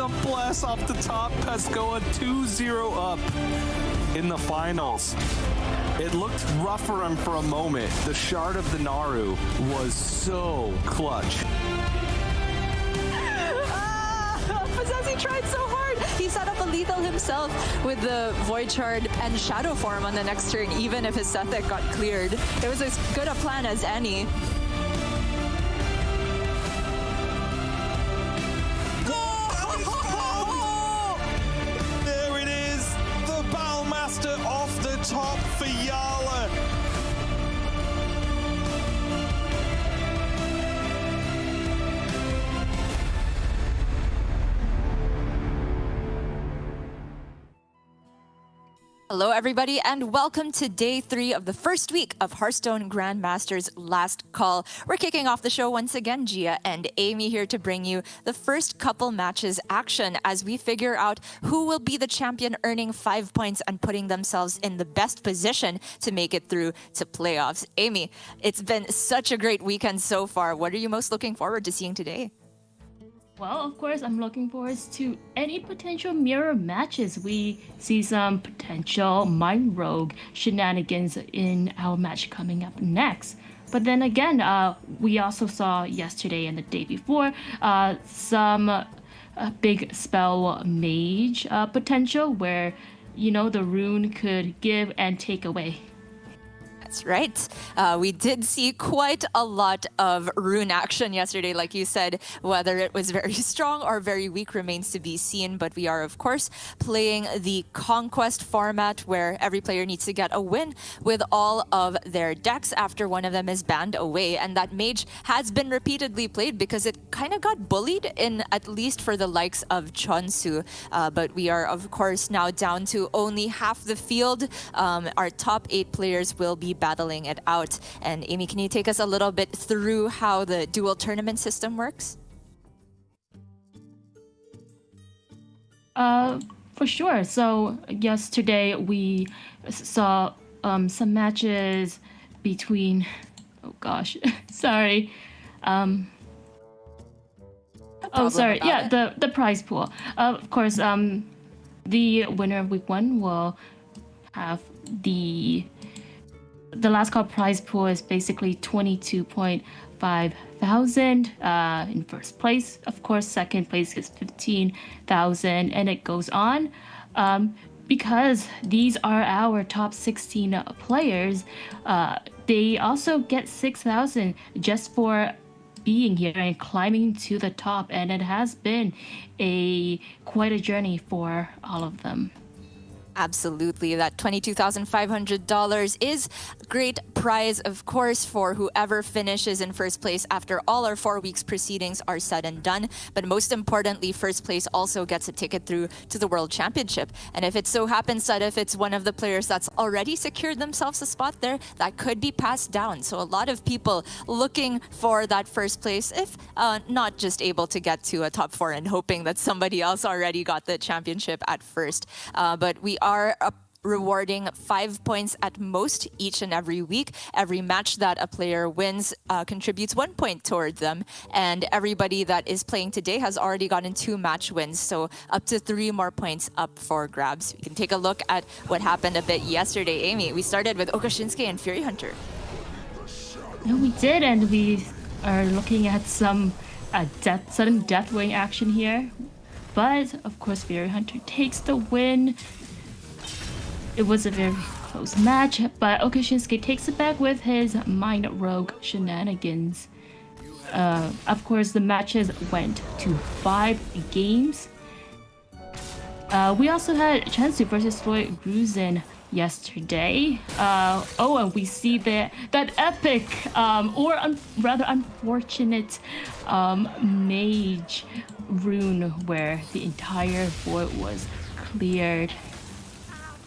a blast off the top. Pescoa 2-0 up in the finals. It looked rough for him for a moment. The shard of the Naru was so clutch. He tried so hard. He set up a lethal himself with the Void Shard and Shadow Form on the next turn, even if his Sethek got cleared. It was as good a plan as any. There it is, the Battlemaster off the top for Yala. Hello everybody and welcome to day 3 of the first week of Hearthstone Grandmasters Last Call. We're kicking off the show once again, Gia and Amy here to bring you the first couple matches action as we figure out who will be the champion earning 5 points and putting themselves in the best position to make it through to playoffs. Amy, it's been such a great weekend so far. What are you most looking forward to seeing today? Well, of course, I'm looking forward to any potential mirror matches. We see some potential Mind Rogue shenanigans in our match coming up next. But then again, we also saw yesterday and the day before some big spell mage potential where, you know, the rune could give and take away. That's right. We did see quite a lot of rune action yesterday, like you said. Whether it was very strong or very weak remains to be seen, but we are, of course, playing the Conquest format where every player needs to get a win with all of their decks after one of them is banned away. And that mage has been repeatedly played because it kind of got bullied in, at least for the likes of Chonsu. But we are, of course, now down to only half the field. Our top 8 players will be battling it out. And Amy, can you take us a little bit through how the dual tournament system works? For sure. So yesterday we saw some matches between, oh gosh, sorry. The prize pool. Of course, the winner of week 1 will have the last call prize pool is basically 22.5 thousand in first place. Of course, second place is 15,000, and it goes on. Because these are our top 16 players, they also get 6,000 just for being here and climbing to the top, and it has been quite a journey for all of them. Absolutely. That $22,500 is a great prize, of course, for whoever finishes in first place after all our 4 weeks proceedings are said and done. But most importantly, first place also gets a ticket through to the World Championship. And if it so happens that if it's one of the players that's already secured themselves a spot there, that could be passed down. So a lot of people looking for that first place, if not just able to get to a top 4 and hoping that somebody else already got the championship at first. But we are rewarding 5 points at most each and every week. Every match that a player wins contributes 1 point toward them. And everybody that is playing today has already gotten 2 match wins. So up to 3 more points up for grabs. We can take a look at what happened a bit yesterday. Amy, we started with Okashinsuke and Fury Hunter. No, we did, and we are looking at some sudden death wing action here. But, of course, Fury Hunter takes the win. It was a very close match, but Okashinsuke takes it back with his Mind Rogue shenanigans. Of course, the matches went to 5 games. We also had Chansu versus Floyd Grusin yesterday. And we see that epic, rather unfortunate mage rune where the entire void was cleared.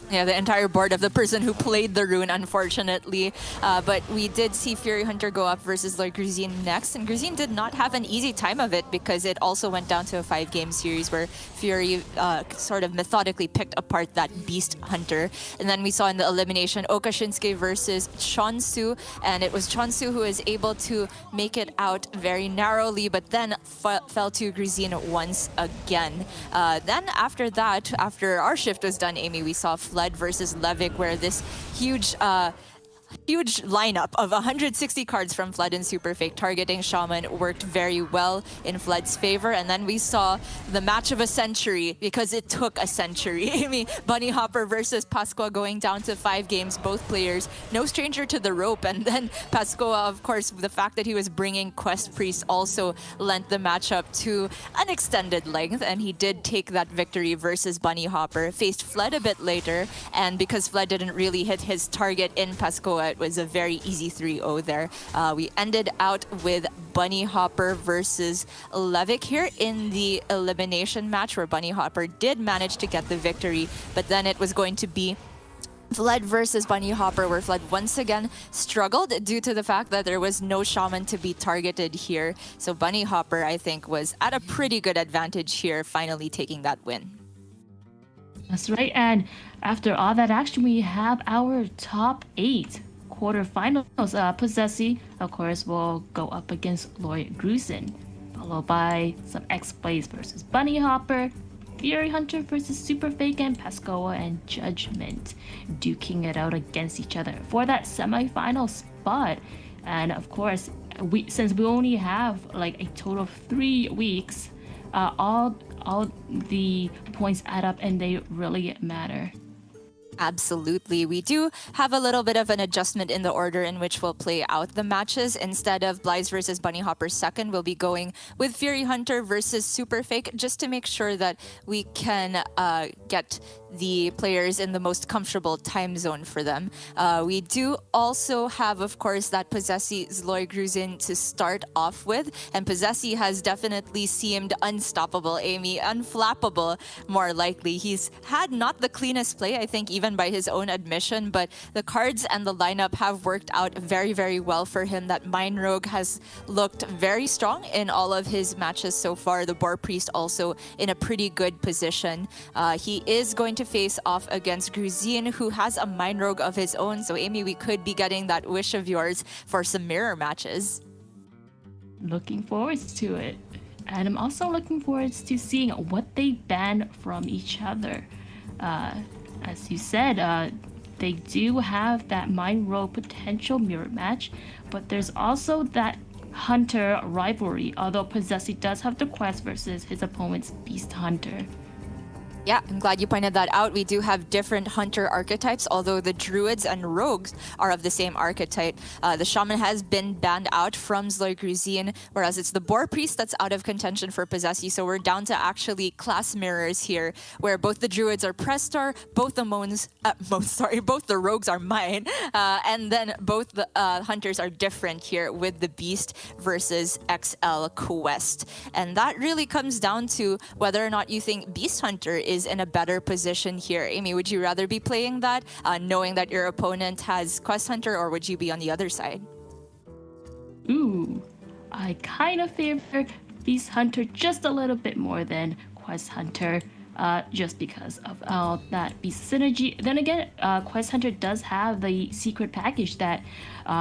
Yeah, the entire board of the person who played the rune, unfortunately. But we did see Fury Hunter go up versus Lord Gruzin next, and Gruzin did not have an easy time of it because it also went down to a 5-game series where Fury sort of methodically picked apart that Beast Hunter. And then we saw in the elimination Oka Shinsuke versus Chonsu, and it was Chonsu who was able to make it out very narrowly, but then fell to Gruzin once again. Then after that, after our shift was done, Amy, we saw Flood versus Levick, where this huge lineup of 160 cards from Flood and Super Fake targeting Shaman worked very well in Flood's favor. And then we saw the match of a century, because it took a century. I mean, Bunny Hopper versus Pasqua going down to 5 games, both players no stranger to the rope. And then Pasqua, of course, the fact that he was bringing Quest Priest also lent the matchup to an extended length, and he did take that victory versus Bunny Hopper. Faced Flood a bit later, and because Flood didn't really hit his target in Pasqua, it was a very easy 3-0 there. We ended out with Bunny Hopper versus Levick here in the elimination match, where Bunny Hopper did manage to get the victory, but then it was going to be Flood versus Bunny Hopper, where Flood once again struggled due to the fact that there was no Shaman to be targeted here. So Bunny Hopper, I think, was at a pretty good advantage here, finally taking that win. That's right, and after all that action, we have our top 8 quarterfinals. Possessi, of course, will go up against Lord Gruzin, followed by some X-Blaze versus Bunny Hopper, Fury Hunter versus Super Fake, and Pascoa and Judgment duking it out against each other for that semifinal spot. And of course, since we only have like a total of 3 weeks, all the points add up and they really matter. Absolutely. We do have a little bit of an adjustment in the order in which we'll play out the matches. Instead of Blythe versus Bunny Hopper second, we'll be going with Fury Hunter versus Super Fake, just to make sure that we can get the players in the most comfortable time zone for them. We do also have, of course, that Possessi Zloy Gruzin to start off with, and Possessi has definitely seemed unstoppable, Amy, unflappable, more likely. He's had not the cleanest play, I think, even by his own admission, but the cards and the lineup have worked out very, very well for him. That Mine Rogue has looked very strong in all of his matches so far. The Boar Priest also in a pretty good position. He is going to face off against Gruzin, who has a Mine Rogue of his own. So Amy, we could be getting that wish of yours for some mirror matches. Looking forward to it. And I'm also looking forward to seeing what they ban from each other. As you said, they do have that Mine Rogue potential mirror match, but there's also that Hunter rivalry, although Possessi does have the quest versus his opponent's Beast Hunter. Yeah, I'm glad you pointed that out. We do have different hunter archetypes, although the druids and rogues are of the same archetype. The shaman has been banned out from Zloy Gruzin, whereas it's the boar priest that's out of contention for Possessi. So we're down to actually class mirrors here, where both the druids are Prestar, both the both the rogues are mine, and then both the hunters are different here with the beast versus XL quest. And that really comes down to whether or not you think Beast Hunter is in a better position here. Amy, would you rather be playing that, knowing that your opponent has Quest Hunter, or would you be on the other side? Ooh, I kind of favor Beast Hunter just a little bit more than Quest Hunter, just because of all that Beast synergy. Then again, Quest Hunter does have the secret package that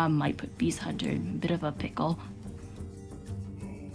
might put Beast Hunter in a bit of a pickle.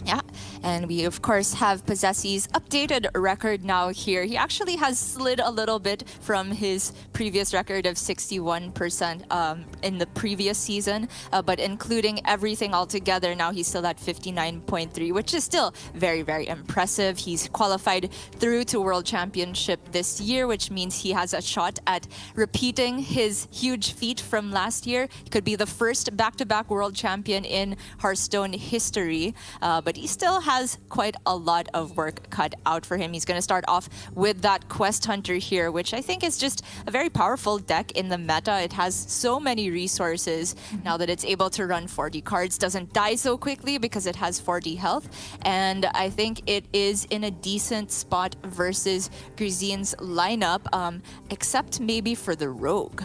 Yeah, and we of course have Possessi's updated record now here. He actually has slid a little bit from his previous record of 61% in the previous season, but including everything all together, now he's still at 59.3, which is still very, very impressive. He's qualified through to World Championship this year, which means he has a shot at repeating his huge feat from last year. He could be the first back-to-back World Champion in Hearthstone history, but he still has quite a lot of work cut out for him. He's going to start off with that Quest Hunter here, which I think is just a very powerful deck in the meta. It has so many resources now that it's able to run 40 cards, doesn't die so quickly because it has 40 health, and I think it is in a decent spot versus Gruzin's lineup, except maybe for the Rogue.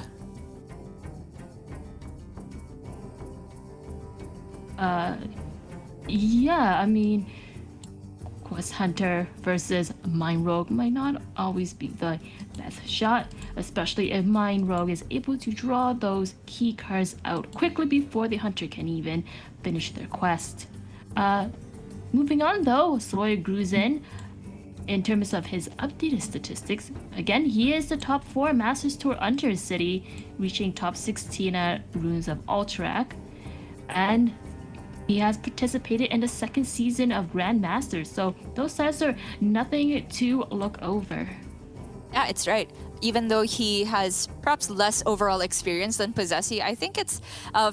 Yeah, I mean, Quest Hunter versus Mind Rogue might not always be the best shot, especially if Mind Rogue is able to draw those key cards out quickly before the Hunter can even finish their quest. Moving on though, Soy Gruzin, in terms of his updated statistics, again, he is the top 4 Masters Tour Undercity, reaching top 16 at Runes of Alterac, and he has participated in the 2nd season of Grandmasters, so those stats are nothing to look over. Yeah, it's right. Even though he has perhaps less overall experience than Possessi, I think it's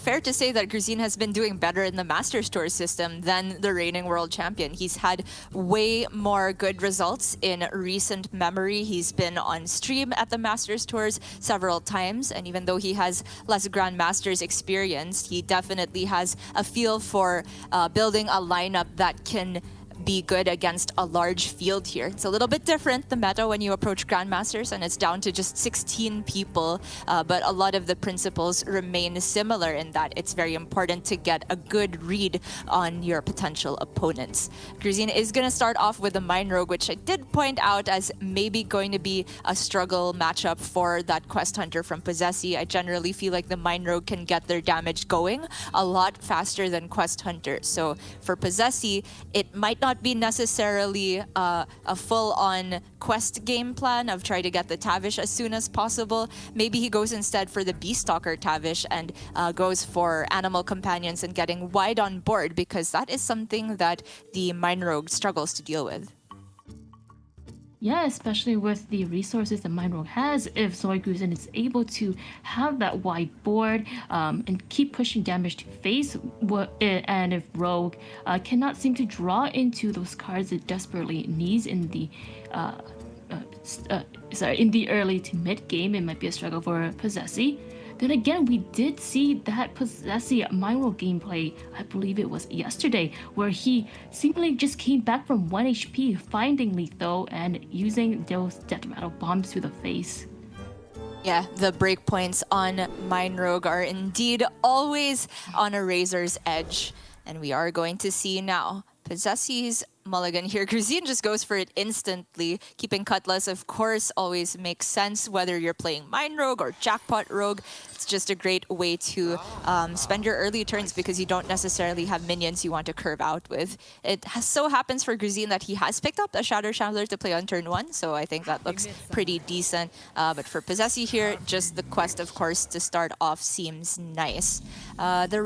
fair to say that Gruzin has been doing better in the Masters Tour system than the reigning world champion. He's had way more good results in recent memory. He's been on stream at the Masters Tours several times, and even though he has less Grandmasters experience, he definitely has a feel for building a lineup that can be good against a large field here. It's a little bit different, the meta, when you approach Grandmasters and it's down to just 16 people, but a lot of the principles remain similar in that it's very important to get a good read on your potential opponents. Gruzin is going to start off with the Mind Rogue, which I did point out as maybe going to be a struggle matchup for that Quest Hunter from Possessi. I generally feel like the Mind Rogue can get their damage going a lot faster than Quest Hunter. So for Possessi, it might not be necessarily a full-on quest game plan of trying to get the Tavish as soon as possible. Maybe he goes instead for the Beastalker Tavish and goes for Animal Companions and getting wide on board, because that is something that the Mind Rogue struggles to deal with. Yeah, especially with the resources that Mind Rogue has, if Soy Gruzin is able to have that wide board and keep pushing damage to face, and if Rogue cannot seem to draw into those cards it desperately needs in the in the early to mid game, it might be a struggle for Possessi. Then again, we did see that Possessi Mind Rogue gameplay, I believe it was yesterday, where he seemingly just came back from 1 HP, finding lethal and using those death rattle bombs to the face. Yeah, the breakpoints on Mind Rogue are indeed always on a razor's edge. And we are going to see now Possessi's mulligan here. Gruzin just goes for it instantly. Keeping Cutlass, of course, always makes sense, whether you're playing Mind Rogue or Jackpot Rogue. It's just a great way to spend your early turns because you don't necessarily have minions you want to curve out with. It so happens for Gruzin that he has picked up a Shadow Shambler to play on turn 1, so I think that looks pretty decent. But for Possessi here, just the quest, of course, to start off seems nice. The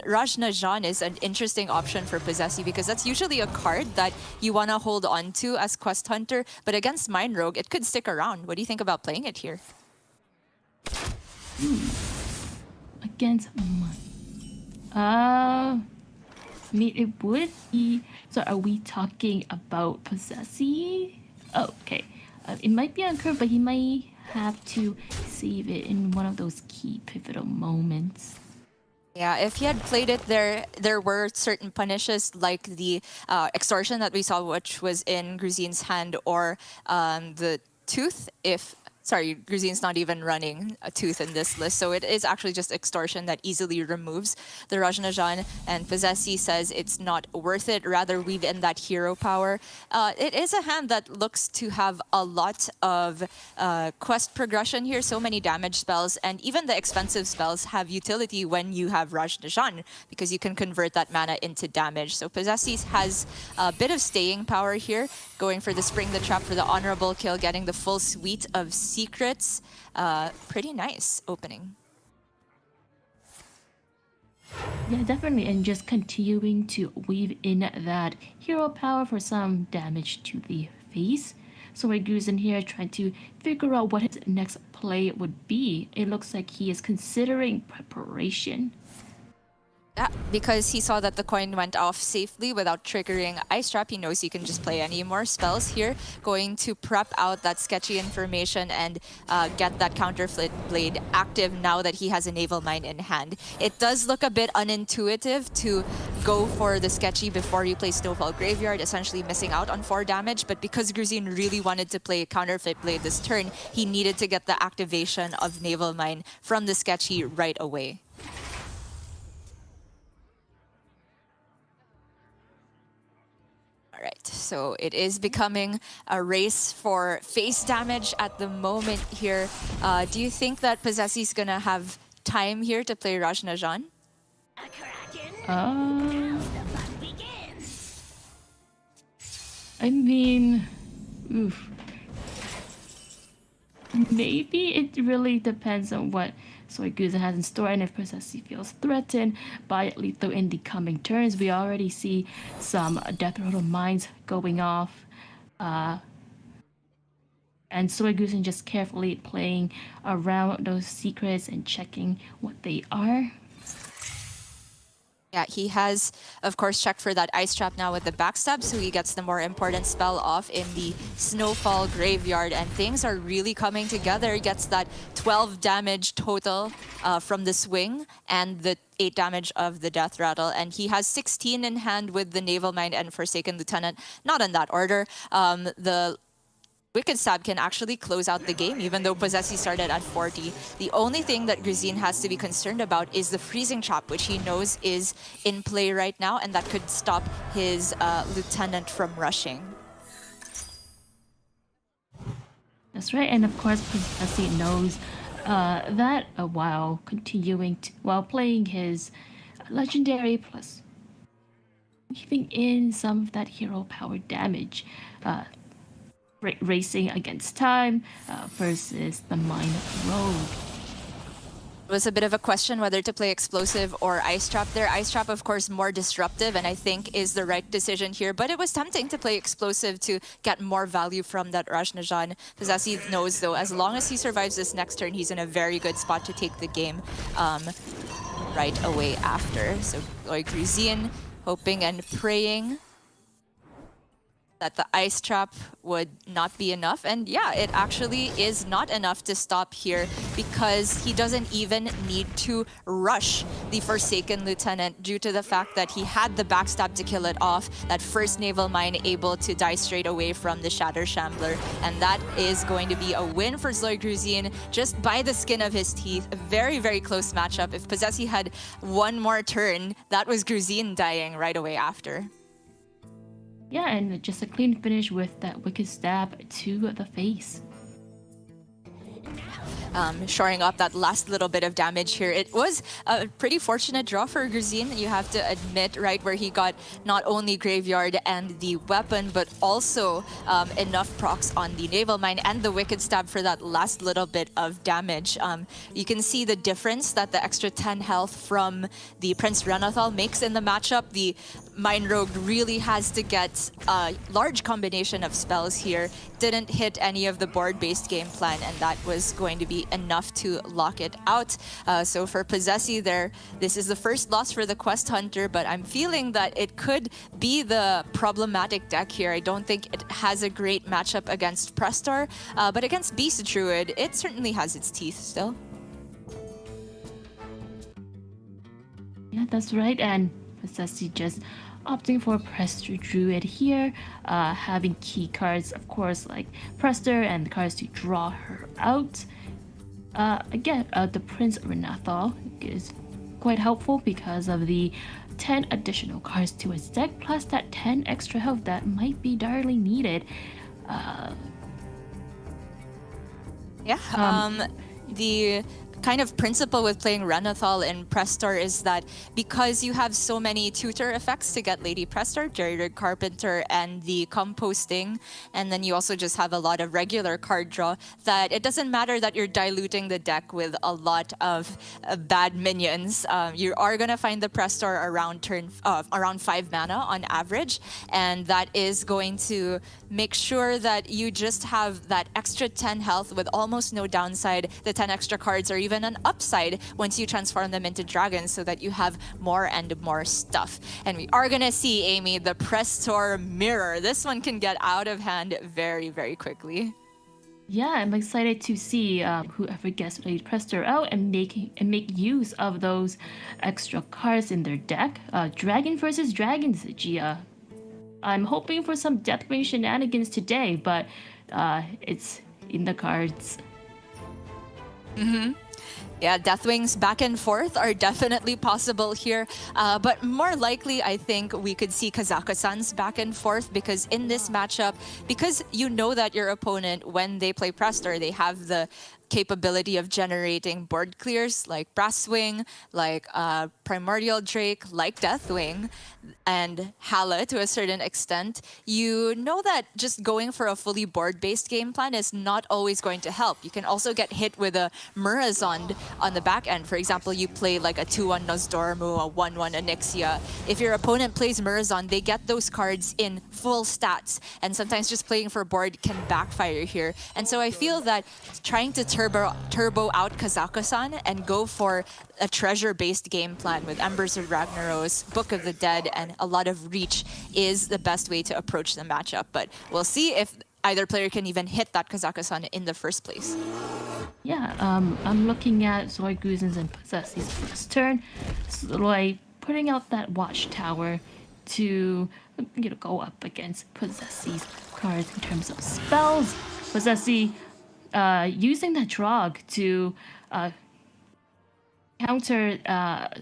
Rajnajan is an interesting option for Possessi because that's usually a card that you want to hold on to as Quest Hunter, but against Mind Rogue, it could stick around. What do you think about playing it here? Against I mean, it would be... So are we talking about Possessi? Oh, okay. It might be on curve, but he might have to save it in one of those key pivotal moments. Yeah, if he had played it there were certain punishes like the extortion that we saw, which was in Gruzin's hand, or the tooth. Sorry, Gruzin's not even running a tooth in this list, so it is actually just extortion that easily removes the Rajnajan, and Possessi says it's not worth it, rather weave in that hero power. It is a hand that looks to have a lot of quest progression here, so many damage spells, and even the expensive spells have utility when you have Rajnajan, because you can convert that mana into damage. So Possessi has a bit of staying power here, going for the Spring the Trap for the honorable kill, getting the full suite of secrets. Pretty nice opening. Yeah, definitely, and just continuing to weave in that hero power for some damage to the face. So Gruzin here trying to figure out what his next play would be. It looks like he is considering preparation. Because he saw that the coin went off safely without triggering Ice Trap, he knows he can just play any more spells here. Going to prep out that sketchy information and get that Counterfeit Blade active now that he has a Naval Mine in hand. It does look a bit unintuitive to go for the sketchy before you play Snowfall Graveyard, essentially missing out on 4 damage, but because Gruzin really wanted to play Counterfeit Blade this turn, he needed to get the activation of Naval Mine from the sketchy right away. All right, so it is becoming a race for face damage at the moment here. Do you think that Possessi's gonna have time here to play Rajnajan? I mean, oof. Maybe it really depends on what Soyguza has in store, and if Possessi feels threatened by lethal in the coming turns. We already see some Death Rattle mines going off. And Soyguza just carefully playing around those secrets and checking what they are. Yeah, he has, of course, checked for that Ice Trap now with the Backstab, so he gets the more important spell off in the Snowfall Graveyard, and things are really coming together. He gets that 12 damage total from the swing and the 8 damage of the Death Rattle, and he has 16 in hand with the Naval Mine and Forsaken Lieutenant. Not in that order. The Wicked Stab can actually close out the game, even though Possessi started at 40. The only thing that Gruzin has to be concerned about is the Freezing Trap, which he knows is in play right now, and that could stop his Lieutenant from rushing. That's right, and of course Possessi knows that while while playing his Legendary plus keeping in some of that hero power damage, racing against time versus the Mine Rogue. It was a bit of a question whether to play Explosive or Ice Trap there. Ice Trap, of course, more disruptive, and I think is the right decision here. But it was tempting to play Explosive to get more value from that Rajnajan. Possessi knows, though, as long as he survives this next turn, he's in a very good spot to take the game right away after. So Gruzin hoping and praying that the Ice Trap would not be enough. And yeah, it actually is not enough to stop here because he doesn't even need to rush the Forsaken Lieutenant due to the fact that he had the Backstab to kill it off, that first Naval Mine able to die straight away from the Shatter Shambler. And that is going to be a win for Zloy Gruzin just by the skin of his teeth. A very, very close matchup. If Possessi had one more turn, that was Gruzin dying right away after. Yeah, and just a clean finish with that Wicked Stab to the face. Shoring up that last little bit of damage here. It was a pretty fortunate draw for Gruzin, you have to admit, right, where he got not only Graveyard and the weapon, but also enough procs on the Naval Mine and the Wicked Stab for that last little bit of damage. You can see the difference that the extra 10 health from the Prince Renathal makes in the matchup. The Mine Rogue really has to get a large combination of spells here. Didn't hit any of the board-based game plan, and that was going to be enough to lock it out. So for Possessi there, this is the first loss for the Quest Hunter, but I'm feeling that it could be the problematic deck here. I don't think it has a great matchup against Prestor, but against Beast Druid, it certainly has its teeth still. Yeah, that's right, and Possessi just opting for Prestor Druid here, having key cards, of course, like Prestor and the cards to draw her out. Again, the Prince Renathal is quite helpful because of the 10 additional cards to his deck, plus that 10 extra health that might be direly needed. The kind of principle with playing Renathal in Prestor is that because you have so many tutor effects to get Lady Prestor, Jerry Carpenter, and the composting, and then you also just have a lot of regular card draw, that it doesn't matter that you're diluting the deck with a lot of bad minions. You are going to find the Prestor around 5 mana on average, and that is going to make sure that you just have that extra 10 health with almost no downside. The 10 extra cards are even an upside once you transform them into dragons so that you have more and more stuff. And we are gonna see, Amy, the Prestor Mirror. This one can get out of hand very, very quickly. Yeah, I'm excited to see whoever gets played Prestor out and make use of those extra cards in their deck. Dragon versus Dragons, Gia. I'm hoping for some Deathwing shenanigans today, but it's in the cards. Yeah, Deathwings back and forth are definitely possible here. But more likely, I think we could see Kazakhstan's back and forth because in this matchup, because you know that your opponent, when they play Prestor, they have the capability of generating board clears like Brasswing, like Primordial Drake, like Deathwing, and Hala to a certain extent, you know that just going for a fully board-based game plan is not always going to help. You can also get hit with a Murazond on the back end. For example, you play like a 2-1 Nosdormu, a 1-1 Onyxia. If your opponent plays Murazond, they get those cards in full stats, and sometimes just playing for board can backfire here. And so I feel that trying to turbo out Kazakhstan and go for a treasure-based game plan with Embers of Ragnaros, Book of the Dead, and a lot of reach is the best way to approach the matchup. But we'll see if either player can even hit that Kazakhstan in the first place. Yeah, I'm looking at Zoyguzen's and Possessi's first turn. Zoy putting out that Watchtower to go up against Possessi's cards in terms of spells. Possessi using that Drog to counter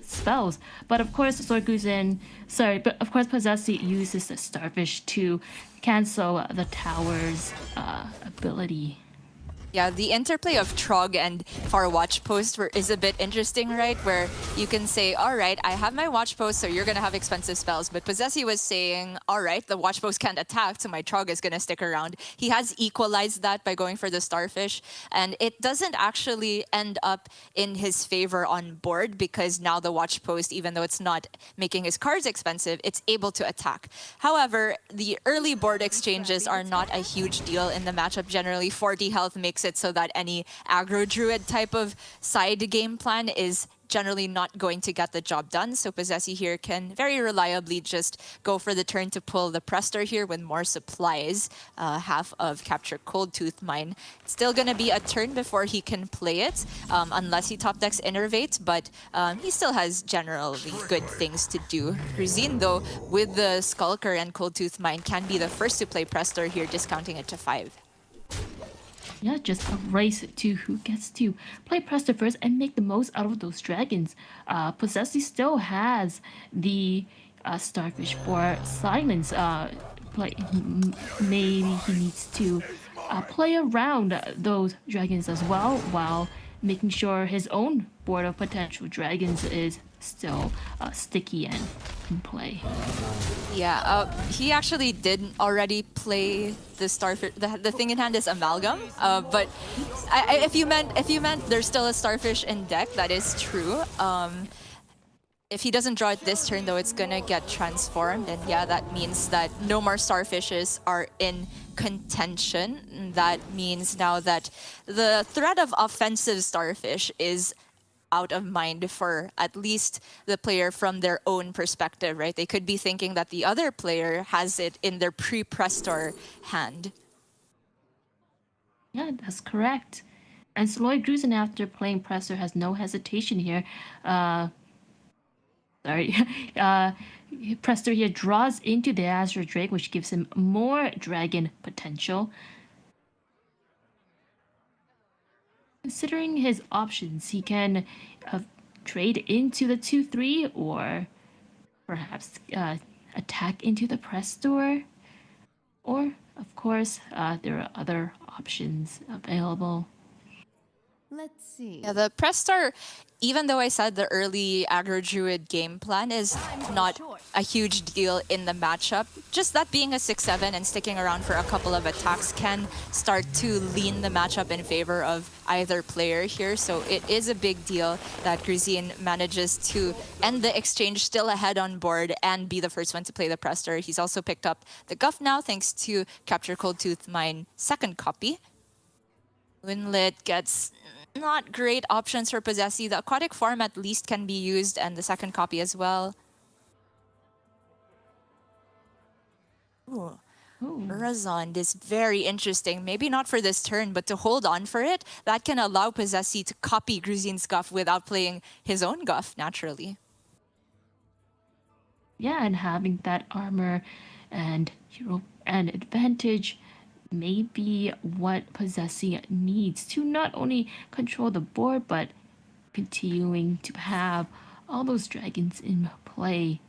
spells, but of course Possessi uses the Starfish to cancel the tower's ability. Yeah, the interplay of Trog and Far Watch Post is a bit interesting, right? Where you can say, all right, I have my Watch Post, so you're going to have expensive spells. But Possessi was saying, all right, the Watch Post can't attack, so my Trog is going to stick around. He has equalized that by going for the Starfish. And it doesn't actually end up in his favor on board because now the Watch Post, even though it's not making his cards expensive, it's able to attack. However, the early board exchanges are not a huge deal in the matchup. Generally, 40 health makes it so that any aggro druid type of side game plan is generally not going to get the job done. So Possessi here can very reliably just go for the turn to pull the Prestor here with more supplies, half of Capture Cold Tooth Mine. It's still going to be a turn before he can play it, unless he top decks Innervate, but he still has generally good things to do. Gruzin, though, with the Skulker and Cold Tooth Mine, can be the first to play Prestor here, discounting it to 5. Yeah, just a race to who gets to play Prestor first and make the most out of those dragons. Possessi still has the Starfish for silence. Maybe he needs to play around those dragons as well while making sure his own board of potential dragons is still sticky and in play. Yeah, he actually did already play the Starfish. The thing in hand is Amalgam, but if you meant there's still a Starfish in deck, that is true. If he doesn't draw it this turn, though, it's gonna get transformed, and yeah, that means that no more Starfishes are in contention. That means now that the threat of offensive Starfish is out of mind for at least the player from their own perspective, right? They could be thinking that the other player has it in their pre-Prestor hand. Yeah, that's correct. And Sloy Grusin, after playing Prestor, has no hesitation here. Prestor here draws into the Azure Drake, which gives him more dragon potential. Considering his options, he can trade into the 2-3 or perhaps attack into the Prestor. Or, of course, there are other options available. Let's see. Yeah, the Prestar, even though I said the early aggro druid game plan is not a huge deal in the matchup, just that being a 6-7 and sticking around for a couple of attacks can start to lean the matchup in favor of either player here. So it is a big deal that Gruzin manages to end the exchange still ahead on board and be the first one to play the Prestar. He's also picked up the Guff now thanks to Capture Cold Tooth Mine second copy. Winlet gets not great options for Possessi. The aquatic form at least can be used, and the second copy as well. Ooh. Urazond is very interesting. Maybe not for this turn, but to hold on for it, that can allow Possessi to copy Gruzin's Guff without playing his own Guff, naturally. Yeah, and having that armor and hero and advantage may be what Possessi needs to not only control the board, but continuing to have all those dragons in play.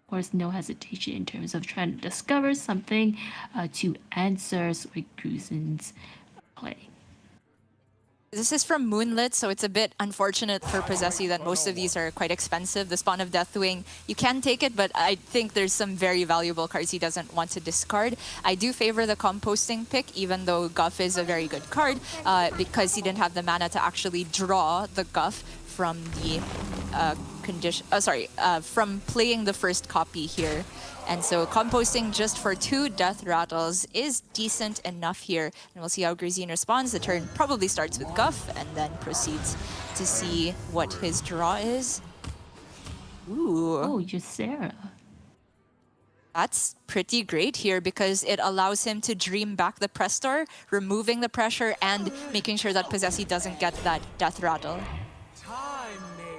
Of course, no hesitation in terms of trying to discover something to answer Gruzin's play. This is from Moonlit, so it's a bit unfortunate for Possessi that most of these are quite expensive. The Spawn of Deathwing, you can take it, but I think there's some very valuable cards he doesn't want to discard. I do favor the composting pick, even though Guff is a very good card, because he didn't have the mana to actually draw the Guff from the from playing the first copy here. And so composting just for 2 Death Rattles is decent enough here. And we'll see how Gruzin responds. The turn probably starts with Guff and then proceeds to see what his draw is. Ooh. Oh, Ysera. That's pretty great here because it allows him to dream back the Prestor, removing the pressure and making sure that Possessi doesn't get that Death Rattle.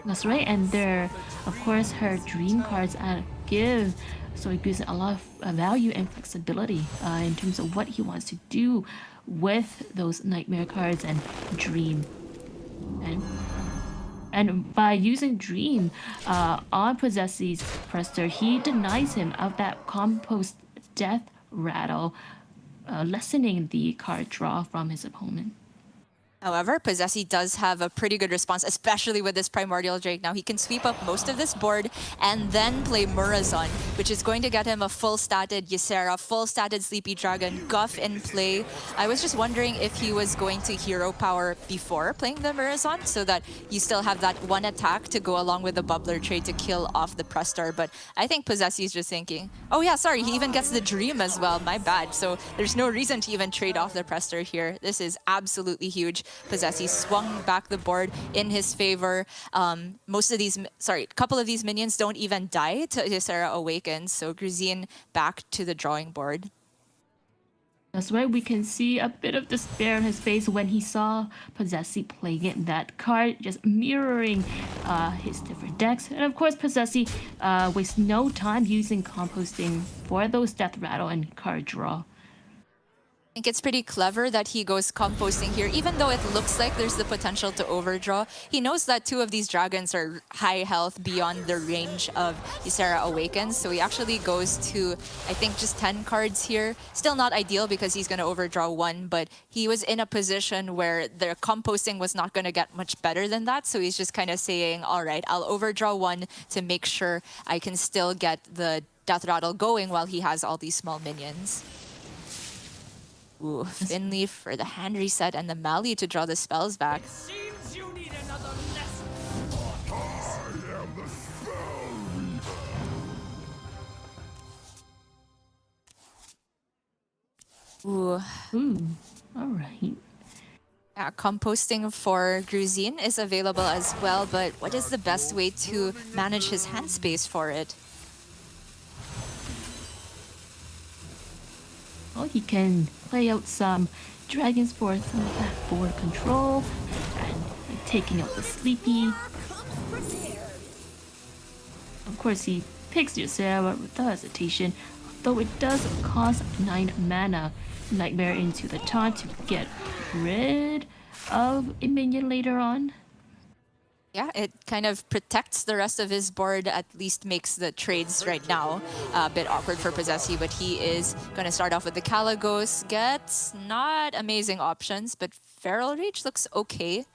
That's right, and there, of course, her dream cards give Grusin a lot of value and flexibility in terms of what he wants to do with those nightmare cards and dream. And by using dream on Possessi's Prestor, he denies him of that compost death rattle, lessening the card draw from his opponent. However, Possessi does have a pretty good response, especially with this Primordial Drake. Now he can sweep up most of this board and then play Murazon, which is going to get him a full-statted Ysera, full-statted Sleepy Dragon, Guff in play. I was just wondering if he was going to Hero Power before playing the Murazon, so that you still have that one attack to go along with the Bubbler trade to kill off the Prestar. But I think Possessi is just thinking, oh yeah, sorry, he even gets the Dream as well, my bad. So there's no reason to even trade off the Prestar here. This is absolutely huge. Possessi swung back the board in his favor. A couple of these minions don't even die till Ysera awakens, so Gruzin back to the drawing board. That's right, we can see a bit of despair in his face when he saw Possessi playing it, that card just mirroring his different decks. And of course, Possessi wastes no time using composting for those death rattle and card draw. I think it's pretty clever that he goes composting here, even though it looks like there's the potential to overdraw. He knows that 2 of these dragons are high health beyond the range of Ysera Awakens, so he actually goes to, I think, just 10 cards here. Still not ideal because he's going to overdraw 1, but he was in a position where the composting was not going to get much better than that, so he's just kind of saying, all right, I'll overdraw 1 to make sure I can still get the Death Rattle going while he has all these small minions. Ooh, Finleaf for the hand reset and the Mali to draw the spells back. Seems you need another lesson. Ooh. All right. Yeah, composting for Gruzin is available as well, but what is the best way to manage his hand space for it? Well, he can play out some dragons for some of that board control and taking out the Sleepy. Of course, he picks Ysera without hesitation, though it does cost 9 mana. Nightmare into the taunt to get rid of a minion later on. Yeah, it kind of protects the rest of his board, at least makes the trades right now a bit awkward for Possessi, but he is going to start off with the Kalagos. Gets not amazing options, but Feral Rage looks okay.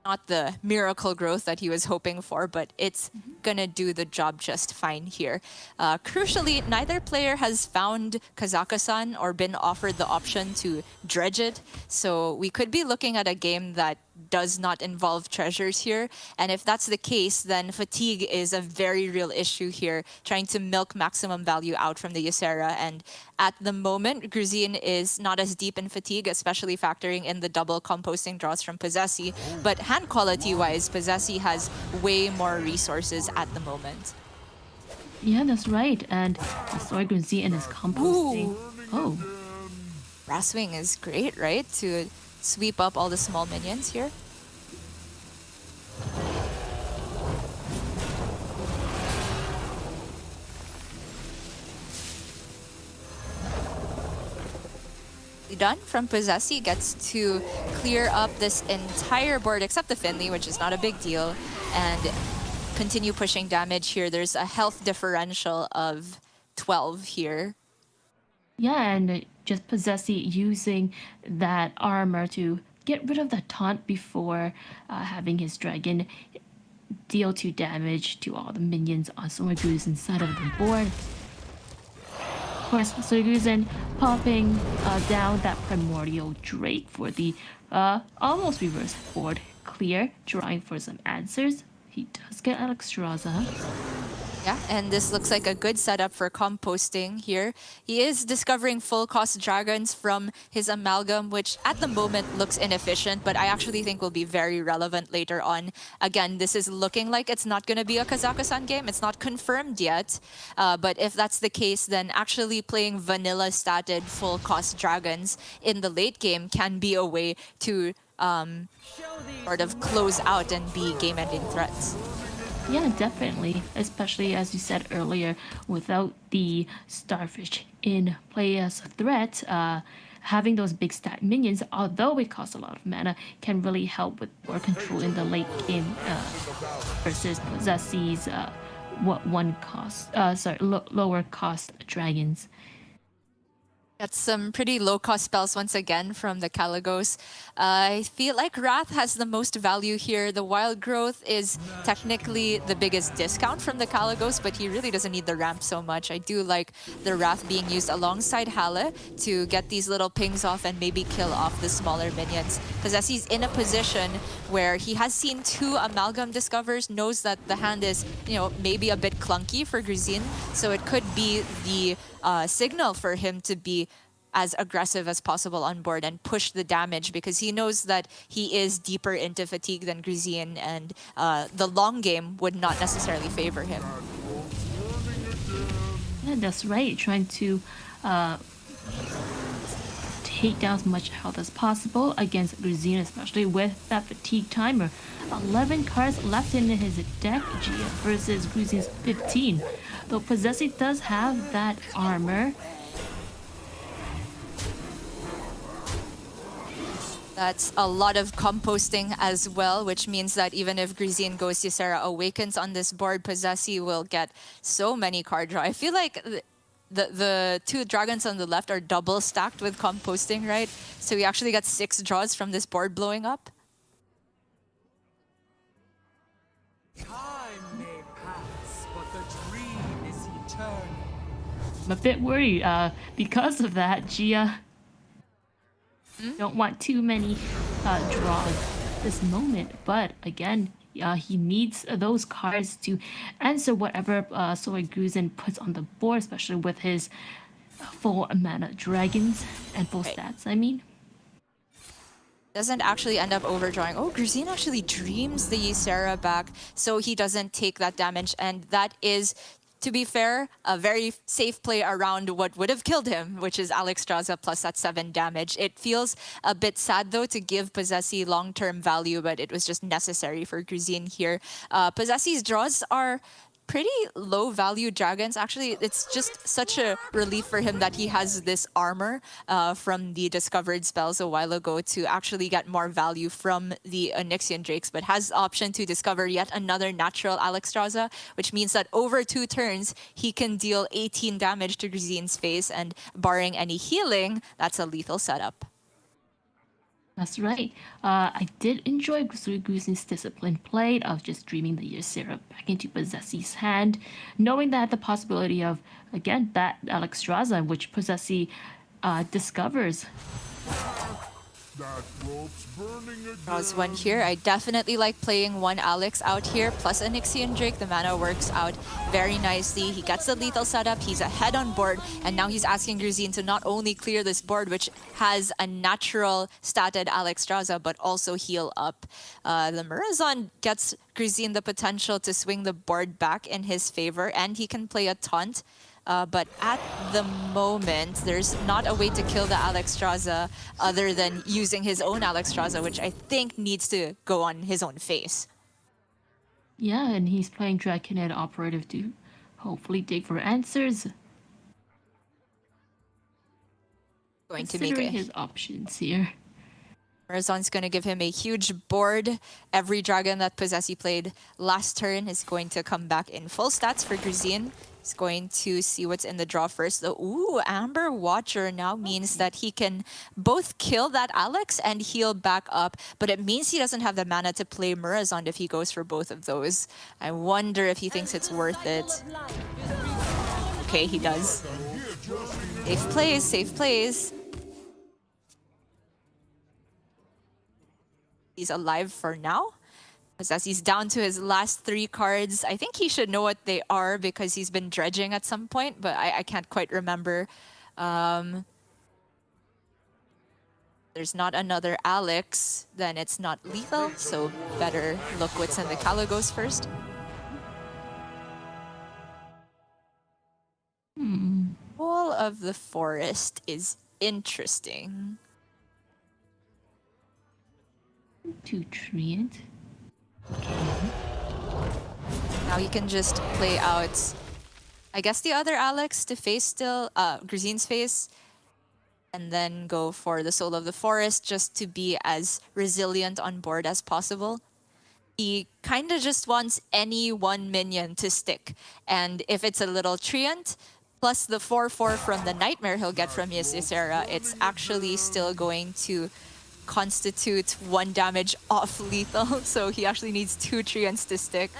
Not the miracle growth that he was hoping for, but it's gonna do the job just fine here. Crucially, neither player has found Kazaka-san or been offered the option to dredge it, so we could be looking at a game that does not involve treasures here. And if that's the case, then fatigue is a very real issue here, trying to milk maximum value out from the Ysera. And at the moment, Gruzin is not as deep in fatigue, especially factoring in the double composting draws from Possessi. But hand quality-wise, Possessi has way more resources at the moment. Yeah, that's right. And Soy Gruzin is composting. Oh. Brasswing is great, right? To sweep up all the small minions here. Done from Possessi gets to clear up this entire board except the Finley, which is not a big deal, and continue pushing damage here. There's a health differential of 12 here. Yeah, and just Possessi using that armor to get rid of the taunt before having his dragon deal 2 damage to all the minions on Soygu's inside of the board. Of course, Soyguzen popping down that Primordial Drake for the almost reverse board clear, trying for some answers. He does get Alexstrasza. Yeah, and this looks like a good setup for composting here. He is discovering full cost dragons from his amalgam, which at the moment looks inefficient, but I actually think will be very relevant later on. Again, this is looking like it's not going to be a Kazakhstan game. It's not confirmed yet, but if that's the case, then actually playing vanilla statted full cost dragons in the late game can be a way to sort of close out and be game-ending threats. Yeah, definitely. Especially as you said earlier, without the Starfish in play as a threat, having those big stat minions, although it costs a lot of mana, can really help with board control in the late game versus Possessi's lower cost dragons. Got some pretty low-cost spells once again from the Kalagos. I feel like Wrath has the most value here. The Wild Growth is technically the biggest discount from the Kalagos, but he really doesn't need the ramp so much. I do like the Wrath being used alongside Hale to get these little pings off and maybe kill off the smaller minions. Possessi's in a position where he has seen 2 Amalgam Discovers, knows that the hand is, maybe a bit clunky for Gruzin, so it could be the signal for him to be as aggressive as possible on board and push the damage, because he knows that he is deeper into fatigue than Gruzin, and the long game would not necessarily favor him. Yeah, that's right. Trying to take down as much health as possible against Gruzin, especially with that fatigue timer. 11 cards left in his deck, Gia, versus Gruzin's 15. Though Possessi does have that armor. That's a lot of composting as well, which means that even if Gruzin goes Ysera Awakens on this board, Possessi will get so many card draw. I feel like the 2 dragons on the left are double stacked with composting, right? So we actually got 6 draws from this board blowing up. Time may pass, but the dream is eternal. I'm a bit worried because of that, Gia. Don't want too many draws this moment, but again, he needs those cards to answer whatever Soy Gruzin puts on the board, especially with his full mana dragons and full stats, I mean. Doesn't actually end up overdrawing. Oh, Gruzin actually dreams the Ysera back so he doesn't take that damage, and that is, to be fair, a very safe play around what would have killed him, which is Alexstrasza plus that 7 damage. It feels a bit sad, though, to give Possessi long-term value, but it was just necessary for Gruzin here. Possessi's draws are pretty low-value dragons. Actually, it's just such a relief for him that he has this armor from the discovered spells a while ago to actually get more value from the Onyxian Drakes, but has the option to discover yet another natural Alexstrasza, which means that over 2 turns, he can deal 18 damage to Gruzin's face, and barring any healing, that's a lethal setup. That's right. I did enjoy Gruzin's disciplined play of just dreaming the Ysera back into Possessi's hand, knowing that the possibility of, again, that Alexstrasza, which Possessi discovers. Draws one here. I definitely like playing one Alex out here, plus a Nixian Drake. The mana works out very nicely. He gets the lethal setup, he's ahead on board, and now he's asking Grzin to not only clear this board, which has a natural statted Alexstrasza, but also heal up. The Murazon gets Grzin the potential to swing the board back in his favor, and he can play a taunt. But at the moment, there's not a way to kill the Alexstrasza other than using his own Alexstrasza, which I think needs to go on his own face. Yeah, and he's playing Draconid Operative to hopefully dig for answers. Going to make Considering it. his options here. Murazon's going to give him a huge board. Every dragon that Possessi played last turn is going to come back in full stats for Grzin. He's going to see what's in the draw first. Ooh, Amber Watcher now means that he can both kill that Alex and heal back up, but it means he doesn't have the mana to play Murazon if he goes for both of those. I wonder if he thinks it's worth it. Okay, he does. Safe plays, safe plays. He's alive for now. As he's down to his last 3 cards. I think he should know what they are because he's been dredging at some point, but I can't quite remember. There's not another Alex, then it's not lethal, so better look what's in the Kalagos first. Wall of the Forest is interesting. To Treant. Now you can just play out, I guess, the other Alex to face still, Grzin's face, and then go for the Soul of the Forest just to be as resilient on board as possible. He kind of just wants any one minion to stick, and if it's a little Treant, plus the 4/4 from the Nightmare he'll get from Ysera, it's actually still going to constitute 1 damage off lethal, so he actually needs 2 Treants to stick.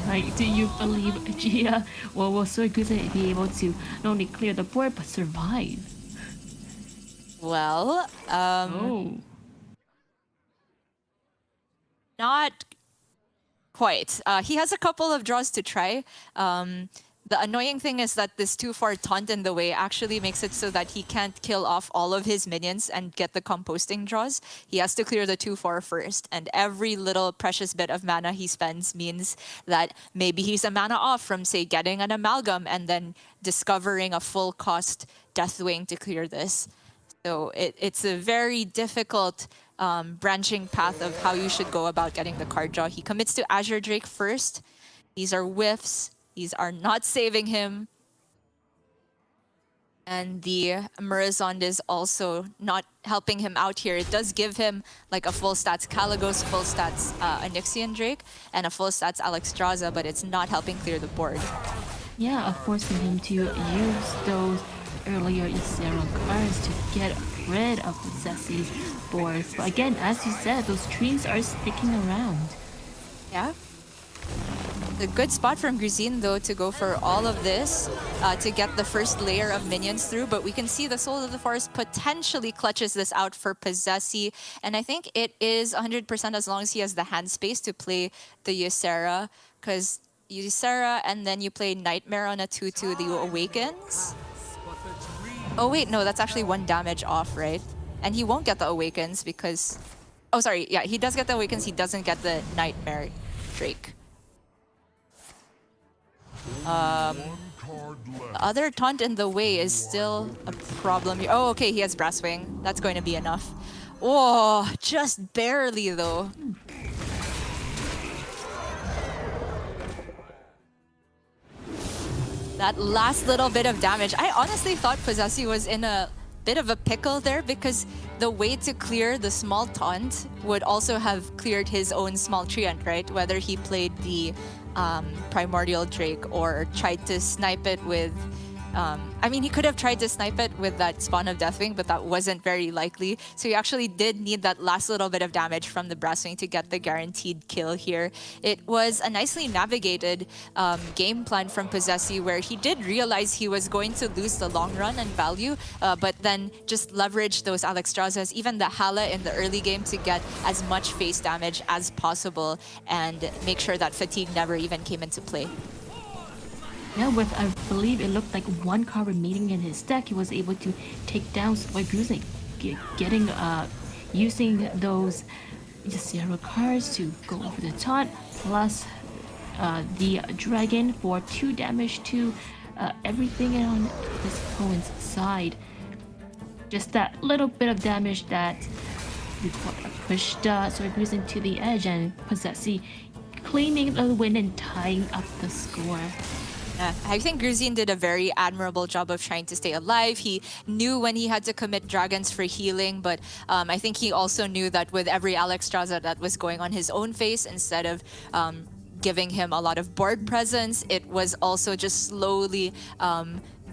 Right, do you believe Gia will so good to be able to not only clear the board but survive? Well, not quite. He has a couple of draws to try. The annoying thing is that this 2/4 taunt in the way actually makes it so that he can't kill off all of his minions and get the composting draws. He has to clear the 2/4 first, and every little precious bit of mana he spends means that maybe he's a mana off from, say, getting an Amalgam and then discovering a full cost Deathwing to clear this. So it's a very difficult branching path of how you should go about getting the card draw. He commits to Azure Drake first. These are whiffs. These are not saving him. And the Murazon is also not helping him out here. It does give him like a full stats Kalagos, full stats Onyxian Drake, and a full stats Alexstrasza, but it's not helping clear the board. Yeah, forcing him to use those earlier Ysera cards to get rid of Possessi's boards. But again, as you said, those trees are sticking around. Yeah. A good spot from Grzin, though, to go for all of this, to get the first layer of minions through, but we can see the Soul of the Forest potentially clutches this out for Possessi, and I think it is 100% as long as he has the hand space to play the Ysera, because Ysera and then you play Nightmare on a 2/2, the Awakens. Oh wait, no, that's actually 1 damage off, right? And he won't get the Awakens because... Oh, sorry, yeah, he does get the Awakens, he doesn't get the Nightmare Drake. The other taunt in the way is still a problem here. Oh, okay, he has Brasswing. That's going to be enough. Oh, just barely though. That last little bit of damage. I honestly thought Possessi was in a bit of a pickle there because the way to clear the small taunt would also have cleared his own small treant, right? Whether he played the Primordial Drake or tried to snipe it with I mean, he could have tried to snipe it with that Spawn of Deathwing, but that wasn't very likely. So he actually did need that last little bit of damage from the Brasswing to get the guaranteed kill here. It was a nicely navigated game plan from Possessi, where he did realize he was going to lose the long run and value, but then just leveraged those Alexstrasza's, even the Hala in the early game, to get as much face damage as possible and make sure that fatigue never even came into play. Yeah, with I believe it looked like one card remaining in his deck, he was able to take down Soy Bruising, using those zero cards to go over the taunt, plus the dragon for 2 damage to everything on his opponent's side. Just that little bit of damage that pushed Soy Bruising to the edge, and Possessi claiming the win and tying up the score. I think Gruzin did a very admirable job of trying to stay alive. He knew when he had to commit dragons for healing, but I think he also knew that with every Alexstrasza that was going on his own face, instead of giving him a lot of board presence, it was also just slowly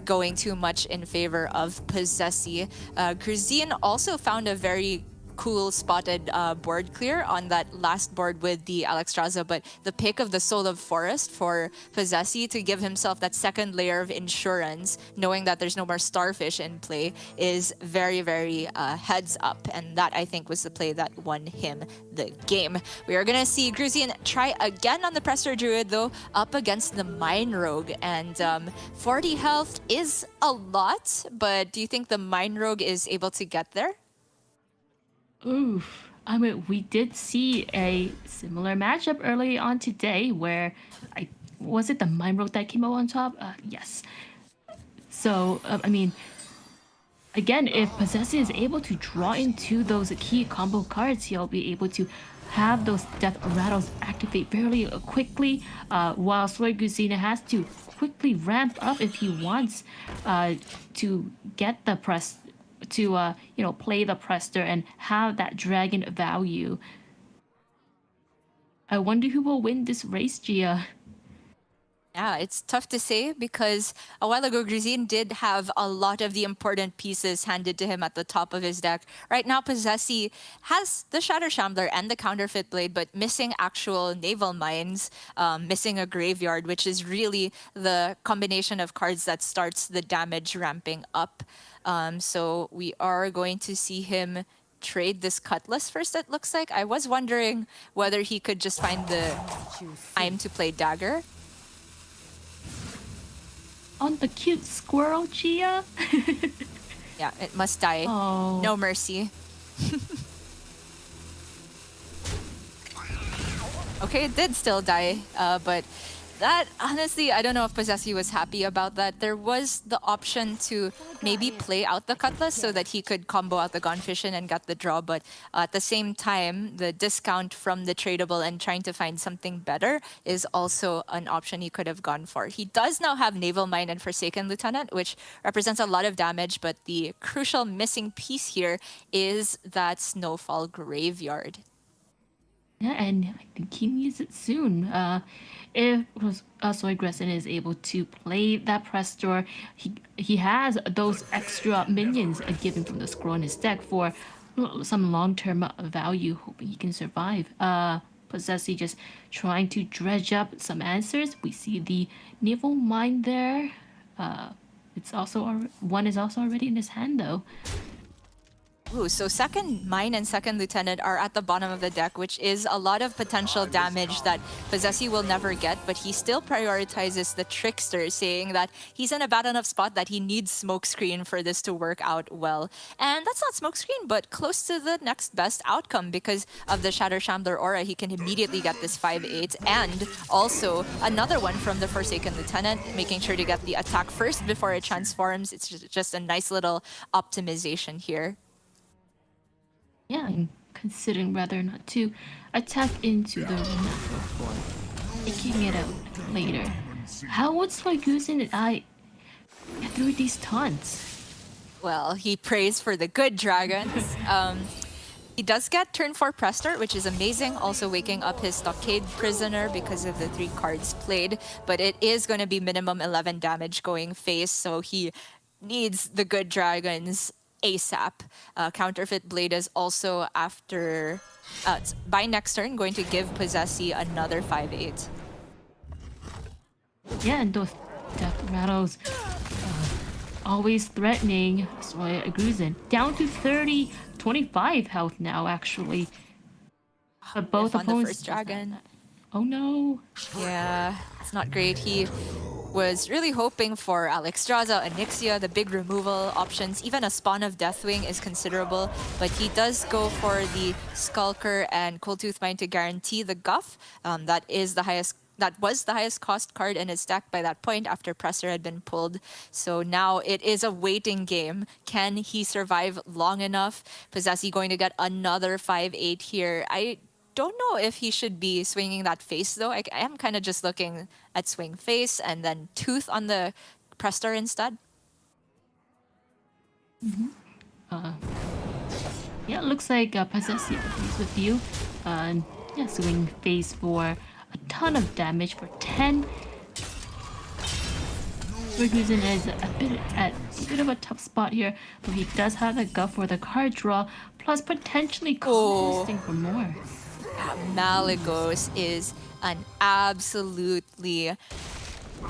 going too much in favor of Possessi. Gruzin also found a very cool spotted board clear on that last board with the Alexstrasza, but the pick of the Soul of Forest for Possessi to give himself that second layer of insurance, knowing that there's no more Starfish in play, is very, very heads up. And that, I think, was the play that won him the game. We are going to see Gruzin try again on the Prester Druid, though, up against the Mine Rogue. And 40 health is a lot, but do you think the Mine Rogue is able to get there? Oof. I mean, we did see a similar matchup early on today where was it the Mine Rogue that came out on top? Yes. So, I mean, again, if Possessi is able to draw into those key combo cards, he'll be able to have those Death Rattles activate fairly quickly, while Soy Gruzin has to quickly ramp up if he wants to get the press, to play the Prester and have that dragon value. I wonder who will win this race, Gia. Yeah, it's tough to say because a while ago, Gruzin did have a lot of the important pieces handed to him at the top of his deck. Right now, Possessi has the Shatter Shambler and the Counterfeit Blade, but missing actual naval mines, missing a graveyard, which is really the combination of cards that starts the damage ramping up. So we are going to see him trade this Cutlass first, it looks like. I was wondering whether he could just find the time to play Dagger. On the cute squirrel, Gia. Yeah, it must die. Oh. No mercy. Okay, it did still die, but that, honestly, I don't know if Possessi was happy about that. There was the option to maybe play out the Cutlass so that he could combo out the Gonfishin and get the draw, but at the same time, the discount from the tradable and trying to find something better is also an option he could have gone for. He does now have Naval Mine and Forsaken Lieutenant, which represents a lot of damage, but the crucial missing piece here is that Snowfall Graveyard. Yeah, and I think he needs it soon. If Soy Gruzin is able to play that Prestor, he has those extra minions given from the scroll in his deck for some long-term value, hoping he can survive. Possessi just trying to dredge up some answers. We see the Naval Mine there. It's also one is also already in his hand, though. Ooh, so second Mine and second Lieutenant are at the bottom of the deck, which is a lot of potential damage that Possessi will never get, but he still prioritizes the Trickster, saying that he's in a bad enough spot that he needs Smokescreen for this to work out well. And that's not Smokescreen, but close to the next best outcome because of the Shatter Shambler aura. He can immediately get this 5/8 and also another one from the Forsaken Lieutenant, making sure to get the attack first before it transforms. It's just a nice little optimization here. Yeah, I'm considering whether or not to attack into the natural form, taking it out later. How would Soy Gruzin and I get through these taunts? Well, he prays for the good dragons. He does get turn 4 press start, which is amazing, also waking up his Stockade Prisoner because of the 3 cards played, but it is going to be minimum 11 damage going face, so he needs the good dragons ASAP. Counterfeit Blade is also after, by next turn, going to give Possessi another 5/8. Yeah, and those death rattles always threatening Soya Aguzin. Down to 30, 25 health now, actually. But both On the opponents. first dragon. Oh no. Yeah, it's not great. He was really hoping for Alexstrasza, Onyxia, the big removal options. Even a Spawn of Deathwing is considerable, but he does go for the Skulker and Coldtooth Mine to guarantee the Guff. That was the highest cost card in his deck by that point after Presser had been pulled. So now it is a waiting game. Can he survive long enough? Possessi going to get another 5/8 here. I don't know if he should be swinging that face though. I am kind of just looking at swing face and then tooth on the Prestar instead. Yeah, it looks like Possessi agrees with you. Yeah, swing face for a ton of damage for 10. Aguzin is at a bit of a tough spot here, but he does have a Guff for the card draw, plus potentially coasting for more. Malygos is an absolutely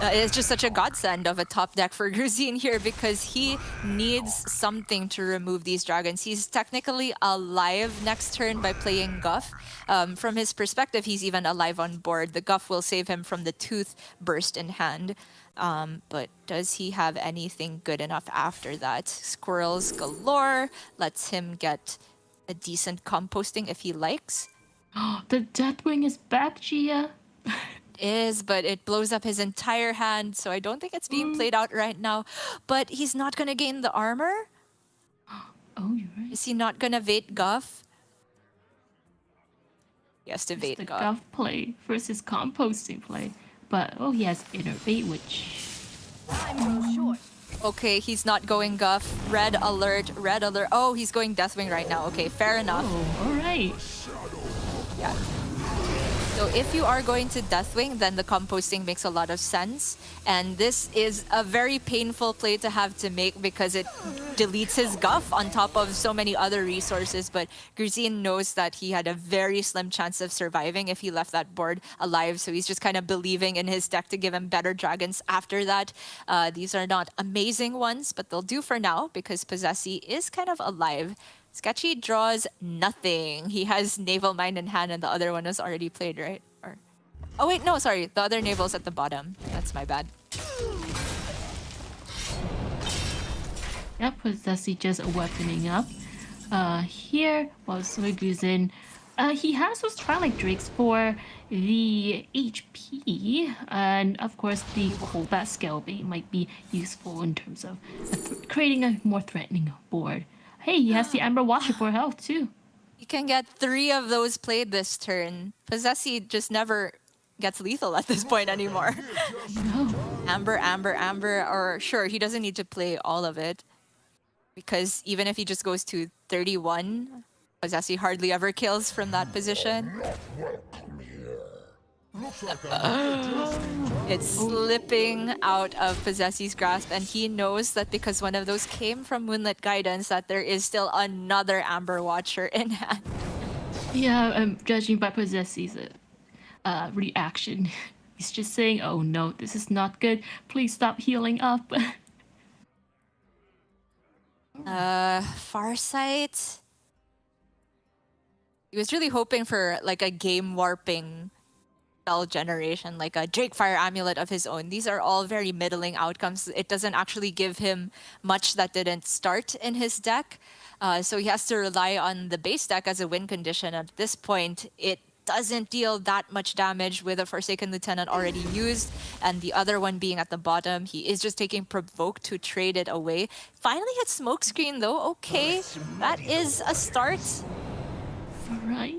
it's just such a godsend of a top deck for Gruzin here because he needs something to remove these dragons. He's technically alive next turn by playing Guff. From his perspective, he's even alive on board. The Guff will save him from the Tooth burst in hand. But does he have anything good enough after that? Squirrels galore lets him get a decent composting if he likes. The Deathwing is back, Gia. But it blows up his entire hand, so I don't think it's being played out right now. But he's not gonna gain the armor? Oh, you're right. Is he not gonna Vate Guff? He has to The Vate Guff. Guff play versus composting play. But, oh, he has Innervate, which... Okay, he's not going Guff. Red alert, red alert. Oh, he's going Deathwing right now. Okay, fair enough. Oh, alright. Yeah. So if you are going to Deathwing, then the composting makes a lot of sense. And this is a very painful play to have to make because it deletes his Guff on top of so many other resources. But Gruzin knows that he had a very slim chance of surviving if he left that board alive. So he's just kind of believing in his deck to give him better dragons after that. These are not amazing ones, but they'll do for now because Possessi is kind of alive. Sketchy draws nothing. He has Naval Mine in hand and the other one was already played, right? Oh wait, no, sorry. The other Naval's at the bottom. That's my bad. Yeah, Possessi just weaponing up. Here, while Soyguzin, he has those Twilight Drakes for the HP, and of course the Combat Scalebait might be useful in terms of creating a more threatening board. Hey, he has the Amber Watcher for health too. You can get 3 of those played this turn. Possessi just never gets lethal at this point anymore. No. Amber, Amber, Amber, or sure, he doesn't need to play all of it. Because even if he just goes to 31, Possessi hardly ever kills from that position. It's slipping out of Possessi's grasp, and he knows that because one of those came from Moonlit Guidance, that there is still another Amber Watcher in hand. Yeah, judging by Possessi's reaction, he's just saying, "Oh no, this is not good. Please stop healing up." Farsight. He was really hoping for like a game warping spell generation, like a Drakefire Amulet of his own. These are all very middling outcomes. It doesn't actually give him much that didn't start in his deck. So he has to rely on the base deck as a win condition. At this point, it doesn't deal that much damage with a Forsaken Lieutenant already used, and the other one being at the bottom. He is just taking Provoke to trade it away. Finally hits Smokescreen though. Okay, that is a start. Right.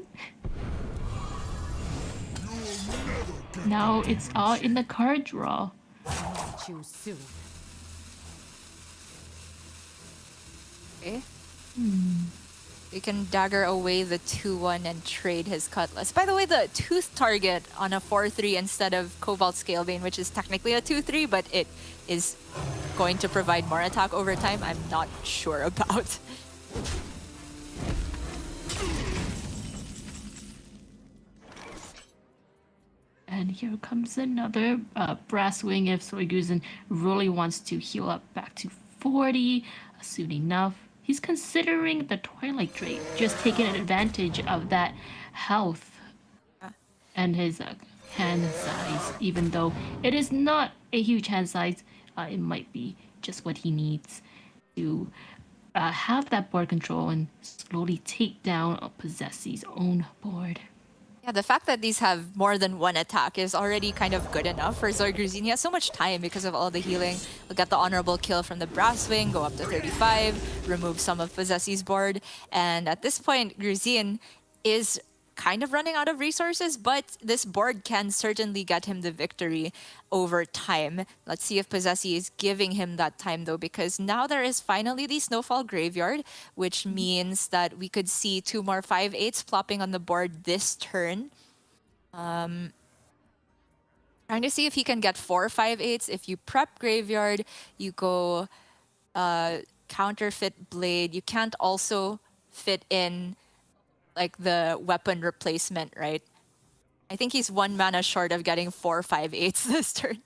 Now it's all in the card draw. Choose soon. Okay. You can dagger away the 2-1 and trade his Cutlass. By the way, the Tooth target on a 4-3 instead of Cobalt Scalebane, which is technically a 2-3, but it is going to provide more attack over time, I'm not sure about. And here comes another Brass Wing if Soiguzen really wants to heal up back to 40. Soon enough, he's considering the Twilight Drake, just taking advantage of that health and his hand size. Even though it is not a huge hand size, it might be just what he needs to have that board control and slowly take down Possessie's own board. Yeah, the fact that these have more than one attack is already kind of good enough for Zorgruzin. He has so much time because of all the healing. He'll get the honorable kill from the Brass Wing, go up to 35, remove some of Possessie's board. And at this point, Gruzin is kind of running out of resources, but this board can certainly get him the victory over time. Let's see if Possessie is giving him that time though, because now there is finally the Snowfall Graveyard, which means that we could see 2 more 5/8s plopping on the board this turn. Trying to see if he can get 4 5/8s. If you prep Graveyard, you go counterfeit Blade. You can't also fit in like the weapon replacement, right? I think he's 1 mana short of getting 4 5/8s this turn.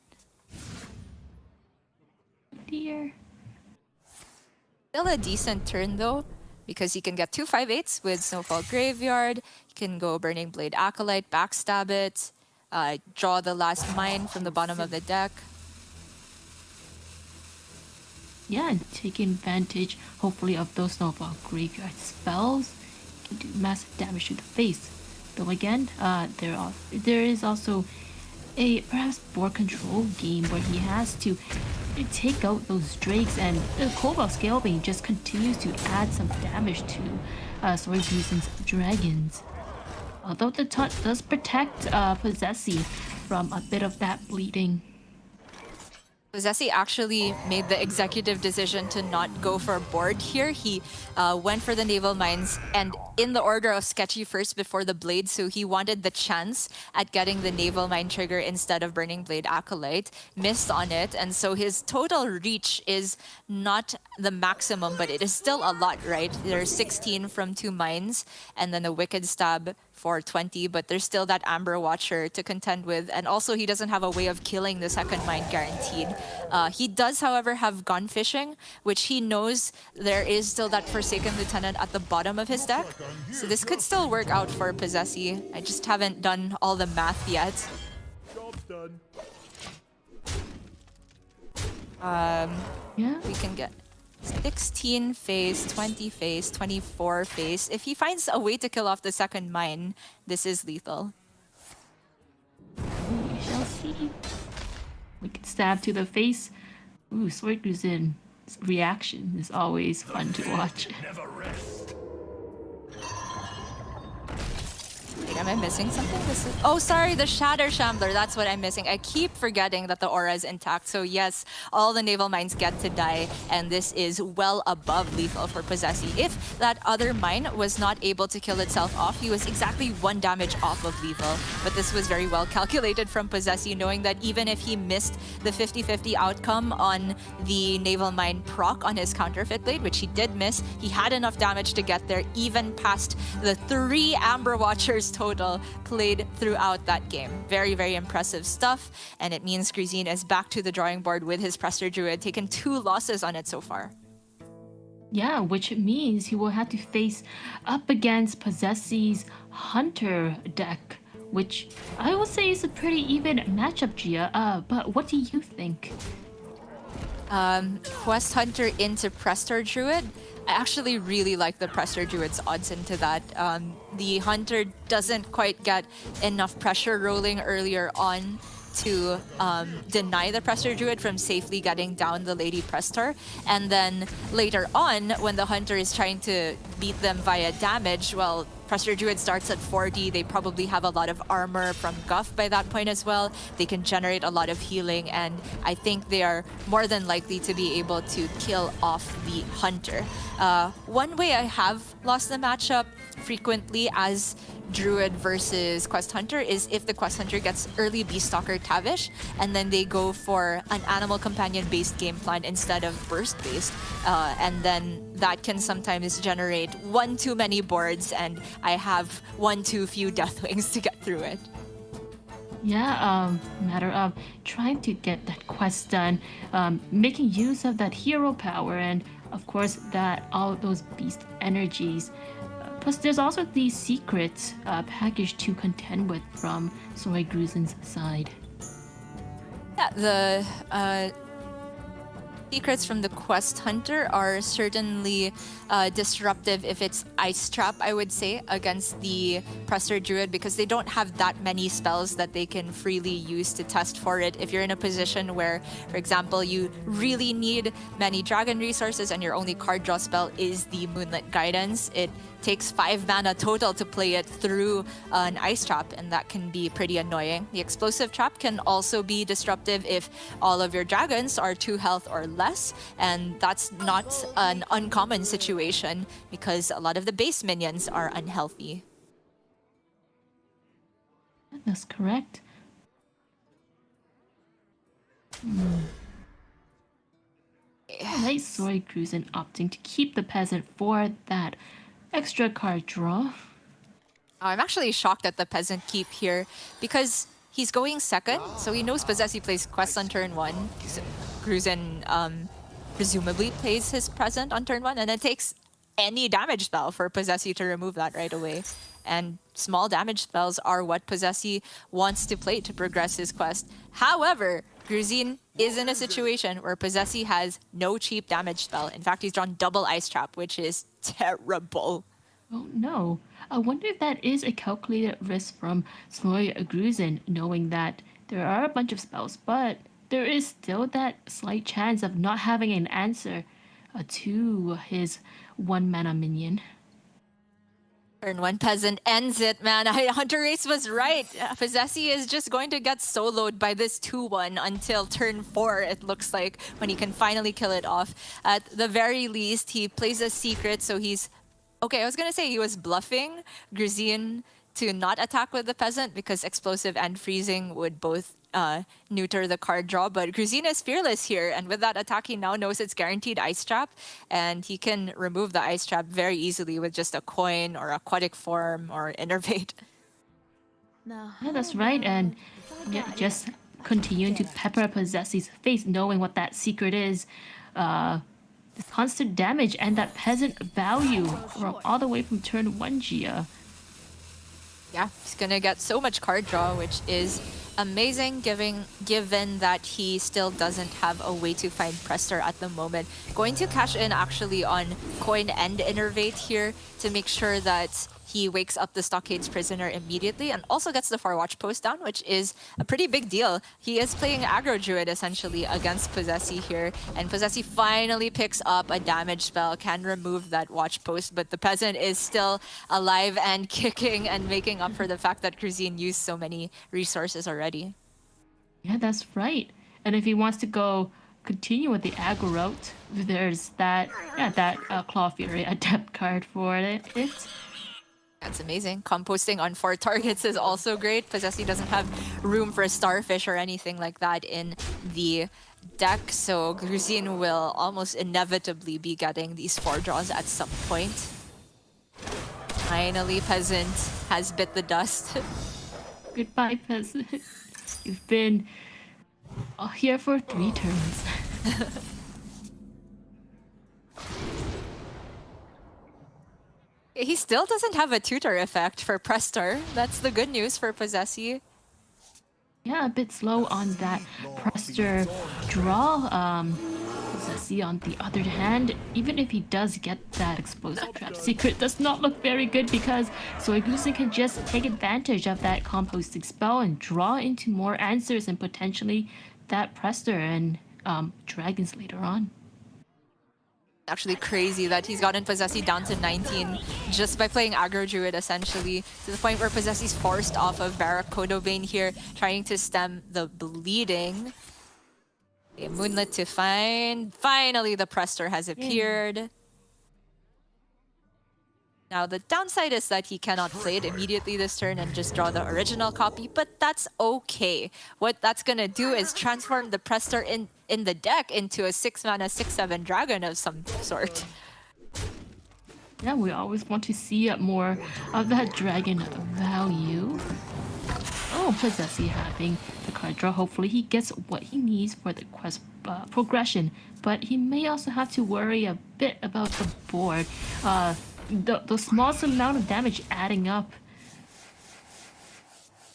Dear. Still a decent turn though, because he can get 2 5/8s with Snowfall Graveyard. He can go Burning Blade Acolyte, backstab it, draw the last mine from the bottom of the deck. Yeah, and taking advantage, hopefully, of those Snowfall Graveyard spells. Can do massive damage to the face. Though again, there is also a perhaps board control game where he has to take out those drakes, and the Cobalt Scalebane just continues to add some damage to Soiguzen's dragons. Although the taunt does protect Possessie from a bit of that bleeding. Possessie actually made the executive decision to not go for a board here. He went for the naval mines and in the order of sketchy first before the blade, so he wanted the chance at getting the naval mine trigger instead of Burning Blade Acolyte. Missed on it, and so his total reach is not the maximum, but it is still a lot, right? There's 16 from 2 mines, and then a Wicked Stab for 20, but there's still that Amber Watcher to contend with, and also he doesn't have a way of killing the second mine guaranteed. He does, however, have Gun Fishing, which he knows there is still that Forsaken Lieutenant at the bottom of his deck, so this could still work out for Possessie. I just haven't done all the math yet. Job done. Yeah. We can get 16 face, 20 face, 24 face. If he finds a way to kill off the second mine, this is lethal. We shall see. We can stab to the face. Ooh, Soiguzen's reaction is always fun to watch. Never rest. Wait, am I missing something? This is... Oh, sorry, the Shatter Shambler. That's what I'm missing. I keep forgetting that the aura is intact. So yes, all the naval mines get to die, and this is well above lethal for Possessie. If that other mine was not able to kill itself off, he was exactly 1 damage off of lethal. But this was very well calculated from Possessie, knowing that even if he missed the 50-50 outcome on the naval mine proc on his counterfeit blade, which he did miss, he had enough damage to get there, even past the 3 Amber Watchers total played throughout that game. Very, very impressive stuff, and it means Gruzin is back to the drawing board with his Prester Druid, taken 2 losses on it so far. Yeah, which means he will have to face up against Possessie's Hunter deck, which I would say is a pretty even matchup, Gia. But what do you think? Quest Hunter into Prester Druid. I actually really like the Prester Druid's odds into that. The Hunter doesn't quite get enough pressure rolling earlier on to deny the Prester Druid from safely getting down the Lady Prestor. And then later on, when the Hunter is trying to beat them via damage, well, Prester Druid starts at 40. They probably have a lot of armor from Guff by that point as well. They can generate a lot of healing, and I think they are more than likely to be able to kill off the Hunter. One way I have lost the matchup frequently as Druid versus Quest Hunter is if the Quest Hunter gets early Beastalker Tavish and then they go for an Animal Companion based game plan instead of burst based, and then that can sometimes generate one too many boards and I have one too few Deathwings to get through it. Yeah, matter of trying to get that quest done, making use of that hero power, and of course that all those beast energies. Plus, there's also the secret package to contend with from Soy Gruzin's side. Yeah, the secrets from the Quest Hunter are certainly disruptive if it's Ice Trap, I would say, against the Prester Druid, because they don't have that many spells that they can freely use to test for it. If you're in a position where, for example, you really need many dragon resources and your only card draw spell is the Moonlit Guidance, it takes 5 mana total to play it through an Ice Trap, and that can be pretty annoying. The Explosive Trap can also be disruptive if all of your dragons are 2 health or less, and that's not an uncommon situation because a lot of the base minions are unhealthy. That's correct. Alright, Soy Gruzin opting to keep the peasant for that extra card draw. I'm actually shocked at the peasant keep here because he's going second, so he knows Possessy plays Quest on turn 1. Gruzin presumably plays his present on turn 1, and it takes any damage spell for Possessy to remove that right away. And small damage spells are what Possessy wants to play to progress his quest. However, Gruzin is in a situation where Possessy has no cheap damage spell. In fact, he's drawn double Ice Trap, which is terrible. Oh no. I wonder if that is a calculated risk from Soy Gruzin, knowing that there are a bunch of spells, but there is still that slight chance of not having an answer to his 1 mana minion. Turn 1 peasant ends it, man. Hunter Race was right. Possessy is just going to get soloed by this 2-1 until turn 4, it looks like, when he can finally kill it off. At the very least, he plays a secret, so he's... Okay, I was gonna say he was bluffing Gruzin to not attack with the peasant because explosive and freezing would both neuter the card draw, but Gruzin is fearless here, and with that attack he now knows it's guaranteed Ice Trap, and he can remove the Ice Trap very easily with just a coin or Aquatic Form or Innervate. Yeah, that's right, and yeah, just continuing to pepper Possessy's face, knowing what that secret is. The constant damage and that peasant value from all the way from turn 1, Gia. Yeah, he's gonna get so much card draw, which is amazing given that he still doesn't have a way to find Prester at the moment. Going to cash in actually on coin and Innervate here to make sure that he wakes up the Stockade's Prisoner immediately and also gets the Farwatch Post down, which is a pretty big deal. He is playing Aggro Druid essentially against Possessy here, and Possessy finally picks up a damage spell, can remove that Watch Post, but the peasant is still alive and kicking and making up for the fact that Gruzin used so many resources already. Yeah, that's right. And if he wants to continue with the aggro route, there's that Claw Fury Adept card for it. That's amazing. Composting on 4 targets is also great. Possessy doesn't have room for a Starfish or anything like that in the deck, so Gruzin will almost inevitably be getting these 4 draws at some point. Finally, Peasant has bit the dust. Goodbye, Peasant. You've been here for 3 turns. He still doesn't have a tutor effect for Prester. That's the good news for Possessy. Yeah, a bit slow on that Prester draw. Possessi, on the other hand, even if he does get that explosive trap secret, does not look very good because Soigusin can just take advantage of that composting spell and draw into more answers and potentially that Prester and dragons later on. Actually crazy that he's gotten Possessi down to 19 just by playing aggro druid, essentially, to the point where Possessi's forced off of Barak Kodobane here, trying to stem the bleeding. Okay, Moonlit to find. Finally, the Prester has appeared. Now, the downside is that he cannot play it immediately this turn and just draw the original copy, but that's okay. What that's gonna do is transform the Prester in the deck into a 6-mana, 6/7 dragon of some sort. Yeah, we always want to see more of that dragon value. Oh, Possessi having the card draw. Hopefully he gets what he needs for the quest progression, but he may also have to worry a bit about the board. The smallest amount of damage adding up.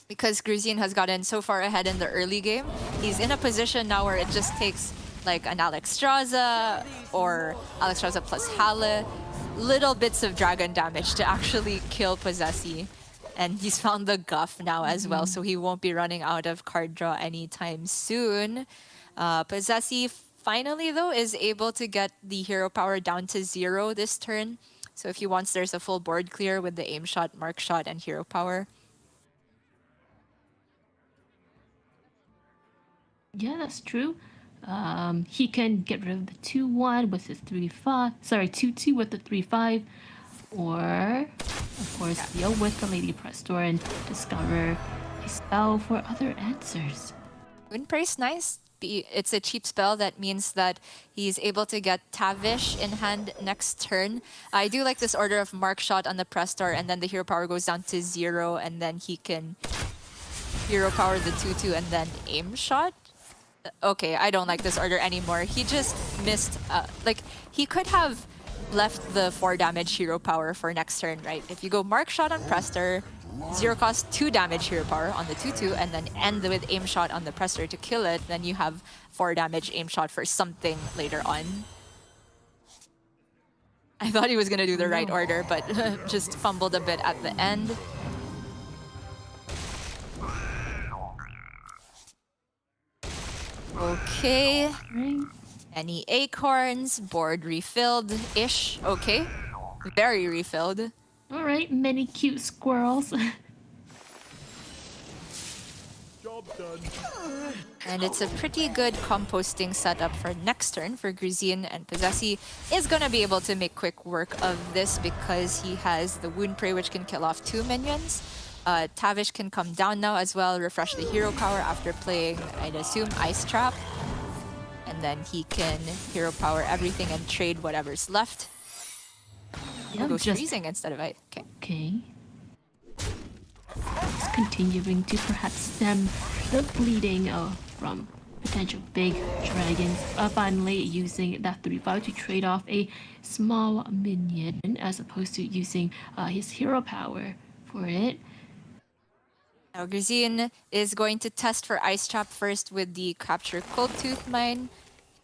Because Gruzin has gotten so far ahead in the early game, he's in a position now where it just takes like an Alexstrasza or Alexstrasza plus Halle, little bits of dragon damage to actually kill Possessi. And he's found the Guff now as well, so he won't be running out of card draw anytime soon. Possessi finally, though, is able to get the hero power down to 0 this turn. So if he wants, there's a full board clear with the aim shot, mark shot, and hero power. Yeah, that's true. He can get rid of the 2/1 with the 3/5. Sorry, 2/2 with the 3/5, or of course deal with the Lady Prestor and discover a spell for other answers. Windpray's nice. It's a cheap spell that means that he's able to get Tavish in hand next turn. I do like this order of mark shot on the Prestor, and then the hero power goes down to 0, and then he can hero power the 2/2 and then aim shot. Okay, I don't like this order anymore. He just missed, like, he could have left the 4 damage hero power for next turn, right? If you go mark shot on Prestor, 0 cost 2 damage hero power on the 2/2, and then end with aim shot on the Prestor to kill it, then you have 4 damage aim shot for something later on. I thought he was gonna do the right order, but just fumbled a bit at the end. Okay. Right? Any acorns? Board refilled-ish. Okay. Very refilled. All right, many cute squirrels. Job done. And it's a pretty good composting setup for next turn for Gruzin, and Possessi is going to be able to make quick work of this because he has the Wound Prey, which can kill off 2 minions. Tavish can come down now as well, refresh the hero power after playing, I'd assume, Ice Trap. And then he can hero power everything and trade whatever's left. Yeah, Goes freezing instead of ice. Okay. Okay. It's continuing to perhaps stem the bleeding from potential big dragons. Finally using that 3/5 to trade off a small minion as opposed to using his hero power for it. Now Gruzin is going to test for Ice Trap first with the Capture Cold Tooth Mine.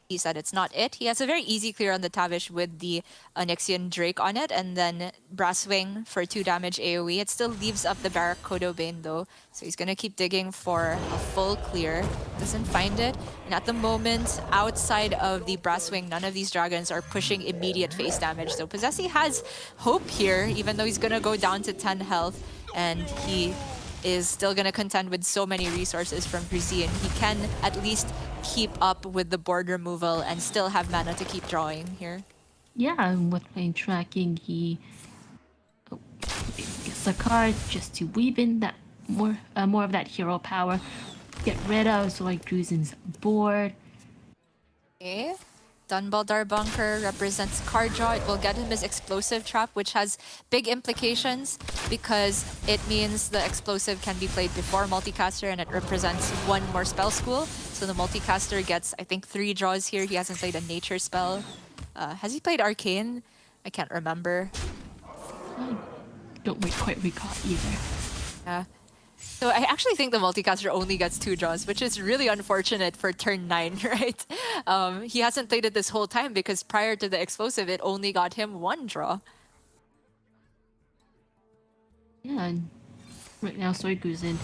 He said it's not it. He has a very easy clear on the Tavish with the Onyxian Drake on it, and then Brasswing for 2 damage AoE. It still leaves up the Barak Kodobane though, so he's gonna keep digging for a full clear. Doesn't find it, and at the moment, outside of the Brasswing, none of these dragons are pushing immediate face damage. So Possessi has hope here, even though he's gonna go down to 10 health, and he is still going to contend with so many resources from Gruzin. He can at least keep up with the board removal and still have mana to keep drawing here. Yeah, and with lane tracking, he gets a card just to weave in that more of that hero power. Get rid of Zoid Gruzin's board. Okay. Dunbaldar Bunker represents card draw. It will get him his Explosive Trap, which has big implications because it means the Explosive can be played before Multicaster, and it represents 1 more spell school. So the Multicaster gets, I think, 3 draws here. He hasn't played a Nature spell. Has he played Arcane? I can't remember. I don't quite recall either. Yeah. So I actually think the multicaster only gets 2 draws, which is really unfortunate for turn 9, right? He hasn't played it this whole time because prior to the explosive, it only got him 1 draw. Yeah, and right now Soyguzen,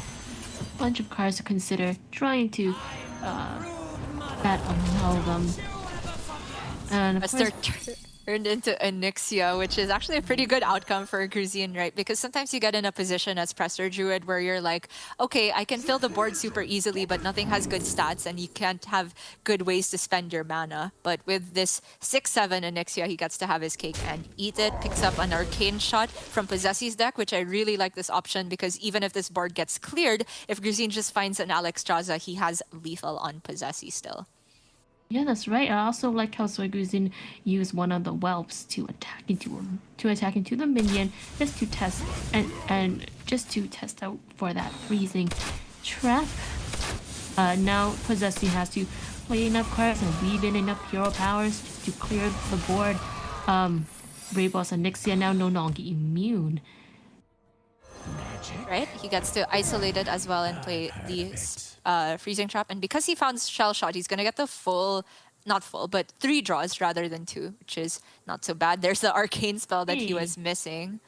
a bunch of cards to consider, trying to that amalgam. And of As course, they're turned into Onyxia, which is actually a pretty good outcome for Gruzin, right? Because sometimes you get in a position as Presser Druid where you're like, okay, I can fill the board super easily, but nothing has good stats and you can't have good ways to spend your mana. But with this 6/7 Onyxia, he gets to have his cake and eat it. Picks up an Arcane Shot from Possessi's deck, which I really like this option because even if this board gets cleared, if Gruzin just finds an Alexstrasza, he has lethal on Possessi still. yeah, that's right. I also like how Soyguzen used one of the whelps to attack into the minion, just to test and just to test out for that freezing trap. Now Possessi has to play enough cards and weave in enough hero powers to clear the board. Raid Boss and Nixia now no longer immune. Right? He gets to isolate it as well and play the freezing trap. And because he found Shell Shot, he's going to get the full, not full, but 3 draws rather than 2, which is not so bad. There's the arcane spell that he was missing.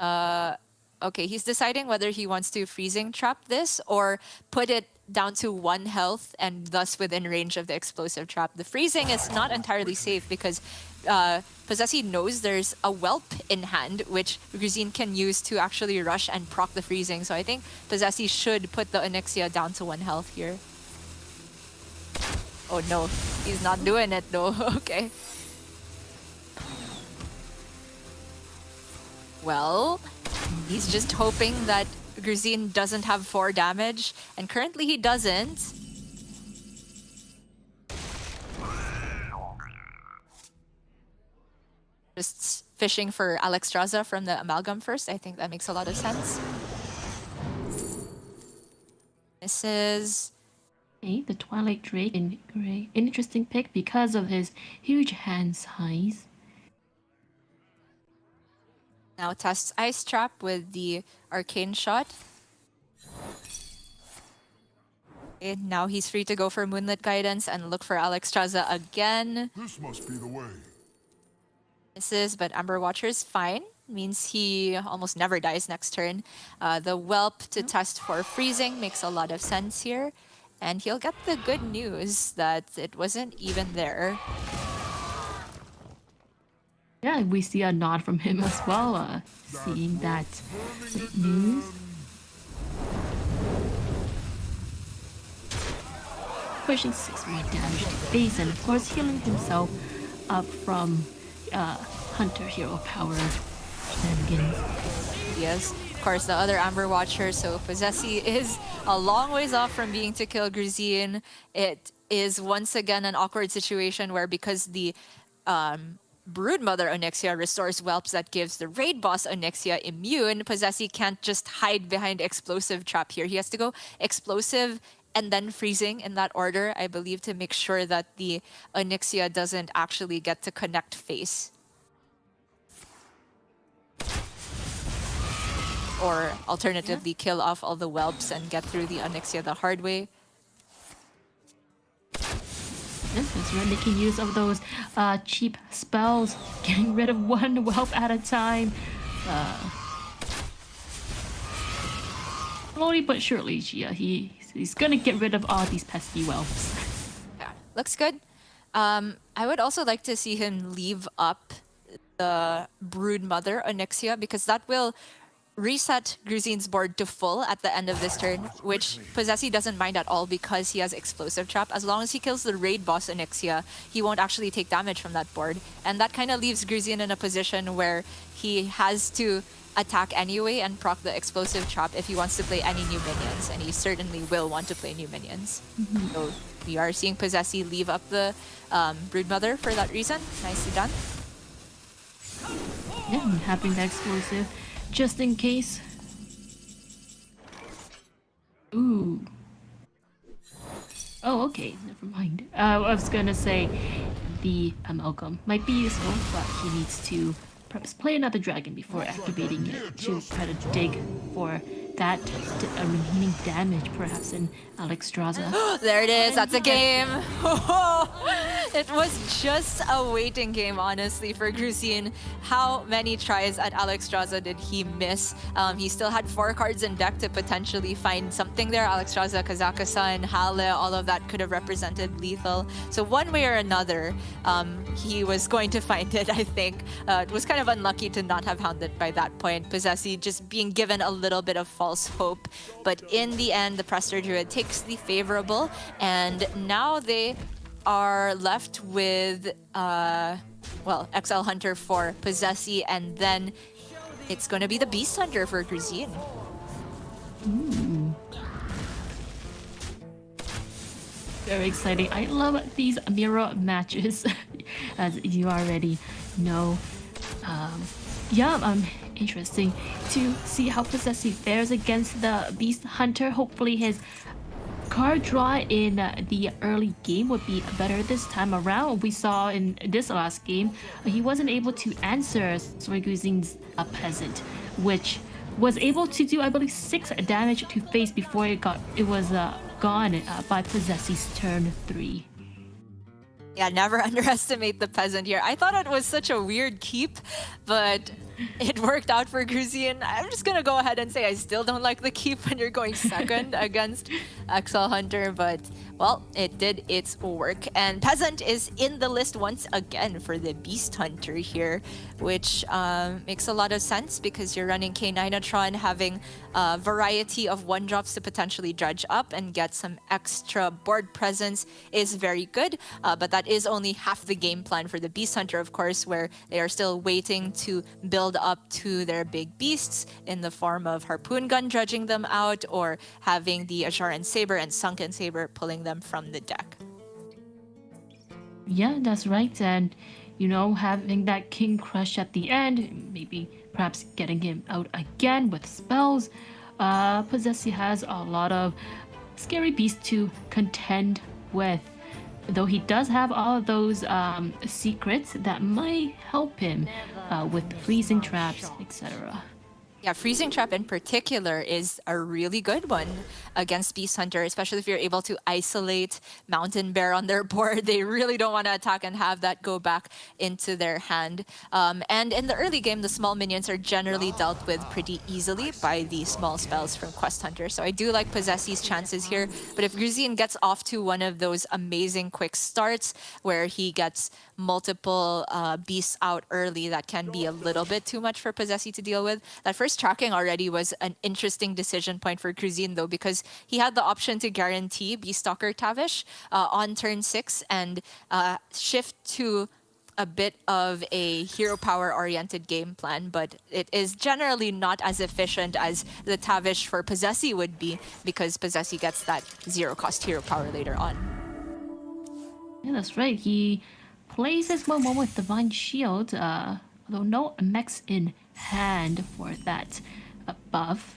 Okay, he's deciding whether he wants to freezing trap this or put it down to 1 health and thus within range of the explosive trap. The freezing is not entirely safe because Possessi knows there's a whelp in hand, which Gruzin can use to actually rush and proc the freezing. So I think Possessi should put the Onyxia down to 1 health here. Oh no, he's not doing it though. Okay. Well, he's just hoping that Gruzin doesn't have 4 damage, and currently he doesn't. Just fishing for Alexstrasza from the Amalgam first. I think that makes a lot of sense. This is... Okay, the Twilight Drake in gray. Interesting pick because of his huge hand size. Now tests Ice Trap with the Arcane Shot. And now he's free to go for Moonlit Guidance and look for Alexstrasza again. This must be the way. Misses, but Amber Watcher's fine. Means he almost never dies next turn. The Whelp to test for freezing makes a lot of sense here. And he'll get the good news that it wasn't even there. Yeah, we see a nod from him as well, seeing that news. Pushing 6 more damage to base, and of course healing himself up from Hunter hero power shenanigans. Yes, of course, the other Amber Watcher. So Possessi is a long ways off from being to kill Gruzin. It is once again an awkward situation where because the Broodmother Onyxia restores whelps that gives the raid boss Onyxia immune, Possessi can't just hide behind explosive trap here. He has to go explosive and then freezing in that order, I believe, to make sure that the Onyxia doesn't actually get to connect face. Or alternatively, kill off all the whelps and get through the Onyxia the hard way. Yes, that's right, making use of those cheap spells, getting rid of 1 whelp at a time. Slowly but surely, yeah, he's gonna get rid of all these pesky whelps. Yeah, looks good. I would also like to see him leave up the Broodmother Onyxia because that will reset Gruzin's board to full at the end of this turn, which Possessi doesn't mind at all because he has Explosive Trap. As long as he kills the raid boss Onyxia, he won't actually take damage from that board. And that kind of leaves Gruzin in a position where he has to attack anyway and proc the Explosive Trap if he wants to play any new minions, and he certainly will want to play new minions. So we are seeing Possessi leave up the Broodmother for that reason. Nicely done. Yeah, and having the explosive just in case. Ooh. Oh, okay, never mind. I was gonna say the Amalgam might be useful, but he needs to perhaps play another dragon before activating it to try to dig for that remaining damage perhaps in Alexstrasza. There it is. That's a game. It was just a waiting game, honestly, for Gruzin. How many tries at Alexstrasza did he miss? He still had 4 cards in deck to potentially find something there. Alexstrasza, Kazakhstan, Halle, all of that could have represented lethal. So one way or another, he was going to find it, I think. It was kind of unlucky to not have hounded by that point. Possessi just being given a little bit of false hope. But in the end, the Prester Druid takes the favorable, and now they are left with, well, XL Hunter for Possessi, and then it's going to be the Beast Hunter for Gruzin. Very exciting. I love these mirror matches, as you already know. Interesting to see how Possessi fares against the Beast Hunter. Hopefully his card draw in the early game would be better this time around. We saw in this last game, he wasn't able to answer Sorguzin's Peasant, which was able to do, I believe, 6 damage to face before it was gone by Possessi's turn 3. Yeah, never underestimate the Peasant here. I thought it was such a weird keep, but it worked out for Gruzin. I'm just gonna go ahead and say I still don't like the keep when you're going second against XL Hunter, but well, it did its work. And Peasant is in the list once again for the Beast Hunter here, which makes a lot of sense because you're running K9atron, having a variety of 1-drops to potentially dredge up and get some extra board presence is very good, but that is only half the game plan for the Beast Hunter, of course, where they are still waiting to build up to their big beasts in the form of Harpoon Gun dredging them out, or having the Asharan Saber and Sunken Saber pulling them from the deck. Yeah, that's right. And, having that King Crush at the end, maybe perhaps getting him out again with spells. Possessi has a lot of scary beasts to contend with, though he does have all of those secrets that might help him with freezing traps, etc. Yeah, Freezing Trap in particular is a really good one against Beast Hunter, especially if you're able to isolate Mountain Bear on their board. They really don't want to attack and have that go back into their hand. And in the early game, the small minions are generally dealt with pretty easily by the small spells from Quest Hunter. So I do like Possessi's chances here. But if Gruzin gets off to one of those amazing quick starts where he gets multiple beasts out early, that can be a little bit too much for Possessi to deal with. That first tracking already was an interesting decision point for Gruzin, though, because he had the option to guarantee Beastalker Tavish on turn 6 and shift to a bit of a hero power oriented game plan, but it is generally not as efficient as the Tavish for Possessi would be, because Possessi gets that 0-cost hero power later on. Yeah, that's right. He plays his 1/1 with Divine Shield, although no mechs in hand for that buff.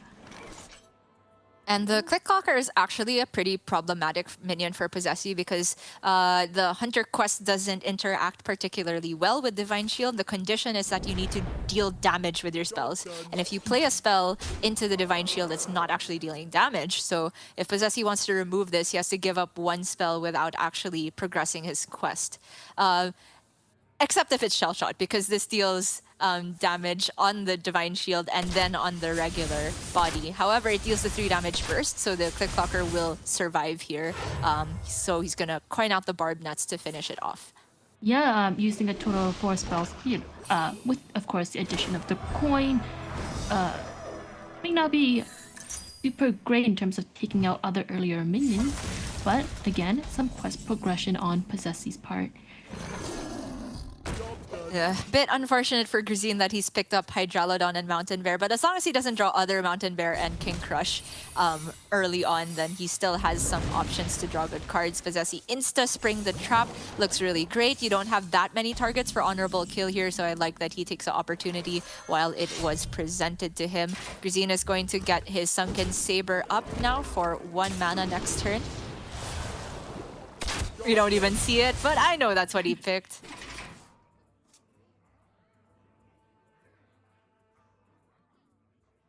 And the Click Clocker is actually a pretty problematic minion for Possessi because the Hunter quest doesn't interact particularly well with Divine Shield. The condition is that you need to deal damage with your spells. And if you play a spell into the Divine Shield, it's not actually dealing damage. So if Possessi wants to remove this, he has to give up one spell without actually progressing his quest. Except if it's Shell Shot, because this deals damage on the Divine Shield and then on the regular body. However, it deals the 3 damage first, so the Click Clocker will survive here. So he's gonna coin out the Barb Nuts to finish it off. Yeah, using a total of 4 spells, with, of course, the addition of the coin. May not be super great in terms of taking out other earlier minions, but again, some quest progression on Possessi's part. Yeah, bit unfortunate for Gruzin that he's picked up Hydralodon and Mountain Bear, but as long as he doesn't draw other Mountain Bear and King Crush early on, then he still has some options to draw good cards. Possessi Insta Spring the Trap looks really great. You don't have that many targets for honorable kill here, so I like that he takes the opportunity while it was presented to him. Gruzin is going to get his Sunken Saber up now for 1 mana next turn. We don't even see it, but I know that's what he picked.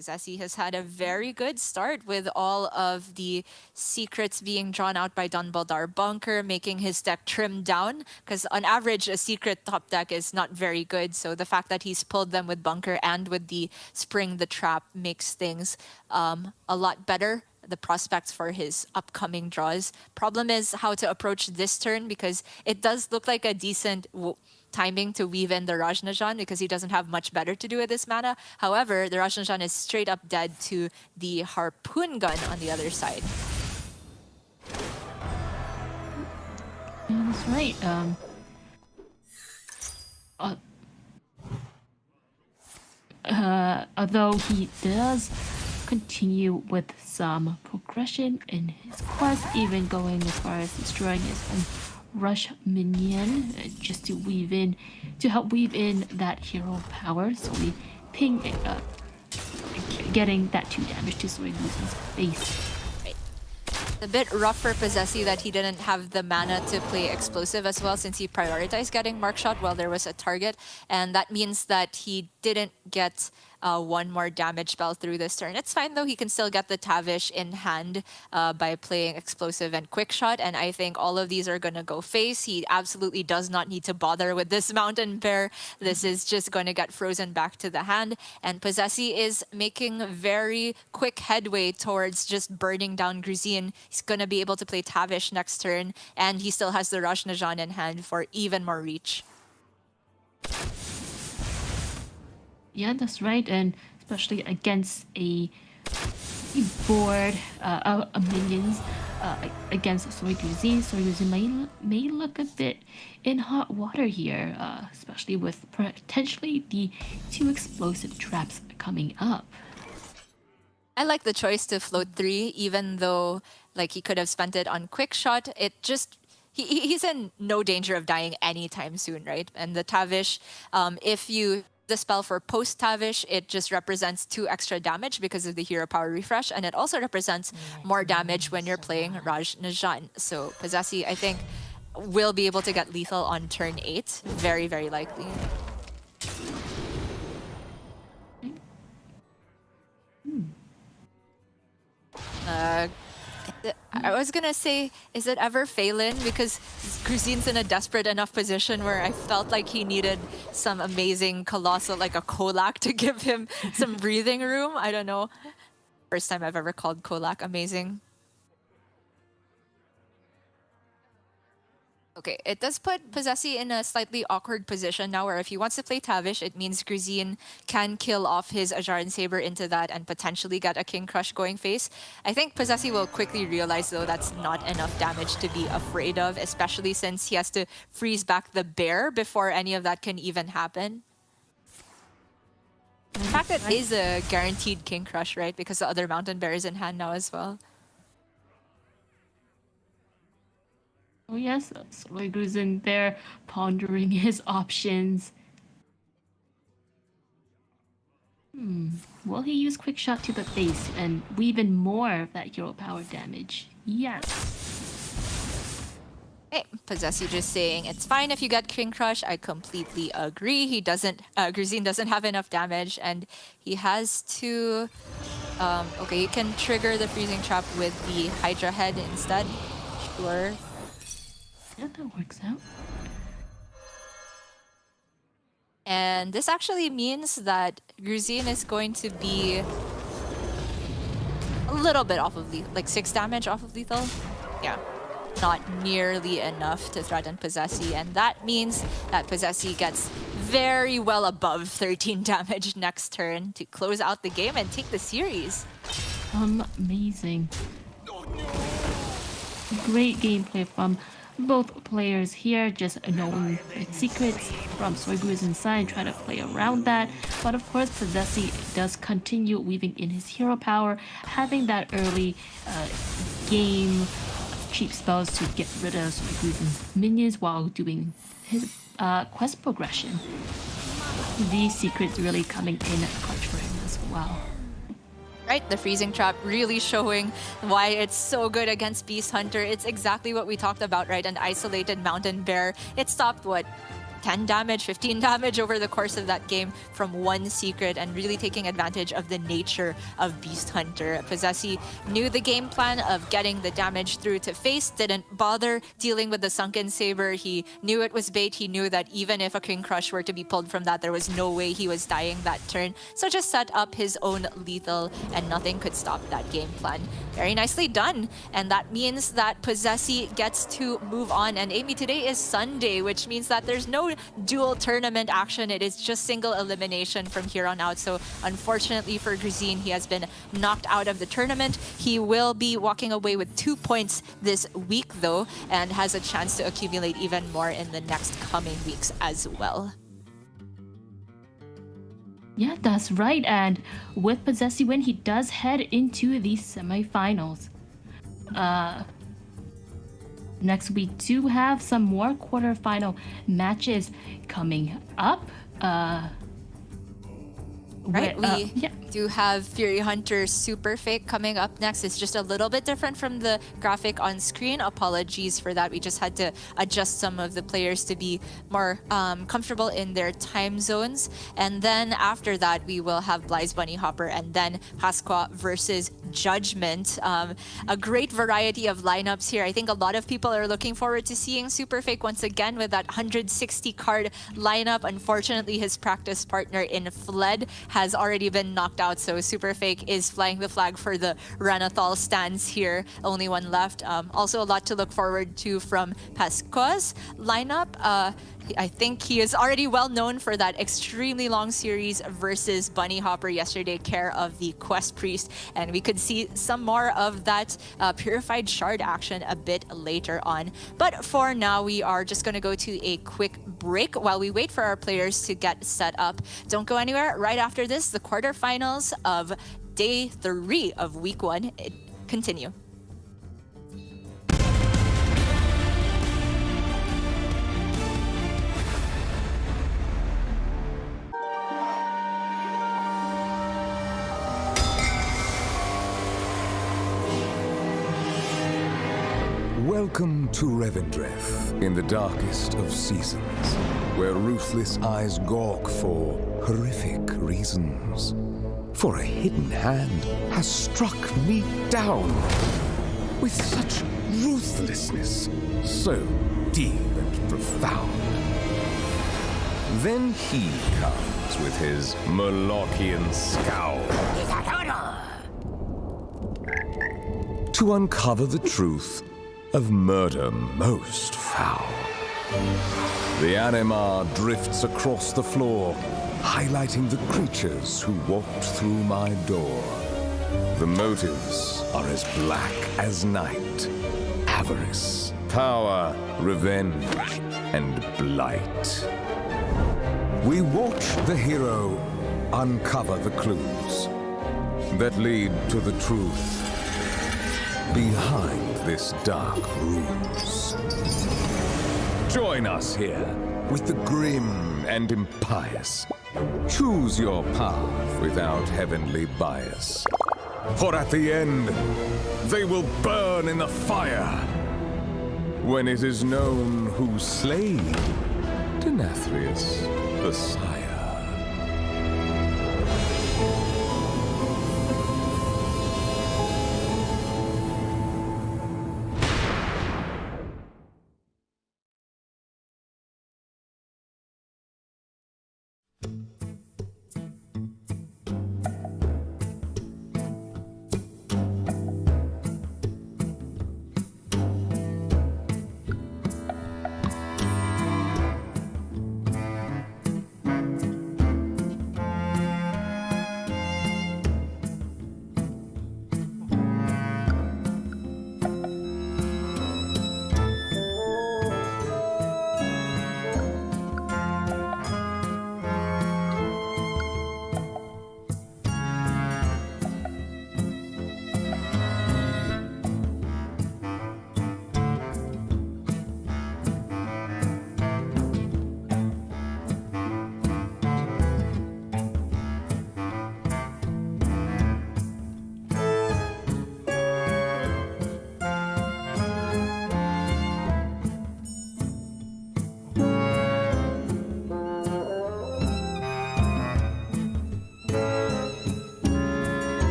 Zessie has had a very good start with all of the secrets being drawn out by Dunbaldar Bunker, making his deck trim down. Because on average, a secret top deck is not very good. So the fact that he's pulled them with Bunker and with the Spring the Trap makes things a lot better. The prospects for his upcoming draws. Problem is how to approach this turn because it does look like a decent timing to weave in the Rajnajan because he doesn't have much better to do with this mana. However, the Rajnajan is straight up dead to the Harpoon Gun on the other side. Yeah, that's right. Although he does continue with some progression in his quest, even going as far as destroying his own rush minion, just to help weave in that hero power. So we ping getting that 2 damage to Soyguzin's face. A bit rough for Possessi that he didn't have the mana to play explosive as well since he prioritized getting Mark Shot while there was a target. And that means that he didn't get one more damage spell through this turn. It's fine though, he can still get the Tavish in hand by playing explosive and quick shot. And I think all of these are gonna go face. He absolutely does not need to bother with this Mountain Bear. This is just going to get frozen back to the hand. And Possessi is making very quick headway towards just burning down Gruzin. He's going to be able to play Tavish next turn. And he still has the Rajnajan in hand for even more reach. Yeah, that's right, and especially against a board minions against Soyguzi. Soyguzi may look a bit in hot water here, especially with potentially the 2 explosive traps coming up. I like the choice to float 3, even though like he could have spent it on quick shot. It just he's in no danger of dying anytime soon, right? And the Tavish, if you the spell for post Tavish, it just represents 2 extra damage because of the hero power refresh, and it also represents more damage when you're playing Rajnajan. So Possessi, I think, will be able to get lethal on turn 8, very, very likely. I was gonna say, is it ever Phelan? Because Gruzin's in a desperate enough position where I felt like he needed some amazing colossal, like a Kolak, to give him some breathing room. I don't know. First time I've ever called Kolak amazing. Okay, it does put Possessi in a slightly awkward position now where if he wants to play Tavish, it means Gruzin can kill off his Ajaran Saber into that and potentially get a King Crush going face. I think Possessi will quickly realize though that's not enough damage to be afraid of, especially since he has to freeze back the bear before any of that can even happen. In fact, it is a guaranteed King Crush, right? Because the other Mountain Bear is in hand now as well. Oh yes, Soyguzi there pondering his options. Will he use quick shot to the face and weave in more of that hero power damage? Yes. Hey, Possessi just saying it's fine if you get King Crush. I completely agree. He doesn't. Gruzin doesn't have enough damage, and he has to. Okay, he can trigger the freezing trap with the Hydra head instead. Sure. Yeah, that works out. And this actually means that Gruzin is going to be a little bit off of lethal, like 6 damage off of lethal. Yeah, not nearly enough to threaten Possessi, and that means that Possessi gets very well above 13 damage next turn to close out the game and take the series. Amazing. Great gameplay from both players here, just knowing the secrets from Soyguzin's side, try to play around that. But of course, Possessi does continue weaving in his hero power, having that early game cheap spells to get rid of Soyguzin's minions while doing his quest progression. These secrets really coming in clutch for him as well. Right, the freezing trap really showing why it's so good against Beast Hunter. It's exactly what we talked about, right? An isolated Mountain Bear. It stopped what? 10 damage, 15 damage over the course of that game from one secret, and really taking advantage of the nature of Beast Hunter. Possessi knew the game plan of getting the damage through to face, didn't bother dealing with the Sunken Saber. He knew it was bait. He knew that even if a King Crush were to be pulled from that, there was no way he was dying that turn. So just set up his own lethal, and nothing could stop that game plan. Very nicely done. And that means that Possessi gets to move on. And Amy, today is Sunday, which means that there's no dual tournament action. It is just single elimination from here on out. So unfortunately for Grzin, he has been knocked out of the tournament. He will be walking away with 2 points this week though, and has a chance to accumulate even more in the next coming weeks as well. Yeah, that's right. And with Possessi win, he does head into the semifinals. Next, we do have some more quarterfinal matches coming up. Right, we do have Fury Hunter Super Fake coming up next. It's just a little bit different from the graphic on screen. Apologies for that. We just had to adjust some of the players to be more comfortable in their time zones. And then after that, we will have Bly's Bunny Hopper and then Pasqua versus Judgment. A great variety of lineups here. I think a lot of people are looking forward to seeing Super Fake once again with that 160 card lineup. Unfortunately, his practice partner in Fled has already been knocked out, so Super Fake is flying the flag for the Ranathal stands here. Only one left. Also a lot to look forward to from Pascua's lineup. I think he is already well known for that extremely long series versus Bunny Hopper yesterday, care of the Quest Priest, and we could see some more of that Purified Shard action a bit later on. But for now, we are just going to go to a quick break while we wait for our players to get set up. Don't go anywhere. Right after this, the quarterfinals of day 3 of week 1 continue. Welcome to Revendreth, in the darkest of seasons, where ruthless eyes gawk for horrific reasons. For a hidden hand has struck me down with such ruthlessness, so deep and profound. Then he comes with his Molochian scowl to uncover the truth of murder most foul. The anima drifts across the floor, highlighting the creatures who walked through my door. The motives are as black as night: avarice, power, revenge, and blight. We watch the hero uncover the clues that lead to the truth behind this dark ruse. Join us here with the grim and impious. Choose your path without heavenly bias. For at the end, they will burn in the fire when it is known who slayed Denathrius the Sire.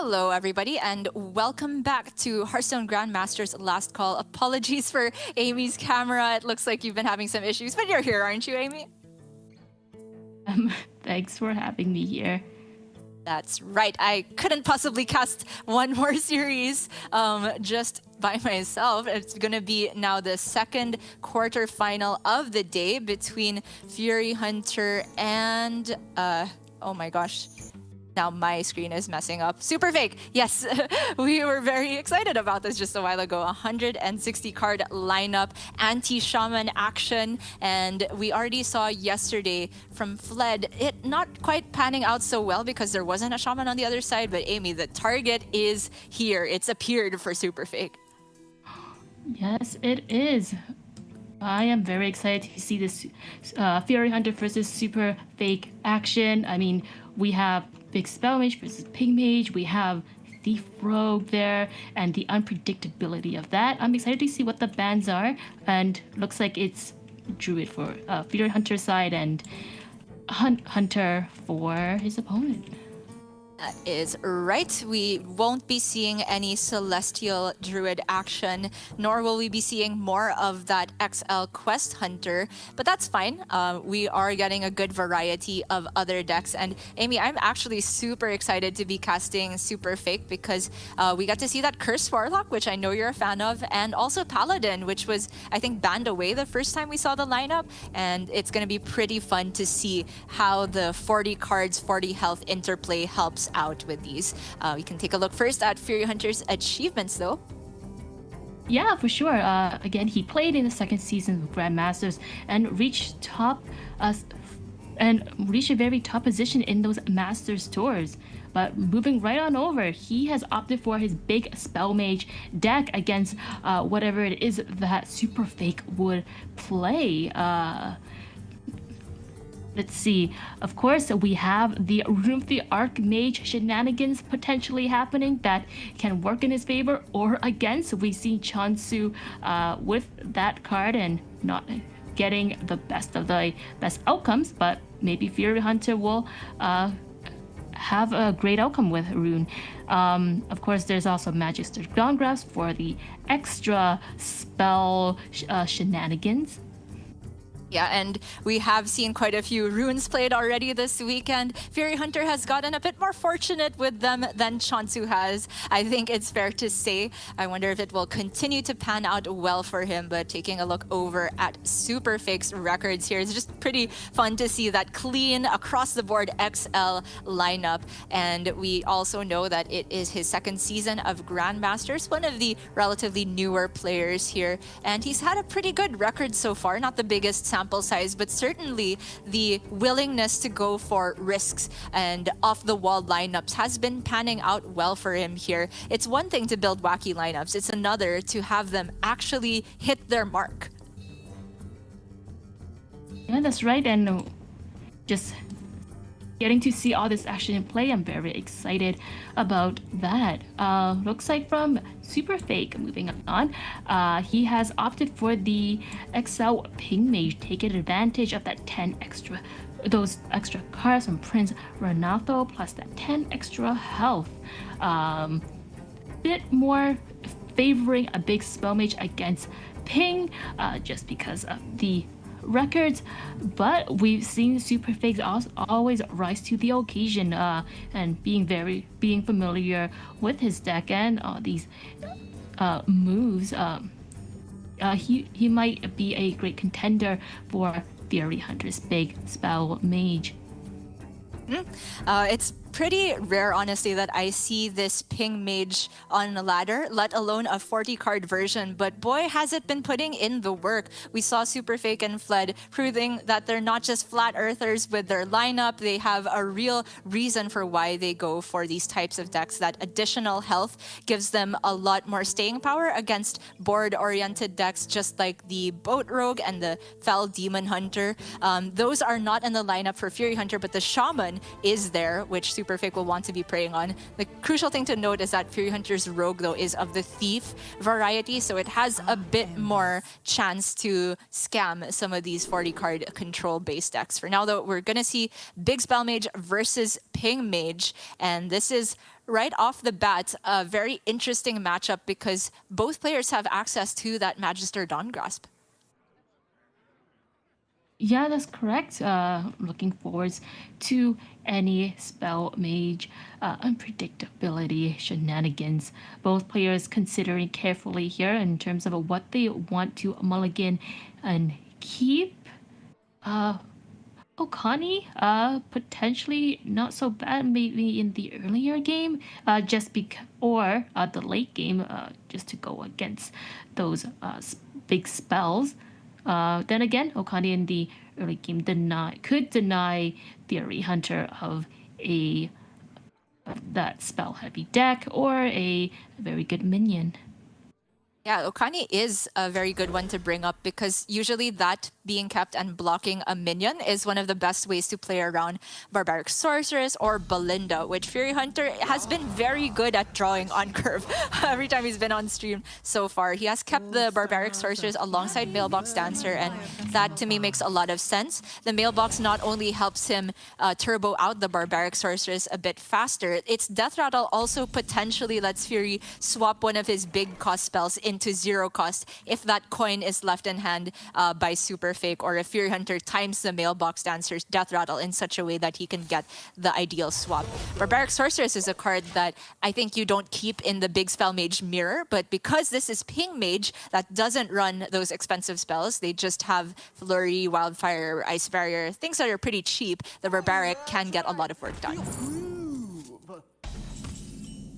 Hello, everybody, and welcome back to Hearthstone Grandmasters Last Call. Apologies for Amy's camera. It looks like you've been having some issues, but you're here, aren't you, Amy? Thanks for having me here. That's right. I couldn't possibly cast one more series just by myself. It's going to be now the second quarterfinal of the day between Fury Hunter and, oh my gosh. Now my screen is messing up. Super Fake. Yes, we were very excited about this just a while ago. 160 card lineup, anti-shaman action. And we already saw yesterday from Fled, it not quite panning out so well because there wasn't a shaman on the other side. But Amy, the target is here. It's appeared for Super Fake. Yes, it is. I am very excited to see this Fury Hunter versus Super Fake action. I mean, we have Big Spell Mage versus Pig Mage. We have Thief Rogue there, and the unpredictability of that. I'm excited to see what the bans are, and looks like it's Druid for Fury Hunter side and Hunter for his opponent. That is right. We won't be seeing any Celestial Druid action, nor will we be seeing more of that XL Quest Hunter, but that's fine. We are getting a good variety of other decks. And Amy, I'm actually super excited to be casting Super Fake because we got to see that Cursed Warlock, which I know you're a fan of, and also Paladin, which was, I think, banned away the first time we saw the lineup. And it's going to be pretty fun to see how the 40 cards, 40 health interplay helps out with these. We can take a look first at Fury Hunter's achievements, though. Yeah, for sure. Again, he played in the second season of Grandmasters and reached a very top position in those Masters tours. But moving right on over, he has opted for his Big Spell Mage deck against whatever it is that Super Fake would play. Let's see. Of course, we have the Room of the Archmage shenanigans potentially happening that can work in his favor or against. We've seen Chansu with that card and not getting the best of the best outcomes, but maybe Fury Hunter will have a great outcome with Rune. Of course, there's also Magister Gongraphs for the extra spell shenanigans. Yeah, and we have seen quite a few runes played already this weekend. Fury Hunter has gotten a bit more fortunate with them than Chansu has. I think it's fair to say. I wonder if it will continue to pan out well for him, but taking a look over at Super Fake's records here, it's just pretty fun to see that clean across the board XL lineup. And we also know that it is his second season of Grandmasters, one of the relatively newer players here. And he's had a pretty good record so far, not the biggest sample size, but certainly the willingness to go for risks and off-the-wall lineups has been panning out well for him here. It's one thing to build wacky lineups, it's another to have them actually hit their mark. Yeah, that's right, and just getting to see all this action in play, I'm very excited about that. Looks like from Super Fake, moving on, he has opted for the XL Ping Mage, taking advantage of that 10 extra, those extra cards from Prince Renato, plus that 10 extra health. Bit more favoring a Big Spell Mage against Ping, just because of the records, but we've seen Super Fakes always rise to the occasion, and being familiar with his deck and all these moves. He might be a great contender for Fury Hunter's Big Spell Mage. It's pretty rare, honestly, that I see this Ping Mage on a ladder, let alone a 40-card version. But boy, has it been putting in the work. We saw Super Fake and Fled proving that they're not just flat earthers with their lineup. They have a real reason for why they go for these types of decks. That additional health gives them a lot more staying power against board-oriented decks, just like the Boat Rogue and the Fell Demon Hunter. Those are not in the lineup for Fury Hunter, but the Shaman is there, which Super Fake will want to be preying on. The crucial thing to note is that Fury Hunter's Rogue, though, is of the Thief variety, so it has a bit more chance to scam some of these 40-card control-based decks. For now, though, we're going to see Big Spell Mage versus Ping Mage, and this is right off the bat a very interesting matchup because both players have access to that Magister Dawn Grasp. Yeah, that's correct. Looking forward to any spell mage unpredictability shenanigans. Both players considering carefully here in terms of what they want to mulligan and keep. Okani, potentially not so bad maybe in the earlier game, or the late game, just to go against those big spells. Then again, Okani in the early game could deny Fury Hunter of that spell heavy deck or a very good minion. Yeah, Okani is a very good one to bring up because usually that being kept and blocking a minion is one of the best ways to play around Barbaric Sorceress or Belinda, which Fury Hunter has been very good at drawing on curve every time he's been on stream so far. He has kept the Barbaric Sorceress alongside Mailbox Dancer, and that to me makes a lot of sense. The Mailbox not only helps him turbo out the Barbaric Sorceress a bit faster, its Death Rattle also potentially lets Fury swap one of his big cost spells into 0 cost if that coin is left in hand by Super Fake, or if Fury Hunter times the Mailbox Dancer's Death Rattle in such a way that he can get the ideal swap. Barbaric Sorceress is a card that I think you don't keep in the Big Spell Mage mirror, but because this is Ping Mage that doesn't run those expensive spells, they just have Flurry, Wildfire, Ice Barrier, things that are pretty cheap, the Barbaric can get a lot of work done.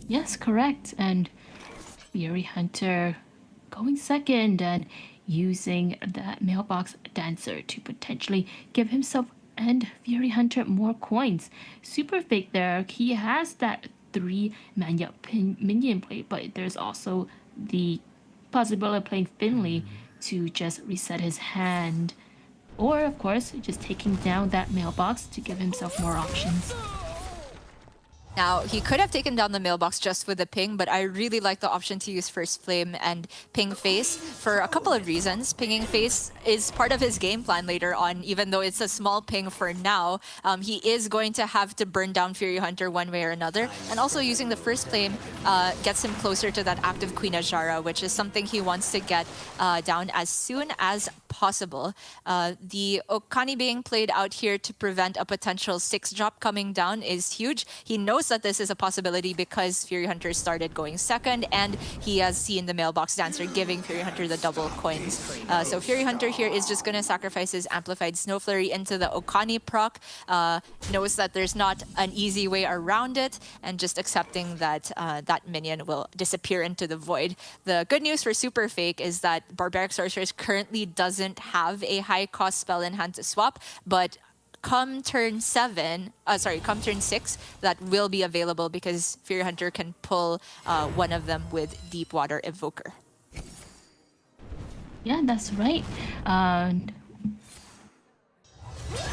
Yes, correct. And Fury Hunter going second and using that Mailbox Dancer to potentially give himself and Fury Hunter more coins. Super Fake there, he has that 3 mana minion play, but there's also the possibility of playing Finley to just reset his hand. Or, of course, just taking down that Mailbox to give himself more options. Now, he could have taken down the Mailbox just with the ping, but I really like the option to use First Flame and Ping Face for a couple of reasons. Pinging Face is part of his game plan later on, even though it's a small ping for now. He is going to have to burn down Fury Hunter one way or another. And also using the First Flame gets him closer to that active Queen Ajara, which is something he wants to get down as soon as possible. The Okani being played out here to prevent a potential 6-drop coming down is huge. He knows that this is a possibility because Fury Hunter started going second, and he has seen the Mailbox Dancer giving Fury Hunter the double coins. So Fury Hunter here is just going to sacrifice his Amplified Snow Flurry into the Okani proc, knows that there's not an easy way around it, and just accepting that that minion will disappear into the void. The good news for Super Fake is that Barbaric Sorceress currently doesn't have a high cost spell in hand to swap, but come turn 6, that will be available because Fury Hunter can pull one of them with Deep Water Evoker. Yeah, that's right.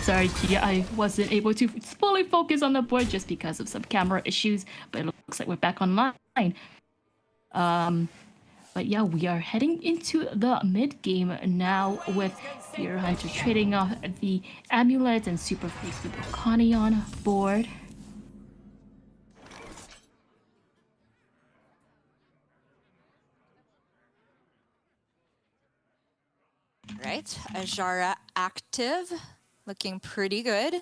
Sorry, Gia, I wasn't able to fully focus on the board just because of some camera issues, but it looks like we're back online. But yeah, we are heading into the mid game now with Fury Hunter trading off the Amulet and Super Fake with Okani on board. Right, Ajara active, looking pretty good.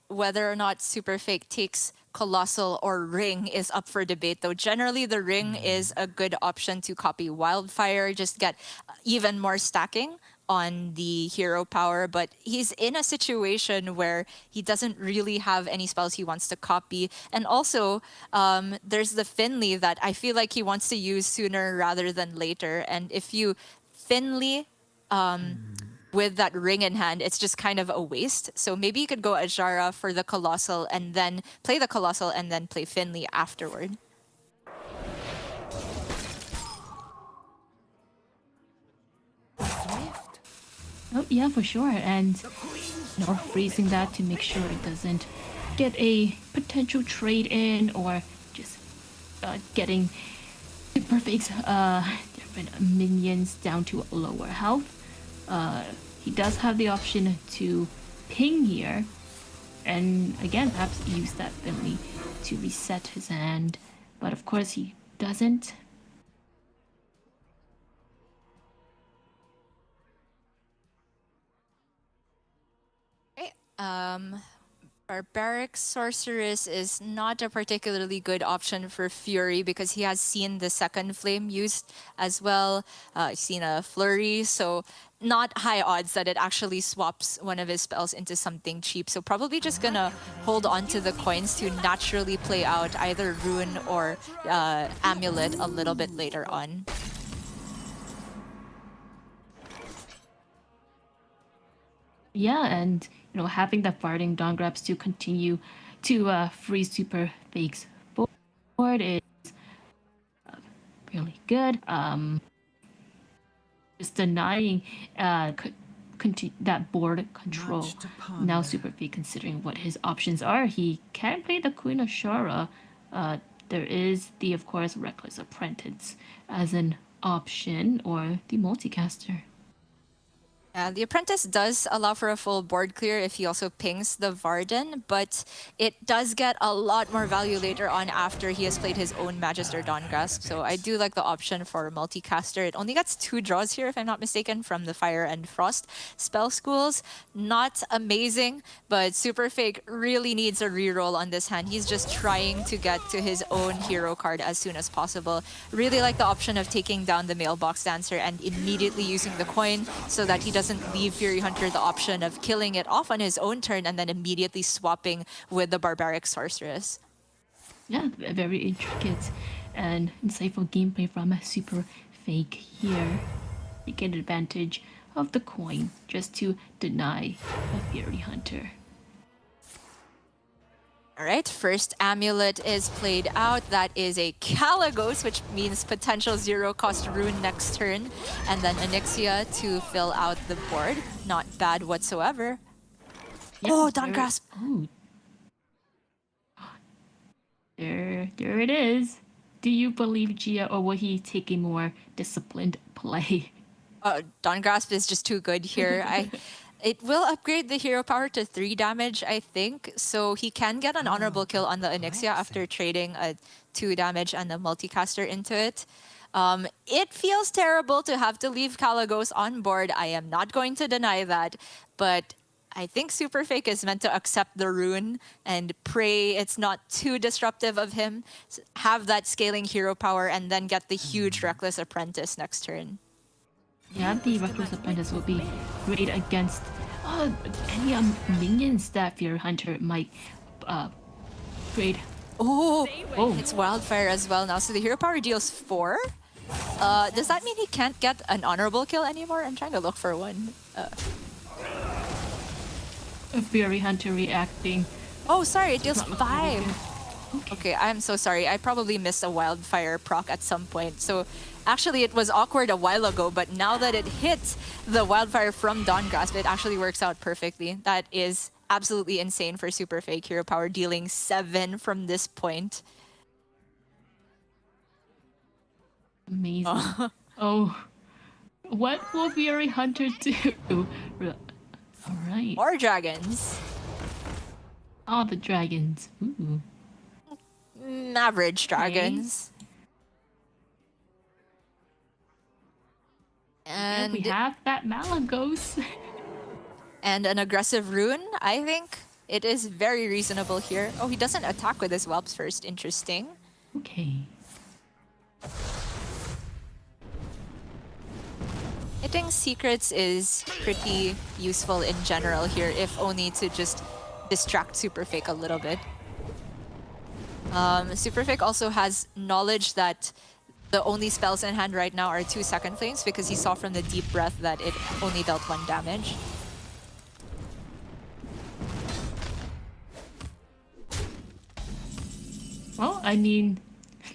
Whether or not Super Fake takes Colossal or Ring is up for debate, though generally the Ring is a good option to copy Wildfire, just get even more stacking on the hero power, but he's in a situation where he doesn't really have any spells he wants to copy. And also, there's the Finley that I feel like he wants to use sooner rather than later. And if you Finley with that Ring in hand, it's just kind of a waste. So maybe you could go Ajara for the Colossal and then play the Colossal and then play Finley afterward. Oh yeah, for sure. And freezing that to make sure it doesn't get a potential trade in or just getting Super Fake's different minions down to lower health. He does have the option to ping here, and again, perhaps use that ability to reset his hand. But of course, he doesn't. Okay. Barbaric Sorceress is not a particularly good option for Fury because he has seen the second flame used as well. Seen a flurry, so not high odds that it actually swaps one of his spells into something cheap. So probably just gonna hold on to the coins to naturally play out either Rune or Amulet a little bit later on. Yeah, and having the farting Dawn Grabs to continue to freeze Super Fake's board is really good. Just denying that board control. Now Super Fake, considering what his options are, he can play the Queen of Shara. There is the, of course, Reckless Apprentice as an option, or the Multicaster. The Apprentice does allow for a full board clear if he also pings the Varden, but it does get a lot more value later on after he has played his own Magister Dawn Grasp. So I do like the option for Multicaster. It only gets 2 draws here, if I'm not mistaken, from the Fire and Frost spell schools. Not amazing, but Super Fake really needs a reroll on this hand. He's just trying to get to his own hero card as soon as possible. Really like the option of taking down the Mailbox Dancer and immediately using the coin so that he doesn't leave Fury Hunter the option of killing it off on his own turn and then immediately swapping with the Barbaric Sorceress. Yeah, very intricate and insightful gameplay from Super Fake here. Taking advantage of the coin just to deny a Fury Hunter. Alright, first Amulet is played out. That is a Kaligos, which means potential 0-cost rune next turn. And then Onyxia to fill out the board. Not bad whatsoever. Yeah, Oh, Dawn Grasp! Oh. There it is. Do you believe Gia, or will he take a more disciplined play? Dawn Grasp is just too good here. It will upgrade the hero power to 3 damage, I think. So he can get an honorable kill on the Onyxia after trading a 2 damage and a Multicaster into it. It feels terrible to have to leave Kaligos on board. I am not going to deny that. But I think Super Fake is meant to accept the rune and pray it's not too disruptive of him. Have that scaling hero power and then get the huge Reckless Apprentice next turn. Yeah, the Reckless Apprentice will be great against any minions that Fury Hunter might trade. Oh, it's Wildfire as well now. So the hero power deals 4. Does that mean he can't get an honorable kill anymore? I'm trying to look for one. A Fury Hunter reacting. Oh, sorry, it deals 5. Okay, I'm so sorry. I probably missed a Wildfire proc at some point. So actually, it was awkward a while ago, but now that it hits the Wildfire from Dawn Grasp, it actually works out perfectly. That is absolutely insane for Super Fake hero power, dealing 7 from this point. Amazing. Oh, what will Fury Hunter do? All right. More dragons. All the dragons. Ooh. Average dragons. And And we have that Malagos. and an aggressive rune, I think it is very reasonable here. Oh, he doesn't attack with his whelps first. Interesting. Okay. Hitting secrets is pretty useful in general here, if only to just distract Super Fake a little bit. Super Fake also has knowledge that the only spells in hand right now are 2 second flames because he saw from the deep breath that it only dealt 1 damage. Well, I mean,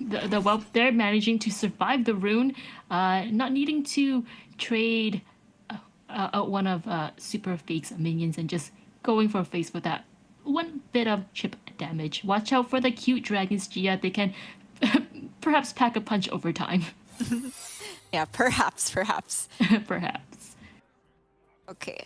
the whelp there managing to survive the rune, not needing to trade one of Super Fake's minions and just going for a face with that one bit of chip damage. Watch out for the cute dragons, Gia. They can perhaps pack a punch over time. Yeah, perhaps. Perhaps. Okay.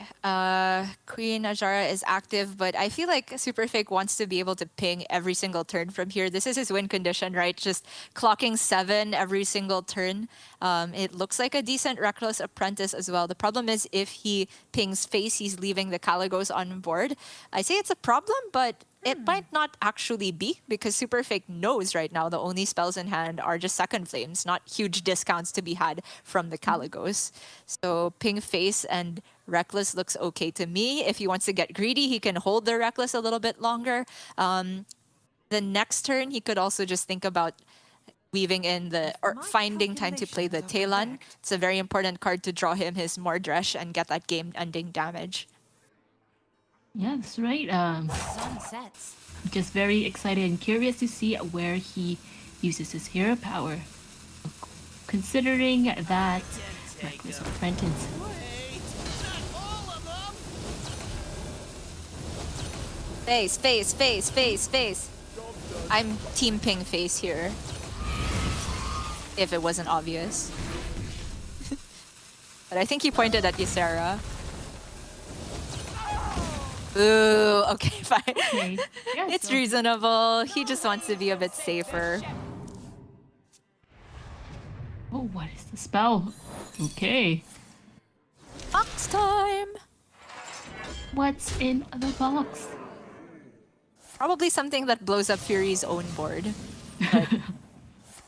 Queen Ajara is active, but I feel like Super Fake wants to be able to ping every single turn from here. This is his win condition, right? Just clocking 7 every single turn. It looks like a decent Reckless Apprentice as well. The problem is if he pings face, he's leaving the Caligos on board. I say it's a problem, but it might not actually be, because Super Fake knows right now the only spells in hand are just Second Flames, not huge discounts to be had from the Caligos. So ping face and Reckless looks okay to me. If he wants to get greedy, he can hold the Reckless a little bit longer. The next turn, he could also just think about weaving in or finding time to play the Talon. It's a very important card to draw him his Mordresh and get that game-ending damage. Yeah, that's right. Sun sets. Just very excited and curious to see where he uses his hero power. Considering that Reckless Apprentice. Face. I'm team ping face here. If it wasn't obvious. But I think he pointed at Ysera. Ooh, okay, fine. Okay. Yeah, It's so- reasonable. He just wants to be a bit safer. Oh, what is the spell? Okay. Box time! What's in the box? Probably something that blows up Fury's own board. But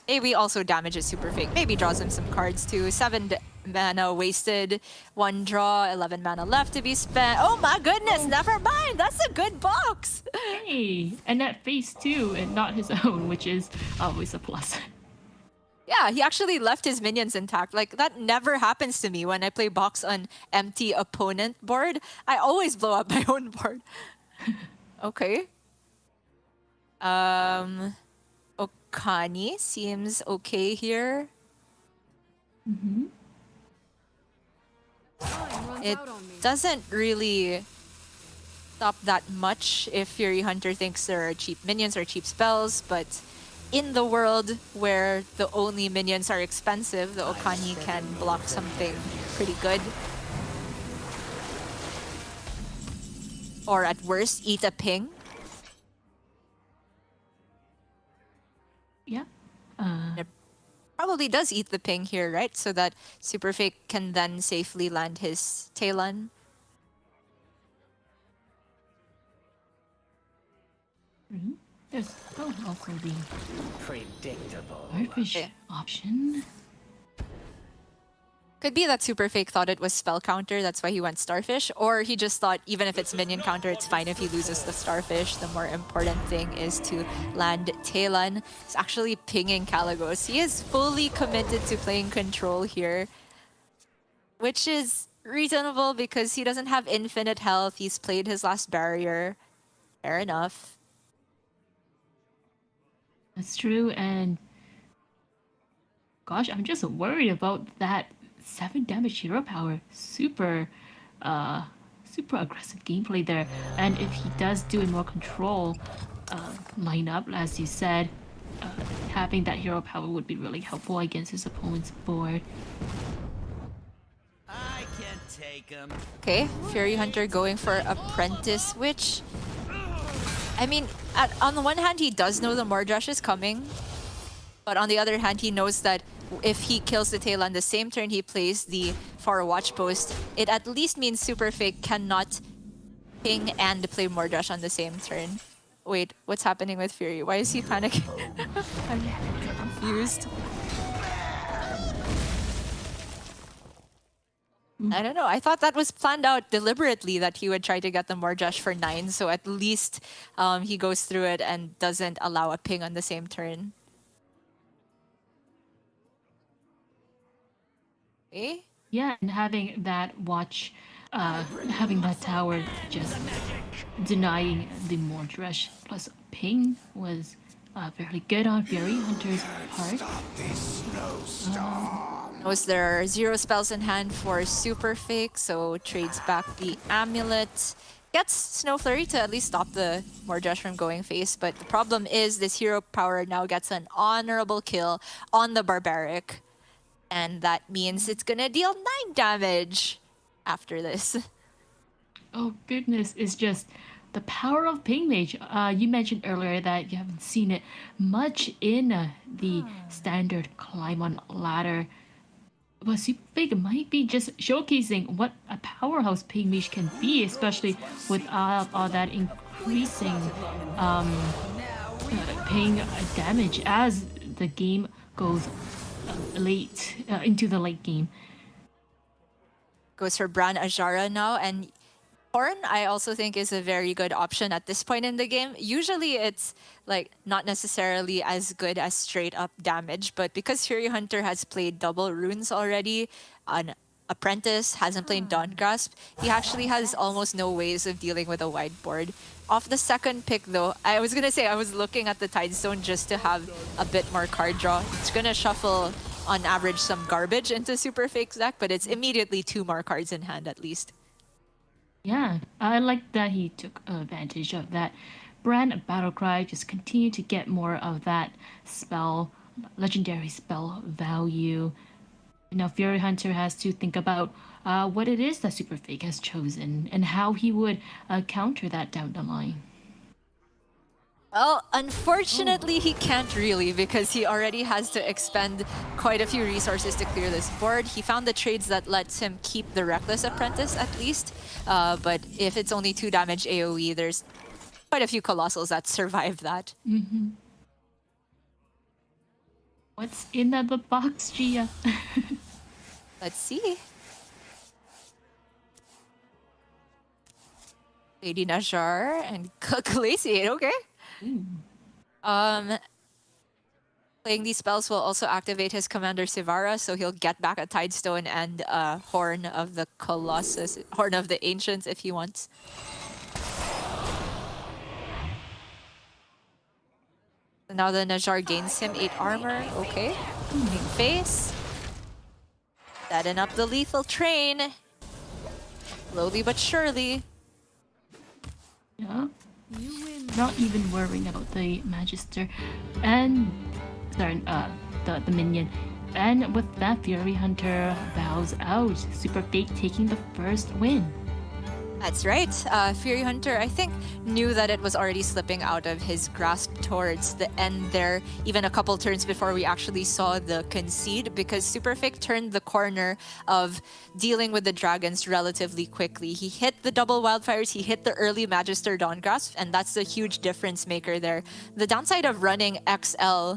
maybe also damages Super Fake. Maybe draws him some cards too. 7 mana wasted, 1 draw, 11 mana left to be spent. Oh my goodness, never mind. That's a good box. Hey, and that face too, and not his own, which is always a plus. Yeah, he actually left his minions intact. Like, that never happens to me when I play box on empty opponent board. I always blow up my own board. Okay. Okani seems okay here. It doesn't really stop that much if Fury Hunter thinks there are cheap minions or cheap spells, but in the world where the only minions are expensive, the Okani can block something pretty good. Or at worst, eat a ping. Yeah. It probably does eat the ping here, right? So that Super Fake can then safely land his Talon. There's also the Predictable. Starfish Okay. option. Could be that Super Fake thought it was spell counter, that's why he went Starfish, or he just thought even if it's minion counter, it's fine if he loses the Starfish. The more important thing is to land Talon. He's actually pinging Caligos. He is fully committed to playing control here, which is reasonable because he doesn't have infinite health. He's played his last barrier. Fair enough. That's true, and gosh, I'm just worried about that 7 damage hero power. Super aggressive gameplay there. And if he does do a more control lineup, as you said, having that hero power would be really helpful against his opponent's board. I can take him. Okay, Fury Hunter going for Apprentice, which... I mean, on the one hand, he does know the Mordresh is coming. But on the other hand, he knows that if he kills the Talon the same turn he plays the Far Watch Post, it at least means Super Fake cannot ping and play Mordresh on the same turn. Wait, what's happening with Fury? Why is he panicking? I'm confused. I don't know. I thought that was planned out deliberately that he would try to get the Mordresh for 9, so at least he goes through it and doesn't allow a ping on the same turn. Okay. Yeah, and having that watch, having that tower just denying the Mordresh plus ping was very good on Fury Hunter's part. Knows there are 0 spells in hand for Super Fake, so trades back the amulet. gets Snow Flurry to at least stop the Mordresh from going face, but the problem is this hero power now gets an honorable kill on the Barbaric. And that means it's gonna deal 9 damage after this. Oh goodness, it's just the power of Ping Mage. You mentioned earlier that you haven't seen it much in the standard climb on ladder. But Super Big might be just showcasing what a powerhouse Ping Mage can be, especially with all that increasing ping damage as the game goes late into the late game. Goes for Bran Ajara now, and Horn I also think is a very good option at this point in the game. Usually it's like not necessarily as good as straight up damage, but because Fury Hunter has played double runes already, an Apprentice hasn't played Dawn Grasp, he actually has almost no ways of dealing with a wide board. Off the second pick though, I was gonna say I was looking at the Tidestone just to have a bit more card draw. It's gonna shuffle on average some garbage into Super Fake's deck, but it's immediately 2 more cards in hand at least. Yeah, I like that he took advantage of that. Brand Battlecry just continue to get more of that spell, legendary spell value. Now Fury Hunter has to think about what it is that Super Fake has chosen and how he would counter that down the line. Well, unfortunately, he can't really because he already has to expend quite a few resources to clear this board. He found the trades that lets him keep the Reckless Apprentice at least. But if it's only 2 damage AoE, there's quite a few Colossals that survive that. Mm-hmm. What's in the box, Gia? Let's see. Lady Najar and Glaciate, okay. Playing these spells will also activate his Commander Sivara, so he'll get back a Tidestone and Horn of the Colossus, Horn of the Ancients if he wants. So now the Najar gains him 8 armor, okay. Big face. Setting up the lethal train. Slowly but surely. Yeah. Not even worrying about the Magister and the minion. And with that, Fury Hunter bows out. Super Fake taking the first win. That's right. Fury Hunter, I think, knew that it was already slipping out of his grasp towards the end there, even a couple turns before we actually saw the concede, because Super Fake turned the corner of dealing with the dragons relatively quickly. He hit the double wildfires, he hit the early Magister Dawn Grasp, and that's the huge difference maker there. The downside of running XL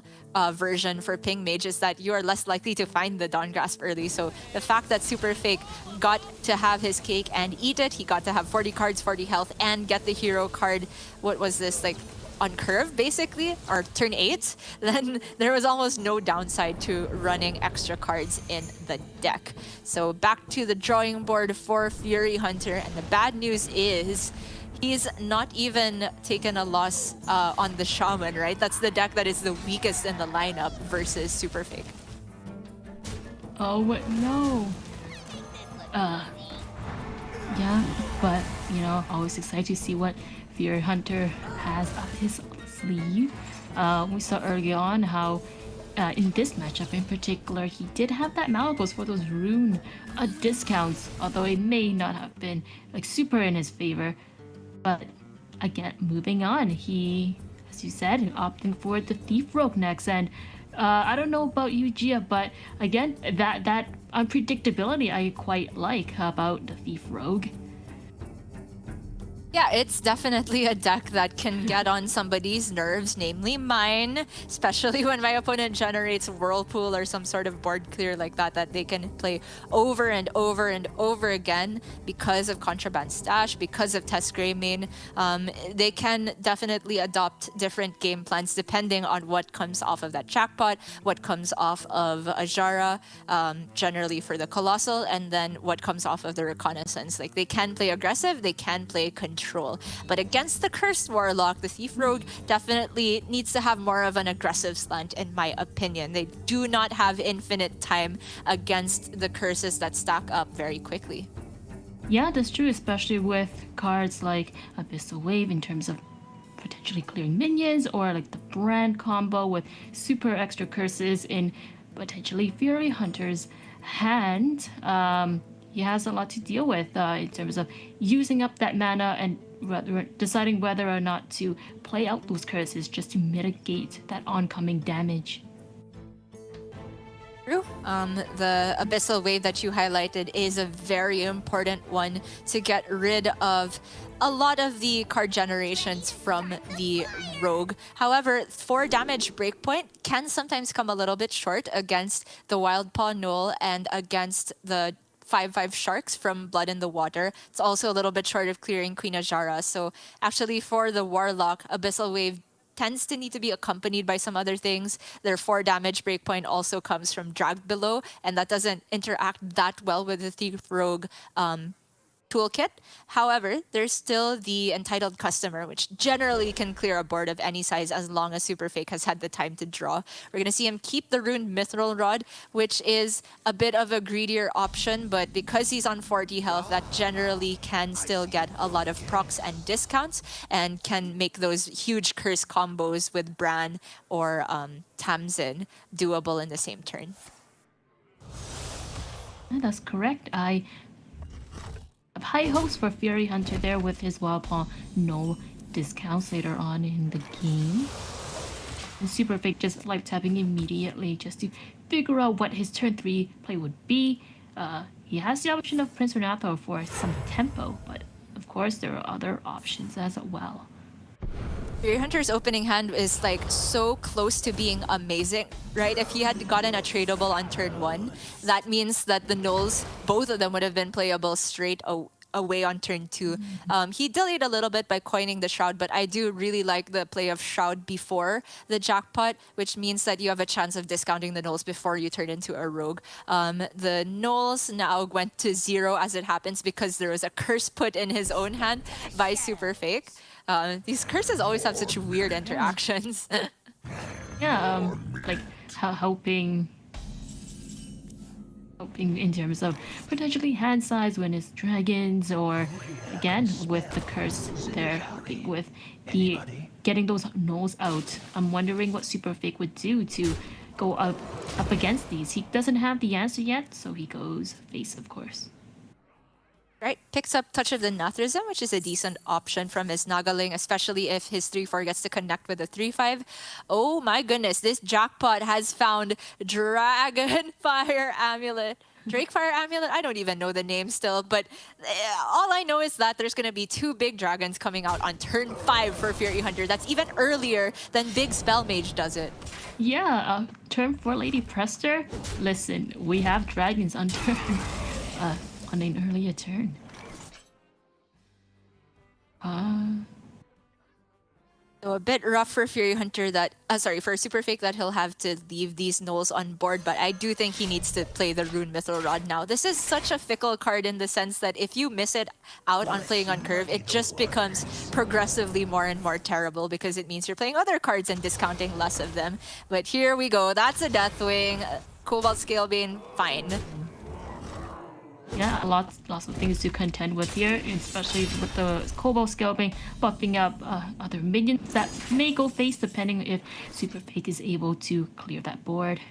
version for Ping Mage is that you are less likely to find the Dawn Grasp early. So the fact that Super Fake got to have his cake and eat it, he got to have 40 cards, 40 health, and get the hero card, what was this, like on curve basically, or turn 8, then there was almost no downside to running extra cards in the deck. So back to the drawing board for Fury Hunter, and the bad news is he's not even taken a loss on the Shaman, right? That's the deck that is the weakest in the lineup versus Super Fake. Oh, no. Yeah, but, you know, always excited to see what Fury Hunter has up his sleeve. We saw early on how in this matchup in particular, he did have that Malagos for those rune discounts, although it may not have been like super in his favor. But again, moving on, he, as you said, opting for the Thief Rogue next. And I don't know about you, Gia, but again, that unpredictability I quite like about the Thief Rogue. Yeah, it's definitely a deck that can get on somebody's nerves, namely mine, especially when my opponent generates Whirlpool or some sort of board clear like that they can play over and over and over again because of Contraband Stash, because of Test Greymane. They can definitely adopt different game plans depending on what comes off of that jackpot, what comes off of Ajara, generally for the Colossal, and then what comes off of the Reconnaissance. Like, they can play aggressive, they can play control. But against the Cursed Warlock, the Thief Rogue definitely needs to have more of an aggressive slant, in my opinion. They do not have infinite time against the curses that stack up very quickly. Yeah, that's true, especially with cards like Abyssal Wave in terms of potentially clearing minions, or like the brand combo with super extra curses in potentially Fury Hunter's hand. He has a lot to deal with in terms of using up that mana and deciding whether or not to play out those curses just to mitigate that oncoming damage. True. The Abyssal Wave that you highlighted is a very important one to get rid of a lot of the card generations from the Rogue. However, 4 damage breakpoint can sometimes come a little bit short against the Wild Paw Knoll and against the 5/5 Sharks from Blood in the Water. It's also a little bit short of clearing Queen Ajara. So actually for the Warlock, Abyssal Wave tends to need to be accompanied by some other things. Their 4 damage breakpoint also comes from Dragged Below, and that doesn't interact that well with the Thief Rogue toolkit. However, there's still the Entitled Customer, which generally can clear a board of any size as long as Super Fake has had the time to draw. We're going to see him keep the Runed Mithril Rod, which is a bit of a greedier option, but because he's on 40 health, that generally can still get a lot of procs and discounts and can make those huge curse combos with Bran or Tamsin doable in the same turn. That's correct. I have high hopes for Fury Hunter there with his Wild Paw no discounts later on in the game. And Super Fake just life tapping immediately just to figure out what his turn 3 play would be. He has the option of Prince Renato for some tempo, but of course there are other options as well. Fury Hunter's opening hand is like so close to being amazing, right? If he had gotten a tradable on turn 1, that means that the Knolls, both of them would have been playable straight away on turn 2. He delayed a little bit by coining the Shroud, but I do really like the play of Shroud before the Jackpot, which means that you have a chance of discounting the Knolls before you turn into a Rogue. The Knolls now went to 0 as it happens because there was a curse put in his own hand by Super Fake. These curses always have such weird interactions. Yeah, like helping in terms of potentially hand size when it's dragons, or again with the curse there, helping with the getting those Knolls out. I'm wondering what Super Fake would do to go up against these. He doesn't have the answer yet, so he goes face, of course. Right, picks up Touch of the Nathrism, which is a decent option from his Nagaling, especially if his 3/4 gets to connect with a 3/5. Oh my goodness, this Jackpot has found Dragon Fire Amulet. Drake Fire Amulet? I don't even know the name still, but all I know is that there's going to be 2 big dragons coming out on turn 5 for Fury Hunter. That's even earlier than Big Spell Mage does it. Yeah, turn 4 Lady Prester. Listen, we have dragons on turn. On an earlier turn. So a bit rough for Fury Hunter that, for Super Fake that he'll have to leave these Knolls on board, but I do think he needs to play the Rune Mithril Rod now. This is such a fickle card in the sense that if you miss it out on playing on curve, it just becomes progressively more and more terrible because it means you're playing other cards and discounting less of them. But here we go. That's a Deathwing. Cobalt Scalebane, fine. Yeah, lots of things to contend with here, especially with the Cobalt Scalping buffing up other minions that may go face depending if Super Fake is able to clear that board.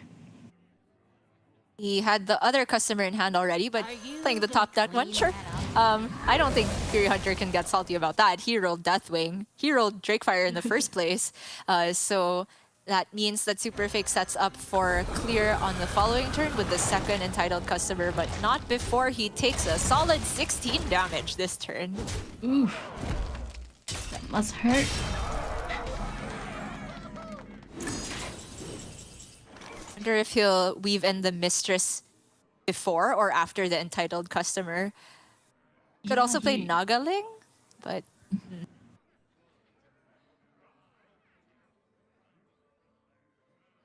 He had the other customer in hand already, but playing the top deck one, sure. I don't think Fury Hunter can get salty about that. He rolled Deathwing. He rolled Drakefire in the first place. So that means that Super Fake sets up for clear on the following turn with the second Entitled Customer, but not before he takes a solid 16 damage this turn. Oof. That must hurt. Wonder if he'll weave in the Mistress before or after the Entitled Customer. Could also play Nagaling, but...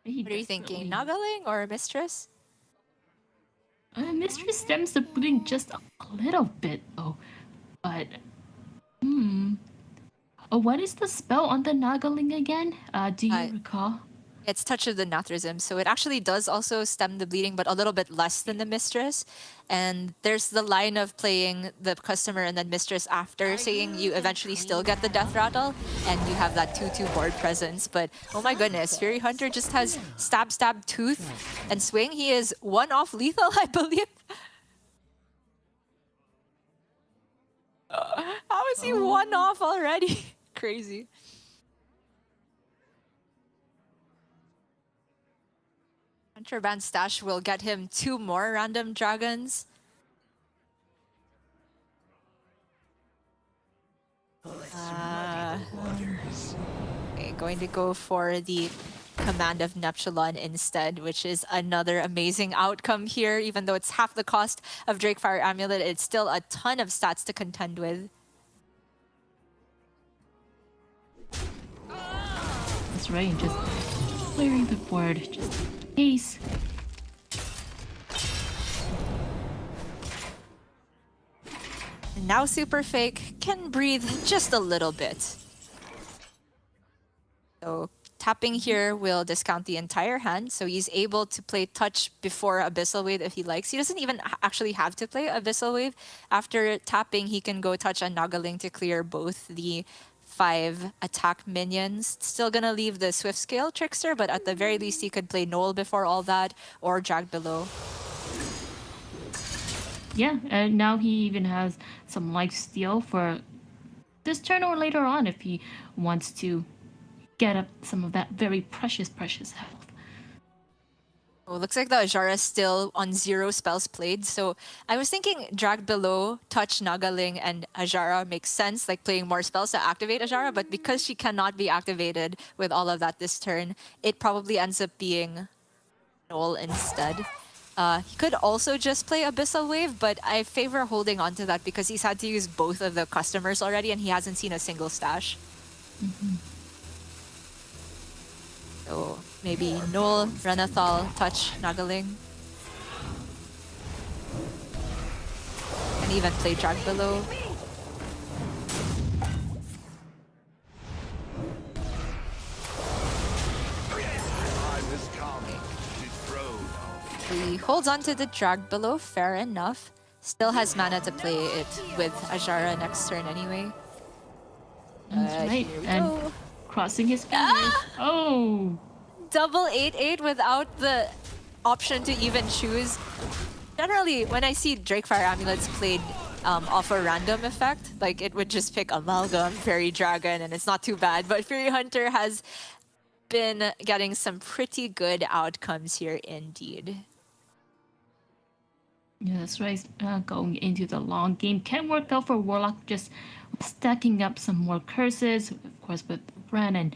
What are you thinking? Nagaling or Mistress? Mistress stems the pudding just a little bit though. But what is the spell on the Nagaling again? Do you recall? It's Touch of the Nathrism, so it actually does also stem the bleeding, but a little bit less than the Mistress. And there's the line of playing the customer and then Mistress after, saying you eventually still get the Death Rattle, and you have that 2/2 board presence. But oh my goodness, Fury Hunter just has Stab, Stab, Tooth, and Swing. He is 1 off lethal, I believe. How is he 1 off already? Crazy. Contraband Stash will get him 2 more random dragons. Okay, going to go for the Command of Neptulon instead, which is another amazing outcome here. Even though it's half the cost of Drakefire Amulet, it's still a ton of stats to contend with. That's right, just clearing the board, just in case. Now Super Fake can breathe just a little bit. So tapping here will discount the entire hand, so he's able to play Touch before Abyssal Wave if he likes. He doesn't even actually have to play Abyssal Wave. After tapping, he can go Touch on Nagaling to clear both the 5 attack minions. Still gonna leave the Swift Scale Trickster, but at the very least he could play Knoll before all that, or Drag Below. Yeah, and now he even has some life steal for this turn or later on if he wants to get up some of that very precious health. Oh, looks like the Ajara is still on 0 spells played. So I was thinking Drag Below, Touch, Nagaling, and Ajara makes sense, like playing more spells to activate Ajara. But because she cannot be activated with all of that this turn, it probably ends up being Knoll instead. He could also just play Abyssal Wave, but I favor holding on to that because he's had to use both of the customers already and he hasn't seen a single stash. So maybe Knoll, Renathal, Touch, Nagaling. And even play Drag Below. He holds on to the Drag Below, fair enough. Still has mana to play it with Ajara next turn anyway. That's right, Here we and go. crossing his fingers. Oh! Double 8/8 without the option to even choose. Generally, when I see Drakefire Amulets played off a random effect, like it would just pick Amalgam, Fairy Dragon, and it's not too bad. But Fury Hunter has been getting some pretty good outcomes here indeed. Yeah, that's right. Going into the long game can work out for Warlock, just stacking up some more curses, of course, with Ren and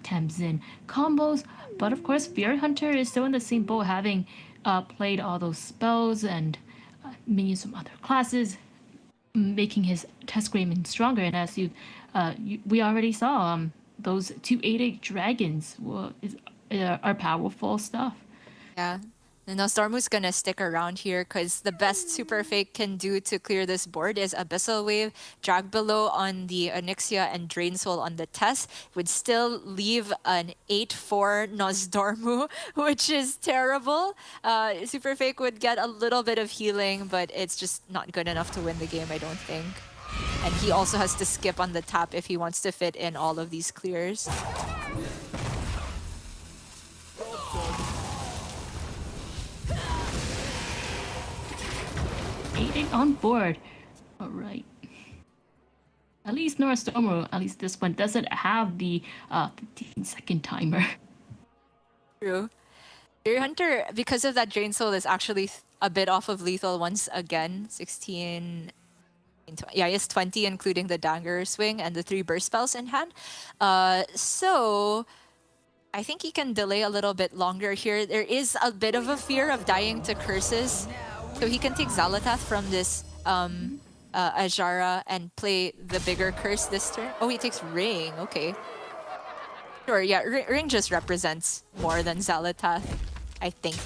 Tamsin combos. But of course, Fury Hunter is still in the same boat, having played all those spells and minions from other classes, making his test Greymon stronger. And as we already saw, those 2/8/8 dragons are powerful stuff. Yeah. And now Stormu's gonna stick around here because the best Super Fake can do to clear this board is Abyssal Wave, Drag Below on the Onyxia, and Drain Soul on the Test. Would still leave an 8/4 Nosdormu, which is terrible. Super Fake would get a little bit of healing, but it's just not good enough to win the game, I don't think. And he also has to skip on the tap if he wants to fit in all of these clears. 8/8 on board. All right. At least Norastormo, at least this one doesn't have the 15-second timer. True. Fury Hunter, because of that Drain Soul, is actually a bit off of lethal once again. 16... Yeah, he has 20, including the Dagger Swing and the 3 burst spells in hand. So I think he can delay a little bit longer here. There is a bit of a fear of dying to curses. So he can take Xalatath from this Ajara and play the bigger curse this turn. Oh, he takes Ring. Okay. Sure, yeah. Ring just represents more than Xalatath, I think.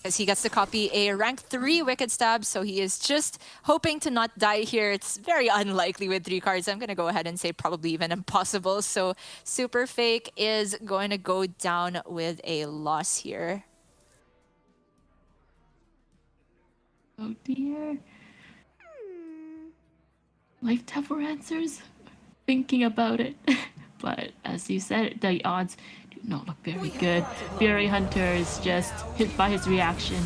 As he gets to copy a rank 3 Wicked Stab, so he is just hoping to not die here. It's very unlikely with 3 cards. I'm going to go ahead and say probably even impossible. So Super Fake is going to go down with a loss here. Oh dear. Life Tower answers? Thinking about it. But as you said, the odds do not look very good. Fury Hunter is just hit by his reaction.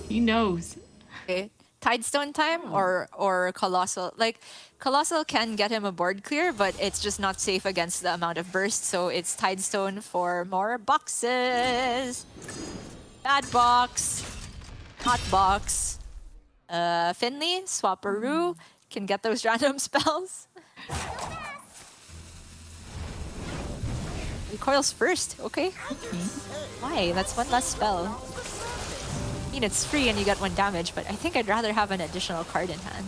He knows. Okay. Tidestone time or Colossal? Like, Colossal can get him a board clear, but it's just not safe against the amount of burst. So it's Tidestone for more boxes. Bad box. Hot box. Finley, Swapperoo can get those random spells. Recoils first, okay. Why? That's one less spell. I mean, it's free and you get 1 damage, but I think I'd rather have an additional card in hand.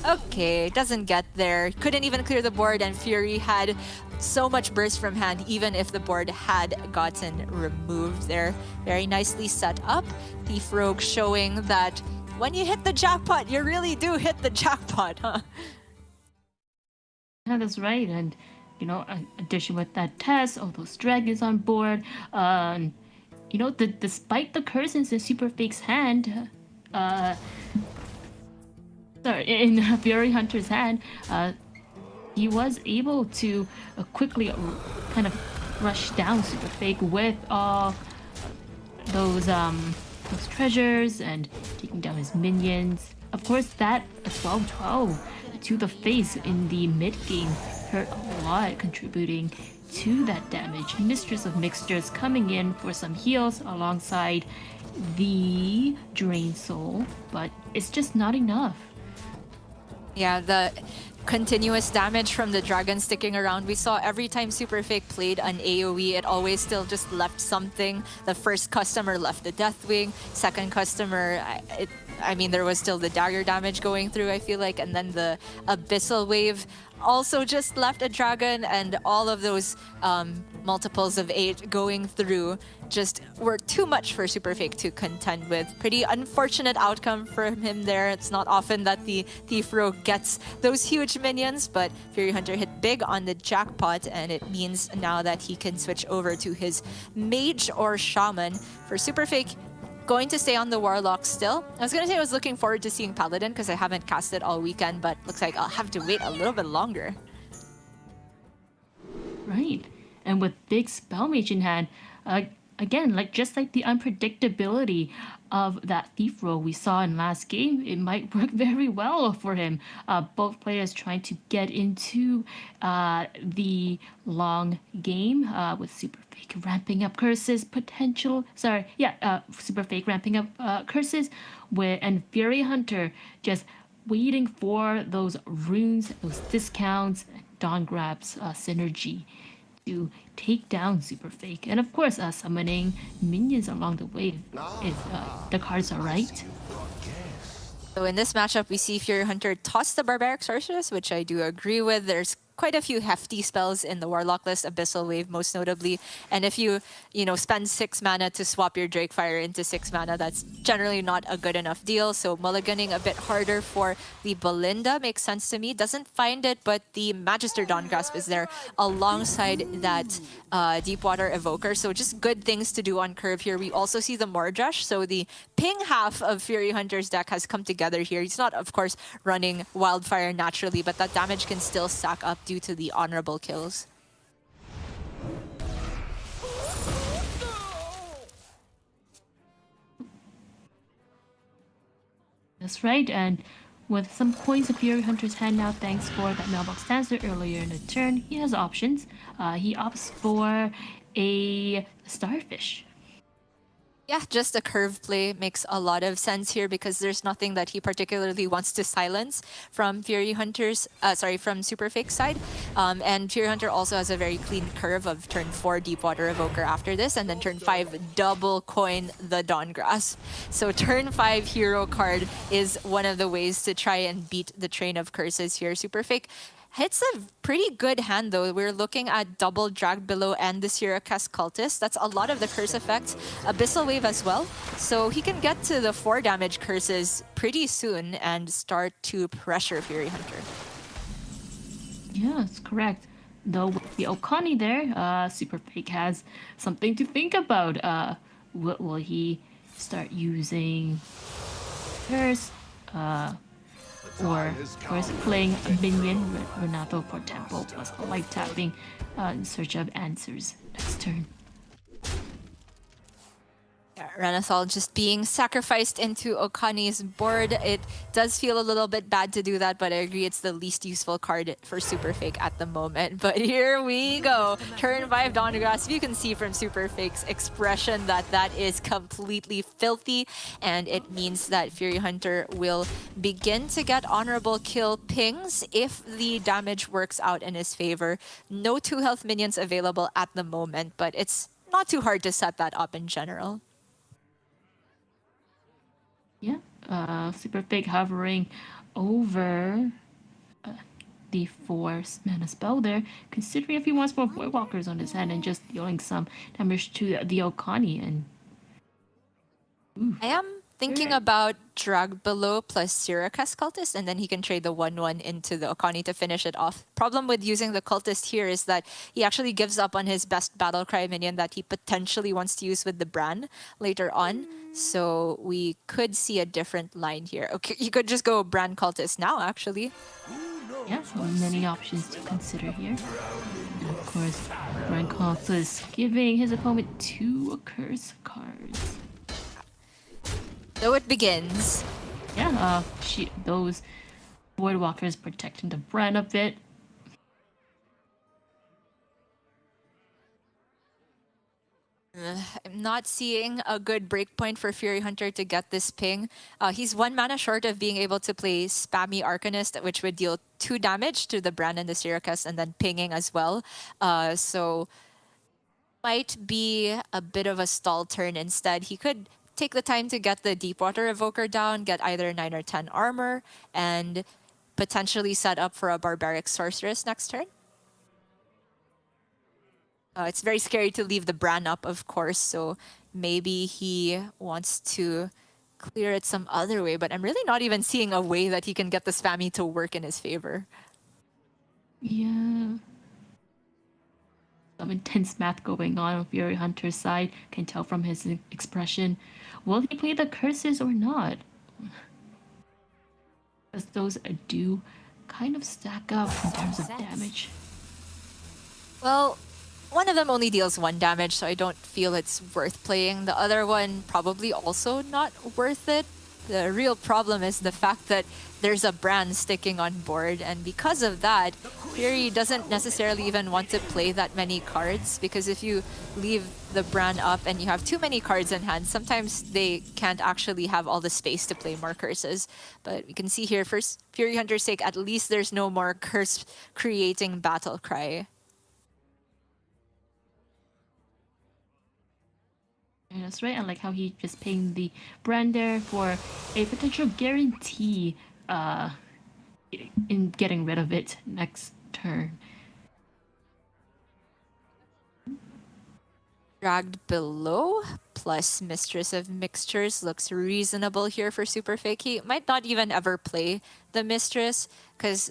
Okay, doesn't get there. Couldn't even clear the board, and Fury had so much burst from hand, even if the board had gotten removed there. Very nicely set up. Thief Rogue showing that when you hit the jackpot, you really do hit the jackpot, huh? Yeah, that's right. And, you know, in addition with that test, all those dragons on board, you know, despite the curses in Super Fake's hand, in Fury Hunter's hand, he was able to quickly kind of rush down Super Fake with all those treasures and taking down his minions. Of course, that 12-12 to the face in the mid game hurt a lot, contributing to that damage. Mistress of Mixtures coming in for some heals alongside the Drain Soul, but it's just not enough. Yeah, the continuous damage from the dragon sticking around. We saw every time Super Fake played an AoE, it always still just left something. The first customer left the Deathwing. Second customer, I mean, there was still the dagger damage going through, I feel like. And then the Abyssal Wave also just left a dragon, and all of those multiples of 8 going through just were too much for Super Fake to contend with. Pretty unfortunate outcome for him there. It's not often that the Thief Rogue gets those huge minions, but Fury Hunter hit big on the jackpot, and it means now that he can switch over to his Mage or Shaman. For Super Fake, going to stay on the Warlock still. I was going to say I was looking forward to seeing Paladin because I haven't cast it all weekend, but looks like I'll have to wait a little bit longer. Right. And with big Spell Mage in hand, again, just like the unpredictability of that Thief Rogue we saw in last game, it might work very well for him. Both players trying to get into the long game with Super Fake ramping up curses, Super Fake ramping up curses, and Fury Hunter just waiting for those runes, those discounts, Dawn Grab's synergy to take down Super Fake, and of course summoning minions along the way if the cards are right. So in this matchup, we see Fury Hunter toss the Barbaric Sorceress, which I do agree with. There's quite a few hefty spells in the Warlock list, Abyssal Wave most notably. And if you spend 6 mana to swap your Drakefire into 6 mana, that's generally not a good enough deal. So mulliganing a bit harder for the Belinda makes sense to me. Doesn't find it, but the Magister Dawngrasp is there alongside that Deepwater Evoker. So just good things to do on curve here. We also see the Mordresh. So the ping half of Fury Hunter's deck has come together here. He's not, of course, running Wildfire naturally, but that damage can still stack up due to the honorable kills. That's right, and with some coins in Fury Hunter's hand now, thanks for that mailbox answer earlier in the turn, he has options. He opts for a Starfish. Yeah, just a curve play makes a lot of sense here because there's nothing that he particularly wants to silence from from Super Fake's side. And Fury Hunter also has a very clean curve of turn 4 Deepwater Evoker after this, and then turn 5 double coin the Dawngrasp. So turn 5 hero card is one of the ways to try and beat the train of curses here. Super Fake It's a pretty good hand, though. We're looking at double Drag Below and the Syracuse Cultist. That's a lot of the curse effects. Abyssal Wave as well. So he can get to the 4 damage curses pretty soon and start to pressure Fury Hunter. Yeah, that's correct. Though with the Okani there, Super Fake has something to think about. Will he start using Curse? Or first playing a minion, Renato for tempo plus light tapping in search of answers next turn. Yeah, Renathal just being sacrificed into Okani's board. It does feel a little bit bad to do that, but I agree it's the least useful card for Super Fake at the moment. But here we go. Turn 5 Dawn Grasp. You can see from Super Fake's expression that that is completely filthy, and it means that Fury Hunter will begin to get honorable kill pings if the damage works out in his favor. No 2 health minions available at the moment, but it's not too hard to set that up in general. Yeah, Super Fake hovering over the 4 mana spell there, considering if he wants more Voidwalkers on his hand and just dealing some damage to the Okani. And I am thinking about Drag Below plus Syracuse Cultist, and then he can trade the 1/1 into the Okani to finish it off. Problem with using the Cultist here is that he actually gives up on his best Battlecry minion that he potentially wants to use with the Bran later on. So we could see a different line here. Okay, you could just go Bran Cultist now, actually. yeah, so many options to consider here. And of course, Brian Cultist giving his opponent 2 curse cards. So it begins. Yeah, those Voidwalkers protecting the Bran a bit. I'm not seeing a good breakpoint for Fury Hunter to get this ping. He's 1 mana short of being able to play Spammy Arcanist, which would deal 2 damage to the Bran and the Syracuse, and then pinging as well. So might be a bit of a stall turn instead. He could take the time to get the Deepwater Evoker down, get either 9 or 10 armor, and potentially set up for a Barbaric Sorceress next turn. It's very scary to leave the Bran up, of course, so maybe he wants to clear it some other way, but I'm really not even seeing a way that he can get the spammy to work in his favor. Yeah. Some intense math going on Fury Hunter's side. Can tell from his expression. Will he play the curses or not? Because those do kind of stack up in terms of damage. Well, one of them only deals 1 damage, so I don't feel it's worth playing. The other one probably also not worth it. The real problem is the fact that there's a Bran sticking on board, and because of that, Fury doesn't necessarily even want to play that many cards, because if you leave the Bran up and you have too many cards in hand, sometimes they can't actually have all the space to play more curses. But we can see here, for Fury Hunter's sake, at least there's no more curse-creating battle cry. Yeah, that's right. I like how he just pinged the Bran there for a potential guarantee in getting rid of it next turn. Dragged Below plus Mistress of Mixtures looks reasonable here for Super Fake. He might not even ever play the Mistress, because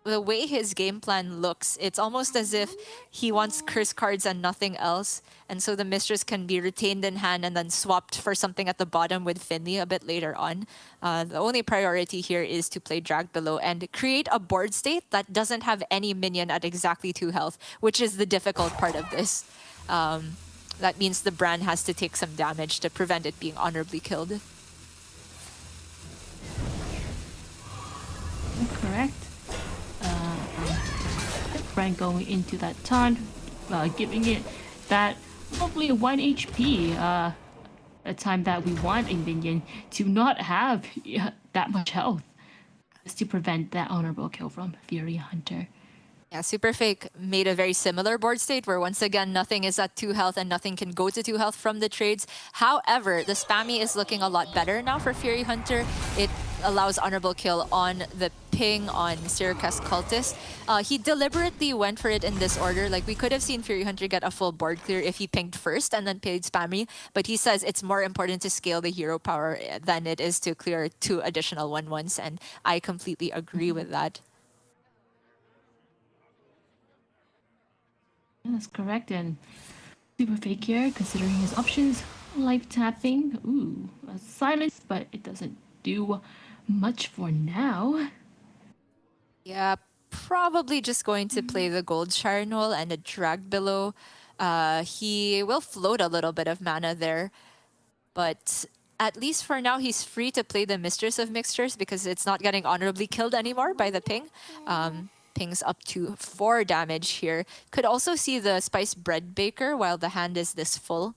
the way his game plan looks, it's almost as if he wants curse cards and nothing else. And so the Mistress can be retained in hand and then swapped for something at the bottom with Finley a bit later on. The only priority here is to play Drag Below and create a board state that doesn't have any minion at exactly 2 health, which is the difficult part of this. That means the Bran has to take some damage to prevent it being honorably killed. Correct. Bran going into that taunt, giving it that hopefully 1 HP, a time that we want a minion to not have that much health, just to prevent that honorable kill from Fury Hunter. Yeah, Super Fake made a very similar board state where once again nothing is at 2 health and nothing can go to 2 health from the trades. However, the spammy is looking a lot better now for Fury Hunter. It allows honorable kill on the ping on Syracuse Cultist. He deliberately went for it in this order. Like, we could have seen Fury Hunter get a full board clear if he pinged first and then played Spammy, but he says it's more important to scale the hero power than it is to clear 2 additional 1/1s, and I completely agree with that. That's correct. And super fake here, considering his options. Life tapping. Ooh, a silence, but it doesn't do much for now. Yeah, probably just going to play the Gold Charnel and a Drag Below. He will float a little bit of mana there, but at least for now, he's free to play the Mistress of Mixtures because it's not getting honorably killed anymore by the ping. Pings up to 4 damage here. Could also see the Spice Bread Baker while the hand is this full.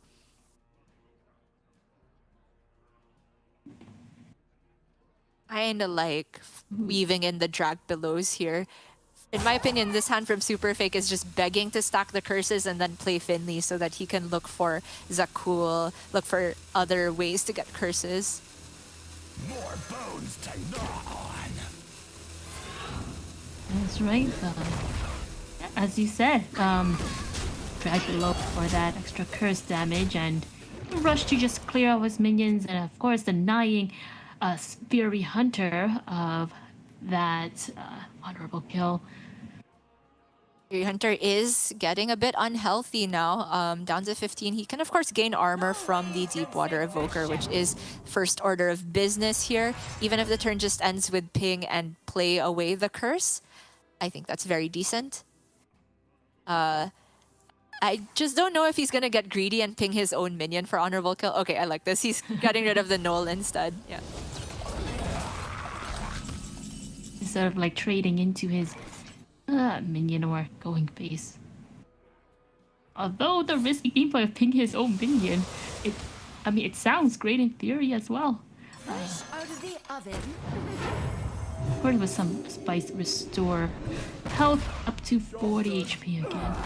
Kinda like weaving in the drag belows here. In my opinion, this hand from Super Fake is just begging to stack the curses and then play Finley so that he can look for Zakul, look for other ways to get curses. More bones to gnaw on. That's right. As you said, drag below for that extra curse damage and rush to just clear out his minions, and of course denying Fury Hunter of that honorable kill. Fury Hunter is getting a bit unhealthy now, down to 15. He can, of course, gain armor from the Deepwater Evoker, which is first order of business here. Even if the turn just ends with ping and play away the curse, I think that's very decent. I just don't know if he's going to get greedy and ping his own minion for honorable kill. Okay, I like this. He's getting rid of the Knoll instead. Yeah. Instead of like trading into his minion or going face. Although the risky gameplay of ping his own minion, it sounds great in theory as well. Fresh out of the oven. Of course, with some spice restore health up to 40 HP again.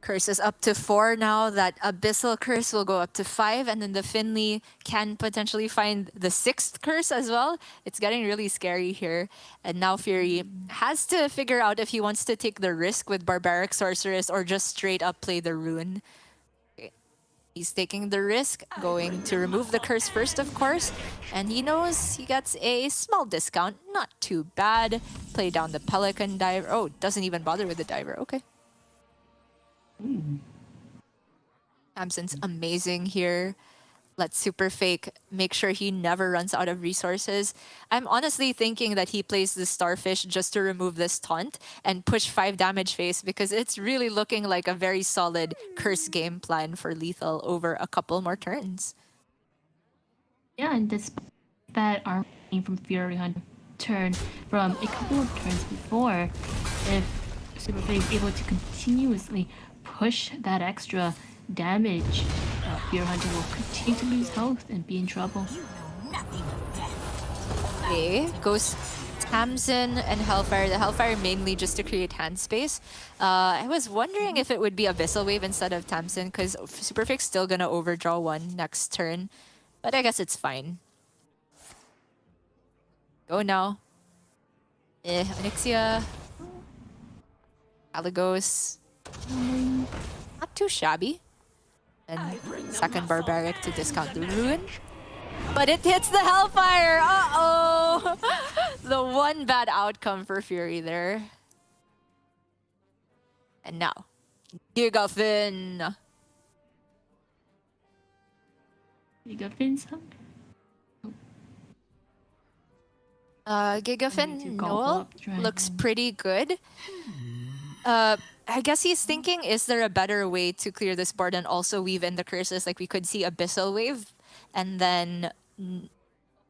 Curse is up to 4 now. That Abyssal Curse will go up to 5, and then the Finley can potentially find the 6th curse as well. It's getting really scary here. And now Fury has to figure out if he wants to take the risk with Barbaric Sorceress or just straight up play the Rune. Okay. He's taking the risk, going to remove the curse first, of course. And he knows he gets a small discount. Not too bad. Play down the Pelican Diver. Oh, doesn't even bother with the Diver. Okay. Tamsin's amazing here. Let Super Fake make sure he never runs out of resources. I'm honestly thinking that he plays the Starfish just to remove this taunt and push 5 damage face because it's really looking like a very solid curse game plan for Lethal over a couple more turns. Yeah, and despite that arm from Fury Hunter turn from a couple of turns before, if Super Fake is able to continuously push that extra damage, Fury Hunter will continue to lose health and be in trouble. Okay, goes Tamsin and Hellfire. The Hellfire mainly just to create hand space. I was wondering if it would be Abyssal Wave instead of Tamsin because Super Fake's still gonna overdraw 1 next turn, but I guess it's fine. Go now. Onyxia. Alagos. Not too shabby. And second Barbaric to discount the Ruin. But it hits the Hellfire! Uh-oh! The one bad outcome for Fury there. And now, Gigafin! Gigafin's Gigafin gobble Noel up dragon. looks pretty good. I guess he's thinking, is there a better way to clear this board and also weave in the curses? Like we could see Abyssal Wave and then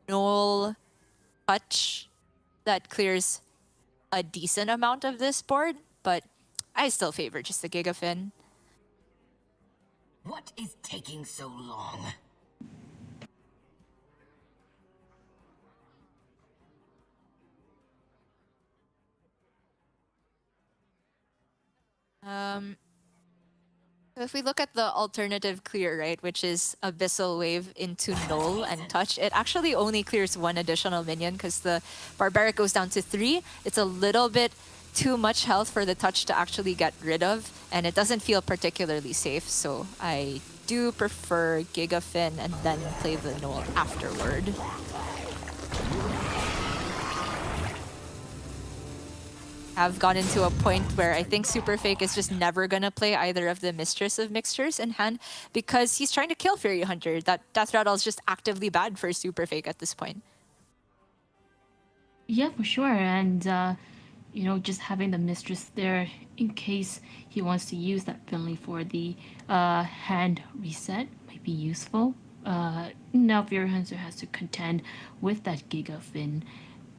Null Touch that clears a decent amount of this board, but I still favor just the Gigafin. What is taking so long? If we look at the alternative clear, right, which is Abyssal Wave into Null and Touch, it actually only clears one additional minion because the Barbaric goes down to 3. It's a little bit too much health for the Touch to actually get rid of, and it doesn't feel particularly safe, so I do prefer Gigafin and then play the Null afterward. Have gotten to a point where I think Super Fake is just never gonna play either of the Mistress of Mixtures in hand because he's trying to kill Fury Hunter. That Death Rattle is just actively bad for Super Fake at this point. Yeah, for sure. And, you know, just having the Mistress there in case he wants to use that penalty for the hand reset might be useful. Now Fury Hunter has to contend with that Gigafin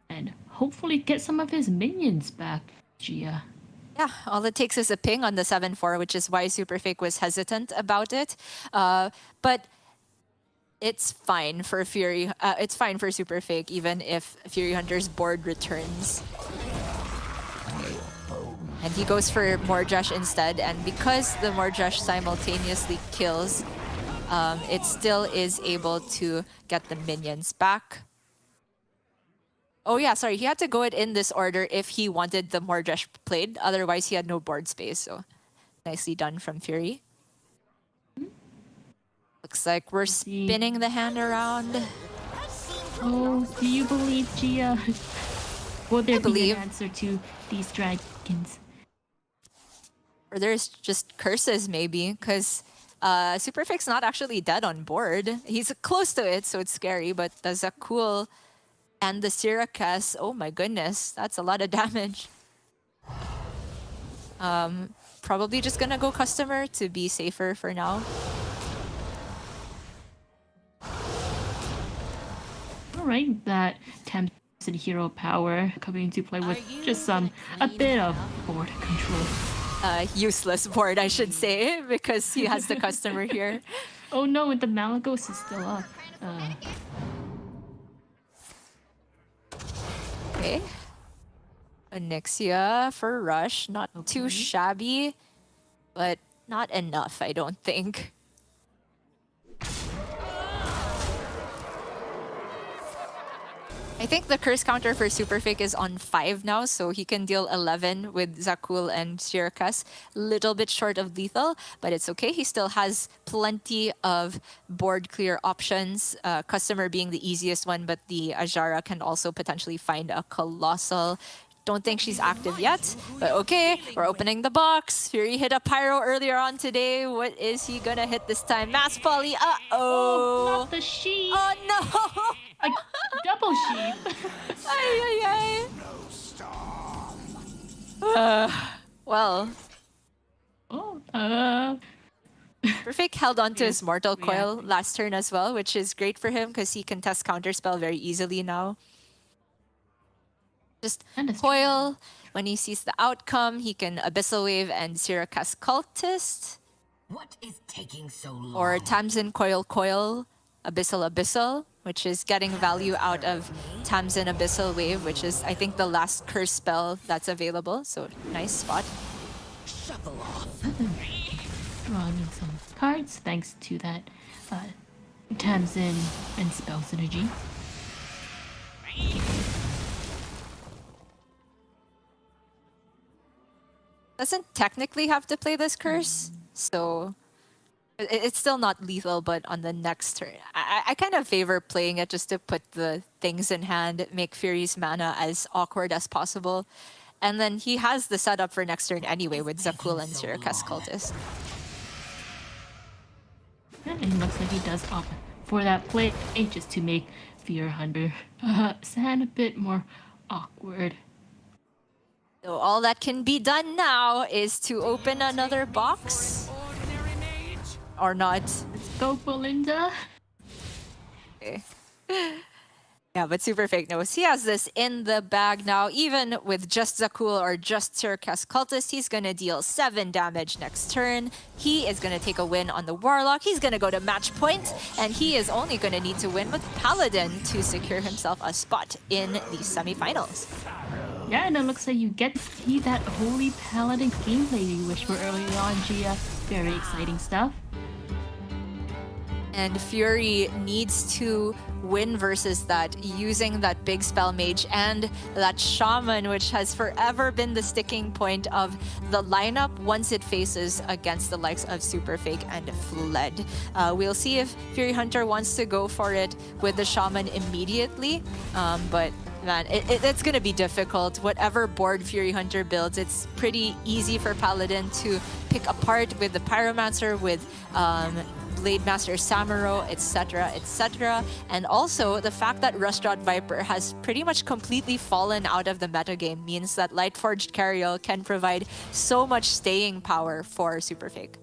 and hopefully get some of his minions back, Gia. Yeah, all it takes is a ping on the 7-4, which is why Super Fake was hesitant about it. But it's fine for it's fine for Super Fake, even if Fury Hunter's board returns. And he goes for Mordresh instead, and because the Mordresh simultaneously kills, it still is able to get the minions back. Oh yeah, sorry, he had to go it in this order if he wanted the Mordresh played. Otherwise, he had no board space, so nicely done from Fury. Looks like we're spinning the hand around. Oh, do you believe, Gia? Will there be believe. an answer to these dragons? Or there's just curses, maybe, because Super Fake's not actually dead on board. He's close to it, so it's scary, but the Zakul and the Syracuse, oh my goodness, that's a lot of damage. Probably just gonna go customer to be safer for now. Alright, that Tamsin hero power coming into play with just a bit of board control. Useless board, I should say, because he has the customer here. Oh no, the Malagos is still up. Okay. Onyxia for Rush. Not too shabby, but not enough, I don't think. I think the curse counter for Super Fake is on 5 now, so he can deal 11 with Zakul and Syracuse. Little bit short of lethal, but it's okay. He still has plenty of board clear options. Customer being the easiest one, but the Ajara can also potentially find a Colossal. Don't think she's active yet, but okay, we're opening the box. Fury hit a Pyro earlier on today. What is he gonna hit this time? Mass Poly, uh-oh! Not the sheep! Oh no! Like, double sheep! Ay, ay, ay. Well. Perfect held on to his Mortal Coil last turn as well, which is great for him because he can test Counterspell very easily now. Just Coil, when he sees the outcome, he can Abyssal Wave and Syracuse Cultist. What is taking so long? Or Tamsin Coil Coil, Abyssal, which is getting value out of Tamsin Abyssal Wave, which is, I think, the last curse spell that's available. So, nice spot. Shuffle off. Drawing some cards thanks to that Tamsin and spell synergy. Doesn't technically have to play this curse, so it's still not lethal, but on the next turn. I kind of favor playing it just to put the things in hand, make Fury's mana as awkward as possible. And then he has the setup for next turn anyway with Zakul and Syracuse Cultist. Yeah, and it looks like he does opt for that play just to make Fury Hunter sound a bit more awkward. So all that can be done now is to open another box. Or not. Let's go, Belinda. Okay. Yeah, but Super Fake knows he has this in the bag now. Even with just Zakul or just Syracuse Cultist, he's going to deal 7 damage next turn. He is going to take a win on the Warlock. He's going to go to match point, and he is only going to need to win with Paladin to secure himself a spot in the semifinals. Yeah, and it looks like you get to see that Holy Paladin gameplay you wish for early on, Gia. Very exciting stuff. And Fury needs to win versus that using that big spell mage and that shaman, which has forever been the sticking point of the lineup once it faces against the likes of Superfake and Fled. We'll see if Fury Hunter wants to go for it with the shaman immediately, but man, it's going to be difficult. Whatever board Fury Hunter builds, it's pretty easy for Paladin to pick apart with the Pyromancer, with Blade Master Samuro, etc., etc. And also, the fact that Rustdraht Viper has pretty much completely fallen out of the metagame means that Lightforged Cariel can provide so much staying power for Superfake.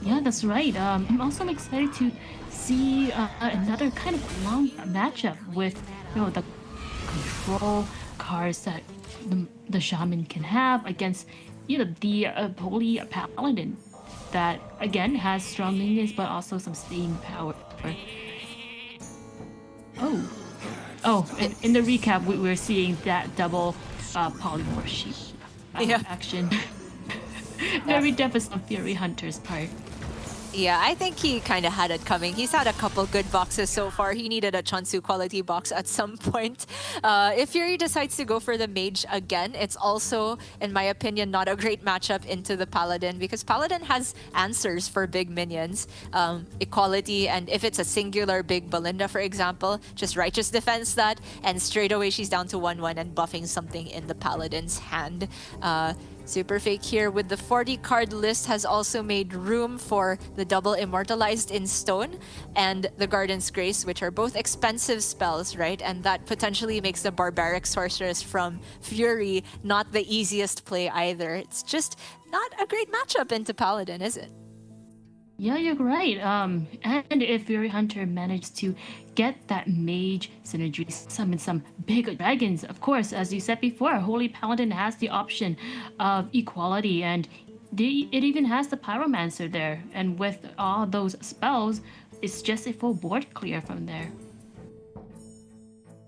Yeah, that's right. I'm also excited to see another kind of long matchup with the control cards that the shaman can have against the Holy Paladin that again has strong minions but also some staying power. In the recap we're seeing that double polymorph sheep action. Very deficit on Fury Hunter's part. Yeah, I think he kind of had it coming. He's had a couple good boxes so far. He needed a Chunsu quality box at some point. If Fury decides to go for the mage again, it's also, in my opinion, not a great matchup into the Paladin because Paladin has answers for big minions. Equality, and if it's a singular big Belinda, for example, just Righteous Defense that, and straight away she's down to 1-1 and buffing something in the Paladin's hand. Superfake here with the 40 card list has also made room for the double Immortalized in Stone and the Garden's Grace, which are both expensive spells, right? And that potentially makes the Barbaric Sorceress from Fury not the easiest play either. It's just not a great matchup into Paladin, is it? Yeah, you're right. And if Fury Hunter managed to get that mage synergy, summon some big dragons, of course, as you said before, Holy Paladin has the option of equality, and it even has the Pyromancer there. And with all those spells, it's just a full board clear from there.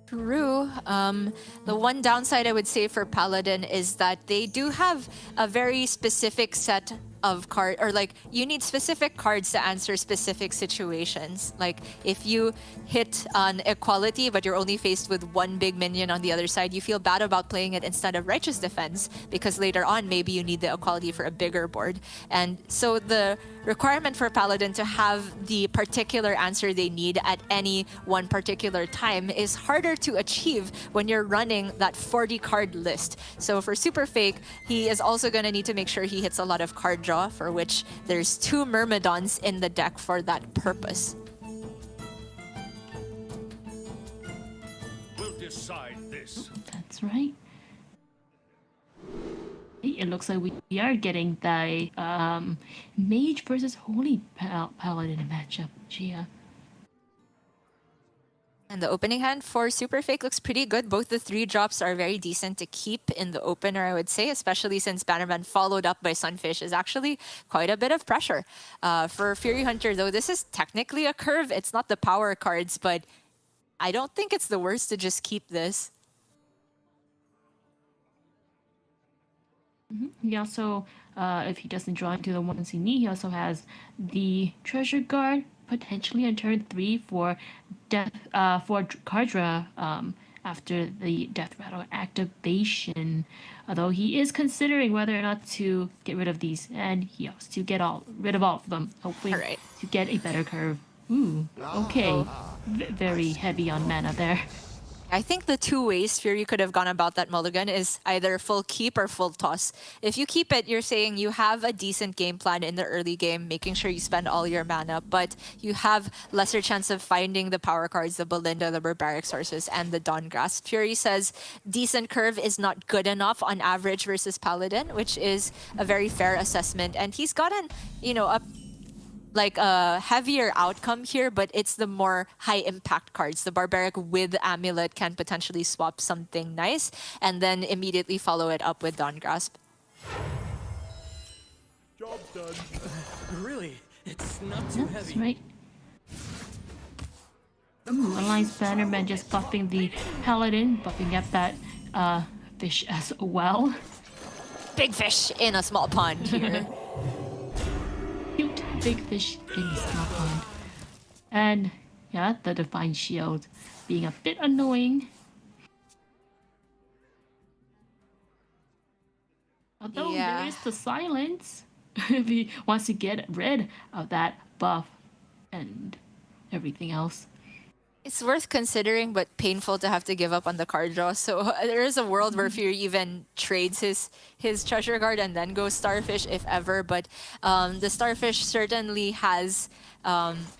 True. The one downside I would say for Paladin is that they do have a very specific set of card, or like you need specific cards to answer specific situations. Like if you hit on equality but you're only faced with one big minion on the other side, you feel bad about playing it instead of Righteous Defense because later on maybe you need the equality for a bigger board. And so the requirement for Paladin to have the particular answer they need at any one particular time is harder to achieve when you're running that 40 card list. So for Superfake, he is also going to need to make sure he hits a lot of card draw, for which there's 2 Myrmidons in the deck for that purpose. We'll decide this. That's right. It looks like we are getting the Mage versus Holy Paladin matchup, Gia. And the opening hand for Superfake looks pretty good. Both the 3 drops are very decent to keep in the opener, I would say, especially since Bannerman followed up by Sunfish is actually quite a bit of pressure. For Fury Hunter, though, this is technically a curve. It's not the power cards, but I don't think it's the worst to just keep this. He also, if he doesn't draw into the ones he needs, he also has the Treasure Guard, potentially on turn 3 for card draw after the Death Rattle activation. Although he is considering whether or not to get rid of these, and he has to get rid of all of them, hopefully to get a better curve. Ooh, okay. Very heavy on mana there. I think the 2 ways Fury could have gone about that mulligan is either full keep or full toss. If you keep it, you're saying you have a decent game plan in the early game, making sure you spend all your mana, but you have lesser chance of finding the power cards, the Belinda, the Barbaric Sources, and the Dawn Grasp. Fury says decent curve is not good enough on average versus Paladin, which is a very fair assessment. And he's gotten, a heavier outcome here, but it's the more high impact cards. The Barbaric with Amulet can potentially swap something nice and then immediately follow it up with Dawn Grasp. Job done. Really? It's not too heavy. Right. Ooh, Alliance Bannerman just buffing the Paladin, buffing up that fish as well. Big fish in a small pond here. Cute big fish in a small pond. And yeah, the Divine Shield being a bit annoying. Although Yeah. there is the silence if he wants to get rid of that buff and everything else. It's worth considering, but painful to have to give up on the card draw. So there is a world where Fury even trades his treasure card and then goes Starfish, if ever. But the Starfish certainly has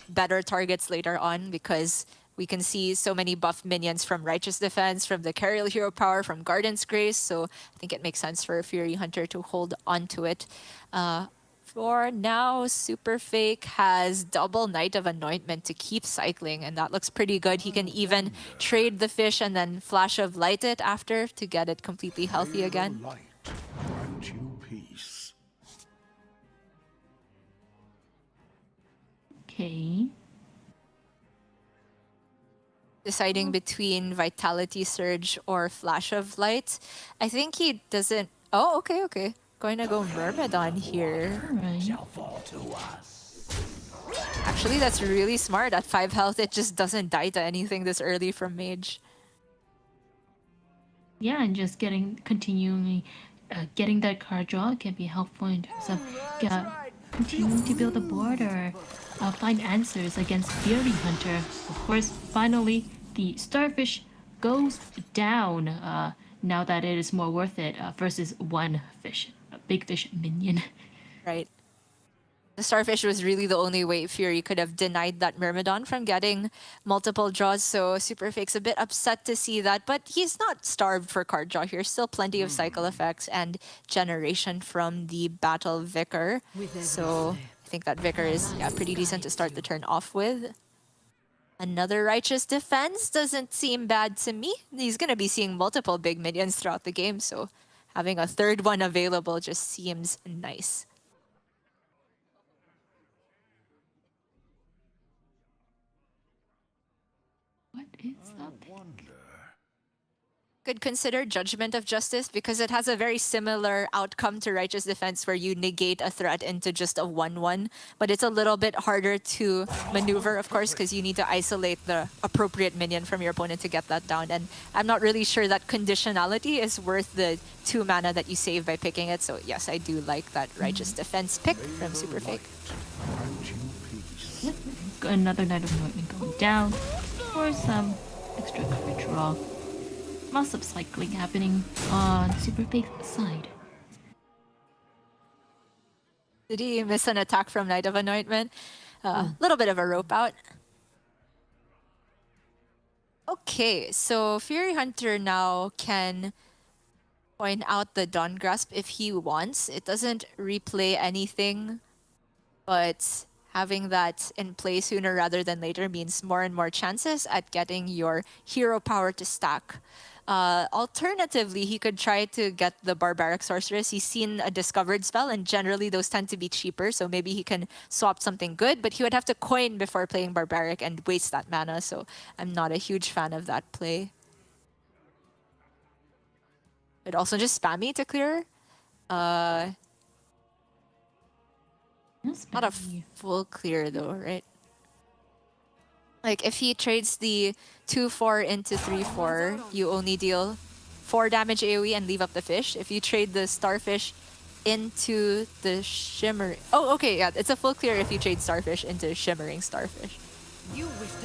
better targets later on, because we can see so many buff minions from Righteous Defense, from the Carriel Hero Power, from Garden's Grace. So I think it makes sense for Fury Hunter to hold onto it. For now, Super Fake has double Knight of Anointment to keep cycling, and that looks pretty good. He can even trade the fish and then Flash of Light it after to get it completely healthy again. Light, grant you peace. Okay. Deciding between Vitality Surge or Flash of Light. I think he doesn't... Oh, okay. Going to go Myrmidon here. Alright. Actually, that's really smart. At 5 health, it just doesn't die to anything this early from Mage. Yeah, and just continually getting that card draw can be helpful in terms of continuing to build a board or find answers against Fury Hunter. Of course, finally, the Starfish goes down now that it is more worth it versus one fish, a big fish minion. Right. The Starfish was really the only way Fury could have denied that Myrmidon from getting multiple draws, so Super Fake's a bit upset to see that, but he's not starved for card draw here. Still plenty of cycle effects and generation from the Battle Vicar. So I think that Vicar is pretty decent to start the turn off with. Another Righteous Defense doesn't seem bad to me. He's going to be seeing multiple big minions throughout the game, so having a third one available just seems nice. What is up? Could consider Judgment of Justice because it has a very similar outcome to Righteous Defense where you negate a threat into just a 1/1, but it's a little bit harder to maneuver, of course, because you need to isolate the appropriate minion from your opponent to get that down, and I'm not really sure that conditionality is worth the 2 mana that you save by picking it, so yes, I do like that Righteous Defense pick from Super Fake. Yep. Another Knight of Anointment going down for some extra coverage draw. Lots of cycling happening on Super Fake's side. Did he miss an attack from Knight of Anointment? A little bit of a rope out. Okay, so Fury Hunter now can point out the Dawn Grasp if he wants. It doesn't replay anything, but having that in play sooner rather than later means more and more chances at getting your hero power to stack. Alternatively, he could try to get the Barbaric Sorceress. He's seen a discovered spell, and generally those tend to be cheaper, so maybe he can swap something good, but he would have to coin before playing Barbaric and waste that mana, so I'm not a huge fan of that play. But also just spammy to clear. Not a full clear though, right? Like if he trades the 2/4 into 3/4, you only deal 4 damage AoE and leave up the fish. If you trade the Starfish into the Shimmering... Oh, okay, yeah, it's a full clear if you trade Starfish into Shimmering Starfish.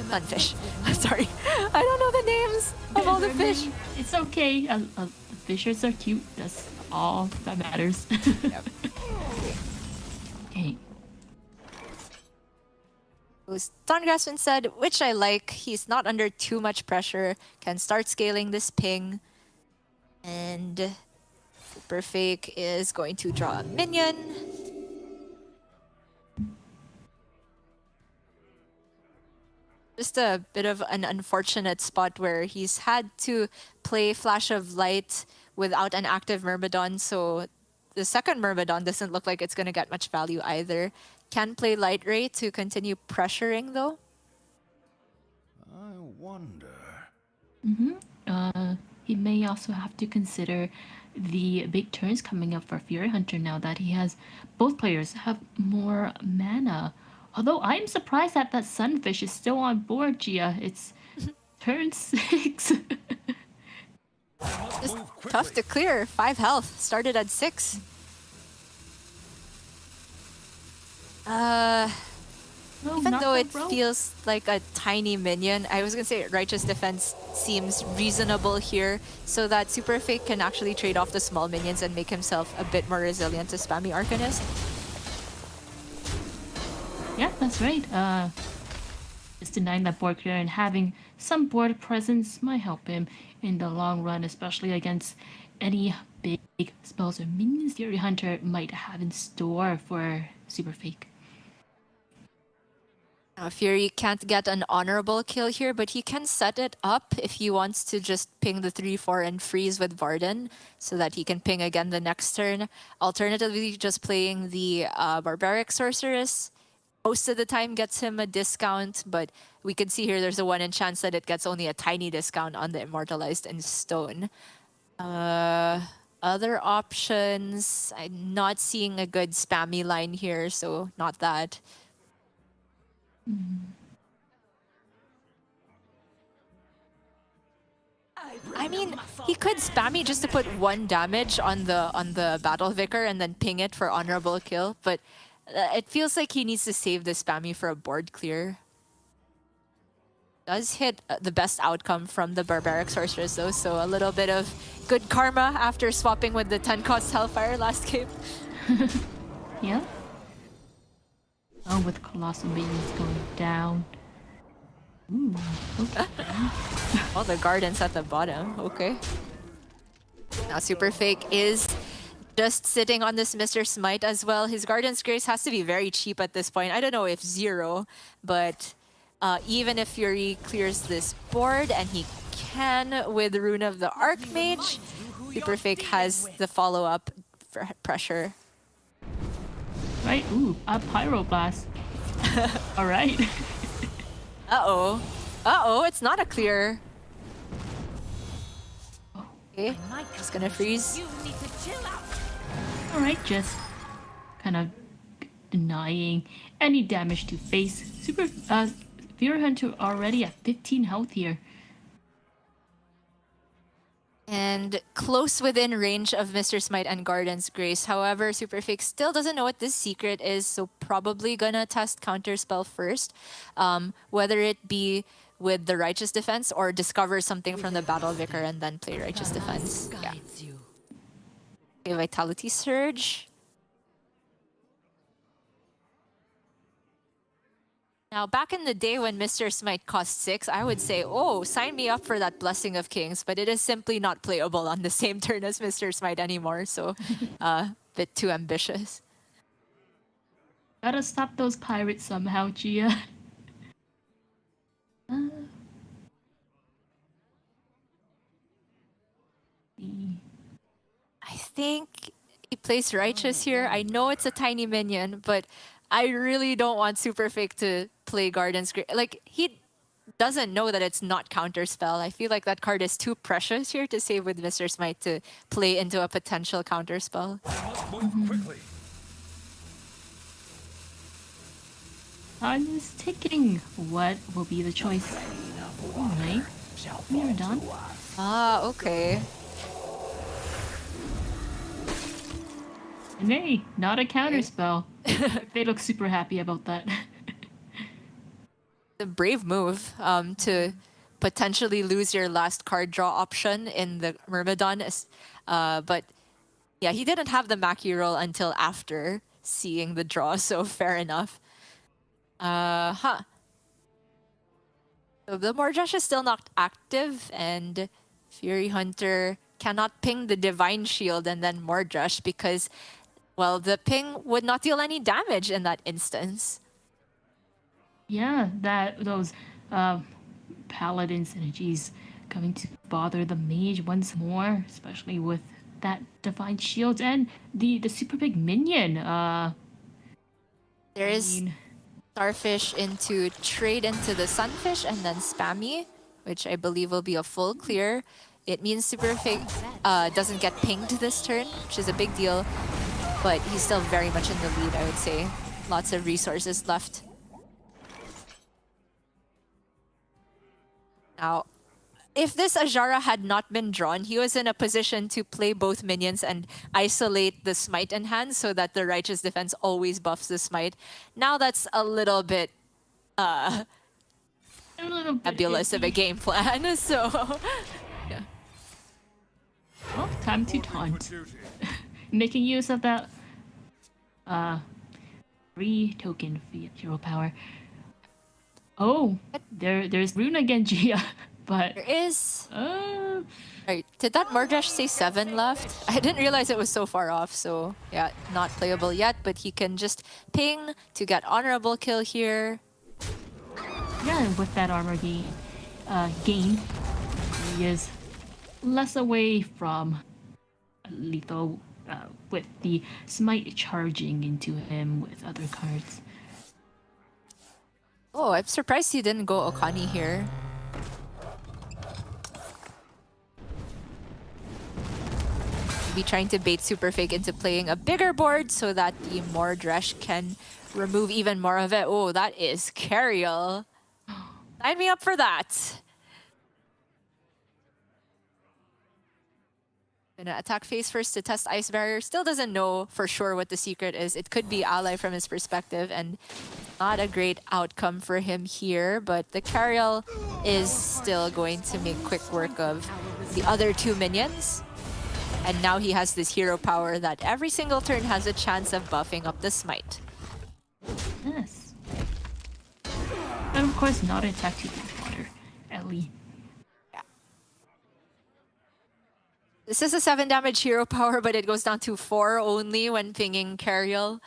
Sunfish. I'm sorry. I don't know the names of all the fish. It's okay. The fishers are cute. That's all that matters. Yep. Okay. Dawn Grasp instead, which I like. He's not under too much pressure. Can start scaling this ping. And Super Fake is going to draw a minion. Just a bit of an unfortunate spot where he's had to play Flash of Light without an active Myrmidon, so the second Myrmidon doesn't look like it's going to get much value either. Can play Light Ray to continue pressuring though. I wonder. He may also have to consider the big turns coming up for Fury Hunter now that he has both players have more mana. Although I'm surprised that Sunfish is still on board, Gia. It's turn 6. Just tough to clear. 5 health. Started at 6. Even though it feels like a tiny minion, I was gonna say Righteous Defense seems reasonable here, so that Super Fake can actually trade off the small minions and make himself a bit more resilient to spammy Arcanist. Yeah, that's right. Just denying that board clear and having some board presence might help him in the long run, especially against any big spells or minions Fury Hunter might have in store for Super Fake. Now, Fury can't get an honorable kill here, but he can set it up if he wants to just ping the 3-4 and freeze with Varden so that he can ping again the next turn. Alternatively, just playing the Barbaric Sorceress most of the time gets him a discount, but we can see here there's a 1 in chance that it gets only a tiny discount on the Immortalized in Stone. Other options, I'm not seeing a good spammy line here, so not that. I mean, he could spammy just to put 1 damage on the Battle Vicar and then ping it for honorable kill, but it feels like he needs to save the spammy for a board clear. Does hit the best outcome from the Barbaric Sorceress though, so a little bit of good karma after swapping with the 10 cost Hellfire last game. Yeah. Oh, with Colossal Minions going down. Ooh, okay. Oh, the Garden's at the bottom. Okay. Now Super Fake is just sitting on this Mr. Smite as well. His Garden's Grace has to be very cheap at this point. I don't know if 0, but even if Fury clears this board, and he can with Rune of the Archmage, Super Fake has the follow-up pressure. Right, ooh, a Pyroblast. Alright. Uh-oh. Uh-oh, it's not a clear. Okay, just gonna freeze. Alright, just kind of denying any damage to face. Fury Hunter already at 15 health here. And close within range of Mr. Smite and Garden's Grace. However, Super Fake still doesn't know what this secret is, so probably gonna test Counterspell first. Whether it be with the Righteous Defense or discover something from the Battle Vicar and then play Righteous Defense. Yeah. Okay, Vitality Surge. Now, back in the day when Mr. Smite cost 6, I would say, oh, sign me up for that Blessing of Kings, but it is simply not playable on the same turn as Mr. Smite anymore, so a bit too ambitious. Gotta stop those pirates somehow, Gia. I think he plays Righteous here. I know it's a tiny minion, but I really don't want Super Fake to play Garden's Grace. Like, he doesn't know that it's not Counterspell. I feel like that card is too precious here to save with Mr. Smite to play into a potential Counterspell. Time is ticking. What will be the choice? Alright. We're done. Ah, okay. And hey, not a counterspell. They look super happy about that. A brave move to potentially lose your last card draw option in the Myrmidon. But yeah, he didn't have the Maki roll until after seeing the draw, so fair enough. So the Mordresh is still not active, and Fury Hunter cannot ping the Divine Shield and then Mordresh because, well, the ping would not deal any damage in that instance. Yeah, those paladin synergies coming to bother the mage once more, especially with that Divine Shield and the super big minion. There is Starfish into trade into the Sunfish and then Spammy, which I believe will be a full clear. It means Super Fake doesn't get pinged this turn, which is a big deal. But he's still very much in the lead, I would say. Lots of resources left. Now, if this Ajara had not been drawn, he was in a position to play both minions and isolate the Smite in hand so that the Righteous Defense always buffs the Smite. Now that's a little bit nebulous of a game plan, so... yeah. Well, time to taunt. Making use of that 3 token hero power. Oh, there's Runa Genji, but There is... Right, did that Mordresh say 7 left? I didn't realize it was so far off, so yeah, not playable yet, but he can just ping to get honorable kill here. yeah, and with that armor gain, he is less away from lethal with the Smite charging into him with other cards. Oh, I'm surprised he didn't go Okani here. Maybe trying to bait Super Fake into playing a bigger board so that the Mordresh can remove even more of it. Oh, that is Cariel. Sign me up for that. Gonna attack face first to test Ice Barrier. Still doesn't know for sure what the secret is. It could be ally from his perspective, and not a great outcome for him here. But the Cariel is still going to make quick work of the other 2 minions. And now he has this hero power that every single turn has a chance of buffing up the Smite. Yes. And of course, not attack to water, Ellie. This is a 7 damage hero power, but it goes down to 4 only when pinging Cariel.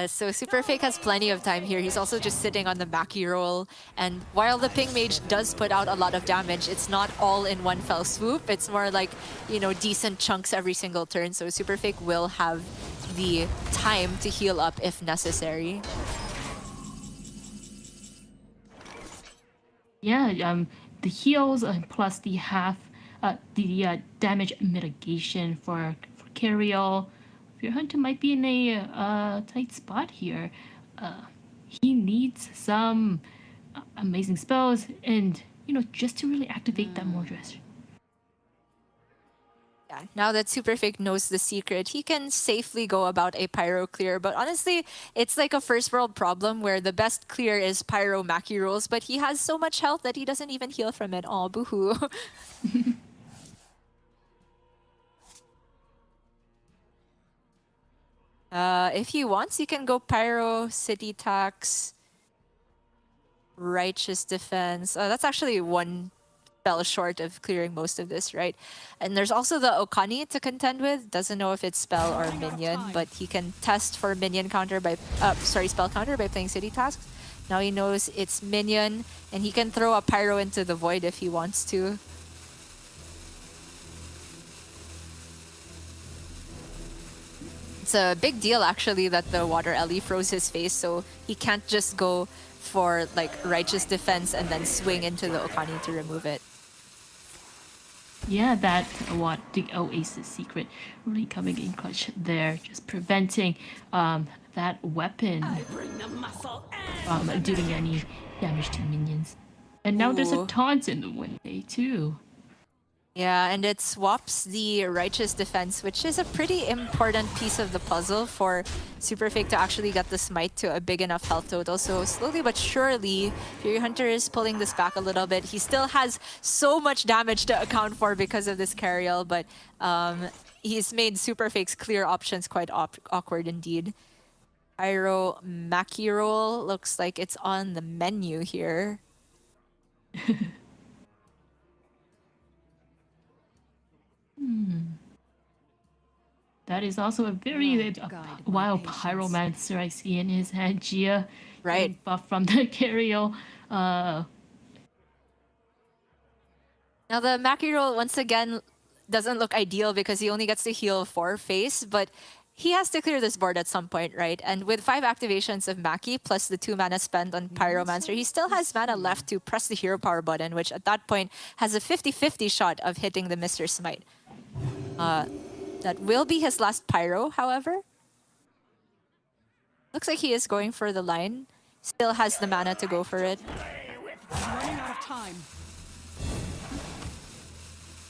So Super Fake has plenty of time here. He's also just sitting on the Maki roll. And while the Ping Mage does put out a lot of damage, it's not all in one fell swoop. It's more like, you know, decent chunks every single turn. So Super Fake will have the time to heal up if necessary. Yeah, the heals plus the damage mitigation for Cariel. Your hunter might be in a tight spot here. He needs some amazing spells and, you know, just to really activate that Mordresh. Yeah, now that Super Fake knows the secret, he can safely go about a Pyro clear. But honestly, it's like a first world problem where the best clear is Pyro Maki rolls, but he has so much health that he doesn't even heal from it. Aw, boohoo. If he wants, he can go Pyro, City Tax, Righteous Defense. That's actually one spell short of clearing most of this, right? And there's also the Okani to contend with. Doesn't know if it's spell or minion, but he can test for minion counter by, spell counter by playing City Tasks. Now he knows it's minion, and he can throw a Pyro into the void if he wants to. It's a big deal, actually, that the Water Ellie froze his face, so he can't just go for like Righteous Defense and then swing into the Okani to remove it. Yeah, that the Oasis secret really coming in clutch there, just preventing that weapon from doing any damage to minions. And now there's a Ooh. taunt in the way too. Yeah, and it swaps the Righteous Defense, which is a pretty important piece of the puzzle for Super Fake to actually get the Smite to a big enough health total. So slowly but surely, Fury Hunter is pulling this back a little bit. He still has so much damage to account for because of this Cariel, but he's made Super Fake's clear options quite awkward indeed. Pyro Maki roll looks like it's on the menu here. That is also a very wild pyromancer I see in his hand, Gia. Right. Buff from the Cariel. Now the Maki roll once again doesn't look ideal because he only gets to heal 4 face, but he has to clear this board at some point, right? And with 5 activations of Maki plus the 2 mana spent on Pyromancer, he still has mana left to press the hero power button, which at that point has a 50-50 shot of hitting the Mr. Smite. That will be his last Pyro, however. Looks like he is going for the line. Still has the mana to go for it. Running out of time.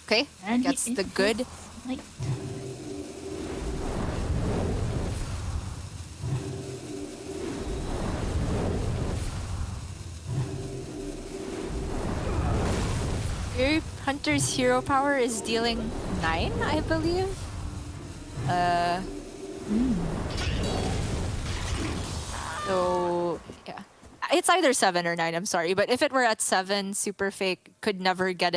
Okay, And gets he the good. Like, Fury Hunter's hero power is dealing 9, I believe. So yeah, it's either 7 or 9. I'm sorry, but if it were at 7, Super Fake could never get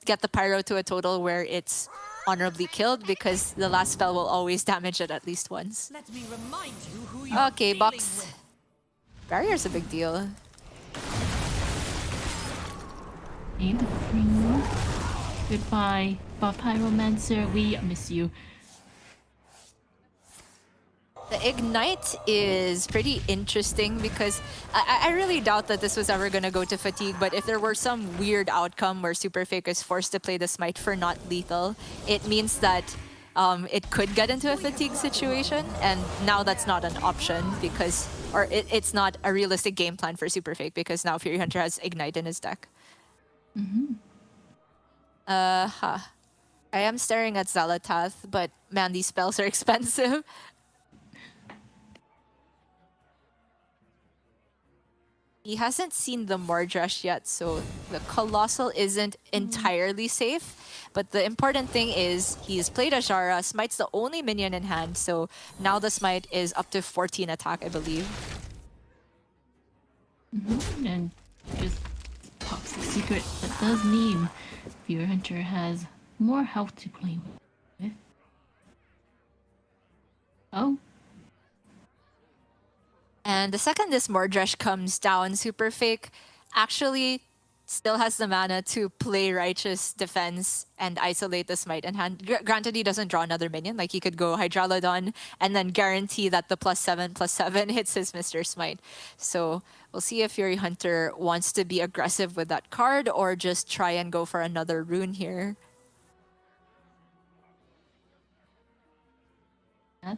the Pyro to a total where it's honorably killed because the last spell will always damage it at least once. Let me remind you who you're Okay, dealing box. with. Barrier's a big deal. and free. Goodbye, Pyromancer. We miss you. The Ignite is pretty interesting because I really doubt that this was ever going to go to Fatigue, but if there were some weird outcome where Super Fake is forced to play the Smite for not lethal, it means that it could get into a Fatigue situation, and now that's not an option because, or it's not a realistic game plan for Super Fake because now Fury Hunter has Ignite in his deck. I am staring at Xalatath, but man, these spells are expensive. He hasn't seen the Mordresh yet, so the Colossal isn't entirely safe. But the important thing is he's played Ajara. Smite's the only minion in hand, so now the Smite is up to 14 attack, I believe. And just pops the secret. That does mean Fury Hunter has more health to play with. Oh, And the second this Mordresh comes down, Super Fake actually still has the mana to play Righteous Defense and isolate the Smite in hand. Granted, he doesn't draw another minion. Like, he could go Hydralodon and then guarantee that the +7/+7 hits his Mr. Smite. So we'll see if Fury Hunter wants to be aggressive with that card or just try and go for another rune here.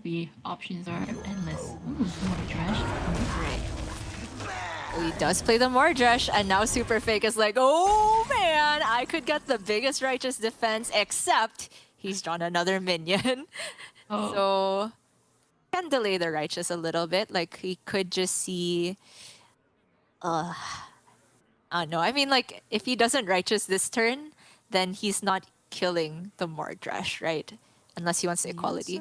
the options are endless. Ooh, more trash. Great. He does play the Mordresh, and now Super Fake is like, oh man, I could get the biggest Righteous Defense, except he's drawn another minion. Oh. So, can delay the Righteous a little bit. Like, he could just see... I don't know. I mean, like, if he doesn't Righteous this turn, then he's not killing the Mordresh, right? Unless he wants the equality.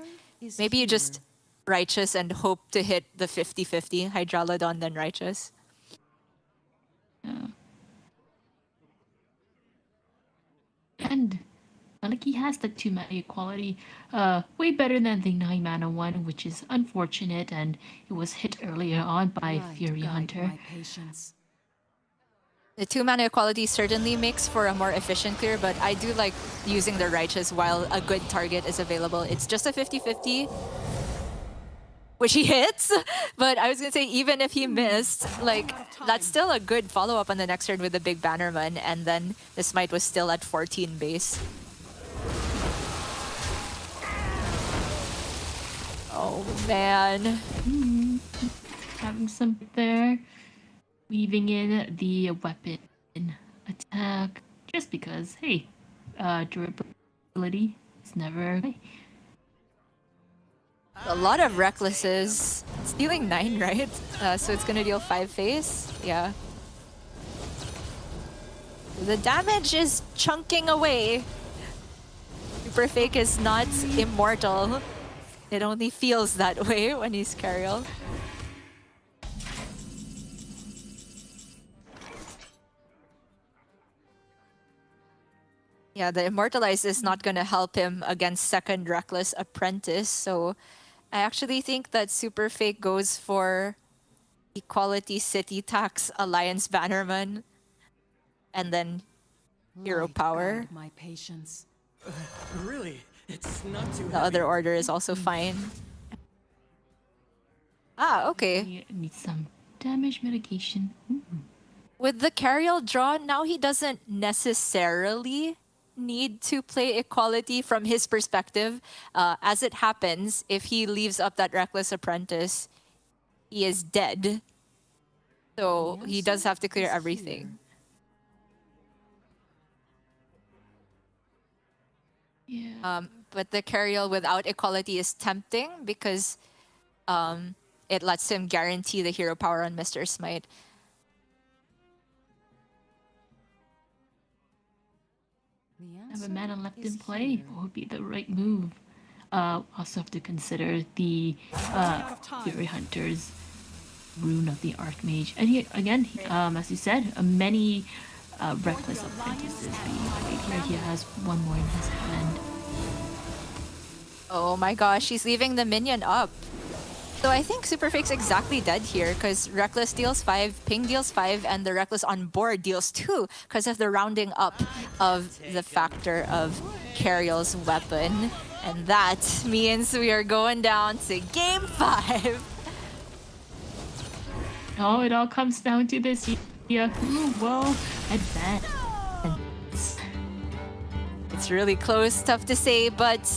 Maybe you just Righteous and hope to hit the 50-50, Hydralodon, then Righteous. Yeah. And like he has the 2 mana equality, way better than the 9 mana one, which is unfortunate, and it was hit earlier on by Fury Hunter. The 2 mana equality certainly makes for a more efficient clear, but I do like using the Righteous while a good target is available. It's just a 50-50, which he hits, but I was gonna say even if he missed, like, that's still a good follow-up on the next turn with the big Bannerman, and then the Smite was still at 14 base. Oh man. Having some there, weaving in the weapon attack, just because, hey, durability is never... A lot of Recklesses. It's dealing 9, right? So it's gonna deal 5 face? Yeah. The damage is chunking away. Super Fake is not immortal. It only feels that way when he's Cariel. Yeah, the Immortalize is not gonna help him against second Reckless Apprentice, so I actually think that Super Fake goes for Equality City Tax Alliance Bannerman and then Hero Power. My patience. Really, it's not too The other order is also fine. Ah, okay. He needs some damage mitigation. With the Cariel draw, now he doesn't necessarily need to play equality from his perspective. As it happens, if he leaves up that Reckless Apprentice, he is dead. So he does have to clear everything. Yeah. But the Cariel without equality is tempting because it lets him guarantee the hero power on Mr. Smite. Have a mana left in play. What would be the right move? Also have to consider the Fury Hunter's Rune of the Archmage. And he, again, as you said, many Reckless Apprentices being played here. He has one more in his hand. Oh my gosh, he's leaving the minion up. So I think Superfake's exactly dead here because Reckless deals 5, Ping deals 5, and the Reckless on board deals 2 because of the rounding up of the factor of Cariel's weapon. And that means we are going down to game 5. Oh, it all comes down to this. Yeah, who will advance? It's really close, tough to say, but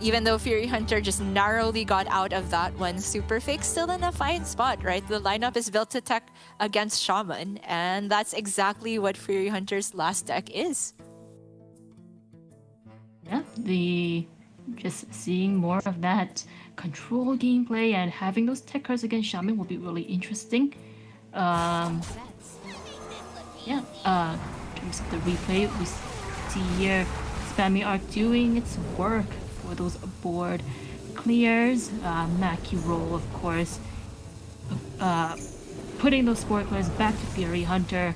even though Fury Hunter just narrowly got out of that one, Superfake's still in a fine spot, right? The lineup is built to tech against Shaman, and that's exactly what Fury Hunter's last deck is. Yeah, just seeing more of that control gameplay and having those tech cards against Shaman will be really interesting. Yeah, in terms of the replay, we see here Spammy Arc doing its work for those board clears. Maki roll, of course, putting those board clears back to Fury Hunter.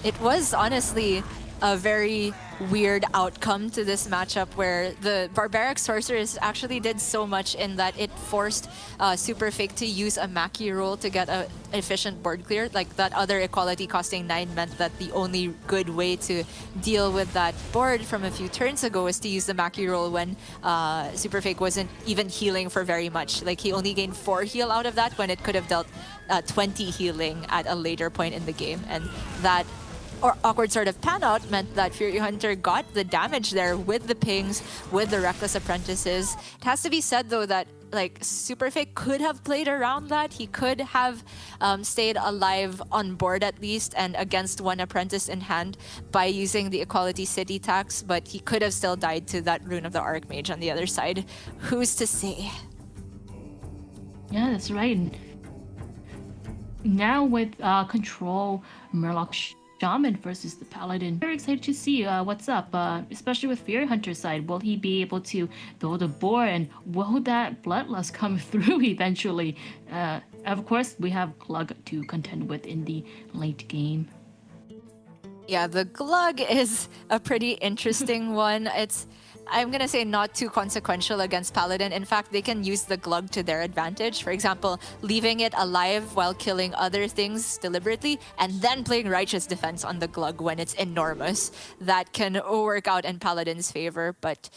It was honestly a very weird outcome to this matchup where the Barbaric Sorceress actually did so much in that it forced Superfake to use a Maki roll to get an efficient board clear. Like that other equality costing 9 meant that the only good way to deal with that board from a few turns ago was to use the Maki roll when Superfake wasn't even healing for very much. Like he only gained 4 heal out of that when it could have dealt 20 healing at a later point in the game. And that awkward sort of pan out meant that Fury Hunter got the damage there with the pings, with the Reckless Apprentices. It has to be said though that like Superfake could have played around that. He could have stayed alive on board at least and against one apprentice in hand by using the Equality City tax, but he could have still died to that Rune of the Archmage on the other side. Who's to say? Yeah, that's right. Now with Control, Murloc Shaman versus the Paladin. Very excited to see what's up, especially with Fury Hunter's side. Will he be able to build a board, and will that Bloodlust come through eventually? Of course, we have Glug to contend with in the late game. Yeah, the Glug is a pretty interesting one. I'm gonna say not too consequential against Paladin. In fact, they can use the Glug to their advantage. For example, leaving it alive while killing other things deliberately, and then playing Righteous Defense on the Glug when it's enormous. That can work out in Paladin's favor, but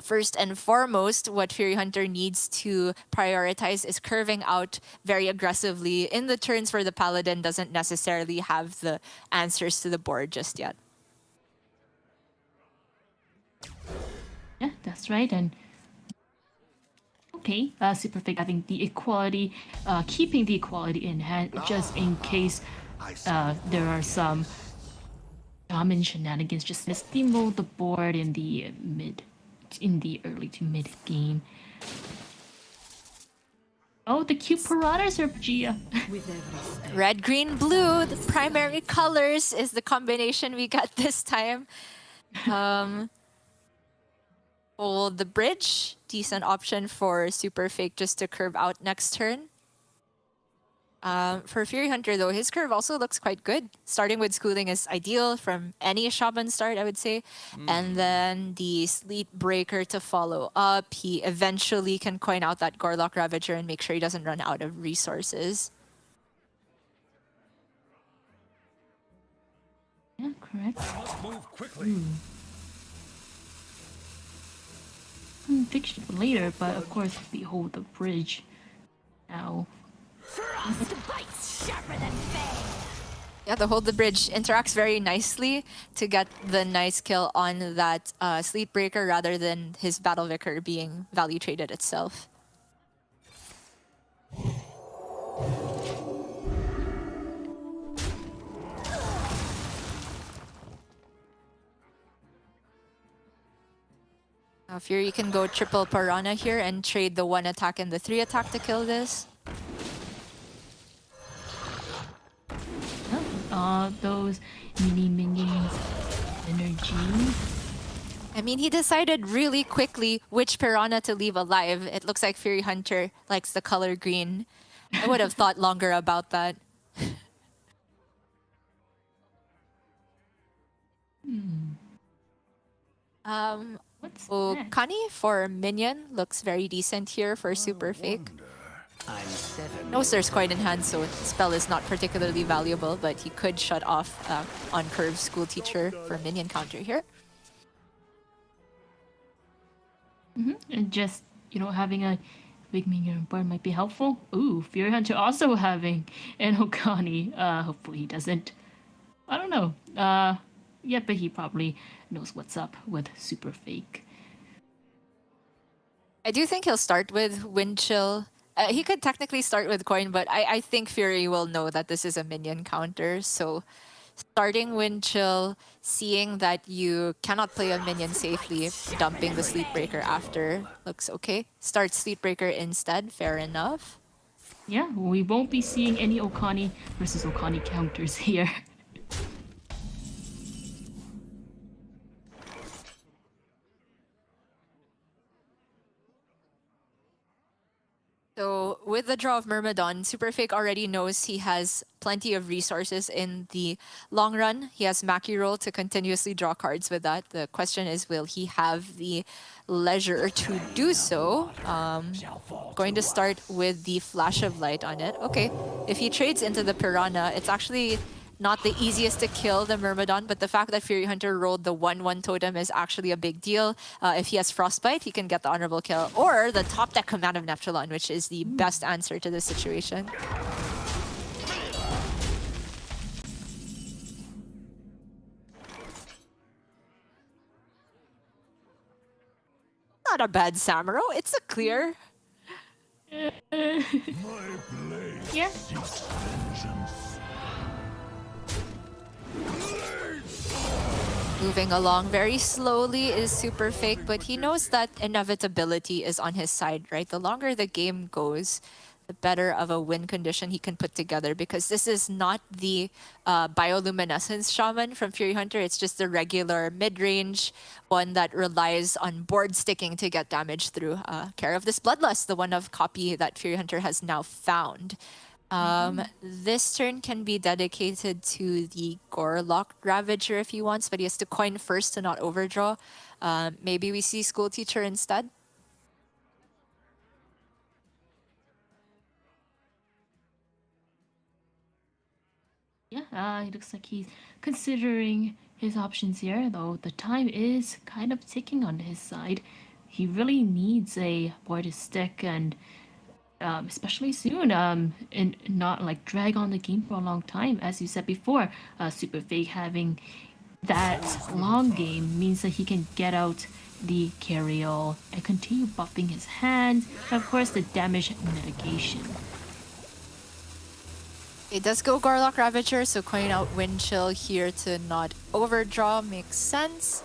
first and foremost, what Fury Hunter needs to prioritize is curving out very aggressively in the turns where the Paladin doesn't necessarily have the answers to the board just yet. Yeah, that's right. And okay, Superfake having the equality, keeping the equality in hand just in case there are some Shaman shenanigans. Just steamroll the board in the early to mid game. Oh, the cute Piranhas are Gia. Red, green, blue, the primary colors is the combination we got this time. Hold the bridge, decent option for Superfake just to curve out next turn. For Fury Hunter though, his curve also looks quite good. Starting with Schooling is ideal from any Shaman start, I would say. And then the Sleet Breaker to follow up. He eventually can coin out that Gorlock Ravager and make sure he doesn't run out of resources. Yeah, correct. Must move quickly. Fiction later, but of course, behold the bridge now. Bites sharper than fang. Yeah, the Hold the Bridge interacts very nicely to get the nice kill on that Sleep Breaker rather than his Battle Vicar being value traded itself. Now Fury can go triple Piranha here and trade the 1 attack and the 3 attack to kill this. Those mini minions energy. I mean, he decided really quickly which Piranha to leave alive. It looks like Fury Hunter likes the color green. I would have thought longer about that. What's So that? Kani for minion looks very decent here for super fake. I'm 7. Knows there's coin in hand, so spell is not particularly valuable, but he could shut off on curve school teacher for minion counter here. And just, having a big minion on board might be helpful. Ooh, Fury Hunter also having an Okani. Hopefully he doesn't. I don't know. Yeah, but he probably knows what's up with super fake. I do think he'll start with Wind Chill. He could technically start with coin, but I think Fury will know that this is a minion counter. So starting Wind Chill, seeing that you cannot play a minion safely, dumping the Sleep Breaker after looks okay. Start Sleep Breaker instead, fair enough. Yeah, we won't be seeing any Okani versus Okani counters here. So with the draw of Myrmidon, Superfake already knows he has plenty of resources in the long run. He has Maki Roll to continuously draw cards with that. The question is, will he have the leisure to do so? Going to start with the Flash of Light on it. Okay, if he trades into the Piranha, it's actually not the easiest to kill the Myrmidon, but the fact that Fury Hunter rolled the 1/1 totem is actually a big deal. If he has Frostbite, he can get the honorable kill, or the top deck Command of Neptulon, which is the best answer to this situation. Not a bad Samuro, it's a clear. Yeah. Moving along very slowly is super fake, but he knows that inevitability is on his side, right? The longer the game goes, the better of a win condition he can put together, because this is not the bioluminescence shaman from Fury Hunter. It's just the regular mid-range one that relies on board sticking to get damage through Care of this Bloodlust, the one of copy that Fury Hunter has now found. This turn can be dedicated to the Gorlock Ravager if he wants, but he has to coin first to not overdraw. Maybe we see School Teacher instead. Yeah, it looks like he's considering his options here, though the time is kind of ticking on his side. He really needs a board to stick, and especially soon, and not like drag on the game for a long time. As you said before, Super Fake having that long game means that he can get out the carry-all and continue buffing his hand, and of course the damage mitigation. It does go Gorlock Ravager, so coin out Wind Chill here to not overdraw makes sense.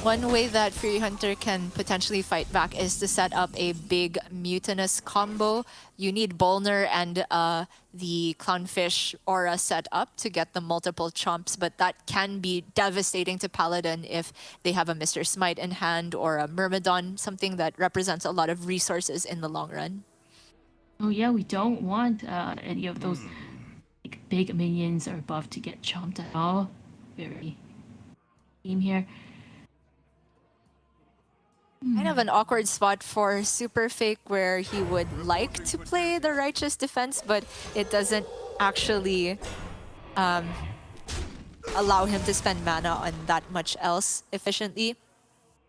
One way that Fury Hunter can potentially fight back is to set up a big mutinous combo. You need Bolner and the Clownfish aura set up to get the multiple chomps, but that can be devastating to Paladin if they have a Mr. Smite in hand or a Myrmidon, something that represents a lot of resources in the long run. Oh yeah, we don't want any of those like, big minions or above to get chomped at all. Very game here. Kind of an awkward spot for Super Fake where he would like to play the Righteous Defense, but it doesn't actually allow him to spend mana on that much else efficiently.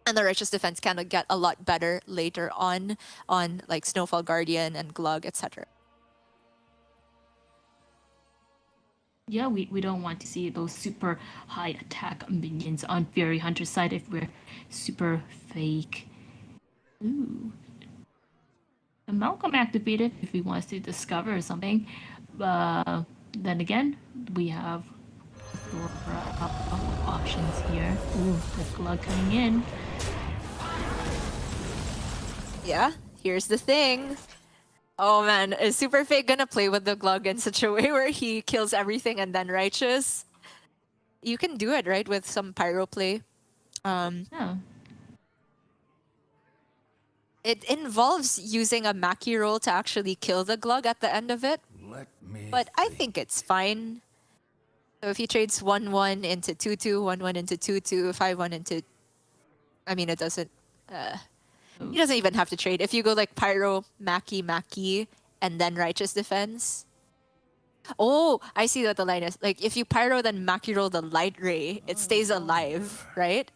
And the Righteous Defense can get a lot better later on like Snowfall Guardian and Glug, etc. Yeah, we don't want to see those super high attack minions on Fury Hunter's side if we're super fake. Ooh. And Malcolm activated if he wants to discover something. Then again, we have options here. Ooh, the Glug coming in. Yeah, here's the thing. Oh man, is Super Fake gonna play with the Glug in such a way where he kills everything and then Righteous? You can do it, right, with some Pyro play. Yeah. It involves using a Maki roll to actually kill the Glug at the end of it, Let me but I think it's fine. So if he trades 1-1 into 2-2, 1-1 into 2-2, 5-1 into... I mean, it doesn't... he doesn't even have to trade. If you go like Pyro, Maki, Maki, and then Righteous Defense... Oh, I see what the line is. Like, if you Pyro, then Maki roll the Light Ray, it stays alive, right?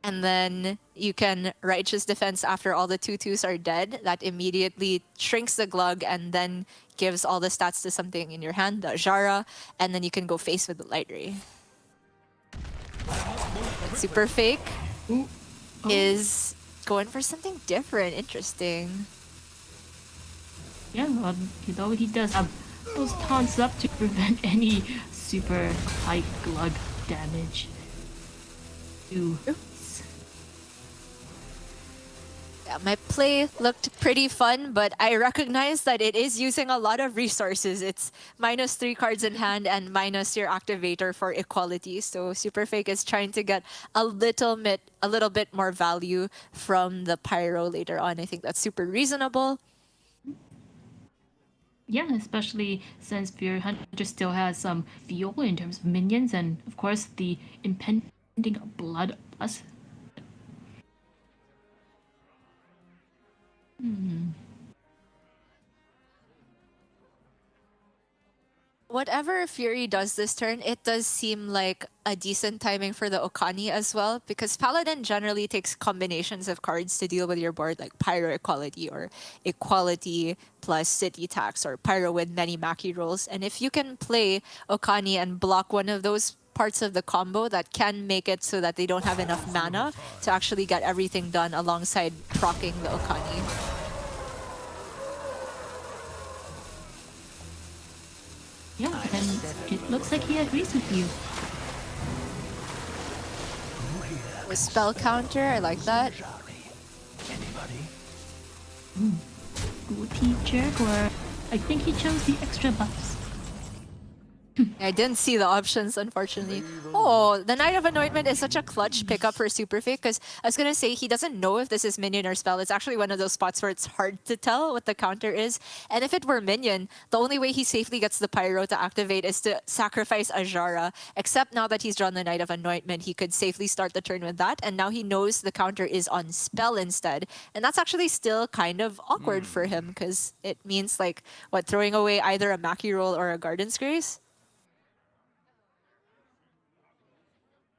And then you can Righteous Defense after all the 2-2s are dead. That immediately shrinks the Glug and then gives all the stats to something in your hand, the Ajara, and then you can go face with the Light Ray. Super Fake is going for something different, interesting. Yeah, though he does have those taunts up to prevent any super high Glug damage. Ooh. Yeah, my play looked pretty fun, but I recognize that it is using a lot of resources. It's minus 3 cards in hand and minus your activator for equality. So Super Fake is trying to get a little bit more value from the Pyro later on. I think that's super reasonable. Yeah, especially since Fury Hunter still has some fuel in terms of minions and, of course, the impending Blood Plus. Whatever Fury does this turn, it does seem like a decent timing for the Okani as well, because Paladin generally takes combinations of cards to deal with your board, like Pyro Equality or Equality plus City Tax or Pyro with many Maki rolls. And if you can play Okani and block one of those parts of the combo, that can make it so that they don't have enough mana to actually get everything done alongside proccing the Okani. Yeah, and it looks like he agrees with you. The spell counter, I like that. Good teacher, or I think he chose the extra buffs. I didn't see the options, unfortunately. Oh, the Knight of Anointment is such a clutch pickup for Super Fake, because I was going to say he doesn't know if this is minion or spell. It's actually one of those spots where it's hard to tell what the counter is. And if it were minion, the only way he safely gets the Pyro to activate is to sacrifice Ajara. Except now that he's drawn the Knight of Anointment, he could safely start the turn with that. And now he knows the counter is on spell instead. And that's actually still kind of awkward for him, because it means, like, what, throwing away either a Maki roll or a Garden's Grace?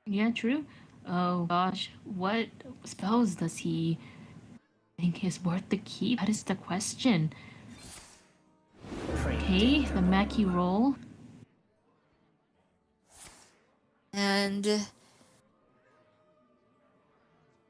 Yeah, true. Oh gosh, what spells does he think is worth the keep? That is the question. Okay, the Maki roll. And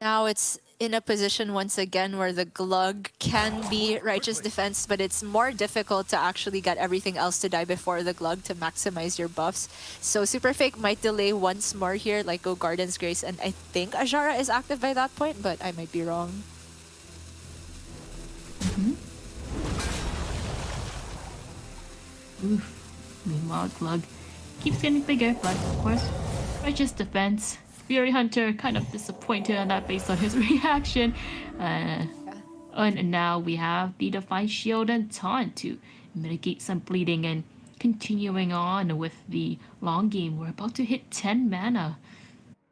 now it's in a position once again where the Glug can be Righteous Defense, but it's more difficult to actually get everything else to die before the Glug to maximize your buffs. So Super Fake might delay once more here, like go Garden's Grace, and I think Ajara is active by that point, but I might be wrong. Oof. Meanwhile, Glug keeps getting bigger, but of course, Righteous Defense. Fury Hunter kind of disappointed on that based on his reaction. And now we have the Defy Shield and Taunt to mitigate some bleeding, and continuing on with the long game. We're about to hit 10 mana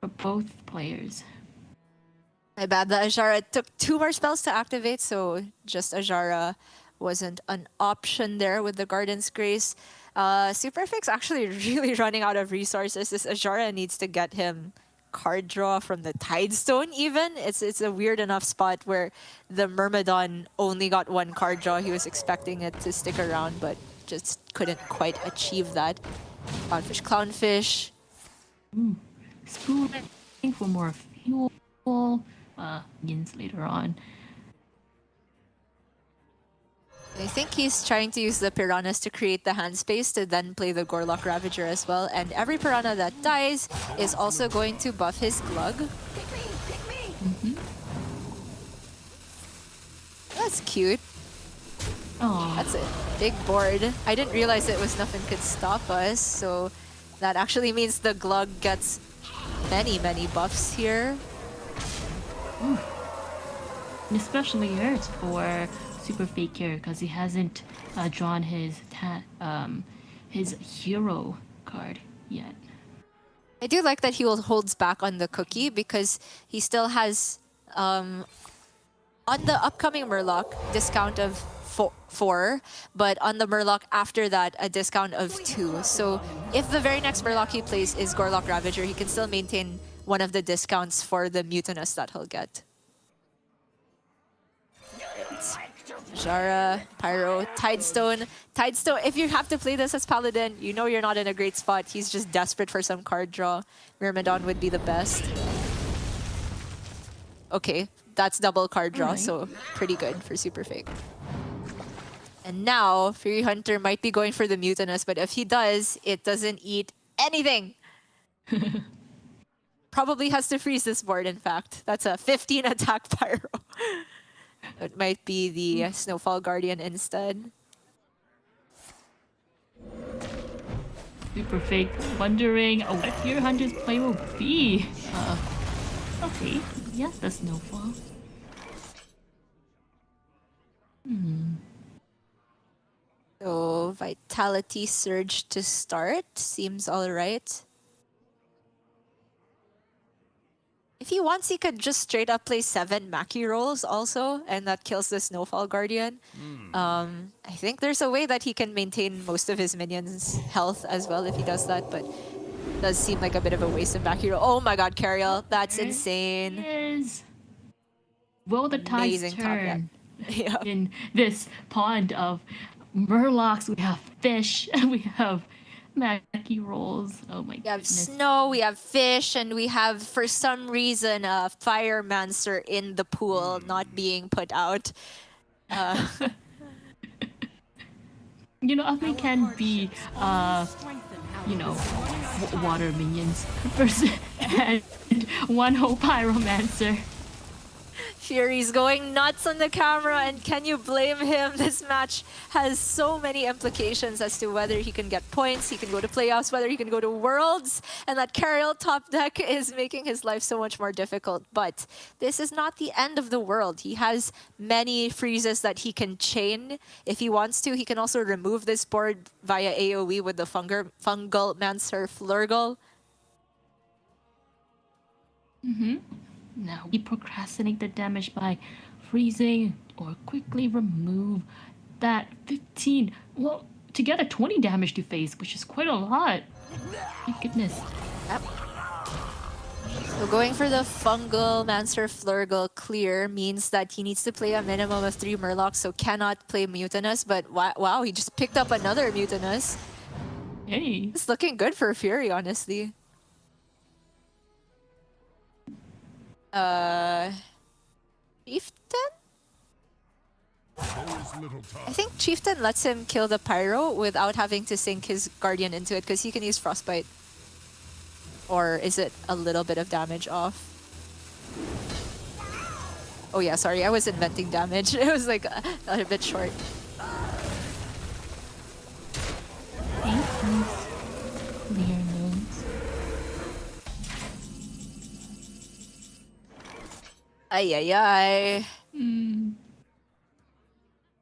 for both players. My bad, the Ajara took 2 more spells to activate, so just Ajara wasn't an option there with the Garden's Grace. Super Fake's actually really running out of resources. This Ajara needs to get him card draw from the Tidestone even. It's a weird enough spot where the Myrmidon only got one card draw. He was expecting it to stick around, but just couldn't quite achieve that. Clownfish. Spooling for more fuel. Yins later on. I think he's trying to use the piranhas to create the hand space to then play the Gorlock Ravager as well. And every piranha that dies is also going to buff his Glug. That's cute. Oh, That's a big board. I didn't realize it was nothing could stop us. So that actually means the Glug gets many buffs here. especially hurts for Super Fake here because he hasn't drawn his hero card yet. I do like that he holds back on the cookie because he still has on the upcoming Murloc discount of 4, but on the Murloc after that a discount of 2. So if the very next Murloc he plays is Gorlock Ravager, he can still maintain one of the discounts for the Mutinous that he'll get. Jara, Pyro, Tidestone. Tidestone, if you have to play this as Paladin, you know you're not in a great spot. He's just desperate for some card draw. Myrmidon would be the best. Okay, that's double card draw, so pretty good for Super Fake. And now, Fury Hunter might be going for the Mutinous, but if he does, it doesn't eat anything. Probably has to freeze this board, in fact. That's a 15 attack Pyro. It might be the Snowfall Guardian instead. Super Fake wondering what Fury Hunter's play will be. Okay, yes, the Snowfall. So Vitality Surge to start seems alright. If he wants, he could just straight up play 7 Maki rolls also, and that kills the Snowfall Guardian. I think there's a way that he can maintain most of his minions' health as well if he does that, but it does seem like a bit of a waste of Maki roll. Oh my god, Cariel, that's insane. Yes. Will the tides Amazing top turn Yeah. in this pond of Murlocs? We have fish, and we have Maki rolls. Oh my We have goodness. snow, we have fish, and we have, for some reason, a Firemancer in the pool not being put out. You know, Ugly can be, you know, water minions versus and one whole Pyromancer. Fury's going nuts on the camera, and can you blame him? This match has so many implications as to whether he can get points, he can go to playoffs, whether he can go to Worlds, and that Cariel top deck is making his life so much more difficult. But this is not the end of the world. He has many freezes that he can chain. If he wants to, he can also remove this board via AoE with the Fungal Mancer Flurgle. Now we procrastinate the damage by freezing or quickly remove that 15. Well, together 20 damage to face, which is quite a lot. My goodness. Yep. So going for the Fungal Mancer Flurgle clear means that he needs to play a minimum of 3 Murlocs, so cannot play Mutinous, but wow, he just picked up another Mutinous. Hey. It's looking good for Fury, honestly. Chieftain? I think Chieftain lets him kill the Pyro without having to sink his Guardian into it because he can use Frostbite. Or is it a little bit of damage off? Oh yeah, sorry, I was inventing damage. It was like a bit short. Clear notes. Ay.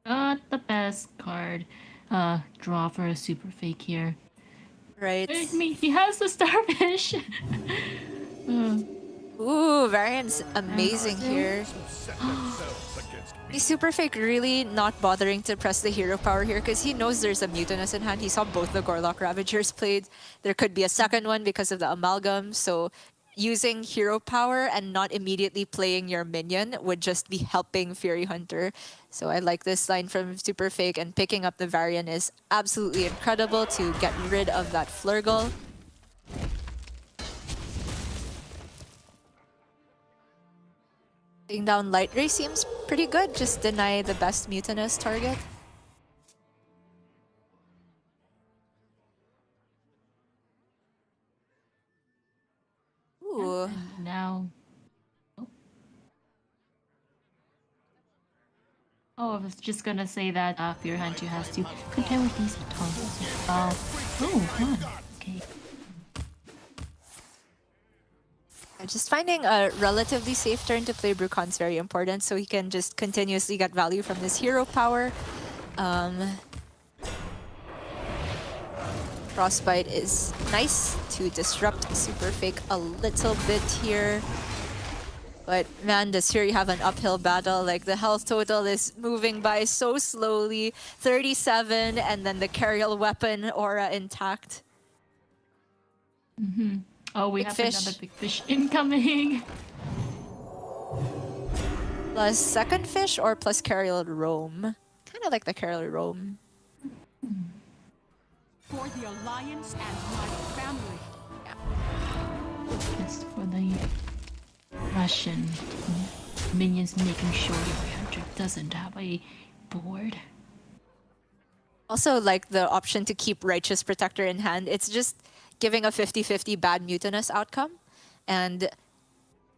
Not the best card draw for a Super Fake here. Right. I mean, he has the Starfish. Ooh, Variant's amazing here. Is Super Fake really not bothering to press the hero power here because he knows there's a Mutinous in hand. He saw both the Gorlock Ravagers played. There could be a second one because of the Amalgam, so using hero power and not immediately playing your minion would just be helping Fury Hunter. So I like this line from Super Fake, and picking up the Varian is absolutely incredible to get rid of that Flurgle. Putting down Light Ray seems pretty good, just deny the best Mutinous target. Ooh. And now. Oh, I was just gonna say that Fury Hunter has to contend with these taunts as well. Oh, huh. Okay. Just finding a relatively safe turn to play Brucon's very important, so he can just continuously get value from this hero power. Frostbite is nice to disrupt Super Fake a little bit here. But man, does Fury have an uphill battle. Like, the health total is moving by so slowly. 37, and then the Carial weapon aura intact. Mm-hmm. Oh, we Big have fish. another big fish incoming. Plus second fish or plus Carial roam? Kind of like the Carial roam. For the Alliance and my family. Just for the Russian minions, making sure the Hunter doesn't have a board. Also, like the option to keep Righteous Protector in hand. It's just giving a 50-50 bad Mutinous outcome. And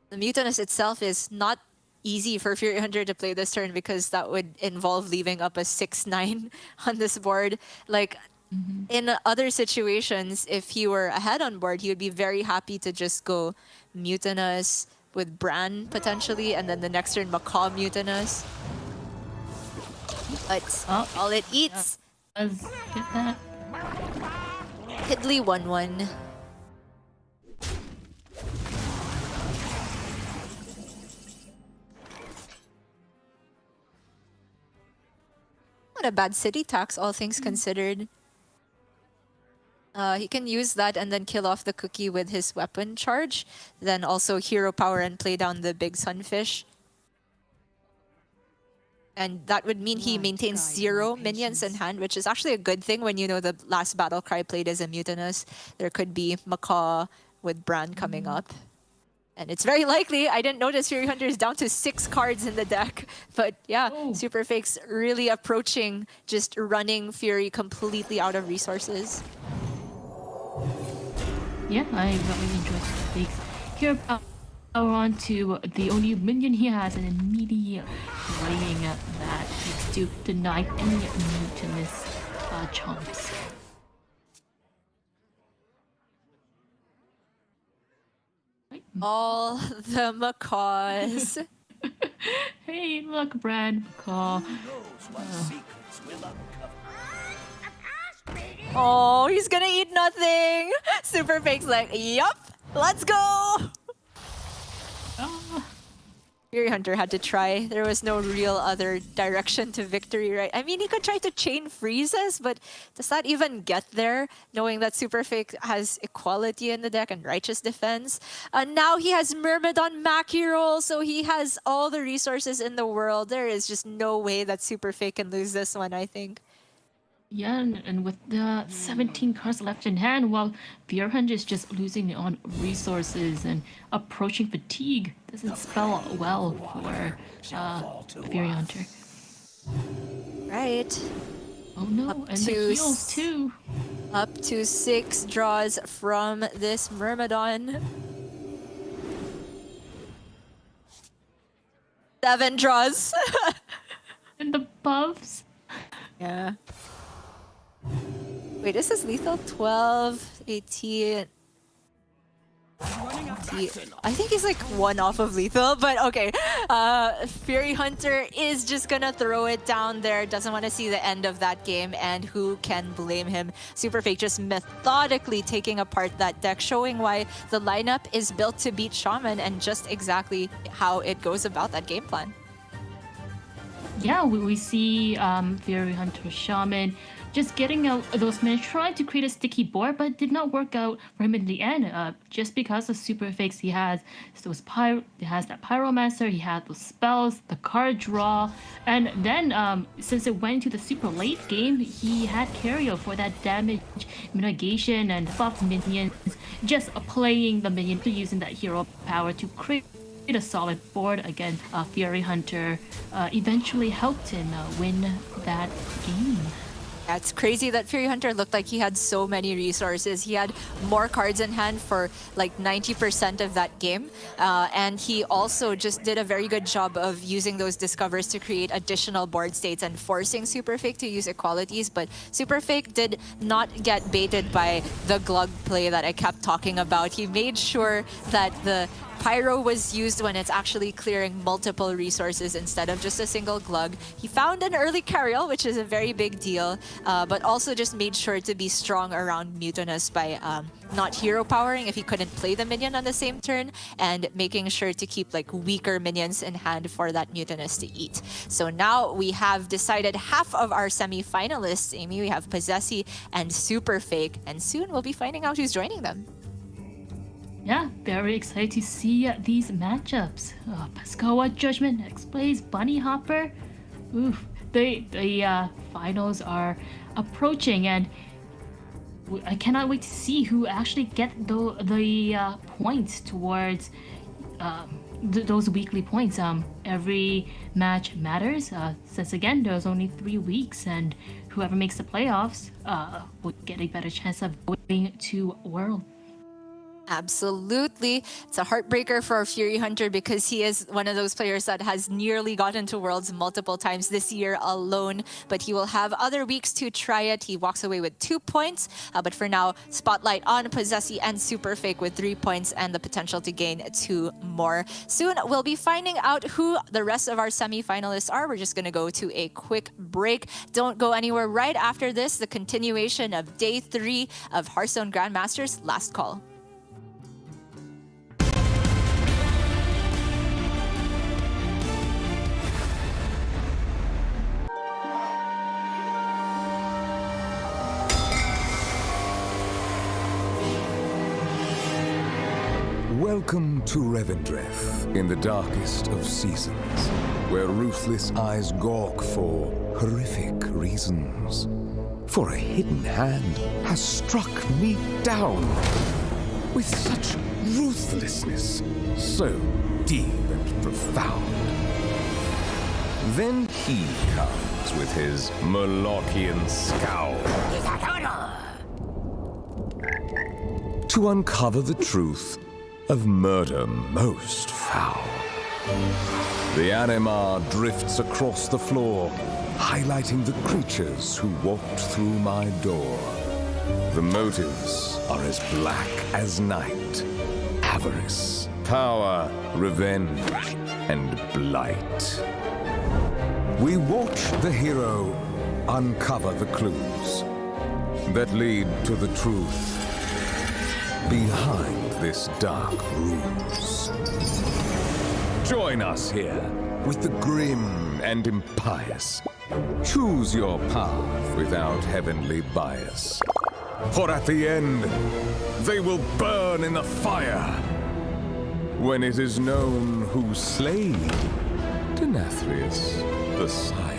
the Mutinous itself is not easy for Fury Hunter to play this turn, because that would involve leaving up a 6-9 on this board. Like, in other situations, if he were ahead on board, he would be very happy to just go Mutinous with Bran, potentially, and then the next turn Macaw Mutinous. But all it eats... Let's get that. Hidley 1-1. Not a bad city tax, all things considered. He can use that and then kill off the cookie with his weapon charge. Then also hero power and play down the big sunfish. And that would mean he maintains 0 minions in hand, which is actually a good thing when you know the last battle cry played as a Mutinous. There could be Macaw with Bran coming up. And it's very likely. I didn't notice Fury Hunter is down to 6 cards in the deck. But yeah, Super Fake's really approaching just running Fury completely out of resources. Yeah, I really enjoyed Super Fake's here. On to the only minion he has, and immediately playing that needs to deny any mutinous chomps. All the macaws. Hey, look, Brad Macaw. Oh, he's gonna eat nothing. Super Fake's like, yup, let's go. Fury Hunter had to try. There was no real other direction to victory, right? I mean, he could try to chain freezes, but does that even get there, knowing that Super Fake has equality in the deck and righteous defense? Now he has Myrmidon Mackerel, so he has all the resources in the world. There is just no way that Super Fake can lose this one, I think. Yeah, and with the 17 cards left in hand, while Fury Hunter is just losing on resources and approaching fatigue, doesn't spell well for Fury Hunter. Right. Oh no, Up and to the heals too. Up to 6 draws from this Myrmidon. 7 draws. And the buffs. Yeah. Wait, is this lethal? 12, 18. I think he's like 1 off of lethal, but okay. Fury Hunter is just gonna throw it down there. Doesn't want to see the end of that game, and who can blame him? Super Fake just methodically taking apart that deck, showing why the lineup is built to beat Shaman and just exactly how it goes about that game plan. yeah, we see Fairy Hunter Shaman just getting out those minions, trying to create a sticky board, but it did not work out for him in the end. Just because of super fakes, he has he has that Pyromancer, he had those spells, the card draw, and then since it went into the super late game, he had Cario for that damage mitigation and buff minions, just playing the minion, using that hero power to create a solid board against Fury Hunter. Eventually helped him win that game. Yeah, it's crazy that Fury Hunter looked like he had so many resources. He had more cards in hand for like 90% of that game. And he also just did a very good job of using those discovers to create additional board states and forcing Super Fake to use equalities. But Super Fake did not get baited by the glug play that I kept talking about. He made sure that the Pyro was used when it's actually clearing multiple resources instead of just a single glug. He found an early Cariel, which is a very big deal, but also just made sure to be strong around Mutinous by not hero powering if he couldn't play the minion on the same turn, and making sure to keep like weaker minions in hand for that Mutinous to eat. So now we have decided half of our semi-finalists, Amy. We have Possessi and Super Fake, and soon we'll be finding out who's joining them. Yeah, very excited to see these matchups. Pascoa Judgment, next place, Bunny Hopper. Oof, the finals are approaching, and I cannot wait to see who actually get the points towards those weekly points. Every match matters, since again there's only 3 weeks, and whoever makes the playoffs would get a better chance of going to World. Absolutely. It's a heartbreaker for Fury Hunter because he is one of those players that has nearly gotten to Worlds multiple times this year alone, but he will have other weeks to try it. He walks away with 2 points, but for now, spotlight on Possessi and Super Fake with 3 points and the potential to gain 2 more. Soon, we'll be finding out who the rest of our semi-finalists are. We're just going to go to a quick break. Don't go anywhere. Right after this, the continuation of Day 3 of Hearthstone Grandmasters Last Call. Welcome to Revendreth, in the darkest of seasons, where ruthless eyes gawk for horrific reasons. For a hidden hand has struck me down with such ruthlessness, so deep and profound. Then he comes with his Molochian scowl to uncover the truth of murder most foul. The anima drifts across the floor, highlighting the creatures who walked through my door. The motives are as black as night: avarice, power, revenge, and blight. We watch the hero uncover the clues that lead to the truth behind this dark ruse. Join us here with the grim and impious. Choose your path without heavenly bias. For at the end, they will burn in the fire when it is known who slayed Denathrius the Sire.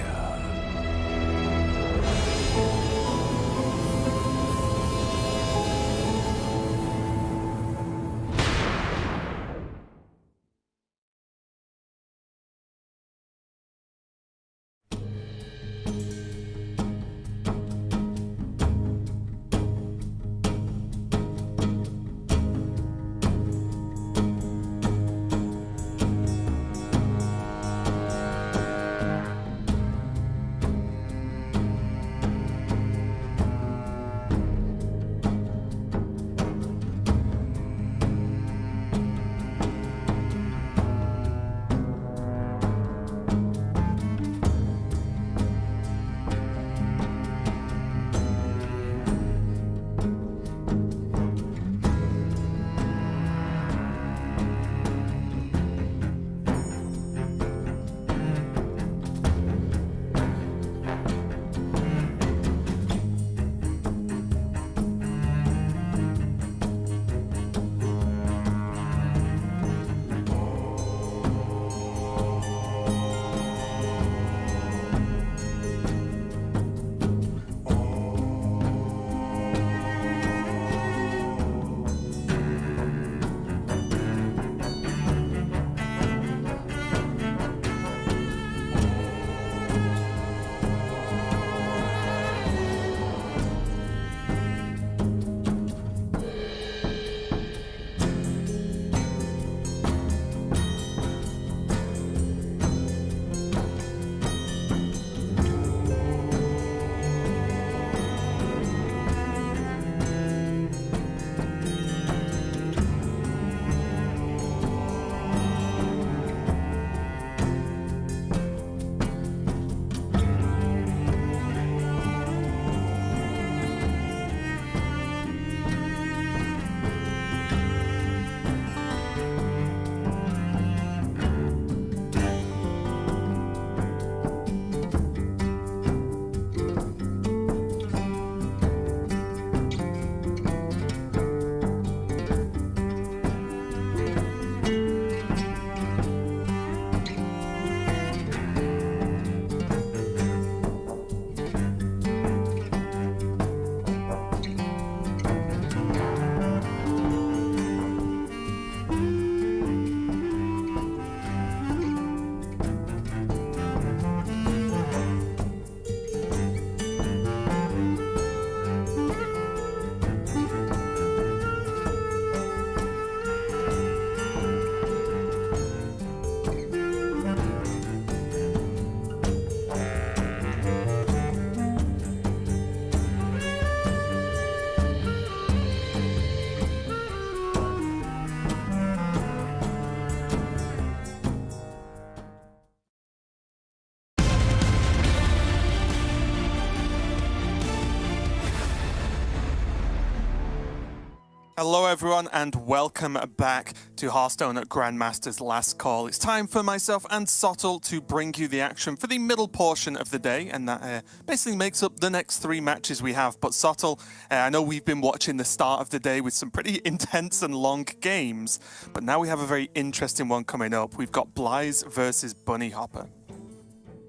Hello everyone and welcome back to Hearthstone at Grandmasters Last Call. It's time for myself and Sottle to bring you the action for the middle portion of the day, and that basically makes up the next 3 matches we have. But Sottle, I know we've been watching the start of the day with some pretty intense and long games, but now we have a very interesting one coming up. We've got Blyze versus Bunny Hopper.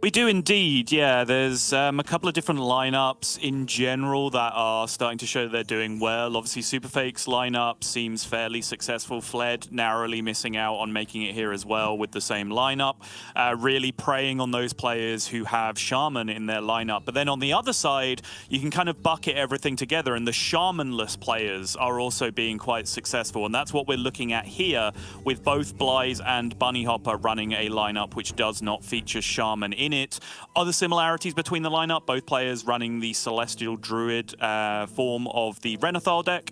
We do indeed, yeah. There's a couple of different lineups in general that are starting to show they're doing well. Obviously, Superfake's lineup seems fairly successful. Fled narrowly missing out on making it here as well with the same lineup. Really preying on those players who have Shaman in their lineup. But then on the other side, you can kind of bucket everything together, and the Shamanless players are also being quite successful. And that's what we're looking at here with both Blyze and Bunny Hopper running a lineup which does not feature Shaman in it. Other similarities between the lineup, both players running the Celestial Druid form of the Renathal deck,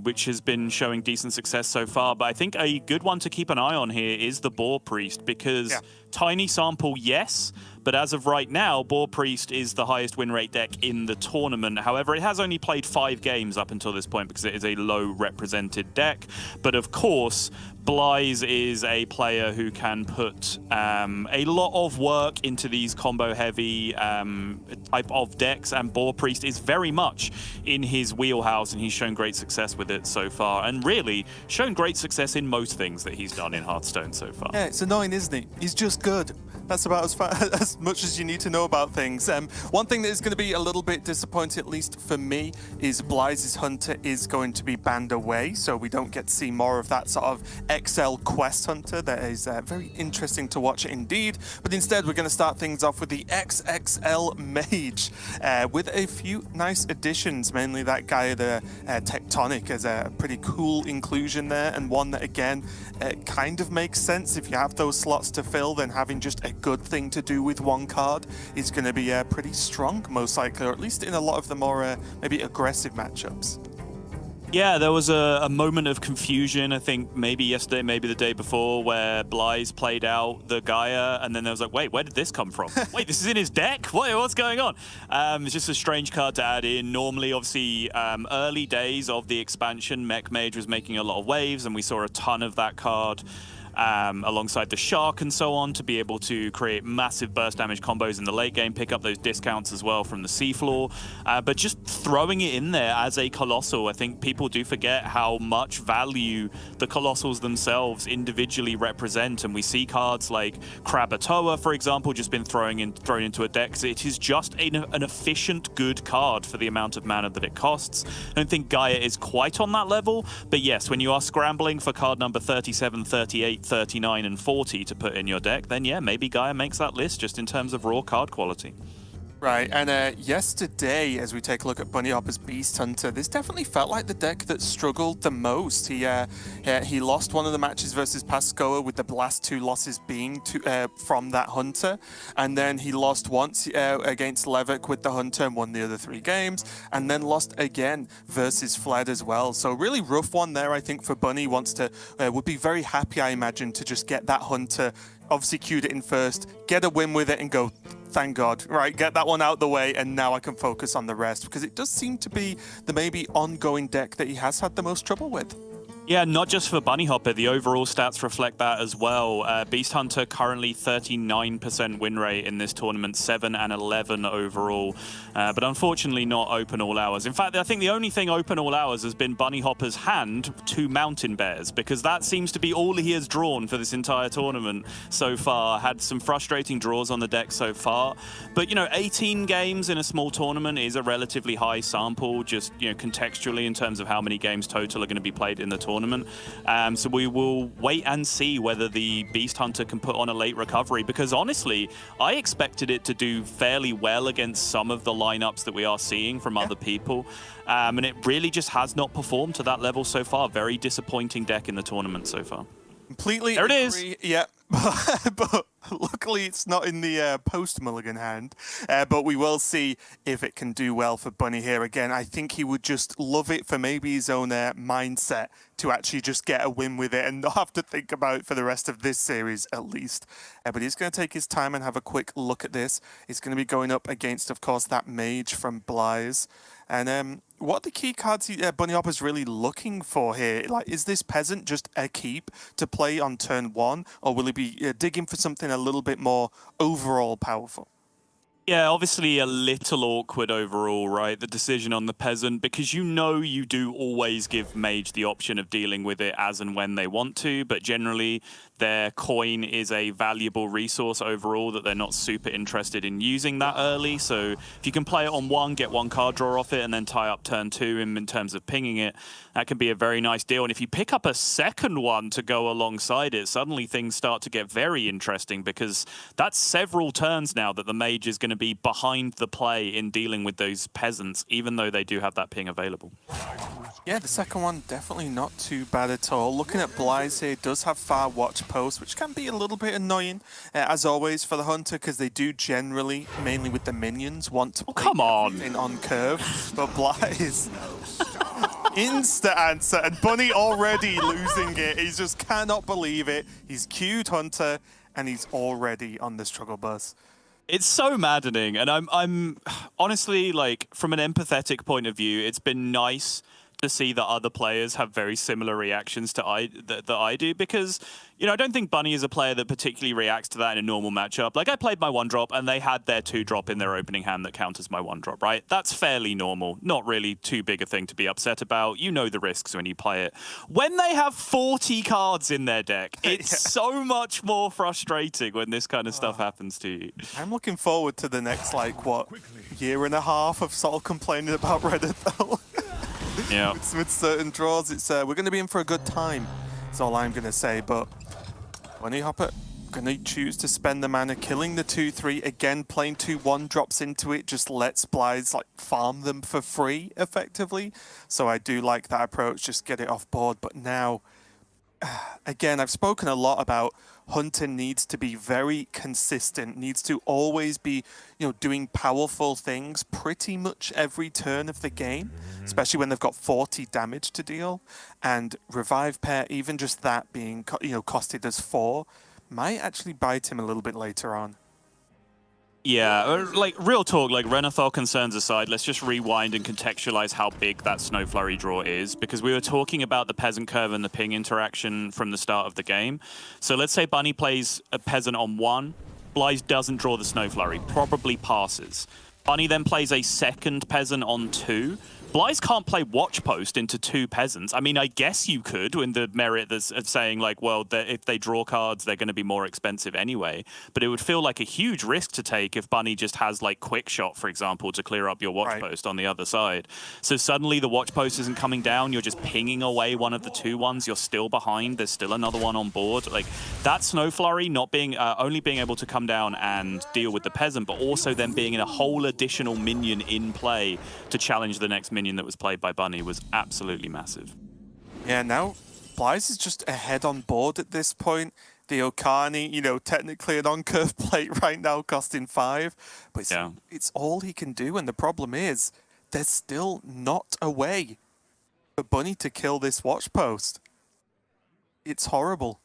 which has been showing decent success so far. But I think a good one to keep an eye on here is the Boar Priest, because tiny sample, yes, but as of right now, Boar Priest is the highest win rate deck in the tournament. However, it has only played 5 games up until this point because it is a low represented deck. But of course, Blyze is a player who can put a lot of work into these combo-heavy type of decks, and Boar Priest is very much in his wheelhouse, and he's shown great success with it so far, and really shown great success in most things that he's done in Hearthstone so far. Yeah, it's annoying, isn't it? He's just good. That's about as much as you need to know about things. One thing that is going to be a little bit disappointing, at least for me, is Blyze's Hunter is going to be banned away, so we don't get to see more of that sort of XL Quest Hunter. That is very interesting to watch indeed. But instead, we're going to start things off with the XXL Mage, with a few nice additions, mainly that guy, the Tectonic, as a pretty cool inclusion there, and one that, again, kind of makes sense. If you have those slots to fill, then having just a good thing to do with one card is going to be pretty strong, most likely, or at least in a lot of the more maybe aggressive matchups. Yeah, there was a moment of confusion, I think maybe yesterday, maybe the day before, where Blyze played out the Gaia, and then there was like, wait, where did this come from? Wait, this is in his deck? What's going on? It's just a strange card to add in. Normally, obviously, early days of the expansion, Mech Mage was making a lot of waves, and we saw a ton of that card. Alongside the Shark and so on, to be able to create massive burst damage combos in the late game, pick up those discounts as well from the seafloor. But just throwing it in there as a Colossal, I think people do forget how much value the Colossals themselves individually represent. And we see cards like Krakatoa, for example, just been thrown into a deck. It is just an efficient, good card for the amount of mana that it costs. I don't think Gaia is quite on that level, but yes, when you are scrambling for card number 37, 38, 39 and 40 to put in your deck, then yeah, maybe Gaia makes that list just in terms of raw card quality. Right, and yesterday, as we take a look at Bunny Hopper's Beast Hunter, this definitely felt like the deck that struggled the most. He lost one of the matches versus Pascoa, with the last 2 losses being from that Hunter, and then he lost once against Levick with the Hunter and won the other 3 games, and then lost again versus Fled as well. So really rough one there, I think, for Bunny. Would be very happy, I imagine, to just get that Hunter, obviously queued it in first, get a win with it and go, thank God, right, get that one out the way, and now I can focus on the rest, because it does seem to be the maybe ongoing deck that he has had the most trouble with. Yeah, not just for Bunny Hopper, the overall stats reflect that as well. Beast Hunter currently 39% win rate in this tournament, 7 and 11 overall, but unfortunately not open all hours. In fact, I think the only thing open all hours has been Bunny Hopper's hand to Mountain Bears, because that seems to be all he has drawn for this entire tournament so far. Had some frustrating draws on the deck so far, but 18 games in a small tournament is a relatively high sample, just contextually in terms of how many games total are going to be played in the tournament. So we will wait and see whether the Beast Hunter can put on a late recovery, because honestly, I expected it to do fairly well against some of the lineups that we are seeing from other people. And it really just has not performed to that level so far. Very disappointing deck in the tournament so far. Completely there it agree. is. Yeah. But Luckily, it's not in the post-mulligan hand, but we will see if it can do well for Bunny here. Again, I think he would just love it for maybe his own mindset to actually just get a win with it and not have to think about it for the rest of this series, at least. But he's going to take his time and have a quick look at this. He's going to be going up against, of course, that mage from Bly's. And what are the key cards Bunny Hopper's really looking for here? Like, is this peasant just a keep to play on turn 1, or will he be digging for something a little bit more overall powerful? Yeah, obviously a little awkward overall, right? The decision on the peasant, because you know you do always give mage the option of dealing with it as and when they want to, but generally their coin is a valuable resource overall that they're not super interested in using that early. So if you can play it on 1, get 1 card draw off it, and then tie up turn 2 in terms of pinging it, that can be a very nice deal. And if you pick up a second one to go alongside it, suddenly things start to get very interesting, because that's several turns now that the mage is going to be behind the play in dealing with those peasants, even though they do have that ping available. Yeah, the second one definitely not too bad at all. Looking at Bly's here, does have far watch post, which can be a little bit annoying, as always, for the Hunter, because they do generally, mainly with the minions, want to play on curve. But Bly's instant answer, and Bunny already losing it. He just cannot believe it. He's queued Hunter, and he's already on the struggle bus. It's so maddening, and I'm honestly, like, from an empathetic point of view, it's been nice to see that other players have very similar reactions to that I do, because, you know, I don't think Bunny is a player that particularly reacts to that in a normal matchup. Like, I played my 1-drop, and they had their 2-drop in their opening hand that counters my 1-drop, right? That's fairly normal. Not really too big a thing to be upset about. You know the risks when you play it. When they have 40 cards in their deck, it's so much more frustrating when this kind of stuff happens to you. I'm looking forward to the next, like, what, year and a half of Sol complaining about Reddit, though. Yeah. with certain draws, it's we're going to be in for a good time. That's all I'm going to say. But Bunny Hopper going to choose to spend the mana, killing the 2/3 again, playing 2 1-drops into it. Just lets Bly's like farm them for free, effectively. So I do like that approach. Just get it off board. But now, again, I've spoken a lot about Hunter needs to be very consistent, needs to always be, you know, doing powerful things pretty much every turn of the game, especially when they've got 40 damage to deal. And Revive Pair, even just that being, you know, costed as 4, might actually bite him a little bit later on. Yeah, like, real talk, like, Renathal concerns aside, let's just rewind and contextualize how big that Snow Flurry draw is, because we were talking about the Peasant Curve and the ping interaction from the start of the game. So let's say Bunny plays a Peasant on 1, Bly's doesn't draw the Snow Flurry, probably passes. Bunny then plays a second Peasant on 2. Bly's can't play Watch Post into 2 Peasants. I mean, I guess you could, in the merit of saying, like, well, if they draw cards, they're going to be more expensive anyway. But it would feel like a huge risk to take if Bunny just has, like, Quick Shot, for example, to clear up your Watch Post on the other side. So suddenly the Watch Post isn't coming down. You're just pinging away one of the 2 ones. You're still behind. There's still another one on board. Like, that Snow Flurry not being only being able to come down and deal with the Peasant, but also then being in a whole additional minion in play to challenge the next minion that was played by Bunny was absolutely massive. Yeah, now Bly's is just ahead on board at this point. The Okani, you know, technically an on-curve plate right now costing 5, but it's all he can do, and the problem is there's still not a way for Bunny to kill this Watch Post. It's horrible.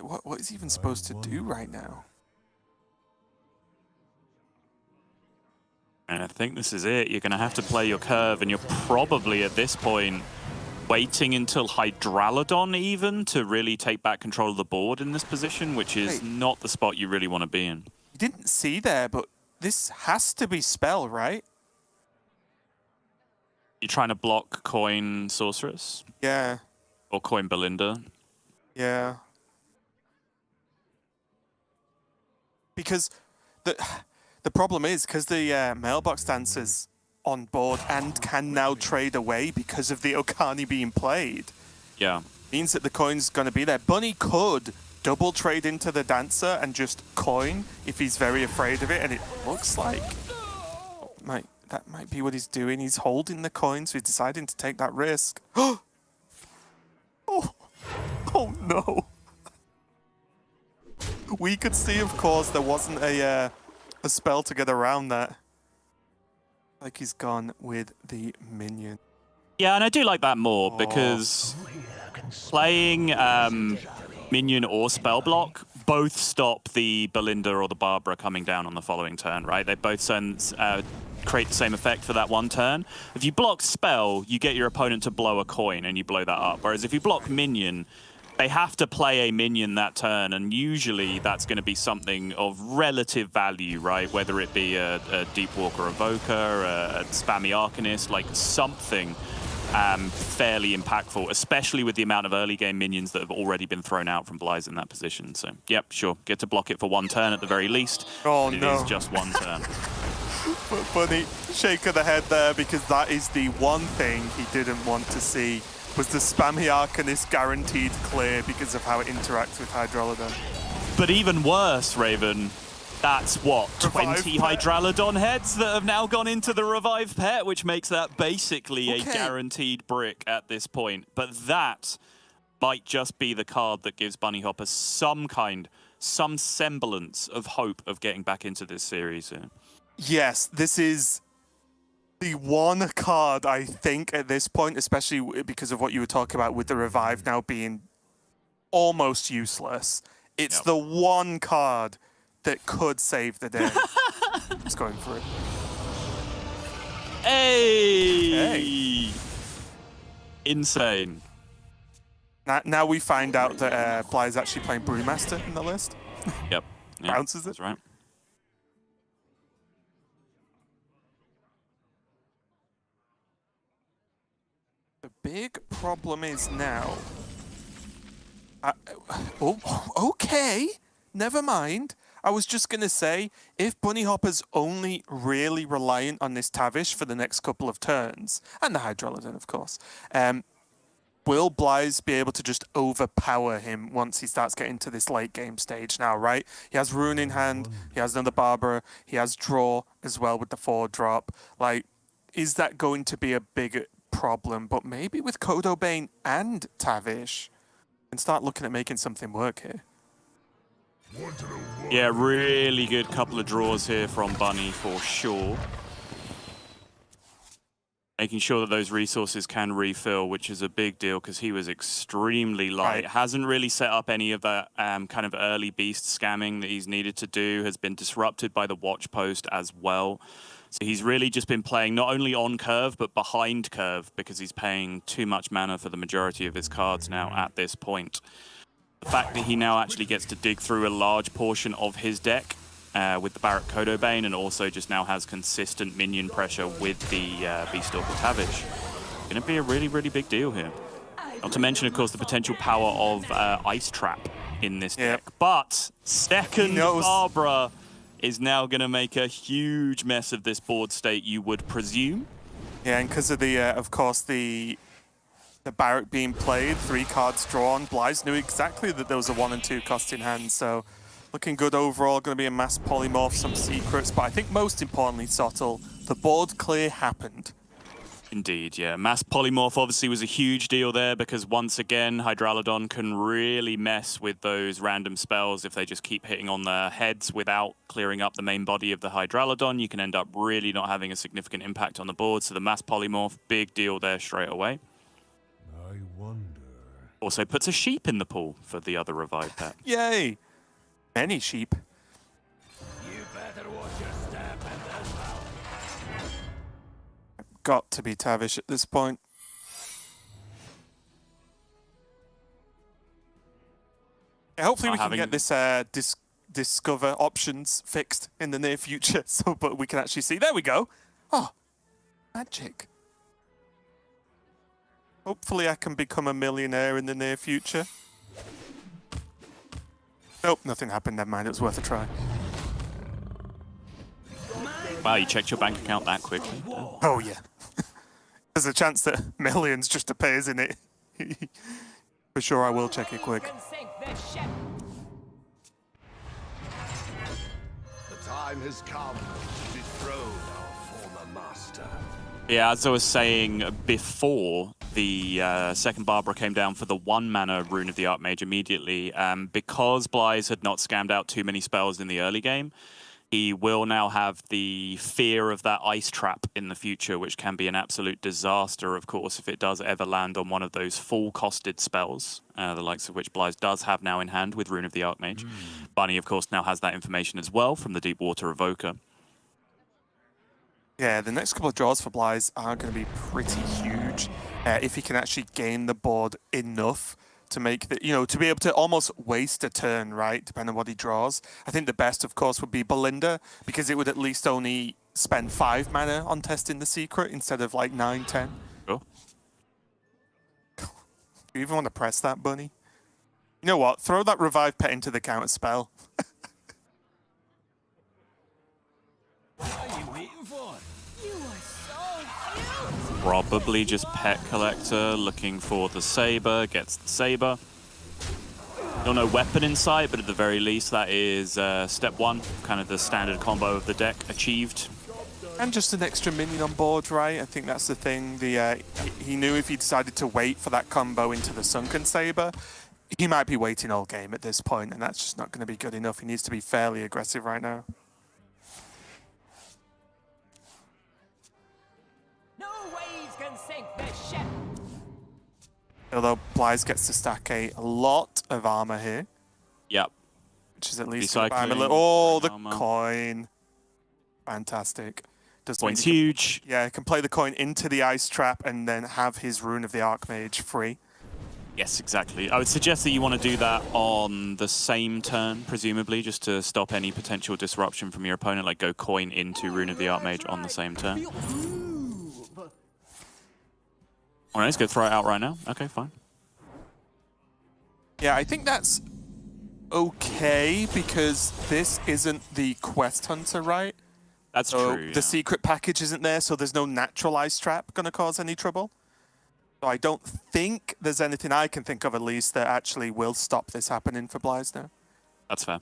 What is he even supposed to do right now? And I think this is it. You're going to have to play your curve, and you're probably, at this point, waiting until Hydralodon even to really take back control of the board in this position, which is not the spot you really want to be in. You didn't see there, but this has to be Spell, right? You're trying to block Coin Sorceress? Yeah. Or Coin Belinda? Yeah. Because the problem is, because the Mailbox Dancer's on board and can now trade away because of the Okani being played. Yeah. Means that the coin's going to be there. Bunny could double trade into the Dancer and just coin if he's very afraid of it, and it looks like that might be what he's doing. He's holding the coin, so he's deciding to take that risk. Oh no. we could see, of course, there wasn't a spell to get around that. Like he's gone with the minion. Yeah, and I do like that more because playing minion or spell block both stop the Belinda or the Barbara coming down on the following turn, right? They both create the same effect for that one turn. If you block spell, you get your opponent to blow a coin and you blow that up. Whereas if you block minion, they have to play a minion that turn, and usually that's going to be something of relative value, right? Whether it be a Deep Walker Evoker, a Spammy Arcanist, like something fairly impactful, especially with the amount of early game minions that have already been thrown out from Bly's in that position. So, yep, sure, get to block it for one turn at the very least. Oh, it no. is just one turn. Bunny, shake of the head there, because that is the one thing he didn't want to see, was the Spammy Arcanist guaranteed clear because of how it interacts with Hydralodon. But even worse, Raven, that's what, 20 Hydralodon heads that have now gone into the Revive Pet, which makes that basically a guaranteed brick at this point. But that might just be the card that gives Bunny Hopper some semblance of hope of getting back into this series. Yes, this is the one card, I think, at this point, especially because of what you were talking about with the Revive now being almost useless. It's the one card that could save the day. Just going for it. Hey! Insane. Now we find out that Bly is actually playing Brewmaster in the list. Yep. Bounces it. That's right. The big problem is now... okay, never mind. I was just going to say, if Bunny Hopper's only really reliant on this Tavish for the next couple of turns, and the Hydralodon, of course, will Bly's be able to just overpower him once he starts getting to this late game stage now, right? He has Rune in hand, he has another Barbara, he has Draw as well with the 4-drop. Like, is that going to be a big problem? But maybe with Kodo Bane and Tavish, and start looking at making something work here. Yeah, really good couple of draws here from Bunny for sure. Making sure that those resources can refill, which is a big deal because he was extremely light. Right. Hasn't really set up any of that kind of early beast scamming that he's needed to do. Has been disrupted by the watch post as well. So he's really just been playing not only on curve, but behind curve because he's paying too much mana for the majority of his cards now at this point. The fact that he now actually gets to dig through a large portion of his deck with the Barrack Kodo Bane and also just now has consistent minion pressure with the Beastalker Tavish. Going to be a really, really big deal here. Not to mention, of course, the potential power of Ice Trap in this deck. But second Barbara is now going to make a huge mess of this board state, you would presume. Yeah, and because of the, of course, the Barrack being played, 3 cards drawn, Bly's knew exactly that there was a 1 and 2 cost in hand, so looking good overall. Going to be a mass polymorph, some secrets, but I think most importantly, Sottle, the board clear happened. Indeed, yeah. Mass polymorph obviously was a huge deal there because once again, Hydralodon can really mess with those random spells if they just keep hitting on their heads without clearing up the main body of the Hydralodon. You can end up really not having a significant impact on the board, so the mass polymorph, big deal there straight away. I wonder. Also puts a sheep in the pool for the other Revive Pet. Yay! Many sheep. You better watch your step and as well. Got to be Tavish at this point. Yeah, hopefully we can get this discover options fixed in the near future, so but we can actually see. There we go. Oh, magic. Hopefully I can become a millionaire in the near future. Nope, nothing happened. Never mind. It was worth a try. Wow, you checked your bank account that quickly. Oh yeah. There's a chance that millions just appears in it. For sure, I will check it quick. The time has come to dethrone our former master. Yeah, as I was saying before, the second Barbara came down for the 1 mana Rune of the Archmage immediately. Because Blythe had not scammed out too many spells in the early game, he will now have the fear of that ice trap in the future, which can be an absolute disaster, of course, if it does ever land on one of those full-costed spells, the likes of which Blythe does have now in hand with Rune of the Archmage. Bunny, of course, now has that information as well from the Deepwater Evoker. Yeah, the next couple of draws for Blythe are going to be pretty huge if he can actually gain the board enough to make the, to be able to almost waste a turn, right? Depending on what he draws. I think the best, of course, would be Belinda because it would at least only spend 5 mana on testing the secret instead of like 9, 10. Sure. Do you even want to press that, Bunny? You know what? Throw that revive pet into the counter spell. Probably just Pet Collector, looking for the Saber, gets the Saber. Still no weapon in sight, but at the very least that is step 1, kind of the standard combo of the deck achieved. And just an extra minion on board, right? I think that's the thing. He knew if he decided to wait for that combo into the Sunken Saber, he might be waiting all game at this point, and that's just not going to be good enough. He needs to be fairly aggressive right now. Although Blythe gets to stack a lot of armor here. Yep. Which is at least Recycling, the armor. coin. Fantastic. Coin's huge. Yeah, can play the coin into the ice trap and then have his Rune of the Archmage free. Yes, exactly. I would suggest that you want to do that on the same turn, presumably, just to stop any potential disruption from your opponent, like go coin into Rune of the Archmage on the same turn. All right, let's go throw it out right now. Okay, fine. Yeah, I think that's okay because this isn't the Quest Hunter, right? That's true. The secret package isn't there, so there's no natural ice trap going to cause any trouble. So I don't think there's anything I can think of, at least, that actually will stop this happening for Blythe now. That's fair.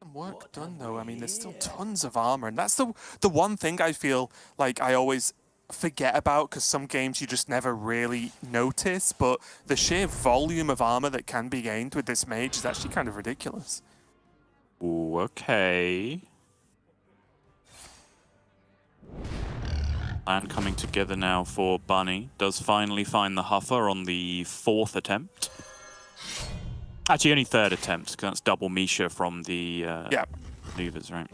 Some work done, though. I mean, there's still tons of armor, and that's the one thing I feel like I always forget about, because some games you just never really notice, but the sheer volume of armor that can be gained with this mage is actually kind of ridiculous. Ooh, okay. Plan coming together now for Bunny. Does finally find the Huffer on the 4th attempt. Actually, only 3rd attempt, because that's double Misha from the levers, right?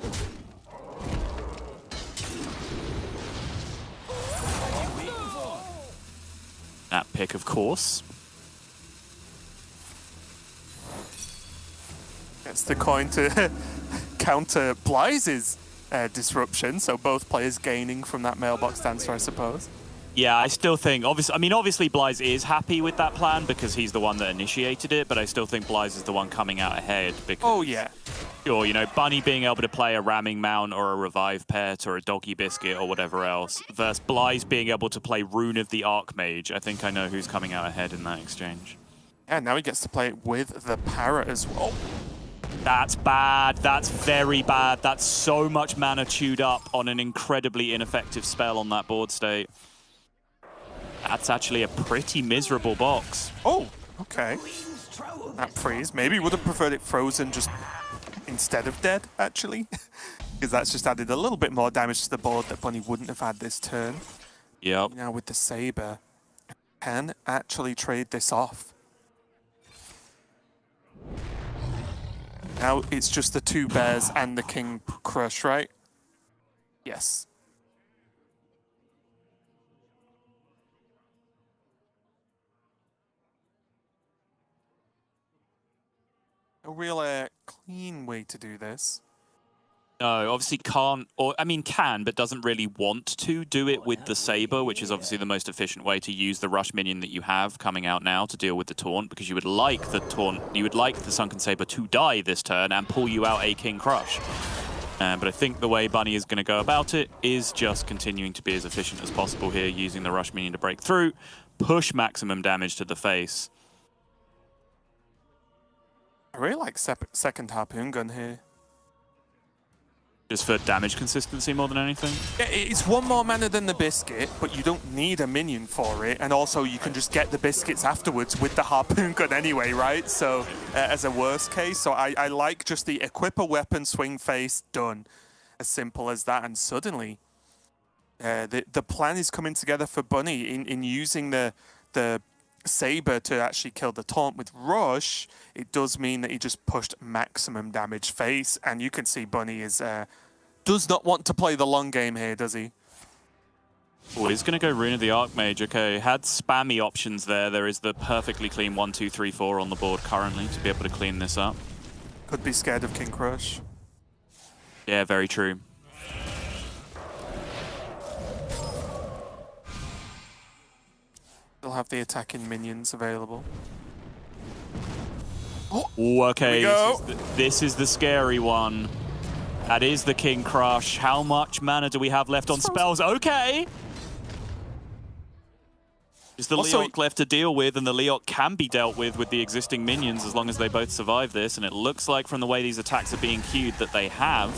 That pick, of course. It's the coin to counter Blythe's disruption, so both players gaining from that mailbox dancer, I suppose. Yeah, I still think, obviously Blythe is happy with that plan because he's the one that initiated it, but I still think Blythe is the one coming out ahead because... Oh, yeah. Sure, Bunny being able to play a ramming mount or a revive pet or a doggy biscuit or whatever else, versus Blythe being able to play Rune of the Archmage. I think I know who's coming out ahead in that exchange. Yeah, now he gets to play it with the parrot as well. That's bad. That's very bad. That's so much mana chewed up on an incredibly ineffective spell on that board state. That's actually a pretty miserable box. Oh, okay. That freeze. Maybe would have preferred it frozen just instead of dead, actually. Because that's just added a little bit more damage to the board that Bunny wouldn't have had this turn. Yep. Now with the Saber, can actually trade this off. Now it's just the 2 bears and the King Crush, right? Yes. A real clean way to do this. No, obviously can't, or I mean can, but doesn't really want to do it with the Saber, which is obviously the most efficient way to use the rush minion that you have coming out now to deal with the taunt, because you would like the taunt, you would like the Sunken Saber to die this turn and pull you out a King Crush. But I think the way Bunny is going to go about it is just continuing to be as efficient as possible here, using the rush minion to break through, push maximum damage to the face. I really like second Harpoon Gun here. Just for damage consistency more than anything? Yeah, it's one more mana than the Biscuit, but you don't need a minion for it. And also, you can just get the Biscuits afterwards with the Harpoon gun anyway, right? So, as a worst case. So I like just the equip a weapon, swing face, done. As simple as that. And suddenly, the plan is coming together for Bunny in using the Saber to actually kill the taunt with Rush. It does mean that he just pushed maximum damage face, and you can see Bunny is does not want to play the long game here, does he? Oh, he's going to go Rune of the Archmage. Okay, had spammy options there. There is the perfectly clean 1, 2, 3, 4 on the board currently to be able to clean this up. Could be scared of King Crush. Yeah, very true. They'll have the attacking minions available. Oh, okay. This is the scary one. That is the King Crush. How much mana do we have left on spells? Okay. Is the Leok left to deal with, and the Leok can be dealt with the existing minions as long as they both survive this, and it looks like from the way these attacks are being queued that they have.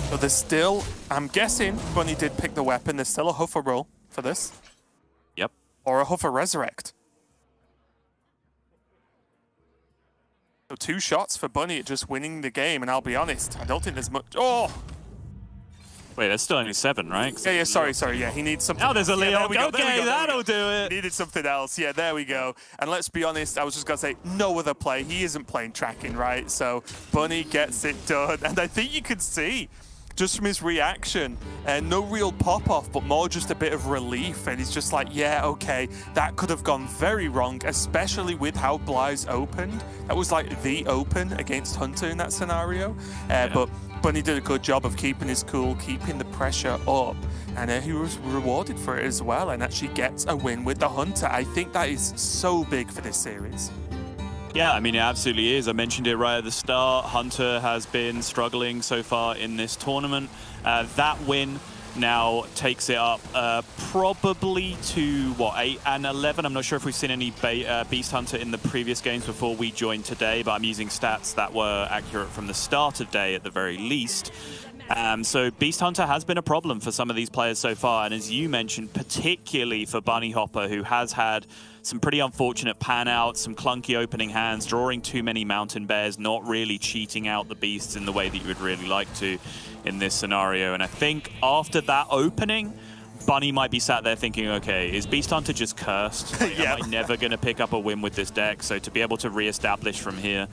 So there's still, I'm guessing Bunny did pick the weapon, there's still a Huffer roll for this. Yep. Or a Huffer Resurrect. So 2 shots for Bunny at just winning the game, and I'll be honest, I don't think there's much. Oh! Wait, there's still only 7, right? Yeah, sorry, yeah, he needs something. Now there's a Leok. Yeah, Okay, that'll do it. He needed something else. Yeah, there we go. And let's be honest, I was just going to say, no other play. He isn't playing tracking, right? So Bunny gets it done. And I think you can see, just from his reaction, no real pop-off, but more just a bit of relief. And he's just like, yeah, okay, that could have gone very wrong, especially with how Bly's opened. That was like the open against Hunter in that scenario. But Bunny did a good job of keeping his cool, keeping the pressure up, and he was rewarded for it as well, and actually gets a win with the Hunter. I think that is so big for this series. Yeah, I mean, it absolutely is. I mentioned it right at the start. Hunter has been struggling so far in this tournament. That win now takes it up probably to, what, 8 and 11? I'm not sure if we've seen any Beast Hunter in the previous games before we joined today, but I'm using stats that were accurate from the start of day at the very least. So Beast Hunter has been a problem for some of these players so far, and as you mentioned, particularly for Bunny Hopper, who has had some pretty unfortunate pan-outs, some clunky opening hands, drawing too many Mountain Bears, not really cheating out the beasts in the way that you would really like to in this scenario. And I think after that opening, Bunny might be sat there thinking, okay, is Beast Hunter just cursed? Like, am I never going to pick up a win with this deck? So to be able to re-establish from here,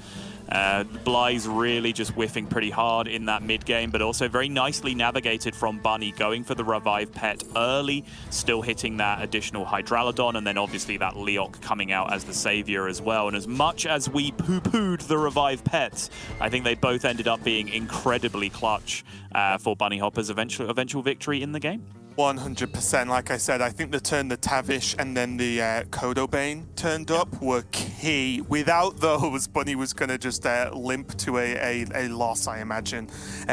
Bly's really just whiffing pretty hard in that mid-game, but also very nicely navigated from Bunny, going for the Revive Pet early, still hitting that additional Hydralodon, and then obviously that Leok coming out as the savior as well. And as much as we poo-pooed the Revive Pets, I think they both ended up being incredibly clutch for Bunny Hopper's eventual victory in the game. 100%. Like I said, I think the turn the Tavish and then the Kodobane turned up were key. Without those, Bunny was going to just limp to a loss, I imagine.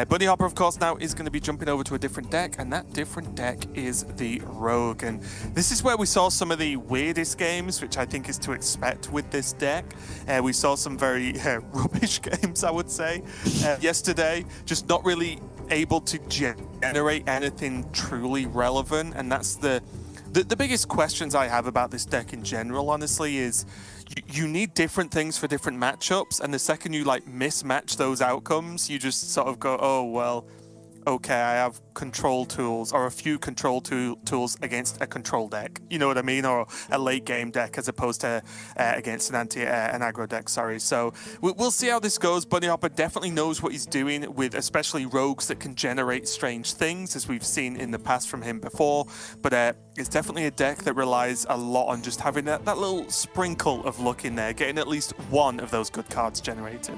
Bunny Hopper, of course, now is going to be jumping over to a different deck, and that different deck is the Rogue. And this is where we saw some of the weirdest games, which I think is to expect with this deck. We saw some very rubbish games, I would say, yesterday. Just not really able to generate anything truly relevant, and that's the biggest questions I have about this deck in general, honestly, is you need different things for different matchups, and the second you like mismatch those outcomes, you just sort of go, oh well, okay, I have control tools, or a few control tools against a control deck. You know what I mean? Or a late game deck as opposed to against an aggro deck, sorry. So we'll see how this goes. Bunny Hopper definitely knows what he's doing with especially rogues that can generate strange things, as we've seen in the past from him before. But it's definitely a deck that relies a lot on just having that little sprinkle of luck in there, getting at least one of those good cards generated.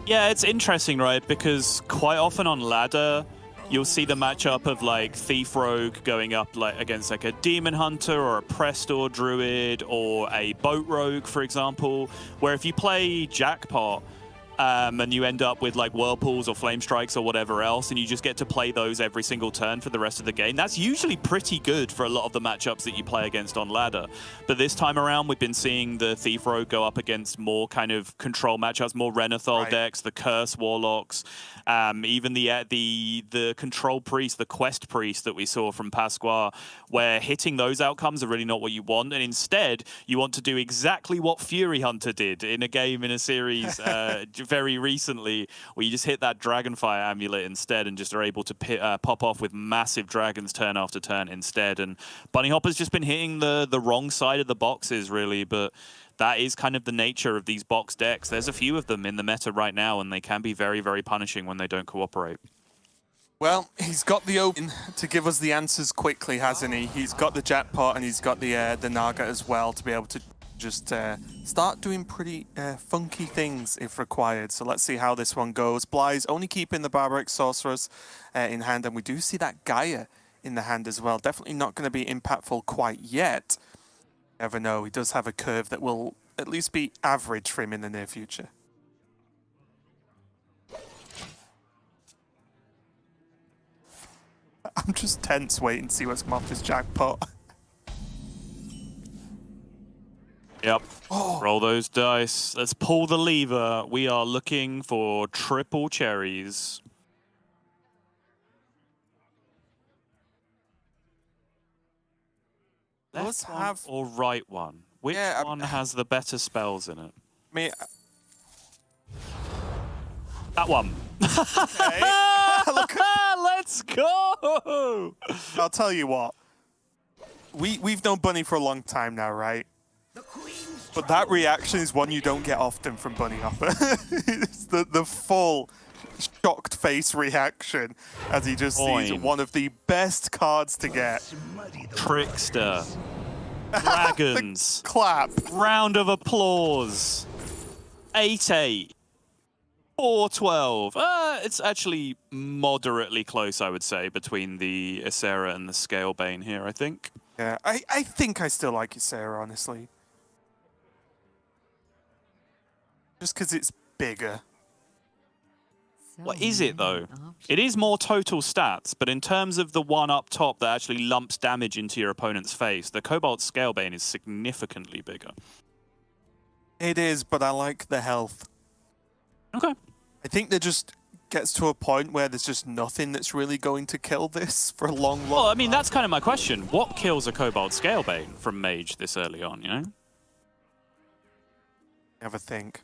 Yeah, it's interesting, right? Because quite often on ladder, you'll see the matchup of like Thief Rogue going up like against like a Demon Hunter or a Prestor Druid or a Boat Rogue, for example, where if you play Jackpot, and you end up with like whirlpools or flame strikes or whatever else, and you just get to play those every single turn for the rest of the game. That's usually pretty good for a lot of the matchups that you play against on ladder. But this time around, we've been seeing the Thief Rogue go up against more kind of control matchups, more Renathal decks, the Curse Warlocks, even the Control Priest, the Quest Priest that we saw from Pasqua, where hitting those outcomes are really not what you want, and instead you want to do exactly what Fury Hunter did in a game in a series very recently, where you just hit that Dragonfire Amulet instead and just are able to pop off with massive dragons turn after turn instead. And Bunny Hopper's just been hitting the wrong side of the boxes, really, but that is kind of the nature of these box decks. There's a few of them in the meta right now, and they can be very, very punishing when they don't cooperate. Well, he's got the open to give us the answers quickly, hasn't he? He's got the jackpot and he's got the Naga as well to be able to just start doing pretty funky things if required. So let's see how this one goes. Bly's only keeping the Barbaric Sorceress in hand, and we do see that Gaia in the hand as well. Definitely not going to be impactful quite yet. Never know. He does have a curve that will at least be average for him in the near future. I'm just tense waiting to see what's come off this jackpot. Yep. Roll those dice. Let's pull the lever. We are looking for triple cherries. Let's have or right one. Which one has the better spells in it? Me. That one. Let's go. I'll tell you what. We've known Bunny for a long time now, right? But that reaction is one you don't get often from Bunny Hopper. It's the full shocked face reaction as he just sees one of the best cards to get. Trickster. Dragons. Clap. Round of applause. 8-8. 4-12. It's actually moderately close, I would say, between the Ysera and the Scalebane here, I think. Yeah, I think I still like Ysera, honestly. Just because it's bigger. What is it, though? It is more total stats, but in terms of the one up top that actually lumps damage into your opponent's face, the Cobalt Scalebane is significantly bigger. It is, but I like the health. Okay. I think there just gets to a point where there's just nothing that's really going to kill this for a long time. Well, I mean, that's kind of my question. What kills a Cobalt Scalebane from Mage this early on, you know? Have a think.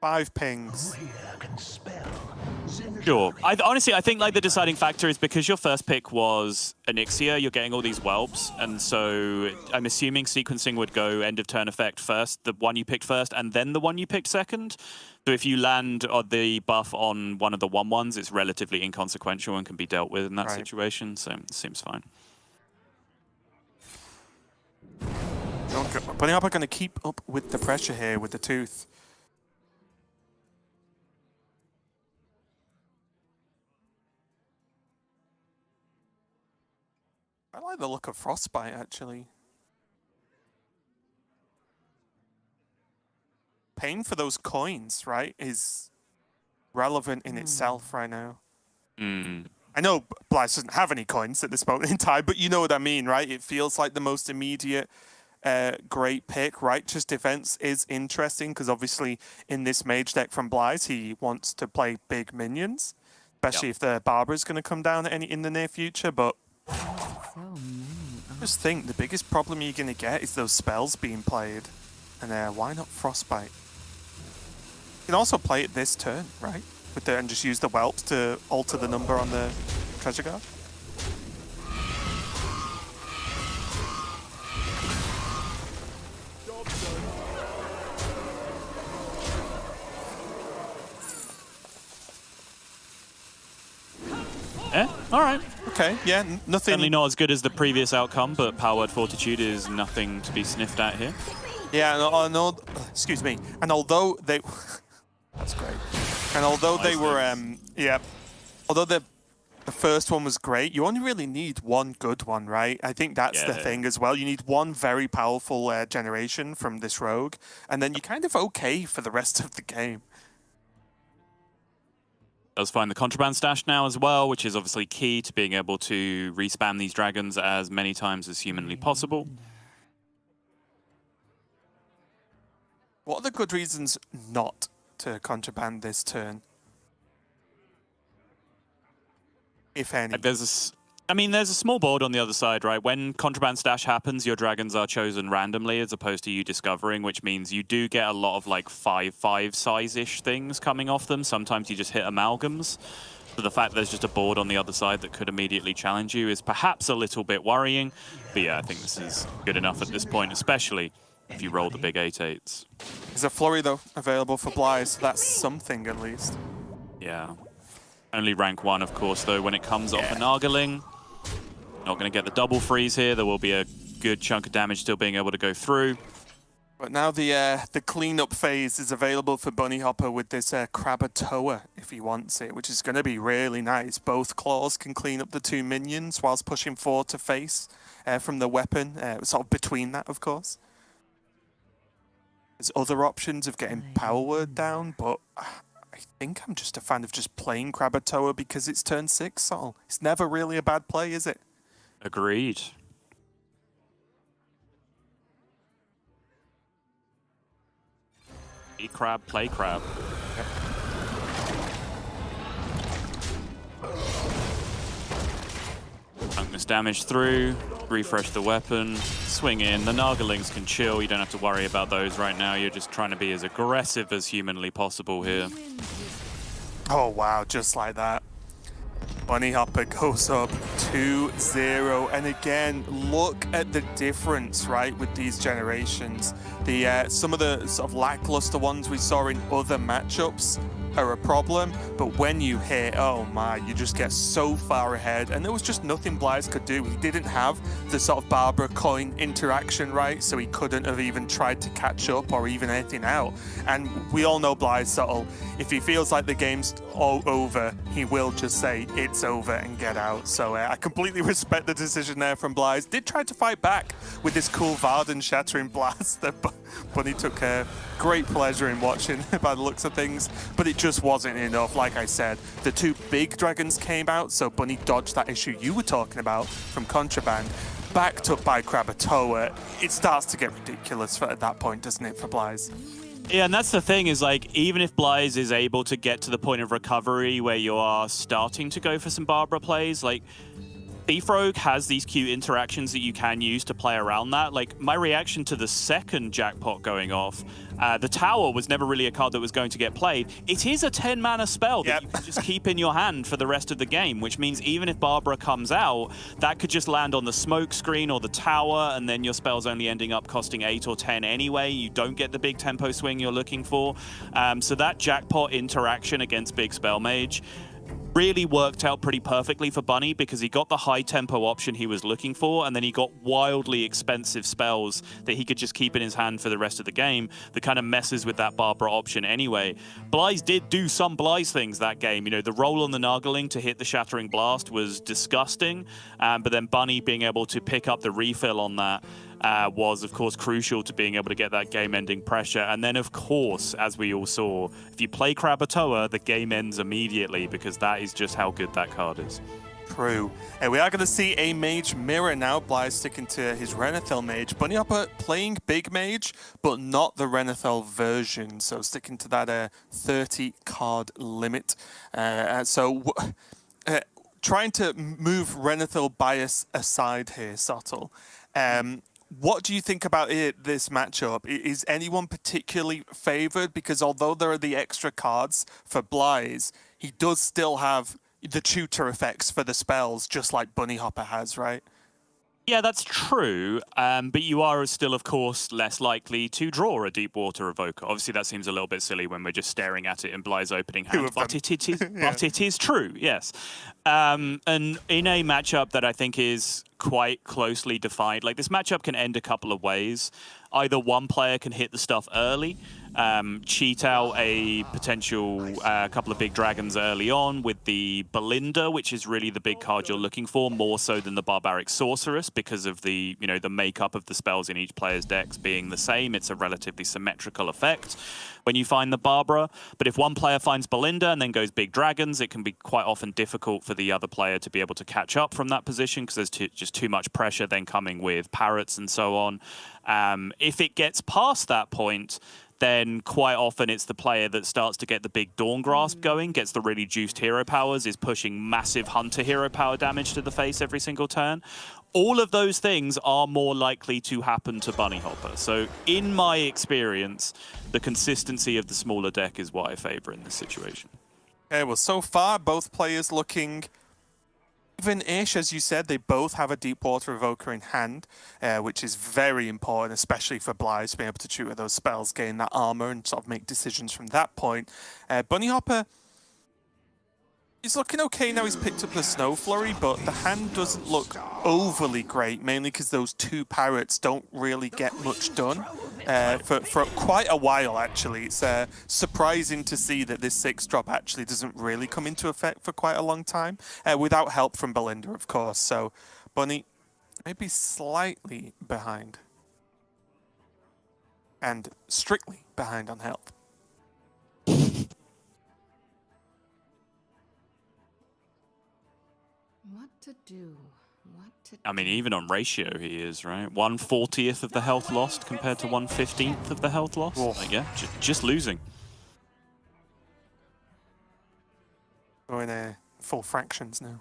5 pings. Sure. Honestly, I think like the deciding factor is because your first pick was Onyxia, you're getting all these whelps, and so I'm assuming sequencing would go end of turn effect first, the one you picked first, and then the one you picked second. So if you land the buff on one of the 1/1s, it's relatively inconsequential and can be dealt with in that situation, so it seems fine. Bunny Hopper going to keep up with the pressure here with the tooth. I like the look of Frostbite, actually. Paying for those coins, right, is relevant in itself right now. I know Blythe doesn't have any coins at this moment in time, but you know what I mean, right? It feels like the most immediate great pick, right? Just defense is interesting because obviously in this mage deck from Blythe, he wants to play big minions, especially if the Barber is going to come down in the near future, but just think the biggest problem you're going to get is those spells being played. And why not Frostbite? You can also play it this turn, right? And just use the whelps to alter the number on the treasure guard. Yeah, all right. Okay, yeah, nothing. Certainly not as good as the previous outcome, but Power Word Fortitude is nothing to be sniffed at here. Yeah, no, excuse me. And although they, that's great. And although they were, although the the first one was great. You only really need one good one, right? I think that's the thing as well. You need one very powerful generation from this rogue, and then you're kind of okay for the rest of the game. Does find the contraband stash now as well, which is obviously key to being able to respam these dragons as many times as humanly possible. What are the good reasons not to contraband this turn? If any. There's a small board on the other side, right? When contraband stash happens, your dragons are chosen randomly as opposed to you discovering, which means you do get a lot of like 5/5 size-ish things coming off them. Sometimes you just hit amalgams. So the fact there's just a board on the other side that could immediately challenge you is perhaps a little bit worrying. But yeah, I think this is good enough at this point, especially if you roll the big 8/8s. There's a flurry though available for Blythe, so that's something at least. Yeah. Only rank 1, of course, though, when it comes off a Nargaling. Not going to get the double freeze here. There will be a good chunk of damage still being able to go through. But now the cleanup phase is available for Bunny Hopper with this Krakatoa if he wants it, which is going to be really nice. Both claws can clean up the 2 minions whilst pushing 4 to face from the weapon, sort of between that, of course. There's other options of getting Power Word down, but I think I'm just a fan of just playing Krakatoa because it's turn 6, Sol. It's never really a bad play, is it? Agreed. Eat crab, play crab. Chunk this damage through, refresh the weapon, swing in. The Nargalings can chill. You don't have to worry about those right now. You're just trying to be as aggressive as humanly possible here. Oh, wow, just like that. Bunny Hopper goes up 2-0. And again, look at the difference, right, with these generations. Some of the sort of lackluster ones we saw in other matchups are a problem, but when you hit, oh my, you just get so far ahead, and there was just nothing Blythe could do. He didn't have the sort of Barbara coin interaction, right, so he couldn't have even tried to catch up or even anything out. And we all know Blythe subtle. If he feels like the game's all over, he will just say it's over and get out. So I completely respect the decision there from Blythe. Did try to fight back with this cool Varden shattering blast that Bunny took great pleasure in watching by the looks of things, but it just wasn't enough. Like I said, the 2 big dragons came out, so Bunny dodged that issue you were talking about from contraband. Backed up by Krakatoa, it starts to get ridiculous at that point, doesn't it, for Blythe? Yeah, and that's the thing is, like, even if Blythe is able to get to the point of recovery where you are starting to go for some Barbara plays, like, Thief Rogue has these cute interactions that you can use to play around that. Like, my reaction to the second jackpot going off, the tower was never really a card that was going to get played. It is a 10-mana spell that you can just keep in your hand for the rest of the game, which means even if Barbara comes out, that could just land on the smoke screen or the tower, and then your spell's only ending up costing 8 or 10 anyway. You don't get the big tempo swing you're looking for. So that jackpot interaction against Big Spell Mage really worked out pretty perfectly for Bunny because he got the high tempo option he was looking for, and then he got wildly expensive spells that he could just keep in his hand for the rest of the game that kind of messes with that Barbara option anyway. Blythe did do some Blythe things that game. You know, the roll on the Nargaling to hit the Shattering Blast was disgusting, but then Bunny being able to pick up the refill on that was, of course, crucial to being able to get that game-ending pressure. And then, of course, as we all saw, if you play Krakatoa, the game ends immediately because that is just how good that card is. True. And we are going to see a Mage Mirror now. Blythe sticking to his Renethel Mage. Bunny Hopper playing Big Mage, but not the Renethel version. So sticking to that 30-card limit. Trying to move Renethel bias aside here, Subtle. What do you think about this matchup? Is anyone particularly favoured? Because although there are the extra cards for Blythe, he does still have the tutor effects for the spells, just like Bunny Hopper has, right? Yeah, that's true, but you are still, of course, less likely to draw a Deep Water Evoker. Obviously, that seems a little bit silly when we're just staring at it in Blythe's opening hand, but it is true, yes. And in a matchup that I think is quite closely defined, like this matchup can end a couple of ways. Either one player can hit the stuff early, cheat out a potential couple of big dragons early on with the Belinda, which is really the big card you're looking for, more so than the Barbaric Sorceress, because of the, you know, the makeup of the spells in each player's decks being the same. It's a relatively symmetrical effect when you find the Barbara. But if one player finds Belinda and then goes big dragons, it can be quite often difficult for the other player to be able to catch up from that position, because there's just too much pressure then coming with parrots and so on. If it gets past that point, then quite often it's the player that starts to get the big Dawn Grasp going, gets the really juiced hero powers, is pushing massive Hunter hero power damage to the face every single turn. All of those things are more likely to happen to Bunny Hopper. So in my experience, the consistency of the smaller deck is what I favor in this situation. Okay, well, so far, both players looking even-ish. As you said, they both have a Deepwater Evoker in hand, which is very important, especially for Blythe, to be able to shoot at those spells, gain that armor, and sort of make decisions from that point. Bunny Hopper, he's looking okay now. He's picked up the Snow Flurry, but the hand doesn't look overly great, mainly because those two parrots don't really get much done for quite a while, actually. It's surprising to see that this 6-drop actually doesn't really come into effect for quite a long time, without help from Belinda, of course. So Bunny maybe slightly behind, and strictly behind on health. What to do? I mean, even on ratio he is, right? 1/40th of the health lost compared to 1/15th of the health lost. Like, yeah, just losing. Going full fractions now.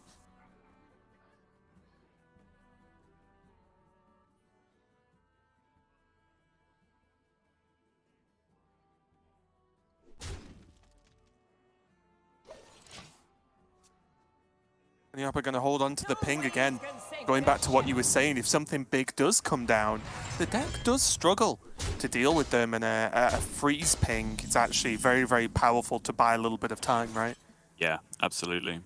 Bunny Hopper going to hold on to the ping again. Going back to what you were saying, if something big does come down, the deck does struggle to deal with them, and a freeze ping, it's actually very, very powerful to buy a little bit of time, right? Yeah, absolutely.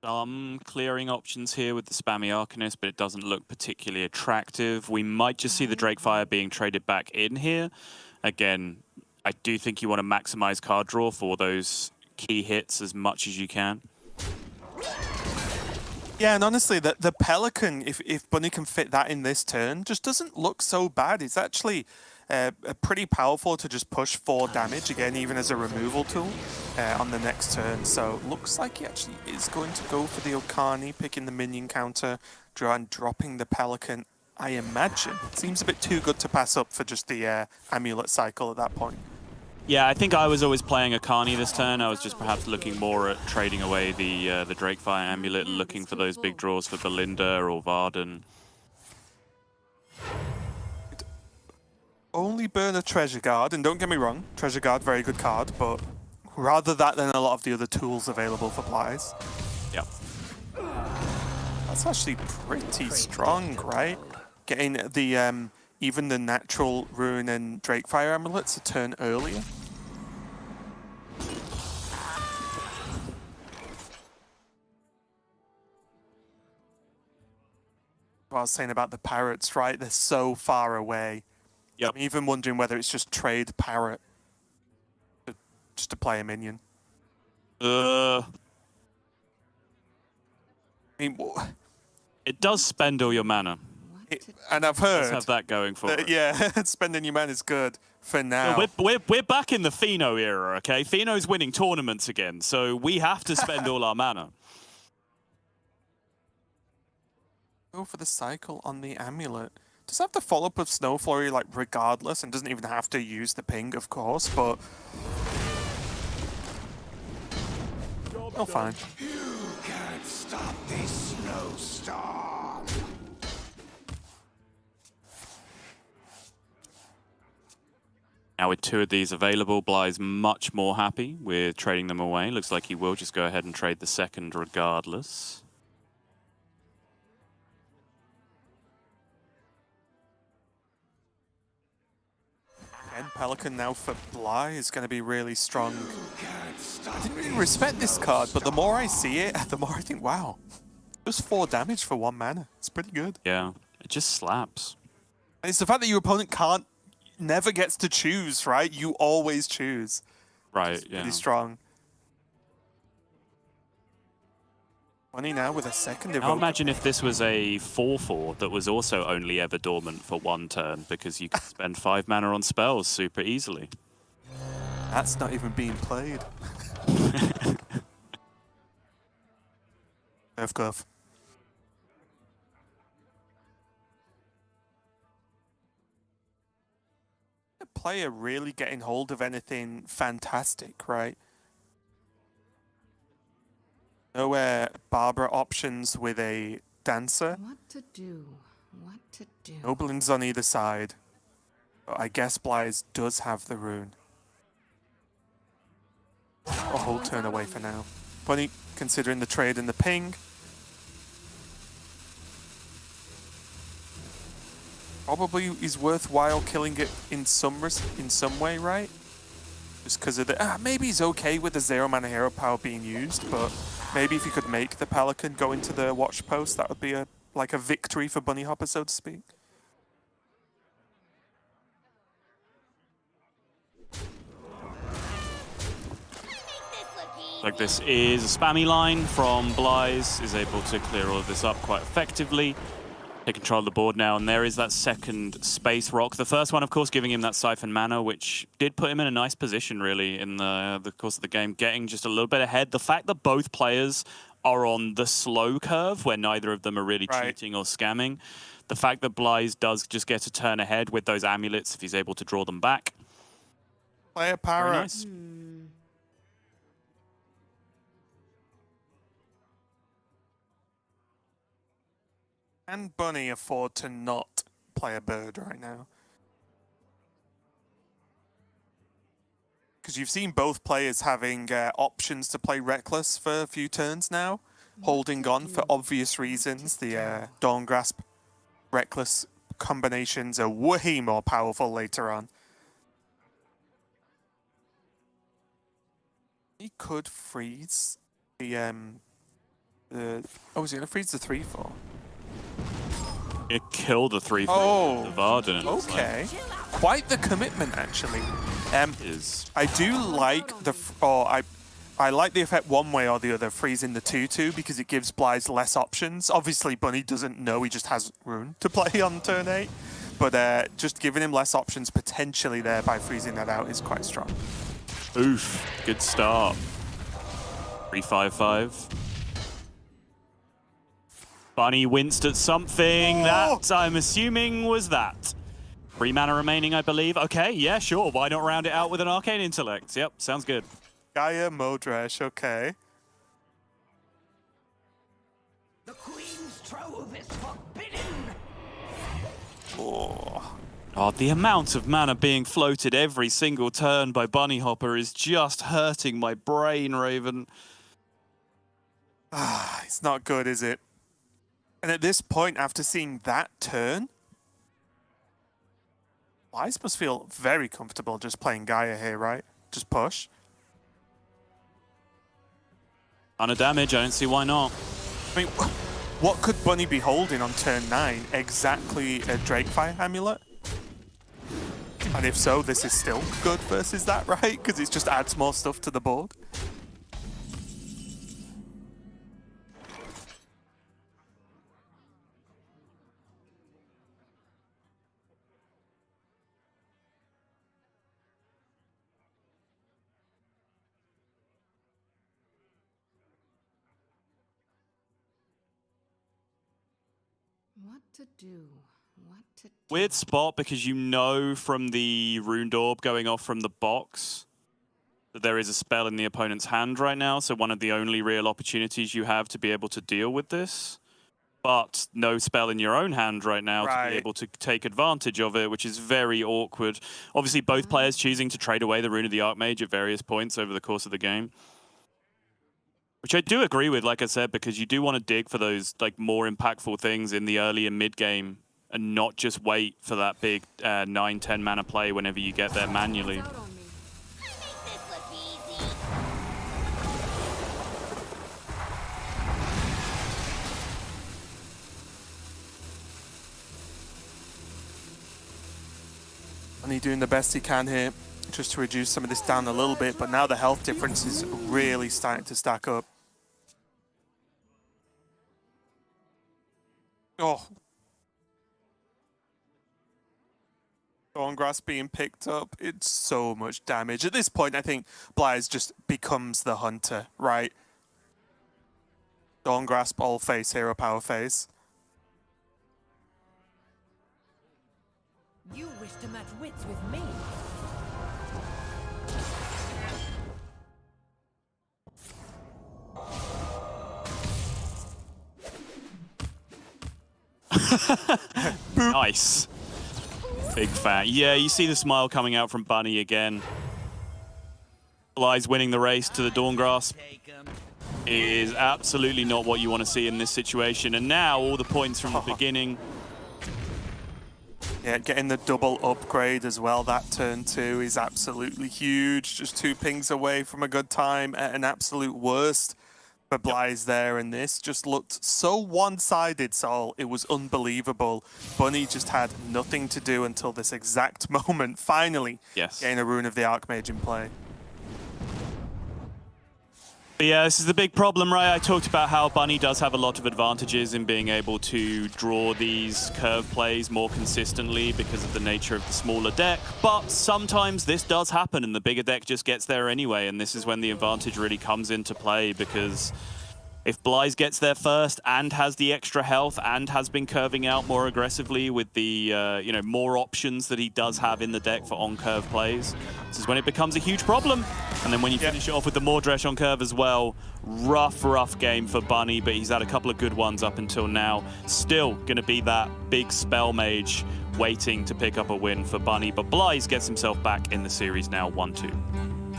Some clearing options here with the spammy Arcanist, but it doesn't look particularly attractive. We might just see the Drakefire being traded back in here. Again, I do think you want to maximize card draw for those key hits as much as you can. Yeah, and honestly, the Pelican, if Bunny can fit that in this turn, just doesn't look so bad. It's actually pretty powerful to just push 4 damage, again, even as a removal tool on the next turn. So looks like he actually is going to go for the Okani, picking the minion counter, and dropping the Pelican, I imagine. Seems a bit too good to pass up for just the amulet cycle at that point. Yeah, I think I was always playing Akani this turn. I was just perhaps looking more at trading away the Drakefire Amulet, looking for those big draws for Belinda or Varden. Only burn a Treasure Guard, and don't get me wrong, Treasure Guard, very good card, but rather that than a lot of the other tools available for Blythe. Yep. That's actually pretty strong, right? Getting the even the natural Ruin and Drakefire amulets a turn earlier. What I was saying about the parrots, right? They're so far away. Yep. I'm even wondering whether it's just trade parrot just to play a minion. I mean, it does spend all your mana. And I've heard... Let's have that going for it. Yeah, spending your mana is good for now. We're back in the Pheno era, okay? Pheno's winning tournaments again, so we have to spend all our mana. Go for the cycle on the amulet. Does have the follow-up of Snow Flurry, like, regardless, and doesn't even have to use the ping, of course, but... Oh, fine. You can't stop this snowstorm. Now with 2 of these available, Blythe's much more happy with trading them away. Looks like he will just go ahead and trade the second regardless. Again, Pelican now for Blythe is going to be really strong. I didn't really respect this card, but the more I see it, the more I think, wow, just 4 damage for 1 mana. It's pretty good. Yeah, it just slaps. And it's the fact that your opponent never gets to choose, right? You always choose. Right, It's yeah. pretty strong. Bunny now with a second evoker. Now imagine if this was a 4/4 that was also only ever dormant for 1 turn, because you could spend 5 mana on spells super easily. That's not even being played. Nerf glove. A player really getting hold of anything fantastic, right? No Barbara options with a dancer. What to do? What to do? Noblin's on either side. But I guess Blythe does have the rune. A whole turn away for now. Bunny considering the trade and the ping. Probably is worthwhile killing it in some way, right? Just because of the maybe he's okay with the 0 mana hero power being used, but maybe if you could make the Pelican go into the watch post, that would be like a victory for Bunny Hopper, so to speak. Like this is a spammy line from Blythe, is able to clear all of this up quite effectively. Take control of the board now, and there is that second space rock. The first one, of course, giving him that siphon mana, which did put him in a nice position, really, in the course of the game, getting just a little bit ahead. The fact that both players are on the slow curve, where neither of them are really cheating or scamming. The fact that Blythe does just get a turn ahead with those amulets, if he's able to draw them back. Player power. Very nice. Can Bunny afford to not play a bird right now? Because you've seen both players having options to play Reckless for a few turns now, holding on for obvious reasons. The Dawn Grasp Reckless combinations are way more powerful later on. He could freeze the oh, is he gonna freeze the 3/4? It killed the 3/4 Oh, the Varden. okay. Quite the commitment, actually. I do like I like the effect one way or the other, freezing the 2/2, because it gives Blythe less options. Obviously, Bunny doesn't know, he just has Rune to play on turn 8. But just giving him less options potentially there by freezing that out is quite strong. Oof, good start. 3/5/5. Bunny winced at something. That, I'm assuming, was that. 3 mana remaining, I believe. Okay, yeah, sure. Why not round it out with an Arcane Intellect? Yep, sounds good. Gaia Modresh, okay. The Queen's trove is forbidden. Oh, the amount of mana being floated every single turn by Bunny Hopper is just hurting my brain, Raven. It's not good, is it? And at this point, after seeing that turn, Blythe must feel very comfortable just playing Gaia here, right? Just push. On a damage, I don't see why not. I mean, what could Bunny be holding on turn 9? Exactly a Drakefire Amulet? And if so, this is still good versus that, right? Because it just adds more stuff to the board. What to do? What to do? Weird spot, because you know from the Runed Orb going off from the box that there is a spell in the opponent's hand right now, so one of the only real opportunities you have to be able to deal with this. But no spell in your own hand right now to be able to take advantage of it, which is very awkward. Obviously, both players choosing to trade away the Rune of the Archmage at various points over the course of the game. Which I do agree with, like I said, because you do want to dig for those more impactful things in the early and mid game, and not just wait for that big 9-10 mana play whenever you get there manually. Bunny doing the best he can here, just to reduce some of this down a little bit, but now the health difference is really starting to stack up. Oh. Thorngrass being picked up, it's so much damage. At this point, I think Blythe just becomes the hunter, right? Thorngrasp, all face, hero power face. You wish to match wits with me. Nice. Big fan. Yeah, you see the smile coming out from Bunny again. Blythe's winning the race to the Dawngrasp is absolutely not what you want to see in this situation. And now all the points from the beginning. Yeah, getting the double upgrade as well. That turn 2 is absolutely huge. Just 2 pings away from a good time at an absolute worst. But Blythe there, and this just looked so one-sided, Sol. It was unbelievable. Bunny just had nothing to do until this exact moment. Finally, getting a Rune of the Archmage in play. But yeah, this is the big problem, right? I talked about how Bunny does have a lot of advantages in being able to draw these curve plays more consistently because of the nature of the smaller deck. But sometimes this does happen and the bigger deck just gets there anyway. And this is when the advantage really comes into play, because if Blythe gets there first and has the extra health and has been curving out more aggressively with the more options that he does have in the deck for on-curve plays, this is when it becomes a huge problem. And then when you finish it off with the Mordresh on curve as well, rough game for Bunny, but he's had a couple of good ones up until now. Still going to be that big spell mage waiting to pick up a win for Bunny, but Blythe gets himself back in the series now 1-2.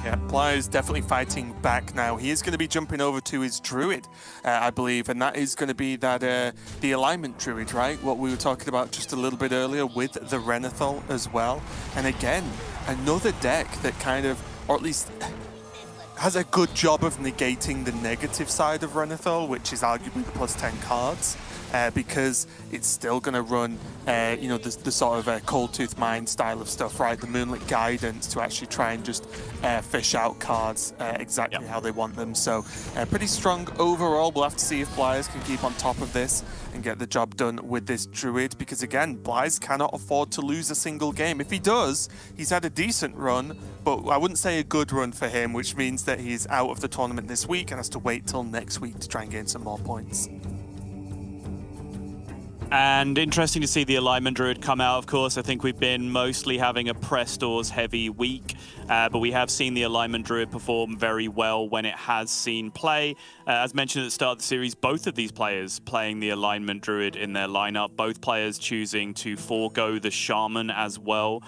Yeah, Blythe is definitely fighting back now. He is going to be jumping over to his Druid, I believe, and that is going to be that the alignment Druid, right? What we were talking about just a little bit earlier with the Renathal as well. And again, another deck that kind of, or at least has a good job of negating the negative side of Renathal, which is arguably the plus 10 cards. Because it's still going to run, the sort of Cold Tooth Mine style of stuff, right? The Moonlit Guidance to actually try and just fish out cards exactly how they want them. So pretty strong overall. We'll have to see if Blythe can keep on top of this and get the job done with this Druid. Because again, Blythe cannot afford to lose a single game. If he does, he's had a decent run, but I wouldn't say a good run for him, which means that he's out of the tournament this week and has to wait till next week to try and gain some more points. And interesting to see the alignment Druid come out, of course. I think we've been mostly having a Prestors heavy week, but we have seen the alignment Druid perform very well when it has seen play. As mentioned at the start of the series, both of these players playing the alignment Druid in their lineup, both players choosing to forego the Shaman as well,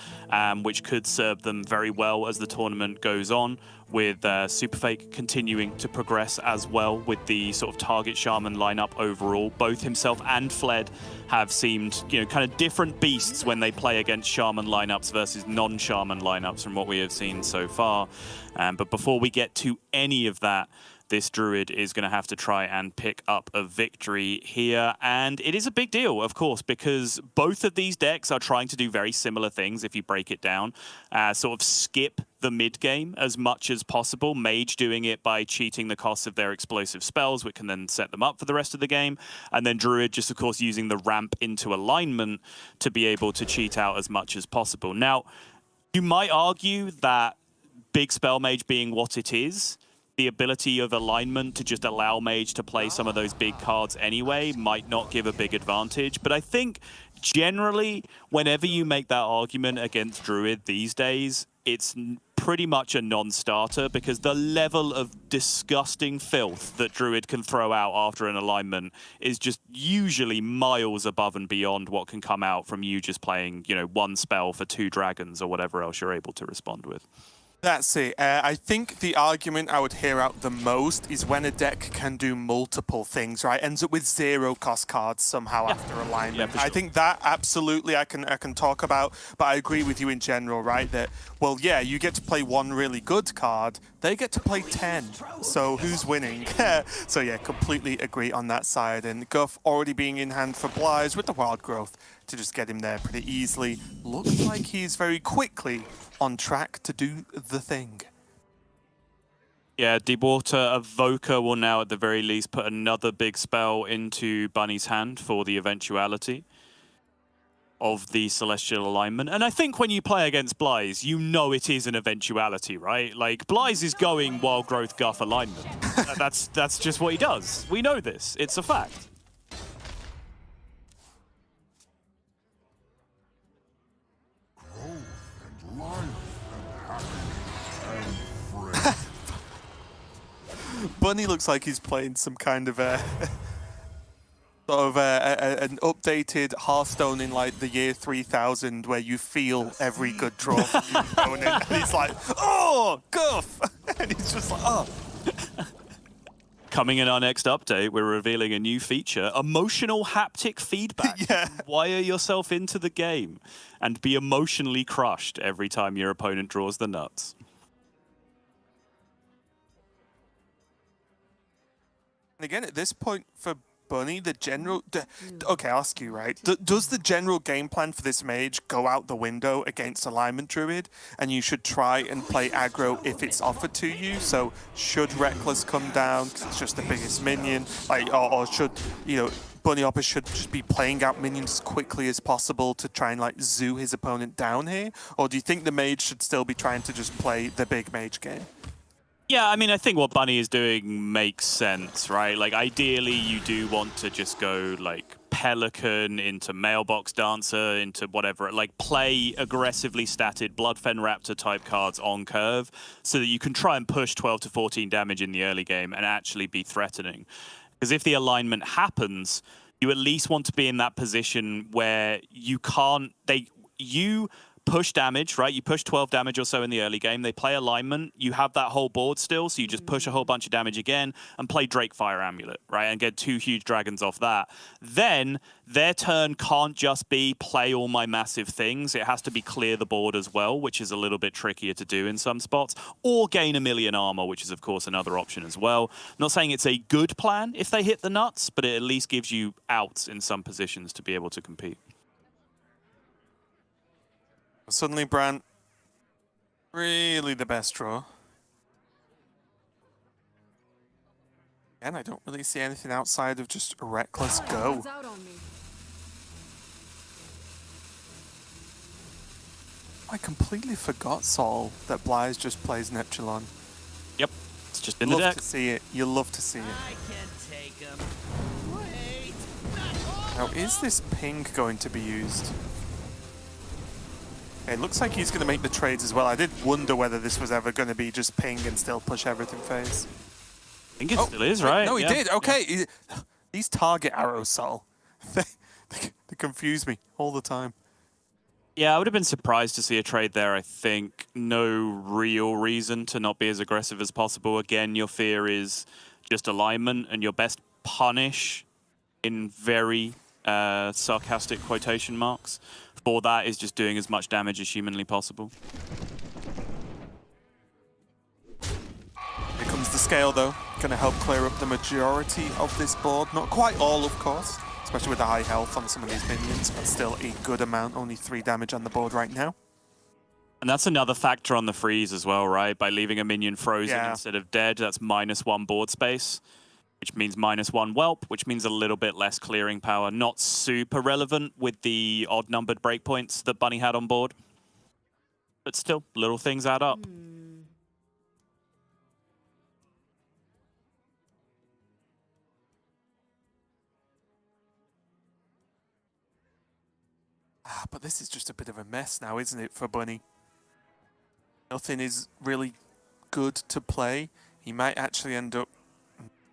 which could serve them very well as the tournament goes on, with Superfake continuing to progress as well with the sort of target Shaman lineup overall. Both himself and Fled have seemed, kind of different beasts when they play against Shaman lineups versus non-Shaman lineups from what we have seen so far. But before we get to any of that, this Druid is going to have to try and pick up a victory here. And it is a big deal, of course, because both of these decks are trying to do very similar things, if you break it down. Sort of skip the mid-game as much as possible. Mage doing it by cheating the costs of their explosive spells, which can then set them up for the rest of the game. And then Druid just, of course, using the ramp into alignment to be able to cheat out as much as possible. Now, you might argue that big spell mage being what it is, the ability of alignment to just allow Mage to play some of those big cards anyway might not give a big advantage. But I think generally, whenever you make that argument against Druid these days, it's pretty much a non-starter, because the level of disgusting filth that Druid can throw out after an alignment is just usually miles above and beyond what can come out from you just playing, one spell for 2 dragons or whatever else you're able to respond with. That's it. I think the argument I would hear out the most is when a deck can do multiple things, right? Ends up with 0 cost cards somehow after alignment. Yeah, for sure. I think that absolutely I can talk about, but I agree with you in general, right? That, well, yeah, you get to play 1 really good card, they get to play 10. So who's winning? So yeah, completely agree on that side. And Guff already being in hand for Blythe with the Wild Growth. to just get him there pretty easily. Looks like he's very quickly on track to do the thing. Yeah, Deepwater Evoker will now at the very least put another big spell into Bunny's hand for the eventuality of the Celestial Alignment. And I think when you play against Blyze, you know it is an eventuality, right? Like, Blyze is going Wild Growth Guff alignment. That's just what he does. We know this. It's a fact. Bunny looks like he's playing some kind of an updated Hearthstone in like the year 3000, where you feel every good draw from your opponent, and he's like, "Oh, guff," and he's just like, "Oh." Coming in our next update, we're revealing a new feature: emotional haptic feedback. Yeah. Wire yourself into the game and be emotionally crushed every time your opponent draws the nuts. And again, at this point for Bunny, the general... okay, I'll ask you, right? Does the general game plan for this mage go out the window against Alignment Druid, and you should try and play aggro if it's offered to you? So should Reckless come down because it's just the biggest minion? Like, or should, you know, Bunny Hopper should just be playing out minions as quickly as possible to try and, like, zoo his opponent down here? Or do you think the mage should still be trying to just play the big mage game? Yeah, I mean, I think what Bunny is doing makes sense, right? Like, ideally, you do want to just go, like, Pelican into Mailbox Dancer, into whatever. Like, play aggressively statted Bloodfen Raptor type cards on curve so that you can try and push 12 to 14 damage in the early game and actually be threatening. Because if the alignment happens, you at least want to be in that position where you can't... You push damage, right? You push 12 damage or so in the early game. They play alignment. You have that whole board still, so you just push a whole bunch of damage again and play Drakefire Amulet, right? And get 2 huge dragons off that. Then their turn can't just be play all my massive things. It has to be clear the board as well, which is a little bit trickier to do in some spots, or gain 1 million armor, which is, of course, another option as well. I'm not saying it's a good plan if they hit the nuts, but it at least gives you outs in some positions to be able to compete. Suddenly, Bran, really the best draw. And I don't really see anything outside of just a reckless go. I completely forgot, Saul, that Blyze just plays Neptulon. Yep, it's just in the deck. Love to see it. You love to see it. Now, is this ping going to be used? It looks like he's going to make the trades as well. I did wonder whether this was ever going to be just ping and still push everything phase. I think it still is, right? No, he did. Okay. Yeah. These target arrows, Saul, they confuse me all the time. Yeah, I would have been surprised to see a trade there, I think. No real reason to not be as aggressive as possible. Again, your fear is just alignment, and your best punish, in very sarcastic quotation marks, for that is just doing as much damage as humanly possible. Here comes the scale, though. Going to help clear up the majority of this board. Not quite all, of course, especially with the high health on some of these minions, but still a good amount. Only 3 damage on the board right now. And that's another factor on the freeze as well, right? By leaving a minion frozen instead of dead, that's -1 board space, which means -1 whelp, which means a little bit less clearing power. Not super relevant with the odd-numbered breakpoints that Bunny had on board. But still, little things add up. But this is just a bit of a mess now, isn't it, for Bunny? Nothing is really good to play. He might actually end up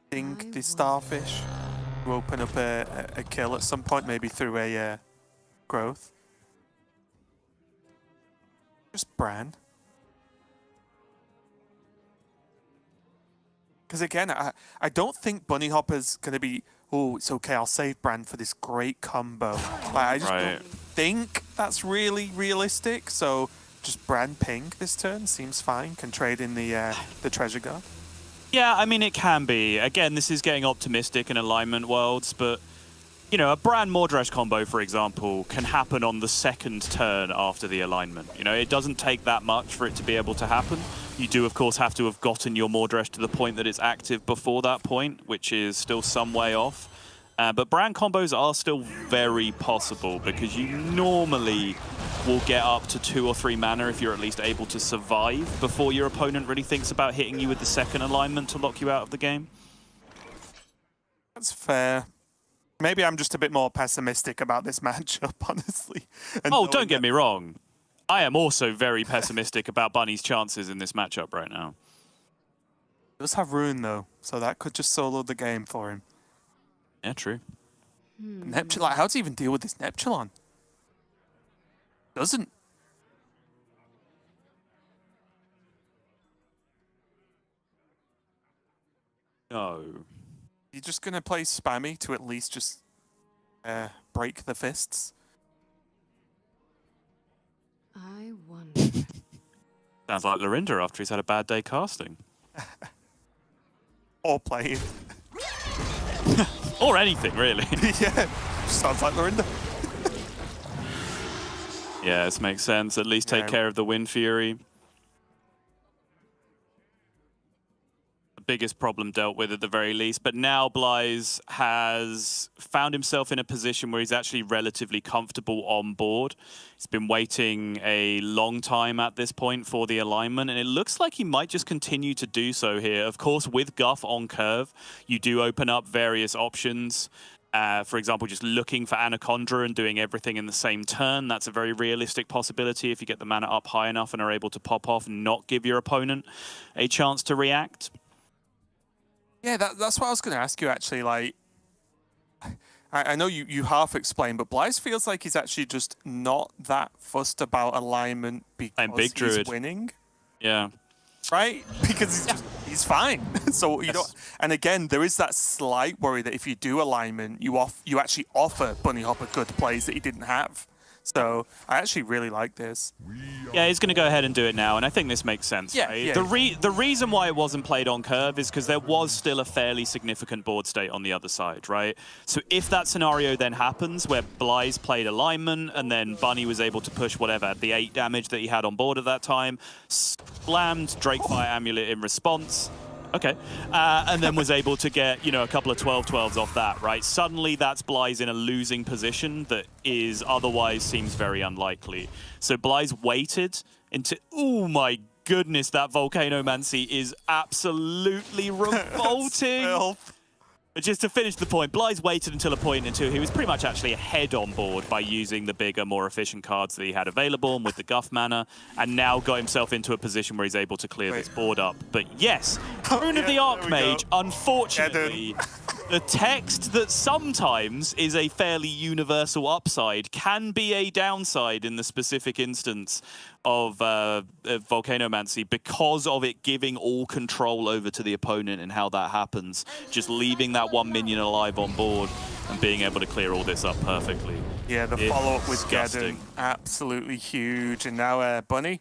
the Starfish to open up a kill at some point, maybe through a growth. Just Bran. Because again, I don't think Bunny Hopper's going to be, oh, it's okay, I'll save Bran for this great combo. Like, I just don't think that's really realistic, so just Bran ping this turn seems fine. Can trade in the Treasure Guard. Yeah, I mean, it can be. Again, this is getting optimistic in alignment worlds, but you know, a Bran Mordresh combo, for example, can happen on the second turn after the alignment. You know, it doesn't take that much for it to be able to happen. You do, of course, have to have gotten your Mordresh to the point that it's active before that point, which is still some way off. But Bran combos are still very possible because you normally will get up to 2 or 3 mana if you're at least able to survive before your opponent really thinks about hitting you with the second alignment to lock you out of the game. That's fair. Maybe I'm just a bit more pessimistic about this matchup, honestly. Oh, don't get me wrong. I am also very pessimistic about Bunny's chances in this matchup right now. He does have Rune, though, so that could just solo the game for him. Yeah, true. Neptulon, how does he even deal with this Neptulon? Doesn't. No. You're just going to play spammy to at least just break the fists? I wonder. Sounds like Lorinda after he's had a bad day casting. Or playing. Or anything, really. Yeah, sounds like Lorinda. Yeah, this makes sense. At least take care of the Wind Fury. The biggest problem dealt with at the very least. But now Blyze has found himself in a position where he's actually relatively comfortable on board. He's been waiting a long time at this point for the alignment, and it looks like he might just continue to do so here. Of course, with Guff on curve, you do open up various options. For example, just looking for Anaconda and doing everything in the same turn. That's a very realistic possibility if you get the mana up high enough and are able to pop off and not give your opponent a chance to react. Yeah, that's what I was going to ask you, actually. Like, I know you half explained, but Blyze feels like he's actually just not that fussed about alignment because big he's druid. winning. Yeah. Right? Because he's fine. So you don't. And again, there is that slight worry that if you do alignment, you actually offer Bunny Hopper good plays that he didn't have. So I actually really like this. Yeah, he's going to go ahead and do it now, and I think this makes sense. Yeah, right? yeah. The reason why it wasn't played on curve is because there was still a fairly significant board state on the other side, right? So if that scenario then happens where Blyze played alignment and then Bunny was able to push whatever, the 8 damage that he had on board at that time, slammed Drakefire Amulet in response, okay, and then was able to get, you know, a couple of 12-12s off that, right? Suddenly that's Blyze in a losing position that is otherwise seems very unlikely. So Blyze waited into, oh my goodness, that Volcanomancy is absolutely revolting. But just to finish the point, Blyze waited until a point until he was pretty much actually ahead on board by using the bigger, more efficient cards that he had available and with the Guff mana, and now got himself into a position where he's able to clear this board up. But yes, Rune of the Archmage, unfortunately, the text that sometimes is a fairly universal upside can be a downside in the specific instance of Volcanomancy because of it giving all control over to the opponent and how that happens. Just leaving that 1 minion alive on board and being able to clear all this up perfectly. Yeah, the follow-up with Geddon, absolutely huge. And now Bunny,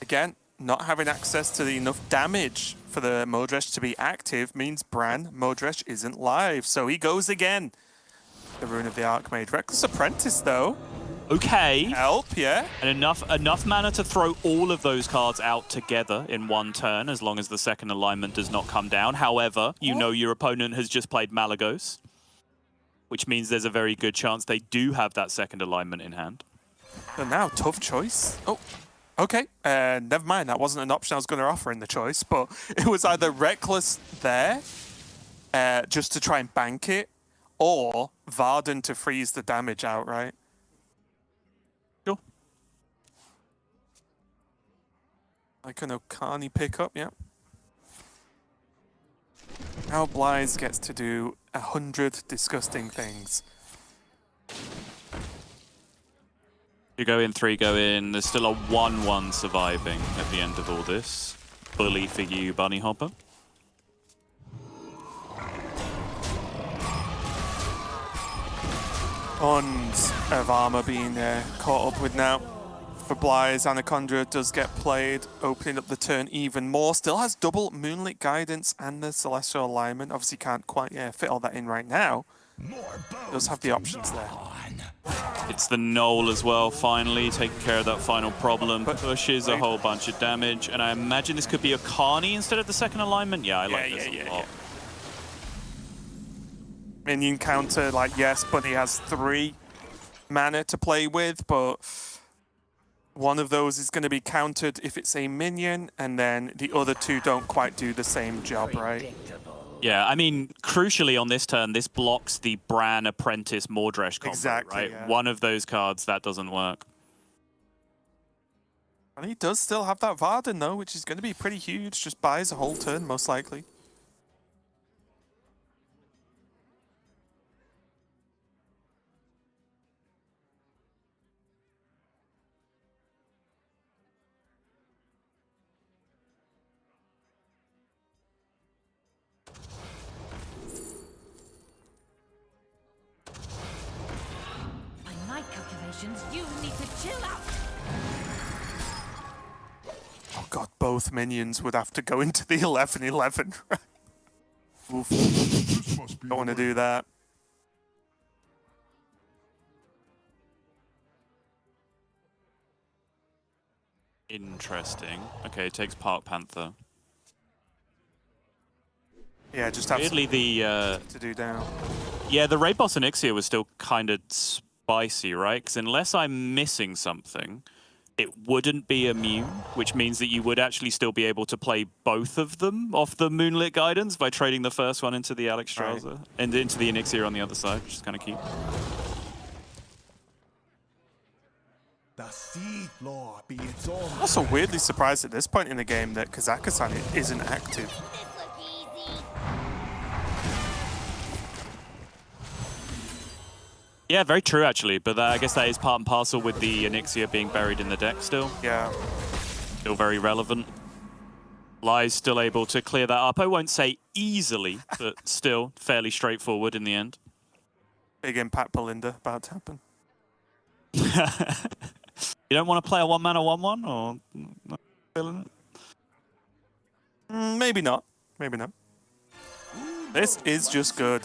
again, not having access to enough damage for the Mordresh to be active means Bran Mordresh isn't live. So he goes again. The Rune of the Archmage. Reckless Apprentice, though. Okay. Help, yeah. And enough mana to throw all of those cards out together in one turn, as long as the second alignment does not come down. However, you know your opponent has just played Malagos, which means there's a very good chance they do have that second alignment in hand. So now, tough choice. Oh, okay. Never mind. That wasn't an option I was going to offer in the choice, but it was either Reckless there, just to try and bank it, or Varden to freeze the damage outright. Sure. Like an Okani pickup, yeah. Now Blyze gets to do 100 disgusting things. You go in, 3 go in. There's still a 1-1 surviving at the end of all this. Bully for you, Bunny Hopper. Tons of armor being caught up with now. For Blyze, Anaconda does get played, opening up the turn even more. Still has double Moonlit Guidance and the Celestial Alignment. Obviously can't quite fit all that in right now. Does have the options there. It's the Knoll as well, finally, taking care of that final problem. But pushes a whole bunch of damage, and I imagine this could be a Carney instead of the second alignment. Yeah, I like this a lot. Minion counter, like, yes, but he has 3 mana to play with, but one of those is going to be countered if it's a minion, and then the other 2 don't quite do the same job, right? Yeah, I mean, crucially on this turn, this blocks the Bran Apprentice Mordresh combo, Exactly, right? yeah. One of those cards, that doesn't work. And he does still have that Varden, though, which is going to be pretty huge. Just buys a whole turn, most likely. By my calculations, you need to chill out. Oh god, both minions would have to go into the 11-11. Oof. Don't want to do that. Interesting. Okay, it takes Park Panther. Yeah, just have Weirdly, to do down. Yeah, the Raid Boss Elixir was still kind of spicy, right? Because unless I'm missing something, it wouldn't be immune, which means that you would actually still be able to play both of them off the Moonlit Guidance by trading the first one into the Alex Strauzer and into the Elixir on the other side, which is kind of cute. Also weirdly surprised at this point in the game that Kazakhstan isn't active. Yeah, very true, actually. But I guess that is part and parcel with the Onyxia being buried in the deck still. Yeah. Still very relevant. Lie's still able to clear that up. I won't say easily, but still fairly straightforward in the end. Big impact Belinda about to happen. You don't want to play a 1-mana 1/1, or not feeling it? Maybe not. Maybe not. This is just good.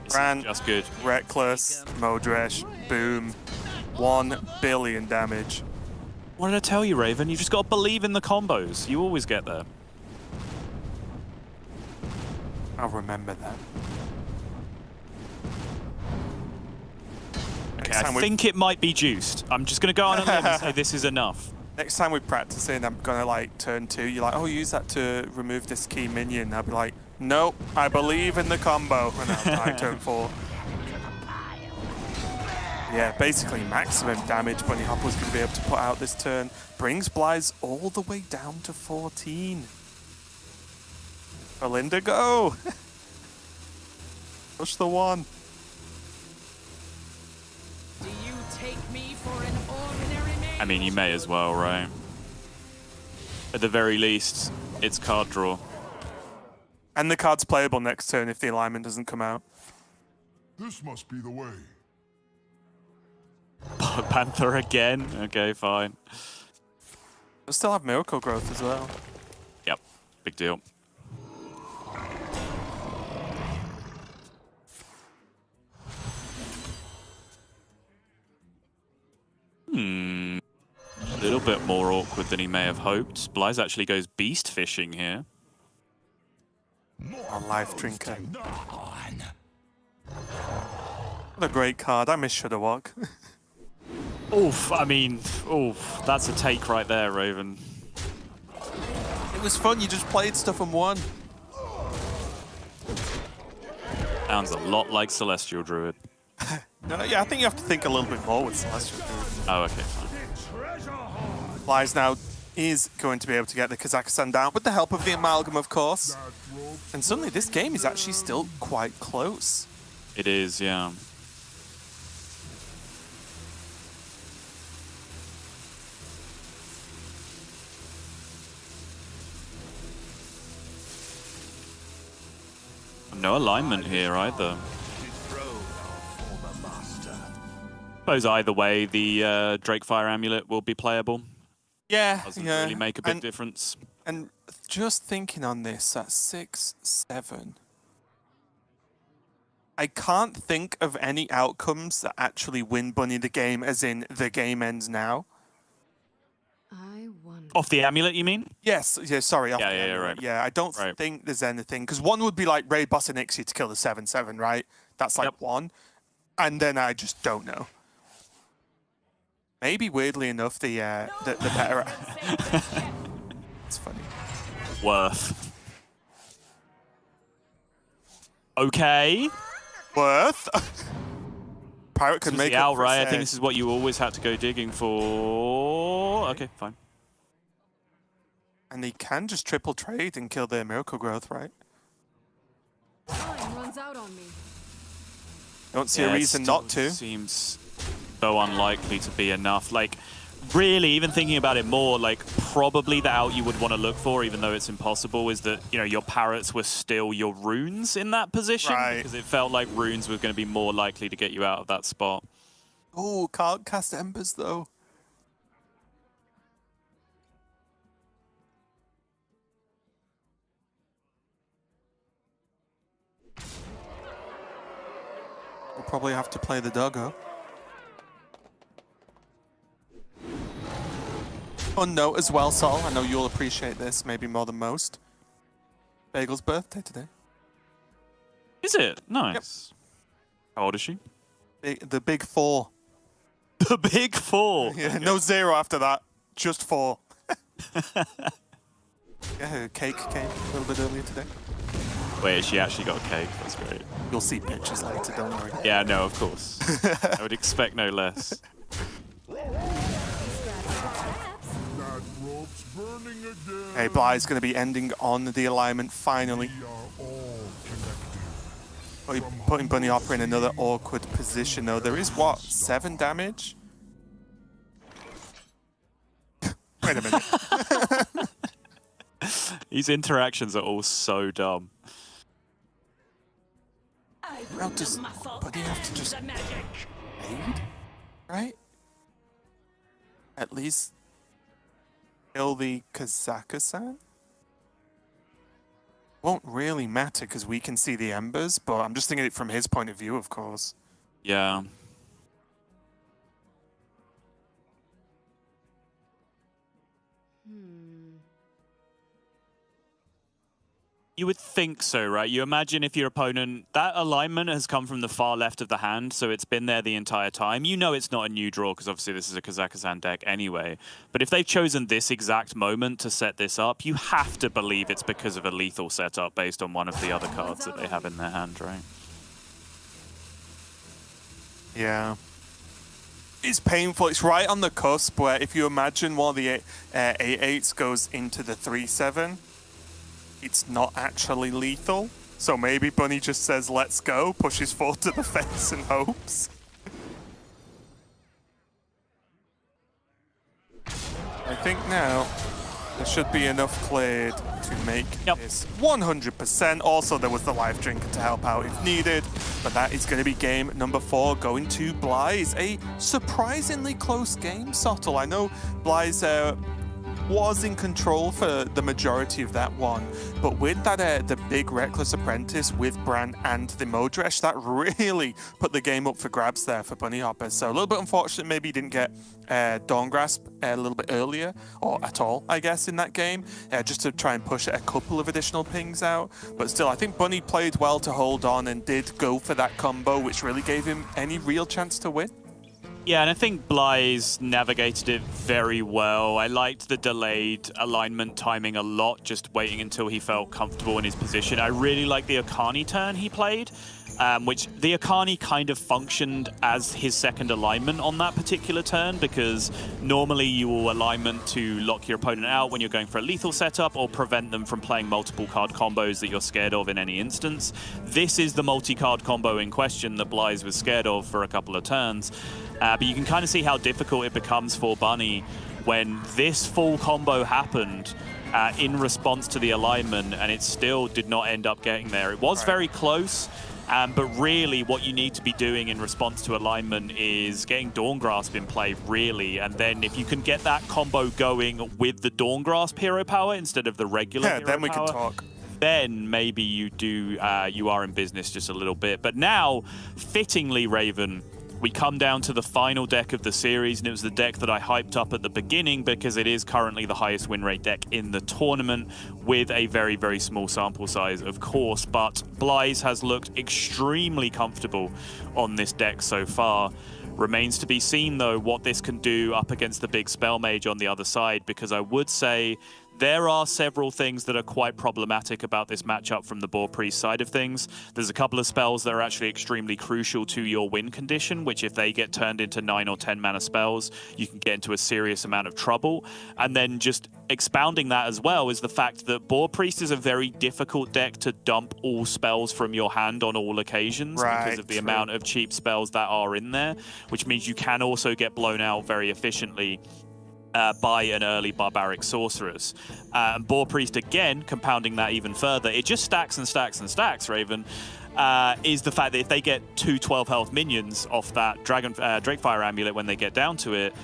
Bran, just good. Reckless, Modresh, boom. 1 billion damage. What did I tell you, Raven? You just got to believe in the combos. You always get there. I'll remember that. Okay, I think it might be juiced. I'm just going to go on a limb and say this is enough. Next time we practice it, I'm going to like turn 2. You're like, oh, use that to remove this key minion. I'll be like, nope, I believe in the combo. And I'll die turn 4. Yeah, basically maximum damage Bunny Hopper's going to be able to put out this turn. Brings Blythe all the way down to 14. Belinda, go! Push the 1. Do you take me for an ordinary man? I mean, you may as well, right? At the very least, it's card draw. And the card's playable next turn if the alignment doesn't come out. This must be the way. Panther again? Okay, fine. We'll still have Miracle Growth as well. Yep, big deal. A little bit more awkward than he may have hoped. Blythe actually goes beast fishing here. A Life Drinker. What a great card. I miss Shudderwalk. Oof, I mean, oof, that's a take right there, Raven. It was fun. You just played stuff and won. Sounds a lot like Celestial Druid. No, yeah, I think you have to think a little bit more with Celestial Druid. Oh, okay, fine. Blythe now is going to be able to get the Kazakhstan down with the help of the Amalgam, of course. And suddenly this game is actually still quite close. It is, yeah. No alignment here either. Suppose either way, the Drakefire Amulet will be playable. Yeah, Doesn't yeah. really make a big difference. And just thinking on this, at 6-7. I can't think of any outcomes that actually win Bunny the game, as in the game ends now. I wonder. Off the amulet, you mean? Yes, yeah, sorry. Off Yeah, the yeah, amulet. right. Yeah, I don't Right. think there's anything. Because one would be like Raid Boss and Ixie to kill the 7/7, right? That's like one. And then I just don't know. Maybe, weirdly enough, the better... It's funny. Worth. Okay. Worth? Pirate could This was make the up for outright. I his think head. this is what you always had to go digging for. Okay, fine. And he can just triple trade and kill their Miracle Growth, right? Time runs out on me. Don't see Yeah, a it reason still not to. Seems so unlikely to be enough. Like, really, even thinking about it more, like, probably the out you would want to look for, even though it's impossible, is that, you know, your parrots were still your runes in that position. Right. Because it felt like runes were going to be more likely to get you out of that spot. Oh, can't cast Embers, though. We'll probably have to play the doggo. Fun note as well, Sol. I know you'll appreciate this maybe more than most. Bagel's birthday today. Is it? Nice. How old is she? The big 4. The big 4. Yeah, no 0 after that. Just 4. Yeah, her cake came a little bit earlier today. Wait, she actually got a cake. That's great. You'll see pictures later, don't worry. Yeah, no, of course. I would expect no less. That rope's burning again. Hey, Bly's going to be ending on the alignment finally. We are all connected. Putting Bunny Hopper in another awkward position, though. There is, what, 7 damage? Wait a minute. These interactions are all so dumb. Well, does Bunny have to just aid? Right? At least kill the Kazaka-san? Won't really matter because we can see the embers, but I'm just thinking it from his point of view, of course. Yeah. You would think so, right? You imagine if your opponent... That alignment has come from the far left of the hand, so it's been there the entire time. You know it's not a new draw, because obviously this is a Kazakhstan deck anyway. But if they've chosen this exact moment to set this up, you have to believe it's because of a lethal setup based on one of the other cards that they have in their hand, right? Yeah. It's painful. It's right on the cusp where if you imagine while the 8/8 goes into the 3/7, it's not actually lethal. So maybe Bunny just says, let's go, pushes 4 to the face and hopes. I think now there should be enough cleared to make this 100%. Also, there was the life drinker to help out if needed. But that is going to be game number 4 going to Bly's. A surprisingly close game, Sottle. I know Bly's was in control for the majority of that one, but with that the big Reckless Apprentice with Bran and the Modresh, that really put the game up for grabs there for Bunny Hopper. So a little bit unfortunate maybe he didn't get Dawn Grasp a little bit earlier, or at all, I guess, in that game, just to try and push a couple of additional pings out. But still, I think Bunny played well to hold on and did go for that combo, which really gave him any real chance to win. Yeah, and I think Bly's navigated it very well. I liked the delayed alignment timing a lot, just waiting until he felt comfortable in his position. I really liked the Akani turn he played, which the Akani kind of functioned as his second alignment on that particular turn, because normally you will alignment to lock your opponent out when you're going for a lethal setup or prevent them from playing multiple card combos that you're scared of in any instance. This is the multi-card combo in question that Bly's was scared of for a couple of turns. But you can kind of see how difficult it becomes for Bunny when this full combo happened in response to the alignment, and it still did not end up getting there. It was very close, but really what you need to be doing in response to alignment is getting Dawn Grasp in play, really. And then if you can get that combo going with the Dawn Grasp hero power instead of the regular hero then we power, can talk. then maybe you are in business just a little bit. But now, fittingly, Raven, we come down to the final deck of the series, and it was the deck that I hyped up at the beginning because it is currently the highest win rate deck in the tournament with a very, very small sample size, of course. But Blaze has looked extremely comfortable on this deck so far. Remains to be seen, though, what this can do up against the big Spell Mage on the other side, because I would say there are several things that are quite problematic about this matchup from the Boar Priest side of things. There's a couple of spells that are actually extremely crucial to your win condition, which if they get turned into 9 or 10 mana spells, you can get into a serious amount of trouble. And then just expounding that as well is the fact that Boar Priest is a very difficult deck to dump all spells from your hand on all occasions because of the amount of cheap spells that are in there, which means you can also get blown out very efficiently by an early Barbaric Sorceress. And Boar Priest, again, compounding that even further, it just stacks and stacks and stacks, Raven, is the fact that if they get 2 12 health minions off that Drakefire Amulet when they get down to it,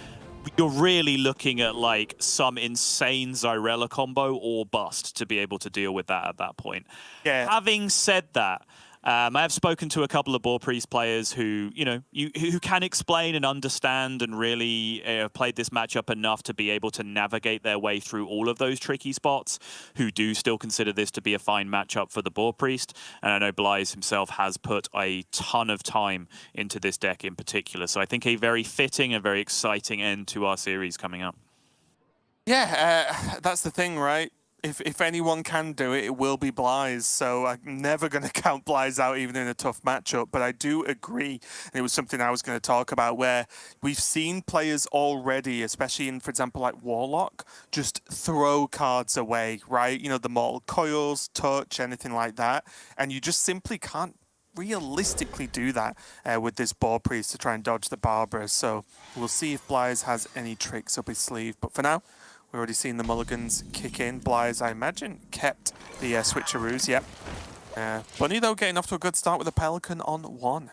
you're really looking at like some insane Xyrella combo or bust to be able to deal with that at that point. Yeah. Having said that, I have spoken to a couple of Boar Priest players who, who can explain and understand and really played this matchup enough to be able to navigate their way through all of those tricky spots, who do still consider this to be a fine matchup for the Boar Priest. And I know Blaze himself has put a ton of time into this deck in particular. So I think a very fitting and very exciting end to our series coming up. Yeah, that's the thing, right? If anyone can do it, it will be Blaze. So I'm never going to count Blaze out even in a tough matchup. But I do agree, and it was something I was going to talk about, where we've seen players already, especially in, for example, like Warlock, just throw cards away, right? The Mortal Coils, Touch, anything like that. And you just simply can't realistically do that with this Boar Priest to try and dodge the Barbara. So we'll see if Blaze has any tricks up his sleeve. But for now, we've already seen the mulligans kick in. Blaze, I imagine, kept the switcheroos, yep. Bunny, though, getting off to a good start with a Pelican on 1.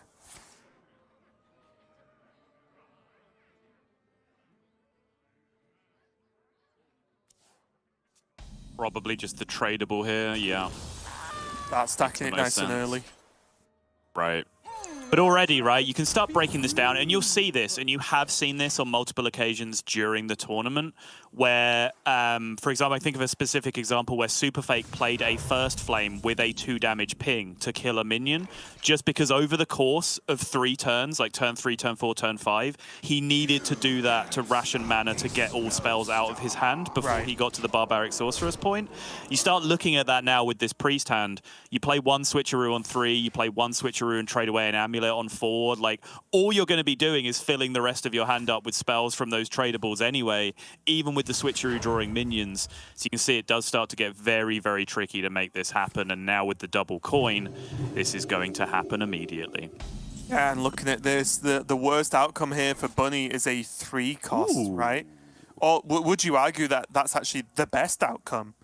Probably just the tradable here, yeah. That's stacking it nice and early. Right. But already, right, you can start breaking this down, and you'll see this, and you have seen this on multiple occasions during the tournament, where, for example, I think of a specific example where Superfake played a First Flame with a 2 damage ping to kill a minion, just because over the course of 3 turns, like turn 3, turn 4, turn 5, he needed to do that to ration mana to get all spells out of his hand before he got to the Barbaric Sorceress point. You start looking at that now with this Priest hand. You play 1 switcheroo on 3, you play 1 switcheroo and trade away an amulet on 4. Like, all you're going to be doing is filling the rest of your hand up with spells from those tradables anyway, even with the switcheroo drawing minions. So you can see it does start to get very, very tricky to make this happen. And now with the double coin, this is going to happen immediately. Yeah, and looking at this, the worst outcome here for Bunny is a 3 cost, right? Or would you argue that that's actually the best outcome?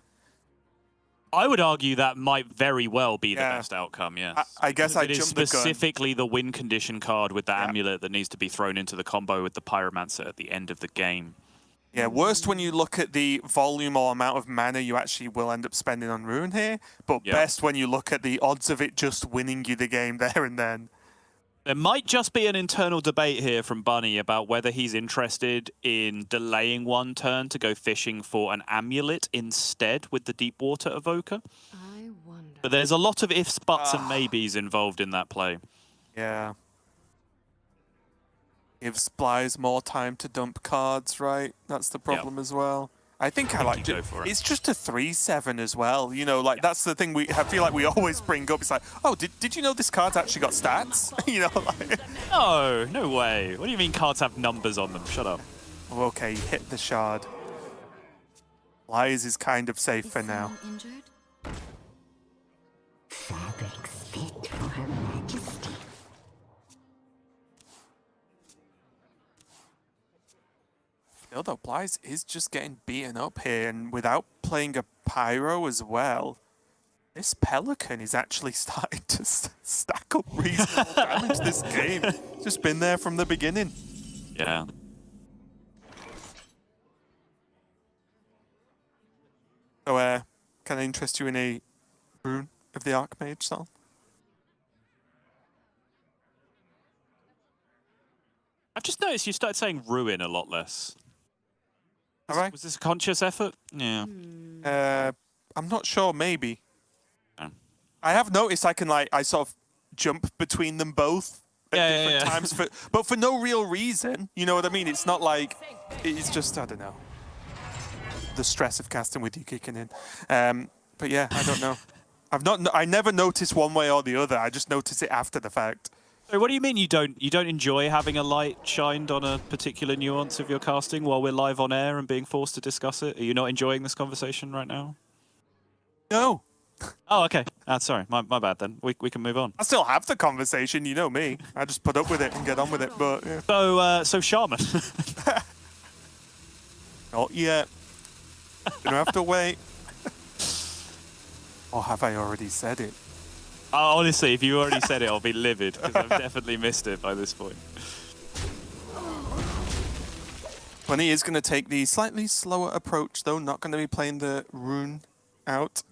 I would argue that might very well be the best outcome, yes. I guess I jumped the gun. Specifically the win condition card with the amulet that needs to be thrown into the combo with the Pyromancer at the end of the game. Yeah, worst when you look at the volume or amount of mana you actually will end up spending on Rune here, but best when you look at the odds of it just winning you the game there and then. There might just be an internal debate here from Bunny about whether he's interested in delaying 1 turn to go fishing for an amulet instead with the Deep Water Evoker. I wonder. But there's a lot of ifs, buts, and maybes involved in that play. Yeah. Gives Blaze more time to dump cards, right? That's the problem as well. I think I like it. It's just a 3/7 as well. That's the thing I feel like we always bring up. It's like, oh, did you know this card's actually got stats? No way. What do you mean cards have numbers on them? Shut up. Oh, okay, hit the shard. Blaze is kind of safe for now. Fabrics fit for Her Majesty. Although Blaze is just getting beaten up here, and without playing a Pyro as well, this Pelican is actually starting to stack up reasonable damage this game. Just been there from the beginning. Yeah. So, can I interest you in a Rune of the Archmage song. I've just noticed you started saying ruin a lot less. All right. Was this a conscious effort? Yeah. I'm not sure, maybe. Oh. I have noticed I can I sort of jump between them both at different times, but for no real reason. You know what I mean? It's not like, it's just, I don't know. The stress of casting with you kicking in. But yeah, I don't know. I never noticed one way or the other. I just notice it after the fact. So what do you mean you don't enjoy having a light shined on a particular nuance of your casting while we're live on air and being forced to discuss it? Are you not enjoying this conversation right now? No. Oh, okay. Sorry, my bad then. We can move on. I still have the conversation, you know me. I just put up with it and get on with it, but yeah. So Shaman. Not yet. Gonna have to wait. Or have I already said it? Honestly, if you already said it, I'll be livid, because I've definitely missed it by this point. Bunny is going to take the slightly slower approach, though. Not going to be playing the rune out.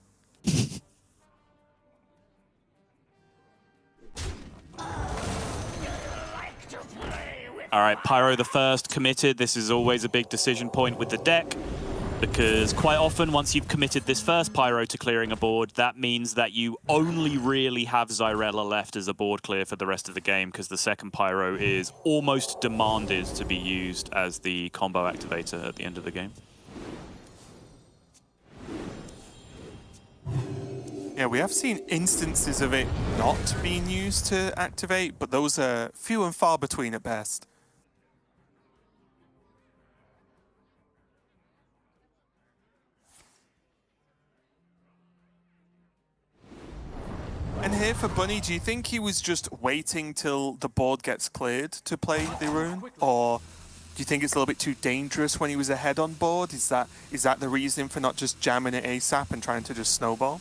All right, Pyro the first committed. This is always a big decision point with the deck, because quite often once you've committed this first Pyro to clearing a board, that means that you only really have Xyrella left as a board clear for the rest of the game, because the second Pyro is almost demanded to be used as the combo activator at the end of the game. Yeah, we have seen instances of it not being used to activate, but those are few and far between at best. And here for Bunny, do you think he was just waiting till the board gets cleared to play the rune? Or do you think it's a little bit too dangerous when he was ahead on board? Is that the reason for not just jamming it ASAP and trying to just snowball?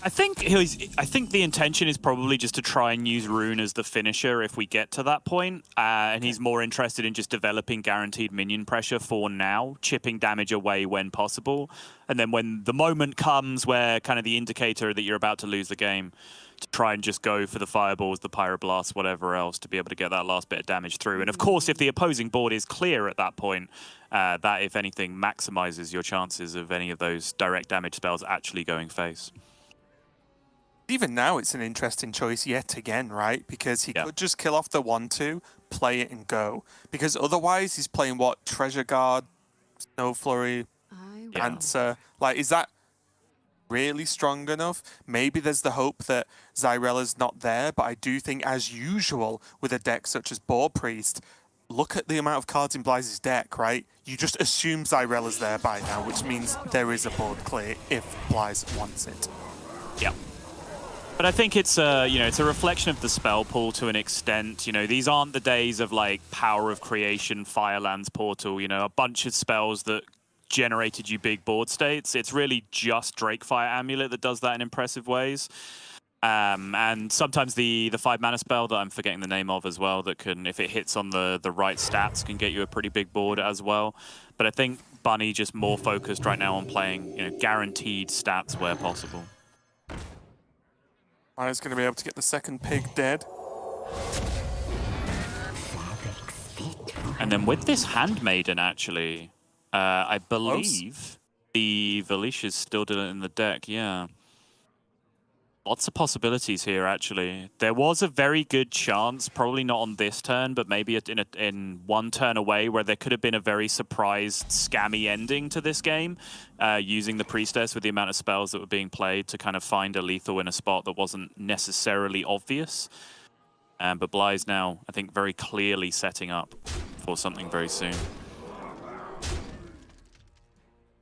I think the intention is probably just to try and use Rune as the finisher if we get to that point, and he's more interested in just developing guaranteed minion pressure for now, chipping damage away when possible, and then when the moment comes where kind of the indicator that you're about to lose the game, to try and just go for the fireballs, the pyroblasts, whatever else, to be able to get that last bit of damage through. And of course, if the opposing board is clear at that point, that, if anything, maximizes your chances of any of those direct damage spells actually going face. Even now, it's an interesting choice yet again, right? Because he could just kill off the 1-2, play it and go. Because otherwise, he's playing what? Treasure Guard, Snow Flurry, Answer. Like, is that really strong enough? Maybe there's the hope that Xyrella's not there, but I do think, as usual, with a deck such as Boar Priest, look at the amount of cards in Blaze's deck, right? You just assume Xyrella's there by now, which means there is a board clear if Blaze wants it. Yeah. But I think it's it's a reflection of the spell pool to an extent. You know, these aren't the days of like Power of Creation, Firelands Portal, you know, a bunch of spells that generated you big board states. It's really just Drakefire Amulet that does that in impressive ways. And sometimes the 5-mana spell that I'm forgetting the name of as well, that can, if it hits on the right stats, can get you a pretty big board as well. But I think Bunny just more focused right now on playing, guaranteed stats where possible. Maya's going to be able to get the second pig dead. And then with this Handmaiden, actually, I believe the Valish is still in the deck, yeah. Lots of possibilities here, actually. There was a very good chance, probably not on this turn, but maybe in one turn away, where there could have been a very surprised, scammy ending to this game, using the Priestess with the amount of spells that were being played to kind of find a lethal in a spot that wasn't necessarily obvious. But Bly's now, I think, very clearly setting up for something very soon.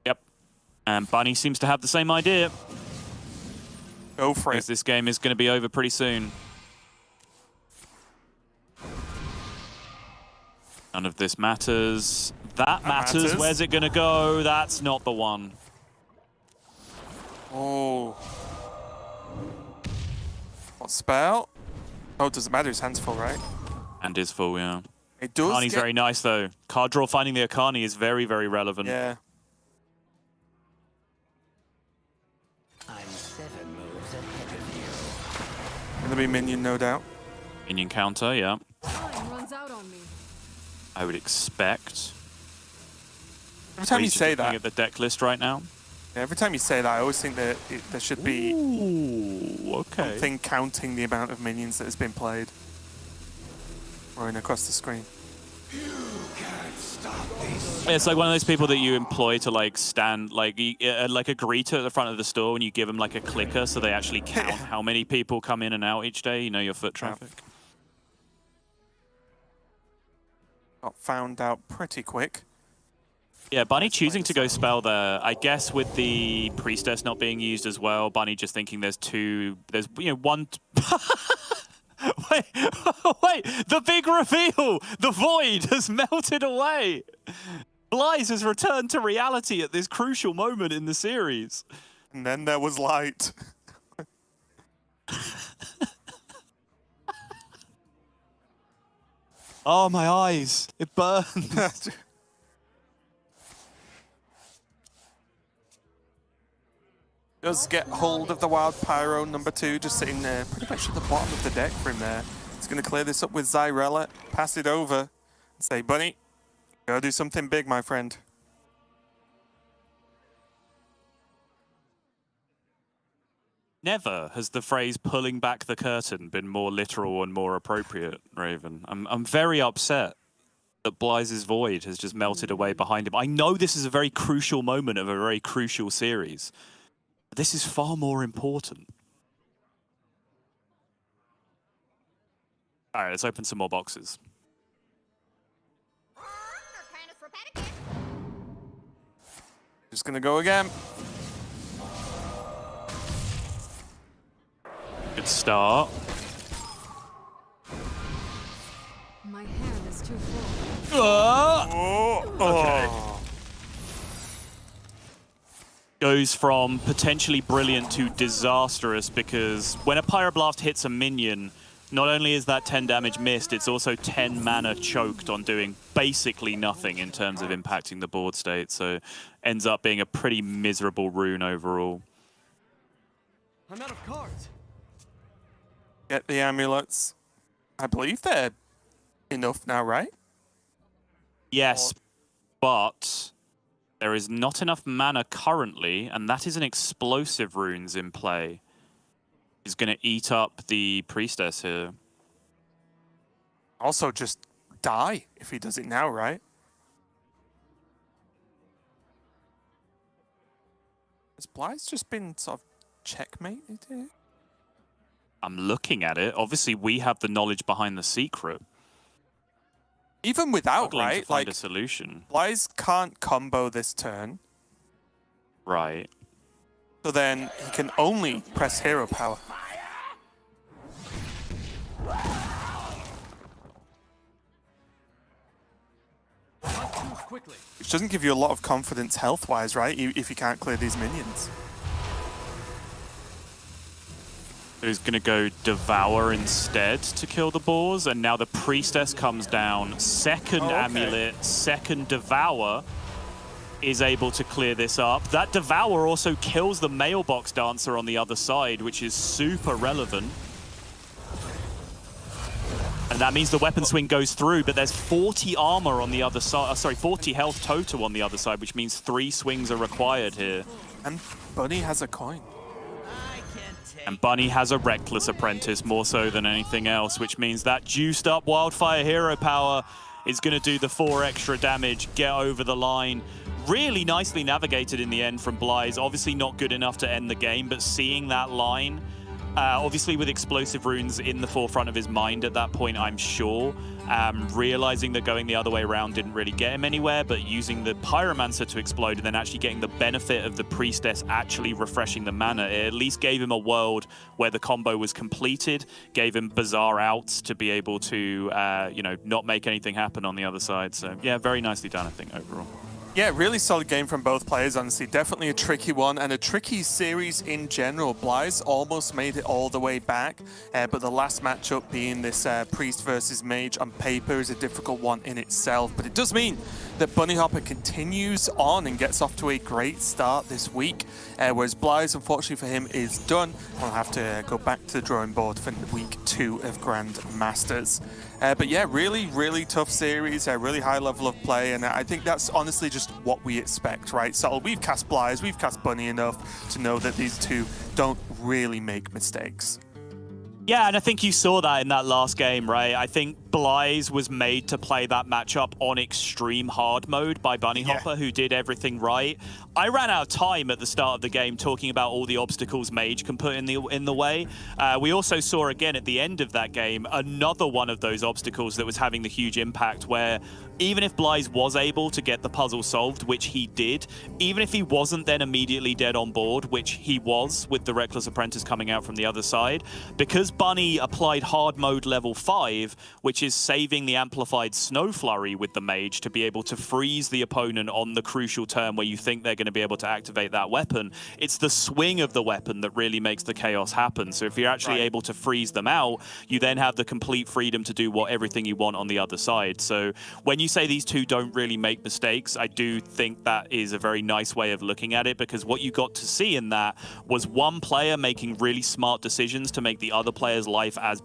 Yep. And Bunny seems to have the same idea. Go for it. This game is going to be over pretty soon. None of this matters. That matters. Where's it going to go? That's not the one. Oh. What spell? Oh, it doesn't matter. His hand's full, right? Hand is full, yeah. It does. Akani's very nice, though. Card draw finding the Akani is very, very relevant. Yeah. I'm 7 moves ahead. to be minion, no doubt. Minion counter, yeah. Time runs out on me. I would expect. Every time you say Looking that, at the deck list right now. every time you say that, I always think that there should be Okay. something counting the amount of minions that has been played. Running across the screen. It's like one of those people that you employ to like stand, like like a greeter at the front of the store, and you give them like a clicker so they actually count how many people come in and out each day. You know your foot traffic. Got found out pretty quick. Yeah, Bunny choosing to go spell there. I guess with the priestess not being used as well, Bunny just thinking there's one. Wait, wait! The big reveal! The void has melted away. Blythe has returned to reality at this crucial moment in the series. And then there was light. Oh, my eyes! It burns. Does get hold of the Wild Pyro number 2, just sitting there pretty much at the bottom of the deck for him there. He's going to clear this up with Zyrella, pass it over, and say, Bunny, go do something big, my friend. Never has the phrase "pulling back the curtain" been more literal and more appropriate, Raven. I'm very upset that Blythe's void has just melted away behind him. I know this is a very crucial moment of a very crucial series. This is far more important. All right, let's open some more boxes. Just gonna go again. Good start. My hand is too full. Okay. Goes from potentially brilliant to disastrous, because when a Pyroblast hits a minion, not only is that 10 damage missed, it's also 10 mana choked on doing basically nothing in terms of impacting the board state, so ends up being a pretty miserable rune overall. I'm out of cards. Get the amulets. I believe they're enough now, right? Yes, but there is not enough mana currently, and that is an explosive runes in play. He's going to eat up the priestess here. Also, just die if he does it now, right? Has Blythe just been sort of checkmated here? I'm looking at it. Obviously, we have the knowledge behind the secret. Even without, Struggling right? to find Like, a solution. Blythe can't combo this turn. Right. So then he can only press hero power. Quickly. Which doesn't give you a lot of confidence health-wise, right? If you can't clear these minions. Who's going to go Devour instead to kill the boars, and now the Priestess comes down. Second Amulet, second Devour is able to clear this up. That Devour also kills the Mailbox Dancer on the other side, which is super relevant. And that means the weapon swing goes through, but there's 40 armor on the other side. Sorry, 40 health total on the other side, which means 3 swings are required here. And Bunny has a coin. And Bunny has a Reckless Apprentice more so than anything else, which means that juiced up Wildfire Hero Power is going to do the 4 extra damage, get over the line. Really nicely navigated in the end from Blythe. Obviously not good enough to end the game, but seeing that line, obviously with explosive runes in the forefront of his mind at that point, I'm sure. Realizing that going the other way around didn't really get him anywhere, but using the Pyromancer to explode and then actually getting the benefit of the Priestess actually refreshing the mana, it at least gave him a world where the combo was completed, gave him bizarre outs to be able to, you know, not make anything happen on the other side. So yeah, very nicely done, I think, overall. Yeah, really solid game from both players, honestly. Definitely a tricky one and a tricky series in general. Bly's almost made it all the way back, but the last matchup being this Priest versus Mage on paper is a difficult one in itself. But it does mean that Bunny Hopper continues on and gets off to a great start this week, whereas Bly's, unfortunately for him, is done. I'll have to go back to the drawing board for week 2 of Grandmasters. But yeah, really tough series, a really high level of play, and I think that's honestly just what we expect, right? So we've cast Bly's, we've cast Bunny enough to know that these two don't really make mistakes. Yeah, and I think you saw that in that last game, right? I think Bly's was made to play that matchup on extreme hard mode by Bunny Hopper, who did everything right. I ran out of time at the start of the game talking about all the obstacles Mage can put in the way. We also saw again at the end of that game another one of those obstacles that was having the huge impact, where even if Bly's was able to get the puzzle solved, which he did, even if he wasn't then immediately dead on board, which he was with the Reckless Apprentice coming out from the other side, because Bunny applied hard mode level 5, which is saving the amplified Snow Flurry with the Mage to be able to freeze the opponent on the crucial turn where you think they're going to be able to activate that weapon. It's the swing of the weapon that really makes the chaos happen. So if you're actually able to freeze them out, you then have the complete freedom to do everything you want on the other side. So when you say these two don't really make mistakes, I do think that is a very nice way of looking at it, because what you got to see in that was one player making really smart decisions to make the other player's life as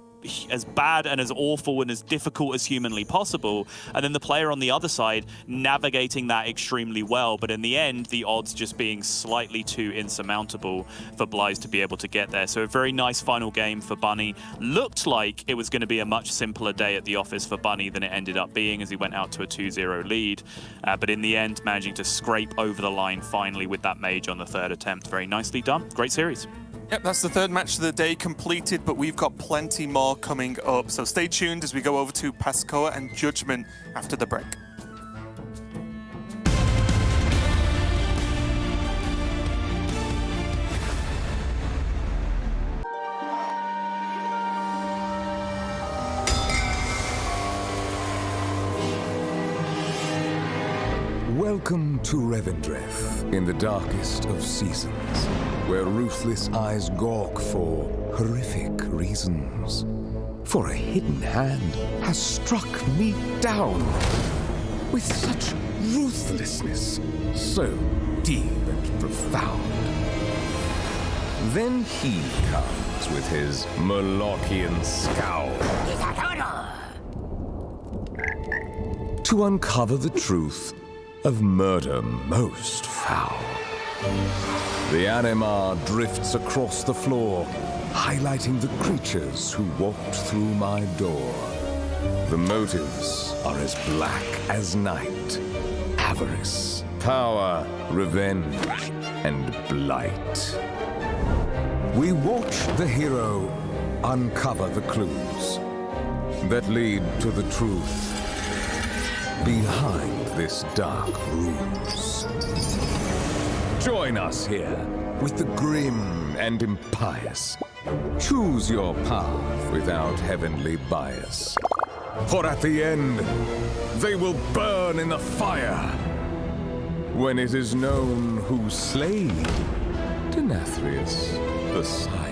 bad and as awful and as difficult as humanly possible, and then the player on the other side navigating that extremely well, but in the end the odds just being slightly too insurmountable for Bly's to be able to get there. So a very nice final game for Bunny. Looked like it was going to be a much simpler day at the office for Bunny than it ended up being, as he went out to a 2-0 lead, but in the end managing to scrape over the line finally with that Mage on the 3rd attempt. Very nicely done. Great series. Yep, that's the 3rd match of the day completed, but we've got plenty more coming up. So stay tuned as we go over to Pascoa and Judgment after the break. Welcome to Revendreth, in the darkest of seasons, where ruthless eyes gawk for horrific reasons. For a hidden hand has struck me down with such ruthlessness, so deep and profound. Then he comes with his Molochian scowl to uncover the truth of murder most foul. The Anima drifts across the floor, highlighting the creatures who walked through my door. The motives are as black as night: avarice, power, revenge, and blight. We watch the hero uncover the clues that lead to the truth behind this dark ruse. Join us here with the grim and impious. Choose your path without heavenly bias. For at the end, they will burn in the fire when it is known who slayed Denathrius the Sire.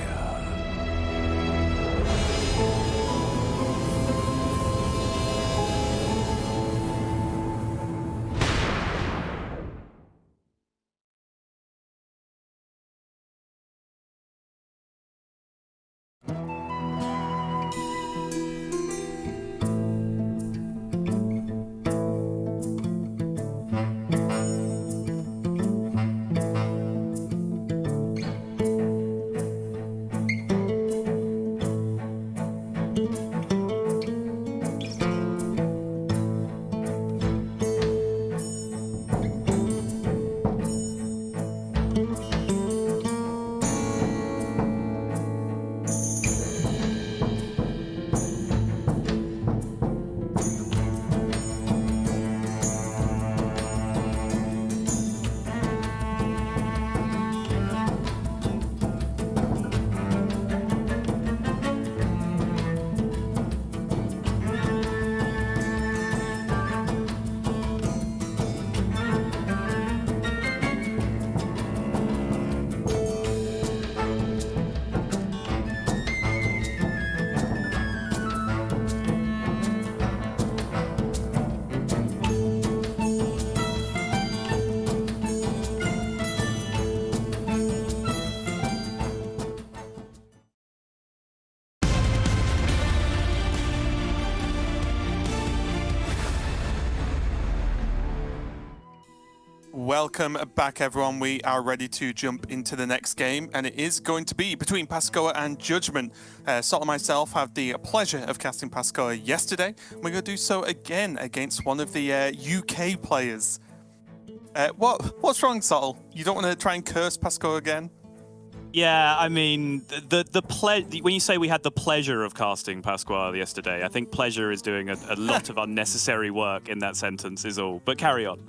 Welcome back, everyone. We are ready to jump into the next game, and it is going to be between Pascoa and Judgment. Salt and myself have the pleasure of casting Pascoa yesterday. We're going to do so again against one of the UK players. What's wrong, Salt? You don't want to try and curse Pascoa again? Yeah, I mean, when you say we had the pleasure of casting Pasquale yesterday, I think pleasure is doing a lot of unnecessary work in that sentence is all. But carry on.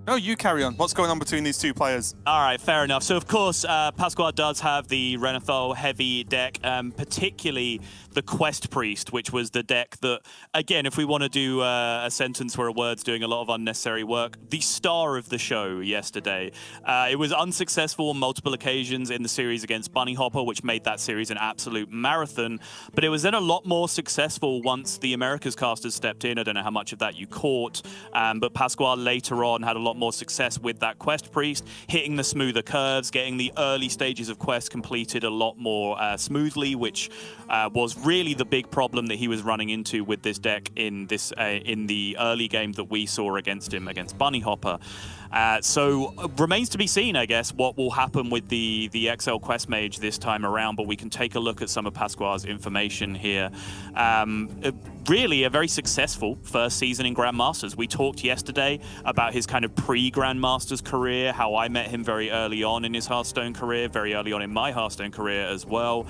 No, you carry on. What's going on between these two players? All right, fair enough. So, of course, Pasquale does have the Renathal heavy deck, particularly the Quest Priest, which was the deck that, again, if we want to do a sentence where a word's doing a lot of unnecessary work, the star of the show yesterday. It was unsuccessful on multiple occasions in the series against Bunny Hopper, which made that series an absolute marathon. But it was then a lot more successful once the Americas casters stepped in. I don't know how much of that you caught, but Pasquale later on had a lot more success with that Quest Priest, hitting the smoother curves, getting the early stages of Quest completed a lot more smoothly, which was really the big problem that he was running into with this deck in the early game that we saw against him, against Bunny Hopper. So remains to be seen, I guess, what will happen with the XL Quest Mage this time around, but we can take a look at some of Pasquale's information here. Really a very successful first season in Grandmasters. We talked yesterday about his kind of pre-Grandmasters career, how I met him very early on in his Hearthstone career, very early on in my Hearthstone career as well.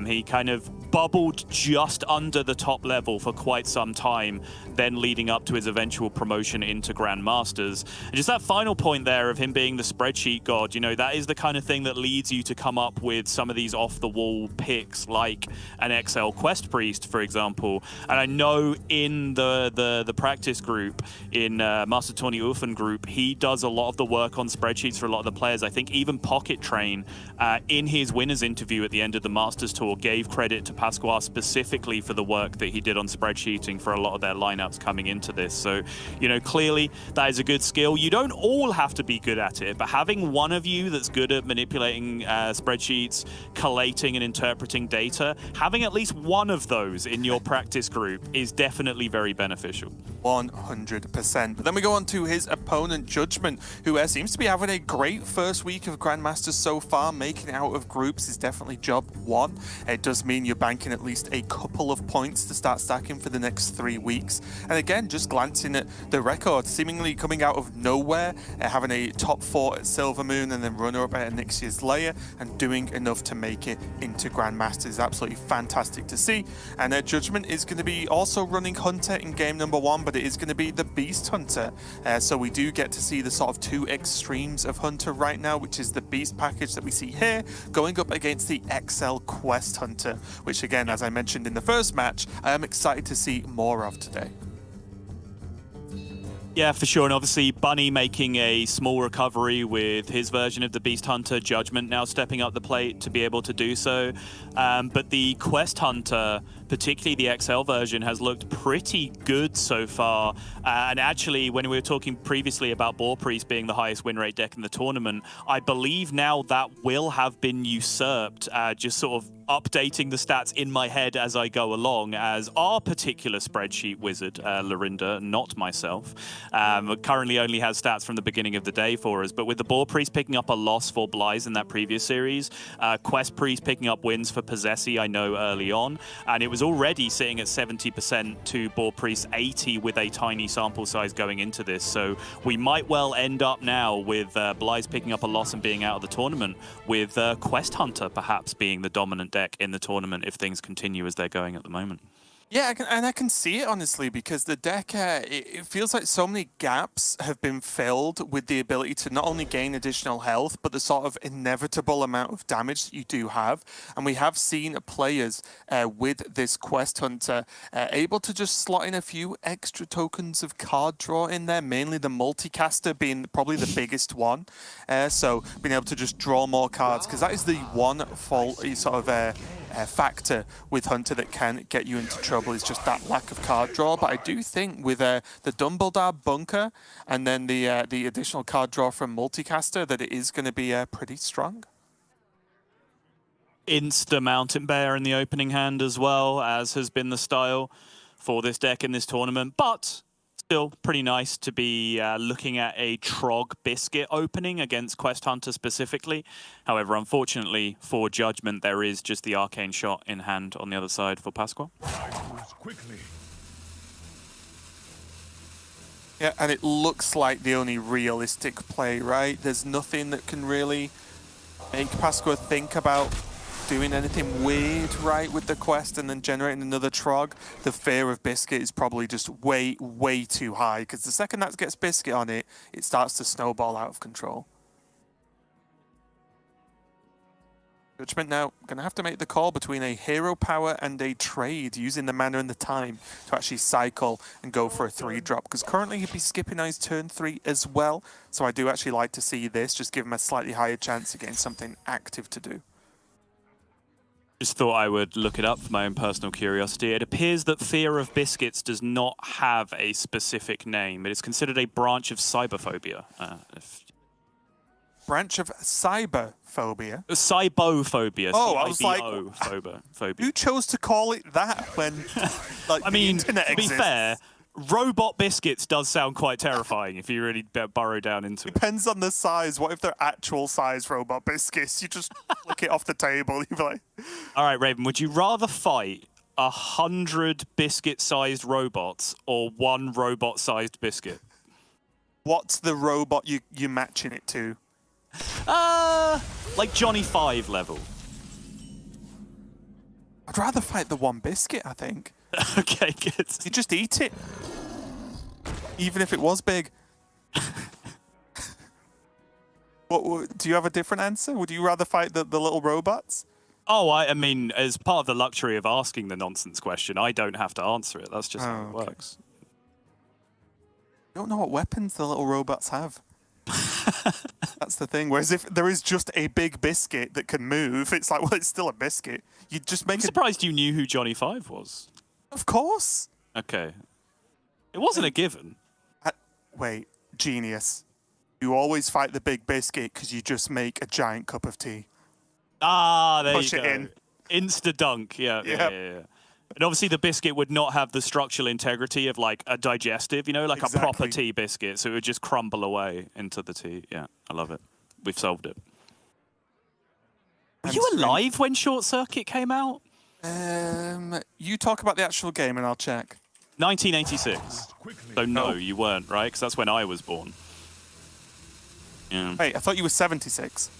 He kind of bubbled just under the top level for quite some time, then leading up to his eventual promotion into Grandmasters. And just that final point there of him being the spreadsheet god, you know, that is the kind of thing that leads you to come up with some of these off-the-wall picks like an XL Quest Priest, for example. And I know in the practice group, in Master Tony Ufen group, he does a lot of the work on spreadsheets for a lot of the players. I think even Pocket Train, in his winners interview at the end of the Masters Tour, gave credit to Pasquale specifically for the work that he did on spreadsheeting for a lot of their lineups coming into this. So, you know, clearly that is a good skill. You don't all have to be good at it, but having one of you that's good at manipulating spreadsheets, collating and interpreting data, having at least one of those in your practice group is definitely very beneficial. 100%. But then we go on to his opponent, Judgment, who seems to be having a great first week of Grandmasters so far. Making it out of groups is definitely job one. It does mean you're banking at least a couple of points to start stacking for the next 3 weeks. And again, just glancing at the record, seemingly coming out of nowhere, having a top 4 at Silver Moon and then runner-up at next year's Layer, and doing enough to make it into Grandmasters is absolutely fantastic to see. And Judgment is going to be also running Hunter in game number 1, but it is going to be the Beast Hunter. So we do get to see the sort of two extremes of Hunter right now, which is the Beast package that we see here, going up against the XL Quest Hunter, which again, as I mentioned in the first match, I am excited to see more of today. Yeah, for sure. And obviously, Bunny making a small recovery with his version of the Beast Hunter. Judgment now stepping up the plate to be able to do so. But the Quest Hunter, particularly the XL version, has looked pretty good so far. And actually, when we were talking previously about Boar Priest being the highest win rate deck in the tournament, I believe now that will have been usurped, just sort of updating the stats in my head as I go along, as our particular spreadsheet wizard, Lorinda, not myself, currently only has stats from the beginning of the day for us. But with the Boar Priest picking up a loss for Blythe in that previous series, Quest Priest picking up wins for Possessi, I know, early on, and it was already sitting at 70% to Boar Priest 80 with a tiny sample size going into this. So we might well end up now with Blythe picking up a loss and being out of the tournament, with Quest Hunter perhaps being the dominant deck in the tournament if things continue as they're going at the moment. Yeah, I can see it, honestly, because the deck, it feels like so many gaps have been filled with the ability to not only gain additional health, but the sort of inevitable amount of damage that you do have. And we have seen players with this Quest Hunter able to just slot in a few extra tokens of card draw in there, mainly the multicaster being probably the biggest one. So being able to just draw more cards, because that is the one fault sort of factor with Hunter that can get you into trouble, is just that lack of card draw. But I do think with the Dumbledore Bunker and then the additional card draw from Multicaster, that it is going to be pretty strong. Insta Mountain Bear in the opening hand as well, as has been the style for this deck in this tournament. But still pretty nice to be looking at a Trog Biscuit opening against Quest Hunter specifically. However, unfortunately for Judgment, there is just the Arcane Shot in hand on the other side for Pasqua. Quickly. Yeah, and it looks like the only realistic play, right? There's nothing that can really make Pasqua think about doing anything weird, right, with the quest and then generating another Trog. The fear of Biscuit is probably just way, way too high, because the second that gets Biscuit on it, it starts to snowball out of control. Judgment now going to have to make the call between a hero power and a trade, using the mana and the time to actually cycle and go for a 3-drop, because currently he'd be skipping on his turn 3 as well. So I do actually like to see this, just give him a slightly higher chance of getting something active to do. Just thought I would look it up for my own personal curiosity. It appears that Fear of Biscuits does not have a specific name. It is considered a branch of cyberphobia. Branch of cyberphobia? Cybophobia. Oh, I was like, phobia. Who chose to call it that when like, I mean, the internet to be exists? fair, Robot Biscuits does sound quite terrifying if you really burrow down into it. Depends on the size. What if they're actual size robot biscuits? You just flick it off the table. You're like... All right, Raven, would you rather fight 100 biscuit-sized robots or 1 robot-sized biscuit? What's the robot you're matching it to? Like Johnny 5 level. I'd rather fight the 1 biscuit, I think. Okay, good. You just eat it. Even if it was big. What, do you have a different answer? Would you rather fight the little robots? Oh, I mean, as part of the luxury of asking the nonsense question, I don't have to answer it. That's just how it works. I don't know what weapons the little robots have. That's the thing. Whereas if there is just a big biscuit that can move, it's like, well, it's still a biscuit. You just make I'm surprised you knew who Johnny 5 was. Of course. Okay. It wasn't a given. Wait, genius. You always fight the big biscuit because you just make a giant cup of tea. Ah, there Push you it go. in. Insta dunk. Yeah. And obviously the biscuit would not have the structural integrity of like a digestive, you know, like a proper tea biscuit. So it would just crumble away into the tea. Yeah, I love it. We've solved it. Were you alive when Short Circuit came out? You talk about the actual game and I'll check. 1986. So no, you weren't, right? Because that's when I was born. Yeah. Wait, I thought you were 76.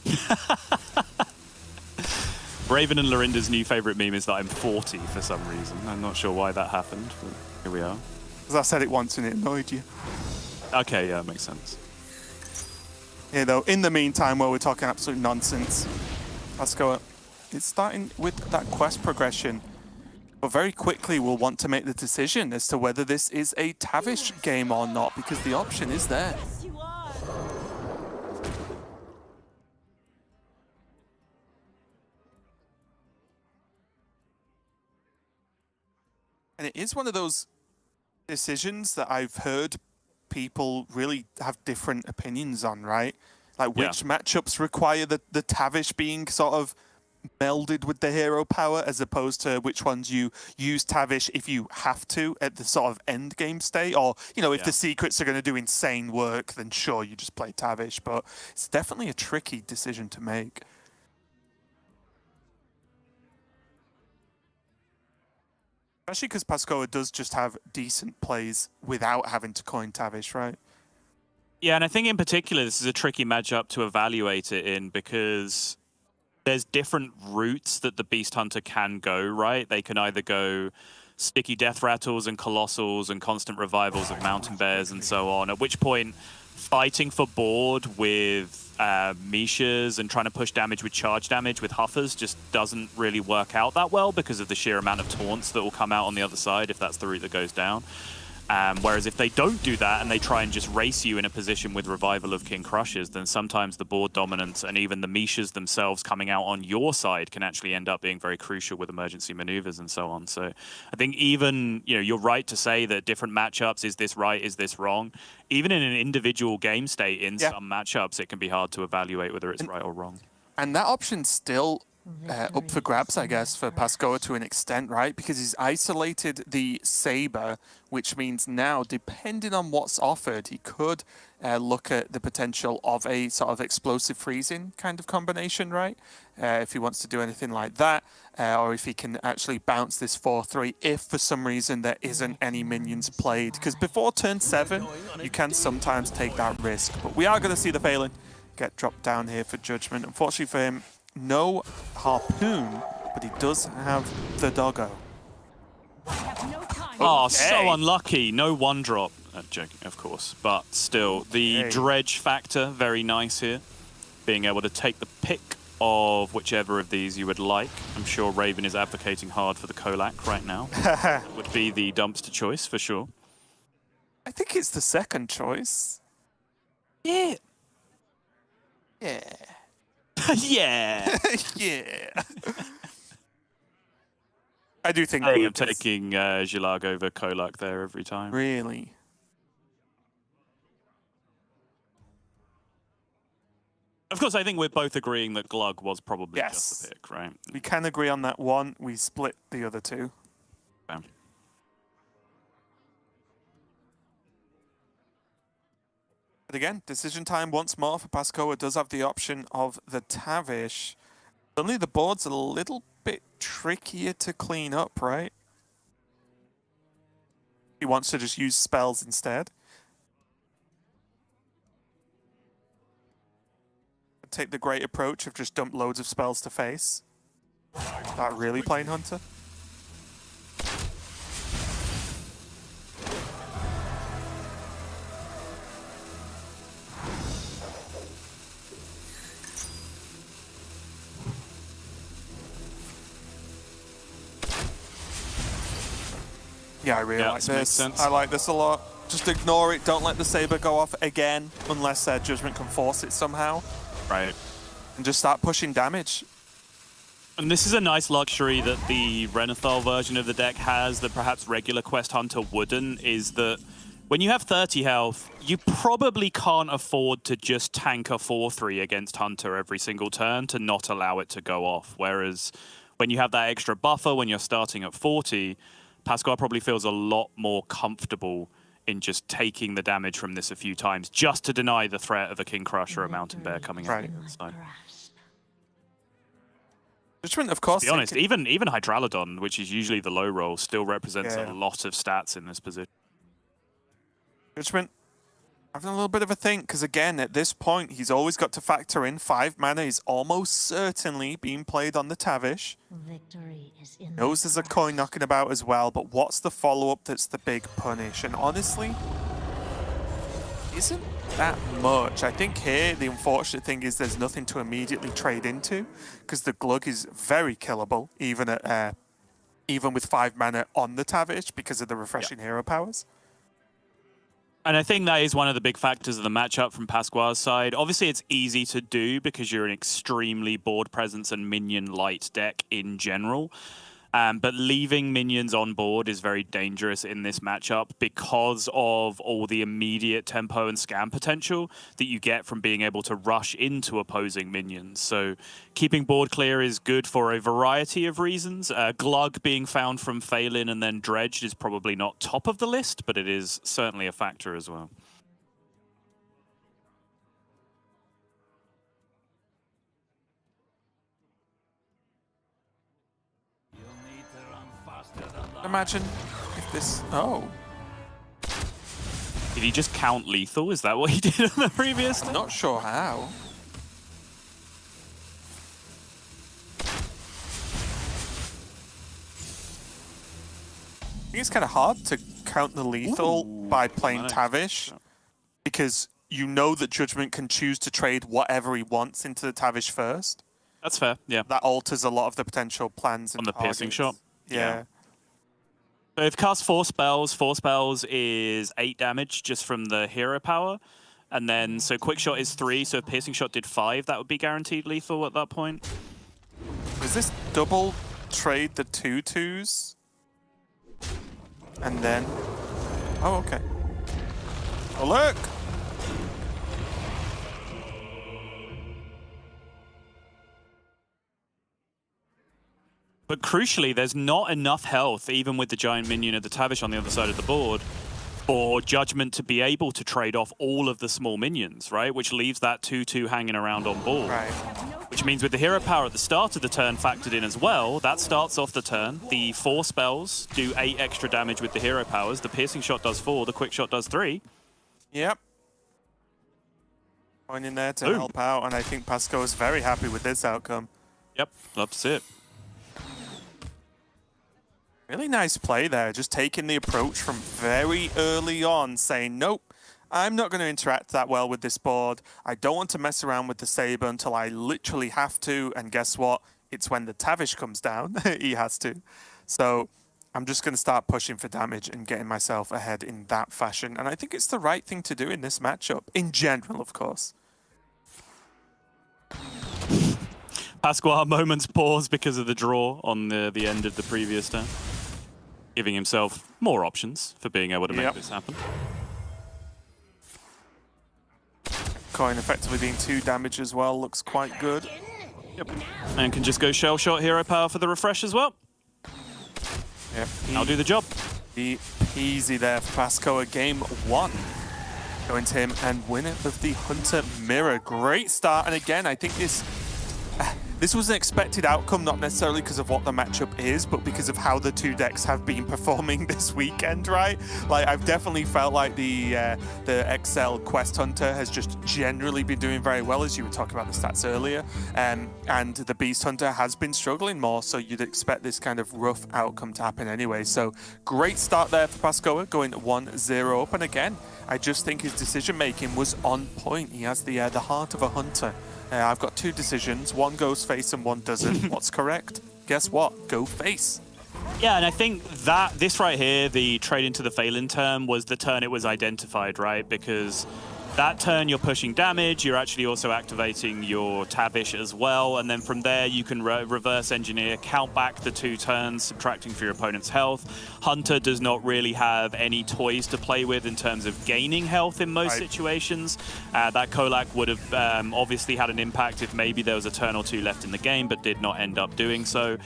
Raven and Lorinda's new favourite meme is that I'm 40 for some reason. I'm not sure why that happened, but here we are. Because I said it once and it annoyed you. Okay, yeah, makes sense. Yeah, though, in the meantime, while we're talking absolute nonsense, let's go. It's starting with that quest progression. But very quickly, we'll want to make the decision as to whether this is a Tavish game or not, because the option is there. And it is one of those decisions that I've heard people really have different opinions on, right? Like which matchups require the Tavish being sort of melded with the hero power as opposed to which ones you use Tavish if you have to at the sort of end game state, or, you know, if the secrets are going to do insane work, then sure, you just play Tavish. But it's definitely a tricky decision to make. Especially because Pascoa does just have decent plays without having to coin Tavish, right? Yeah, and I think in particular this is a tricky matchup to evaluate it in because there's different routes that the Beast Hunter can go, right? They can either go sticky death rattles and colossals and constant revivals of mountain bears and so on, at which point fighting for board with Mishas and trying to push damage with charge damage with Huffers just doesn't really work out that well because of the sheer amount of taunts that will come out on the other side if that's the route that goes down. Whereas if they don't do that and they try and just race you in a position with Revival of King Crushers, then sometimes the board dominance and even the Mishas themselves coming out on your side can actually end up being very crucial with emergency maneuvers and so on. So I think even, you know, you're right to say that different matchups, is this right, is this wrong? Even in an individual game state in some matchups, it can be hard to evaluate whether it's right or wrong. And that option's still up for grabs, I guess, for Pascoa to an extent, right? Because he's isolated the Saber, which means now, depending on what's offered, he could look at the potential of a sort of explosive freezing kind of combination, right? If he wants to do anything like that, or if he can actually bounce this 4-3 if for some reason there isn't any minions played. Because before turn 7, you can sometimes take that risk. But we are going to see the Phelan get dropped down here for Judgment. Unfortunately for him, no Harpoon, but he does have the Doggo. Oh, so unlucky. No one drop. Joking, of course. But still, the dredge factor, very nice here. Being able to take the pick of whichever of these you would like. I'm sure Raven is advocating hard for the Kolak right now. Would be the dumpster choice, for sure. I think it's the second choice. Yeah. Yeah. Yeah. Yeah. I do think I am taking Gilag over Kolak there every time. Really? Of course, I think we're both agreeing that Glug was probably Yes. just the pick, right? We can agree on that one. We split the other two. Okay. But again, decision time once more for Pascoa. Does have the option of the Tavish. Suddenly the board's a little bit trickier to clean up, right? He wants to just use spells instead. Take the great approach of just dump loads of spells to face. That really playing Hunter? Yeah, I really like this. I like this a lot. Just ignore it. Don't let the Saber go off again unless Judgment can force it somehow. Right. And just start pushing damage. And this is a nice luxury that the Renathal version of the deck has that perhaps regular Quest Hunter wouldn't, is that when you have 30 health, you probably can't afford to just tank a 4-3 against Hunter every single turn to not allow it to go off. Whereas when you have that extra buffer, when you're starting at 40, Pascal probably feels a lot more comfortable in just taking the damage from this a few times, just to deny the threat of a King Crusher or a Mountain Bear coming out the other side. Judgment, of course. To be honest, even Hydralodon, which is usually the low roll, still represents a lot of stats in this position. Judgment having a little bit of a think, because again, at this point, he's always got to factor in 5 mana is almost certainly being played on the Tavish. Victory is in Knows there's a coin knocking about as well, but what's the follow-up that's the big punish? And honestly, isn't that much. I think here, the unfortunate thing is there's nothing to immediately trade into, because the Glug is very killable, even at even with 5 mana on the Tavish, because of the refreshing hero powers. And I think that is one of the big factors of the matchup from Pasquale's side. Obviously, it's easy to do because you're an extremely board presence and minion light deck in general. But leaving minions on board is very dangerous in this matchup because of all the immediate tempo and scam potential that you get from being able to rush into opposing minions. So keeping board clear is good for a variety of reasons. Glug being found from Phelan and then dredged is probably not top of the list, but it is certainly a factor as well. Imagine if this... Oh. Did he just count lethal? Is that what he did on the previous? I'm not sure how. I think it's kind of hard to count the lethal by playing Tavish, because you know that Judgment can choose to trade whatever he wants into the Tavish first. That's fair, yeah. That alters a lot of the potential plans. On the piercing shot? Yeah. So if cast 4 spells is 8 damage just from the hero power. And then, so quick shot is 3, so if piercing shot did 5, that would be guaranteed lethal at that point. Does this double trade the 2/2s? And then... Oh, okay. Oh, look! But crucially, there's not enough health, even with the giant minion of the Tavish on the other side of the board, for Judgment to be able to trade off all of the small minions, right? Which leaves that 2-2 hanging around on board. Right. Which means with the hero power at the start of the turn factored in as well, that starts off the turn. The 4 spells do 8 extra damage with the hero powers. The piercing shot does 4, the quick shot does 3. Yep. Going in there to Boom. help out, and I think Pasco is very happy with this outcome. Yep, love to see it. Really nice play there, just taking the approach from very early on, saying, nope, I'm not going to interact that well with this board. I don't want to mess around with the Saber until I literally have to, and guess what? It's when the Tavish comes down, he has to. So I'm just going to start pushing for damage and getting myself ahead in that fashion, and I think it's the right thing to do in this matchup, in general, of course. Pasquale, moments pause because of the draw on the end of the previous turn, giving himself more options for being able to make this happen. Coin effectively being 2 damage as well, looks quite good. Yep. And can just go shell shot hero power for the refresh as well. Yep. I'll do the job. Easy there for Pasco, a game 1. Going to him and winner of the Hunter Mirror. Great start, and again, I think this was an expected outcome, not necessarily because of what the matchup is, but because of how the 2 decks have been performing this weekend, right? Like, I've definitely felt like the XL Quest Hunter has just generally been doing very well, as you were talking about the stats earlier, and the Beast Hunter has been struggling more, so you'd expect this kind of rough outcome to happen anyway. So, great start there for Pascoa, going 1-0 up, and again, I just think his decision-making was on point. He has the heart of a hunter. I've got 2 decisions. One goes face and one doesn't. What's correct? Guess what? Go face. Yeah, and I think that this right here, the trade into the Phelan turn, was the turn it was identified, right? Because that turn you're pushing damage, you're actually also activating your Tavish as well, and then from there you can reverse engineer, count back the 2 turns, subtracting for your opponent's health. Hunter does not really have any toys to play with in terms of gaining health in most situations. That Kolak would have obviously had an impact if maybe there was a turn or 2 left in the game, but did not end up doing so.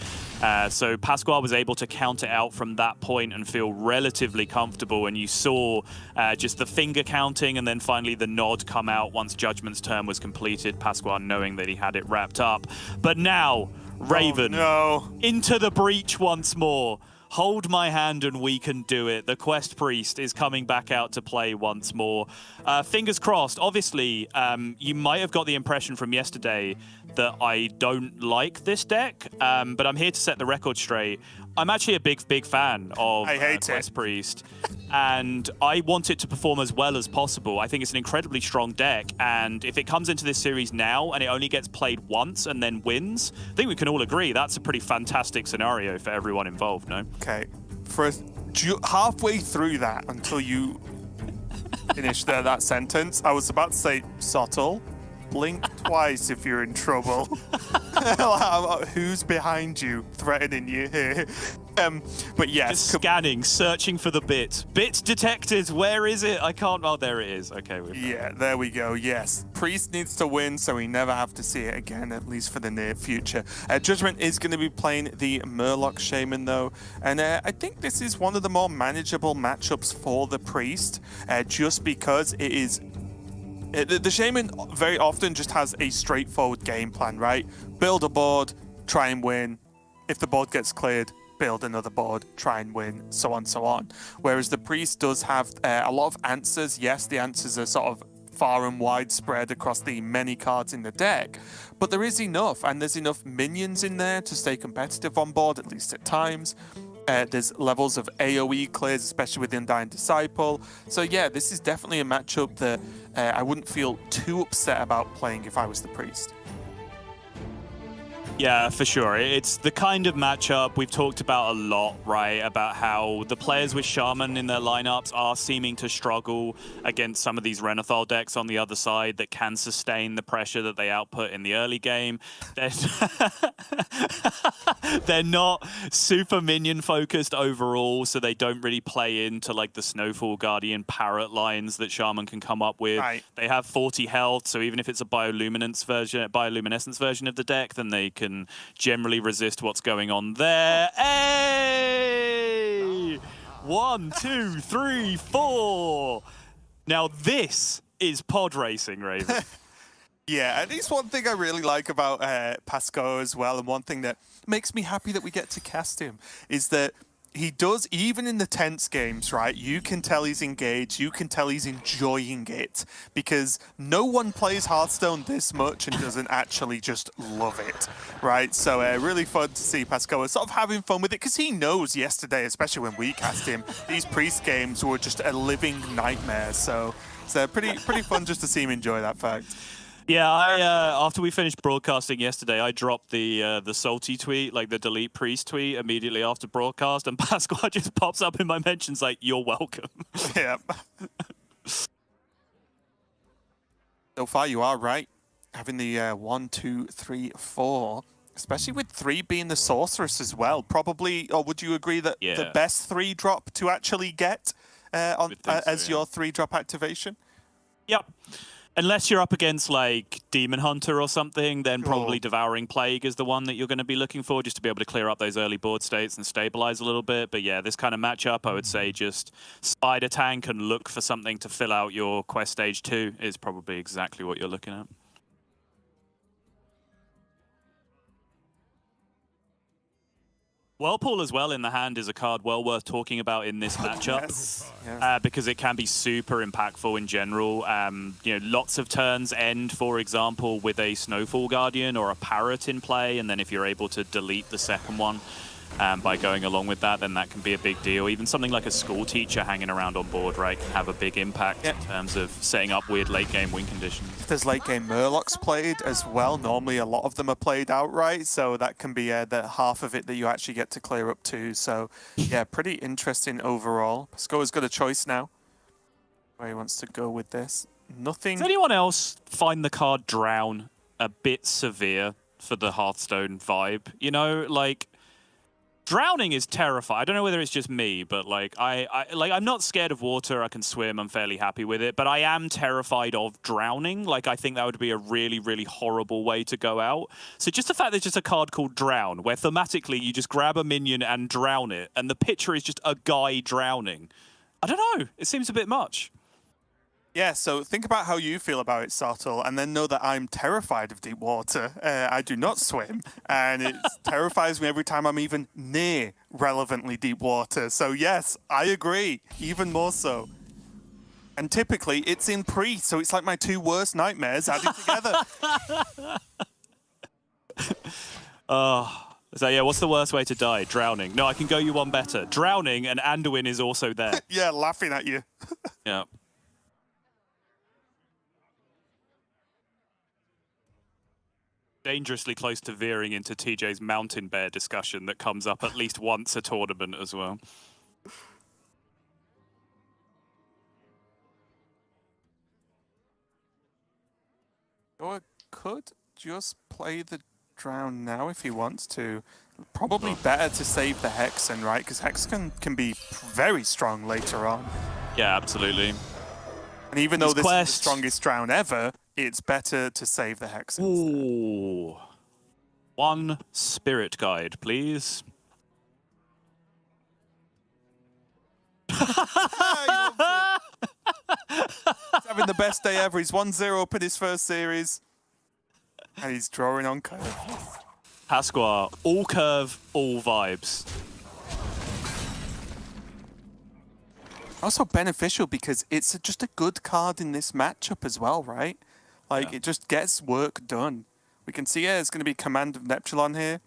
So Pasquale was able to count it out from that point and feel relatively comfortable, and you saw just the finger counting and then finally the nod come out once Judgment's turn was completed, Pasquale knowing that he had it wrapped up. But now, Raven, into the breach once more. Hold my hand and we can do it. The Quest Priest is coming back out to play once more. Fingers crossed. Obviously, you might have got the impression from yesterday that I don't like this deck, but I'm here to set the record straight. I'm actually a big fan of Quest Priest, and I want it to perform as well as possible. I think it's an incredibly strong deck, and if it comes into this series now and it only gets played once and then wins, I think we can all agree that's a pretty fantastic scenario for everyone involved, no? Okay, for halfway through that, until you finished that sentence, I was about to say subtle. Blink twice if you're in trouble. Who's behind you, threatening you here? But yes. Just scanning, searching for the bit. Bit detected, where is it? I can't, oh, there it is. Okay. Yeah, there we go, yes. Priest needs to win so we never have to see it again, at least for the near future. Judgment is going to be playing the Murloc Shaman though, and I think this is one of the more manageable matchups for the Priest, just because it is... The Shaman very often just has a straightforward game plan, right? Build a board, try and win. If the board gets cleared, build another board, try and win, so on, so on. Whereas the Priest does have a lot of answers. Yes, the answers are sort of far and wide spread across the many cards in the deck, but there is enough, and there's enough minions in there to stay competitive on board, at least at times. There's levels of AoE clears, especially with the Undying Disciple. So yeah, this is definitely a matchup that I wouldn't feel too upset about playing if I was the Priest. Yeah, for sure. It's the kind of matchup we've talked about a lot, right? About how the players with Shaman in their lineups are seeming to struggle against some of these Renathal decks on the other side that can sustain the pressure that they output in the early game. They're not super minion focused overall, so they don't really play into like the Snowfall Guardian Parrot lines that Shaman can come up with. Right. They have 40 health, so even if it's a bioluminescence version of the deck, then they can can generally resist what's going on there. Hey! 1, 2, 3, 4. Now this is pod racing, Raven. Yeah, and it's one thing I really like about Pascal as well, and one thing that makes me happy that we get to cast him is that he does, even in the tense games, right? You can tell he's engaged, you can tell he's enjoying it, because no one plays Hearthstone this much and doesn't actually just love it, right? So really fun to see Pascal sort of having fun with it, because he knows yesterday, especially when we cast him, these priest games were just a living nightmare. So it's pretty fun just to see him enjoy that fact. Yeah, after we finished broadcasting yesterday, I dropped the salty tweet, like the delete priest tweet, immediately after broadcast, and Pascal just pops up in my mentions like, "You're welcome." Yeah. So far, you are right. Having the 1, 2, 3, 4, especially with 3 being the sorceress as well. Probably, or would you agree that the best 3 drop to actually get as your 3 drop activation? Yep. Unless you're up against like Demon Hunter or something, then probably Devouring Plague is the one that you're going to be looking for, just to be able to clear up those early board states and stabilize a little bit. But yeah, this kind of matchup, I would say just Spider Tank and look for something to fill out your quest stage 2 is probably exactly what you're looking at. Whirlpool as well in the hand is a card well worth talking about in this matchup. Because it can be super impactful in general. You know, lots of turns end, for example, with a Snowfall Guardian or a Parrot in play, and then if you're able to delete the second one by going along with that, then that can be a big deal. Even something like a school teacher hanging around on board, right, can have a big impact in terms of setting up weird late game win conditions. If there's late game Murlocs played as well, normally a lot of them are played outright, so that can be the half of it that you actually get to clear up too. So yeah, pretty interesting overall. Pascoa's got a choice now where he wants to go with this. Nothing. Does anyone else find the card Drown a bit severe for the Hearthstone vibe? You know, like, drowning is terrifying. I don't know whether it's just me, but like I'm not scared of water. I can swim. I'm fairly happy with it. But I am terrified of drowning. Like, I think that would be a really, really horrible way to go out. So just the fact there's just a card called Drown, where thematically you just grab a minion and drown it, and the picture is just a guy drowning. I don't know. It seems a bit much. Yeah, so think about how you feel about it, Sartle, and then know that I'm terrified of deep water. I do not swim, and it terrifies me every time I'm even near relevantly deep water. So yes, I agree, even more so. And typically, it's in pre, so it's like my 2 worst nightmares added together. So yeah, what's the worst way to die? Drowning. No, I can go you one better. Drowning, and Anduin is also there. Yeah, laughing at you. Yeah. Dangerously close to veering into TJ's mountain bear discussion that comes up at least once a tournament as well. Or could just play the Drown now if he wants to. Probably better to save the Hexen, right? Because Hexen can be very strong later on. Yeah, absolutely. And even though this is the strongest Drown ever, it's better to save the Hexen. Ooh. 1 spirit guide, please. He's having the best day ever. He's 1-0 up in his first series. And he's drawing on curve. Pasqua, all curve, all vibes. Also beneficial because it's just a good card in this matchup as well, right? Like, it just gets work done. We can see there's going to be Command of Neptulon here,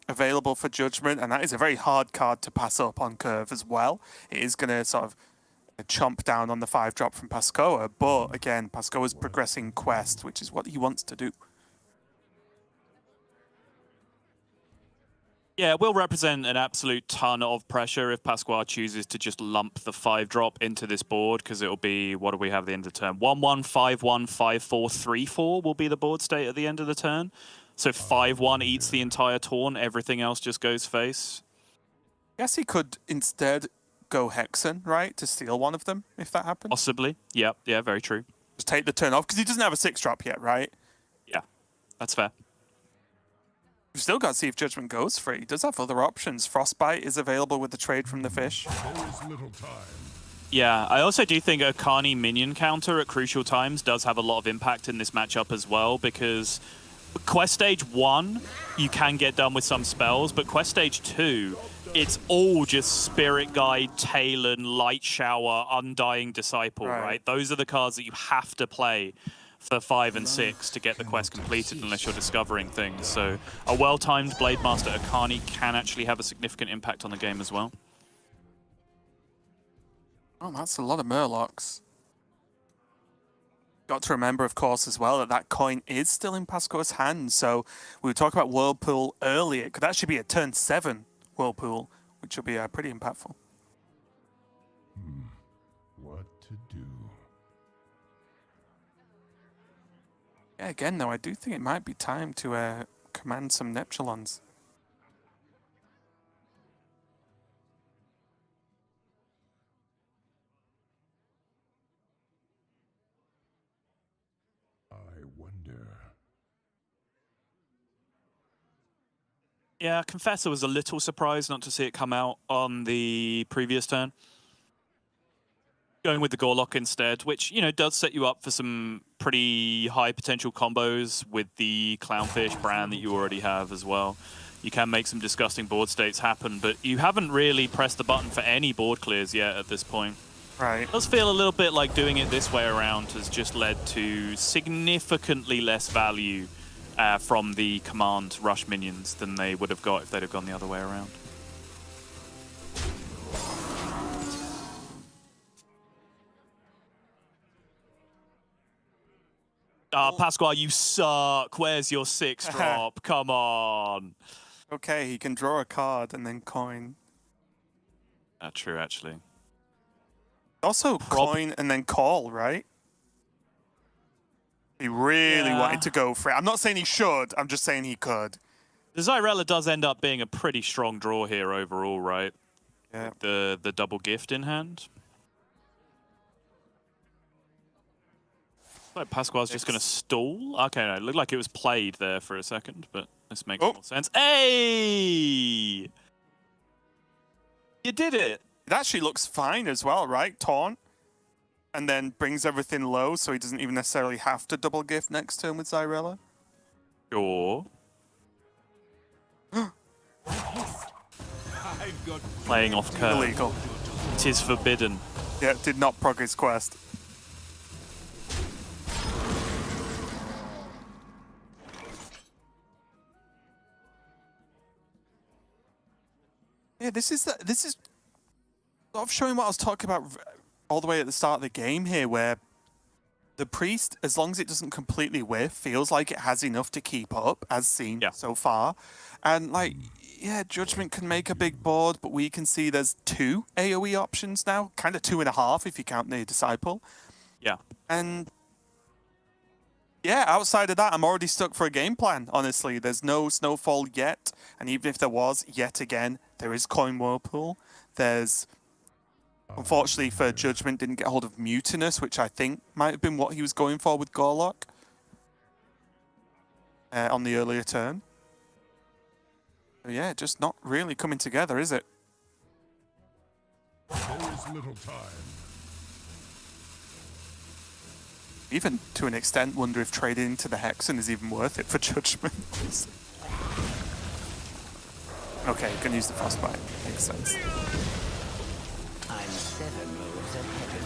available for Judgment, and that is a very hard card to pass up on curve as well. It is going to sort of chomp down on the 5-drop from Pascoa, but again, Pascoa's progressing quest, which is what he wants to do. Yeah, it will represent an absolute ton of pressure if Pasqua chooses to just lump the 5-drop into this board, because it'll be, what do we have at the end of the turn? 1-1, 5-1, 5-4, 3-4 will be the board state at the end of the turn. So 5-1 eats the entire taunt, everything else just goes face. I guess he could instead go Hexen, right, to steal one of them, if that happens. Possibly, yeah, very true. Just take the turn off, because he doesn't have a 6-drop yet, right? Yeah, that's fair. We've still got to see if Judgment goes free. He does have other options. Frostbite is available with the trade from the fish. There is little time. Yeah, I also do think a Carney minion counter at crucial times does have a lot of impact in this matchup as well, because Quest Stage 1, you can get done with some spells, but Quest Stage 2, it's all just Spirit Guide, Talon, Light Shower, Undying Disciple, right? Those are the cards that you have to play for 5 and 6 to get the quest completed unless you're discovering things. So a well-timed Blade Master Akani can actually have a significant impact on the game as well. Oh, that's a lot of Murlocs. Got to remember, of course, as well, that that coin is still in Pasco's hand. So we were talking about Whirlpool earlier. It could actually be a turn 7 Whirlpool, which will be pretty impactful. What to do? Yeah, again, though, I do think it might be time to command some Neptulons. I wonder. Yeah, Confessor was a little surprised not to see it come out on the previous turn. Going with the Gorlock instead, which, you know, does set you up for some pretty high potential combos with the Clownfish brand that you already have as well. You can make some disgusting board states happen, but you haven't really pressed the button for any board clears yet at this point. Right. It does feel a little bit like doing it this way around has just led to significantly less value from the command rush minions than they would have got if they'd have gone the other way around. Pasquale, you suck. Where's your 6 drop? Come on. Okay, he can draw a card and then coin. True, actually. Also coin and then call, right? He really wanted to go for it. I'm not saying he should, I'm just saying he could. The Zyrella does end up being a pretty strong draw here overall, right? Yeah. The double gift in hand. Like Pasquale's just going to stall. Okay, no, it looked like it was played there for a second, but this makes more sense. Hey! You did it! It actually looks fine as well, right? Taunt. And then brings everything low, so he doesn't even necessarily have to double gift next turn with Zyrella. Sure. I've got Playing off curve. Illegal. It is forbidden. Yeah, did not prog his quest. Yeah, this is sort of showing what I was talking about all the way at the start of the game here, where the priest, as long as it doesn't completely whiff, feels like it has enough to keep up, as seen so far. And like, yeah, Judgment can make a big board, but we can see there's 2 AoE options now, kind of 2.5 if you count the Disciple. Yeah. And yeah, outside of that, I'm already stuck for a game plan, honestly. There's no Snowfall yet, and even if there was, yet again, there is Coin Whirlpool. There's, unfortunately for Judgment, didn't get hold of Mutinous, which I think might have been what he was going for with Gorlock on the earlier turn. So yeah, just not really coming together, is it? There is little time. Even to an extent, wonder if trading into the Hexen is even worth it for Judgment. Okay, you can use the Frostbite. Makes sense. I'm 7 moves ahead of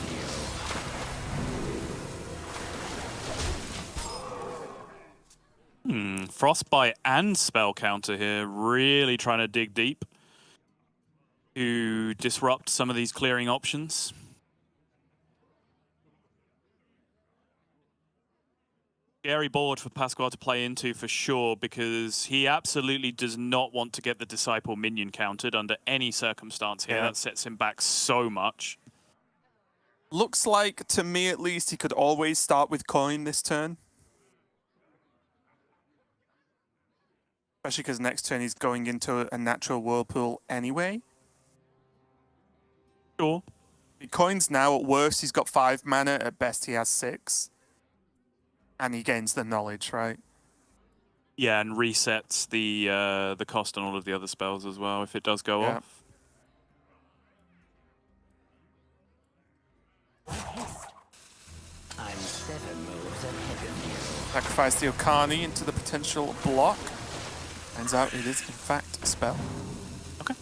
you. Frostbite and spell counter here, really trying to dig deep to disrupt some of these clearing options. Scary board for Pasquale to play into for sure, because he absolutely does not want to get the Disciple minion countered under any circumstance here. That sets him back so much. Looks like, to me at least, he could always start with coin this turn. Especially because next turn he's going into a natural Whirlpool anyway. Sure. Coin's now, at worst, he's got 5 mana. At best, he has 6. And he gains the knowledge, right? Yeah, and resets the cost on all of the other spells as well if it does go Yeah. off. I'm 7 moves ahead of you. Sacrifice the Okani into the potential block. Turns out it is in fact a spell. Okay.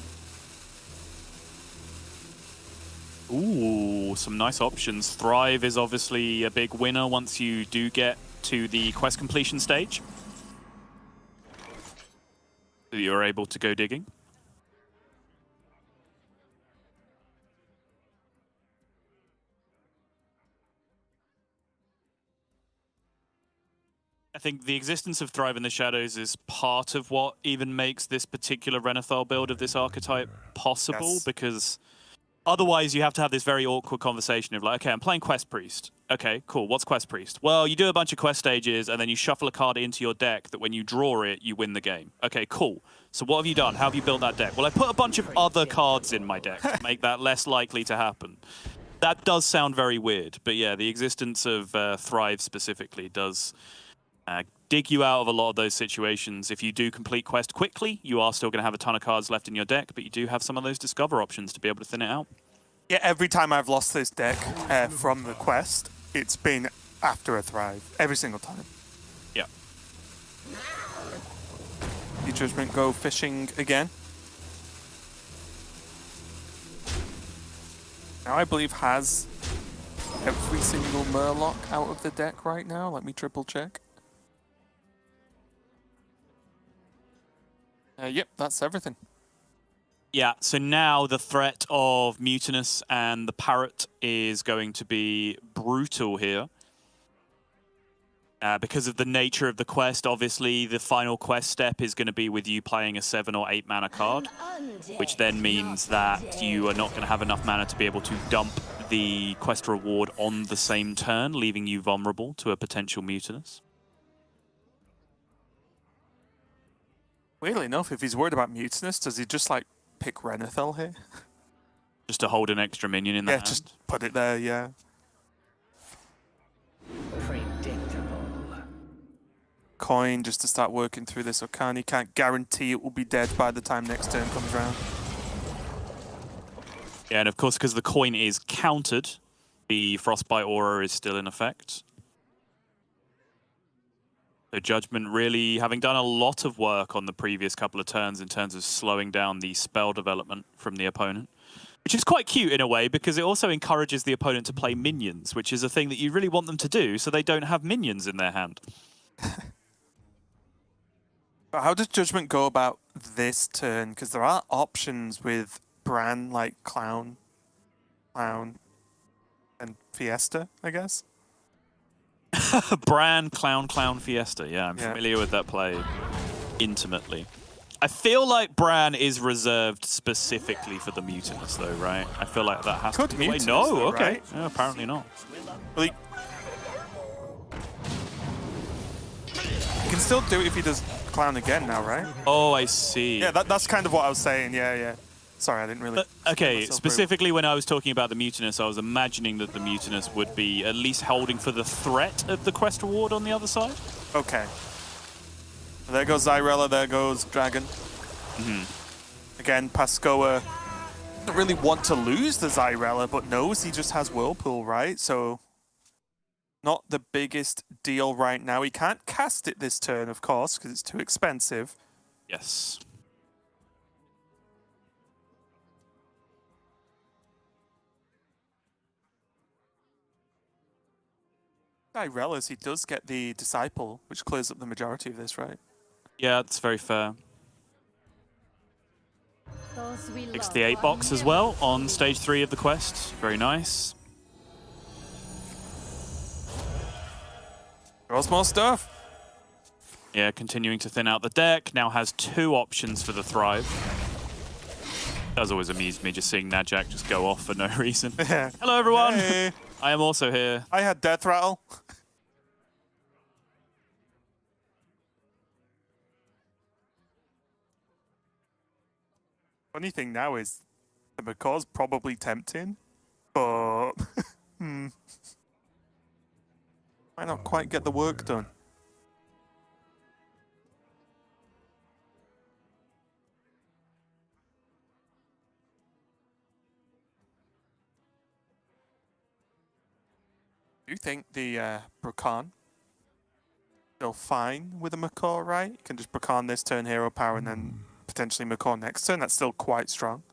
Ooh, some nice options. Thrive is obviously a big winner once you do get to the quest completion stage. So you're able to go digging. I think the existence of Thrive in the Shadows is part of what even makes this particular Renathal build of this archetype possible, Yes. because otherwise you have to have this very awkward conversation of like, okay, I'm playing Quest Priest. Okay, cool. What's Quest Priest? Well, you do a bunch of quest stages and then you shuffle a card into your deck that when you draw it, you win the game. Okay, cool. So what have you done? How have you built that deck? Well, I put a bunch of other cards in my deck to make that less likely to happen. That does sound very weird, but yeah, the existence of Thrive specifically does dig you out of a lot of those situations. If you do complete quest quickly, you are still going to have a ton of cards left in your deck, but you do have some of those discover options to be able to thin it out. Yeah, every time I've lost this deck from the quest, it's been after a Thrive. Every single time. Yeah. The Judgment go fishing again. Now I believe has every single Murloc out of the deck right now. Let me triple check. Yep, that's everything. Yeah, so now the threat of Mutinous and the Parrot is going to be brutal here. Because of the nature of the quest, obviously, the final quest step is going to be with you playing a 7 or 8 mana card, which then means that you are not going to have enough mana to be able to dump the quest reward on the same turn, leaving you vulnerable to a potential Mutinous. Weirdly enough, if he's worried about Mutinous, does he just like pick Renathal here? Just to hold an extra minion in the hand? Just put it there, yeah. Predictable. Coin just to start working through this Okani. Can't guarantee it will be dead by the time next turn comes around. Yeah, and of course, because the coin is countered, the Frostbite Aura is still in effect. So Judgment really having done a lot of work on the previous couple of turns in terms of slowing down the spell development from the opponent. Which is quite cute in a way, because it also encourages the opponent to play minions, which is a thing that you really want them to do, so they don't have minions in their hand. But how does Judgment go about this turn? Because there are options with Bran, like Clown, and Fiesta, I guess. Bran, Clown, Fiesta. Yeah, I'm familiar with that play intimately. I feel like Bran is reserved specifically for the Mutinous, though, right? I feel like that has to be the way. Mutinous, No, though, okay. right? No, apparently not. Well, he can still do it if he does Clown again now, right? Oh, I see. Yeah, that's kind of what I was saying. Yeah. Sorry, I didn't really... Okay, specifically when I was talking about the Mutinous, I was imagining that the Mutinous would be at least holding for the threat of the quest reward on the other side. Okay. There goes Zyrella, there goes Dragon. Again, Pascoa doesn't really want to lose the Zyrella, but knows he just has Whirlpool, right? So, not the biggest deal right now. He can't cast it this turn, of course, because it's too expensive. Yes. Zyrellas, he does get the Disciple, which clears up the majority of this, right? Yeah, that's very fair. Takes the 8 box as well on stage 3 of the quest. Very nice. Draws more stuff. Yeah, continuing to thin out the deck. Now has 2 options for the Thrive. Does always amuse me just seeing Najak just go off for no reason. Hello, everyone. Hey. I am also here. I had Death Rattle. Funny thing now is the Macaw's probably tempting, but might not quite get the work done. do think the Brukan still fine with a Macaw, right? You can just Brukan this turn, hero power, and then potentially Macaw next turn. That's still quite strong.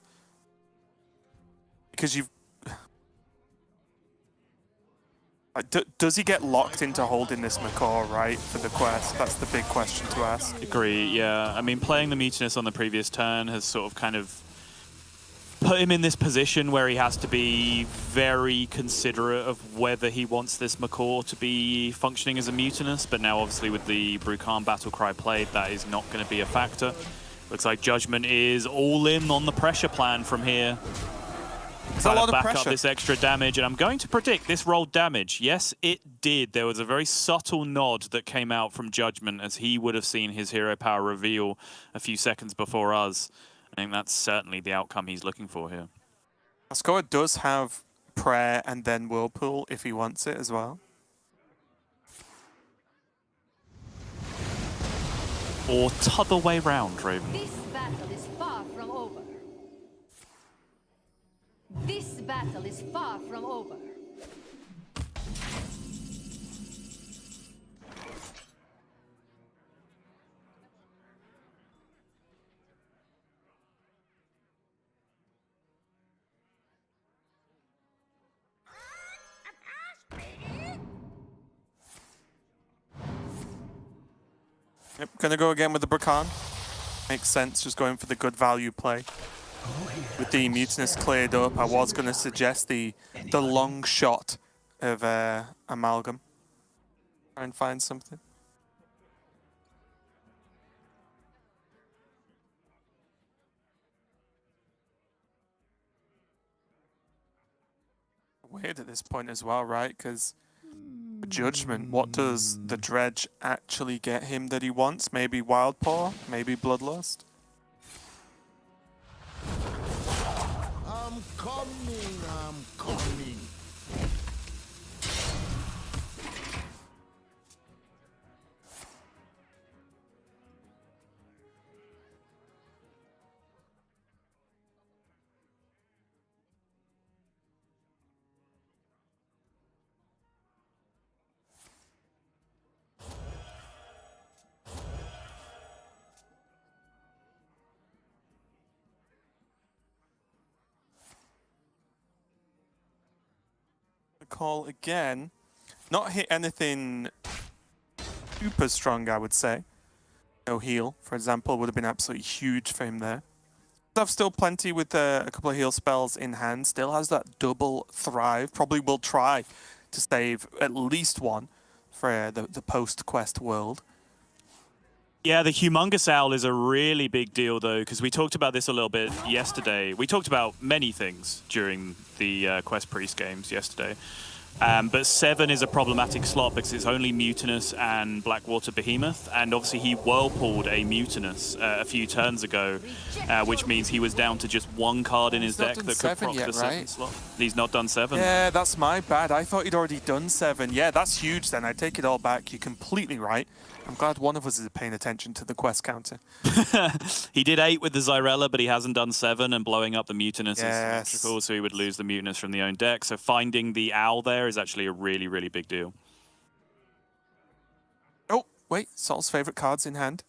Because you've... does he get locked into holding this Macaw, right, for the quest? That's the big question to ask. Agree, yeah. I mean, playing the Mutinous on the previous turn has sort of kind of put him in this position where he has to be very considerate of whether he wants this Macaw to be functioning as a Mutinous, but now obviously with the Brukan Battlecry played, that is not going to be a factor. Looks like Judgment is all in on the pressure plan from here. It's a lot of back pressure. up this extra damage, and I'm going to predict this rolled damage. Yes, it did. There was a very subtle nod that came out from Judgment as he would have seen his hero power reveal a few seconds before us. I think that's certainly the outcome he's looking for here. Pascoa does have Prayer and then Whirlpool if he wants it as well. Or t'other way round, Raven. This battle is far from over. This battle is far from over. Yep, gonna go again with the Brukan. Makes sense, just going for the good value play. With the Mutinous cleared up, I was gonna suggest the long shot of Amalgam. Try and find something. Weird at this point as well, right? Because Judgment, what does the Dredge actually get him that he wants? Maybe Wild Paw? Maybe Bloodlust? I'm coming. Call again. Not hit anything super strong, I would say. No heal, for example, would have been absolutely huge for him there. I've still plenty with a couple of heal spells in hand. Still has that double thrive. Probably will try to save at least one for the post-quest world. Yeah, the Humongous Owl is a really big deal, though, because we talked about this a little bit yesterday. We talked about many things during the Quest Priest games yesterday. But 7 is a problematic slot because it's only Mutinous and Blackwater Behemoth, and obviously he whirlpooled a Mutinous a few turns ago, which means he was down to just one card in his deck that could proc the 7 slot. He's not done 7. Yeah, that's my bad. I thought he'd already done 7. Yeah, that's huge then. I take it all back. You're completely right. I'm glad one of us is paying attention to the quest counter. He did 8 with the Zyrella, but he hasn't done 7, and blowing up the Mutinous is symmetrical, so he would lose the Mutinous from the own deck. So finding the Owl there is actually a really, really big deal. Oh, wait. Sal's favorite cards in hand.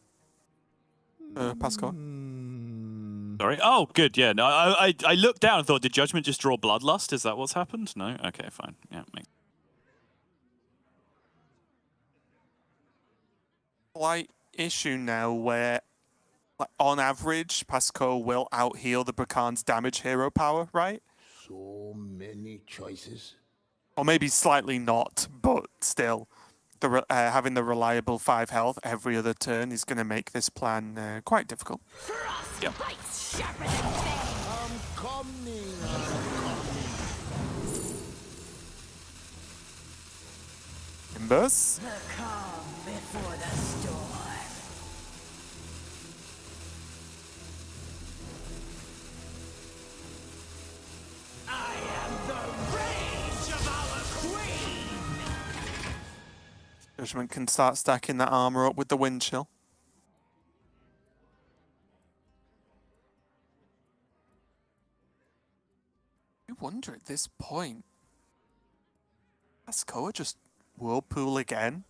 Pascal. Sorry. Oh, good. Yeah. No, I looked down and thought, did Judgment just draw Bloodlust? Is that what's happened? No? Okay, fine. Yeah, makes slight issue now where, like, on average, Pascal will out-heal the Brukan's damage hero power, right? So many choices. Or maybe slightly not, but still. Having the reliable 5 health every other turn is going to make this plan quite difficult. Yep. I'm coming. Imbus. Before the storm. I am the rage of our queen. Judgment can start stacking that armor up with the wind chill. I wonder at this point, Pascoa just Whirlpool again?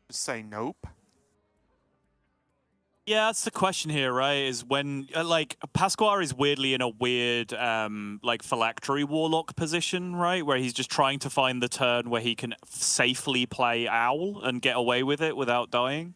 Just say nope. Yeah, that's the question here, right? Is when, like, Pasquale is weirdly in a weird, like, phylactery warlock position, right? Where he's just trying to find the turn where he can safely play Owl and get away with it without dying.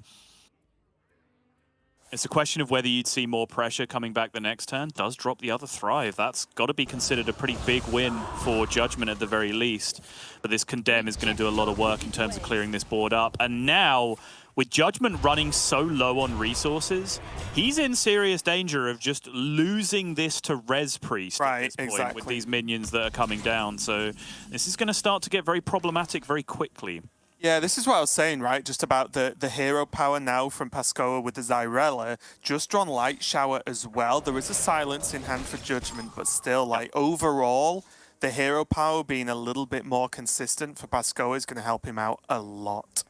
It's a question of whether you'd see more pressure coming back the next turn. Does drop the other Thrive. That's got to be considered a pretty big win for Judgment at the very least. But this Condemn is going to do a lot of work in terms of clearing this board up. And now, with Judgment running so low on resources, he's in serious danger of just losing this to Res Priest at this point with these minions that are coming down. So this is going to start to get very problematic very quickly. Yeah, this is what I was saying, right? Just about the hero power now from Pascoa with the Zyrella. Just drawn Light Shower as well. There is a silence in hand for Judgment, but still, like, overall, the hero power being a little bit more consistent for Pascoa is going to help him out a lot.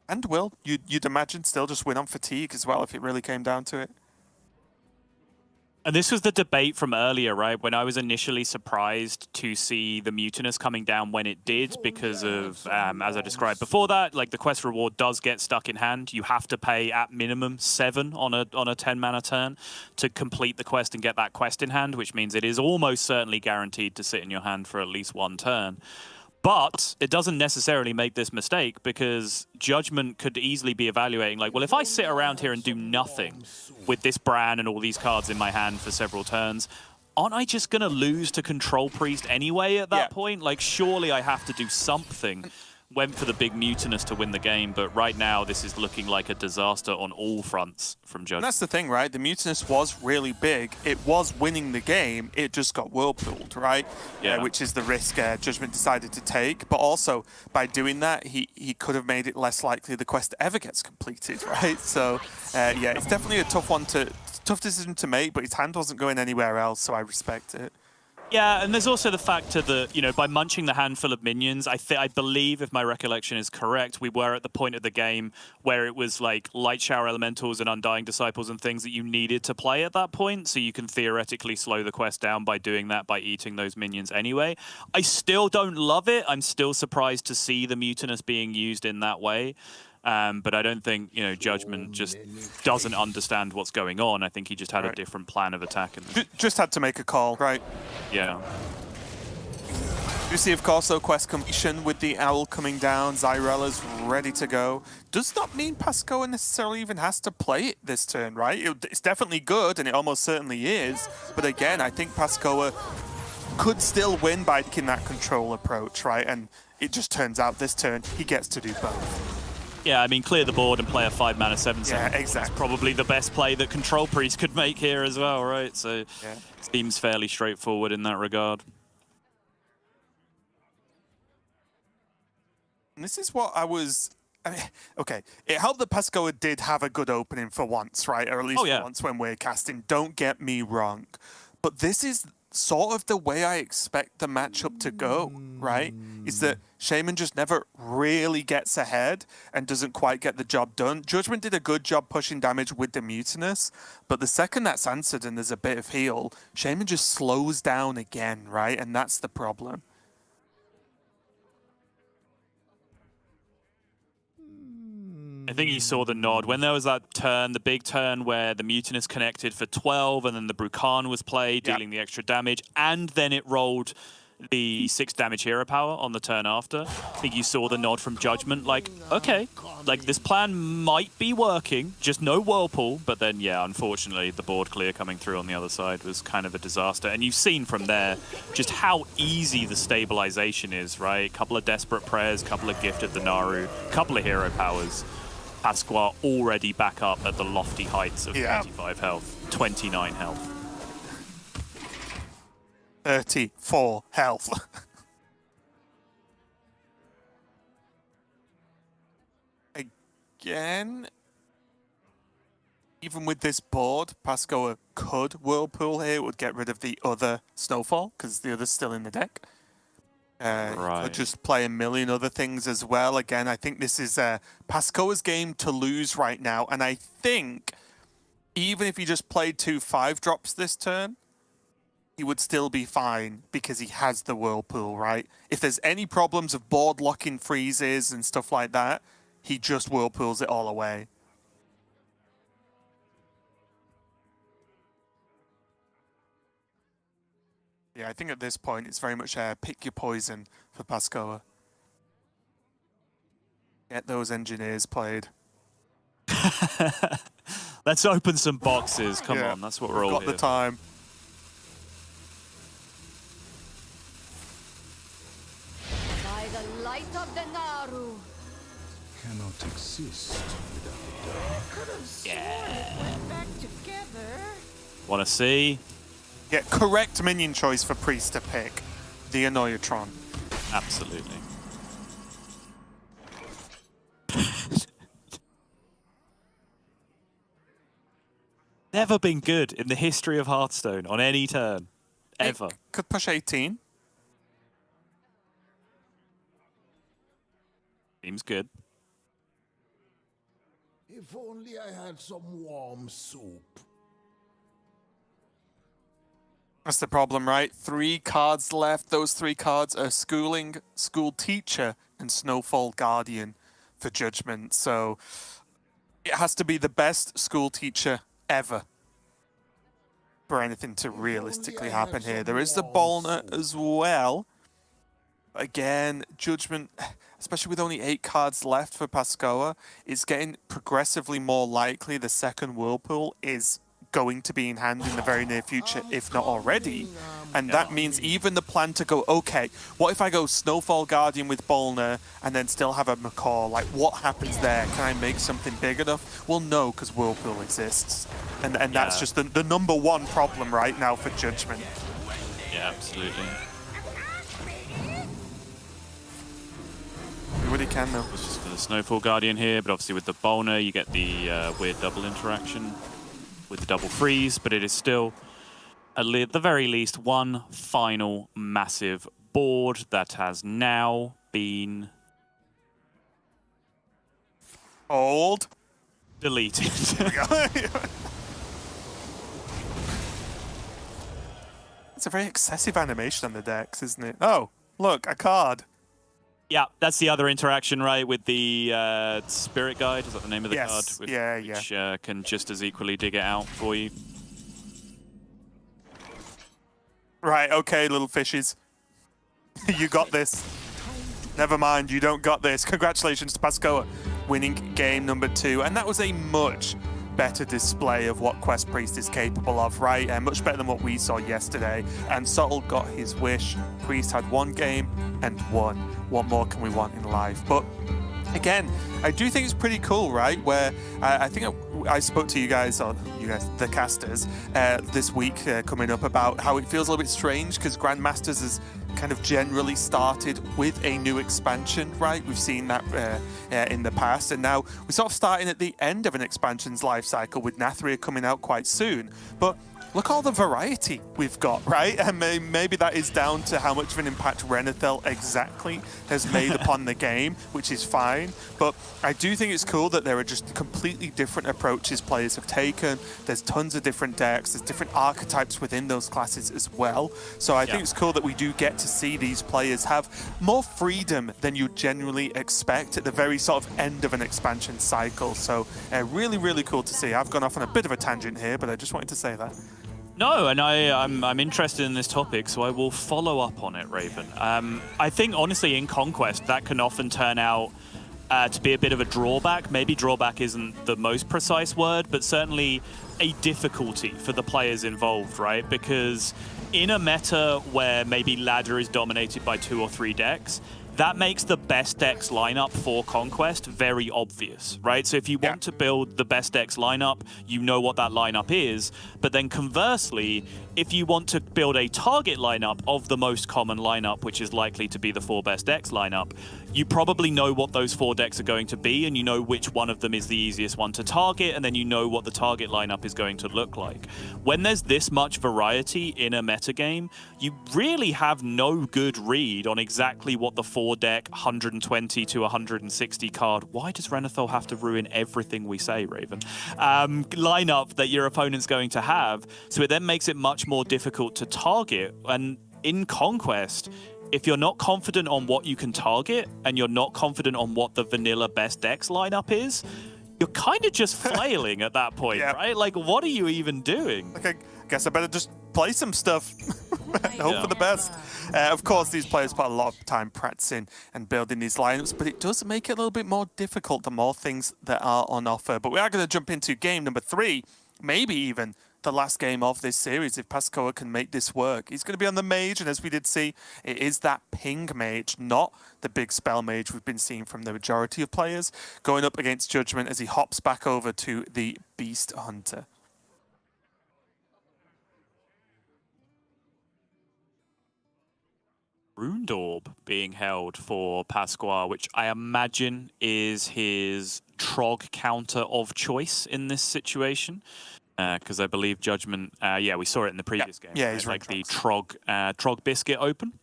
And will, you'd imagine, still just win on fatigue as well if it really came down to it. And this was the debate from earlier, right? When I was initially surprised to see the Mutinous coming down when it did because of, as I described before that, like the quest reward does get stuck in hand. You have to pay at minimum 7 on a 10 mana turn to complete the quest and get that quest in hand, which means it is almost certainly guaranteed to sit in your hand for at least one turn. But it doesn't necessarily make this mistake because Judgment could easily be evaluating like, well, if I sit around here and do nothing with this Bran and all these cards in my hand for several turns, aren't I just going to lose to Control Priest anyway at that point? Like, surely I have to do something. Went for the big Mutinous to win the game, but right now this is looking like a disaster on all fronts from Judgment. And that's the thing, right? The Mutinous was really big. It was winning the game. It just got whirlpooled, right? Yeah. Which is the risk Judgment decided to take. But also, by doing that, he could have made it less likely the quest ever gets completed, right? So, yeah, it's definitely a tough decision to make, but his hand wasn't going anywhere else, so I respect it. Yeah, and there's also the factor that, you know, by munching the handful of minions, I believe, if my recollection is correct, we were at the point of the game where it was like Light Shower Elementals and Undying Disciples and things that you needed to play at that point, so you can theoretically slow the quest down by doing that, by eating those minions anyway. I still don't love it. I'm still surprised to see the Mutinous being used in that way. But I don't think, you know, Judgment just doesn't understand what's going on. I think he just had a different plan of attack. Just had to make a call, right? Yeah. You see, of course, though, quest completion with the Owl coming down. Zyrella's ready to go. Does not mean Pascoa necessarily even has to play it this turn, right? It's definitely good, and it almost certainly is. But again, I think Pascoa could still win by taking that control approach, right? And it just turns out this turn he gets to do both. Yeah, I mean, clear the board and play a 5-mana 7/7. Yeah, exactly. That's probably the best play that Control Priest could make here as well, right? So yeah. Seems fairly straightforward in that regard. And this is what I mean, okay, it helped that Pascoa did have a good opening for once, right? Or at least for once when we're casting. Don't get me wrong. But this is sort of the way I expect the matchup to go, right? Is that Shaman just never really gets ahead and doesn't quite get the job done. Judgment did a good job pushing damage with the Mutinous, but the second that's answered and there's a bit of heal, Shaman just slows down again, right? And that's the problem. I think you saw the nod. When there was that turn, the big turn where the Mutinous connected for 12 and then the Brucan was played, dealing the extra damage, and then it rolled the 6 damage hero power on the turn after. I think you saw the nod from Judgment, like, okay, like this plan might be working, just no Whirlpool, but then, yeah, unfortunately, the board clear coming through on the other side was kind of a disaster. And you've seen from there just how easy the stabilization is, right? A couple of Desperate Prayers, couple of Gift of the Naru, couple of hero powers. Pasqua already back up at the lofty heights of 35 health, 29 health. 34 health. Again, even with this board, Pascoa could Whirlpool here. It would get rid of the other Snowfall, because the other's still in the deck. Could just play a million other things as well. Again, I think this is Pascoa's game to lose right now, and I think even if he just played 2 5-drops this turn, he would still be fine because he has the Whirlpool, right? If there's any problems of board locking freezes and stuff like that, he just Whirlpools it all away. Yeah, I think at this point it's very much pick your poison for Pascoa. Get those engineers played. Let's open some boxes. Come on, that's what we're all got here the time. By the light of the Naru. Cannot exist without the dark. Yeah. Back together. Want to see? Yeah, correct minion choice for Priest to pick. The Annoyatron. Absolutely. Never been good in the history of Hearthstone on any turn. Ever. It could push 18. Seems good. If only I had some warm soup. That's the problem, right? 3 cards left. Those 3 cards are Schooling, School Teacher, and Snowfall Guardian for Judgment. So it has to be the best School Teacher ever for anything to realistically happen here. There is the Bolner as well. Again, Judgment, especially with only 8 cards left for Pascoa, it's getting progressively more likely the second Whirlpool is going to be in hand in the very near future, if not already. And that means even the plan to go, okay, what if I go Snowfall Guardian with Bolner and then still have a Macaw? Like, what happens there? Can I make something big enough? Well, no, because Whirlpool exists. And that's just the #1 problem right now for Judgment. Yeah, absolutely. Do what he can, though. It's just for the Snowfall Guardian here, but obviously with the Bolner, you get the weird double interaction with the double freeze, but it is still, at the very least, one final massive board that has now been deleted. It's a very excessive animation on the decks, isn't it? Oh, look, a card. Yeah, that's the other interaction, right, with the Spirit Guide. Is that the name of the card? Yes, yeah. Which can just as equally dig it out for you. Right, okay, little fishes. You got this. Never mind, you don't got this. Congratulations to Pascoa, winning game #2. And that was a much better display of what Quest Priest is capable of, right? And much better than what we saw yesterday. And Subtle got his wish. Priest had 1 game and won. What more can we want in life? But again, I do think it's pretty cool, right? Where I think I spoke to you guys, the casters, this week coming up about how it feels a little bit strange because Grandmasters has kind of generally started with a new expansion, right? We've seen that in the past, and now we're sort of starting at the end of an expansion's life cycle with Nathria coming out quite soon. But look all the variety we've got, right? And maybe that is down to how much of an impact Renathel exactly has made upon the game, which is fine. But I do think it's cool that there are just completely different approaches players have taken. There's tons of different decks. There's different archetypes within those classes as well. So I think it's cool that we do get to see these players have more freedom than you generally expect at the very sort of end of an expansion cycle. So really, really cool to see. I've gone off on a bit of a tangent here, but I just wanted to say that. No, and I'm interested in this topic, so I will follow up on it, Raven. I think, honestly, in Conquest, that can often turn out to be a bit of a drawback. Maybe drawback isn't the most precise word, but certainly a difficulty for the players involved, right? Because in a meta where maybe ladder is dominated by 2 or 3 decks, that makes the best decks lineup for Conquest very obvious, right? So if you want to build the best decks lineup, you know what that lineup is. But then conversely, if you want to build a target lineup of the most common lineup, which is likely to be the 4 best decks lineup, you probably know what those 4 decks are going to be, and you know which one of them is the easiest one to target, and then you know what the target lineup is going to look like. When there's this much variety in a metagame, you really have no good read on exactly what the 4-deck 120 to 160 card, why does Renathal have to ruin everything we say, Raven, lineup that your opponent's going to have. So it then makes it much more difficult to target. And in Conquest, if you're not confident on what you can target and you're not confident on what the vanilla best decks lineup is, you're kind of just flailing at that point, right? Like, what are you even doing? Okay, I guess I better just play some stuff and hope for the best. Of course, these players put a lot of time practicing and building these lineups, but it does make it a little bit more difficult the more things that are on offer. But we are going to jump into game number 3, maybe even the last game of this series if Pascoa can make this work. He's going to be on the mage, and as we did see, it is that ping mage, not the big spell mage we've been seeing from the majority of players, going up against Judgment as he hops back over to the Beast Hunter. Runed Orb being held for Pasqua, which I imagine is his Trog counter of choice in this situation. Because I believe Judgment, yeah, we saw it in the previous game. Yeah, he's like the Trog Biscuit Open.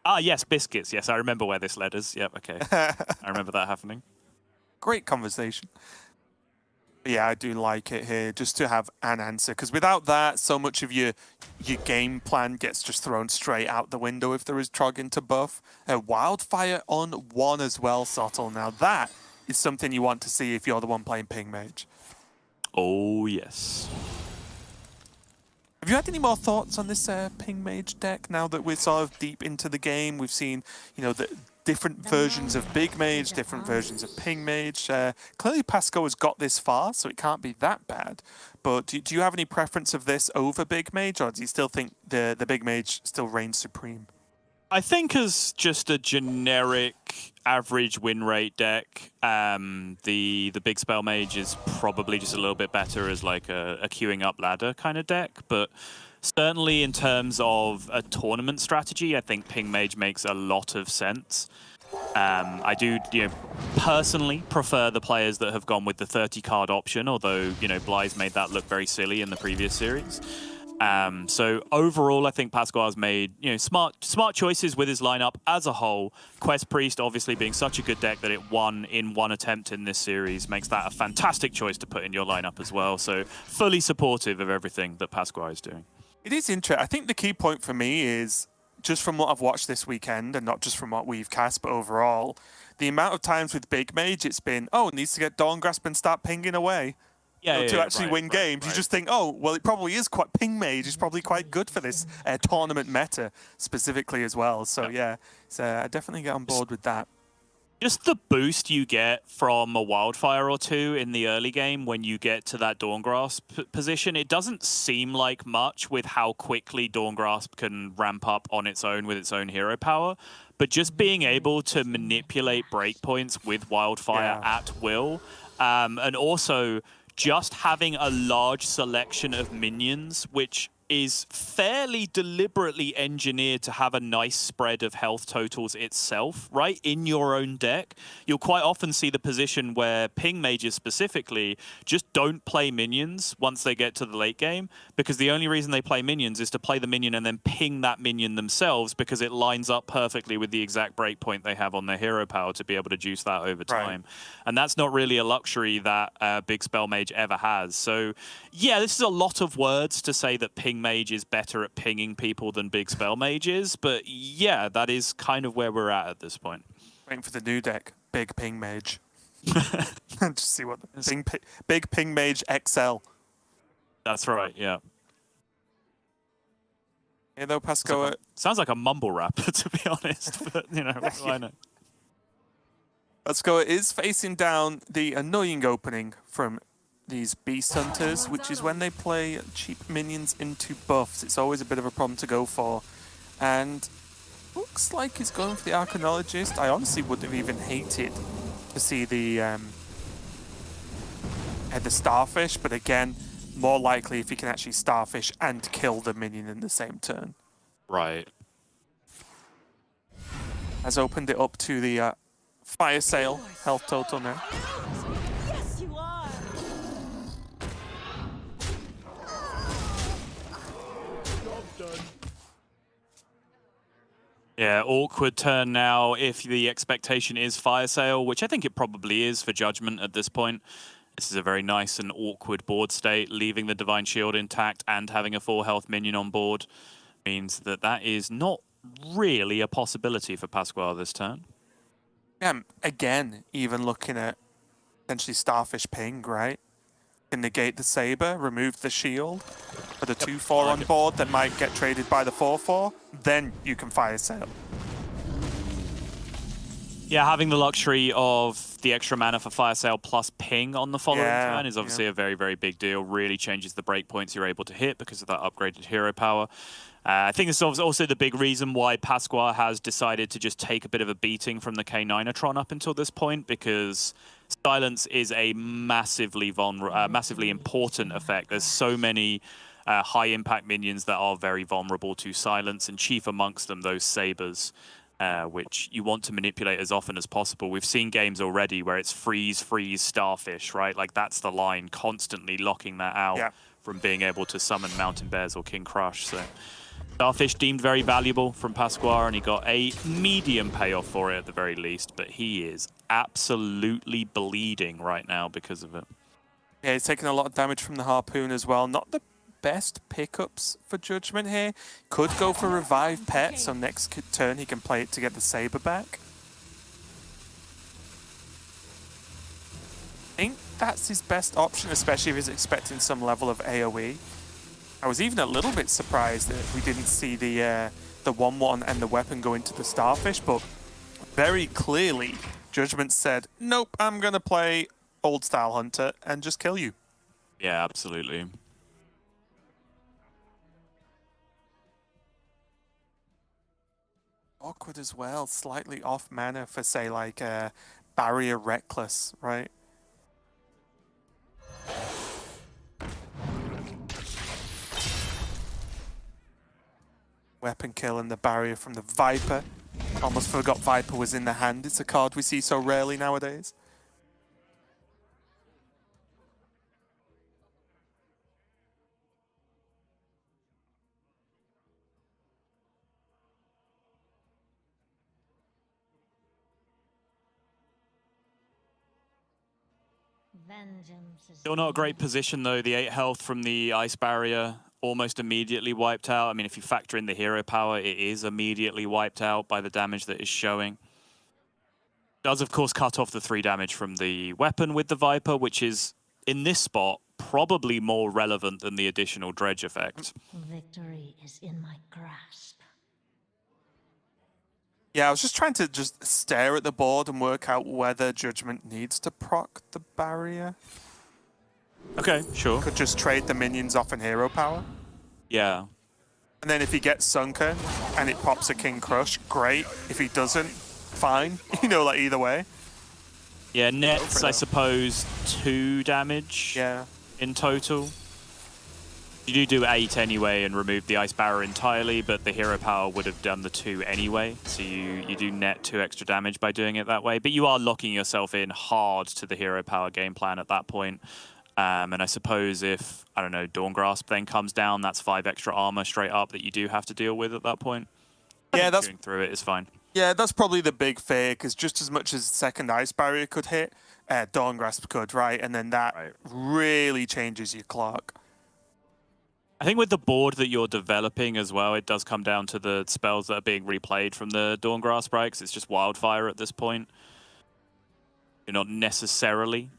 Ah, yes, Biscuits. Yes, I remember where this led us. Yep, okay. I remember that happening. Great conversation. But yeah, I do like it here, just to have an answer. Because without that, so much of your game plan gets just thrown straight out the window if there is Trog into buff. Wildfire on 1 as well, Sottle. Now that is something you want to see if you're the one playing Ping Mage. Oh, yes. Have you had any more thoughts on this Ping Mage deck now that we're sort of deep into the game? We've seen, you know, the different versions of Big Mage, different versions of Ping Mage. Clearly Pasco has got this far, so it can't be that bad. But do you have any preference of this over Big Mage, or do you still think the Big Mage still reigns supreme? I think as just a generic average win rate deck, the Big Spell Mage is probably just a little bit better as like a queuing up ladder kind of deck. But certainly in terms of a tournament strategy, I think Ping Mage makes a lot of sense. I do, personally prefer the players that have gone with the 30 card option, although, Bly's made that look very silly in the previous series. So overall, I think Pasquale's made smart choices with his lineup as a whole. Quest Priest obviously being such a good deck that it won in one attempt in this series makes that a fantastic choice to put in your lineup as well. So fully supportive of everything that Pasquale is doing. It is interesting. I think the key point for me is, just from what I've watched this weekend, and not just from what we've cast, but overall, the amount of times with Big Mage it's been, oh, it needs to get Dawn Grasp and start pinging away. To actually win games, you just think, oh, well, it probably is quite, Ping Mage is probably quite good for this tournament meta specifically as well. So yeah, I definitely get on board with that. Just the boost you get from a Wildfire or two in the early game when you get to that Dawn Grasp position, it doesn't seem like much with how quickly Dawn Grasp can ramp up on its own with its own hero power. But just being able to manipulate breakpoints with Wildfire at will, and also just having a large selection of minions, which is fairly deliberately engineered to have a nice spread of health totals itself, right? In your own deck. You'll quite often see the position where Ping Mages specifically just don't play minions once they get to the late game, because the only reason they play minions is to play the minion and then ping that minion themselves, because it lines up perfectly with the exact breakpoint they have on their hero power to be able to juice that over time. And that's not really a luxury that Big Spell Mage ever has. So yeah, this is a lot of words to say that Ping Mage is better at pinging people than Big Spell Mage is, but yeah, that is kind of where we're at this point. Waiting for the new deck, Big Ping Mage. Just see what the Big Ping Mage XL. That's right, yeah. Yeah, though, Pasco. Sounds like a mumble rap, to be honest, but what do I know? Pasco is facing down the annoying opening from these Beast Hunters, which is when they play cheap minions into buffs. It's always a bit of a problem to go for. And looks like he's going for the Arcanologist. I honestly wouldn't have even hated to see the Starfish, but again, more likely if he can actually Starfish and kill the minion in the same turn. Right. Has opened it up to the Fire Sale, health total now. Yes, you are. Yeah, awkward turn now if the expectation is Fire Sale, which I think it probably is for Judgment at this point. This is a very nice and awkward board state. Leaving the Divine Shield intact and having a full health minion on board means that that is not really a possibility for Pasquale this turn. Yeah, again, even looking at potentially Starfish Ping, right? Can negate the Saber, remove the shield, put a 2-4 on board that might get traded by the 4-4, then you can Fire Sale. Yeah, having the luxury of the extra mana for Fire Sale plus Ping on the following turn is obviously a very, very big deal. Really changes the breakpoints you're able to hit because of that upgraded hero power. I think this is also the big reason why Pasquale has decided to just take a bit of a beating from the K9atron up until this point, because silence is a massively important effect. There's so many high-impact minions that are very vulnerable to silence, and chief amongst them, those sabers, which you want to manipulate as often as possible. We've seen games already where it's freeze, Starfish, right? Like, that's the line, constantly locking that out from being able to summon Mountain Bears or King Crush. So Starfish deemed very valuable from Pasquale, and he got a medium payoff for it at the very least, but he is absolutely bleeding right now because of it. Yeah, he's taking a lot of damage from the Harpoon as well. Not the best pickups for Judgment here. Could go for Revive Pet, so next turn he can play it to get the Saber back. I think that's his best option, especially if he's expecting some level of AoE. I was even a little bit surprised that we didn't see the 1-1 and the weapon go into the Starfish, but very clearly Judgment said, nope, I'm going to play Old Style Hunter and just kill you. Yeah, absolutely. Awkward as well, slightly off mana for, say, like Barrier Reckless, right? Weapon kill and the barrier from the Viper. Almost forgot Viper was in the hand. It's a card we see so rarely nowadays. Still not a great position though. The 8 health from the ice barrier almost immediately wiped out. I mean, if you factor in the hero power, it is immediately wiped out by the damage that is showing. Does, of course, cut off the 3 damage from the weapon with the Viper, which is, in this spot, probably more relevant than the additional dredge effect. Victory is in my grasp. Yeah, I was just trying to stare at the board and work out whether Judgment needs to proc the barrier. Okay, sure. Could just trade the minions off in hero power. Yeah. And then if he gets sunken and it pops a King Crush, great. If he doesn't, fine. You know, like either way. Yeah, nets, I suppose, 2 damage in total. You do 8 anyway and remove the ice barrier entirely, but the hero power would have done the 2 anyway. So you do net 2 extra damage by doing it that way. But you are locking yourself in hard to the hero power game plan at that point. And I suppose if, I don't know, Dawn Grasp then comes down, that's 5 extra armor straight up that you do have to deal with at that point. Yeah, that's... Going through it is fine. Yeah, that's probably the big fear, because just as much as the second ice barrier could hit, Dawn Grasp could, right? And then that really changes your clock. I think with the board that you're developing as well, it does come down to the spells that are being replayed from the Dawn Grasp, right? Because it's just Wildfire at this point. You're not necessarily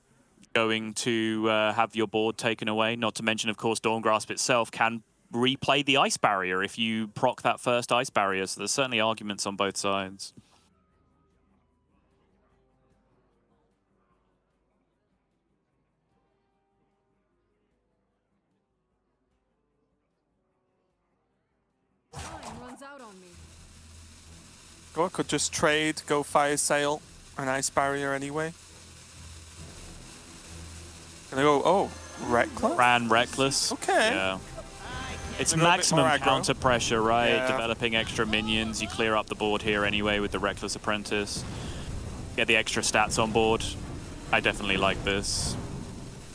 going to have your board taken away. Not to mention, of course, Dawn Grasp itself can replay the ice barrier if you proc that first ice barrier. So there's certainly arguments on both sides. Or could just trade, go Fire Sale, an ice barrier anyway. And they go, oh, Reckless? Ran Reckless. Okay. Yeah. It's maximum counter pressure, right? Developing extra minions. You clear up the board here anyway with the Reckless Apprentice. Get the extra stats on board. I definitely like this.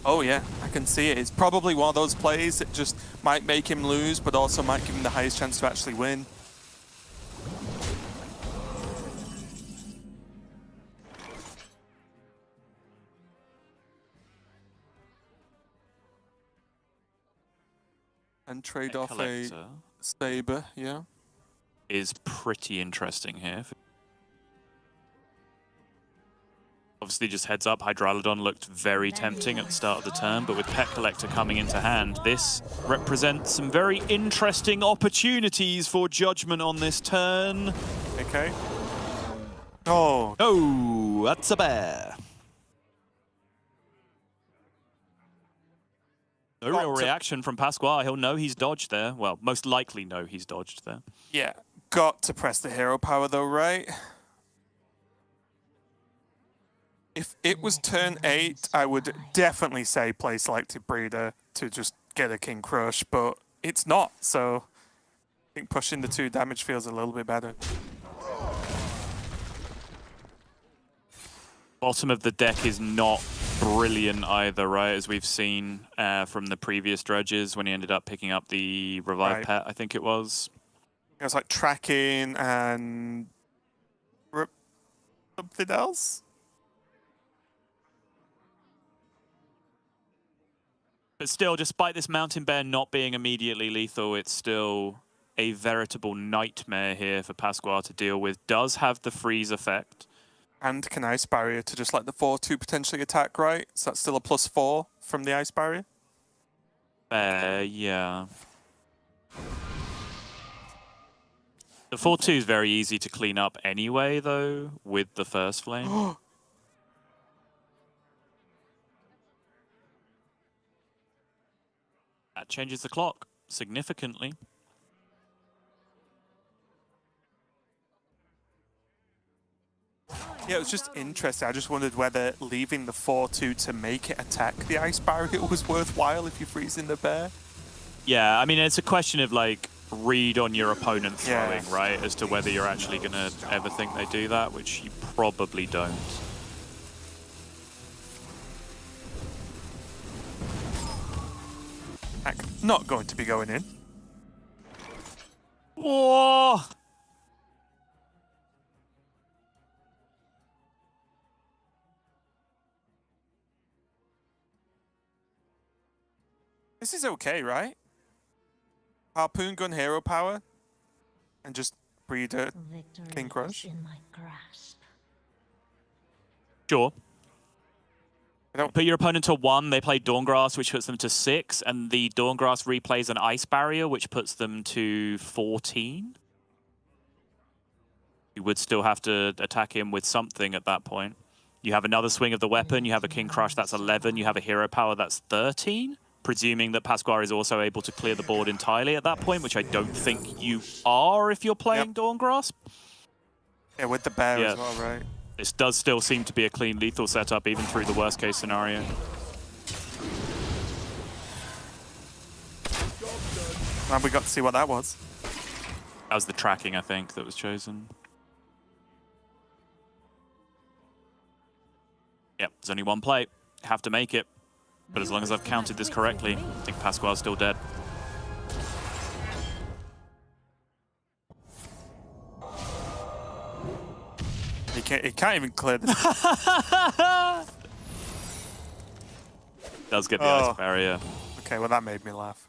Oh yeah, I can see it. It's probably one of those plays that just might make him lose, but also might give him the highest chance to actually win. And trade off a Saber, yeah. Is pretty interesting here. Obviously, just heads up, Hydralodon looked very tempting at the start of the turn, but with Pet Collector coming into hand, this represents some very interesting opportunities for judgment on this turn. Okay. Oh. Oh, that's a bear. No real reaction from Pasquale. He'll know he's dodged there. Well, most likely know he's dodged there. Yeah, got to press the hero power though, right? If it was turn 8, I would definitely say play Selective Breeder to just get a King Crush, but it's not, so I think pushing the 2 damage feels a little bit better. Bottom of the deck is not brilliant either, right? As we've seen from the previous dredges when he ended up picking up the Revive Pet, I think it was. It was like tracking and something else. But still, despite this Mountain Bear not being immediately lethal, it's still a veritable nightmare here for Pasquale to deal with. Does have the freeze effect. And can Ice Barrier to just let the 4-2 potentially attack, right? So that's still a +4 from the Ice Barrier? Yeah. The 4-2 is very easy to clean up anyway, though, with the first flame. That changes the clock significantly. Yeah, it was just interesting. I just wondered whether leaving the 4-2 to make it attack the Ice Barrier was worthwhile if you're freezing the bear. Yeah, I mean, it's a question of, like, read on your opponent throwing, right? As to whether you're actually going to ever think they do that, which you probably don't. Not going to be going in. Whoa! This is okay, right? Harpoon Gun Hero Power and just breed a King Crush. Sure. Put your opponent to 1, they play Dawngrass, which puts them to 6, and the Dawngrass replays an Ice Barrier, which puts them to 14. You would still have to attack him with something at that point. You have another swing of the weapon, you have a King Crush, that's 11, you have a Hero Power, that's 13. Presuming that Pasquale is also able to clear the board entirely at that point, which I don't think you are if you're playing Dawngrass. Yeah, with the bear as well, right? This does still seem to be a clean lethal setup, even through the worst case scenario. And we got to see what that was. That was the tracking, I think, that was chosen. Yep, there's only one play. Have to make it. But as long as I've counted this correctly, I think Pasquale's still dead. He can't even clear this. Does get the Ice Barrier. Okay, well that made me laugh.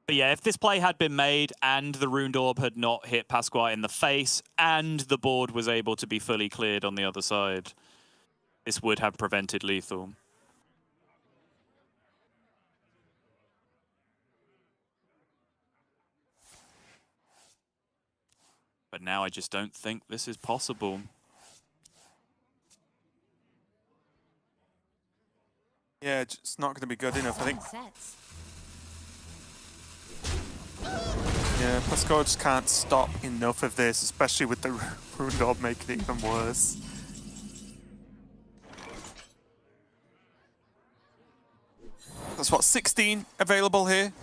But yeah, if this play had been made and the Runed Orb had not hit Pasquale in the face and the board was able to be fully cleared on the other side, this would have prevented lethal. But now I just don't think this is possible. Yeah, it's not going to be good enough, I think. Yeah, Pasquale just can't stop enough of this, especially with the Runed Orb making it even worse. That's what, 16 available here?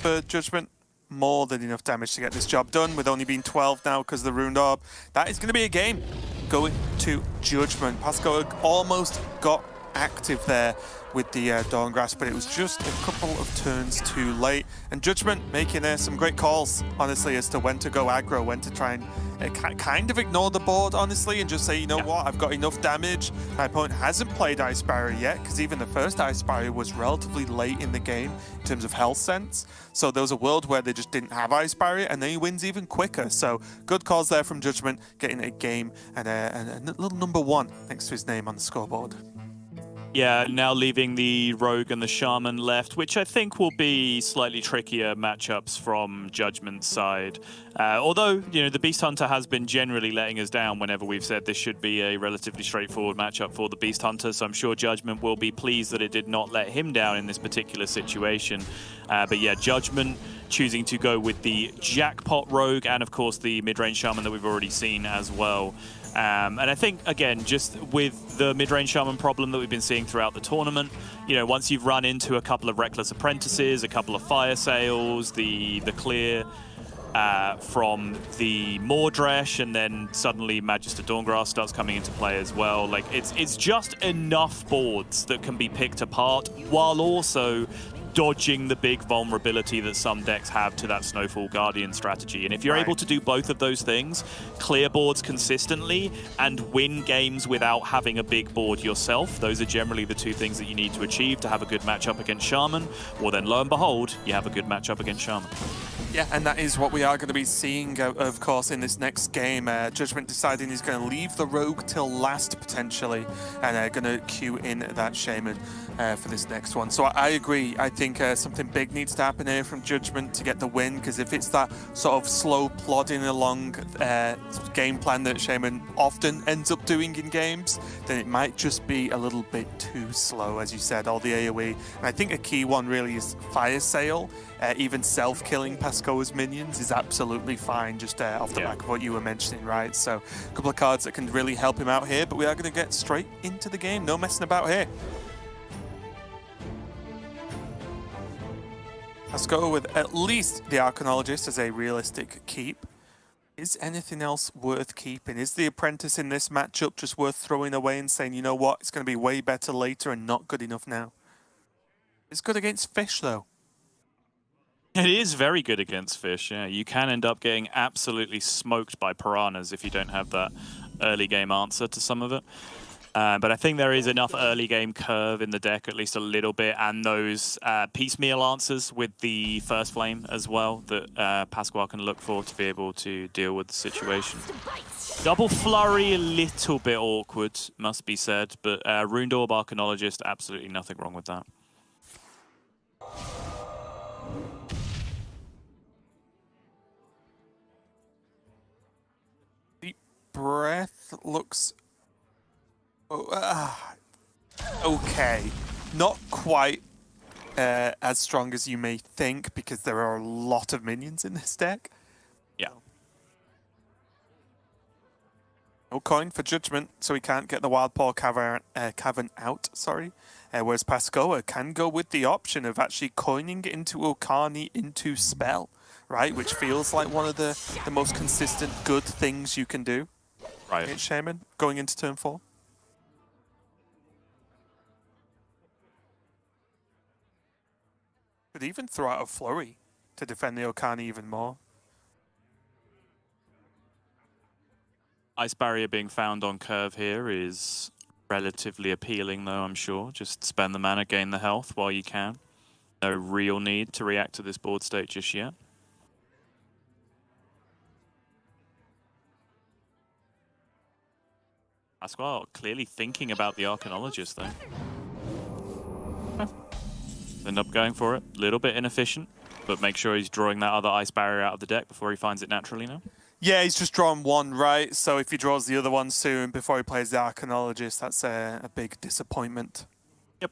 for Judgment. More than enough damage to get this job done, with only being 12 now because of the Runed Orb. That is going to be a game going to Judgment. Pasco almost got active there with the Dawngrasp, but it was just a couple of turns too late. And Judgment making some great calls, honestly, as to when to go aggro, when to try and kind of ignore the board, honestly, and just say, you know what, I've got enough damage. My opponent hasn't played Ice Barrier yet, because even the first Ice Barrier was relatively late in the game in terms of health sense. So there was a world where they just didn't have Ice Barrier, and then he wins even quicker. So good calls there from Judgment, getting a game and a little number 1 next to his name on the scoreboard. Yeah, now leaving the Rogue and the Shaman left, which I think will be slightly trickier matchups from Judgment's side. Although, you know, the Beast Hunter has been generally letting us down whenever we've said this should be a relatively straightforward matchup for the Beast Hunter, so I'm sure Judgment will be pleased that it did not let him down in this particular situation. But yeah, Judgment choosing to go with the Jackpot Rogue and, of course, the mid-range Shaman that we've already seen as well. And I think, again, just with the mid-range Shaman problem that we've been seeing throughout the tournament, you know, once you've run into a couple of Reckless Apprentices, a couple of Fire Sales, the clear from the Mordresh, and then suddenly Magister Dawngrasp starts coming into play as well. Like, it's just enough boards that can be picked apart, while also dodging the big vulnerability that some decks have to that Snowfall Guardian strategy. And if you're able to do both of those things, clear boards consistently and win games without having a big board yourself, those are generally the two things that you need to achieve to have a good matchup against Shaman. Well, then lo and behold, you have a good matchup against Shaman. Yeah, and that is what we are going to be seeing, of course, in this next game. Judgment deciding he's going to leave the Rogue till last, potentially, and going to queue in that Shaman for this next one. So I agree. I think something big needs to happen here from Judgment to get the win, because if it's that sort of slow plodding along game plan that Shaman often ends up doing in games, then it might just be a little bit too slow, as you said, all the AoE. And I think a key one really is Fire Sale. Even self-killing Pascoa's minions is absolutely fine, just off the back of what you were mentioning, right? So a couple of cards that can really help him out here, but we are going to get straight into the game. No messing about here. Pascoa with at least the Arcanologist as a realistic keep. Is anything else worth keeping? Is the Apprentice in this matchup just worth throwing away and saying, you know what, it's going to be way better later and not good enough now? It's good against Fish, though. It is very good against Fish, yeah. You can end up getting absolutely smoked by Piranhas if you don't have that early game answer to some of it. But I think there is enough early game curve in the deck, at least a little bit, and those piecemeal answers with the First Flame as well that Pascual can look for to be able to deal with the situation. Double Flurry, a little bit awkward, must be said, but Runed Orb Arcanologist, absolutely nothing wrong with that. Deep breath looks okay. Not quite as strong as you may think, because there are a lot of minions in this deck. Yeah. No coin for Judgment, so he can't get the Wild Paw Cavern out, sorry. Whereas Pascoa can go with the option of actually coining into Okani into Spell, right? Which feels like one of the most consistent good things you can do. Right. It's Shaman going into turn 4. Could even throw out a Flurry to defend the Okani even more. Ice Barrier being found on curve here is relatively appealing, though, I'm sure. Just spend the mana, gain the health while you can. No real need to react to this board state just yet. Pascual clearly thinking about the Arcanologist, though. End up going for it. A little bit inefficient, but make sure he's drawing that other Ice Barrier out of the deck before he finds it naturally now. Yeah, he's just drawn one, right? So if he draws the other one soon before he plays the Arcanologist, that's a big disappointment. Yep.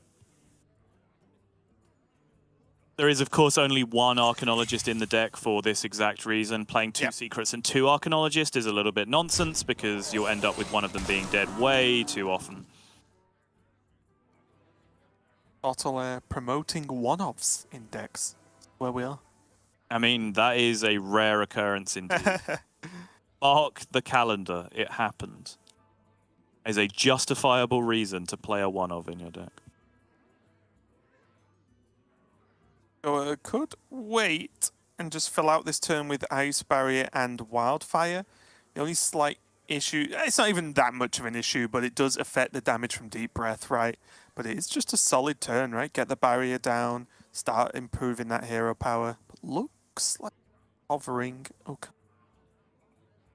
There is, of course, only one Arcanologist in the deck for this exact reason. Playing two Secrets and two Arcanologist is a little bit nonsense, because you'll end up with one of them being dead way too often. Bottle promoting one-offs in decks, where we are. I mean, that is a rare occurrence indeed. Mark the calendar. It happened. Is a justifiable reason to play a 1-of in your deck. So could wait and just fill out this turn with Ice Barrier and Wildfire. The only slight issue, it's not even that much of an issue, but it does affect the damage from Deep Breath, right? But it is just a solid turn, right? Get the barrier down, start improving that hero power. But looks like hovering. Okay.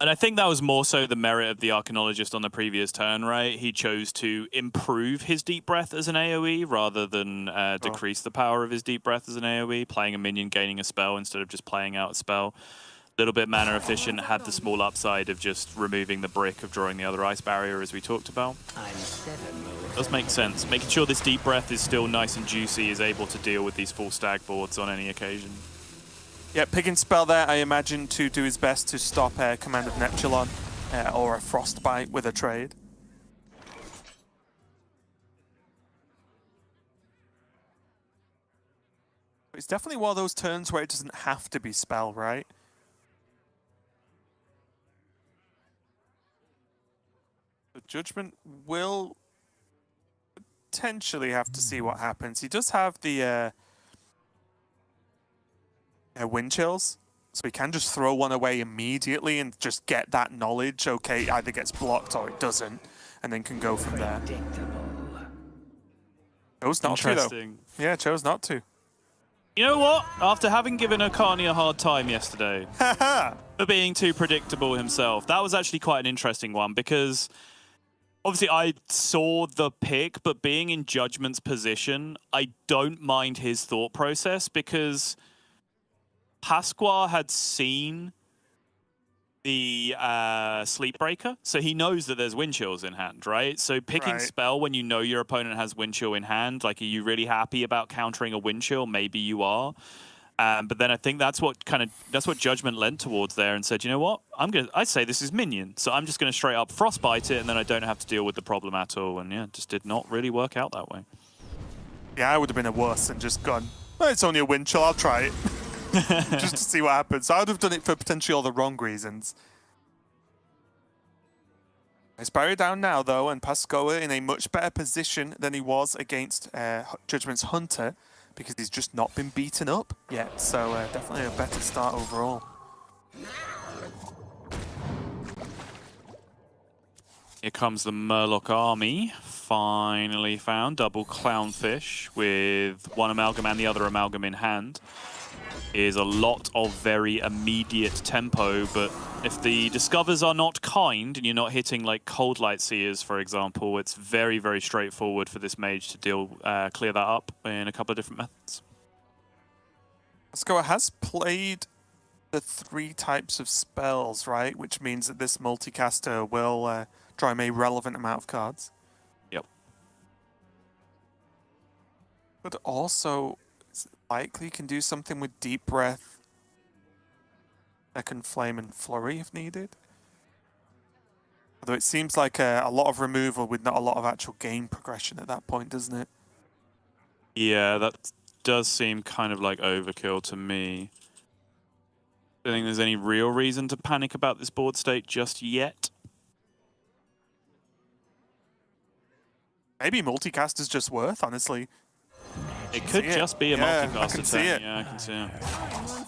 And I think that was more so the merit of the Arcanologist on the previous turn, right? He chose to improve his Deep Breath as an AoE rather than decrease the power of his Deep Breath as an AoE, playing a minion, gaining a spell instead of just playing out a spell. A little bit mana efficient, had the small upside of just removing the brick of drawing the other ice barrier as we talked about. Does make sense. Making sure this Deep Breath is still nice and juicy, is able to deal with these full stag boards on any occasion. Yeah, picking spell there, I imagine, to do his best to stop Command of Neptulon or a Frostbite with a trade. It's definitely one of those turns where it doesn't have to be spell, right? The Judgment will potentially have to see what happens. He does have the wind chills, so he can just throw one away immediately and just get that knowledge. Okay, it either gets blocked or it doesn't, and then can go from there. Chose not to, though. Yeah, chose not to. You know what? After having given Akani a hard time yesterday for being too predictable himself, that was actually quite an interesting one because obviously I saw the pick, but being in Judgment's position, I don't mind his thought process because Pasqua had seen the Sleepbreaker, so he knows that there's wind chills in hand, right? So picking spell when you know your opponent has wind chill in hand, like, are you really happy about countering a wind chill? Maybe you are. But then I think that's what Judgment lent towards there and said, you know what? I'd say this is minion, so I'm just gonna straight up frostbite it, and then I don't have to deal with the problem at all. And yeah, it just did not really work out that way. Yeah, I would have been a worse and just gone, well, it's only a wind chill, I'll try it. Just to see what happens. I would have done it for potentially all the wrong reasons. He's buried down now, though, and Pascoa in a much better position than he was against Judgment's Hunter, because he's just not been beaten up yet. So definitely a better start overall. Here comes the Murloc army, finally found. Double Clownfish with one Amalgam and the other Amalgam in hand. Is a lot of very immediate tempo, but if the Discovers are not kind and you're not hitting like Cold Light Seers, for example, it's very, very straightforward for this mage to clear that up in a couple of different methods. Pascoa has played the 3 types of spells, right? Which means that this multicaster will draw him a relevant amount of cards. Yep. But also, likely can do something with Deep Breath, Second Flame, and Flurry if needed. Although it seems like a lot of removal with not a lot of actual game progression at that point, doesn't it? Yeah, that does seem kind of like overkill to me. I don't think there's any real reason to panic about this board state just yet. Maybe multicast is just worth, honestly. It could just be a multicaster. I can see it. Yeah, I can see it.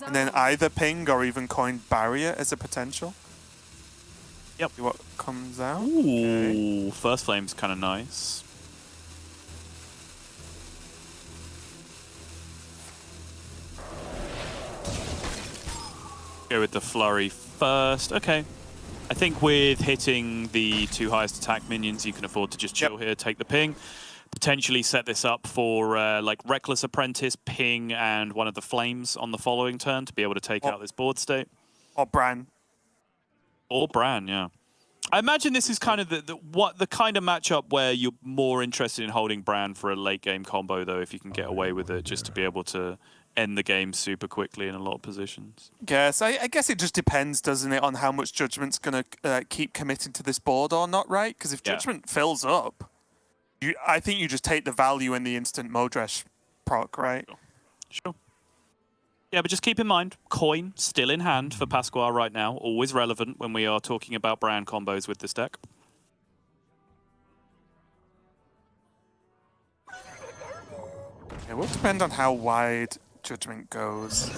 And then either ping or even coin barrier as a potential. Yep. See what comes out. Ooh, okay. First Flame's kind of nice. Go with the Flurry first. Okay. I think with hitting the 2 highest attack minions, you can afford to just chill here, take the ping. Potentially set this up for like Reckless Apprentice, Ping, and one of the Flames on the following turn to be able to take out this board state. Or Bran. Or Bran, yeah. I imagine this is kind of the kind of matchup where you're more interested in holding Bran for a late game combo, though, if you can get away with it, just to be able to end the game super quickly in a lot of positions. Yes, I guess it just depends, doesn't it, on how much Judgment's going to keep committing to this board or not, right? Because if Judgment fills up, I think you just take the value in the instant Modresh proc, right? Sure. Yeah, but just keep in mind, coin still in hand for Pasqua right now. Always relevant when we are talking about brand combos with this deck. It will depend on how wide Judgment goes.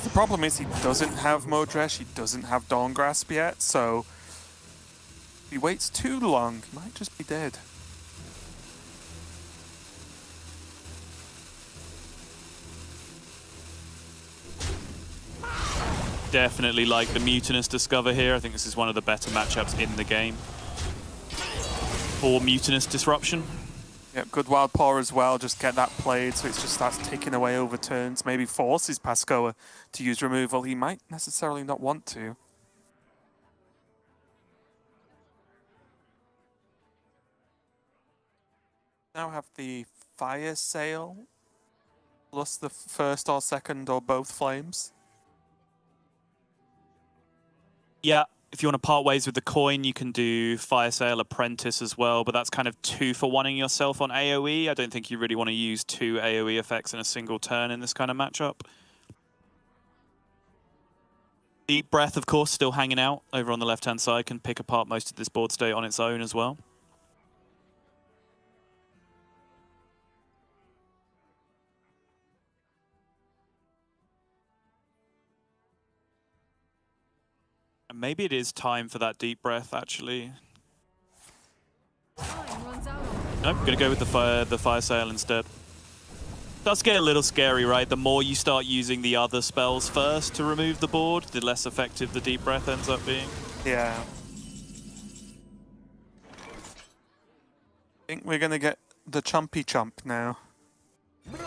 The problem is he doesn't have Modresh, he doesn't have Dawn Grasp yet, so if he waits too long, he might just be dead. Definitely like the Mutinous Discover here. I think this is one of the better matchups in the game for Mutinous Disruption. Yep, good Wild Paw as well, just get that played so it just starts ticking away over turns. Maybe forces Pascoa to use removal. He might necessarily not want to. Now have the Fire Sail plus the first or second or both flames. Yeah, if you want to part ways with the coin, you can do Fire Sale Apprentice as well, but that's kind of 2-for-1ing yourself on AoE. I don't think you really want to use 2 AoE effects in a single turn in this kind of matchup. Deep Breath, of course, still hanging out over on the left-hand side, can pick apart most of this board state on its own as well. And maybe it is time for that Deep Breath, actually. Nope, gonna go with the fire Sail instead. Does get a little scary, right? The more you start using the other spells first to remove the board, the less effective the Deep Breath ends up being. Yeah. I think we're gonna get the Chompy Chomp now.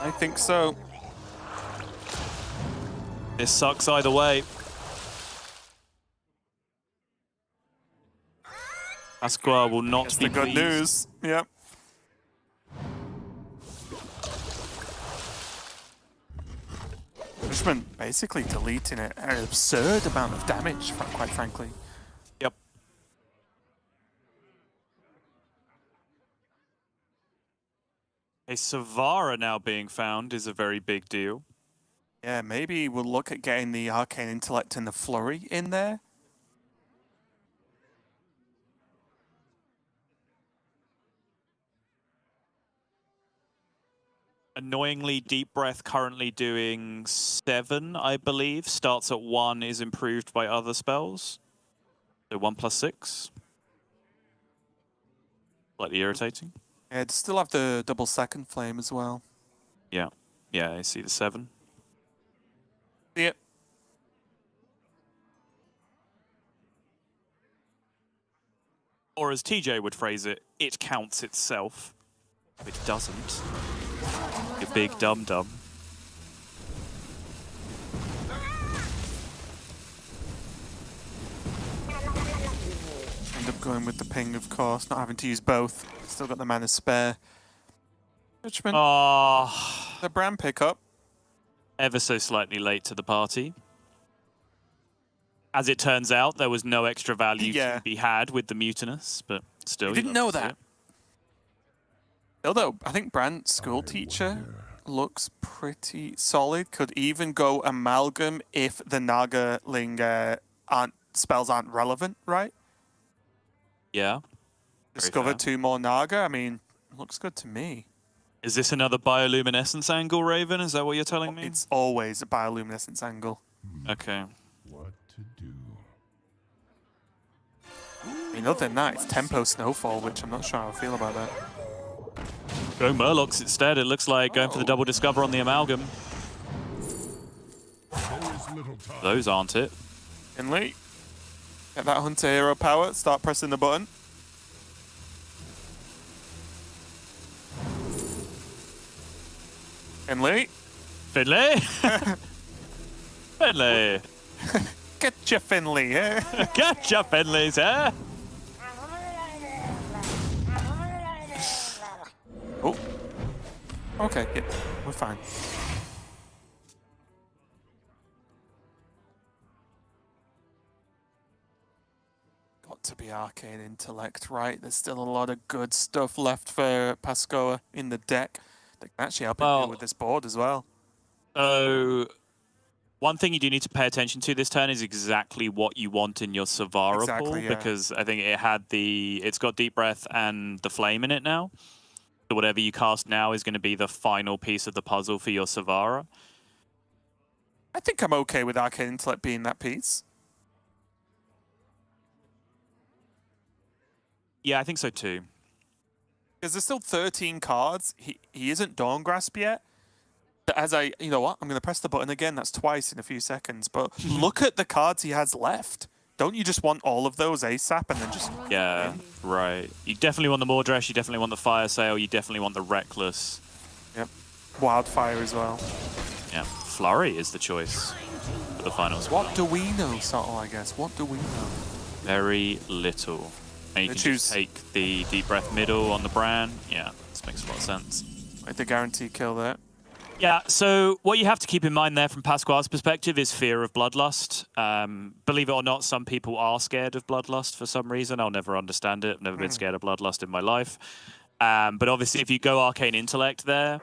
I think so. This sucks either way. Pasqua will not That's be the good pleased. news. Yep. Richmond basically deleting it an absurd amount of damage, quite frankly. Yep. A Savara now being found is a very big deal. Yeah, maybe we'll look at getting the Arcane Intellect and the Flurry in there. Annoyingly, Deep Breath currently doing 7, I believe. Starts at 1, is improved by other spells. So 1 + 6. Slightly irritating. Yeah, it'd still have the double second flame as well. Yeah. Yeah, I see the 7. Yep. Or as TJ would phrase it, it counts itself. It doesn't. You big dum-dum. End up going with the ping, of course, not having to use both. Still got the mana spare. Richmond. Oh, The brand pickup. ever so slightly late to the party. As it turns out, there was no extra value to be had with the Mutinous, but still. You didn't know that. Although, I think Brand School Teacher looks pretty solid. Could even go Amalgam if the Nagaling spells aren't relevant, right? Yeah. Discover 2 more Naga. I mean, looks good to me. Is this another bioluminescence angle, Raven? Is that what you're telling me? It's always a bioluminescence angle. Okay. What to do? I mean, other than that, it's Tempo Snowfall, which I'm not sure how I feel about that. Go Murlocs instead. It looks like going for the double discover on the Amalgam. Those aren't it. Finley, get that Hunter Hero power. Start pressing the button. Finley. Finley? Finley. Get your Finley, eh? Get your Finleys, eh? Oh. Okay, yeah, we're fine. Got to be Arcane Intellect, right? There's still a lot of good stuff left for Pascoa in the deck that can actually help him deal with this board as well. So One thing you do need to pay attention to this turn is exactly what you want in your Savara pool, yeah. because I think it's got Deep Breath and the Flame in it now. So whatever you cast now is going to be the final piece of the puzzle for your Savara. I think I'm okay with Arcane Intellect being that piece. Yeah, I think so too. Because there's still 13 cards. He isn't Dawn Grasp yet. But you know what? I'm going to press the button again. That's twice in a few seconds. But look at the cards he has left. Don't you just want all of those ASAP and then just... Yeah, right. You definitely want the Mordresh, you definitely want the Fire Sale, you definitely want the Reckless. Yep. Wildfire as well. Yeah, Flurry is the choice for the finals. What do we know, Subtle, I guess? What do we know? Very little. And you can just take the Deep Breath middle on the Bran. Yeah, this makes a lot of sense. Like the guaranteed kill there. Yeah, so what you have to keep in mind there from Pasquale's perspective is fear of Bloodlust. Believe it or not, some people are scared of Bloodlust for some reason. I'll never understand it. I've never been scared of Bloodlust in my life. But obviously, if you go Arcane Intellect there,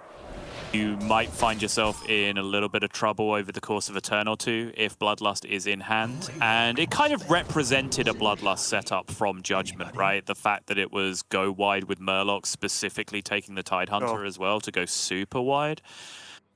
you might find yourself in a little bit of trouble over the course of a turn or two if Bloodlust is in hand. And it kind of represented a Bloodlust setup from Judgment, right? The fact that it was go wide with Murloc, specifically taking the Tidehunter as well to go super wide.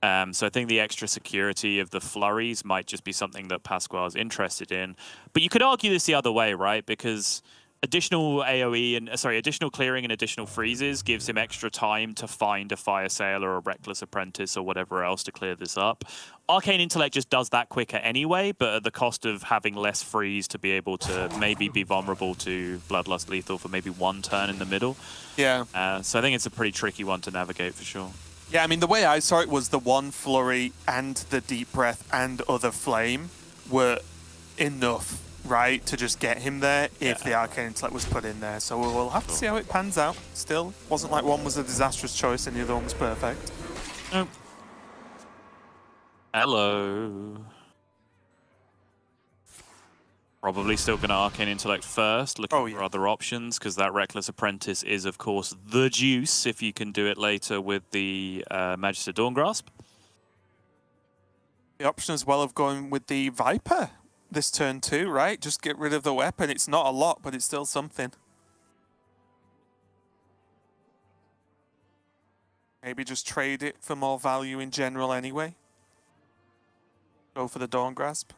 So I think the extra security of the flurries might just be something that Pasquale is interested in. But you could argue this the other way, right? Because additional AoE and additional clearing and additional freezes gives him extra time to find a Fire Sale or a Reckless Apprentice or whatever else to clear this up. Arcane Intellect just does that quicker anyway, but at the cost of having less freeze to be able to maybe be vulnerable to Bloodlust Lethal for maybe one turn in the middle. Yeah. So I think it's a pretty tricky one to navigate for sure. Yeah, I mean, the way I saw it was the one Flurry and the Deep Breath and other Flame were enough, right, to just get him there if the Arcane Intellect was put in there. So we'll have to see how it pans out. Still, wasn't like one was a disastrous choice and the other one was perfect. Hello. Probably still going to Arcane Intellect first, looking for other options, because that Reckless Apprentice is, of course, the juice, if you can do it later with the Magister Dawn Grasp. The option as well of going with the Viper this turn too, right? Just get rid of the weapon. It's not a lot, but it's still something. Maybe just trade it for more value in general anyway. Go for the Dawn Grasp.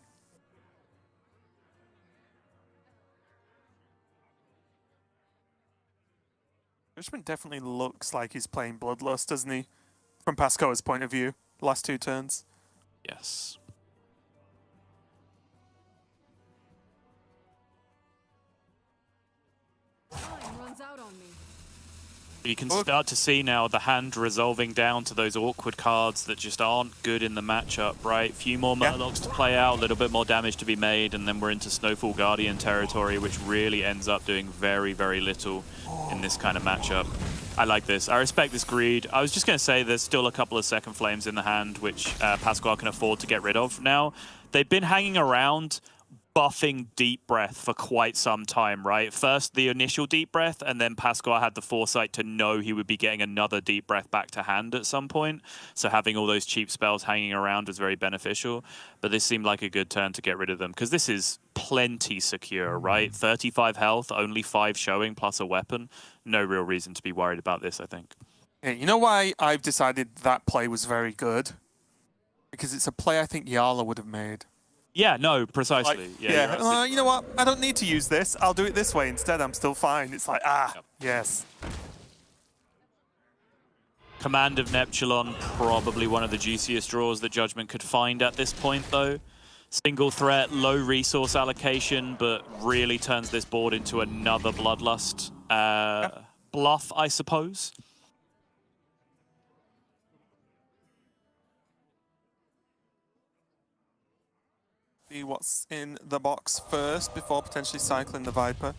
Judgment definitely looks like he's playing Bloodlust, doesn't he? From Pasco's point of view, last two turns. Yes. You can start to see now the hand resolving down to those awkward cards that just aren't good in the matchup, right? Few more Murlocs to play out, a little bit more damage to be made, and then we're into Snowfall Guardian territory, which really ends up doing very, very little in this kind of matchup. I like this. I respect this greed. I was just going to say there's still a couple of second flames in the hand, which Pasquale can afford to get rid of now. They've been hanging around buffing Deep Breath for quite some time, right? First the initial Deep Breath, and then Pasquale had the foresight to know he would be getting another Deep Breath back to hand at some point. So having all those cheap spells hanging around was very beneficial. But this seemed like a good turn to get rid of them, because this is plenty secure, right? 35 health, only 5 showing, plus a weapon. No real reason to be worried about this, I think. Hey, you know why I've decided that play was very good? Because it's a play I think Yarla would have made. Yeah, no, precisely. Like, yeah. You know what? I don't need to use this. I'll do it this way instead. I'm still fine. It's like, yes. Command of Neptulon, probably one of the juiciest draws that Judgment could find at this point, though. Single threat, low resource allocation, but really turns this board into another Bloodlust bluff, I suppose. See what's in the box first before potentially cycling the Viper.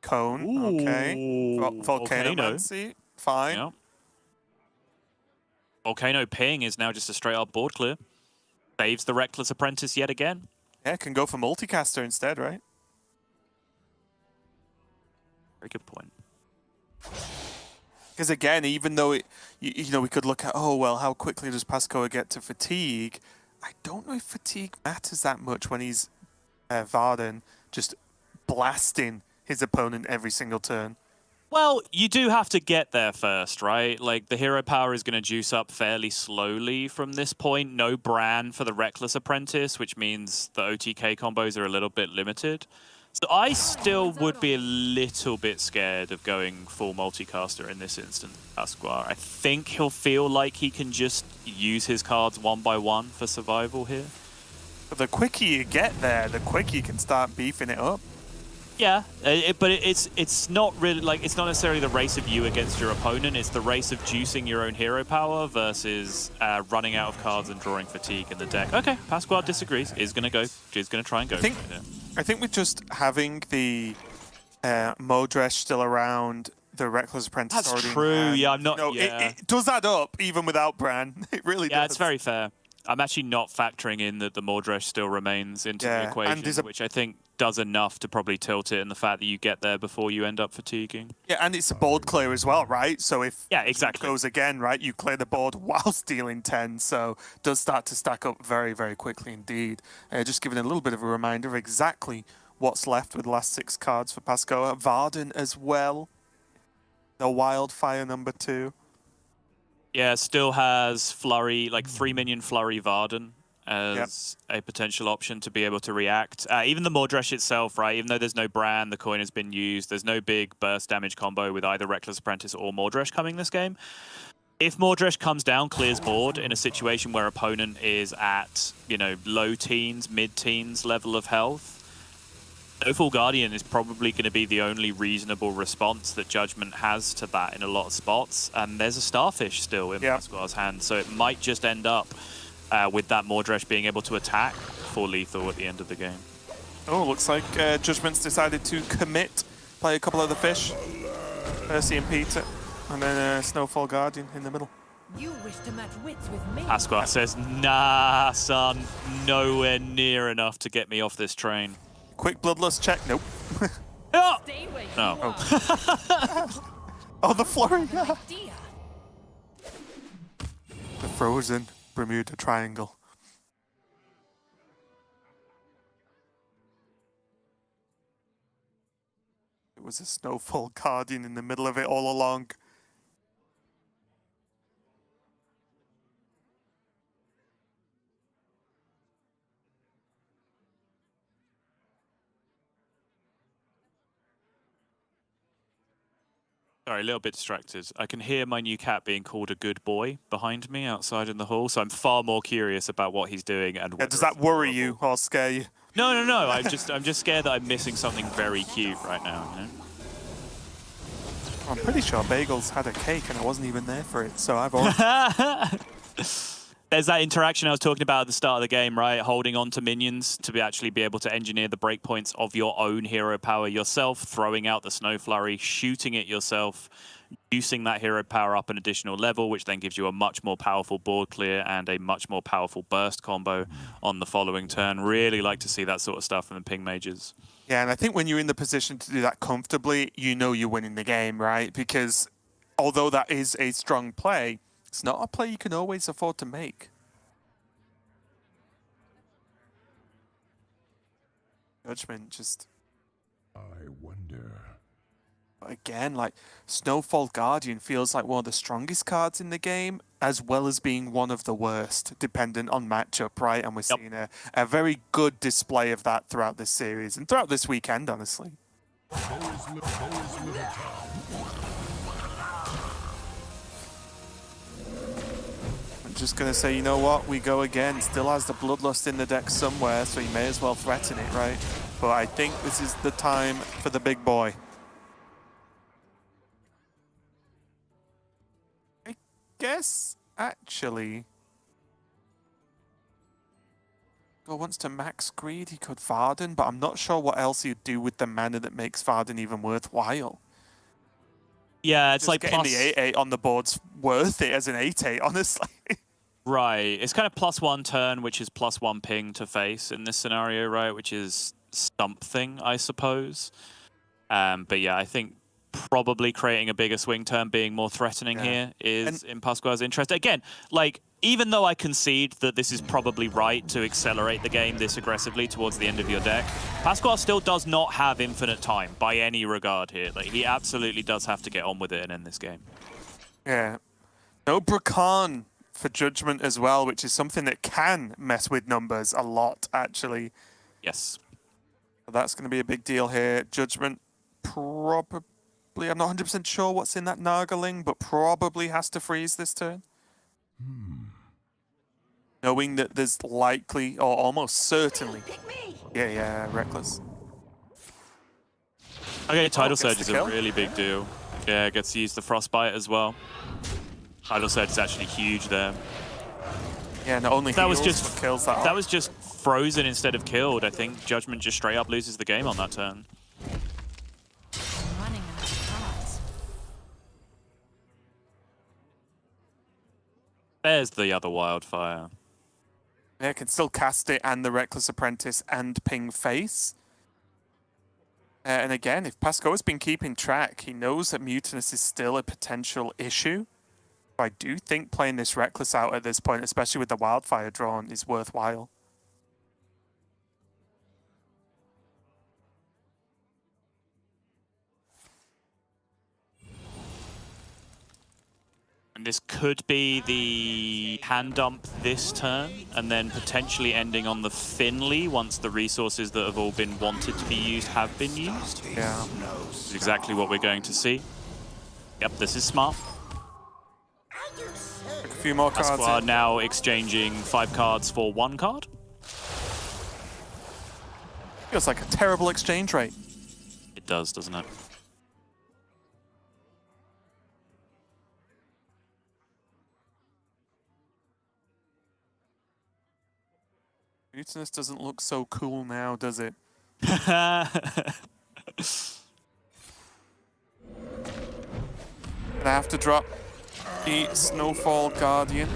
Cone, okay. Volcanomancy, fine. Yeah. Volcano Ping is now just a straight up board clear. Saves the Reckless Apprentice yet again. Yeah, can go for multicaster instead, right? Very good point. Because again, even though we could look at, oh well, how quickly does Pascoe get to fatigue? I don't know if fatigue matters that much when he's Varden just blasting his opponent every single turn. Well, you do have to get there first, right? Like, the hero power is going to juice up fairly slowly from this point. No Bran for the Reckless Apprentice, which means the OTK combos are a little bit limited. So I still would be a little bit scared of going full multicaster in this instance, Pasquale. I think he'll feel like he can just use his cards one by one for survival here. But the quicker you get there, the quicker you can start beefing it up. Yeah, but it's not really like it's not necessarily the race of you against your opponent. It's the race of juicing your own hero power versus running out of cards and drawing fatigue in the deck. Okay, Pasquale disagrees. Is gonna try and go. I think with just having the Modresh still around, the Reckless Apprentice. That's true. Yeah, I'm not. No, yeah. it does add up even without Bran. It really does. Yeah, it's very fair. I'm actually not factoring in that the Mordresh still remains into the equation, which I think does enough to probably tilt it in the fact that you get there before you end up fatiguing. Yeah, and it's a board clear as well, right? So if it goes again, right, you clear the board while stealing 10, so it does start to stack up very, very quickly indeed. Just giving a little bit of a reminder of exactly what's left with the last 6 cards for Pascoa. Varden as well. The Wildfire number 2. Yeah, still has Flurry, like 3-minion Flurry Varden as a potential option to be able to react. Even the Mordresh itself, right, even though there's no Bran, the coin has been used, there's no big burst damage combo with either Reckless Apprentice or Mordresh coming this game. If Mordresh comes down, clears board in a situation where opponent is at, you know, low teens, mid-teens level of health, Snowfall Guardian is probably going to be the only reasonable response that Judgment has to that in a lot of spots. And there's a Starfish still in Pasquale's hand, so it might just end up with that Mordresh being able to attack for lethal at the end of the game. Oh, looks like Judgment's decided to commit, play a couple of the fish, Percy and Peter, and then Snowfall Guardian in the middle. You wish to match wits with me. Pasquale says, nah, son, nowhere near enough to get me off this train. Quick Bloodlust check. Nope. Oh! No. Oh, the flurry. The frozen Bermuda Triangle. It was a Snowfall Guardian in the middle of it all along. Sorry, a little bit distracted. I can hear my new cat being called a good boy behind me outside in the hall, so I'm far more curious about what he's doing and. Yeah, does that worry you or scare you? No. I'm just scared that I'm missing something very cute right now. You know? I'm pretty sure Bagels had a cake and I wasn't even there for it, so I've already. There's that interaction I was talking about at the start of the game, right? Holding on to minions to actually be able to engineer the breakpoints of your own hero power yourself, throwing out the Snow Flurry, shooting it yourself, using that hero power up an additional level, which then gives you a much more powerful board clear and a much more powerful burst combo on the following turn. Really like to see that sort of stuff from the ping mages. Yeah, and I think when you're in the position to do that comfortably, you know you're winning the game, right? Because although that is a strong play, it's not a play you can always afford to make. Judgment just... I wonder... Again, like, Snowfall Guardian feels like one of the strongest cards in the game, as well as being one of the worst, dependent on matchup, right? And we're seeing a very good display of that throughout this series, and throughout this weekend, honestly. I'm just going to say, you know what? We go again. Still has the Bloodlust in the deck somewhere, so he may as well threaten it, right? But I think this is the time for the big boy. I guess, actually... Well, wants to max greed, he could Varden, but I'm not sure what else he'd do with the mana that makes Varden even worthwhile. Yeah, it's just like getting the 8/8 on the board's worth it as an 8/8, honestly. Right. It's kind of +1 turn, which is +1 ping to face in this scenario, right? Which is something, I suppose. But yeah, I think probably creating a bigger swing turn, being more threatening here is in Pascual's interest. Again, like, even though I concede that this is probably right to accelerate the game this aggressively towards the end of your deck, Pascual still does not have infinite time by any regard here. Like, he absolutely does have to get on with it and end this game. Yeah. No Brakan for Judgment as well, which is something that can mess with numbers a lot, actually. Yes. So that's going to be a big deal here. Judgment probably, I'm not 100% sure what's in that Nargaling, but probably has to freeze this turn. Knowing that there's likely, or almost certainly, Reckless. Okay, Tidal Surge gets is the kill. a really big deal. Yeah, gets to use the Frostbite as well. Tidal Surge is actually huge there. Yeah, not only that was heals, just but kills that. That was just frozen instead of killed. I think Judgment just straight up loses the game on that turn. Running out of cards. There's the other Wildfire. Yeah, can still cast it and the Reckless Apprentice and ping face. And again, if Pasco has been keeping track, he knows that Mutinous is still a potential issue. I do think playing this Reckless out at this point, especially with the Wildfire drawn, is worthwhile. And this could be the hand dump this turn, and then potentially ending on the Finley once the resources that have all been wanted to be used have been used. Yeah. This is exactly what we're going to see. Yep, this is smart. A few more cards. Pascual now exchanging 5 cards for 1 card. Feels like a terrible exchange rate. It does, doesn't it? Mutinous doesn't look so cool now, does it? Gonna have to drop the Snowfall Guardian.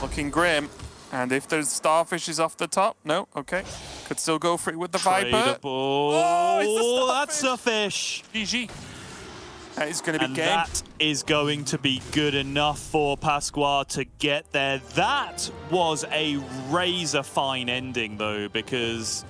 Looking grim. And if there's Starfishes off the top, no, okay. Could still go for it with the Viper. Tradable. Oh, it's that's a fish. GG. That is going to be And game. that is going to be good enough for Pascual to get there. That was a razor-fine ending, though, because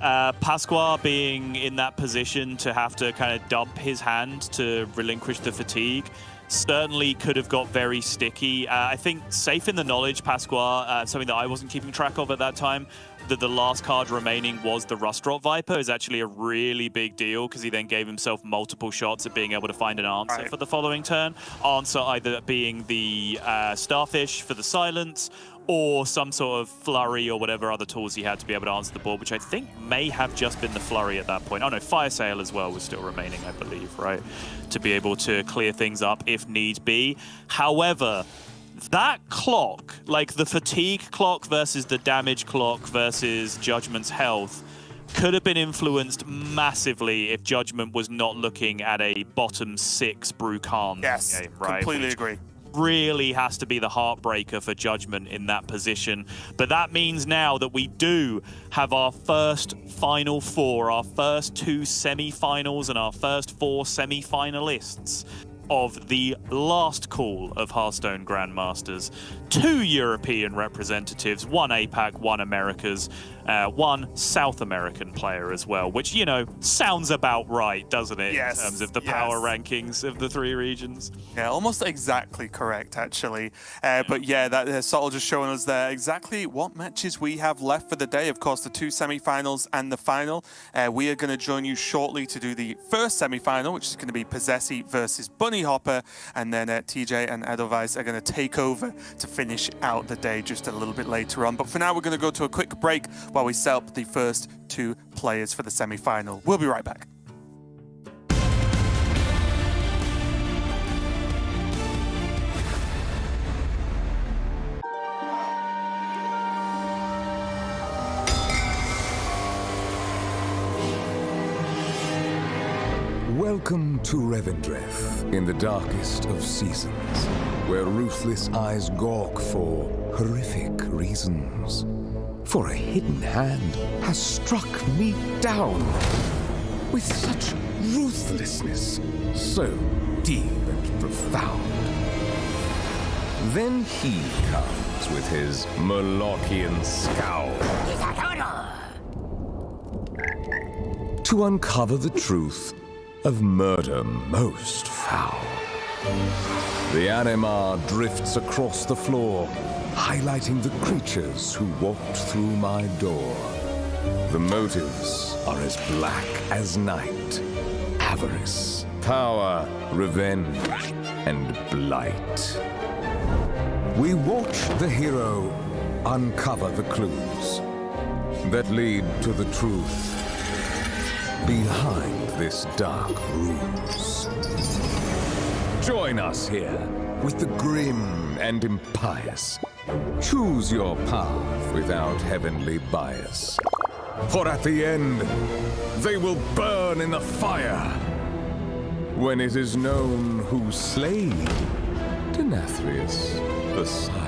Pascual being in that position to have to kind of dump his hand to relinquish the fatigue certainly could have got very sticky. I think safe in the knowledge, Pascual, something that I wasn't keeping track of at that time, that the last card remaining was the Rust Drop Viper is actually a really big deal because he then gave himself multiple shots at being able to find an answer for the following turn. Answer either being the Starfish for the silence or some sort of flurry or whatever other tools he had to be able to answer the board, which I think may have just been the flurry at that point. Oh no, Fire Sale as well was still remaining, I believe, right? To be able to clear things up if need be. However, that clock, like the fatigue clock versus the damage clock versus Judgment's health, could have been influenced massively if Judgment was not looking at a bottom 6 Brukan game, right? Completely agree. Really has to be the heartbreaker for Judgment in that position. But that means now that we do have our first Final Four, our first 2 semi-finals and our first 4 semi-finalists of the last call of Hearthstone Grandmasters. 2 European representatives, 1 APAC, 1 Americas, 1 South American player as well, which, you know, sounds about right, doesn't it? Yes, in terms of the power rankings of the 3 regions. Yeah, almost exactly correct, actually. But yeah, that Subtle just showing us there exactly what matches we have left for the day. Of course, the 2 semi-finals and the final. We are going to join you shortly to do the first semi-final, which is going to be Possessi versus Bunny Hopper, and then TJ and Edelweiss are going to take over to finish out the day just a little bit later on. But for now, we're going to go to a quick break while we set up the first 2 players for the semi-final. We'll be right back. Welcome to Revendreth, in the darkest of seasons, where ruthless eyes gawk for horrific reasons. For a hidden hand has struck me down with such ruthlessness so deep and profound. Then he comes with his Molochian scowl to uncover the truth of murder most foul. The Anima drifts across the floor, highlighting the creatures who walked through my door. The motives are as black as night: avarice, power, revenge, and blight. We watch the hero uncover the clues that lead to the truth behind this dark ruse. Join us here with the grim and impious. Choose your path without heavenly bias. For at the end, they will burn in the fire when it is known who slayed Denathrius the Sire.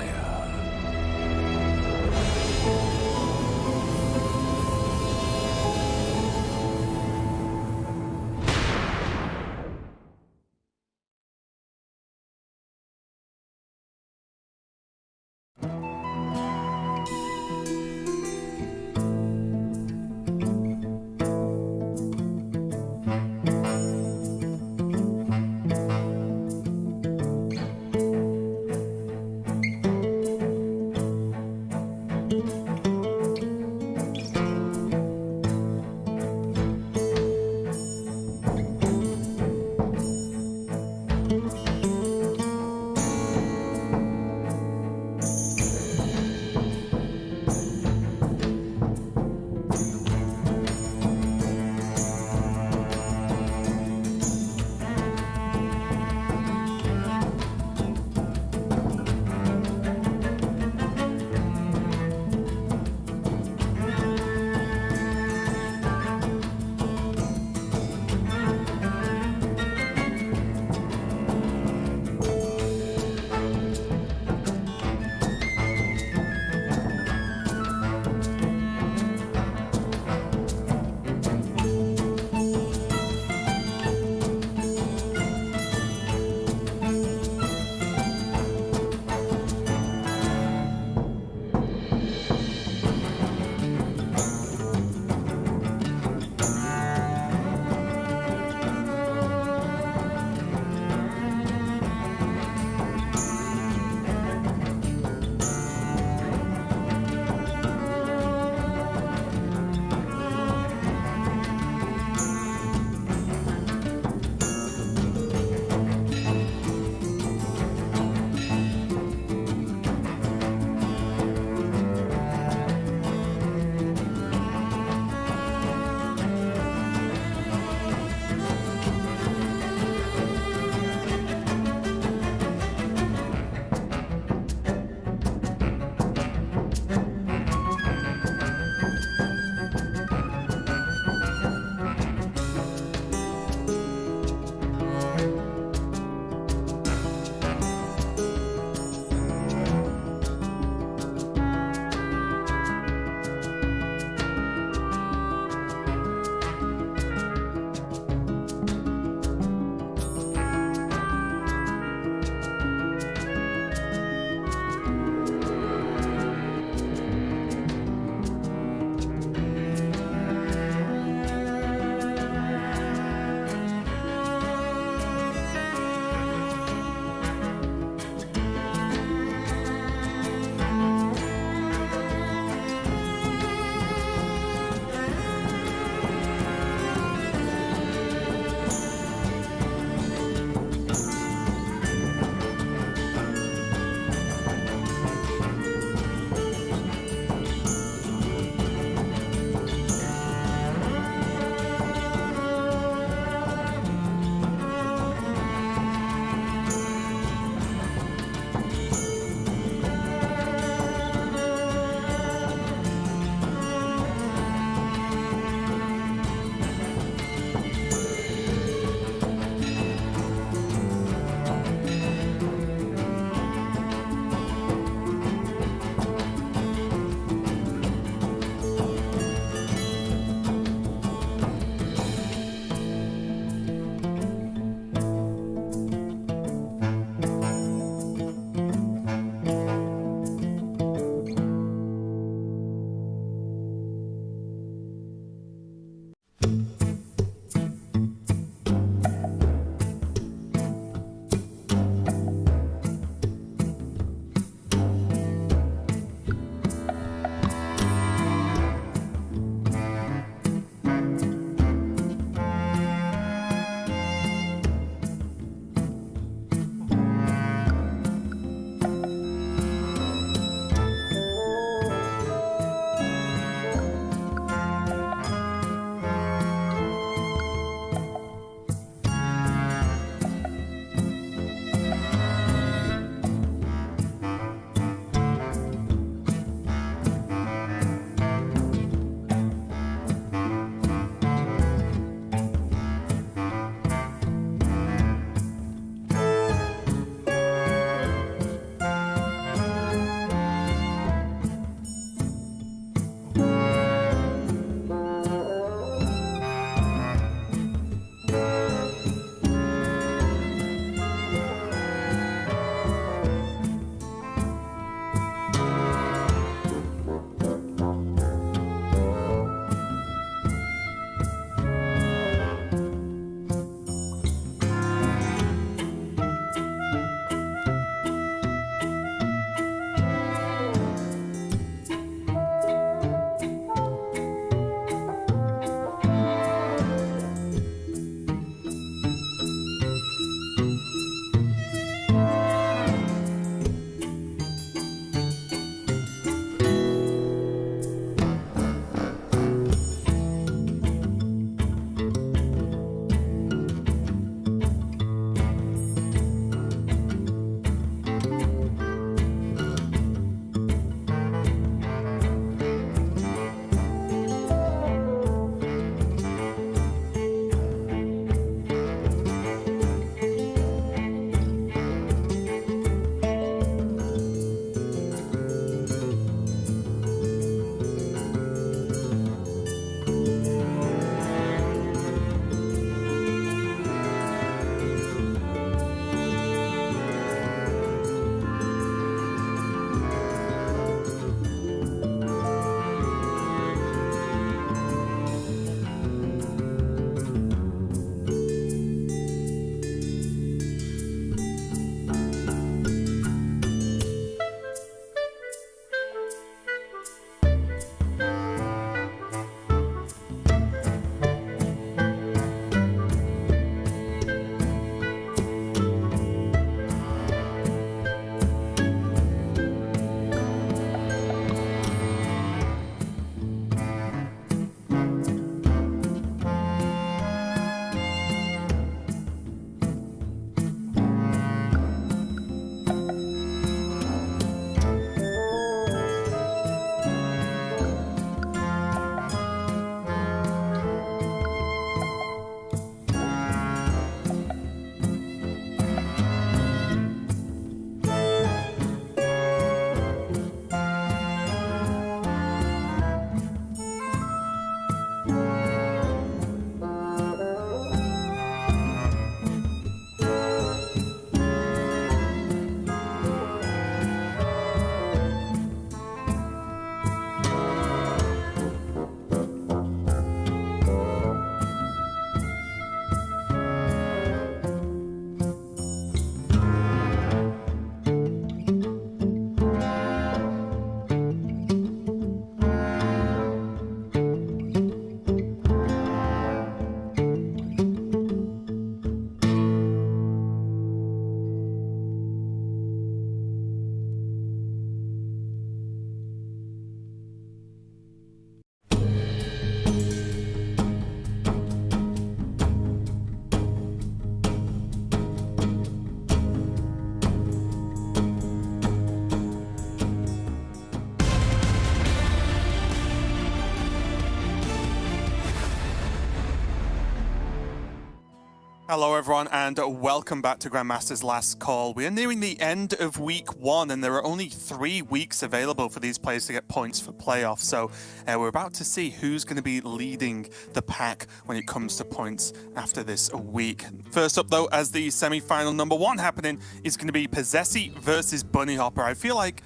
Hello everyone and welcome back to Grandmasters Last Call. We are nearing the end of week 1 and there are only 3 weeks available for these players to get points for playoffs. So we're about to see who's going to be leading the pack when it comes to points after this week. First up though, as the semi-final number 1 happening, is going to be Possessi versus Bunny Hopper. I feel like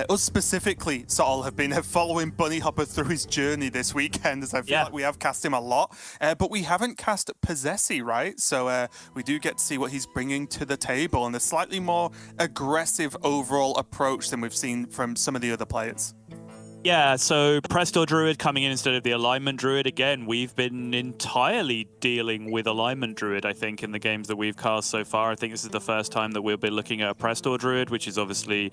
us specifically, Sol, have been following Bunny Hopper through his journey this weekend, as I feel like we have cast him a lot, but we haven't cast Possessi, right? So we do get to see what he's bringing to the table and a slightly more aggressive overall approach than we've seen from some of the other players. Yeah, so Presto Druid coming in instead of the Alignment Druid. Again, we've been entirely dealing with Alignment Druid, I think, in the games that we've cast so far. I think this is the first time that we'll be looking at a Presto Druid, which is obviously,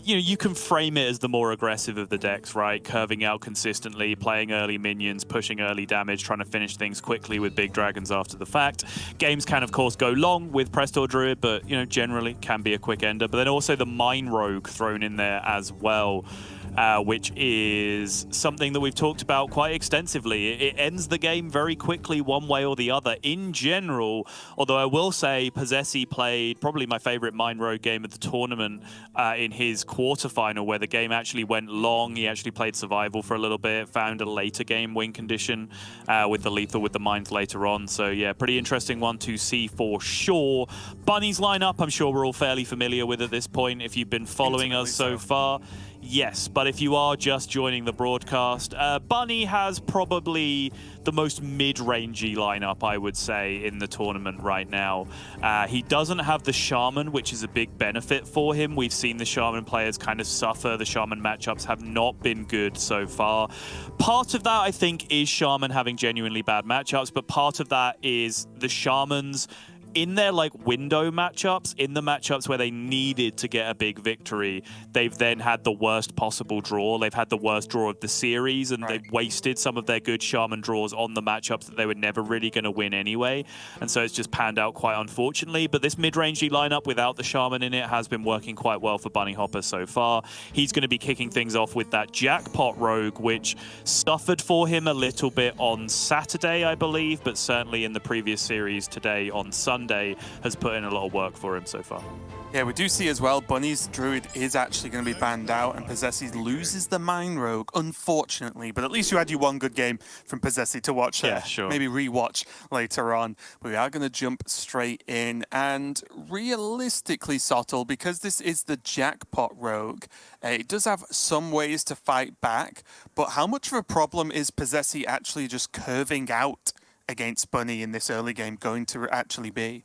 you can frame it as the more aggressive of the decks, right? Curving out consistently, playing early minions, pushing early damage, trying to finish things quickly with big dragons after the fact. Games can, of course, go long with Presto Druid, but, generally can be a quick ender. But then also the Mine Rogue thrown in there as well. Which is something that we've talked about quite extensively. It ends the game very quickly one way or the other in general, although I will say Possessi played probably my favorite Mine Rogue game of the tournament in his quarterfinal, where the game actually went long. He actually played survival for a little bit, found a later game win condition with the lethal with the mines later on. So yeah, pretty interesting one to see for sure. Bunny's lineup, I'm sure we're all fairly familiar with at this point if you've been following us so far. Yes, but if you are just joining the broadcast, Bunny has probably the most mid-rangey lineup, I would say, in the tournament right now. He doesn't have the Shaman, which is a big benefit for him. We've seen the Shaman players kind of suffer. The Shaman matchups have not been good so far. Part of that, I think, is Shaman having genuinely bad matchups, but part of that is the Shamans in their window matchups, in the matchups where they needed to get a big victory, they've then had the worst possible draw. They've had the worst draw of the series, and they've wasted some of their good Shaman draws on the matchups that they were never really going to win anyway. And so it's just panned out quite unfortunately. But this mid-rangey lineup without the Shaman in it has been working quite well for Bunny Hopper so far. He's going to be kicking things off with that Jackpot Rogue, which suffered for him a little bit on Saturday, I believe, but certainly in the previous series today on Sunday has put in a lot of work for him so far. Yeah, we do see as well, Bunny's Druid is actually going to be banned out, and Possessi loses the Mine Rogue, unfortunately. But at least you had your one good game from Possessi to watch, maybe re-watch later on. But we are going to jump straight in, and realistically, Sottle, because this is the Jackpot Rogue, it does have some ways to fight back, but how much of a problem is Possessi actually just curving out against Bunny in this early game going to actually be?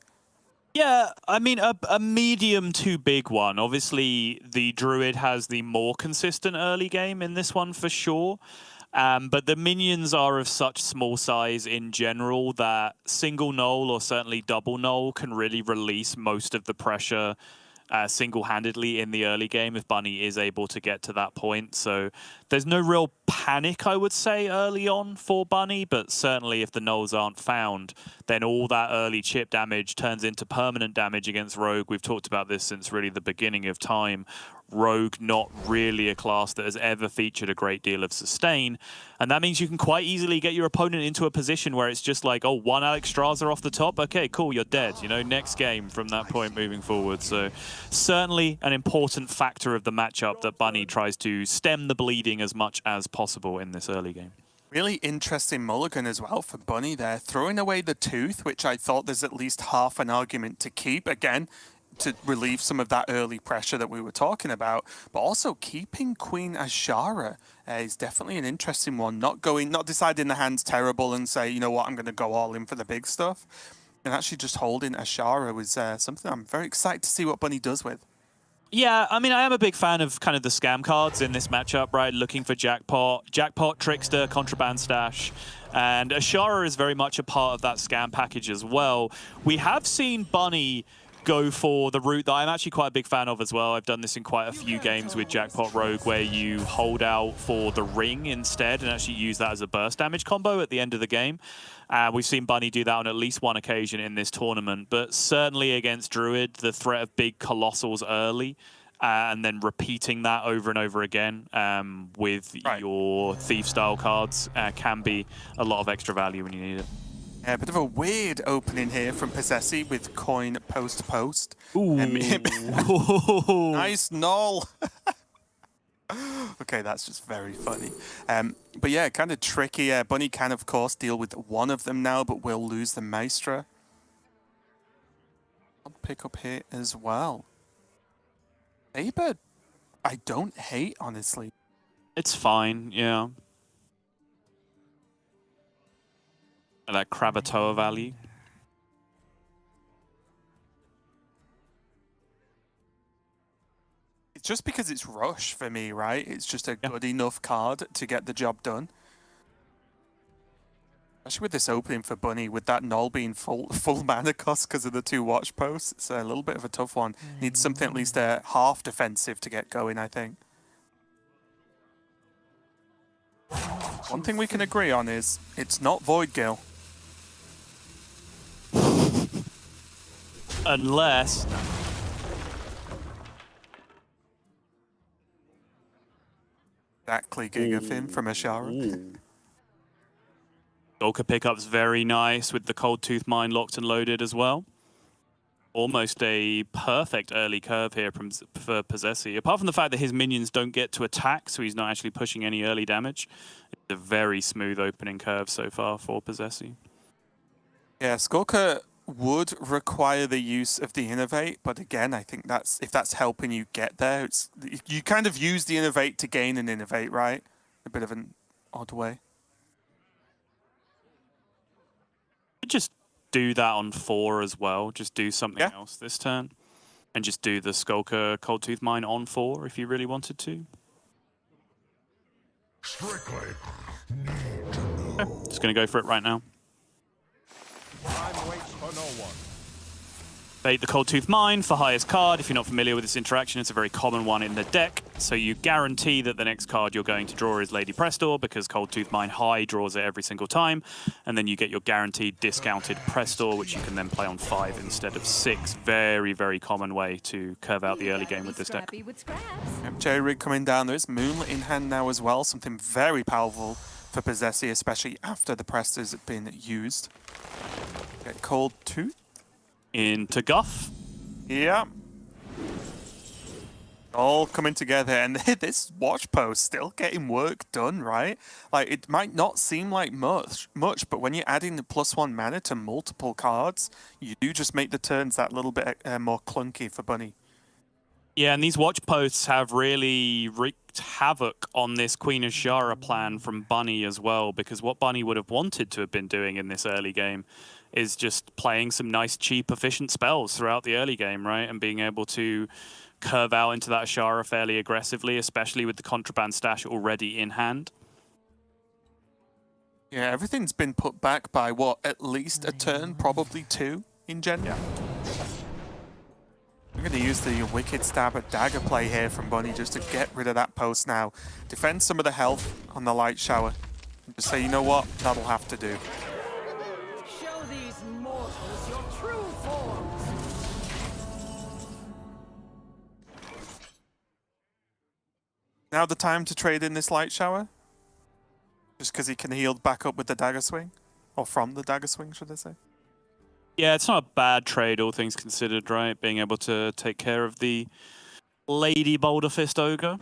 Yeah, I mean, a medium to big one. Obviously, the Druid has the more consistent early game in this one for sure. But the minions are of such small size in general that single null or certainly double null can really release most of the pressure single-handedly in the early game if Bunny is able to get to that point. So there's no real panic, I would say, early on for Bunny, but certainly if the nulls aren't found, then all that early chip damage turns into permanent damage against Rogue. We've talked about this since really the beginning of time. Rogue not really a class that has ever featured a great deal of sustain, and that means you can quite easily get your opponent into a position where it's just like, oh, one Alex Straza off the top, okay, cool, you're dead, next game from that point moving forward. So certainly an important factor of the matchup that Bunny tries to stem the bleeding as much as possible in this early game. Really interesting mulligan as well for Bunny there, throwing away the Tooth, which I thought there's at least half an argument to keep, again, to relieve some of that early pressure that we were talking about, but also keeping Queen Azshara is definitely an interesting one. Not deciding the hand's terrible and say, you know what, I'm going to go all in for the big stuff. And actually just holding Azshara was something I'm very excited to see what Bunny does with. Yeah, I mean, I am a big fan of kind of the scam cards in this matchup, right? Looking for Jackpot, Trickster, Contraband Stash, and Azshara is very much a part of that scam package as well. We have seen Bunny go for the route that I'm actually quite a big fan of as well. I've done this in quite a few games with Jackpot Rogue, where you hold out for the ring instead and actually use that as a burst damage combo at the end of the game. We've seen Bunny do that on at least one occasion in this tournament, but certainly against Druid, the threat of big Colossals early and then repeating that over and over again with your Thief-style cards can be a lot of extra value when you need it. A bit of a weird opening here from Possessi with coin post. Ooh. Nice null. Okay, that's just very funny. But yeah, kind of tricky. Bunny can, of course, deal with one of them now, but will lose the Maestra. I'll pick up here as well. Saber, I don't hate, honestly. It's fine, yeah. That Krakatoa value. It's just because it's rush for me, right? It's just a good enough card to get the job done. Especially with this opening for Bunny, with that null being full mana cost because of the 2 watch posts. It's a little bit of a tough one. Needs something at least half defensive to get going, I think. One thing we can agree on is it's not Void Gale. Unless... Exactly, Gigafin from Ashara. Skulker pickup's very nice with the Cold Tooth Mine locked and loaded as well. Almost a perfect early curve here for Possessi. Apart from the fact that his minions don't get to attack, so he's not actually pushing any early damage. It's a very smooth opening curve so far for Possessi. Yeah, Skulker would require the use of the Innovate, but again, I think if that's helping you get there, you kind of use the Innovate to gain an Innovate, right? A bit of an odd way. Just do that on 4 as well. Just do something else this turn. And just do the Skulker Cold Tooth Mine on 4 if you really wanted to. Strictly. Just going to go for it right now. Time waits for no one. Bait the Cold Tooth Mine for highest card. If you're not familiar with this interaction, it's a very common one in the deck. So you guarantee that the next card you're going to draw is Lady Prestor because Cold Tooth Mine high draws it every single time. And then you get your guaranteed discounted Prestor, which you can then play on 5 instead of 6. Very, very common way to curve out the early game with this deck. J-Rig coming down. There is Moonlit in hand now as well. Something very powerful for Possessi, especially after the Prestors have been used. Get Cold Tooth. Into Guff. Yeah. All coming together, and this watch post still getting work done, right? Like, it might not seem like much, but when you're adding the +1 mana to multiple cards, you do just make the turns that little bit more clunky for Bunny. Yeah, and these watch posts have really wreaked havoc on this Queen Ashara plan from Bunny as well, because what Bunny would have wanted to have been doing in this early game is just playing some nice, cheap, efficient spells throughout the early game, right? And being able to curve out into that Ashara fairly aggressively, especially with the contraband stash already in hand. Yeah, everything's been put back by, what, at least a turn, probably 2 in general. Yeah. I'm going to use the Wicked Stabber Dagger play here from Bunny just to get rid of that post now. Defend some of the health on the Light Shower. And just say, you know what, that'll have to do. Show these mortals your true forms. Now the time to trade in this Light Shower? Just because he can heal back up with the Dagger Swing? Or from the Dagger Swing, should I say? Yeah, it's not a bad trade, all things considered, right? Being able to take care of the Lady Boulder Fist Ogre.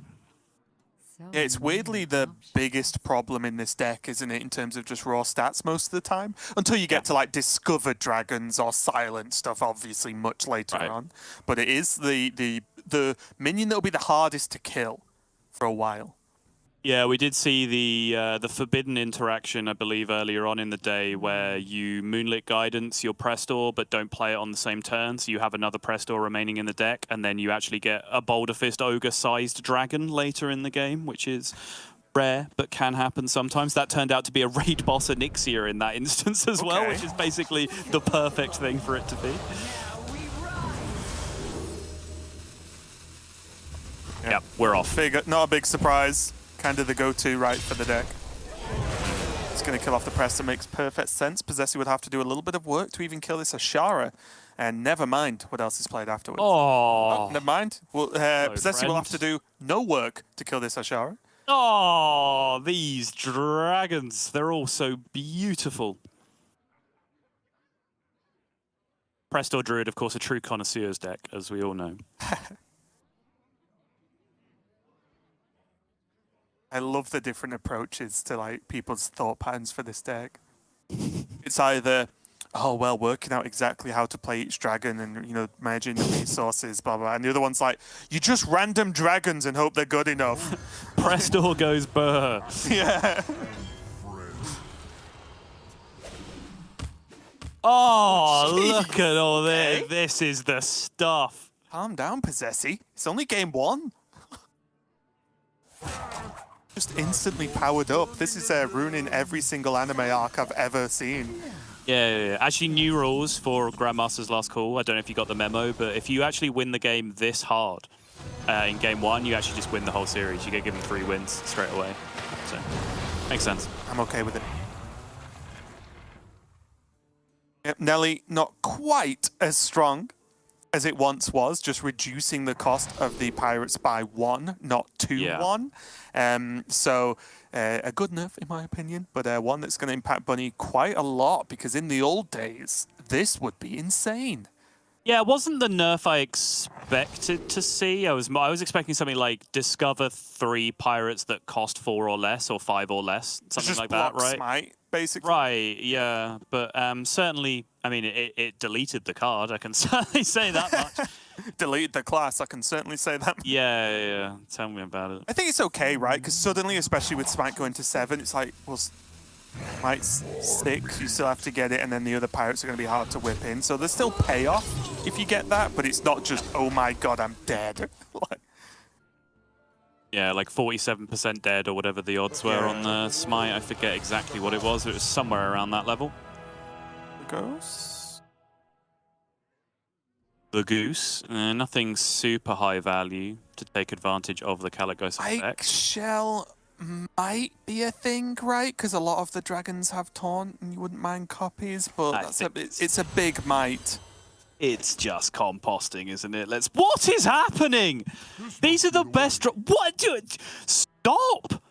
Yeah, it's weirdly the biggest problem in this deck, isn't it, in terms of just raw stats most of the time? Until you get to, like, Discovered Dragons or Silent stuff, obviously, much later on. But it is the minion that will be the hardest to kill for a while. Yeah, we did see the Forbidden interaction, I believe, earlier on in the day, where you Moonlit Guidance your Prestor, but don't play it on the same turn, so you have another Prestor remaining in the deck, and then you actually get a Boulder Fist Ogre-sized dragon later in the game, which is rare, but can happen sometimes. That turned out to be a raid boss Onyxia in that instance as well, which is basically the perfect thing for it to be. Yep, we're off. Not a big surprise. Kind of the go-to, right, for the deck. It's going to kill off the Prestor, makes perfect sense. Possessi would have to do a little bit of work to even kill this Ashara, and never mind what else is played afterwards. Oh, never mind. Well, Possessi will have to do no work to kill this Ashara. Oh, these dragons. They're all so beautiful. Presto Druid, of course, a true connoisseur's deck, as we all know. I love the different approaches to like people's thought patterns for this deck. It's either, oh well, working out exactly how to play each dragon and managing the resources, blah blah. And the other one's like, you just random dragons and hope they're good enough. Presto goes burr. Yeah. Oh, Jeez. look at all this. Okay. This is the stuff. Calm down, Possessy. It's only game 1. Just instantly powered up. This is ruining every single anime arc I've ever seen. Yeah. Actually, new rules for Grandmasters Last Call. I don't know if you got the memo, but if you actually win the game this hard in game 1, you actually just win the whole series. You get given 3 wins straight away. So, makes sense. I'm okay with it. Yep, Nelly, not quite as strong as it once was, just reducing the cost of the pirates by 1, not 2-1. So a good nerf, in my opinion, but one that's going to impact Bunny quite a lot, because in the old days, this would be insane. Yeah, it wasn't the nerf I expected to see. I was expecting something like discover 3 pirates that cost 4 or less, or 5 or less, something just like that, right? Smite, basically. Right, yeah, but certainly, I mean, it deleted the card. I can certainly say that much. Deleted the class, I can certainly say that. Yeah. Tell me about it. I think it's okay, right? Because suddenly, especially with Smite going to 7, it's like, well, Smite's 6, you still have to get it, and then the other pirates are going to be hard to whip in. So there's still payoff if you get that, but it's not just, oh my god, I'm dead. Yeah, like 47% dead or whatever the odds were on the Smite. I forget exactly what it was. It was somewhere around that level. The Goose. Nothing super high value to take advantage of the Caligos effect. Ike Shell might be a thing, right? Because a lot of the dragons have taunt, and you wouldn't mind copies, but it's a big might. It's just composting, isn't it? What is happening? These are the best. What? Stop!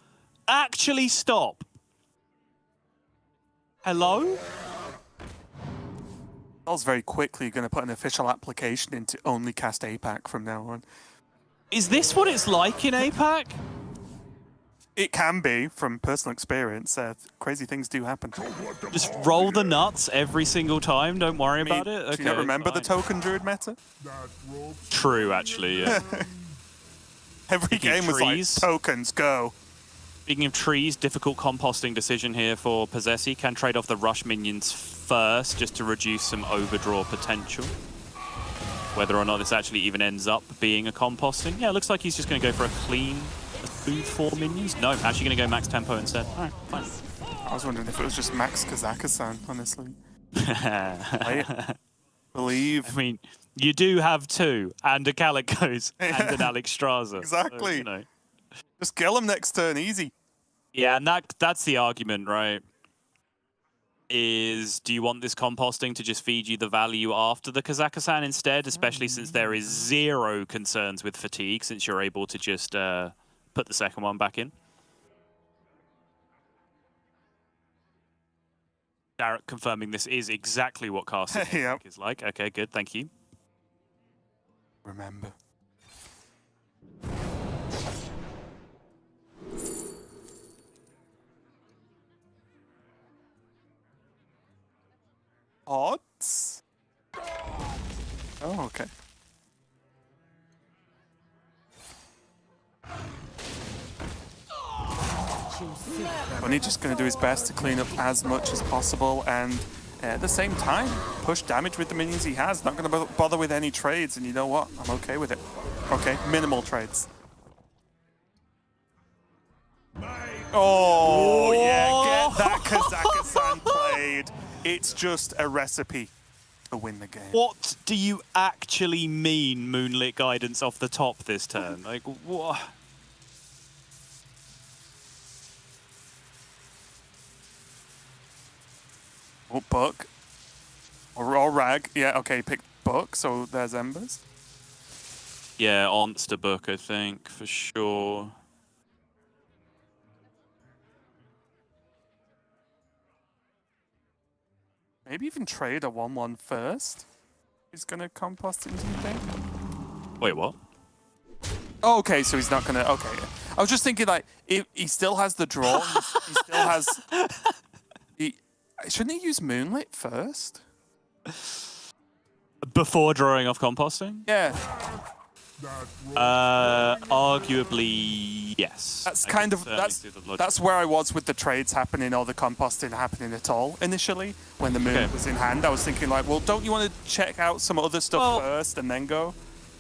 Actually, stop. Hello? I was very quickly going to put an official application in to only cast APAC from now on. Is this what it's like in APAC? It can be, from personal experience. Crazy things do happen. Just roll the nuts every single time. Don't worry about it. Okay, do you not remember the token druid meta? True, actually, yeah. Every game was like, tokens, go. Speaking of trees, difficult composting decision here for Possessy. Can trade off the rush minions first just to reduce some overdraw potential. Whether or not this actually even ends up being a composting. Yeah, it looks like he's just going to go for a clean food 4 minions. No, actually going to go max tempo instead. All right, fine. I was wondering if it was just max Kazaka-san, honestly. Believe. I mean, you do have 2, and a Calicos, and an Alex Straza. Exactly. So, just kill him next turn, easy. Yeah, and that's the argument, right? Is do you want this composting to just feed you the value after the Kazaka-san instead, especially since there is 0 concerns with fatigue, since you're able to just put the second one back in? Derek confirming this is exactly what casting is like. Okay, good, thank you. Remember. Odds? Oh, okay. Bunny just going to do his best to clean up as much as possible, and at the same time, push damage with the minions he has. Not going to bother with any trades, and you know what? I'm okay with it. Okay, minimal trades. Oh, yeah, get that Kazaka-san played. It's just a recipe to win the game. What do you actually mean, Moonlit Guidance off the top this turn? Like, what? Oh, Buck. Or Rag. Yeah, okay, pick Buck, so there's Embers. Yeah, Onster Book, I think, for sure. Maybe even trade a 1-1 first. He's gonna compost into the thing. Wait, what? Oh, okay, so he's not gonna. Okay, I was just thinking like if he still has the draw. he still has. Shouldn't he use Moonlit first? Before drawing off composting? Yeah. Arguably, yes. That's kind of that's where I was with the trades happening or the composting happening at all initially when the moon was in hand. I was thinking like, well, don't you want to check out some other stuff first and then go?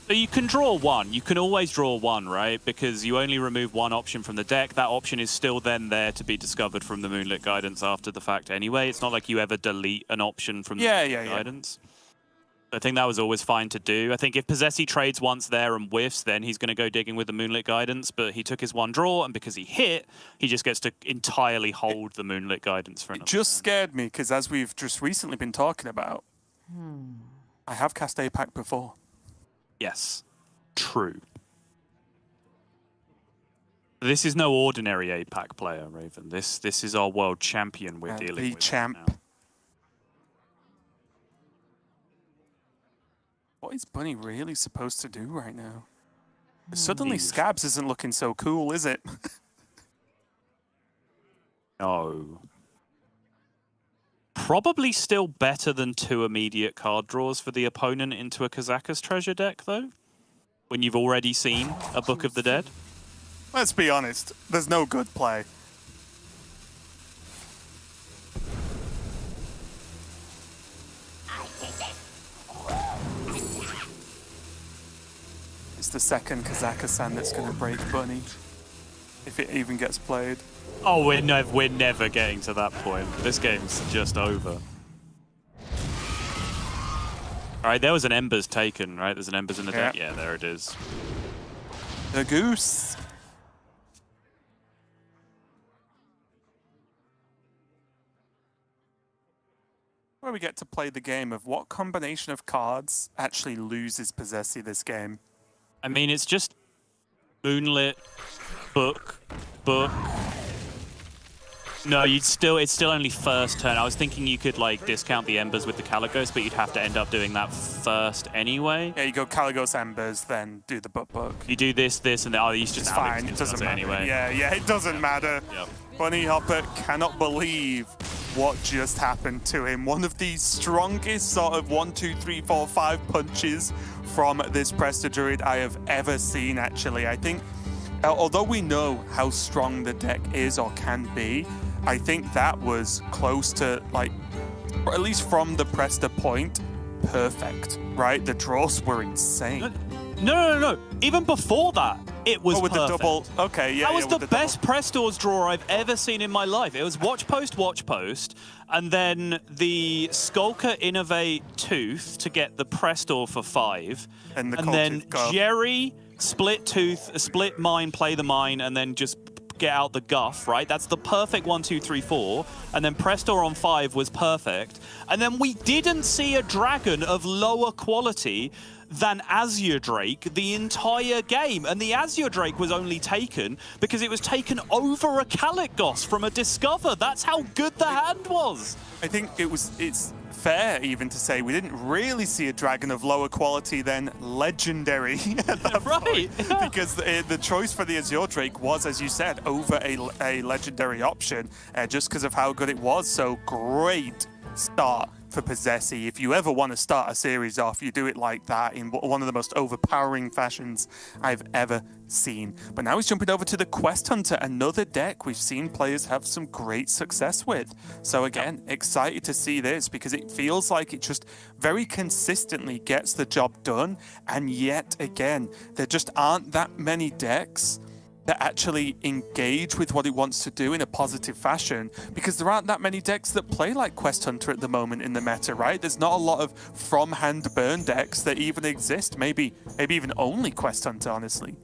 So you can draw one. You can always draw one, right? Because you only remove one option from the deck. That option is still then there to be discovered from the Moonlit Guidance after the fact anyway. It's not like you ever delete an option from the Guidance. I think that was always fine to do. I think if Possessi trades once there and whiffs, then he's going to go digging with the Moonlit Guidance, but he took his one draw, and because he hit, he just gets to entirely hold the Moonlit Guidance for another It just scared me, because as we've just recently been talking about, I have cast APAC before. Yes, true. This is no ordinary APAC player, Raven. This is our world champion we're dealing with. The champ. Now. What is Bunny really supposed to do right now? Suddenly Scabs isn't looking so cool, is it? No. Probably still better than 2 immediate card draws for the opponent into a Kazakus treasure deck, though. When you've already seen a Book of the Dead. Let's be honest, there's no good play. It's the second Kazakus-san that's going to break Bunny, if it even gets played. Oh, we're never getting to that point. This game's just over. All right, there was an Embers taken, right? There's an Embers in the deck. Yeah, there it is. The goose. Where we get to play the game of what combination of cards actually loses Possessi this game. I mean, it's just Moonlit, Book. No, it's still only first turn. I was thinking you could like discount the Embers with the Caligos, but you'd have to end up doing that first anyway. Yeah, you go Caligos Embers, then do the book. You do this, and then you just it's fine. It doesn't matter anyway. Yeah, it doesn't matter. Yep. Bunny Hopper cannot believe what just happened to him. One of the strongest sort of 1, 2, 3, 4, 5 punches from this Presto Druid I have ever seen, actually. I think, although we know how strong the deck is or can be, I think that was close to, like, or at least from the Presto point, perfect, right? The draws were insane. No. Even before that, it was with perfect. the double. Okay, yeah. That was the best Prestor's draw I've ever seen in my life. It was watch post, and then the Skulker Innovate Tooth to get the Prestor for 5, and then Jerry split Tooth, split Mine, play the Mine, and then just get out the Guff, right? That's the perfect 1, 2, 3, 4. And then Prestor on 5 was perfect. And then we didn't see a dragon of lower quality than Azure Drake the entire game. And the Azure Drake was only taken because it was taken over a Caligos from a Discover. That's how good the hand was. I think it's fair even to say we didn't really see a dragon of lower quality than legendary at that point. Yeah. Because the choice for the Azure Drake was, as you said, over a legendary option just because of how good it was. So great start for Possessi. If you ever want to start a series off, you do it like that in one of the most overpowering fashions I've ever seen. But now he's jumping over to the Quest Hunter, another deck we've seen players have some great success with. So again, excited to see this because it feels like it just very consistently gets the job done. And yet again, there just aren't that many decks that actually engage with what it wants to do in a positive fashion, because there aren't that many decks that play like Quest Hunter at the moment in the meta, right? There's not a lot of from-hand burn decks that even exist. Maybe even only Quest Hunter, honestly.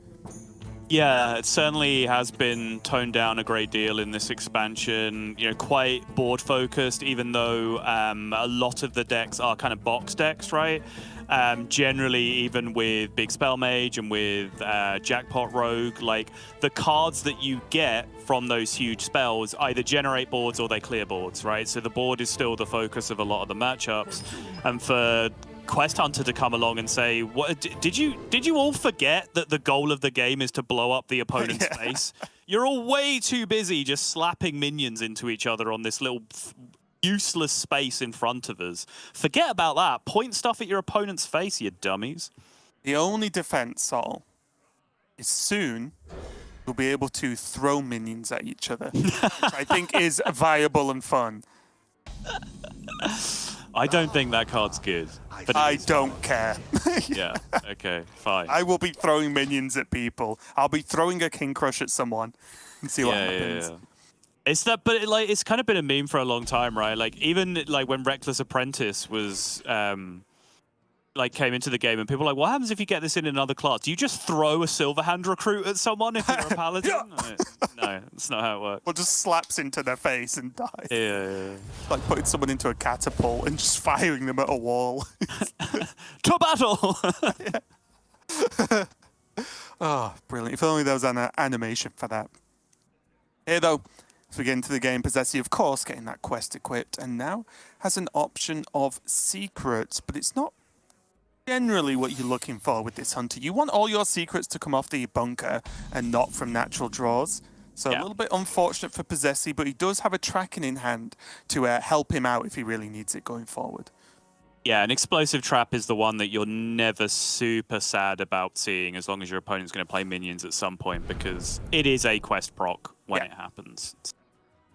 Yeah, it certainly has been toned down a great deal in this expansion. You know, quite board focused, even though a lot of the decks are kind of box decks, right? Generally, even with Big Spell Mage and with Jackpot Rogue, like the cards that you get from those huge spells either generate boards or they clear boards, right? So the board is still the focus of a lot of the matchups. And for Quest Hunter to come along and say, "What did you all forget that the goal of the game is to blow up the opponent's face? You're all way too busy just slapping minions into each other on this little useless space in front of us. Forget about that. Point stuff at your opponent's face, you dummies." The only defense, Sol, is soon you'll be able to throw minions at each other, which I think is viable and fun. I don't think that card's good. But I don't care. Yeah, okay, fine. I will be throwing minions at people. I'll be throwing a King Crush at someone and see what happens. Yeah. It's that, but it's kind of been a meme for a long time, right? Like even like when Reckless Apprentice was came into the game, and people were like, "What happens if you get this in another class? Do you just throw a Silverhand recruit at someone if you're a paladin?" No, that's not how it works. Or just slaps into their face and dies. Yeah. Like putting someone into a catapult and just firing them at a wall. To battle! Oh, brilliant. If only there was an animation for that. Here, though, as we get into the game, Possessi, of course, getting that quest equipped, and now has an option of secrets, but it's not generally what you're looking for with this hunter. You want all your secrets to come off the bunker and not from natural draws. So a little bit unfortunate for Possessi, but he does have a tracking in hand to help him out if he really needs it going forward. Yeah, an explosive trap is the one that you're never super sad about seeing as long as your opponent's going to play minions at some point, because it is a quest proc when it happens.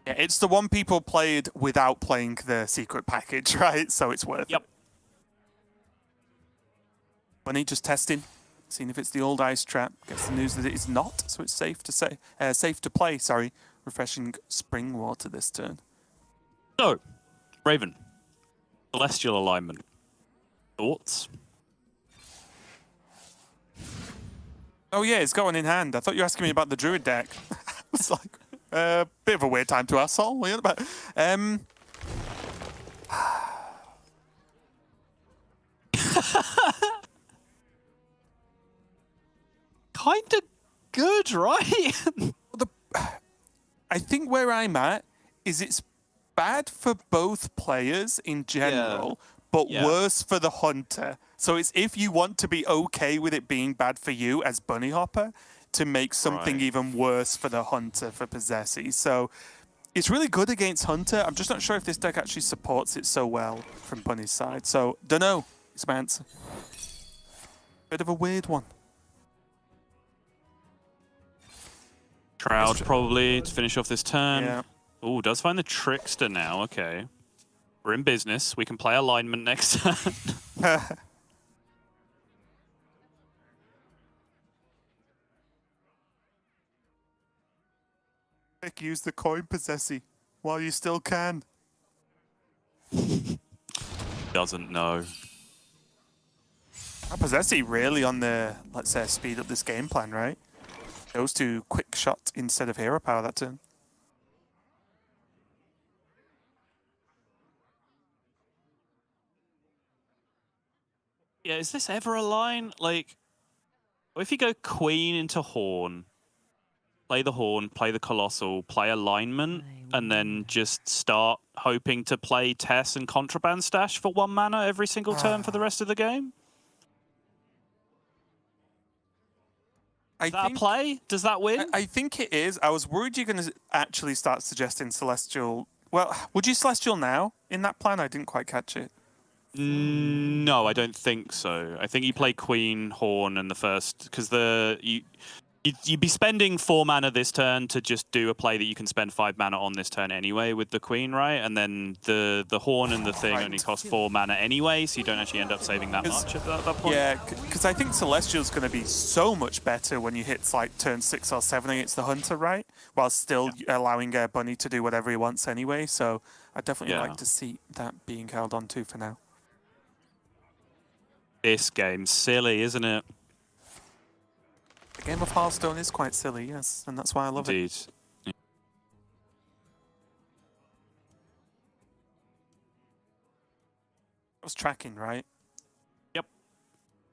Yeah, it's the one people played without playing the secret package, right? So it's worth it. Bunny just testing, seeing if it's the old ice trap. Gets the news that it is not, so it's safe to play. Sorry, refreshing spring water this turn. So, Raven, Celestial alignment. Thoughts? Oh yeah, it's got one in hand. I thought you were asking me about the Druid deck. It's like a bit of a weird time to ask, Sol. What are you on about? Kind of good, right? I think where I'm at is it's bad for both players in general, but worse for the hunter. So it's if you want to be okay with it being bad for you as Bunny Hopper, to make something even worse for the hunter for Possessi. So it's really good against hunter. I'm just not sure if this deck actually supports it so well from Bunny's side. So, dunno, is my answer. Bit of a weird one. Shroud probably to finish off this turn. Yeah. Oh, does find the Trickster now. Okay. We're in business. We can play alignment next turn. Use the coin, Possessi, while you still can. Doesn't know. Possessi really on the, let's say, speed up this game plan, right? Goes to quick shot instead of hero power that turn. Yeah, is this ever a line? Like, if you go Queen into Horn, play the Horn, play the Colossal, play alignment, and then just start hoping to play Tess and Contraband Stash for 1 mana every single turn for the rest of the game? Is that a play? Does that win? I think it is. I was worried you're going to actually start suggesting Celestial. Well, would you Celestial now in that plan? I didn't quite catch it. No, I don't think so. I think you play Queen, Horn, and the first, because you'd be spending 4 mana this turn to just do a play that you can spend 5 mana on this turn anyway with the Queen, right? And then the Horn and the thing only cost 4 mana anyway, so you don't actually end up saving that much at that point. Yeah, because I think Celestial's going to be so much better when you hit like turn 6 or 7 against the Hunter, right? While still allowing Bunny to do whatever he wants anyway. So I definitely like to see that being held on to for now. This game's silly, isn't it? The game of Hearthstone is quite silly, yes, and that's why I love it. Indeed. I was tracking, right? Yep.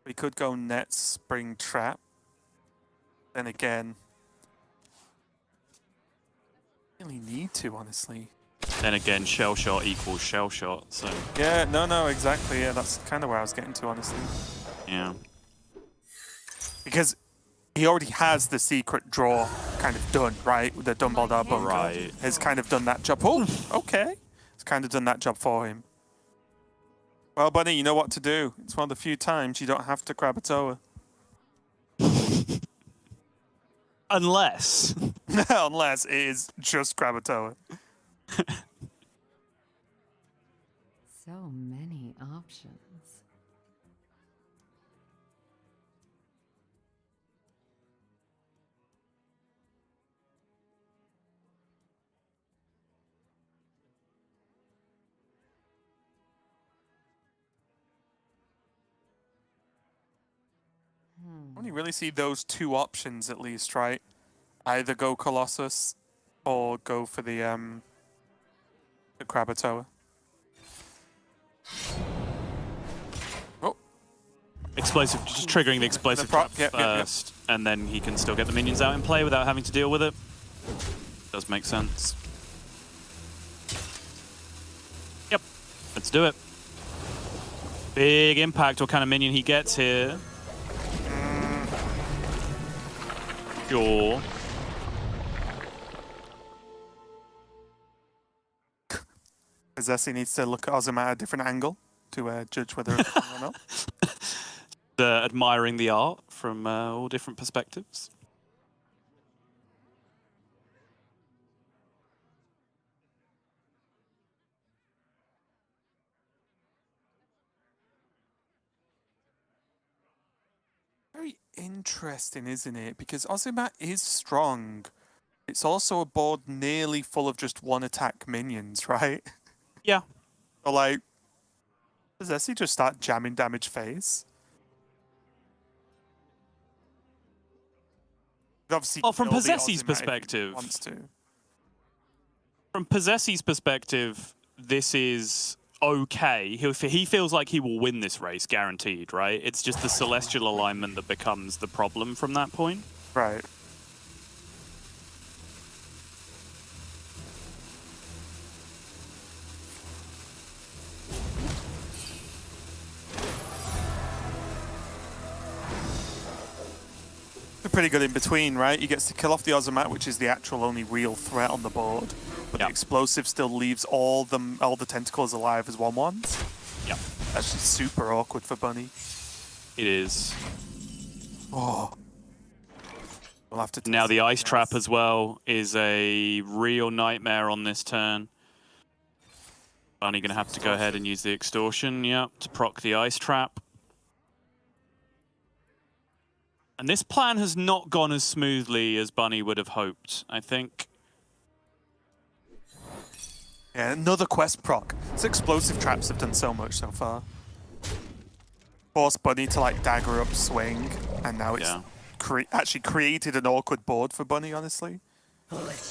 We could go Net Spring Trap. Then again, really need to, honestly. Then again, shell shot equals shell shot, so... Yeah, no, exactly. Yeah, that's kind of where I was getting to, honestly. Yeah. Because he already has the secret draw kind of done, right? The Dumbledore bunker Right. has kind of done that job. Oh, okay. It's kind of done that job for him. Well, Bunny, you know what to do. It's one of the few times you don't have to Krakatoa. Unless... Unless it is just Krakatoa. So many options. I only really see those two options at least, right? Either go Colossus or go for the Krakatoa. Oh. Explosive, just triggering the explosive prop, trap first, and then he can still get the minions out in play without having to deal with it. Does make sense. Yep, let's do it. Big impact, what kind of minion he gets here. Sure. Zessie needs to look at Ozma at a different angle to judge whether it's or not. Admiring the art from all different perspectives. Very interesting, isn't it? Because Ozma is strong. It's also a board nearly full of just one attack minions, right? Yeah. So like, does Zessie just start jamming damage phase? Obviously, Well, from kill the Possessi's Ozma if he perspective, wants to. From Possessi's perspective, this is okay. He feels like he will win this race, guaranteed, right? It's just the celestial alignment that becomes the problem from that point. Right. Pretty good in between, right? He gets to kill off the Ozomat, which is the actual only real threat on the board. But the explosive still leaves all the tentacles alive as 1/1s. Yep. That's just super awkward for Bunny. It is. Oh. We'll have to now the ice trap as well is a real nightmare on this turn. Bunny gonna have to go ahead and use the extortion, to proc the ice trap. And this plan has not gone as smoothly as Bunny would have hoped, I think. Yeah, another quest proc. These explosive traps have done so much so far. Force Bunny to like dagger up swing, and now it's actually created an awkward board for Bunny, honestly.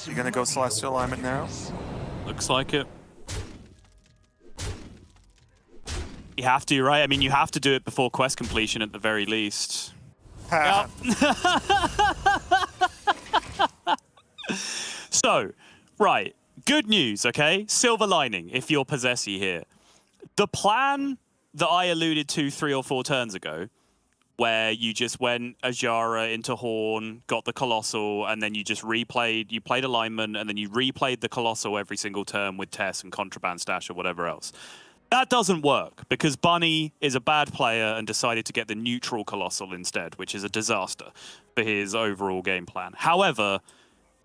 You're gonna go Celestial Alignment now? Looks like it. You have to, right? I mean, you have to do it before quest completion at the very least. Yep. So, right. Good news, okay? Silver lining, if you're Possessi here. The plan that I alluded to 3 or 4 turns ago, where you just went Ajara into Horn, got the Colossal, and then you just replayed, you played alignment, and then you replayed the Colossal every single turn with Tess and Contraband Stash or whatever else. That doesn't work, because Bunny is a bad player and decided to get the neutral Colossal instead, which is a disaster for his overall game plan. However,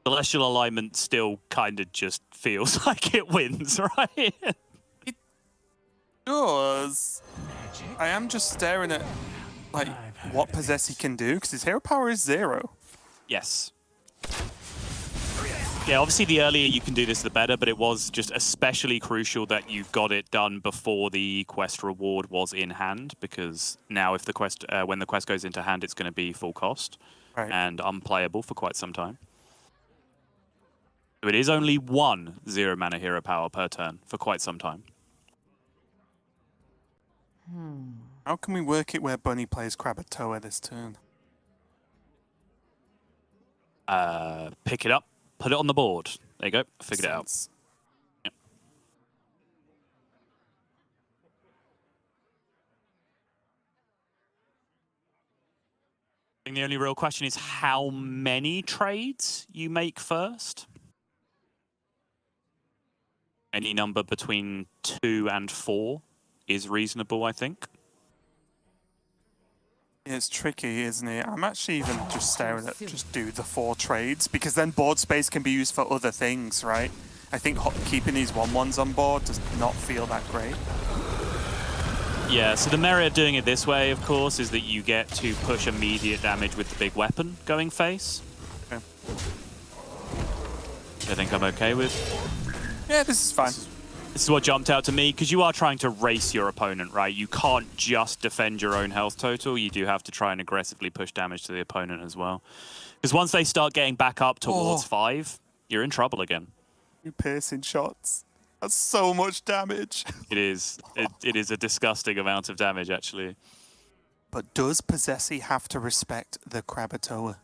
Celestial Alignment still kind of just feels like it wins, right? It does. I am just staring at like what Possessi can do, because his hero power is 0. Yes. Yeah, obviously the earlier you can do this, the better, but it was just especially crucial that you got it done before the quest reward was in hand, because now if the quest, when the quest goes into hand, it's going to be full cost and unplayable for quite some time. So it is only 1 0-mana hero power per turn for quite some time. How can we work it where Bunny plays Krakatoa this turn? Pick it up. Put it on the board. There you go. Figured it out. Yep. think the only real question is how many trades you make first. Any number between 2 and 4 is reasonable, I think. It's tricky, isn't it? I'm actually even just staring at just do the 4 trades, because then board space can be used for other things, right? I think keeping these 1/1s on board does not feel that great. Yeah, so the merit of doing it this way, of course, is that you get to push immediate damage with the big weapon going face. Okay. I think I'm okay with. Yeah, this is fine. This is what jumped out to me, because you are trying to race your opponent, right? You can't just defend your own health total. You do have to try and aggressively push damage to the opponent as well. Because once they start getting back up towards 5, you're in trouble again. You piercing shots. That's so much damage. It is. It is a disgusting amount of damage, actually. But does Possessi have to respect the Krakatoa?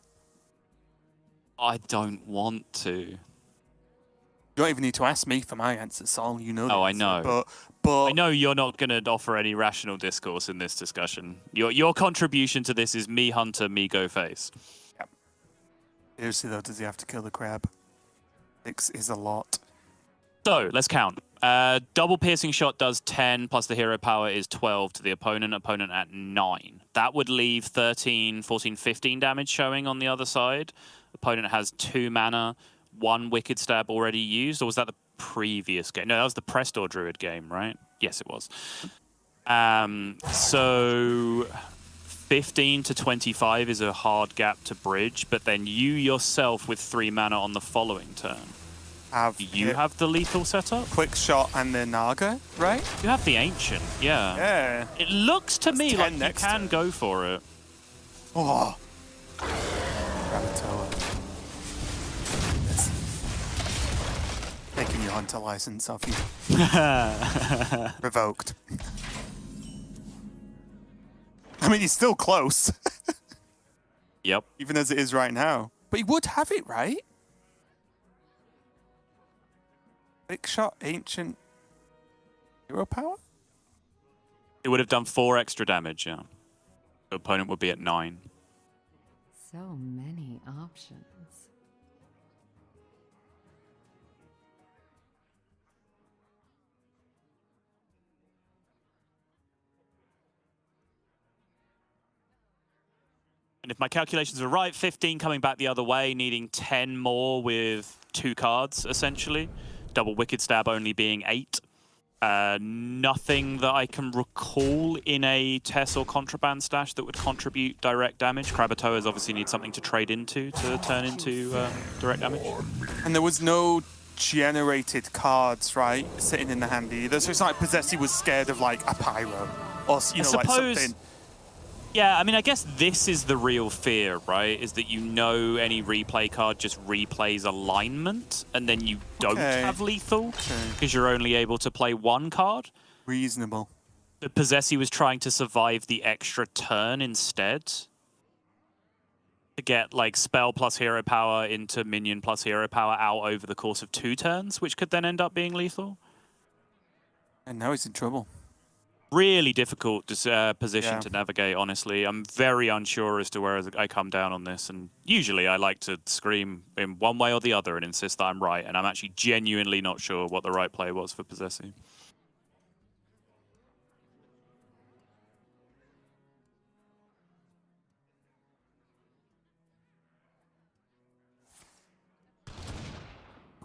I don't want to. You don't even need to ask me for my answer, Sol. You know. Oh, I know. But I know you're not going to offer any rational discourse in this discussion. Your contribution to this is me hunter, me go face. Yep. Seriously though, does he have to kill the crab? 6 is a lot. So let's count. Double piercing shot does 10 plus the hero power is 12 to the opponent. Opponent at 9. That would leave 13, 14, 15 damage showing on the other side. Opponent has 2 mana, 1 wicked stab already used, or was that the previous game? No, that was the Prestor Druid game, right? Yes, it was. So 15 to 25 is a hard gap to bridge, but then you yourself with 3 mana on the following turn. You have the lethal setup? Quick shot and the Naga, right? You have the Ancient, yeah. Yeah. It looks to me like you can go for it. Oh. Krakatoa. Taking your hunter license off you. Revoked. I mean, he's still close. Yep. Even as it is right now. But he would have it, right? Quick shot, ancient hero power? It would have done 4 extra damage, yeah. The opponent would be at 9. So many options. And if my calculations are right, 15 coming back the other way, needing 10 more with 2 cards, essentially. Double Wicked Stab only being 8. Nothing that I can recall in a Tess or Contraband stash that would contribute direct damage. Krakatoas obviously need something to trade into to turn into direct damage. And there was no generated cards, right, sitting in the hand either. So it's not like Possessi was scared of like a Pyro or, you know, like something. Yeah, I mean, I guess this is the real fear, right? Is that you know any replay card just replays alignment, and then you don't have lethal because you're only able to play 1 card. Reasonable. The Possessi was trying to survive the extra turn instead. To get, like, spell plus hero power into minion plus hero power out over the course of 2 turns, which could then end up being lethal. And now he's in trouble. Really difficult position to navigate, honestly. I'm very unsure as to where I come down on this, and usually I like to scream in one way or the other and insist that I'm right, and I'm actually genuinely not sure what the right play was for Possessi.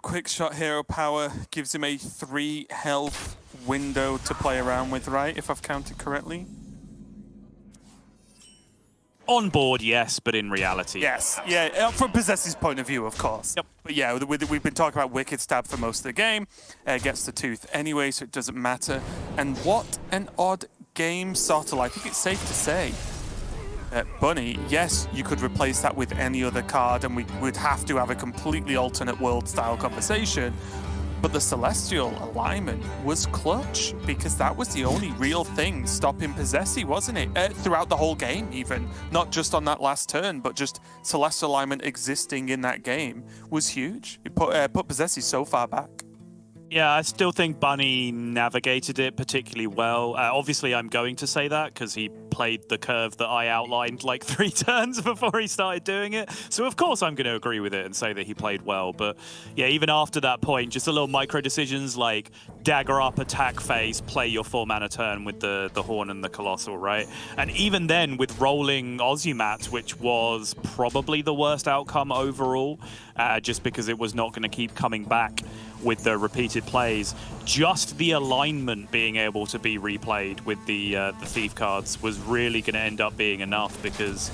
Quick shot hero power gives him a 3 health window to play around with, right? If I've counted correctly. On board, yes, but in reality. Yes, yeah, from Possessi's point of view, of course. Yep. But yeah, we've been talking about Wicked Stab for most of the game. Gets the tooth anyway, so it doesn't matter. And what an odd game, Sottle. I think it's safe to say. Bunny, yes, you could replace that with any other card and we would have to have a completely alternate world-style conversation. But the Celestial alignment was clutch because that was the only real thing stopping Possessi, wasn't it? Throughout the whole game, even. Not just on that last turn, but just Celestial alignment existing in that game was huge. It put Possessi so far back. Yeah, I still think Bunny navigated it particularly well. Obviously, I'm going to say that because he played the curve that I outlined like 3 turns before he started doing it. So, of course, I'm going to agree with it and say that he played well. But, yeah, even after that point, just a little micro decisions like dagger up, attack phase, play your 4-mana turn with the Horn and the Colossal, right? And even then, with rolling Ozumat, which was probably the worst outcome overall, just because it was not going to keep coming back with the repeated plays, just the alignment being able to be replayed with the Thief cards was really going to end up being enough, because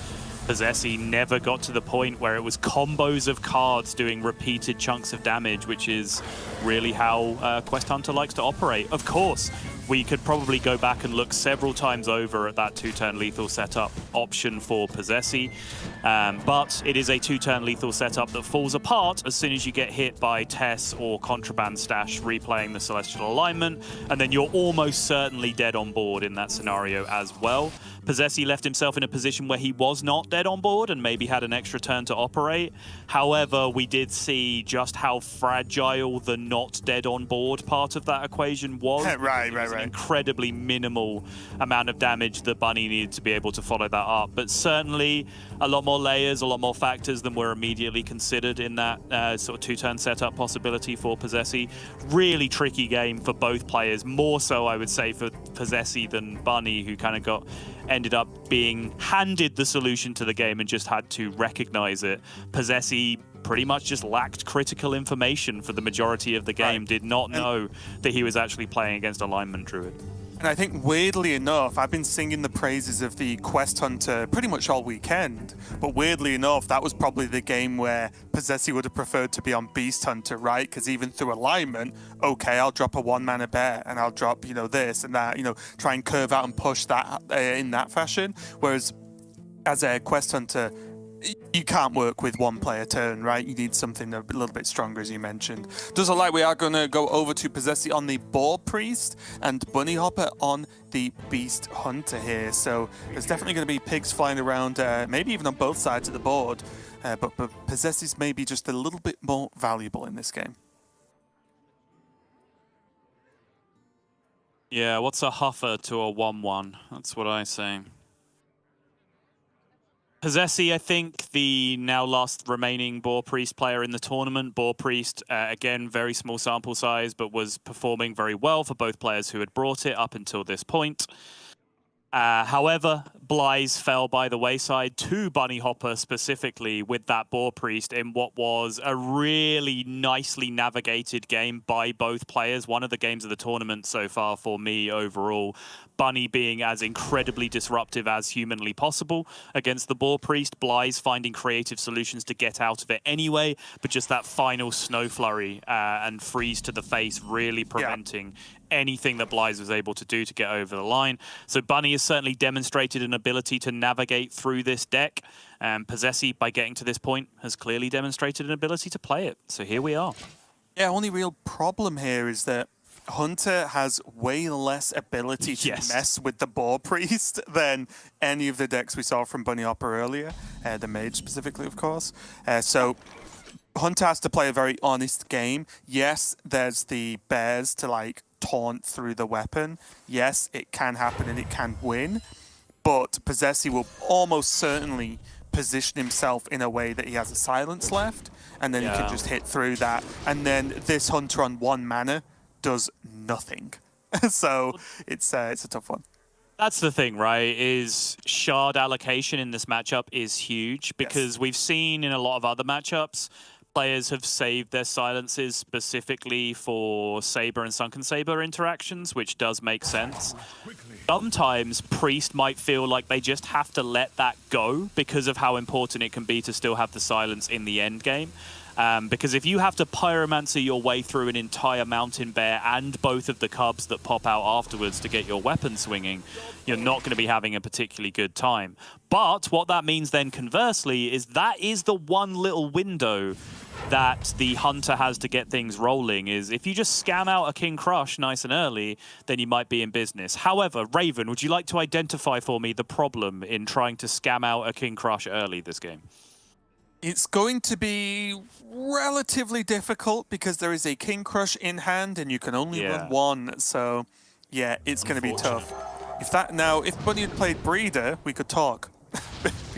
Possessi never got to the point where it was combos of cards doing repeated chunks of damage, which is really how Quest Hunter likes to operate. Of course, we could probably go back and look several times over at that 2-turn lethal setup option for Possessi, but it is a 2-turn lethal setup that falls apart as soon as you get hit by Tess or Contraband Stash replaying the Celestial Alignment, and then you're almost certainly dead on board in that scenario as well. Possessi left himself in a position where he was not dead on board and maybe had an extra turn to operate. However, we did see just how fragile the not dead on board part of that equation was. Right. An incredibly minimal amount of damage that Bunny needed to be able to follow that up. But certainly a lot more layers, a lot more factors than were immediately considered in that sort of 2-turn setup possibility for Possessi. Really tricky game for both players, more so I would say for Possessi than Bunny, who kind of ended up being handed the solution to the game and just had to recognize it. Possessi pretty much just lacked critical information for the majority of the game, did not know that he was actually playing against Alignment Druid. And I think, weirdly enough, I've been singing the praises of the Quest Hunter pretty much all weekend, but weirdly enough, that was probably the game where Possessi would have preferred to be on Beast Hunter, right? Because even through Alignment, okay, I'll drop a 1-mana bear, and I'll drop, this and that, try and curve out and push that in that fashion. Whereas, as a Quest Hunter, you can't work with one player turn, right? You need something a little bit stronger, as you mentioned. Does look like we are going to go over to Possessi on the Boar Priest and Bunny Hopper on the Beast Hunter here. So there's definitely going to be pigs flying around, maybe even on both sides of the board. But Possessi's maybe just a little bit more valuable in this game. Yeah, what's a Huffer to a 1-1? That's what I say. Possessi, I think, the now last remaining Boar Priest player in the tournament. Boar Priest, again, very small sample size, but was performing very well for both players who had brought it up until this point. However, Bly's fell by the wayside to Bunny Hopper specifically with that Boar Priest in what was a really nicely navigated game by both players. One of the games of the tournament so far for me overall. Bunny being as incredibly disruptive as humanly possible against the Boar Priest. Bly's finding creative solutions to get out of it anyway, but just that final Snow Flurry and freeze to the face really preventing anything that Bly's was able to do to get over the line. So Bunny has certainly demonstrated an ability to navigate through this deck. Possessi, by getting to this point, has clearly demonstrated an ability to play it. So here we are. Yeah, only real problem here is that Hunter has way less ability to mess with the Boar Priest than any of the decks we saw from Bunny Hopper earlier, the Mage specifically, of course. So Hunter has to play a very honest game. Yes, there's the bears to taunt through the weapon. Yes, it can happen and it can win, but Possessi will almost certainly position himself in a way that he has a silence left, and then he can just hit through that. And then this Hunter on 1 mana does nothing. So it's a tough one. That's the thing, right, is shard allocation in this matchup is huge, because we've seen in a lot of other matchups, players have saved their silences specifically for Saber and Sunken Saber interactions, which does make sense. Sometimes Priest might feel like they just have to let that go because of how important it can be to still have the silence in the end game. Because if you have to Pyromancer your way through an entire Mountain Bear and both of the Cubs that pop out afterwards to get your weapon swinging, you're not going to be having a particularly good time. But what that means then conversely is that is the one little window that the Hunter has to get things rolling. Is if you just scam out a King Crush nice and early, then you might be in business. However, Raven, would you like to identify for me the problem in trying to scam out a King Crush early this game? It's going to be relatively difficult because there is a King Crush in hand and you can only run one. So, yeah, it's going to be tough. If Bunny had played Breeder, we could talk.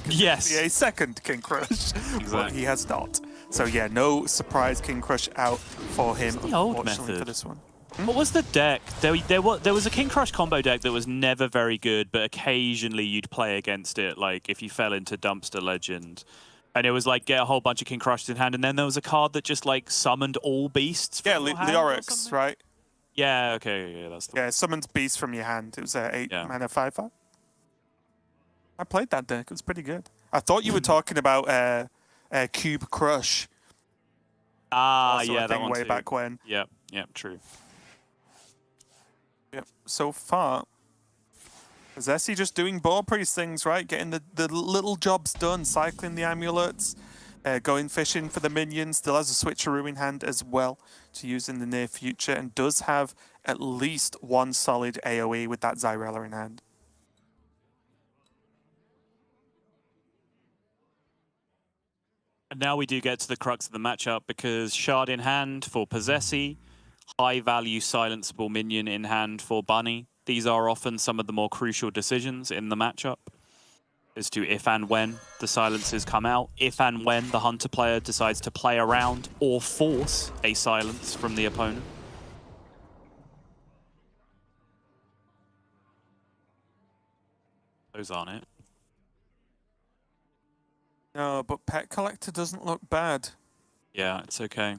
Yes. A second King Crush, Exactly. but he has not. So yeah, no surprise King Crush out for him. The old unfortunately, method for this one. What was the deck? There was a King Crush combo deck that was never very good, but occasionally you'd play against it, like if you fell into Dumpster Legend. And it was like, get a whole bunch of King Crushes in hand, and then there was a card that just like summoned all beasts from your hand or Leorix, something? right? Yeah, okay, yeah, that's the one. Summons beasts from your hand. It was a 8 mana 5/5. I played that deck. It was pretty good. I thought you were talking about Cube Crush. Ah, Also, yeah, that one way too. back when. Yep, true. Yep. So far, Zessi just doing board priest things, right? Getting the little jobs done, cycling the amulets, going fishing for the minions. Still has a switcheroo in hand as well to use in the near future, and does have at least one solid AoE with that Zyrella in hand. And now we do get to the crux of the matchup, because Shard in hand for Possessi, high-value silenceable minion in hand for Bunny. These are often some of the more crucial decisions in the matchup as to if and when the silences come out, if and when the Hunter player decides to play around or force a silence from the opponent. Those aren't it. No, but Pet Collector doesn't look bad. Yeah, it's okay.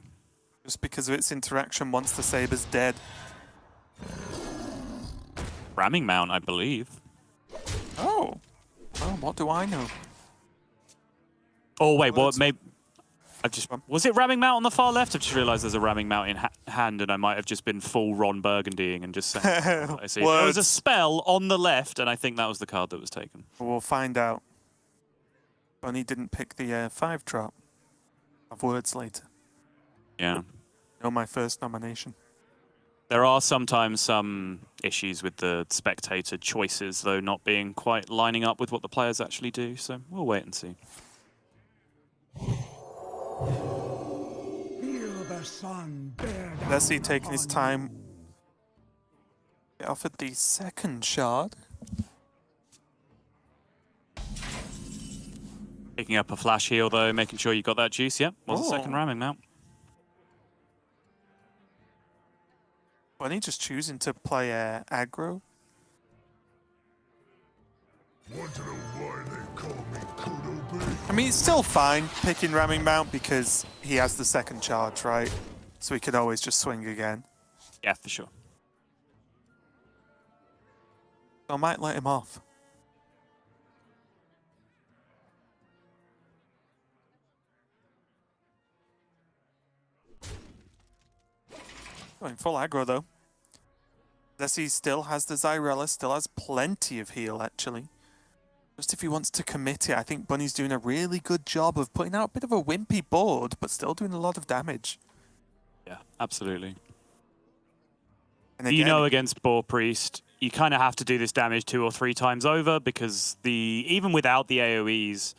Just because of its interaction once the Saber's dead. Ramming Mount, I believe. Oh. Well, what do I know? Oh, wait, what? Maybe... Was it Ramming Mount on the far left? I've just realised there's a Ramming Mount in hand, and I might have just been full Ron Burgundying and just saying... I see. There was a spell on the left, and I think that was the card that was taken. We'll find out. Bunny didn't pick the 5-drop. I'll have words later. Yeah. No, my first nomination. There are sometimes some issues with the spectator choices, though, not being quite lining up with what the players actually do, so we'll wait and see. Leslie taking his time. He offered the second shard. Picking up a flash heal, though, making sure you got that juice. Yep, was a second Ramming Mount. Bunny just choosing to play aggro. I mean, it's still fine picking Ramming Mount because he has the second charge, right? So he can always just swing again. Yeah, for sure. So I might let him off. Going full aggro, though. Zessi still has the Zyrella, still has plenty of heal, actually. Just if he wants to commit it, I think Bunny's doing a really good job of putting out a bit of a wimpy board, but still doing a lot of damage. Yeah, absolutely. And again, you know, against Boar Priest, you kind of have to do this damage 2 or 3 times over, because even without the AoEs,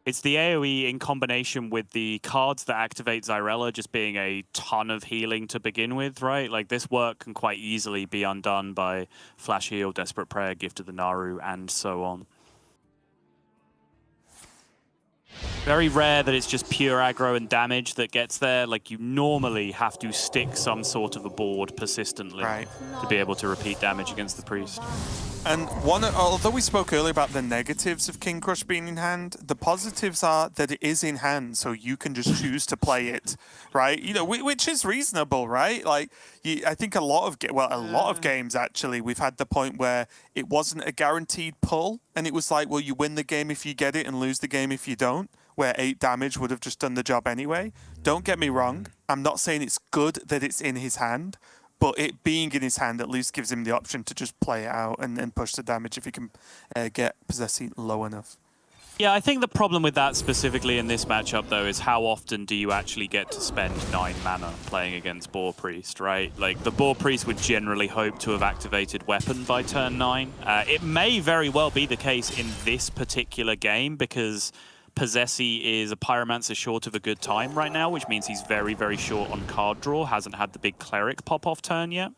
it's the AoE in combination with the cards that activate Zyrella just being a ton of healing to begin with, right? Like, this work can quite easily be undone by Flash Heal, Desperate Prayer, Gift of the Naru, and so on. Very rare that it's just pure aggro and damage that gets there. Like, you normally have to stick some sort of a board persistently to be able to repeat damage against the priest. And although we spoke earlier about the negatives of King Crush being in hand, the positives are that it is in hand, so you can just choose to play it, right? You know, which is reasonable, right? Like, I think a lot of games actually, we've had the point where it wasn't a guaranteed pull, and it was like, well, you win the game if you get it and lose the game if you don't, where 8 damage would have just done the job anyway. Don't get me wrong, I'm not saying it's good that it's in his hand, but it being in his hand at least gives him the option to just play it out and then push the damage if he can get Possessi low enough. Yeah, I think the problem with that specifically in this matchup, though, is how often do you actually get to spend 9 mana playing against Boar Priest, right? Like, the Boar Priest would generally hope to have activated Weapon by turn 9. It may very well be the case in this particular game, because Possessi is a Pyromancer short of a good time right now, which means he's very, very short on card draw. Hasn't had the big Cleric pop-off turn yet.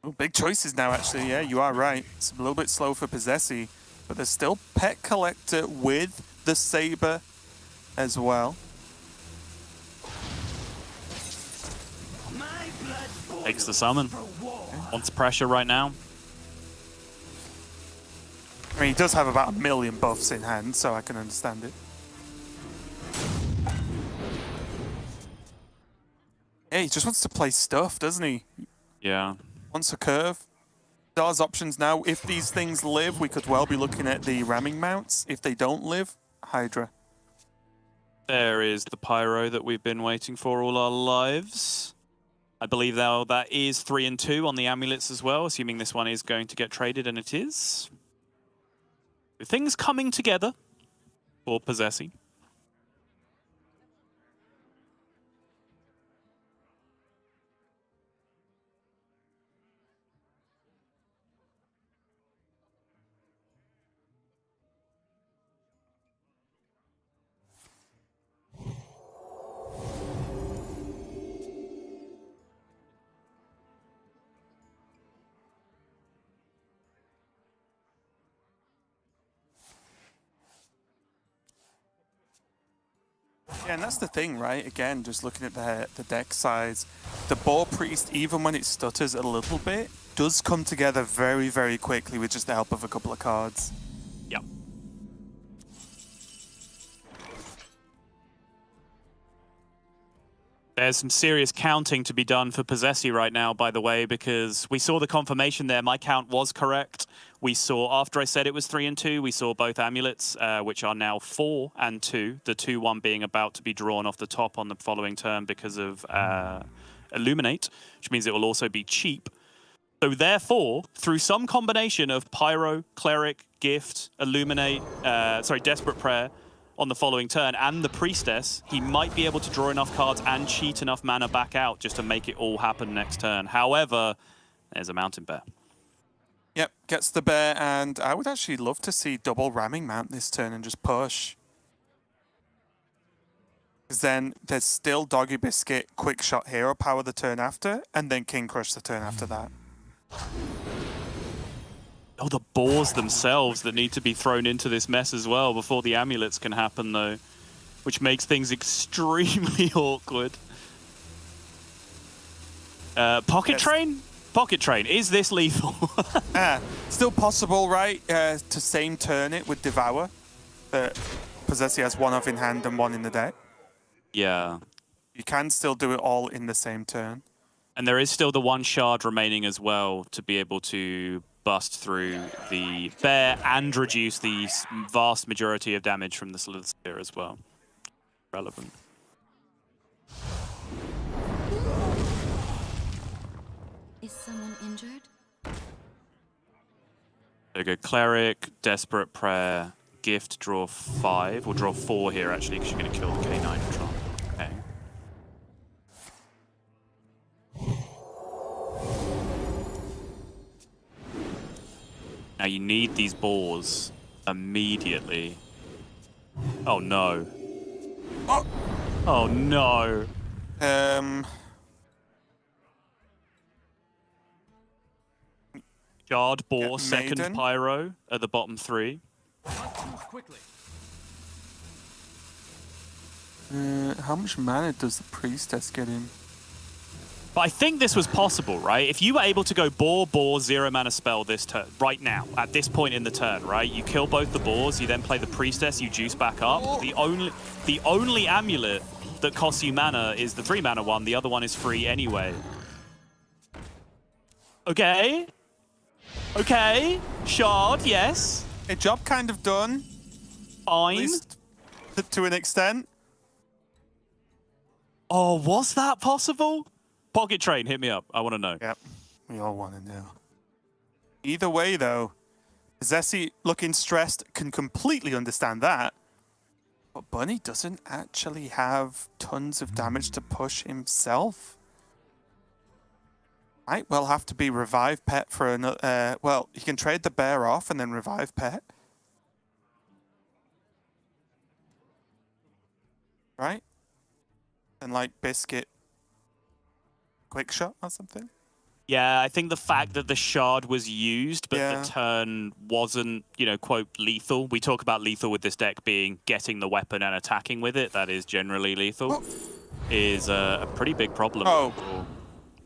Oh, big choices now, actually. Yeah, you are right. It's a little bit slow for Possessi, but there's still Pet Collector with the Saber as well. Takes the summon. Wants pressure right now. I mean, he does have about 1 million buffs in hand, so I can understand it. Yeah, he just wants to play stuff, doesn't he? Yeah. Wants a curve. Dar's options now. If these things live, we could well be looking at the ramming mounts. If they don't live, Hydra. There is the Pyro that we've been waiting for all our lives. I believe now that is 3 and 2 on the amulets as well, assuming this one is going to get traded, and it is. Things coming together for Possessi. Yeah, and that's the thing, right? Again, just looking at the deck size, the Boar Priest, even when it stutters a little bit, does come together very, very quickly with just the help of a couple of cards. Yep. There's some serious counting to be done for Possessi right now, by the way, because we saw the confirmation there. My count was correct. We saw, after I said it was 3 and 2, we saw both amulets, which are now 4 and 2. The 2-1 being about to be drawn off the top on the following turn because of Illuminate, which means it will also be cheap. So therefore, through some combination of Pyro, Cleric, Gift, Illuminate, Desperate Prayer, on the following turn, and the Priestess, he might be able to draw enough cards and cheat enough mana back out just to make it all happen next turn. However, there's a Mountain Bear. Yep, gets the bear, and I would actually love to see double ramming mount this turn and just push. Because then there's still Doggy Biscuit, Quick Shot, Hero Power the turn after, and then King Crush the turn after that. Oh, the boars themselves that need to be thrown into this mess as well before the amulets can happen, though, which makes things extremely awkward. Pocket Train? Pocket Train. Is this lethal? Still possible, right? To same turn it with Devour. Possessi has one off in hand and one in the deck. Yeah. You can still do it all in the same turn. And there is still the 1 shard remaining as well to be able to bust through the bear and reduce the vast majority of damage from the Slither Spear as well. Relevant. Is someone injured? There you go. Cleric, Desperate Prayer, Gift, draw 5. Or draw 4 here, actually, because you're going to kill the K9 Tron. Okay. Now you need these boars immediately. Oh no. Oh, oh no. Shard, boar, second Pyro at the bottom 3. How much mana does the Priestess get in? But I think this was possible, right? If you were able to go boar, 0 mana spell this turn, right now, at this point in the turn, right? You kill both the boars, you then play the Priestess, you juice back up. Oh. The only amulet that costs you mana is the 3 mana one. The other one is free anyway. Okay. Okay. Shard, yes. A job kind of done. Fine. At least to an extent. Oh, was that possible? Pocket Train, hit me up. I want to know. Yep, we all want to know. Either way, though, Zessie looking stressed can completely understand that. But Bunny doesn't actually have tons of damage to push himself. Might well have to be Revive Pet for another... well, he can trade the bear off and then Revive Pet. right? And like Biscuit, quick shot or something. Yeah, I think the fact that the shard was used, but Yeah. the turn wasn't, you know, quote, lethal. We talk about lethal with this deck being getting the weapon and attacking with it. That is generally lethal. Is a pretty big problem. Oh.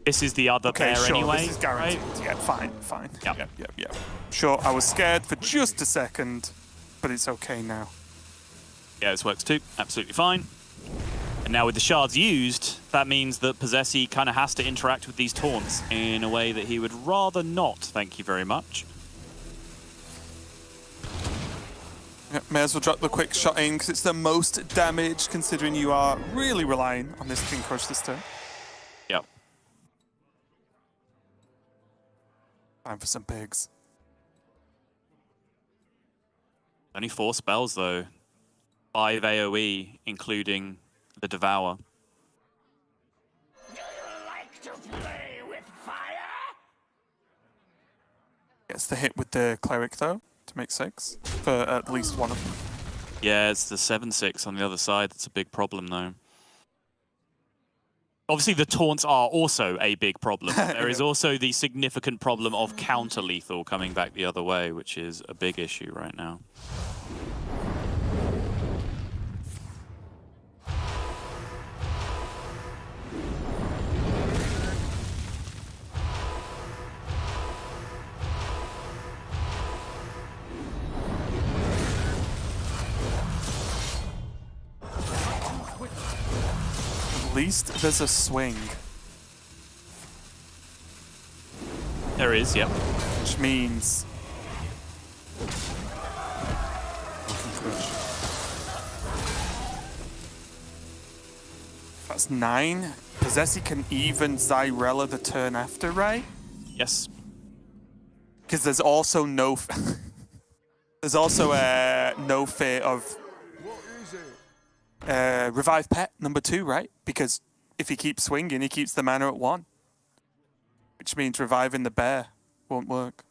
This is the other Okay, pair sure, anyway. this is guaranteed. Right? Yeah, fine. Yep. Yep. Sure, I was scared for just a second, but it's okay now. Yeah, this works too. Absolutely fine. And now with the shards used, that means that Possessi kind of has to interact with these taunts in a way that he would rather not. Thank you very much. Yeah, may as well drop the quick shot in because it's the most damage considering you are really relying on this King Crush this turn. Yep. Time for some pigs. Only 4 spells though. 5 AoE, including the Devour. Gets the hit with the Cleric though, to make 6 for at least one of them. Yeah, it's the 7/6 on the other side. That's a big problem though. Obviously, the taunts are also a big problem. There is also the significant problem of counter-lethal coming back the other way, which is a big issue right now. At least there's a swing. There is, yep. Which means... That's 9. Possessi can even Zyrella the turn after, right? Yes. Because there's also no... there's also no fear of... Revive Pet, number 2, right? Because if he keeps swinging, he keeps the mana at 1. Which means reviving the bear won't work.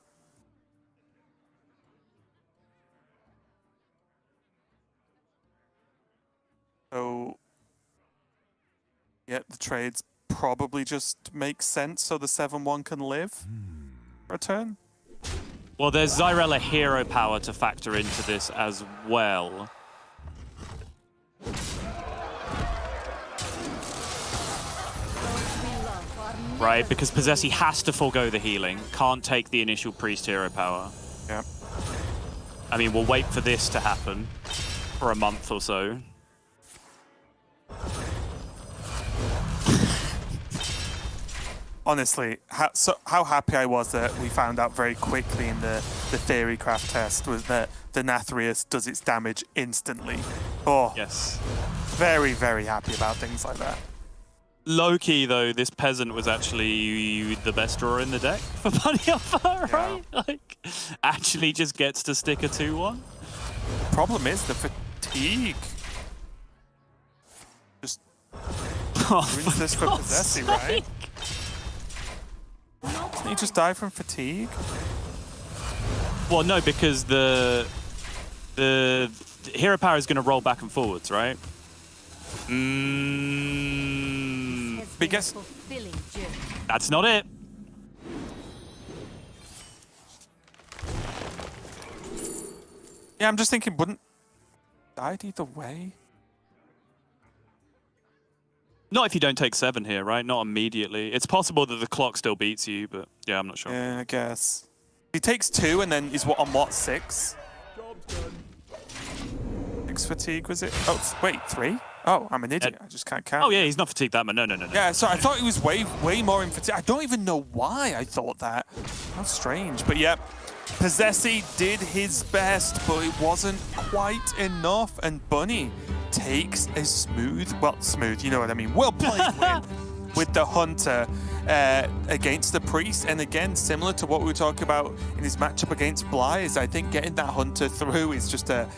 So... yeah, the trades probably just make sense so the 7/1 can live for a turn. Well, there's Zyrella hero power to factor into this as well. Right, because Possessi has to forego the healing, can't take the initial priest hero power. Yeah. I mean, we'll wait for this to happen for a month or so. Honestly, how happy I was that we found out very quickly in the Theorycraft test was that the Nathrius does its damage instantly. Oh, yes. Very, very happy about things like that. Low-key, though, this Peasant was actually the best drawer in the deck for Bunny Hopper, right? Yeah. Like, actually just gets to stick a 2/1. The problem is the fatigue. Just ruins this for Possessi, right? Didn't he just die from fatigue? Well, no, because the hero power is going to roll back and forwards, right? But guess that's not it. Yeah, I'm just thinking, wouldn't died either way? Not if you don't take 7 here, right? Not immediately. It's possible that the clock still beats you, but yeah, I'm not sure. Yeah, I guess. He takes 2 and then is on what, 6? 6 fatigue, was it? Oh, wait, 3? Oh, I'm an idiot. I just can't count. Oh, yeah, he's not fatigued that much. No. Yeah, so I thought he was way more in fatigue. I don't even know why I thought that. How strange. But yeah, Possessi did his best, but it wasn't quite enough. And Bunny takes a smooth, you know what I mean, well-played win with the Hunter against the Priest. And again, similar to what we were talking about in his matchup against Blythe, I think getting that Hunter through is just a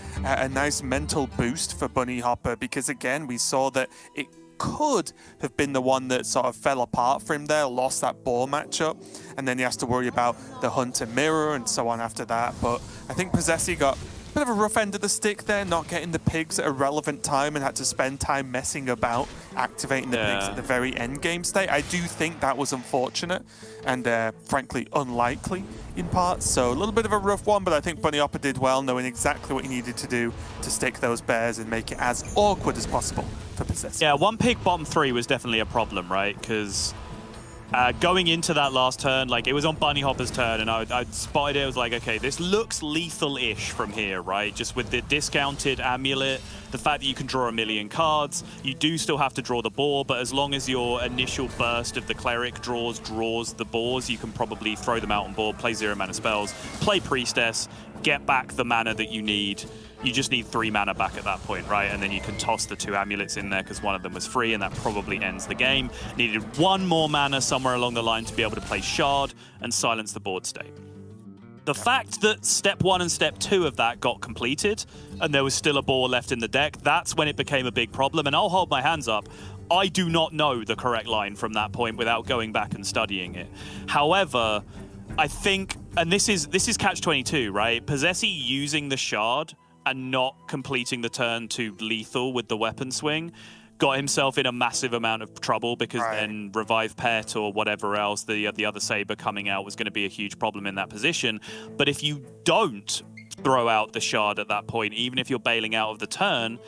nice mental boost for Bunny Hopper, because again, we saw that it could have been the one that sort of fell apart for him there, lost that ball matchup, and then he has to worry about the Hunter mirror and so on after that. But I think Possessi got Bit of a rough end of the stick there, not getting the pigs at a relevant time and had to spend time messing about activating the pigs at the very end game state. I do think that was unfortunate and frankly unlikely in parts. So a little bit of a rough one, but I think Bunny Hopper did well, knowing exactly what he needed to do to stick those bears and make it as awkward as possible for Possessy. Yeah, one pig bottom 3 was definitely a problem, right? Because going into that last turn, like, it was on Bunny Hopper's turn, and I spotted it. I was like, okay, this looks lethal-ish from here, right? Just with the discounted amulet, the fact that you can draw a million cards, you do still have to draw the boar, but as long as your initial burst of the cleric draws the boars, you can probably throw them out on board, play 0 mana spells, play priestess, get back the mana that you need. You just need 3 mana back at that point, right? And then you can toss the 2 amulets in there because one of them was free, and that probably ends the game. Needed 1 more mana somewhere along the line to be able to play Shard and silence the board state. The fact that step 1 and step 2 of that got completed, and there was still a boar left in the deck, that's when it became a big problem, and I'll hold my hands up. I do not know the correct line from that point without going back and studying it. However, I think, and this is catch-22, right? Possessy using the Shard and not completing the turn to lethal with the weapon swing got himself in a massive amount of trouble, because then Revive Pet or whatever else, the other Saber coming out, was going to be a huge problem in that position. But if you don't throw out the Shard at that point, even if you're bailing out of the turn,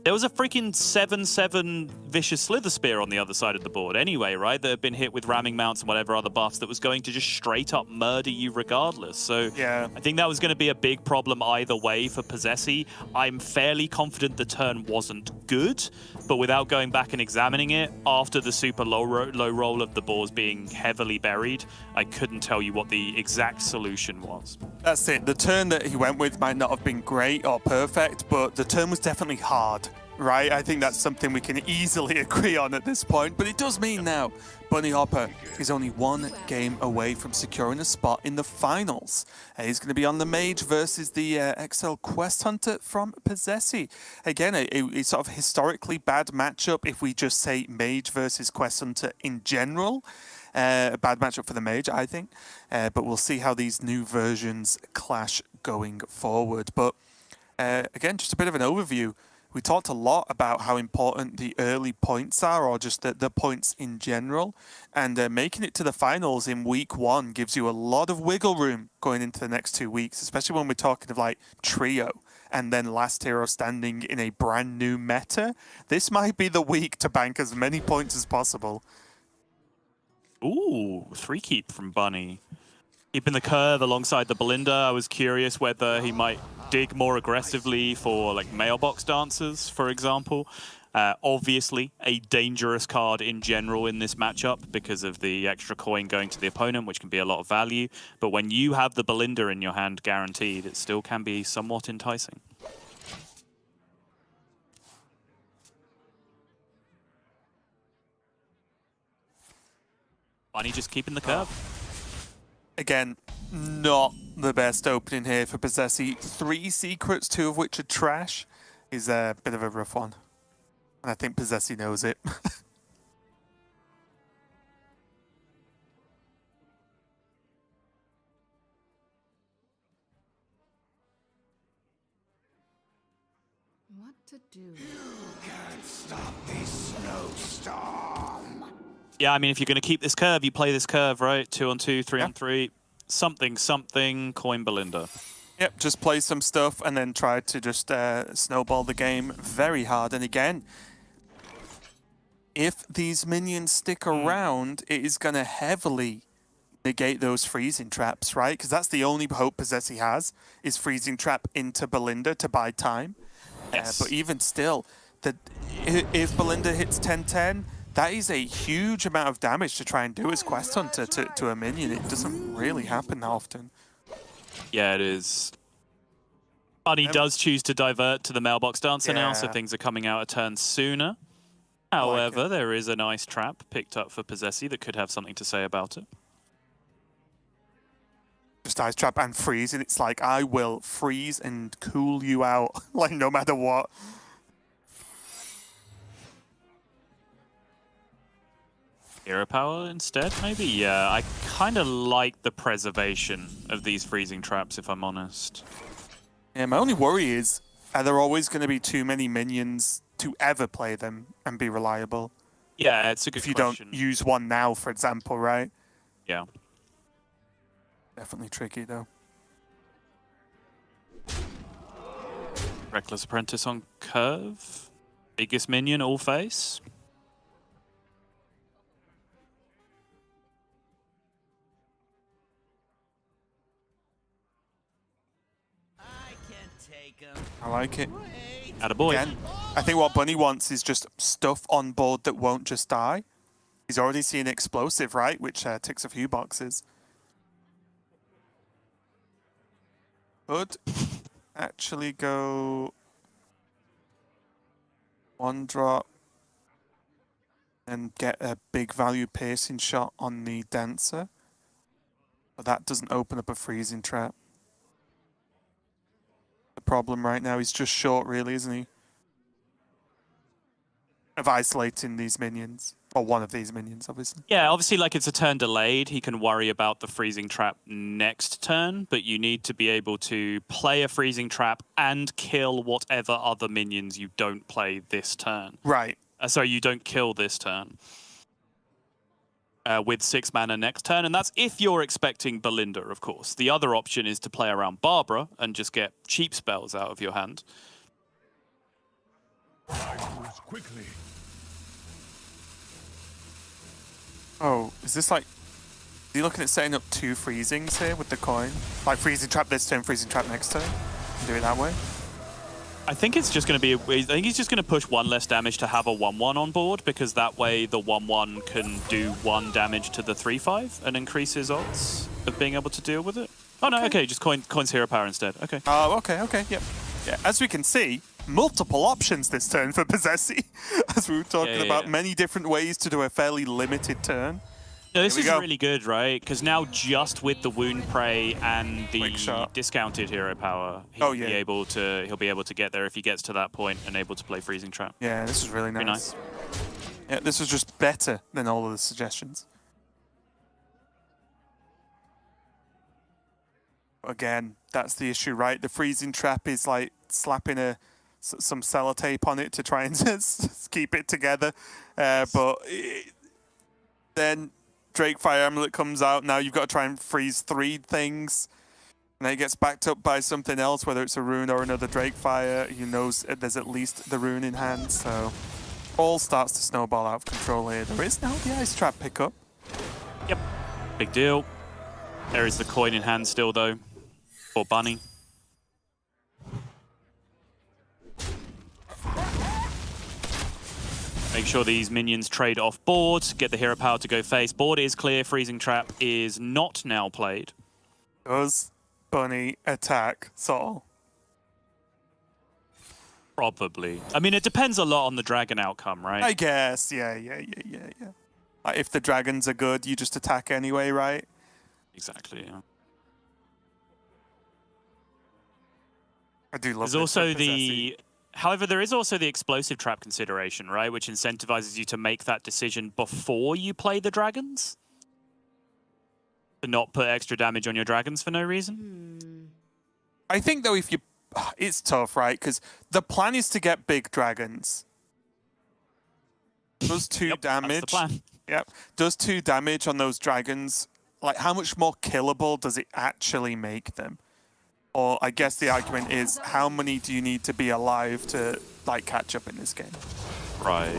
there was a freaking 7/7 Vicious Slither Spear on the other side of the board anyway, right? That had been hit with ramming mounts and whatever other buffs that was going to just straight up murder you regardless. So yeah, I think that was going to be a big problem either way for Possessy. I'm fairly confident the turn wasn't good, but without going back and examining it, after the super low roll of the boars being heavily buried, I couldn't tell you what the exact solution was. That's it. The turn that he went with might not have been great or perfect, but the turn was definitely hard. Right, I think that's something we can easily agree on at this point, but it does mean now Bunny Hopper is only 1 game away from securing a spot in the finals. He's going to be on the Mage versus the XL Quest Hunter from Possessy. Again, a sort of historically bad matchup if we just say Mage versus Quest Hunter in general. A bad matchup for the Mage, I think, but we'll see how these new versions clash going forward. But again, just a bit of an overview. We talked a lot about how important the early points are, or just the points in general. And making it to the finals in week 1 gives you a lot of wiggle room going into the next 2 weeks, especially when we're talking of like trio and then last hero standing in a brand new meta. This might be the week to bank as many points as possible. Ooh, 3 keep from Bunny. Keeping the curve alongside the Belinda. I was curious whether he might dig more aggressively for like mailbox dancers, for example. Obviously, a dangerous card in general in this matchup because of the extra coin going to the opponent, which can be a lot of value. But when you have the Belinda in your hand guaranteed, it still can be somewhat enticing. Bunny just keeping the curve. Again, not the best opening here for Possessy. 3 secrets, 2 of which are trash, is a bit of a rough one. And I think Possessy knows it. What to do? You can't stop this snowstorm. Yeah, I mean, if you're going to keep this curve, you play this curve, right? 2 on 2, 3 on 3. Something, coin Belinda. Yep, just play some stuff and then try to just snowball the game very hard. And again, if these minions stick around, it is going to heavily negate those freezing traps, right? Because that's the only hope Possessy has, is freezing trap into Belinda to buy time. Yes. But even still, if Belinda hits 10-10, that is a huge amount of damage to try and do as Quest Hunter to a minion. It doesn't really happen often. Yeah, it is. Bunny does choose to divert to the Mailbox Dancer now, so things are coming out a turn sooner. However, there is a nice trap picked up for Possessy that could have something to say about it. Just ice trap and freeze, and it's like, I will freeze and cool you out, like no matter what. Hero power instead, maybe? Yeah, I kind of like the preservation of these freezing traps, if I'm honest. Yeah, my only worry is, are there always going to be too many minions to ever play them and be reliable? Yeah, it's a good If you question. don't use one now, for example, right? Yeah. Definitely tricky, though. Reckless Apprentice on curve. Biggest minion, all face. I like it. Attaboy. Again, I think what Bunny wants is just stuff on board that won't just die. He's already seen explosive, right? Which ticks a few boxes. Could actually go 1 drop and get a big value piercing shot on the Dancer. But that doesn't open up a freezing trap. The problem right now is just short, really, isn't he? Of isolating these minions. Or one of these minions, obviously. Yeah, obviously, like, it's a turn delayed. He can worry about the freezing trap next turn, but you need to be able to play a freezing trap and kill whatever other minions you don't play this turn. Right. Sorry, you don't kill this turn. With 6 mana next turn, and that's if you're expecting Belinda, of course. The other option is to play around Barbara and just get cheap spells out of your hand. Quickly. Oh, is this like... Are you looking at setting up 2 freezings here with the coin? Like freezing trap this turn, freezing trap next turn? Do it that way? I think it's just going to be... I think he's just going to push 1 less damage to have a 1/1 on board, because that way the 1/1 can do 1 damage to the 3/5 and increase his odds of being able to deal with it. Oh, no, okay, just coins hero power instead. Okay. Oh, okay, yep. Yeah, as we can see, multiple options this turn for Possessi. As we were talking about, many different ways to do a fairly limited turn. No, this is really good, right? Because now just with the Wound Prey and the discounted hero power, he'll be able to get there if he gets to that point and able to play Freezing Trap. Yeah, this is really nice. Yeah, this was just better than all of the suggestions. Again, that's the issue, right? The Freezing Trap is like slapping some sellotape on it to try and keep it together. Then Drake Fire Amulet comes out. Now you've got to try and freeze 3 things. And then it gets backed up by something else, whether it's a rune or another Drake Fire. He knows there's at least the rune in hand, so all starts to snowball out of control here. There is now the Ice Trap pickup. Yep, big deal. There is the coin in hand still, though, for Bunny. Make sure these minions trade off board, get the hero power to go face. Board is clear, Freezing Trap is not now played. Does Bunny attack Sol? Probably. I mean, it depends a lot on the dragon outcome, right? I guess, yeah. Like if the dragons are good, you just attack anyway, right? Exactly, yeah. I do love There's this also with Possessi. However, there is also the explosive trap consideration, right? Which incentivizes you to make that decision before you play the dragons. To not put extra damage on your dragons for no reason. I think, though, if you... It's tough, right? Because the plan is to get big dragons. Does 2 damage. That's the plan. Yep. Does 2 damage on those dragons. Like, how much more killable does it actually make them? Or I guess the argument is, how many do you need to be alive to, like, catch up in this game? Right.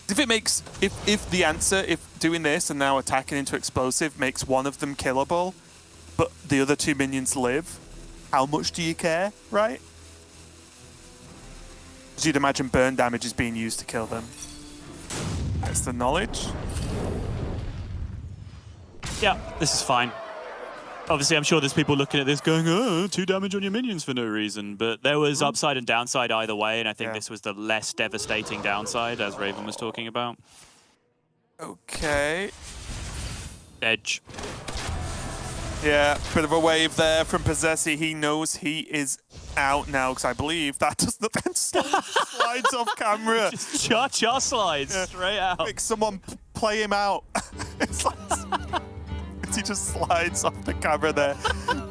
If it makes... If the answer, if doing this and now attacking into explosive makes one of them killable, but the other 2 minions live, how much do you care, right? Because you'd imagine burn damage is being used to kill them. That's the knowledge. Yeah, this is fine. Obviously, I'm sure there's people looking at this going, oh, 2 damage on your minions for no reason. But there was upside and downside either way, and I think this was the less devastating downside, as Raven was talking about. Okay. Edge. Yeah, bit of a wave there from Possessi. He knows he is out now, because I believe that does the slides off camera. Just cha-cha slides straight out. Make someone play him out. It's like... He just slides off the camera there.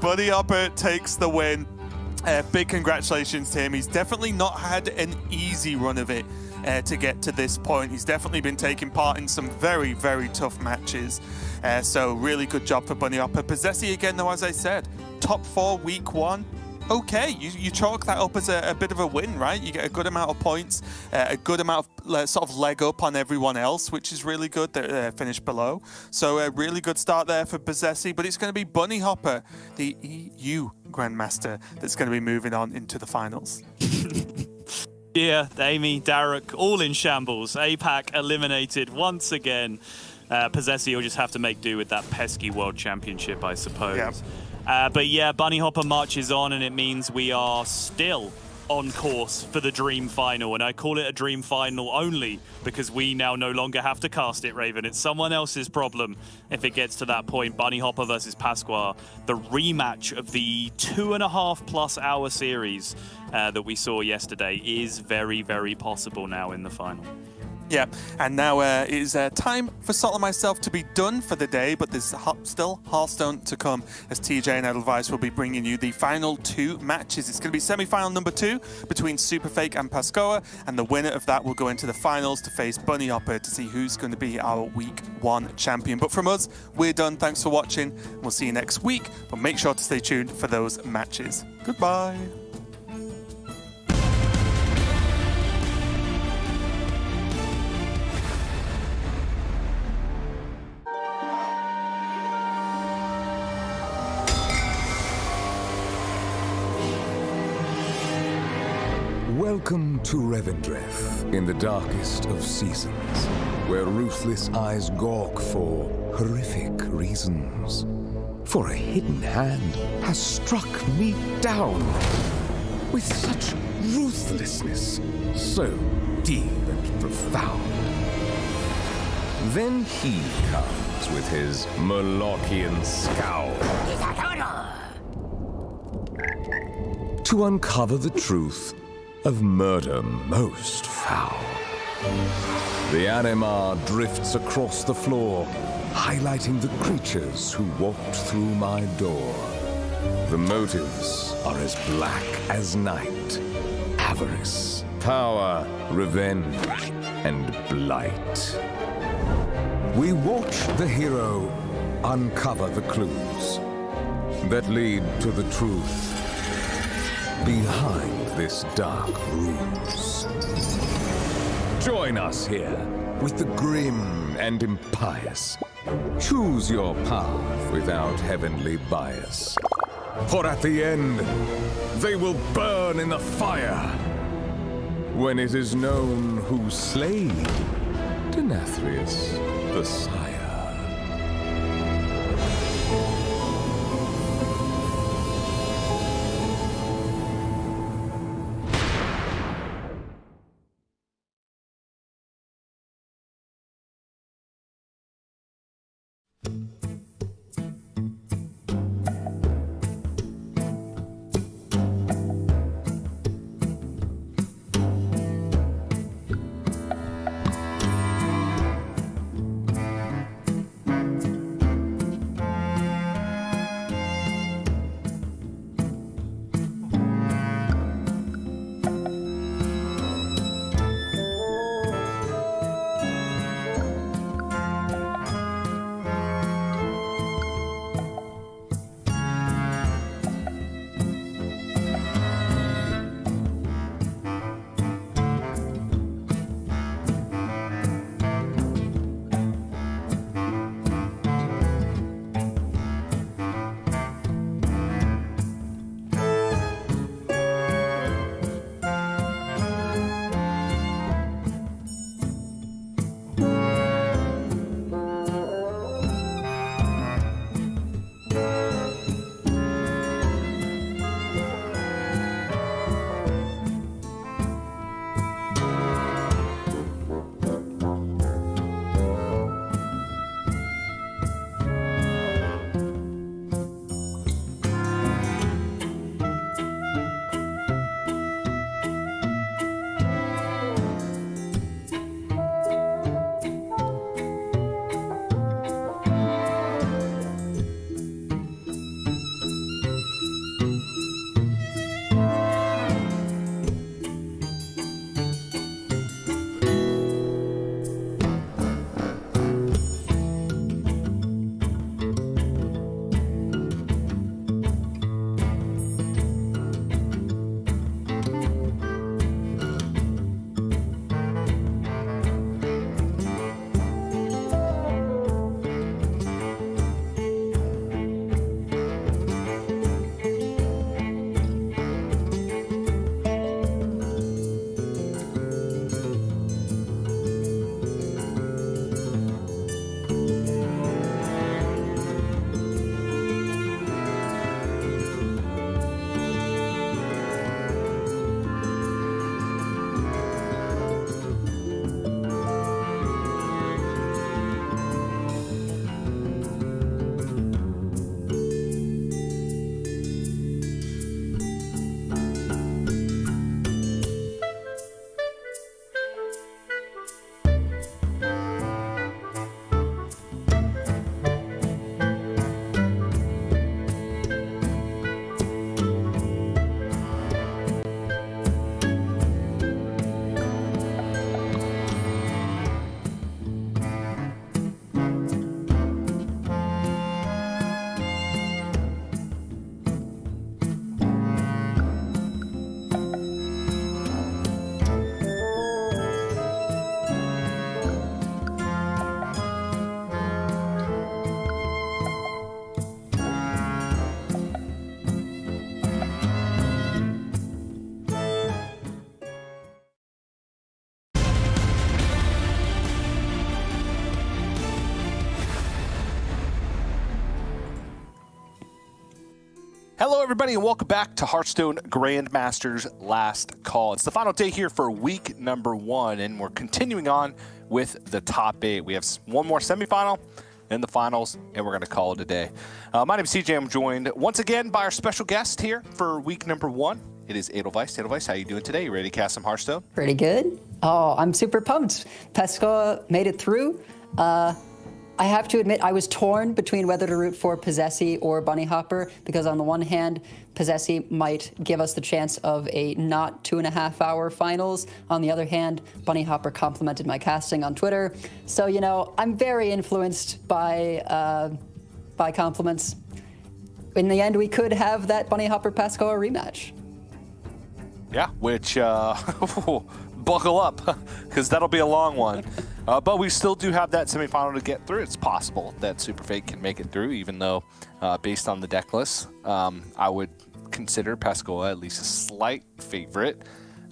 Bunny Hopper takes the win. Big congratulations to him. He's definitely not had an easy run of it to get to this point. He's definitely been taking part in some very, very tough matches. So really good job for Bunny Hopper. Possessi again, though, as I said, top 4 week 1. Okay, you chalk that up as a bit of a win, right? You get a good amount of points, a good amount of sort of leg up on everyone else, which is really good. They finished below. So a really good start there for Possessi, but it's going to be Bunny Hopper, the EU Grandmaster, that's going to be moving on into the finals. Yeah, Amy, Darek, all in shambles. APAC eliminated once again. Possessi will just have to make do with that pesky World Championship, I suppose. Yeah. But yeah, Bunny Hopper marches on, and it means we are still on course for the Dream Final. And I call it a Dream Final only because we now no longer have to cast it, Raven. It's someone else's problem if it gets to that point. Bunny Hopper versus Pasqua, the rematch of the 2.5+ hour series that we saw yesterday is very, very possible now in the final. Yeah, and now it is time for Salt and myself to be done for the day, but there's still Hearthstone to come, as TJ and Edelweiss will be bringing you the final 2 matches. It's going to be semi-final number 2 between Superfake and Pascoa, and the winner of that will go into the finals to face Bunny Hopper to see who's going to be our week 1 champion. But from us, we're done. Thanks for watching. We'll see you next week, but make sure to stay tuned for those matches. Goodbye. Welcome to Revendreth, in the darkest of seasons, where ruthless eyes gawk for horrific reasons. For a hidden hand has struck me down with such ruthlessness, so deep and profound. Then he comes with his Molochian scowl to uncover the truth of murder most foul. The Anima drifts across the floor, highlighting the creatures who walked through my door. The motives are as black as night: avarice, power, revenge, and blight. We watch the hero uncover the clues that lead to the truth behind this dark ruse. Join us here with the grim and impious. Choose your path without heavenly bias. For at the end, they will burn in the fire when it is known who slayed Denathrius the Sire. Hello, everybody, and welcome back to Hearthstone Grandmasters Last Call. It's the final day here for week number 1, and we're continuing on with the top 8. We have one more semifinal and the finals, and we're going to call it a day. My name is CJ. I'm joined once again by our special guest here for week number 1. It is Edelweiss. Edelweiss, how you doing today? You ready to cast some Hearthstone? Pretty good. Oh, I'm super pumped. Pescoa made it through. I have to admit, I was torn between whether to root for Possessi or Bunny Hopper, because on the one hand, Possessi might give us the chance of a not 2.5-hour finals. On the other hand, Bunny Hopper complimented my casting on Twitter. So, you know, I'm very influenced by compliments. In the end, we could have that Bunny Hopper Pescoa rematch. Yeah, which, buckle up, because that'll be a long one. But we still do have that semifinal to get through. It's possible that Super Fake can make it through, even though, based on the deck list, I would consider Pescoa at least a slight favorite.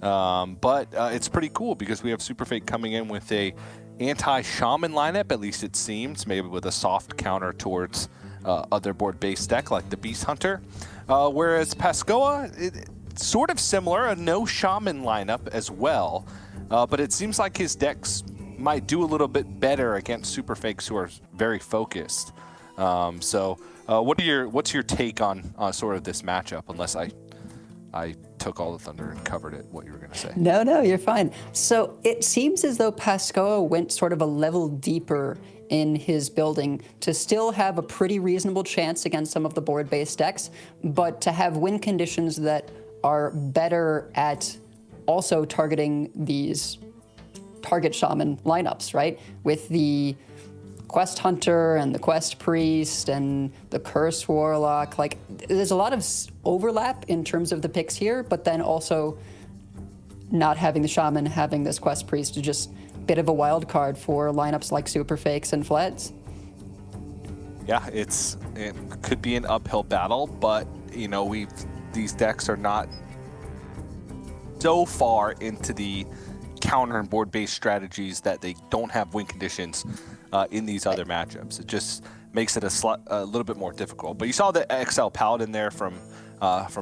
But it's pretty cool because we have Super Fake coming in with a anti-shaman lineup, at least it seems, maybe with a soft counter towards other board-based deck like the Beast Hunter. Whereas Pescoa, sort of similar, a no shaman lineup as well. But it seems like his decks might do a little bit better against Super Fakes who are very focused. What's your take on sort of this matchup? Unless I took all the thunder and covered it, what you were going to say. No, you're fine. So it seems as though Pescoa went sort of a level deeper in his building to still have a pretty reasonable chance against some of the board-based decks, but to have win conditions that are better at also targeting these target shaman lineups, right? With the Quest Hunter and the Quest Priest and the Curse Warlock, like there's a lot of overlap in terms of the picks here, but then also not having the shaman, having this Quest Priest is just a bit of a wild card for lineups like Super Fakes and Fleds. Yeah, it could be an uphill battle, but you know, these decks are not so far into the counter and board-based strategies that they don't have win conditions in these other matchups. It just makes it a little bit more difficult. But you saw the XL Paladin there from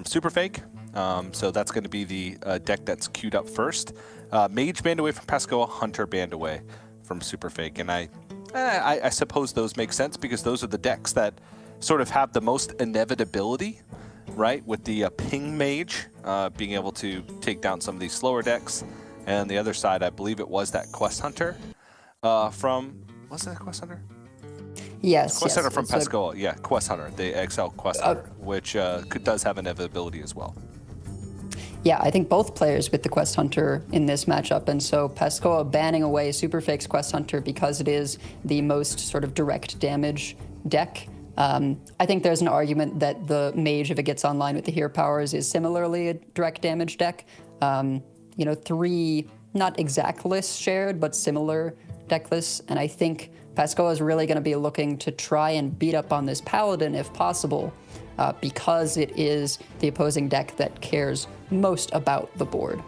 Super Fake, so that's going to be the deck that's queued up first. Mage banned away from Pescoa, Hunter banned away from Super Fake, and I suppose those make sense because those are the decks that sort of have the most inevitability, right? With the Ping Mage being able to take down some of these slower decks. And the other side, I believe it was that Quest Hunter was it that Quest Hunter? Yes. Quest Hunter from Pescoa. Yeah, Quest Hunter, the XL Quest Hunter, which does have inevitability as well. Yeah, I think both players with the Quest Hunter in this matchup, and so Pescoa banning away Super Fake's Quest Hunter because it is the most sort of direct damage deck. I think there's an argument that the Mage, if it gets online with the Hero Powers, is similarly a direct damage deck. You know, 3, not exact lists shared, but similar deck lists. And I think Pescoa is really going to be looking to try and beat up on this Paladin if possible, because it is the opposing deck that cares most about the board.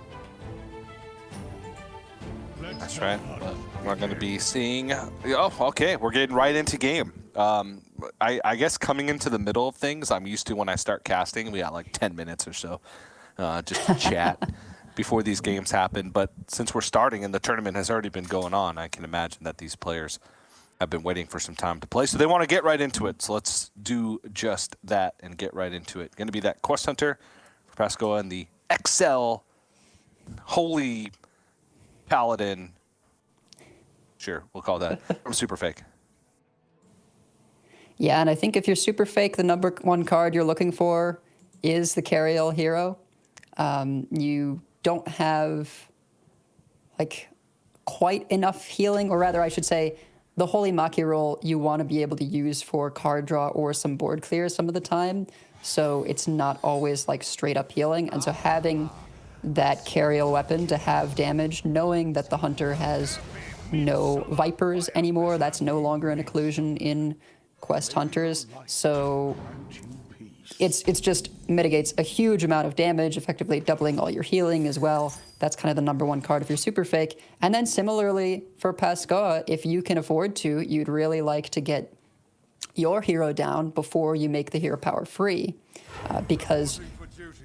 That's right. We're going to be seeing... Oh, okay. We're getting right into game. I guess coming into the middle of things, I'm used to when I start casting, we got like 10 minutes or so just to chat before these games happen. But since we're starting and the tournament has already been going on, I can imagine that these players have been waiting for some time to play. So they want to get right into it. So let's do just that and get right into it. Going to be that Quest Hunter for Pescoa and the XL Holy Paladin. Sure, we'll call that from Super Fake. Yeah, and I think if you're Super Fake, the number 1 card you're looking for is the Carriel Hero. You don't have like quite enough healing, or rather I should say the Holy Maki roll you want to be able to use for card draw or some board clear some of the time, so it's not always like straight up healing. And so having that Carriel weapon to have damage, knowing that the Hunter has no Vipers anymore, that's no longer an occlusion in Quest Hunters, so it's just mitigates a huge amount of damage, effectively doubling all your healing as well. That's kind of the number 1 card if you're Super Fake. And then similarly for Pescoa, if you can afford to, you'd really like to get your hero down before you make the hero power free, because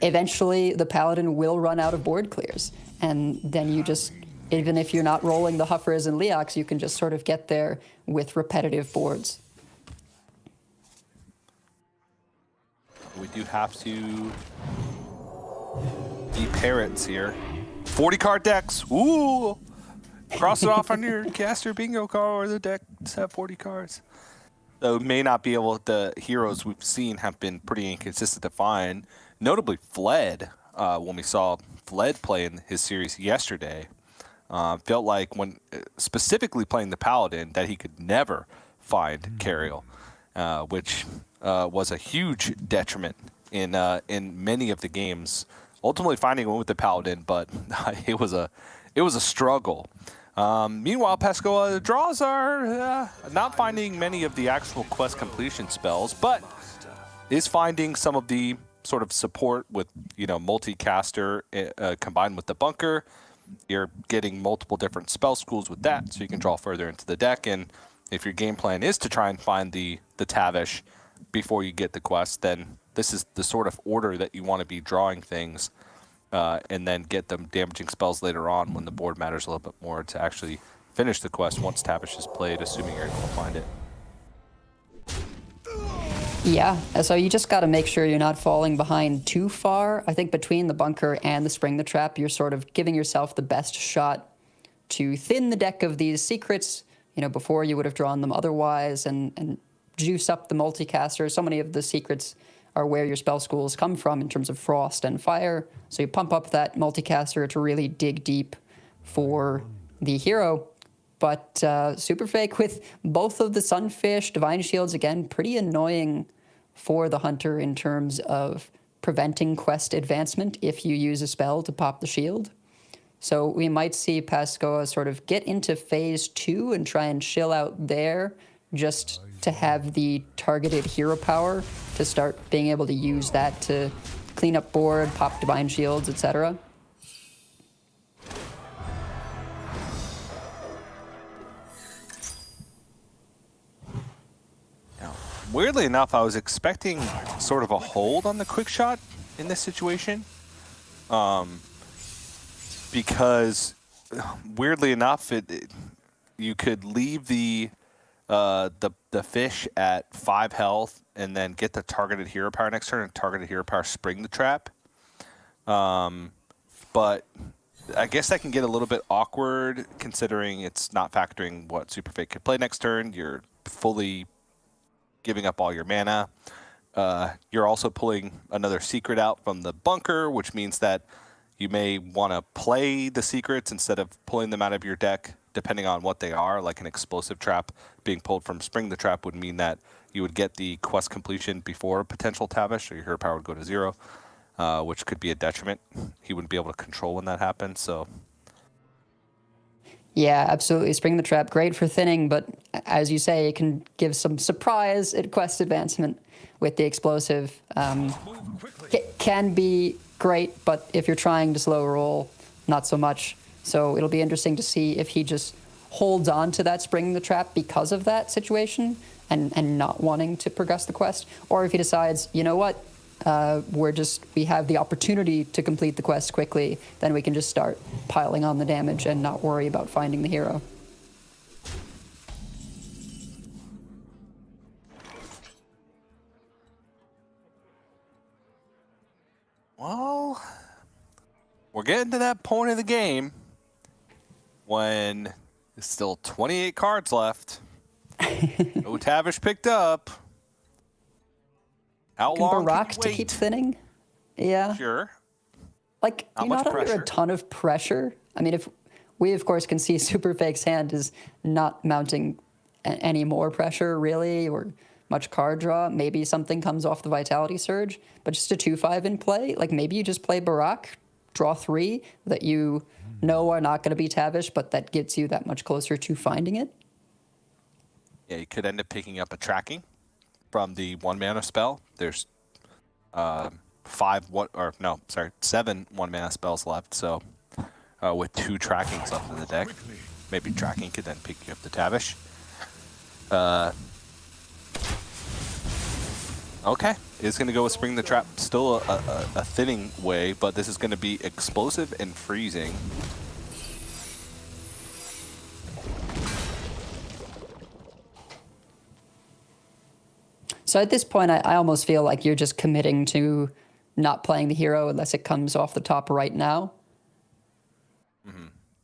eventually the paladin will run out of board clears, and then you just, even if you're not rolling the Huffers and Leox, you can just sort of get there with repetitive boards. We do have to be parrots here. 40 card decks. Ooh! Cross it off on your caster bingo card, or the decks have 40 cards. Though may not be able, the heroes we've seen have been pretty inconsistent to find. Notably Fled, when we saw Fled play in his series yesterday, felt like when specifically playing the Paladin that he could never find Cariel, which was a huge detriment in many of the games. Ultimately finding one with the Paladin, but it was a struggle. Meanwhile, Pesco, the draws are not finding many of the actual quest completion spells, but is finding some of the sort of support with, multicaster combined with the bunker. You're getting multiple different spell schools with that, so you can draw further into the deck. And if your game plan is to try and find the Tavish before you get the quest, then this is the sort of order that you want to be drawing things, and then get them damaging spells later on when the board matters a little bit more to actually finish the quest once Tavish is played, assuming you're able to find it. Yeah, so you just got to make sure you're not falling behind too far. I think between the bunker and the Spring the Trap, you're sort of giving yourself the best shot to thin the deck of these secrets, before you would have drawn them otherwise, and juice up the multicaster. So many of the secrets are where your spell schools come from in terms of frost and fire. So you pump up that multicaster to really dig deep for the hero. But Super Fake with both of the Sunfish, Divine Shields, again, pretty annoying for the Hunter in terms of preventing quest advancement if you use a spell to pop the shield. So we might see Pascoa sort of get into phase 2 and try and chill out there, just to have the targeted hero power to start being able to use that to clean up board, pop Divine Shields, etc. Weirdly enough, I was expecting sort of a hold on the quick shot in this situation, because weirdly enough, you could leave the fish at 5 health and then get the targeted hero power next turn and targeted hero power spring the trap. But I guess that can get a little bit awkward considering it's not factoring what Super Fake could play next turn. You're fully giving up all your mana. You're also pulling another secret out from the bunker, which means that you may want to play the secrets instead of pulling them out of your deck, depending on what they are. Like an explosive trap being pulled from Spring the Trap would mean that you would get the quest completion before potential Tavish, so your hero power would go to 0, which could be a detriment. He wouldn't be able to control when that happens, so... Yeah, absolutely. Spring the Trap, great for thinning, but as you say, it can give some surprise at quest advancement with the explosive. It can be great, but if you're trying to slow roll, not so much. So it'll be interesting to see if he just holds on to that Spring the Trap because of that situation and not wanting to progress the quest, or if he decides, you know what, we have the opportunity to complete the quest quickly, then we can just start piling on the damage and not worry about finding the hero. Well, we're getting to that point of the game when there's still 28 cards left. No Tavish picked up. How long Barak can you to wait? keep thinning? Yeah. Sure. Like, you're not under a ton of pressure. I mean, if we, of course, can see Super Fake's hand is not mounting any more pressure, really, or much card draw. Maybe something comes off the Vitality Surge, but just a 2/5 in play. Like, maybe you just play Barak, draw 3 that you know are not going to be Tavish, but that gets you that much closer to finding it. Yeah, you could end up picking up a tracking from the 1 mana spell. There's 7 1 mana spells left, so with 2 trackings left in the deck, maybe tracking could then pick you up the Tavish. Okay, it's going to go with Spring the Trap. Still a thinning way, but this is going to be explosive and freezing. So at this point, I almost feel like you're just committing to not playing the hero unless it comes off the top right now.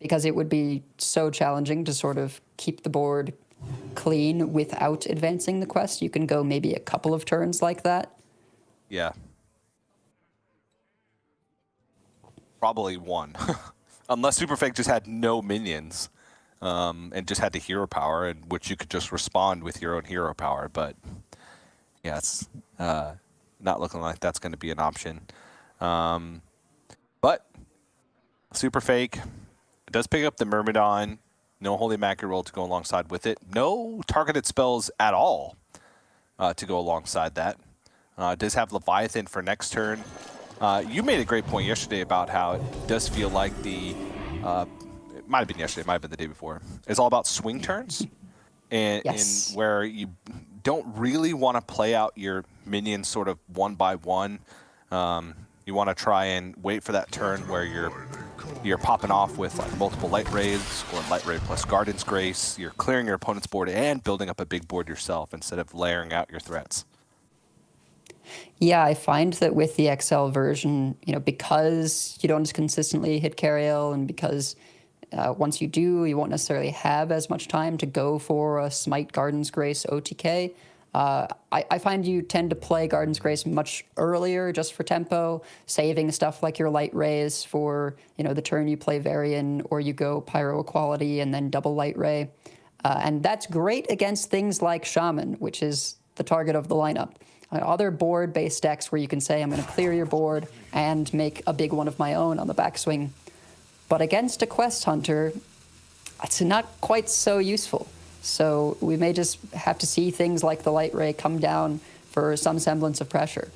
Because it would be so challenging to sort of keep the board clean without advancing the quest. You can go maybe a couple of turns like that. Yeah. Probably one. Unless Superfake just had no minions and just had the hero power, and which you could just respond with your own hero power. But yeah, it's not looking like that's going to be an option. But Superfake does pick up the Myrmidon. No Holy Mackie roll to go alongside with it. No targeted spells at all to go alongside that. Does have Leviathan for next turn. You made a great point yesterday about how it does feel like the... it might have been yesterday, it might have been the day before. It's all about swing turns. And, Yes. and where you don't really want to play out your minions sort of one by one. You want to try and wait for that turn where you're popping off with like multiple light rays or light ray plus Garden's Grace. You're clearing your opponent's board and building up a big board yourself instead of layering out your threats. Yeah, I find that with the XL version, because you don't consistently hit Cariel, and because once you do, you won't necessarily have as much time to go for a Smite Garden's Grace OTK. I find you tend to play Garden's Grace much earlier just for tempo, saving stuff like your Light Rays for the turn you play Varian, or you go Pyro Equality and then double Light Ray. And that's great against things like Shaman, which is the target of the lineup. Other board-based decks where you can say, I'm going to clear your board and make a big one of my own on the backswing. But against a Quest Hunter, it's not quite so useful. So we may just have to see things like the Light Ray come down for some semblance of pressure.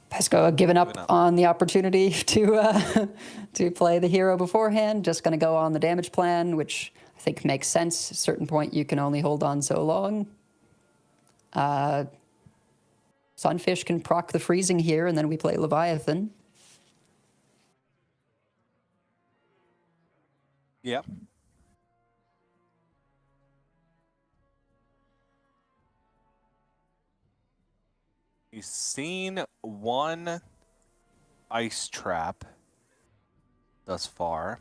Pesco given up on the opportunity to play the hero beforehand. Just going to go on the damage plan, which I think makes sense. At a certain point, you can only hold on so long. Sunfish can proc the freezing here, and then we play Leviathan. Yep. He's seen one ice trap thus far.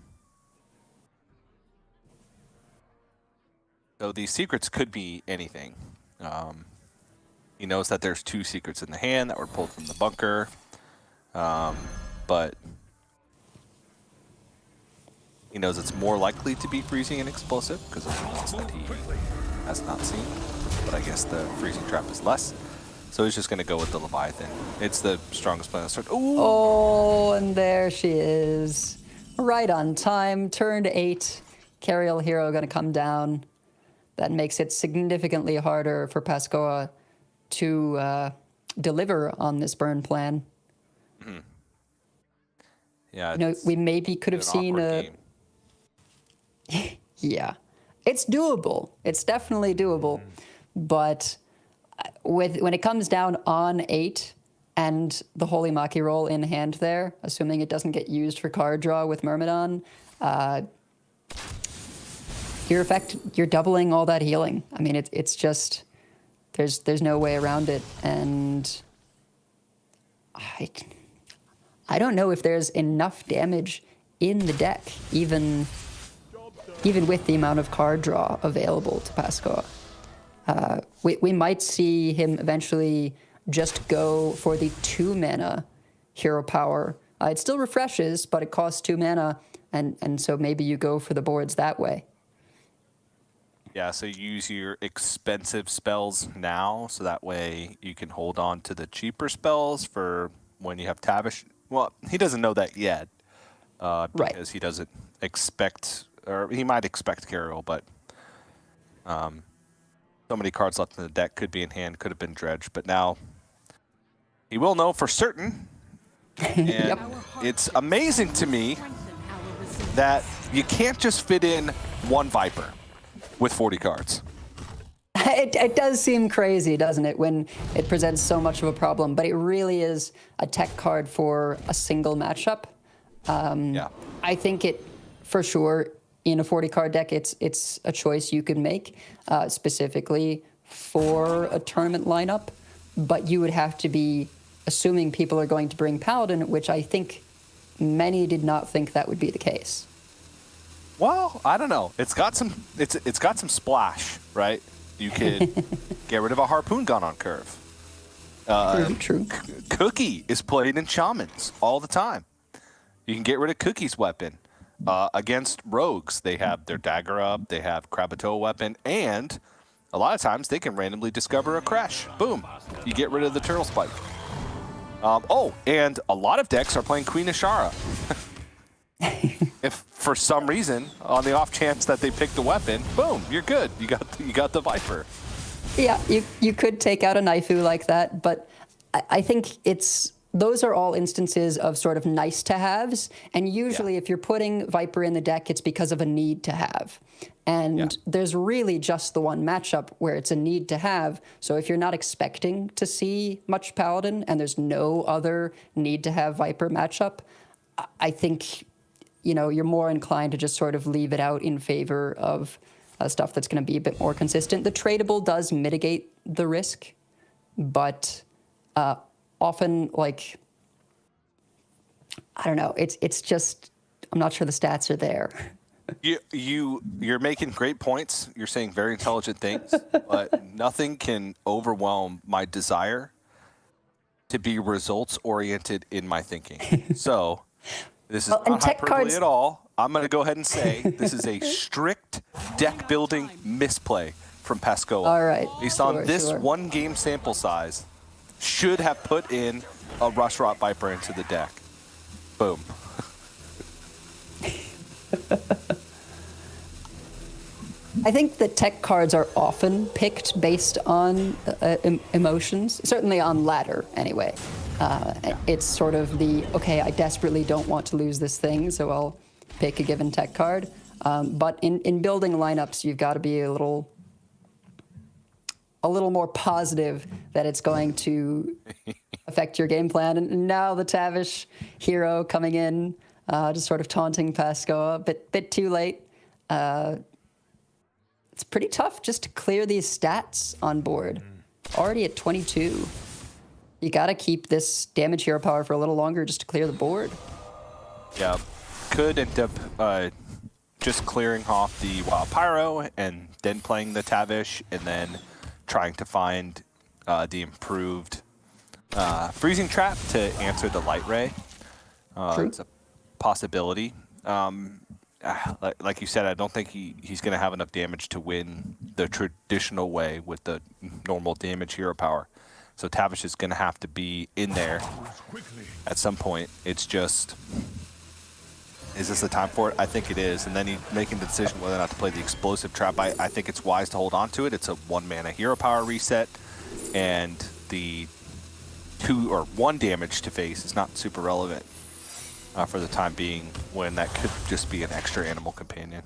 So these secrets could be anything. He knows that there's 2 secrets in the hand that were pulled from the bunker. But he knows it's more likely to be freezing and explosive because of the ones that he has not seen. But I guess the freezing trap is less. So he's just going to go with the Leviathan. It's the strongest plan to start. Ooh. Oh, and there she is. Right on time. Turn to 8. Cariel Hero going to come down. That makes it significantly harder for Pascoa to deliver on this burn plan. Mm-hmm. Yeah, we maybe could have seen a... Yeah. It's doable. It's definitely doable. But when it comes down on 8 and the Holy Maki roll in hand there, assuming it doesn't get used for card draw with Myrmidon, you're doubling all that healing. I mean, it's just, there's no way around it. And I don't know if there's enough damage in the deck, even with the amount of card draw available to Pascoa. We might see him eventually just go for the 2 mana hero power. It still refreshes, but it costs 2 mana, and so maybe you go for the boards that way. Yeah, so use your expensive spells now, so that way you can hold on to the cheaper spells for when you have Tavish. Well, he doesn't know that yet, because he doesn't expect, or he might expect Cariel, but so many cards left in the deck, could be in hand, could have been dredged, but now He will know for certain. And it's amazing to me that you can't just fit in one Viper with 40 cards. It does seem crazy, doesn't it, when it presents so much of a problem, but it really is a tech card for a single matchup. I think it, for sure, in a 40-card deck, it's a choice you could make specifically for a tournament lineup, but you would have to be assuming people are going to bring Paladin, which I think many did not think that would be the case. Well, I don't know. It's got some splash, right? You could get rid of a harpoon gun on curve. True. Cookie is played in shamans all the time. You can get rid of Cookie's weapon. Against rogues, they have their dagger up, they have Krakatoa weapon, and a lot of times they can randomly discover a crash. Boom. You get rid of the turtle spike. And a lot of decks are playing Queen Ashara. If for some reason, on the off chance that they pick the weapon, boom, you're good. You got the Viper. Yeah, you could take out a Naifu like that, but I think those are all instances of sort of nice to haves, and usually if you're putting Viper in the deck, it's because of a need to have. And there's really just the one matchup where it's a need to have. So if you're not expecting to see much Paladin and there's no other need to have Viper matchup, I think you're more inclined to just sort of leave it out in favor of stuff that's going to be a bit more consistent. The tradable does mitigate the risk, but often, like, I don't know, it's just, I'm not sure the stats are there. You're making great points. You're saying very intelligent things, but nothing can overwhelm my desire to be results oriented in my thinking. So this is not hyperbole at all. I'm going to go ahead and say this is a strict deck building misplay from Pascoa. All right. Based on this one game sample size, should have put in a Rush Rot Viper into the deck. Boom. I think that tech cards are often picked based on emotions, certainly on ladder anyway. It's sort of okay, I desperately don't want to lose this thing, so I'll pick a given tech card. But in building lineups, you've got to be a little more positive that it's going to affect your game plan. And now the Tavish hero coming in, just sort of taunting Pascoa, bit too late. It's pretty tough just to clear these stats on board. Already at 22. You got to keep this damage hero power for a little longer just to clear the board. Yeah, could end up just clearing off the Wild Pyro and then playing the Tavish and then trying to find the improved Freezing Trap to answer the Light Ray. It's a possibility. Like you said, I don't think he's going to have enough damage to win the traditional way with the normal damage hero power. So Tavish is going to have to be in there at some point. It's just, is this the time for it? I think it is. And then he's making the decision whether or not to play the explosive trap. I think it's wise to hold on to it. It's a 1-mana hero power reset, and the 2 or 1 damage to face is not super relevant for the time being, when that could just be an extra animal companion.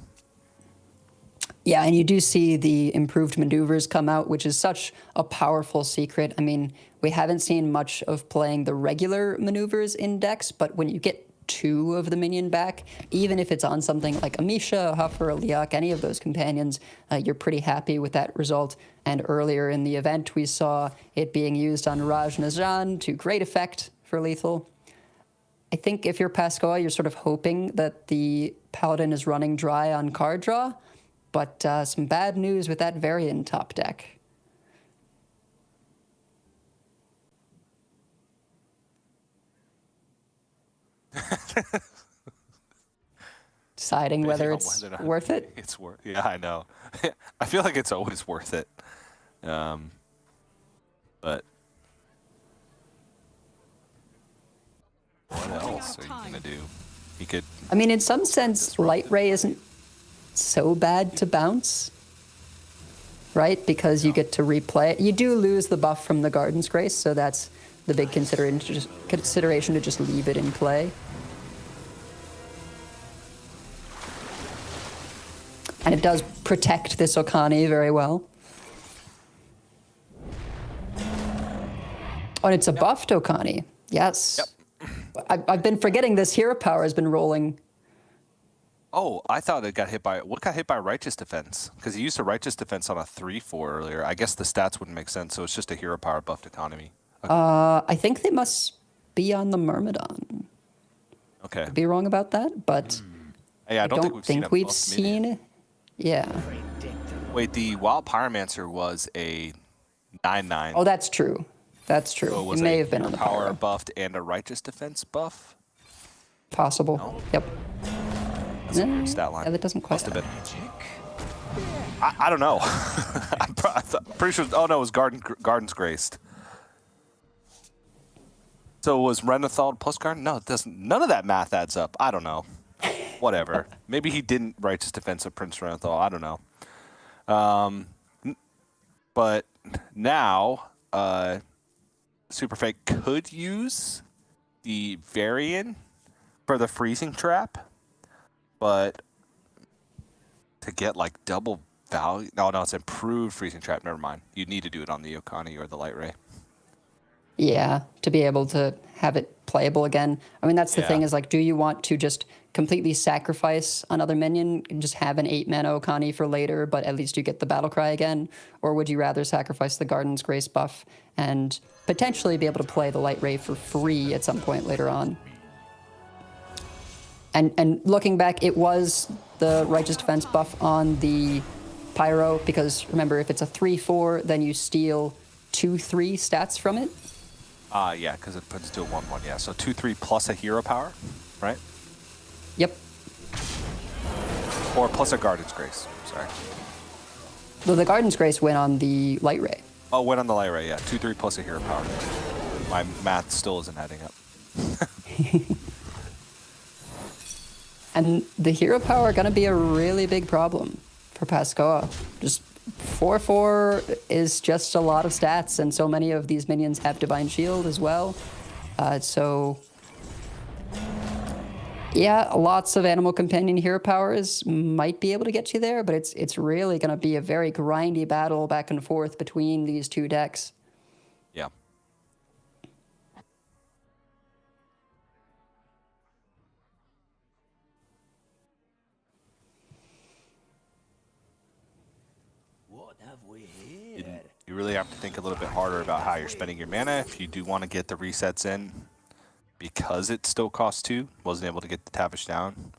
Yeah, and you do see the improved maneuvers come out, which is such a powerful secret. I mean, we haven't seen much of playing the regular maneuvers in decks, but when you get 2 of the minion back, even if it's on something like a Misha, a Huffer, a Liak, any of those companions, you're pretty happy with that result. And earlier in the event, we saw it being used on Raj Najan to great effect for lethal. I think if you're Pascoa, you're sort of hoping that the Paladin is running dry on card draw, but some bad news with that Varian top deck. Deciding whether it's worth it? It's worth. Yeah, I know. I feel like it's always worth it. But what else are you gonna do? He could. I mean, in some sense, Light Ray isn't so bad to bounce, right? Because you get to replay it. You do lose the buff from the Garden's Grace, so that's the big consideration to just leave it in play. And it does protect this Okani very well. Oh, and it's a buffed Okani. Yes. Yep. I've been forgetting this hero power has been rolling. Oh, I thought it got hit by... What got hit by Righteous Defense? Because he used a Righteous Defense on a 3-4 earlier. I guess the stats wouldn't make sense, so it's just a hero power buffed economy. Okay. I think they must be on the Myrmidon. Okay. Could be wrong about that, but Yeah, I don't think we've seen it. Yeah. Wait, the Wild Pyromancer was a 9/9. Oh, that's true. That's true. So it It may have been on the power pyro. buffed and a Righteous Defense buff? Possible. No? Yep. That's a weird stat line. Yeah, that doesn't quite Must have been. I don't know. I'm pretty sure. Oh no, it was Garden's Graced. So was Renathal plus Garden? No, it doesn't. None of that math adds up. I don't know. Whatever. Maybe he didn't Righteous Defense of Prince Renathal. I don't know. But now, Superfake could use the Varian for the freezing trap, but to get like double value. No, it's improved freezing trap. Never mind. You need to do it on the Okani or the Light Ray. Yeah, to be able to have it playable again. I mean, that's the thing is like, do you want to just completely sacrifice another minion and just have an 8-mana Okani for later, but at least you get the battle cry again? Or would you rather sacrifice the Garden's Grace buff and potentially be able to play the Light Ray for free at some point later on? And looking back, it was the Righteous Defense buff on the Pyro, because remember, if it's a 3-4, then you steal 2-3 stats from it. Yeah, because it puts it to a 1/1. Yeah, so 2/3 plus a hero power, right? Yep. Or plus a Garden's Grace. Sorry. Well, the Garden's Grace went on the Light Ray. Oh, went on the Light Ray. Yeah, 2/3 plus a hero power. My math still isn't adding up. And the hero power are going to be a really big problem for Pascoa. Just 4/4 is just a lot of stats, and so many of these minions have Divine Shield as well. So, yeah, lots of Animal Companion hero powers might be able to get you there, but it's really going to be a very grindy battle back and forth between these two decks. Yeah. You really have to think a little bit harder about how you're spending your mana if you do want to get the resets in, because it still costs 2. Wasn't able to get the Tavish down.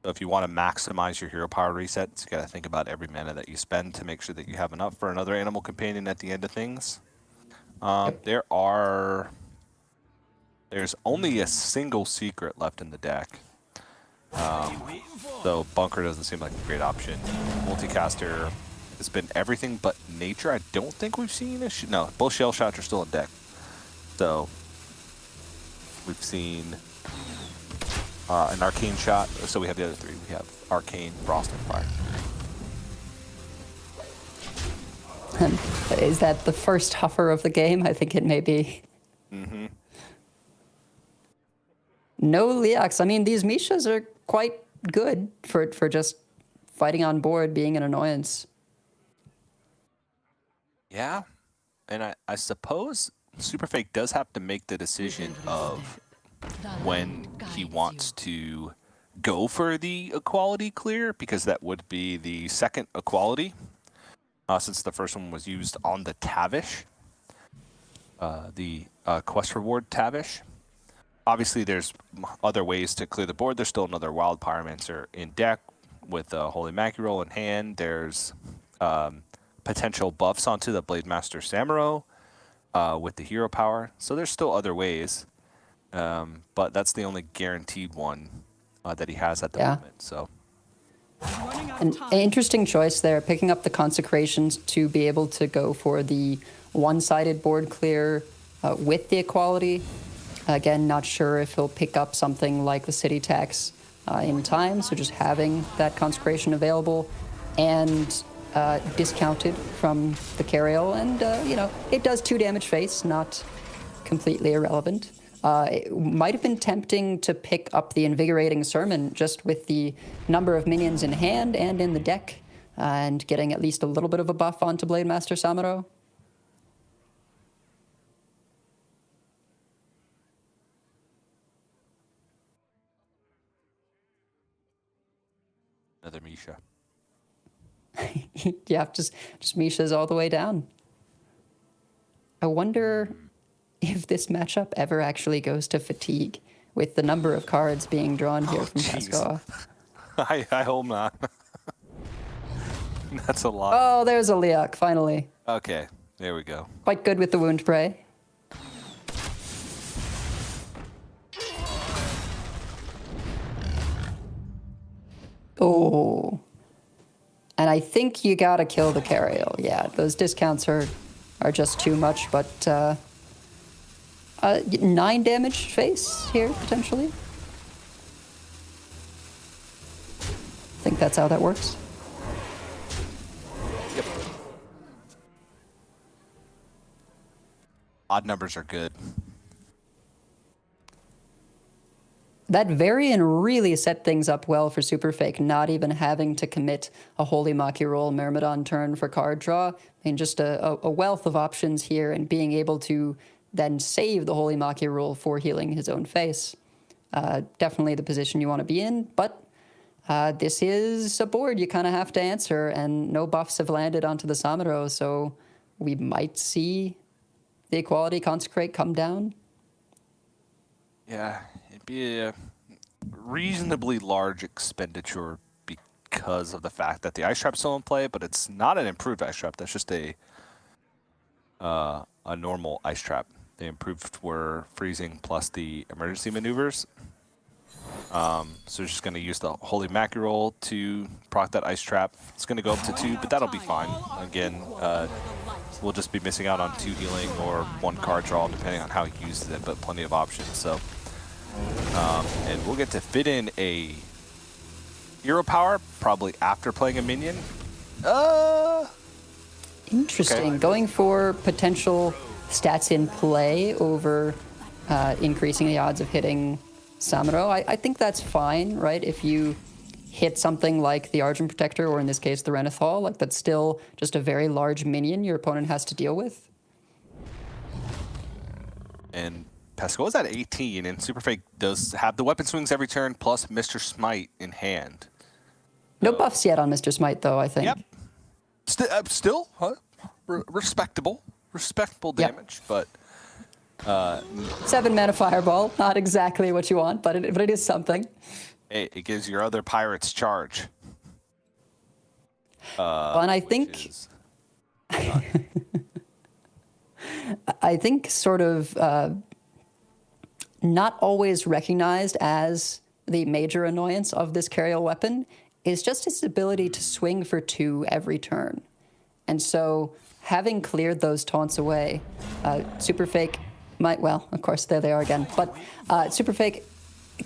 So if you want to maximize your hero power resets, you got to think about every mana that you spend to make sure that you have enough for another Animal Companion at the end of things. There's only a single secret left in the deck. So Bunker doesn't seem like a great option. Multicaster has been everything but nature. I don't think we've seen a no, both shell shots are still in deck. So we've seen an arcane shot. So we have the other 3. We have arcane, frost, and fire. Is that the first huffer of the game? I think it may be. Mm-hmm. No Leox. I mean, these Mishas are quite good for just fighting on board, being an annoyance. Yeah, and I suppose Superfake does have to make the decision of when he wants to go for the equality clear, because that would be the second equality, since the first one was used on the Tavish, the quest reward Tavish. Obviously, there's other ways to clear the board. There's still another Wild Pyromancer in deck with a Holy Mackerel in hand. There's potential buffs onto the Blademaster Samuro with the hero power. So there's still other ways, but that's the only guaranteed one that he has at the moment. So an interesting choice there, picking up the Consecrations to be able to go for the one-sided board clear with the equality. Again, not sure if he'll pick up something like the City Tax in time, so just having that Consecration available and discounted from the Cariel, and you know, it does 2 damage face, not completely irrelevant. It might have been tempting to pick up the Invigorating Sermon just with the number of minions in hand and in the deck, and getting at least a little bit of a buff onto Blademaster Samuro. Another Misha. Yeah, just Misha's all the way down. I wonder if this matchup ever actually goes to fatigue with the number of cards being drawn here from Pescoa. I hope not. That's a lot. Oh, there's a Liak, finally. Okay, there we go. Quite good with the Wound Prey. Oh. And I think you gotta kill the Cariel. Yeah, those discounts are just too much, but 9 damage face here, potentially. I think that's how that works. Yep. Odd numbers are good. That variant really set things up well for Superfake, not even having to commit a Holy Maki roll Myrmidon turn for card draw. I mean, just a wealth of options here, and being able to then save the Holy Maki roll for healing his own face. Definitely the position you want to be in, but this is a board you kind of have to answer, and no buffs have landed onto the Samuro, so we might see the Equality Consecrate come down. Yeah, it'd be a reasonably large expenditure because of the fact that the Ice Trap's still in play, but it's not an improved Ice Trap. That's just a normal Ice Trap. The improved were freezing plus the emergency maneuvers. So just going to use the Holy Maki roll to proc that Ice Trap. It's going to go up to 2, but that'll be fine. Again, we'll just be missing out on 2 healing or 1 card draw, depending on how he uses it, but plenty of options. So, and we'll get to fit in a Hero Power probably after playing a minion. Interesting. Okay. Going for potential stats in play over increasing the odds of hitting Samuro. I think that's fine, right? If you hit something like the Argent Protector, or in this case, the Renethal, like that's still just a very large minion your opponent has to deal with. And Pescoa's at 18, and Superfake does have the weapon swings every turn plus Mr. Smite in hand. No buffs yet on Mr. Smite, though, I think. Yep. Still, huh? Respectable damage, but 7 mana Fireball, not exactly what you want, but it is something. it gives your other pirates charge. Well, and I think I think sort of not always recognized as the major annoyance of this Cariel weapon is just its ability to swing for 2 every turn. And so having cleared those taunts away, Superfake might, well, of course, there they are again, but Superfake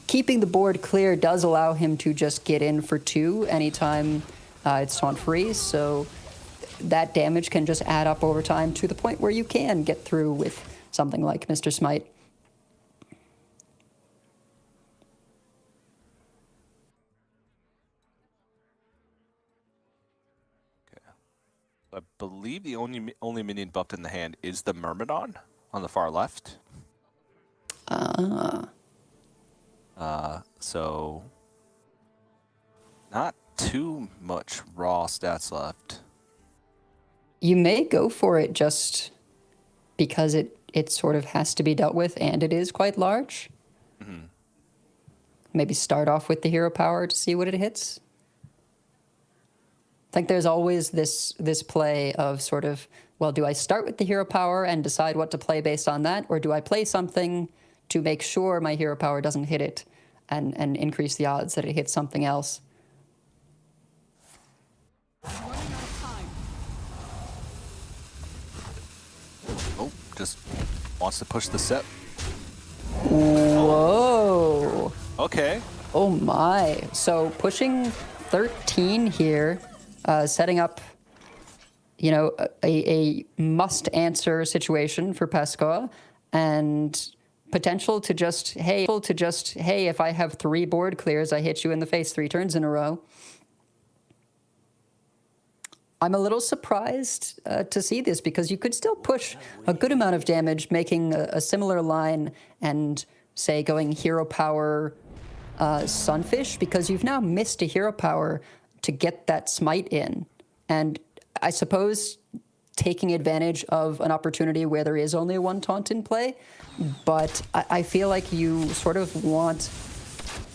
keeping the board clear does allow him to just get in for 2 anytime it's taunt free, so that damage can just add up over time to the point where you can get through with something like Mr. Smite. I believe the only minion buffed in the hand is the Myrmidon on the far left. So not too much raw stats left. You may go for it just because it sort of has to be dealt with, and it is quite large. Mm-hmm. Maybe start off with the hero power to see what it hits. I think there's always this play of sort of, well, do I start with the hero power and decide what to play based on that, or do I play something to make sure my hero power doesn't hit it and increase the odds that it hits something else? Oh, just wants to push the set. Whoa. Okay. Oh my. So pushing 13 here, setting up, you know, a must-answer situation for Pescoa. and potential to just, hey, if I have 3 board clears, I hit you in the face 3 turns in a row. I'm a little surprised to see this, because you could still push a good amount of damage, making a similar line and, say, going hero power Sunfish, because you've now missed a hero power to get that smite in. And I suppose taking advantage of an opportunity where there is only 1 taunt in play, but I feel like you sort of want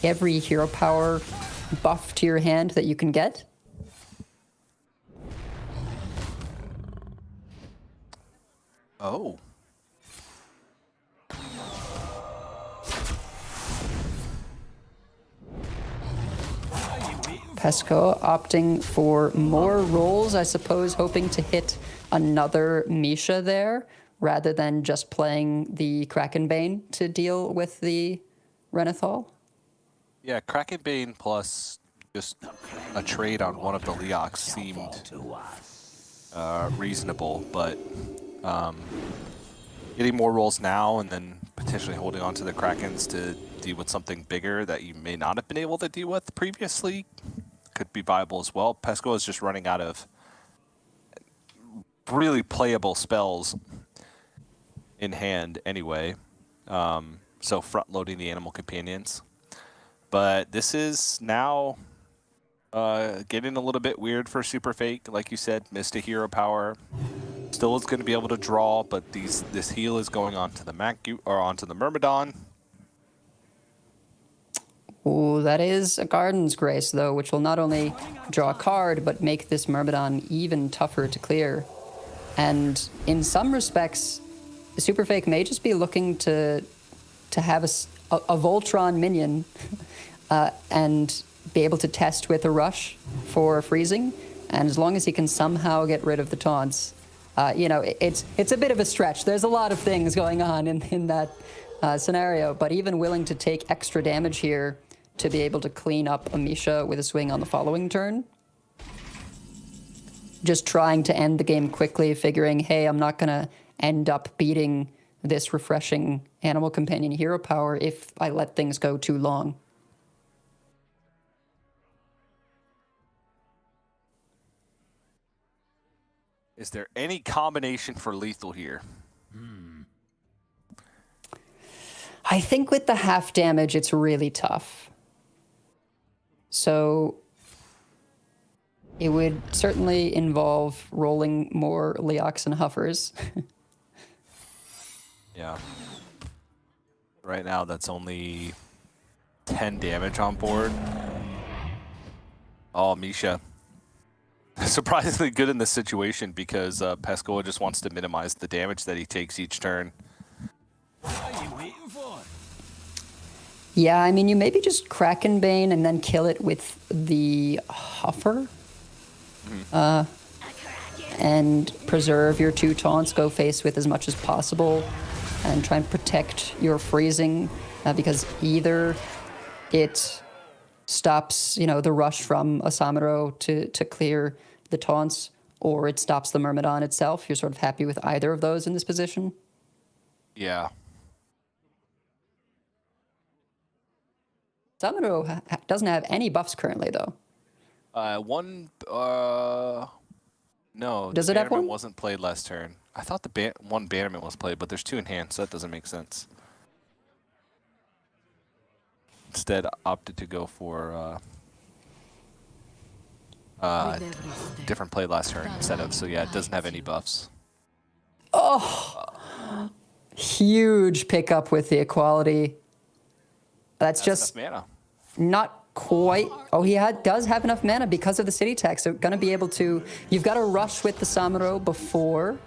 every hero power buff to your hand that you can get. Oh. Pesco opting for more rolls, I suppose, hoping to hit another Misha there, rather than just playing the Krakenbane to deal with the Renathal. Yeah, Krakenbane plus just a trade on one of the Leox seemed reasonable, but getting more rolls now and then potentially holding on to the Krakens to deal with something bigger that you may not have been able to deal with previously could be viable as well. Pesco is just running out of really playable spells in hand anyway, so front-loading the animal companions. But this is now getting a little bit weird for Super Fake. Like you said, missed a hero power. Still is going to be able to draw, but this heal is going onto the onto the Myrmidon. Ooh, that is a Garden's Grace, though, which will not only draw a card, but make this Myrmidon even tougher to clear. And in some respects, Super Fake may just be looking to have a Voltron minion and be able to test with a Rush for freezing. And as long as he can somehow get rid of the taunts, you know, it's a bit of a stretch. There's a lot of things going on in that scenario, but even willing to take extra damage here to be able to clean up Amisha with a swing on the following turn. Just trying to end the game quickly, figuring, hey, I'm not going to end up beating this refreshing animal companion hero power if I let things go too long. Is there any combination for lethal here? I think with the half damage, it's really tough. So it would certainly involve rolling more Leox and Huffers. Yeah. Right now, that's only 10 damage on board. Oh, Misha. Surprisingly good in this situation because Pesco just wants to minimize the damage that he takes each turn. Yeah, I mean, you maybe just Krakenbane and then kill it with the Huffer. And preserve your 2 taunts, go face with as much as possible, and try and protect your freezing, because either it stops, you know, the rush from a Samuro to clear the taunts, or it stops the Myrmidon itself. You're sort of happy with either of those in this position. Yeah. Samuro doesn't have any buffs currently, though. No. Does it have one? Wasn't played last turn. I thought the one Bannerman was played, but there's 2 in hand, so that doesn't make sense. Instead, opted to go for different play last turn instead of, so yeah, it doesn't have any buffs. Oh! Huge pickup with the equality. That's just mana. Not quite. Oh, he does have enough mana because of the city tax. So going to be able to. You've got to rush with the Samuro before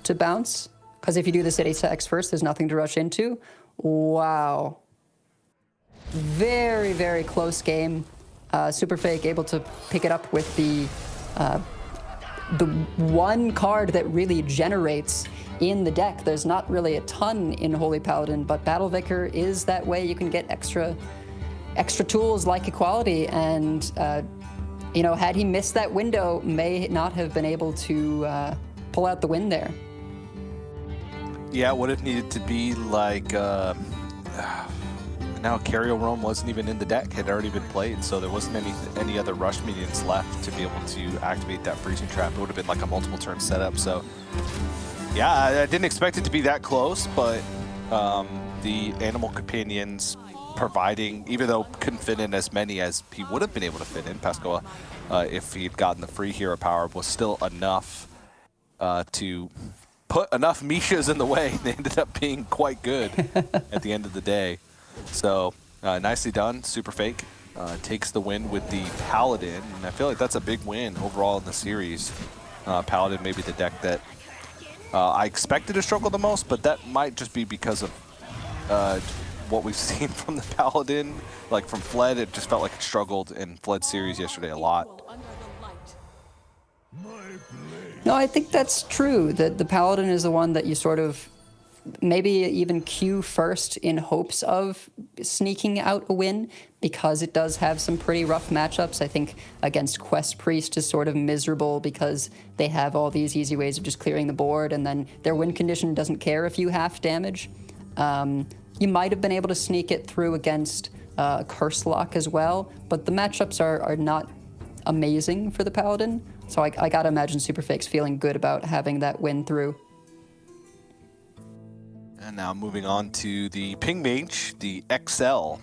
to bounce, because if you do the city tax first, there's nothing to rush into. Wow. Very, very close game. Super Fake able to pick it up with the one card that really generates in the deck. There's not really a ton in Holy Paladin, but Battle Vicar is that way. You can get extra tools like equality, and you know, had he missed that window, may not have been able to pull out the win there. Yeah, it would have needed to be like now Carriel Rome wasn't even in the deck, had already been played, so there wasn't any other rush minions left to be able to activate that freezing trap. It would have been like a multiple turn setup. So yeah, I didn't expect it to be that close, but the animal companions providing, even though couldn't fit in as many as he would have been able to fit in, Pascoa, if he had gotten the free hero power, was still enough to put enough Mishas in the way. They ended up being quite good at the end of the day. So nicely done. Super Fake takes the win with the Paladin, and I feel like that's a big win overall in the series. Paladin may be the deck that I expected to struggle the most, but that might just be because of what we've seen from the Paladin. Like from Fled, it just felt like it struggled in Fled series yesterday a lot. No, I think that's true. That the Paladin is the one that you sort of maybe even queue first in hopes of sneaking out a win, because it does have some pretty rough matchups. I think against Quest Priest is sort of miserable because they have all these easy ways of just clearing the board, and then their win condition doesn't care if you half damage. You might have been able to sneak it through against Curse Lock as well, but the matchups are not amazing for the Paladin. So I gotta imagine Super Fake's feeling good about having that win through. And now moving on to the Ping Mage, the XL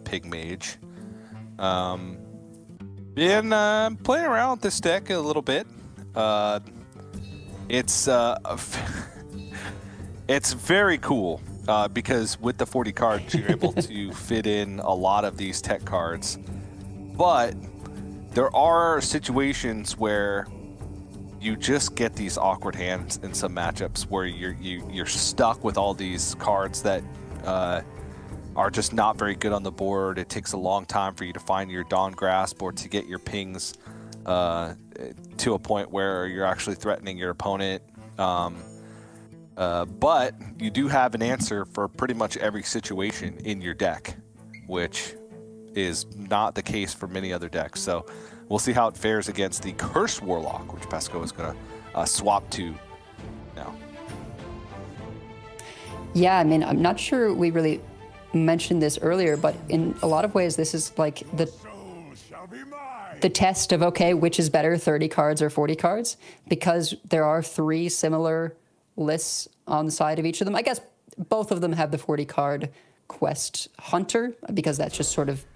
Ping Mage. Been playing around with this deck a little bit. It's it's very cool because with the 40 cards, you're able to fit in a lot of these tech cards. But there are situations where you just get these awkward hands in some matchups where you're stuck with all these cards that are just not very good on the board. It takes a long time for you to find your Dawn Grasp or to get your pings to a point where you're actually threatening your opponent. But you do have an answer for pretty much every situation in your deck, which is not the case for many other decks. So we'll see how it fares against the Curse Warlock, which Pasco is going to swap to now. Yeah, I mean, I'm not sure we really mentioned this earlier, but in a lot of ways, this is like the test of, okay, which is better, 30 cards or 40 cards? Because there are 3 similar lists on the side of each of them. I guess both of them have the 40 card Quest Hunter, because that's just sort of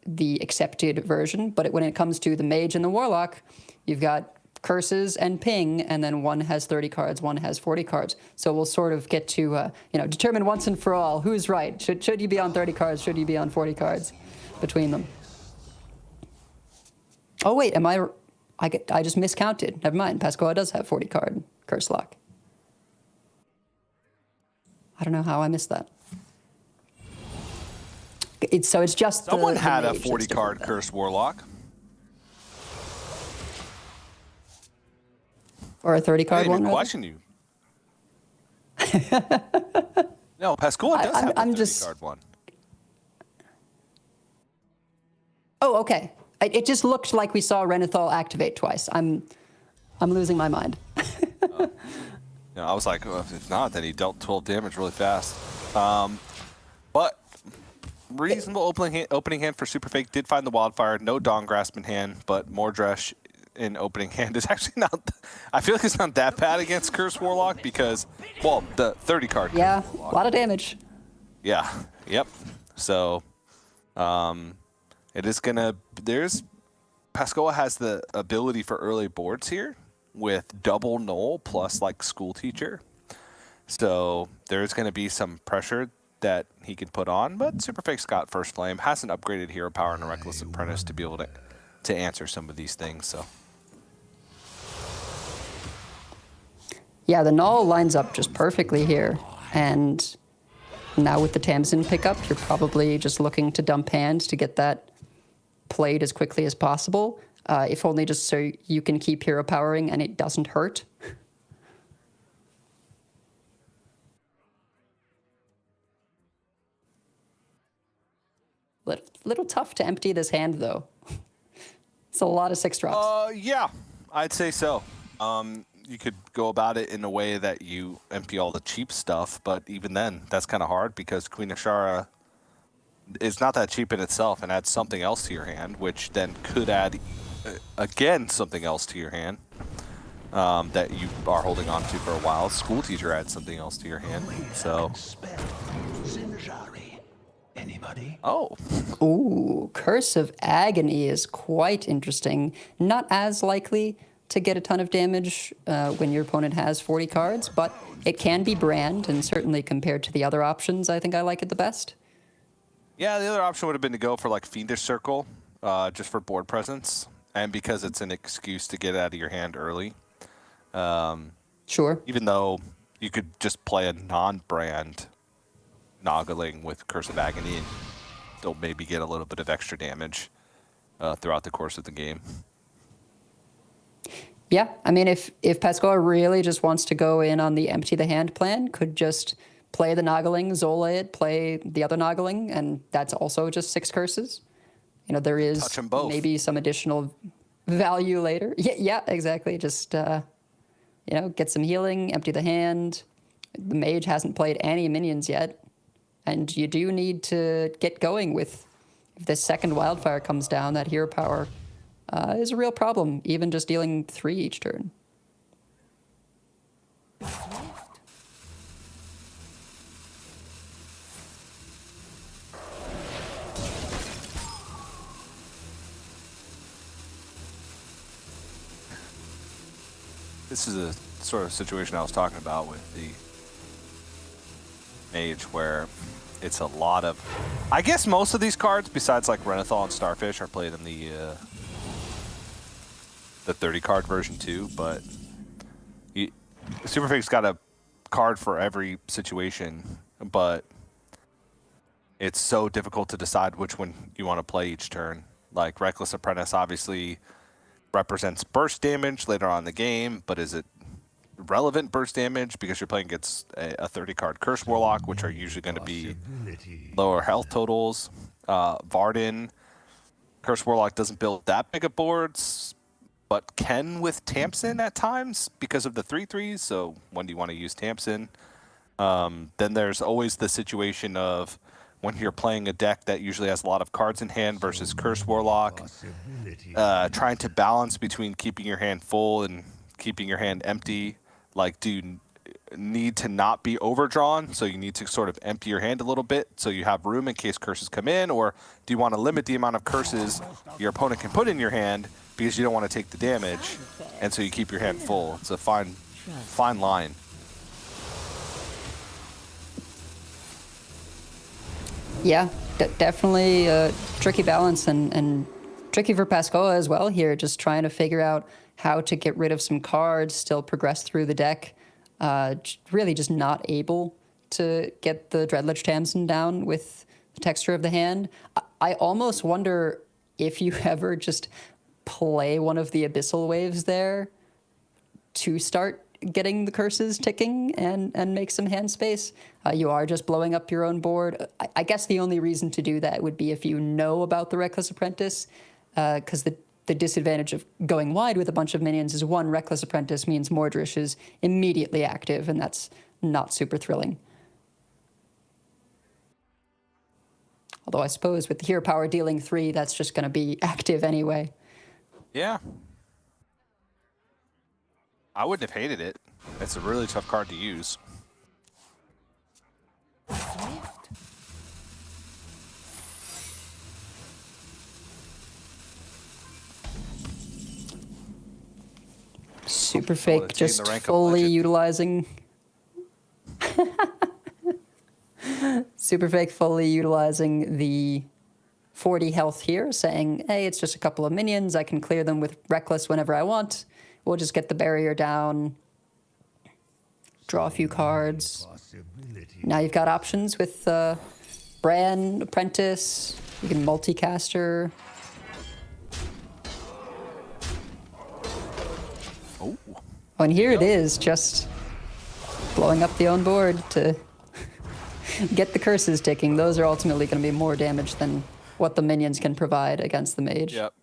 the accepted version. But when it comes to the Mage and the Warlock, you've got Curses and Ping, and then one has 30 cards, one has 40 cards. So we'll sort of get to determine once and for all who's right. Should you be on 30 cards? Should you be on 40 cards between them? Oh wait, I just miscounted. Never mind. Pascoa does have 40 card Curse Lock. I don't know how I missed that. It's just someone had a 40 card Curse Warlock. Or a 30 card I didn't one. Even question you. No, Pascoa does have a 30 card one. Oh, okay. It just looked like we saw Renathal activate twice. I'm losing my mind. I was like, well, if not, then he dealt 12 damage really fast. But reasonable opening hand for Super Fake. Did find the Wildfire. No Dawn Grasp in hand, but Mordresh in opening hand is actually not... I feel like it's not that bad against Curse Warlock because, well, the 30 card. Yeah, a lot of damage. Yeah, yep. So, it is gonna... Pascoa has the ability for early boards here with double Null plus like School Teacher. So there's going to be some pressure that he can put on, but Super Fake's got First Flame, has an upgraded hero power and a Reckless Apprentice to be able to answer some of these things. So yeah, the Null lines up just perfectly here, and now with the Tamsin pickup, you're probably just looking to dump hands to get that played as quickly as possible, if only just so you can keep hero powering and it doesn't hurt. Little tough to empty this hand, though. It's a lot of 6 drops. Yeah, I'd say so. you could go about it in a way that you empty all the cheap stuff, but even then, that's kind of hard because Queen Ashara is not that cheap in itself and adds something else to your hand, which then could add, again, something else to your hand that you are holding on to for a while. School teacher adds something else to your hand, so... Anybody? Oh. Ooh, Curse of Agony is quite interesting. Not as likely to get a ton of damage when your opponent has 40 cards, but it can be Brand, and certainly compared to the other options, I think I like it the best. Yeah, the other option would have been to go for like Fiendish Circle, just for board presence, and because it's an excuse to get out of your hand early. Sure. Even though you could just play a non-brand Noggling with Curse of Agony and they'll maybe get a little bit of extra damage throughout the course of the game. Yeah, I mean, if Pescoa really just wants to go in on the empty the hand plan, could just play the Noggling, Zola it, play the other Noggling, and that's also just 6 curses. You know, there is maybe some additional value later. Yeah, exactly. Just, you know, get some healing, empty the hand. The mage hasn't played any minions yet. And you do need to get going with, if this second wildfire comes down, that hero power is a real problem, even just dealing 3 each turn. This is a sort of situation I was talking about with the Mage, where it's a lot of... I guess most of these cards, besides like Renathal and Starfish, are played in the 30-card version too, but Superfake's got a card for every situation, but it's so difficult to decide which one you want to play each turn. Like Reckless Apprentice obviously represents burst damage later on in the game, but is it relevant burst damage because you're playing against a 30-card Curse Warlock, which are usually going to be lower health totals? Varden, Curse Warlock doesn't build that big of boards, but can with Tamsin at times because of the 3/3s, so when do you want to use Tamsin? Then there's always the situation of when you're playing a deck that usually has a lot of cards in hand versus Curse Warlock, trying to balance between keeping your hand full and keeping your hand empty. Like, do you need to not be overdrawn, so you need to sort of empty your hand a little bit so you have room in case curses come in, or do you want to limit the amount of curses your opponent can put in your hand because you don't want to take the damage, and so you keep your hand full? It's a fine line. Yeah, definitely a tricky balance and tricky for Pescoa as well here, just trying to figure out how to get rid of some cards, still progress through the deck. Really just not able to get the Dreadlich Tamsin down with the texture of the hand. I almost wonder if you ever just play one of the Abyssal Waves there to start getting the curses ticking and make some hand space. You are just blowing up your own board. I guess the only reason to do that would be if you know about the Reckless Apprentice, because the disadvantage of going wide with a bunch of minions is, one, Reckless Apprentice means Mordrish is immediately active, and that's not super thrilling. Although I suppose with the hero power dealing 3, that's just going to be active anyway. Yeah. I wouldn't have hated it. It's a really tough card to use. Superfake just fully utilizing... Superfake fully utilizing the 40 health here, saying, hey, it's just a couple of minions. I can clear them with Reckless whenever I want. We'll just get the barrier down, draw a few cards. Now you've got options with Bran, Apprentice, you can multicaster. Oh, and here it is, just blowing up the own board to get the curses ticking. Those are ultimately going to be more damage than what the minions can provide against the mage. Yep.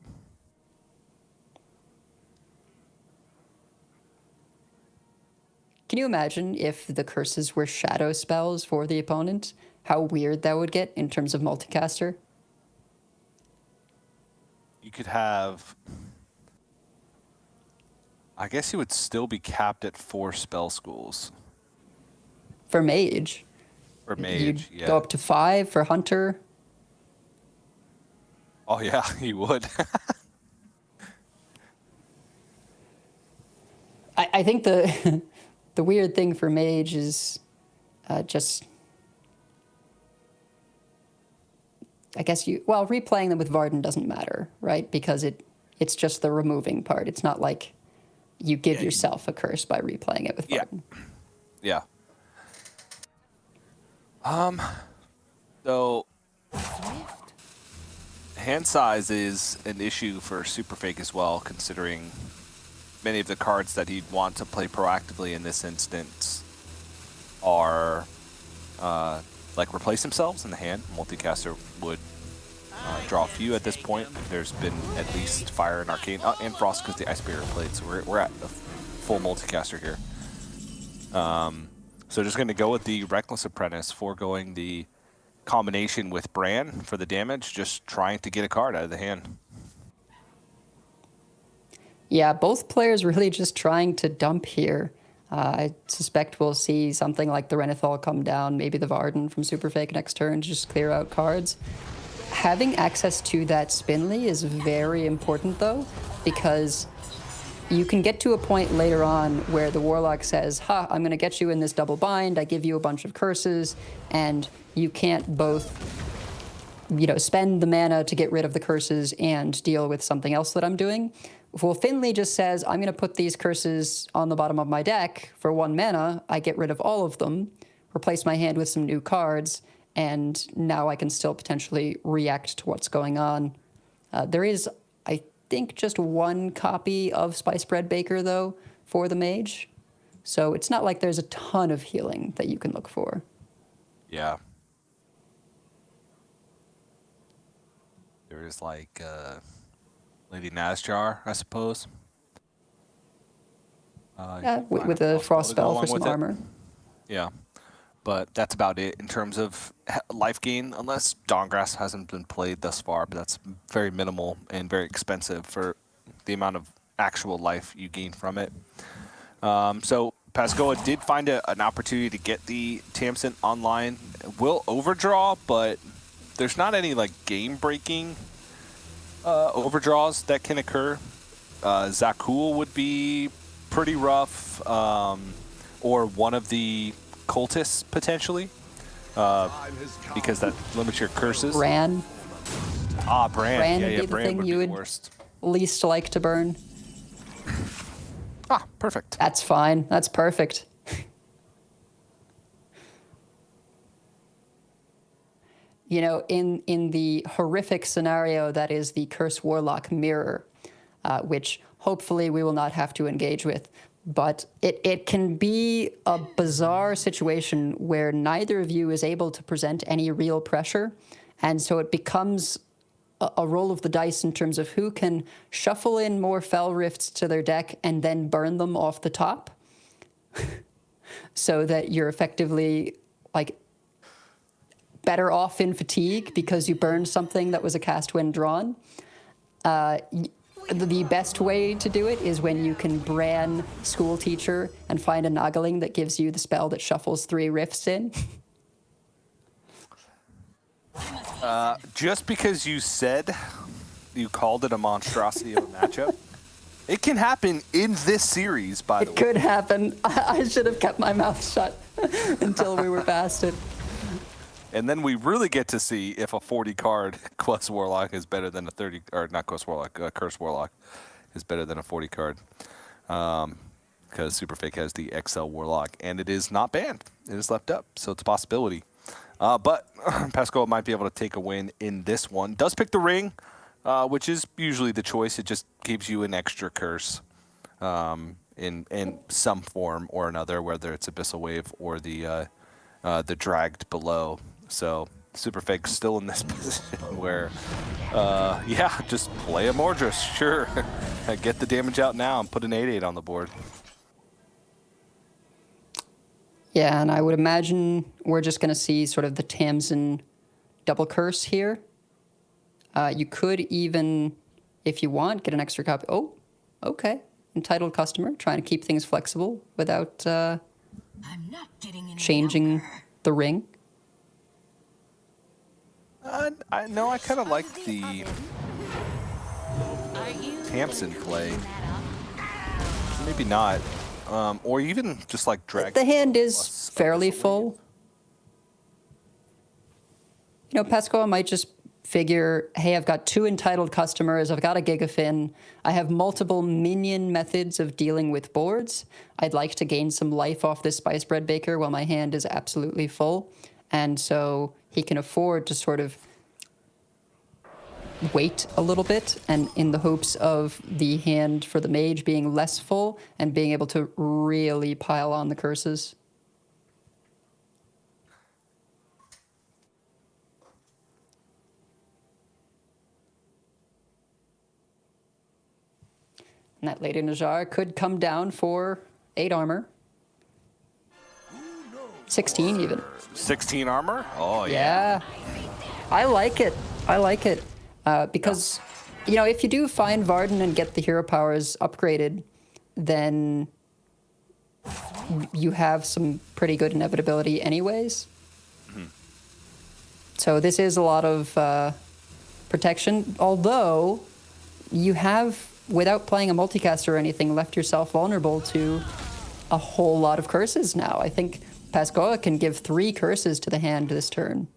Can you imagine if the curses were shadow spells for the opponent? How weird that would get in terms of multicaster? You could have... I guess you would still be capped at 4 spell schools. For mage. For mage, You'd yeah. go up to 5 for hunter. Oh yeah, you would. I think the the weird thing for mage is just, I guess replaying them with Varden doesn't matter, right? Because it's just the removing part. It's not like you give yourself a curse by replaying it with Varden. Yeah. So hand size is an issue for Super Fake as well, considering many of the cards that he'd want to play proactively in this instance are like replace themselves in the hand. Multicaster would draw a few at this point. There's been at least Fire and Arcane and Frost because the Ice Barrier played, so we're at a full multicaster here. So just going to go with the Reckless Apprentice, foregoing the combination with Bran for the damage, just trying to get a card out of the hand. Yeah, both players really just trying to dump here. I suspect we'll see something like the Renethal come down, maybe the Varden from Super Fake next turn to just clear out cards. Having access to that Spinley is very important, though, because you can get to a point later on where the Warlock says, I'm going to get you in this double bind, I give you a bunch of curses, and you can't both, spend the mana to get rid of the curses and deal with something else that I'm doing. Well, Finley just says, I'm going to put these curses on the bottom of my deck for 1 mana, I get rid of all of them, replace my hand with some new cards, and now I can still potentially react to what's going on. There is, I think, just 1 copy of Spice Bread Baker, though, for the mage. So it's not like there's a ton of healing that you can look for. Yeah. There is like Lady Nazjar, I suppose. Yeah, with a frost spell for some armor. Yeah. But that's about it in terms of life gain, unless Dawngrasp hasn't been played thus far, but that's very minimal and very expensive for the amount of actual life you gain from it. So Pascoa did find an opportunity to get the Tamsin online. Will overdraw, but there's not any like game-breaking overdraws that can occur. Zakul would be pretty rough, or one of the cultists potentially, because that limits your curses. Bran. Bran. Would be the thing you would least like to burn. Perfect. That's fine. That's perfect. In the horrific scenario that is the Curse Warlock mirror, which hopefully we will not have to engage with, but it can be a bizarre situation where neither of you is able to present any real pressure, and so it becomes a roll of the dice in terms of who can shuffle in more Fel Rifts to their deck and then burn them off the top, so that you're effectively like better off in fatigue because you burned something that was a cast when drawn. The best way to do it is when you can Bran School Teacher and find a Noggling that gives you the spell that shuffles 3 rifts in. Just because you said you called it a monstrosity of a matchup, it can happen in this series, by the way. It could happen. I should have kept my mouth shut until we were past it. And then we really get to see if a 40-card Quest Warlock is better than a 30, or not Quest Warlock, Curse Warlock is better than a 40-card. Because Super Fake has the XL Warlock, and it is not banned. It is left up, so it's a possibility. But Pascal might be able to take a win in this one. Does pick the ring, which is usually the choice. It just gives you an extra curse in some form or another, whether it's Abyssal Wave or the dragged below. So Super Fake's still in this position where, just play a Mordrus, sure. Get the damage out now and put an 8/8 on the board. Yeah, and I would imagine we're just going to see sort of the Tamsin double curse here. You could even, if you want, get an extra copy. Oh, okay. Entitled customer, trying to keep things flexible without I'm not getting any changing younger. the ring. I kind of like the Tamsin play. Maybe not. Or even just like drag. The hand is fairly full. You know, Pascoa might just figure, hey, I've got 2 entitled customers, I've got a Gigafin, I have multiple minion methods of dealing with boards. I'd like to gain some life off this Spice Bread Baker while my hand is absolutely full. And so he can afford to sort of wait a little bit, and in the hopes of the hand for the mage being less full and being able to really pile on the curses. And that Lady Najjar could come down for 8 armor. 16 even. 16 armor? Oh, yeah. I like it. I like it. Because, you know, if you do find Varden and get the hero powers upgraded, then you have some pretty good inevitability anyways. Mm-hmm. So this is a lot of protection, although you have, without playing a multicast or anything, left yourself vulnerable to a whole lot of curses now. I think Pascoa can give 3 curses to the hand this turn.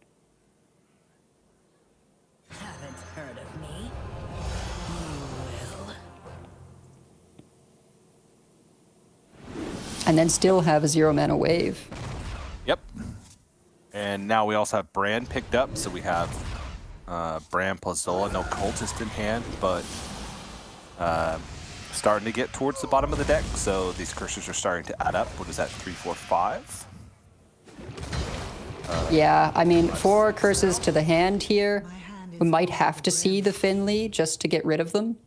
Haven't heard of me? You will. And then still have a 0-mana wave. Yep. And now we also have Bran picked up, so we have Bran plus Zola, no Cultist in hand, but starting to get towards the bottom of the deck, so these curses are starting to add up. What is that, 3, 4, 5? Yeah, I mean, 4 curses to the hand here. We might have to see the Finley just to get rid of them.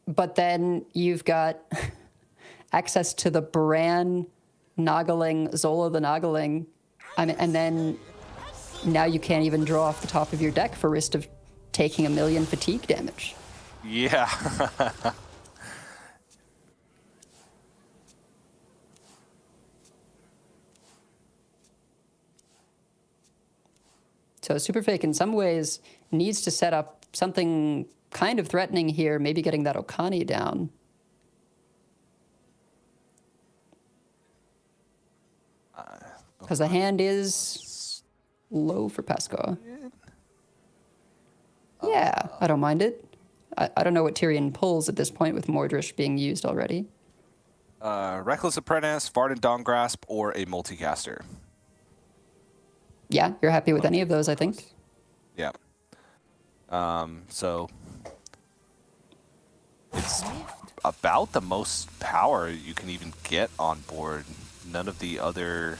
But then you've got access to the Bran Noggling, Zola the Noggling, and then now you can't even draw off the top of your deck for risk of taking 1 million fatigue damage. Yeah. So Superfake in some ways needs to set up something kind of threatening here, maybe getting that Okani down. Because the hand is low for Pascoa. Yeah, I don't mind it. I don't know what Tyrion pulls at this point with Mordrish being used already. Reckless Apprentice, Varden Dawngrasp, or a multicaster. Yeah, you're happy with any of those, I think. Yeah. So it's about the most power you can even get on board. None of the other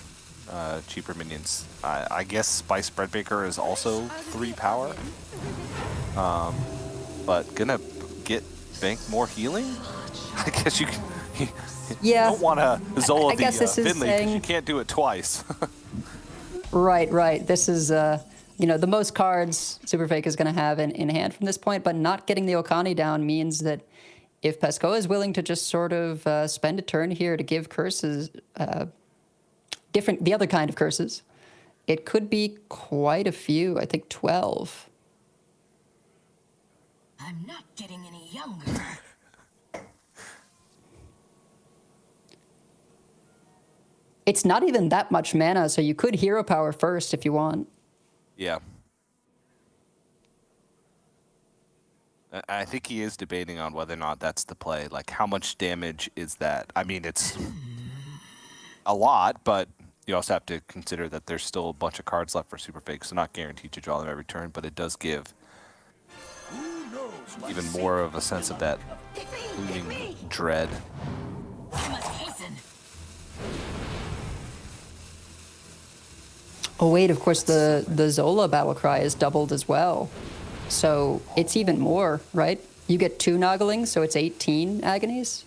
cheaper minions. I guess Spice Breadbaker is also 3 power. But gonna get bank more healing? I guess you can. Yeah. You don't want to Zola the Finley saying... because you can't do it twice. Right. This is, you know, the most cards Superfake is going to have in hand from this point, but not getting the Okani down means that if Pascoa is willing to just sort of spend a turn here to give curses, the other kind of curses, it could be quite a few, I think 12. I'm not getting any younger. It's not even that much mana, so you could hero power first if you want. Yeah. I think he is debating on whether or not that's the play. Like, how much damage is that? I mean, it's a lot, but you also have to consider that there's still a bunch of cards left for Superfake, so not guaranteed to draw them every turn, but it does give even more of a sense of that looming dread. Oh wait, of course the Zola battle cry is doubled as well. So it's even more, right? You get 2 Nogglings, so it's 18 agonies.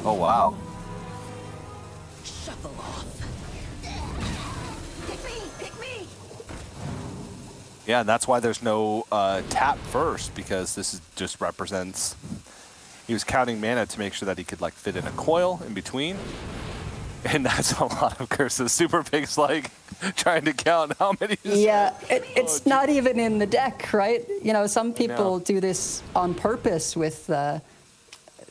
Oh, wow. Shuffle off. Pick me! Pick me! Yeah, and that's why there's no tap first, because this is just represents... He was counting mana to make sure that he could like fit in a coil in between. And that's a lot of curses. Super Pig's like trying to count how many. Yeah, it's not even in the deck, right? You know, some people do this on purpose with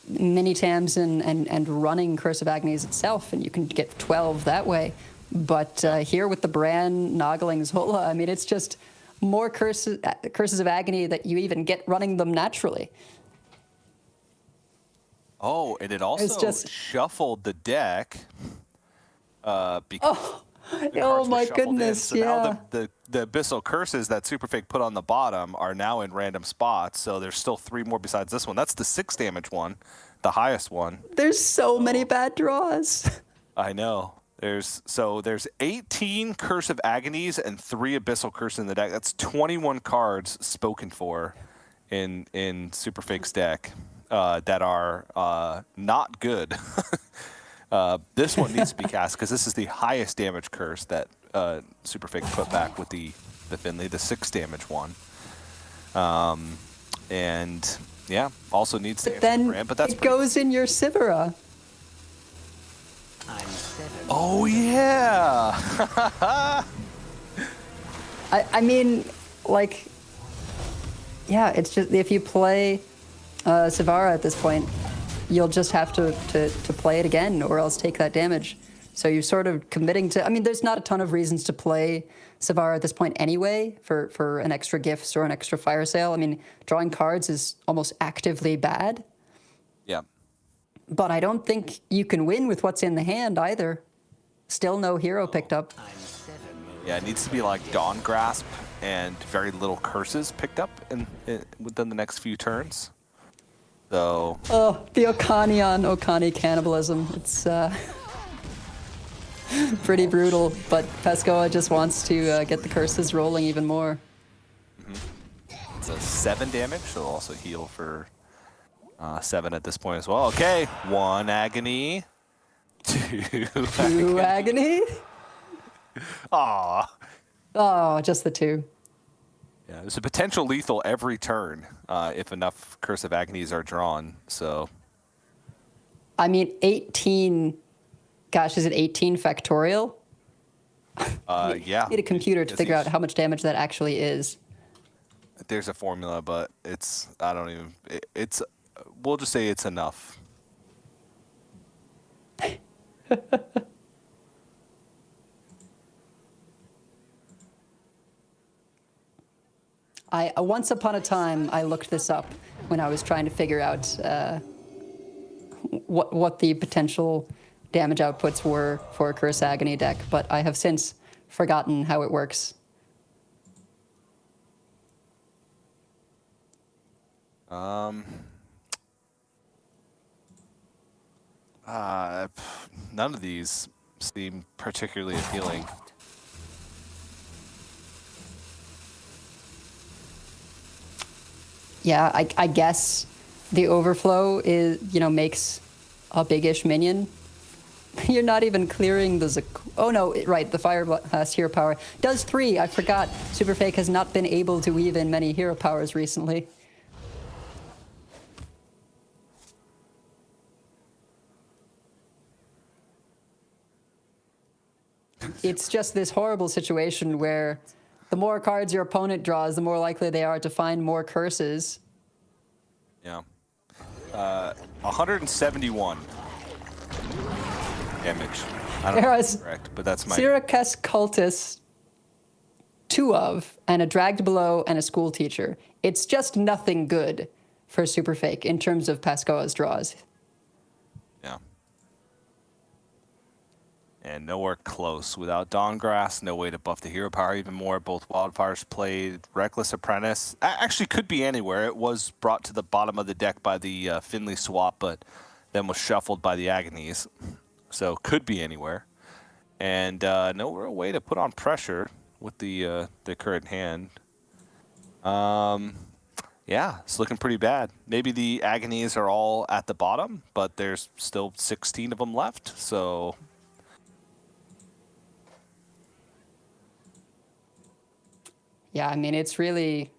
mini tams and running Curse of Agonies itself, and you can get 12 that way. But here with the Bran, Noggling, Zola, I mean, it's just more curses of Agony that you even get running them naturally. Oh, and it also just shuffled the deck. Because oh my goodness! So now the Abyssal Curses that Superfake put on the bottom are now in random spots. So there's still 3 more besides this one. That's the 6 damage one, the highest one. There's so many bad draws. I know. There's 18 Curse of Agonies and 3 Abyssal Curses in the deck. That's 21 cards spoken for in Superfake's deck that are not good. This one needs to be cast because this is the highest damage curse that Superfake put back with the Finley, the 6 damage one. And yeah, also needs to answer Brand, but that's it goes in your Sivera. Oh yeah. I mean, like, yeah, it's just if you play Sivara at this point, you'll just have to play it again or else take that damage. So you're sort of committing to... I mean, there's not a ton of reasons to play Sivara at this point anyway for an extra gifts or an extra fire sale. I mean, drawing cards is almost actively bad. Yeah. But I don't think you can win with what's in the hand either. Still no hero picked up. Yeah, it needs to be like Dawn Grasp and very little curses picked up within the next few turns. So... Oh, the Okani on Okani cannibalism. It's pretty brutal, but Pescoa just wants to get the curses rolling even more. Mm-hmm. It's a 7 damage, so it'll also heal for 7 at this point as well. Okay, 1 agony. 2 agony? Aww. Oh, just the 2. Yeah, there's a potential lethal every turn if enough Curse of Agonies are drawn, so... I mean, 18... Gosh, is it 18 factorial? Yeah. I need a computer to figure out how much damage that actually is. There's a formula, but it's... I don't even... It's... We'll just say it's enough. Once upon a time, I looked this up when I was trying to figure out what the potential damage outputs were for a Curse Agony deck, but I have since forgotten how it works. None of these seem particularly appealing. Yeah, I guess the overflow is, makes a big-ish minion. You're not even clearing the oh no, right, the Fire Blast hero power. Does 3, I forgot. Superfake has not been able to weave in many hero powers recently. It's just this horrible situation where the more cards your opponent draws, the more likely they are to find more curses. Yeah. 171 damage. I don't know if that's correct, but that's my... Syracuse Cultist, 2 of, and a Dragged Below and a School Teacher. It's just nothing good for Superfake in terms of Pescoa's draws. Yeah. And nowhere close. Without Dawngrass, no way to buff the hero power even more. Both Wildfires played. Reckless Apprentice actually could be anywhere. It was brought to the bottom of the deck by the Finley swap, but then was shuffled by the Agonies. So could be anywhere. And no real way to put on pressure with the current hand. Yeah, Yeah, it's looking pretty bad. Maybe the agonies are all at the bottom, but there's still 16 of them left, so... Yeah, I mean, it's really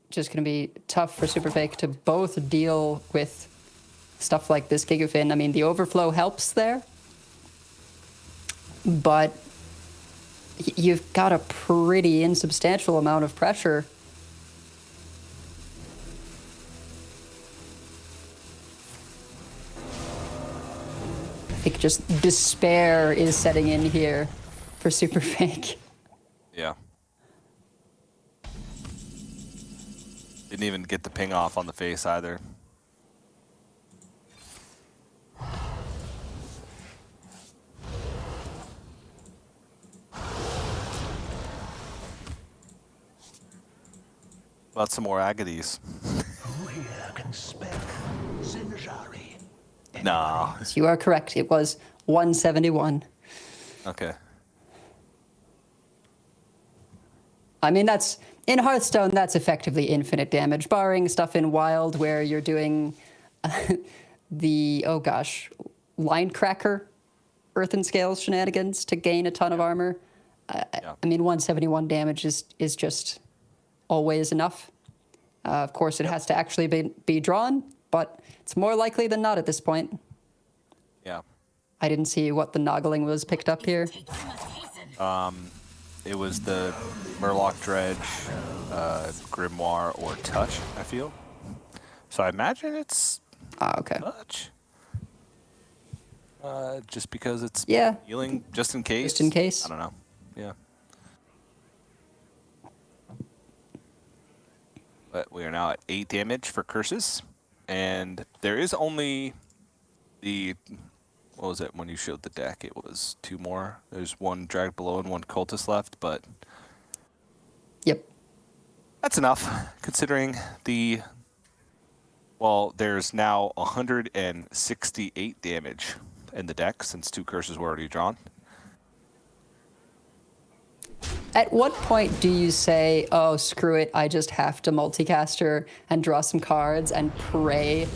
just going to be tough for Superfake to both deal with stuff like this Gigafin. I mean, the overflow helps there, but you've got a pretty insubstantial amount of pressure. I think just despair is setting in here for Superfake. Yeah. Didn't even get the ping off on the face either. About some more agonies. No. You are correct. It was 171. Okay. I mean, that's in Hearthstone, that's effectively infinite damage, barring stuff in Wild where you're doing the, oh gosh, line cracker Earthen Scales shenanigans to gain a ton of armor. I mean, 171 damage is just always enough. Of course, it has to actually be drawn, but it's more likely than not at this point. Yeah. I didn't see what the noggling was picked up here. It was the Murloc Dredge, Grimoire, or Touch, I feel. So I imagine it's okay. Touch. Just because it's Yeah. healing, just in case. Just in case. I don't know. Yeah. But we are now at 8 damage for curses. And there is only the... What was it when you showed the deck? It was 2 more. There's 1 Dragged Below and 1 Cultist left, but... Yep. That's enough, considering the... Well, there's now 168 damage in the deck, since 2 curses were already drawn. At what point do you say, oh, screw it, I just have to multicaster and draw some cards and pray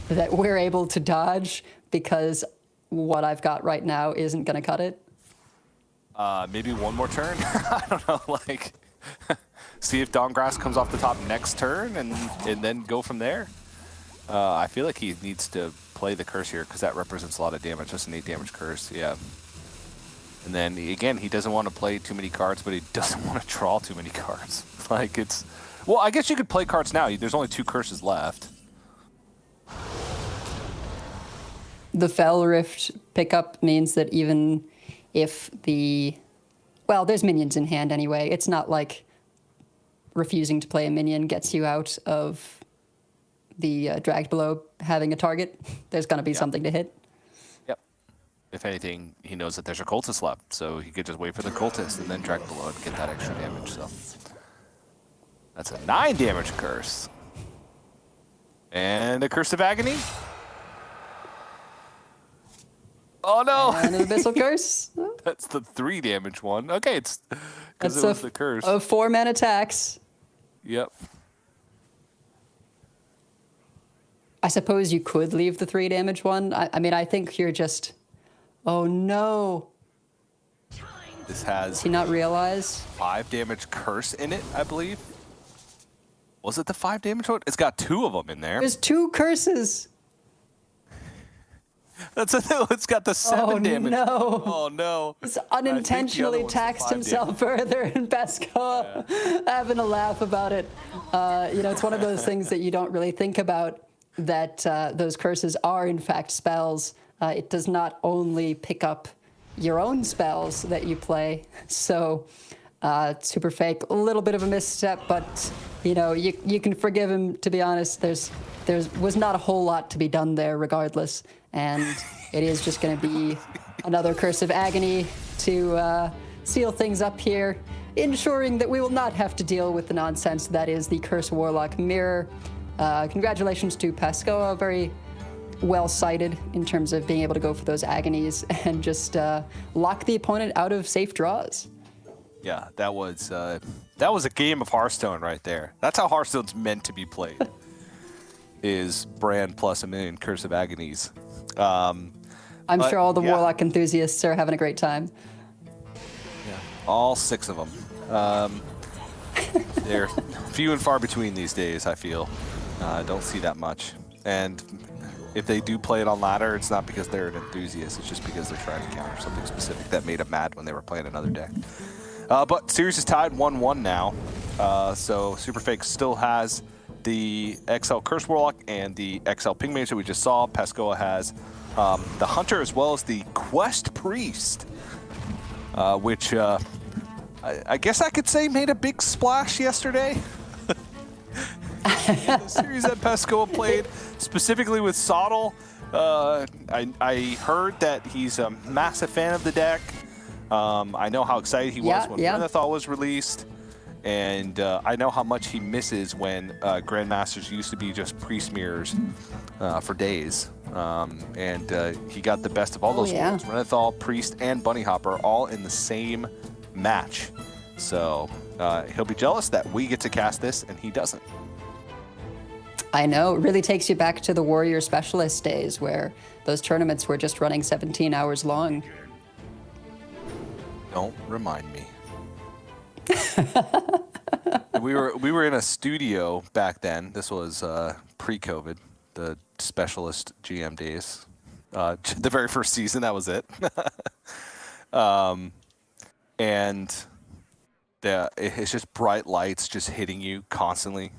that we're able to dodge because what I've got right now isn't going to cut it? Maybe 1 more turn? I don't know, like... see if Dawngrasp comes off the top next turn and then go from there. I feel like he needs to play the curse here because that represents a lot of damage. Just an 8 damage curse, yeah. And then, again, he doesn't want to play too many cards, but he doesn't want to draw too many cards. Like, it's... Well, I guess you could play cards now. There's only 2 curses left. The Fel Rift pickup means that even if the... Well, there's minions in hand anyway. It's not like refusing to play a minion gets you out of the Dragged Below having a target. There's going to be something to hit. Yep. If anything, he knows that there's a Cultist left, so he could just wait for the Cultist and then Dragged Below and get that extra damage, so... That's a 9 damage curse. And a Curse of Agony. Oh no! And an Abyssal Curse. That's the 3 damage one. Okay, it's because it was the curse. Of 4-man attacks. Yep. I suppose you could leave the 3 damage one. I mean, I think you're just... Oh no! This has... Does he not realize? 5 damage curse in it, I believe. Was it the 5 damage one? It's got 2 of them in there. There's 2 curses! It's got the 7 damage. No. Oh no! He's unintentionally taxed himself further, and Pesco having a laugh about it. You know, it's one of those things that you don't really think about, that those curses are in fact spells. It does not only pick up your own spells that you play. So, super fake, a little bit of a misstep, but you know, you can forgive him. To be honest, there was not a whole lot to be done there, regardless. And it is just going to be another Curse of Agony to seal things up here, ensuring that we will not have to deal with the nonsense that is the Curse Warlock Mirror. Congratulations to Pesco, very well sighted in terms of being able to go for those agonies and just lock the opponent out of safe draws. Yeah, that was a game of Hearthstone right there. That's how Hearthstone's meant to be played. Is Brand plus a million Curse of Agonies. I'm sure all the Warlock enthusiasts are having a great time. Yeah, all 6 of them. They're few and far between these days, I feel. I don't see that much. And if they do play it on ladder, it's not because they're an enthusiast. It's just because they're trying to counter something specific that made them mad when they were playing another deck. But series is tied 1-1 now. So Superfake still has the XL Curse Warlock and the XL Ping Mage that we just saw. Pescoa has the Hunter as well as the Quest Priest, which I guess I could say made a big splash yesterday. In the series that Pescoa played, specifically with Sottle. I heard that he's a massive fan of the deck. I know how excited he was when Renathal was released, and I know how much he misses when Grandmasters used to be just priest mirrors for days. And he got the best of all those worlds. Renathal, Priest, and Bunny Hopper all in the same match. So he'll be jealous that we get to cast this and he doesn't. I know. It really takes you back to the Warrior Specialist days where those tournaments were just running 17 hours long. Don't remind me. we were in a studio back then. This was pre-COVID, the Specialist GM days. The very first season, that was it. And it's just bright lights just hitting you constantly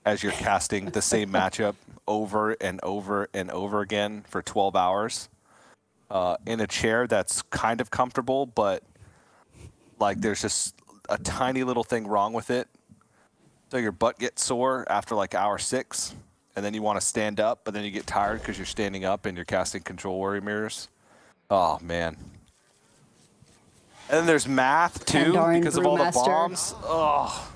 as you're casting the same matchup over and over and over again for 12 hours in a chair that's kind of comfortable, but like there's just a tiny little thing wrong with it. So your butt gets sore after like hour 6, and then you want to stand up, but then you get tired because you're standing up and you're casting Control Warrior Mirrors. Oh, man. And then there's math, too, because of all the bombs. Oh.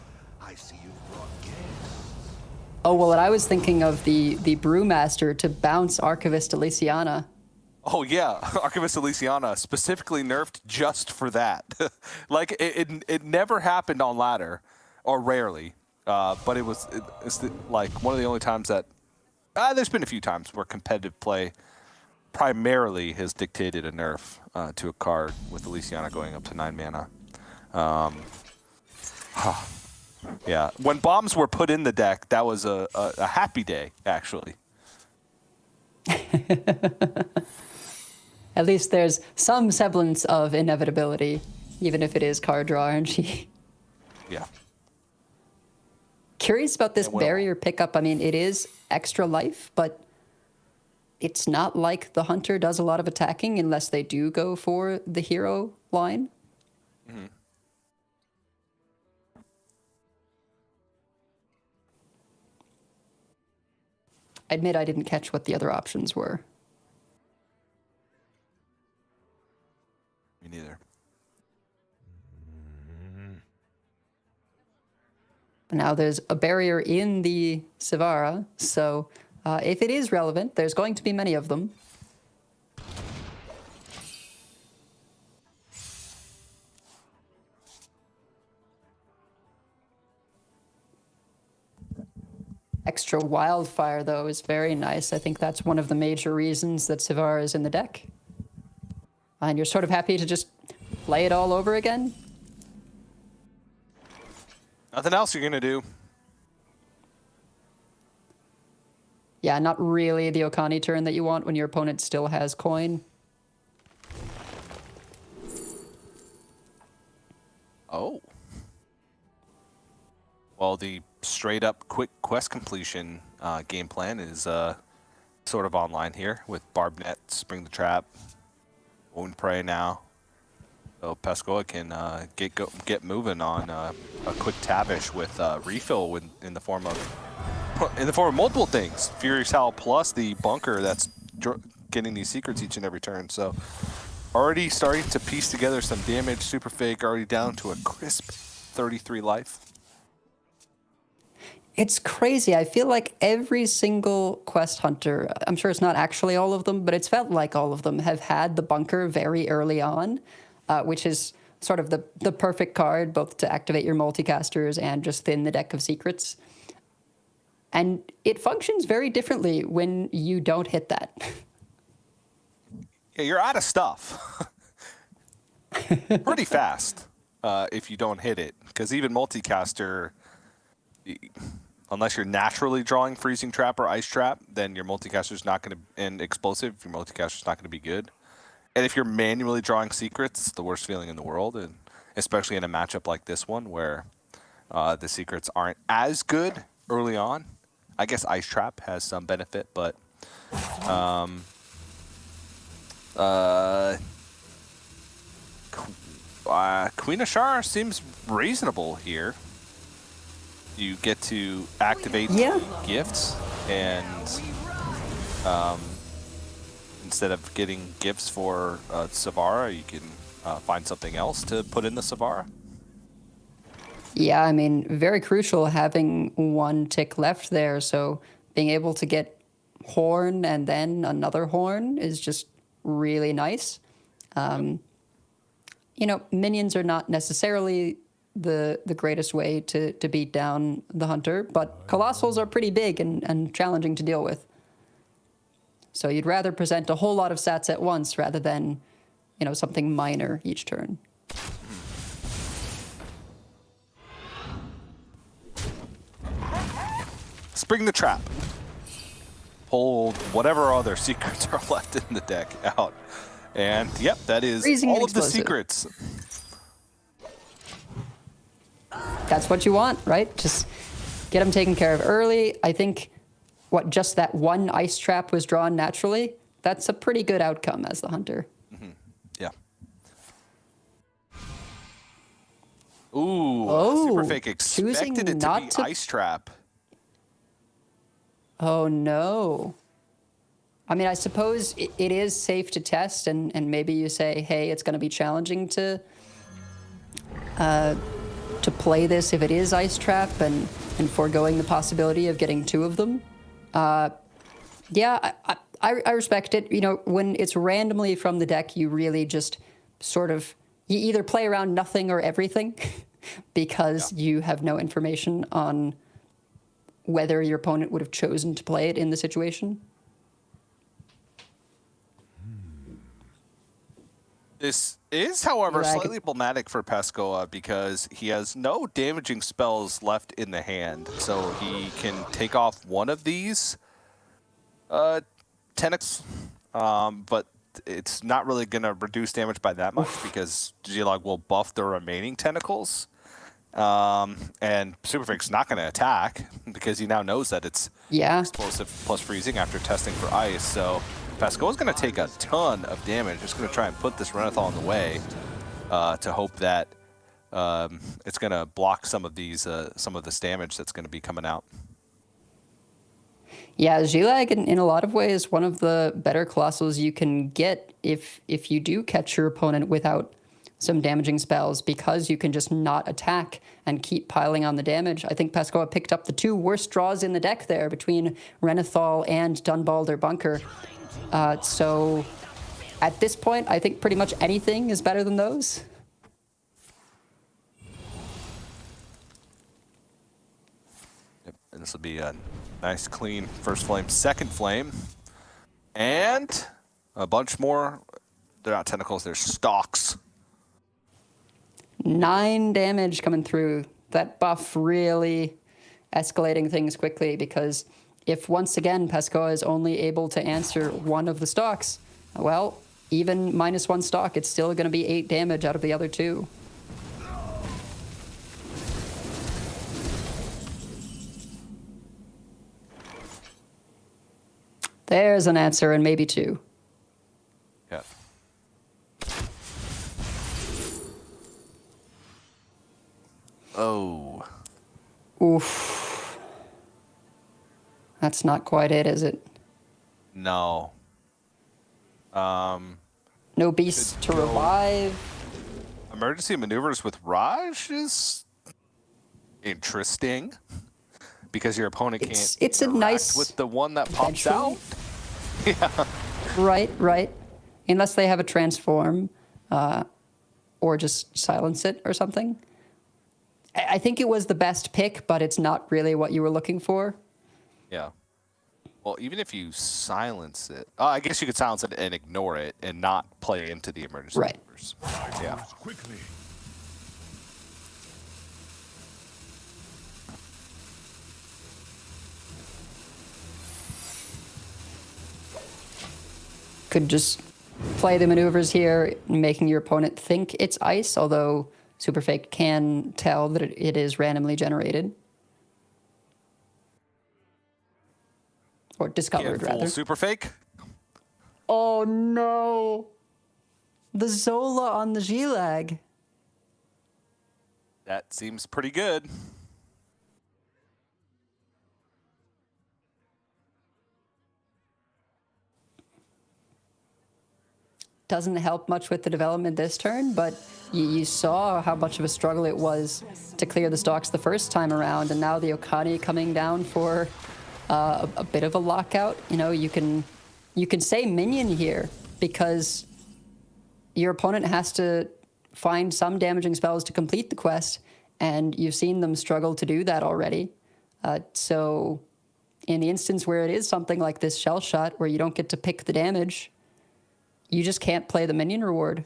Oh, well, and I was thinking of the Brewmaster to bounce Archivist Elysiana. Oh, yeah. Archivist Elysiana specifically nerfed just for that. Like, it never happened on ladder, or rarely. But it's like one of the only times that... there's been a few times where competitive play primarily has dictated a nerf to a card with Elysiana going up to 9 mana. Yeah, when bombs were put in the deck, that was a happy day, actually. At least there's some semblance of inevitability, even if it is card draw RNG. Yeah. Curious about this barrier pickup. I mean, it is extra life, but it's not like the Hunter does a lot of attacking unless they do go for the hero line. Mm-hmm. I admit I didn't catch what the other options were. Me neither. But now there's a barrier in the Sivara, so if it is relevant, there's going to be many of them. Extra Wildfire, though, is very nice. I think that's one of the major reasons that Sivara is in the deck. And you're sort of happy to just play it all over again? Nothing else you're going to do. Yeah, not really the Okani turn that you want when your opponent still has coin. Oh. Well, the straight-up quick quest completion game plan is sort of online here with Barb Net, Spring the Trap, Wound Prey now. So Pescoa can get moving on a quick tabish with refill in the form of multiple things. Furious Howl plus the bunker that's getting these secrets each and every turn. So already starting to piece together some damage. Super Fake already down to a crisp 33 life. It's crazy. I feel like every single quest hunter, I'm sure it's not actually all of them, but it's felt like all of them have had the bunker very early on, which is sort of the perfect card, both to activate your multicasters and just thin the deck of secrets. And it functions very differently when you don't hit that. Yeah, you're out of stuff pretty fast if you don't hit it. Because even multicaster, unless you're naturally drawing Freezing Trap or Ice Trap, then your multicaster's not going to, and Explosive, your multicaster's not going to be good. And if you're manually drawing secrets, it's the worst feeling in the world, and especially in a matchup like this one where the secrets aren't as good early on. I guess Ice Trap has some benefit, but Queen of Shar seems reasonable here. You get to activate gifts, and instead of getting gifts for Savara, you can find something else to put in the Savara. Yeah, I mean, very crucial having one tick left there. So being able to get Horn and then another Horn is just really nice. You know, minions are not necessarily the greatest way to beat down the Hunter, but Colossals are pretty big and challenging to deal with. So you'd rather present a whole lot of sats at once rather than, you know, something minor each turn. Spring the Trap. Pull whatever other secrets are left in the deck out. And, yep, that is Freezing all and of the explosive. secrets. That's what you want, right? Just get them taken care of early. I think, just that one Ice Trap was drawn naturally, that's a pretty good outcome as the Hunter. Mm-hmm. Yeah. Ooh, Super Fake expected it to be Ice Trap. Oh, no. I mean, I suppose it is safe to test, and maybe you say, hey, it's going to be challenging to play this if it is Ice Trap, and foregoing the possibility of getting two of them. Yeah, I respect it. You know, when it's randomly from the deck, you really just sort of, you either play around nothing or everything because you have no information on whether your opponent would have chosen to play it in the situation. This is, however, slightly problematic for Pescoa because he has no damaging spells left in the hand. So he can take off one of these tentacles, but it's not really going to reduce damage by that much because G-Log will buff the remaining tentacles. And Super Fake's not going to attack because he now knows that it's explosive plus freezing after testing for ice. So Pescoa's going to take a ton of damage. Just going to try and put this Renathal in the way to hope that it's going to block some of these some of this damage that's going to be coming out. Yeah, G-Lag in a lot of ways one of the better Colossals you can get if you do catch your opponent without some damaging spells, because you can just not attack and keep piling on the damage. I think Pescoa picked up the two worst draws in the deck there between Renathal and Dunbalder Bunker. So at this point, I think pretty much anything is better than those. Yep, and this will be a nice, clean first flame, second flame, and a bunch more. They're not tentacles, they're stalks. 9 damage coming through. That buff really escalating things quickly, because if once again Pescoa is only able to answer one of the stocks, well, even -1 stock, it's still going to be 8 damage out of the other 2. There's an answer, and maybe 2. Yeah. Oh. Oof. That's not quite it, is it? No. No beasts to revive. Emergency maneuvers with Raj is interesting because your opponent can't it's a nice with the one that pops out. Yeah. Right. Unless they have a transform, or just silence it or something. I think it was the best pick, but it's not really what you were looking for. Yeah. Well, even if you silence it, I guess you could silence it and ignore it and not play into the emergency numbers. Yeah. Quickly. Could just play the maneuvers here, making your opponent think it's ice, although Superfake can tell that it is randomly generated. Or discovered, rather. Super fake. Oh no! The Zola on the G-Lag. That seems pretty good. Doesn't help much with the development this turn, but you saw how much of a struggle it was to clear the stocks the first time around, and now the Okani coming down for a bit of a lockout. You know, you can say minion here because your opponent has to find some damaging spells to complete the quest, and you've seen them struggle to do that already. So in the instance where it is something like this shell shot where you don't get to pick the damage, you just can't play the minion reward.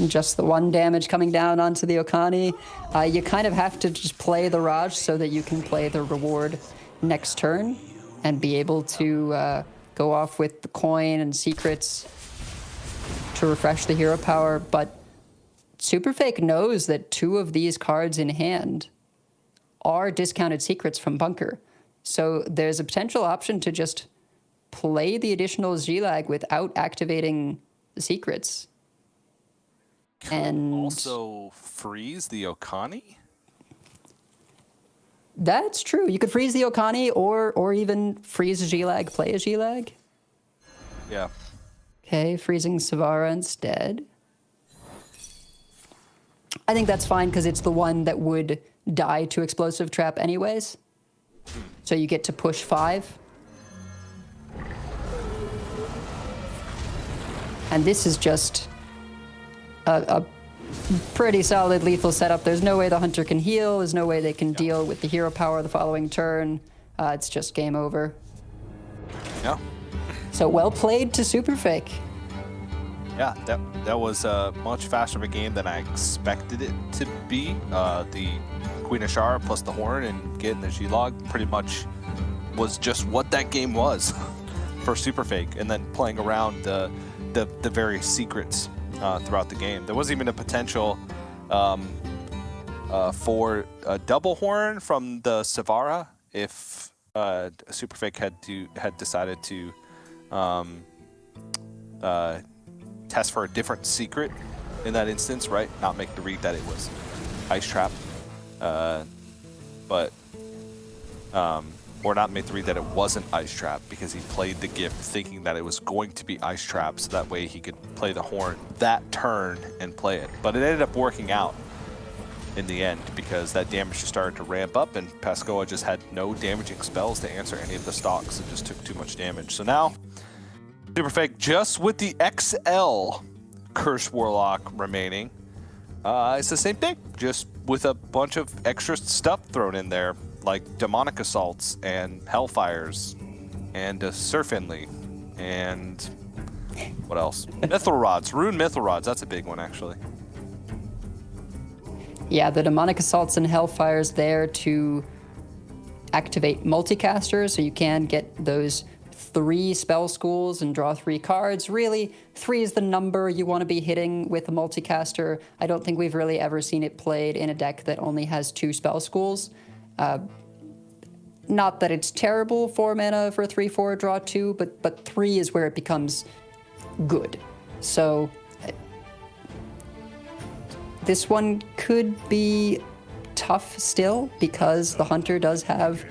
Just the one damage coming down onto the Okani. You kind of have to just play the Raj so that you can play the reward next turn and be able to go off with the coin and secrets to refresh the hero power. But Superfake knows that 2 of these cards in hand are discounted secrets from Bunker. So there's a potential option to just play the additional G-Lag without activating the secrets. And also freeze the Okani? That's true. You could freeze the Okani or even freeze a G-Lag, play a G-Lag. Yeah. Okay, freezing Savara instead. I think that's fine because it's the one that would die to Explosive Trap anyways. So you get to push 5. And this is just a pretty solid lethal setup. There's no way the Hunter can heal. There's no way they can deal with the hero power the following turn. It's just game over. Yeah. So well played to Superfake. Yeah, that was much faster of a game than I expected it to be. The Queen of Shara plus the Horn and getting the G-Log pretty much was just what that game was for Superfake, and then playing around the various secrets throughout the game. There was even a potential for a double horn from the Savara if Superfake had decided to test for a different secret in that instance, right? Not make the read that it was Ice Trap, or not make the read that it wasn't Ice Trap because he played the gift thinking that it was going to be Ice Trap, so that way he could play the horn that turn and play it. But it ended up working out in the end because that damage just started to ramp up and Pascoa just had no damaging spells to answer any of the stocks. It just took too much damage. So now Superfake just with the XL Curse Warlock remaining. It's the same thing, just with a bunch of extra stuff thrown in there, like Demonic Assaults and Hellfires and Surf Inley and what else? Mithril Rods, Rune Mithril Rods, that's a big one actually. Yeah, the Demonic Assaults and Hellfires there to activate multicasters, so you can get those 3 spell schools and draw 3 cards. Really, 3 is the number you want to be hitting with a multicaster. I don't think we've really ever seen it played in a deck that only has 2 spell schools. Not that it's terrible, 4 mana for a 3/4, draw 2, but 3 is where it becomes good. So this one could be tough still because the Hunter does have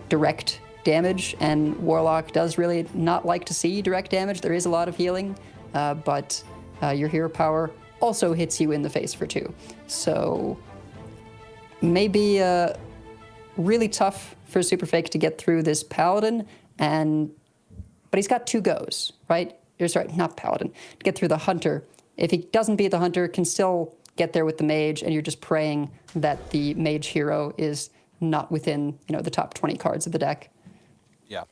direct damage and Warlock does really not like to see direct damage. There is a lot of healing, but your hero power also hits you in the face for 2. So maybe really tough for Super Fake to get through this Paladin, but he's got 2 goes, right? Or sorry, not Paladin, to get through the Hunter. If he doesn't beat the Hunter, can still get there with the Mage, and you're just praying that the Mage hero is not within, the top 20 cards of the deck. Yeah.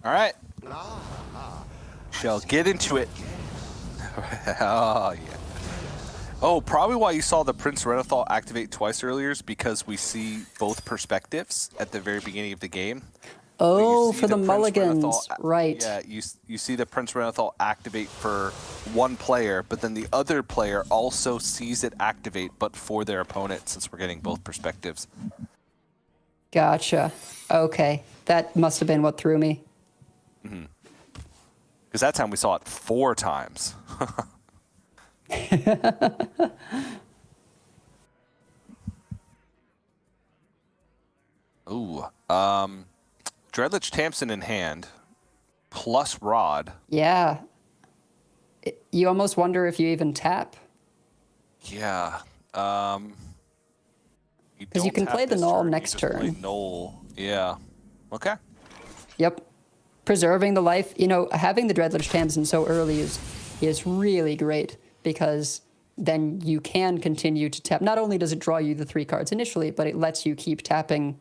All right. Shall get into it. Oh, yeah. Oh, probably why you saw the Prince Renathal activate twice earlier is because we see both perspectives at the very beginning of the game. Oh, for the mulligans, right. Yeah, you see the Prince Renathal activate for one player, but then the other player also sees it activate, but for their opponent, since we're getting both perspectives. Gotcha. Okay, that must have been what threw me. Because that time we saw it 4 times. Ooh, Dreadlich Tamsin in hand, plus Rod. Yeah. You almost wonder if you even tap. Yeah. Because you can play the Null next turn. Null. Yeah. Okay. Yep. Preserving the life. Having the Dreadlich Tamsin so early is really great, because then you can continue to tap. Not only does it draw you the 3 cards initially, but it lets you keep tapping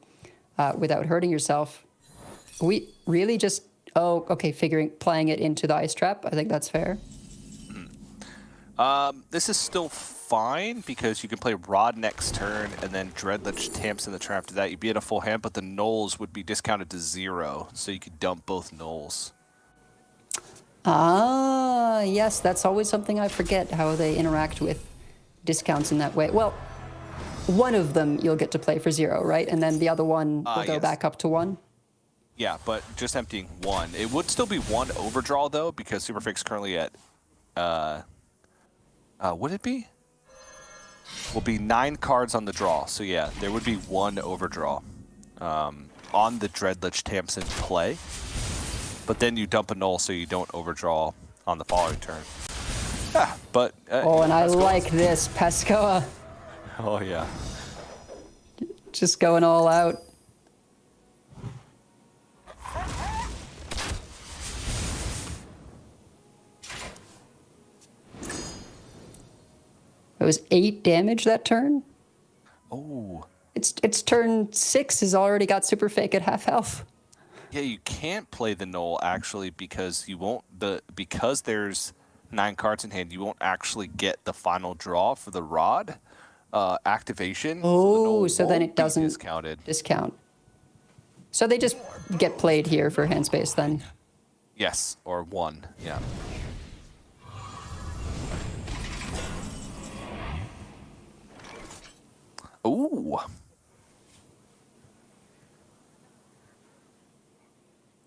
without hurting yourself. We really just, playing it into the Ice Trap. I think that's fair. This is still fine, because you can play Rod next turn, and then Dreadlich Tamsin the turn after that. You'd be at a full hand, but the Nulls would be discounted to 0, so you could dump both Nulls. Ah, yes, that's always something I forget, how they interact with discounts in that way. Well, one of them you'll get to play for 0, right? And then the other one will go back up to 1? Yeah, but just emptying 1. It would still be 1 overdraw, though, because Super Fake's currently at, would it be? Will be 9 cards on the draw. So yeah, there would be 1 overdraw on the Dreadlich Tamsin play. But then you dump a Null so you don't overdraw on the following turn. But and I like this, Pescoa. Oh yeah. Just going all out. It was 8 damage that turn. Oh. It's turn 6 has already got Super Fake at half health. Yeah, you can't play the Null actually, because you won't because there's 9 cards in hand, you won't actually get the final draw for the Rod activation. Oh, so then it doesn't discount. So they just get played here for hand space then. Yes, or 1. Yeah. Ooh.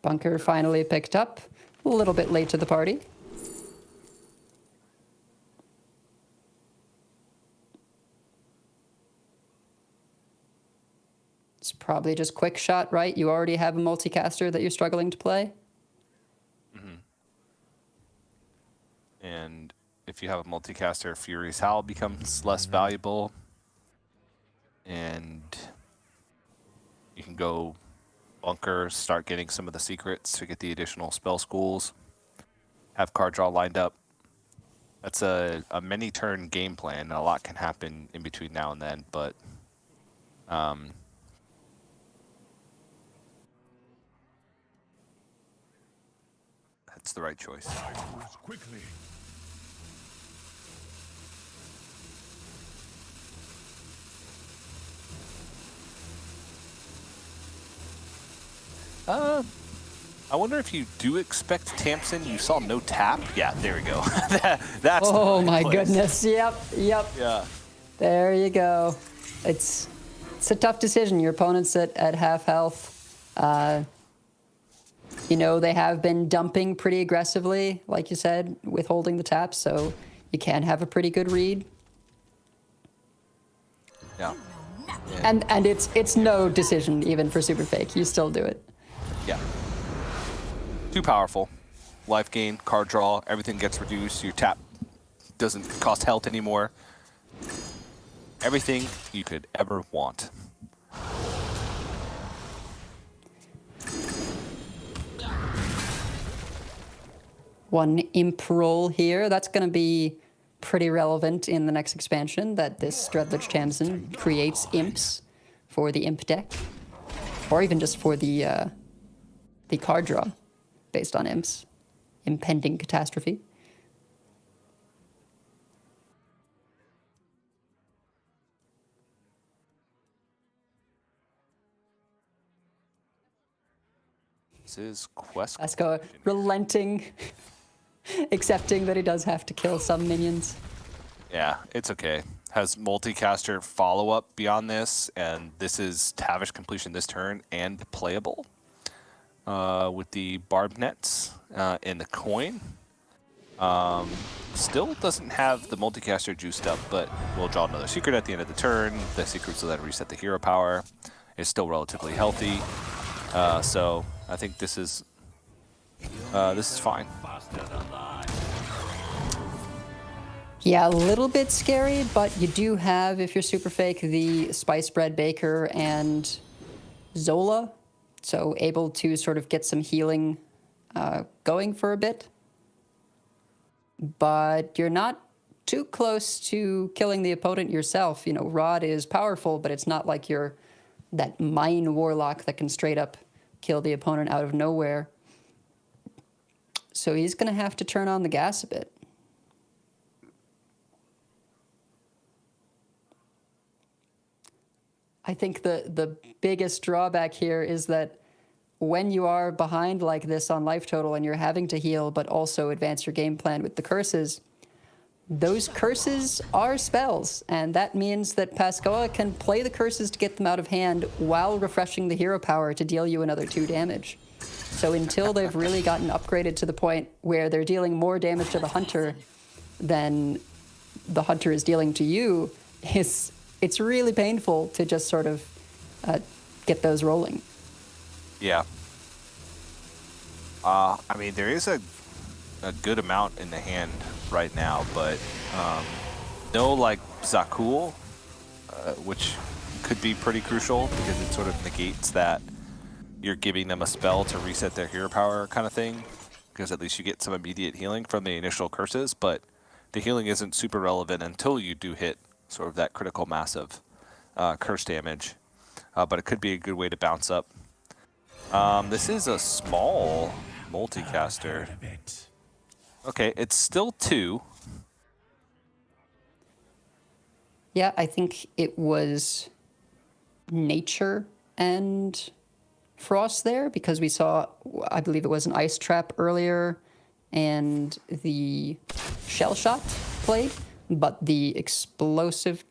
Bunker finally picked up. A little bit late to the party. It's probably just quick shot, right? You already have a multicaster that you're struggling to play. And if you have a multicaster, Fury's Howl becomes less valuable. And you can go Bunker, start getting some of the secrets to get the additional spell schools. Have card draw lined up. That's a many-turn game plan. A lot can happen in between now and then, but that's the right choice. Quickly. I wonder if you do expect Tamsin. You saw no tap. Yeah, there we go. That's oh my place. Goodness. Yep. Yeah. There you go. It's a tough decision. Your opponent's at half health. They have been dumping pretty aggressively, like you said, withholding the taps, so you can have a pretty good read. Yeah. And it's no decision even for Super Fake. You still do it. Yeah. Too powerful. life gain, card draw, everything gets reduced. Your tap doesn't cost health anymore. Everything you could ever want. One imp roll here. That's going to be pretty relevant in the next expansion, that this Dreadlich Tamsin creates imps for the imp deck, or even just for the card draw based on imps. Impending catastrophe. This is quest. Pasco relenting, accepting that he does have to kill some minions. Yeah, it's okay. Has multicaster follow-up beyond this, and this is Tavish completion this turn and playable with the barb nets and the coin. Still doesn't have the multicaster juiced up, but we'll draw another secret at the end of the turn. The secrets will then reset the hero power. It's still relatively healthy, so I think this is fine. Yeah, a little bit scary, but you do have, if you're super fake, the Spice Bread Baker and Zola, so able to sort of get some healing going for a bit. But you're not too close to killing the opponent yourself. You know, Rod is powerful, but it's not like you're that Mine Warlock that can straight up kill the opponent out of nowhere. So he's going to have to turn on the gas a bit. I think the biggest drawback here is that when you are behind like this on life total and you're having to heal but also advance your game plan with the curses, those curses are spells, and that means that Pascoa can play the curses to get them out of hand while refreshing the hero power to deal you another 2 damage. So until they've really gotten upgraded to the point where they're dealing more damage to the hunter than the hunter is dealing to you, it's really painful to just sort of get those rolling. Yeah. I mean, there is a good amount in the hand right now, but no, like, Zakul, which could be pretty crucial because it sort of negates that you're giving them a spell to reset their hero power kind of thing, because at least you get some immediate healing from the initial curses, but the healing isn't super relevant until you do hit sort of that critical massive curse damage, but it could be a good way to bounce up. This is a small multicaster. Okay, it's still 2. Yeah, I think it was Nature and Frost there, because we saw, I believe it was an Ice Trap earlier, and the Shell Shot played, but the Explosive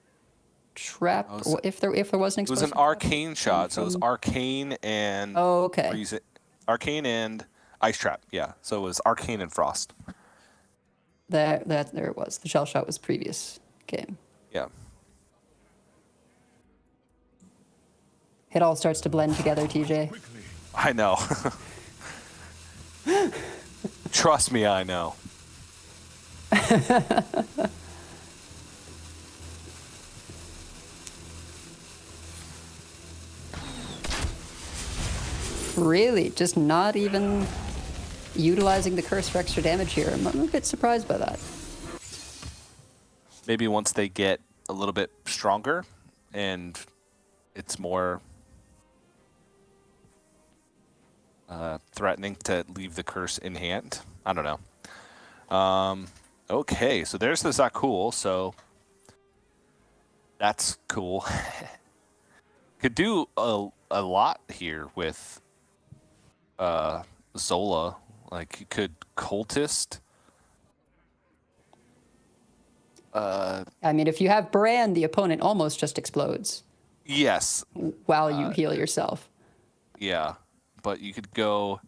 Trap, if there was an explosive, it was an Arcane shot, so it was Arcane and Arcane and Ice Trap. Yeah, so it was Arcane and Frost. There it was. The Shell Shot was previous game. Yeah. It all starts to blend together, TJ. I know. Trust me, I know. Really? Just not even utilizing the curse for extra damage here. I'm a bit surprised by that. Maybe once they get a little bit stronger and it's more threatening to leave the curse in hand. I don't know. Okay, so there's the Zakul, so that's cool. Could do a lot here with Zola. Like, you could Cultist. I mean, if you have Brand, the opponent almost just explodes. Yes. While you heal yourself. Yeah, but you could go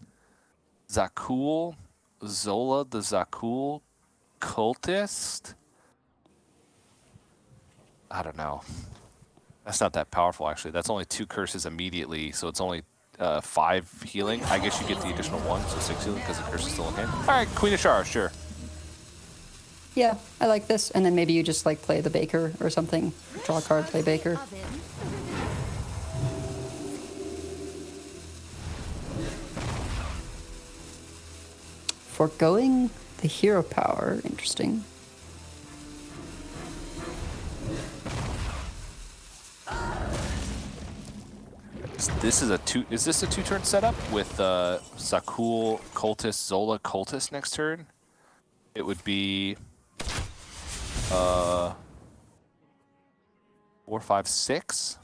Zakul, Zola, the Zakul, Cultist. I don't know. That's not that powerful, actually. That's only 2 curses immediately, so it's only 5 healing. I guess you get the additional 1, so 6 healing because the curse is still in hand. All right, Queen of Shara, sure. Yeah, I like this. And then maybe you just like play the Baker or something. Draw a card, play Baker. Foregoing the hero power, interesting. This is a is this a 2-turn setup with Zakul, Cultist, Zola, Cultist next turn? It would be 4, 5, 6.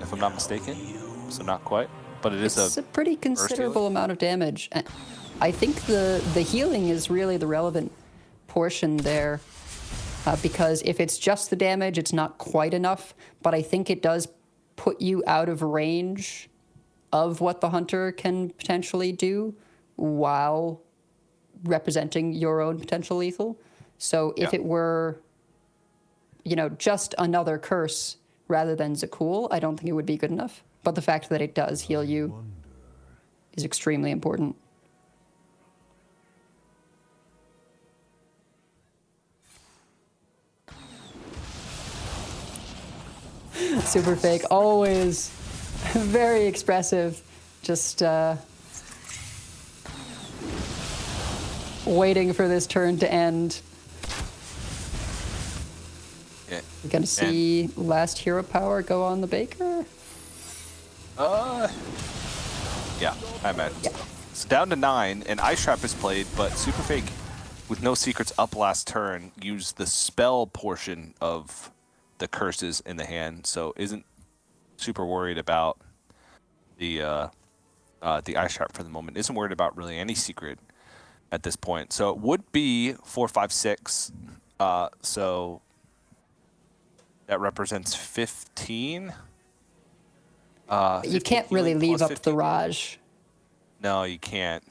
If I'm not mistaken, so not quite, but It's a pretty considerable amount of damage. I think the healing is really the relevant portion there, because if it's just the damage, it's not quite enough, but I think it does put you out of range of what the hunter can potentially do while representing your own potential lethal. So if it were, you know, just another curse rather than Zakul, I don't think it would be good enough. But the fact that it does heal you is extremely important. Super Fake, always very expressive. Just waiting for this turn to end. Yeah. We're gonna see last hero power go on the Baker. Yeah, I imagine. Yeah. It's down to 9, and Ice Trap is played, but Super Fake, with no secrets up last turn, used the spell portion of the curses in the hand, so isn't super worried about the Ice Trap for the moment. Isn't worried about really any secret at this point. So it would be 4, 5, 6. So that represents 15. You can't really leave up 15. the Raj. No, you can't.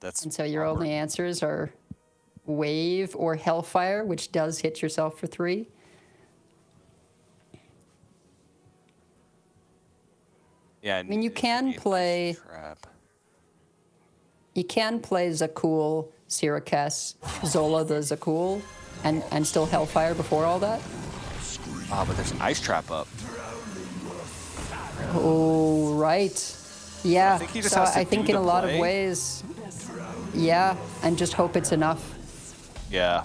That's. And so your only answers are Wave or Hellfire, which does hit yourself for 3. Yeah, I mean, you can play. You can play Zakul, Syracuse, Zola the Zakul, and still Hellfire before all that. But there's an Ice Trap up. Oh, right. Yeah. I think he just so has to I think do in a the lot of play. ways, yeah, and just hope it's enough. Yeah.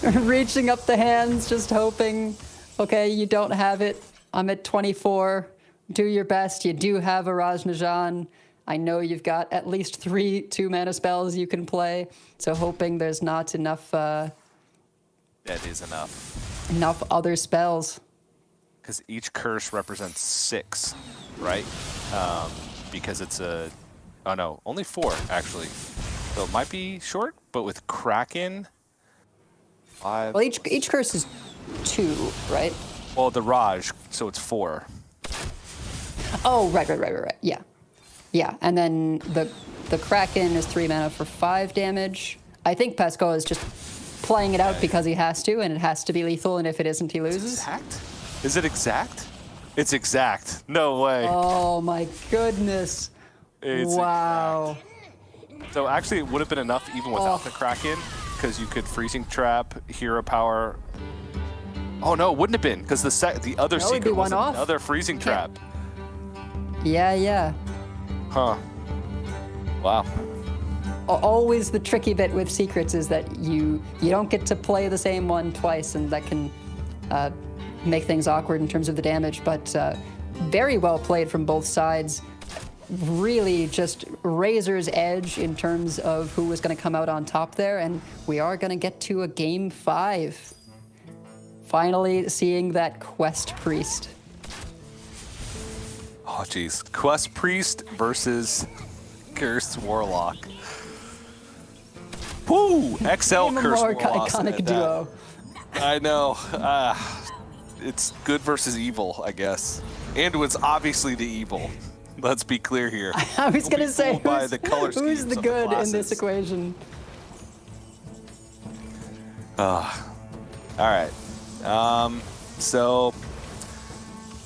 Reaching up the hands, just hoping, okay, you don't have it. I'm at 24. Do your best. You do have a Rajnajan. I know you've got at least 3 2-mana spells you can play, so hoping there's not enough. That is enough. Enough other spells. Because each curse represents 6, right? Because it's a... Oh, no. Only 4, actually. So it might be short, but with Kraken... 5... Well, each curse is 2, right? Well, the Raj, so it's 4. Oh, right. Yeah. Yeah, and then the Kraken is 3 mana for 5 damage. I think Pesco is just playing it out because he has to, and it has to be lethal, and if it isn't, he loses. Exact? Is it exact? It's exact. No way. Oh my goodness. It's wow. Exact. So actually, it would have been enough even without the Kraken, because you could Freezing Trap, Hero Power. Oh no, it wouldn't have been, because the other No, it'd be secret was one off. another Freezing Trap. Yeah. Huh. Wow. Always the tricky bit with secrets is that you don't get to play the same one twice, and that can make things awkward in terms of the damage, but very well played from both sides. Really just razor's edge in terms of who was going to come out on top there, and we are going to get to a game 5. Finally seeing that Quest Priest. Oh, jeez. Quest Priest versus Cursed Warlock. Woo! XL Even Cursed more Warlock. iconic duo. I know. It's good versus evil, I guess. And it was obviously the evil. Let's be clear here. I was going to say, by the color who's schemes the of good in classes. this equation? All right. So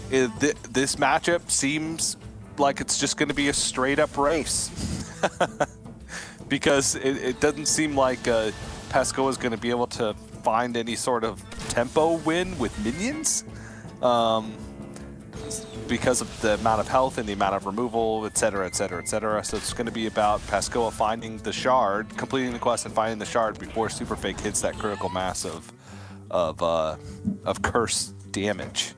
this matchup seems like it's just going to be a straight up race because it doesn't seem like Pesco is going to be able to find any sort of tempo win with minions because of the amount of health and the amount of removal, etc., etc., etc. So it's going to be about Pescoa finding the shard, completing the quest and finding the shard before Super Fake hits that critical mass of curse damage.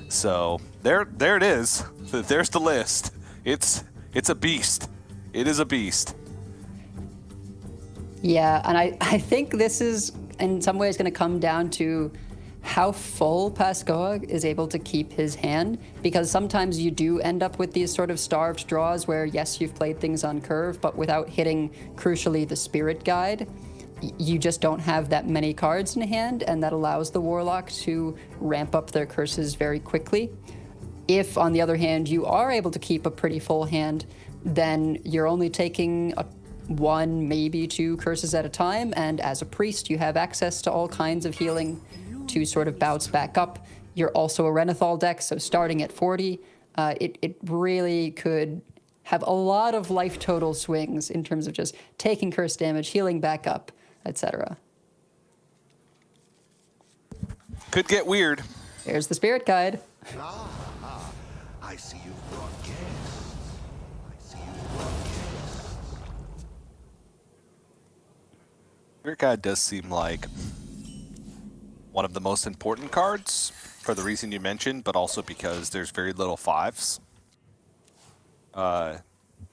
So there it is. There's the list. It's a beast. It is a beast. Yeah, and I think this is in some ways going to come down to how full Pescoa is able to keep his hand, because sometimes you do end up with these sort of starved draws where, yes, you've played things on curve, but without hitting, crucially, the Spirit Guide, you just don't have that many cards in hand, and that allows the Warlock to ramp up their curses very quickly. If, on the other hand, you are able to keep a pretty full hand, then you're only taking one, maybe two curses at a time, and as a priest, you have access to all kinds of healing to sort of bounce back up. You're also a Renathal deck, so starting at 40, it really could have a lot of life total swings in terms of just taking curse damage, healing back up, etc. Could get weird. Here's the Spirit Guide. I see you brought guests. I see you brought guests. Spirit Guide does seem like one of the most important cards for the reason you mentioned, but also because there's very little fives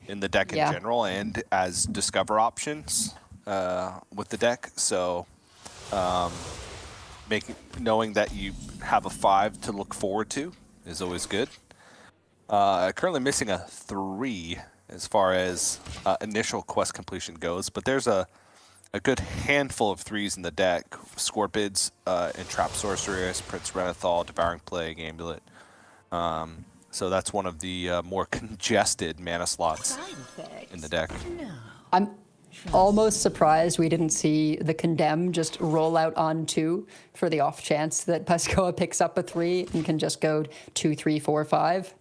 in the deck in general and as discover options with the deck. So knowing that you have a 5 to look forward to is always good. Currently missing a 3 as far as initial quest completion goes, but there's a good handful of 3s in the deck. Scorpids, Entrap Sorceress, Prince Renathal, Devouring Plague, Amulet. So that's one of the more congested mana slots in the deck. I'm almost surprised we didn't see the Condemn just roll out on 2 for the off chance that Pescoa picks up a 3 and can just go 2, 3, 4, 5.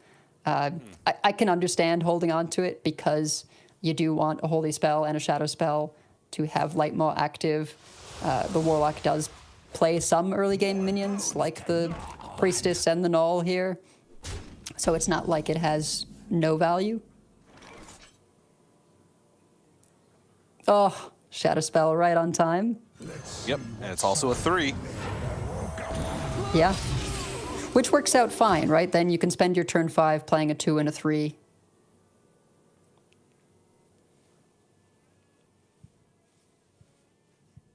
I can understand holding on to it because you do want a Holy Spell and a Shadow Spell to have Lightmaw active. The Warlock does play some early game minions, like the Priestess and the Null here. So it's not like it has no value. Oh, Shadow Spell right on time. Yep, and it's also a 3. Yeah. Which works out fine, right? Then you can spend your turn 5 playing a 2 and a 3.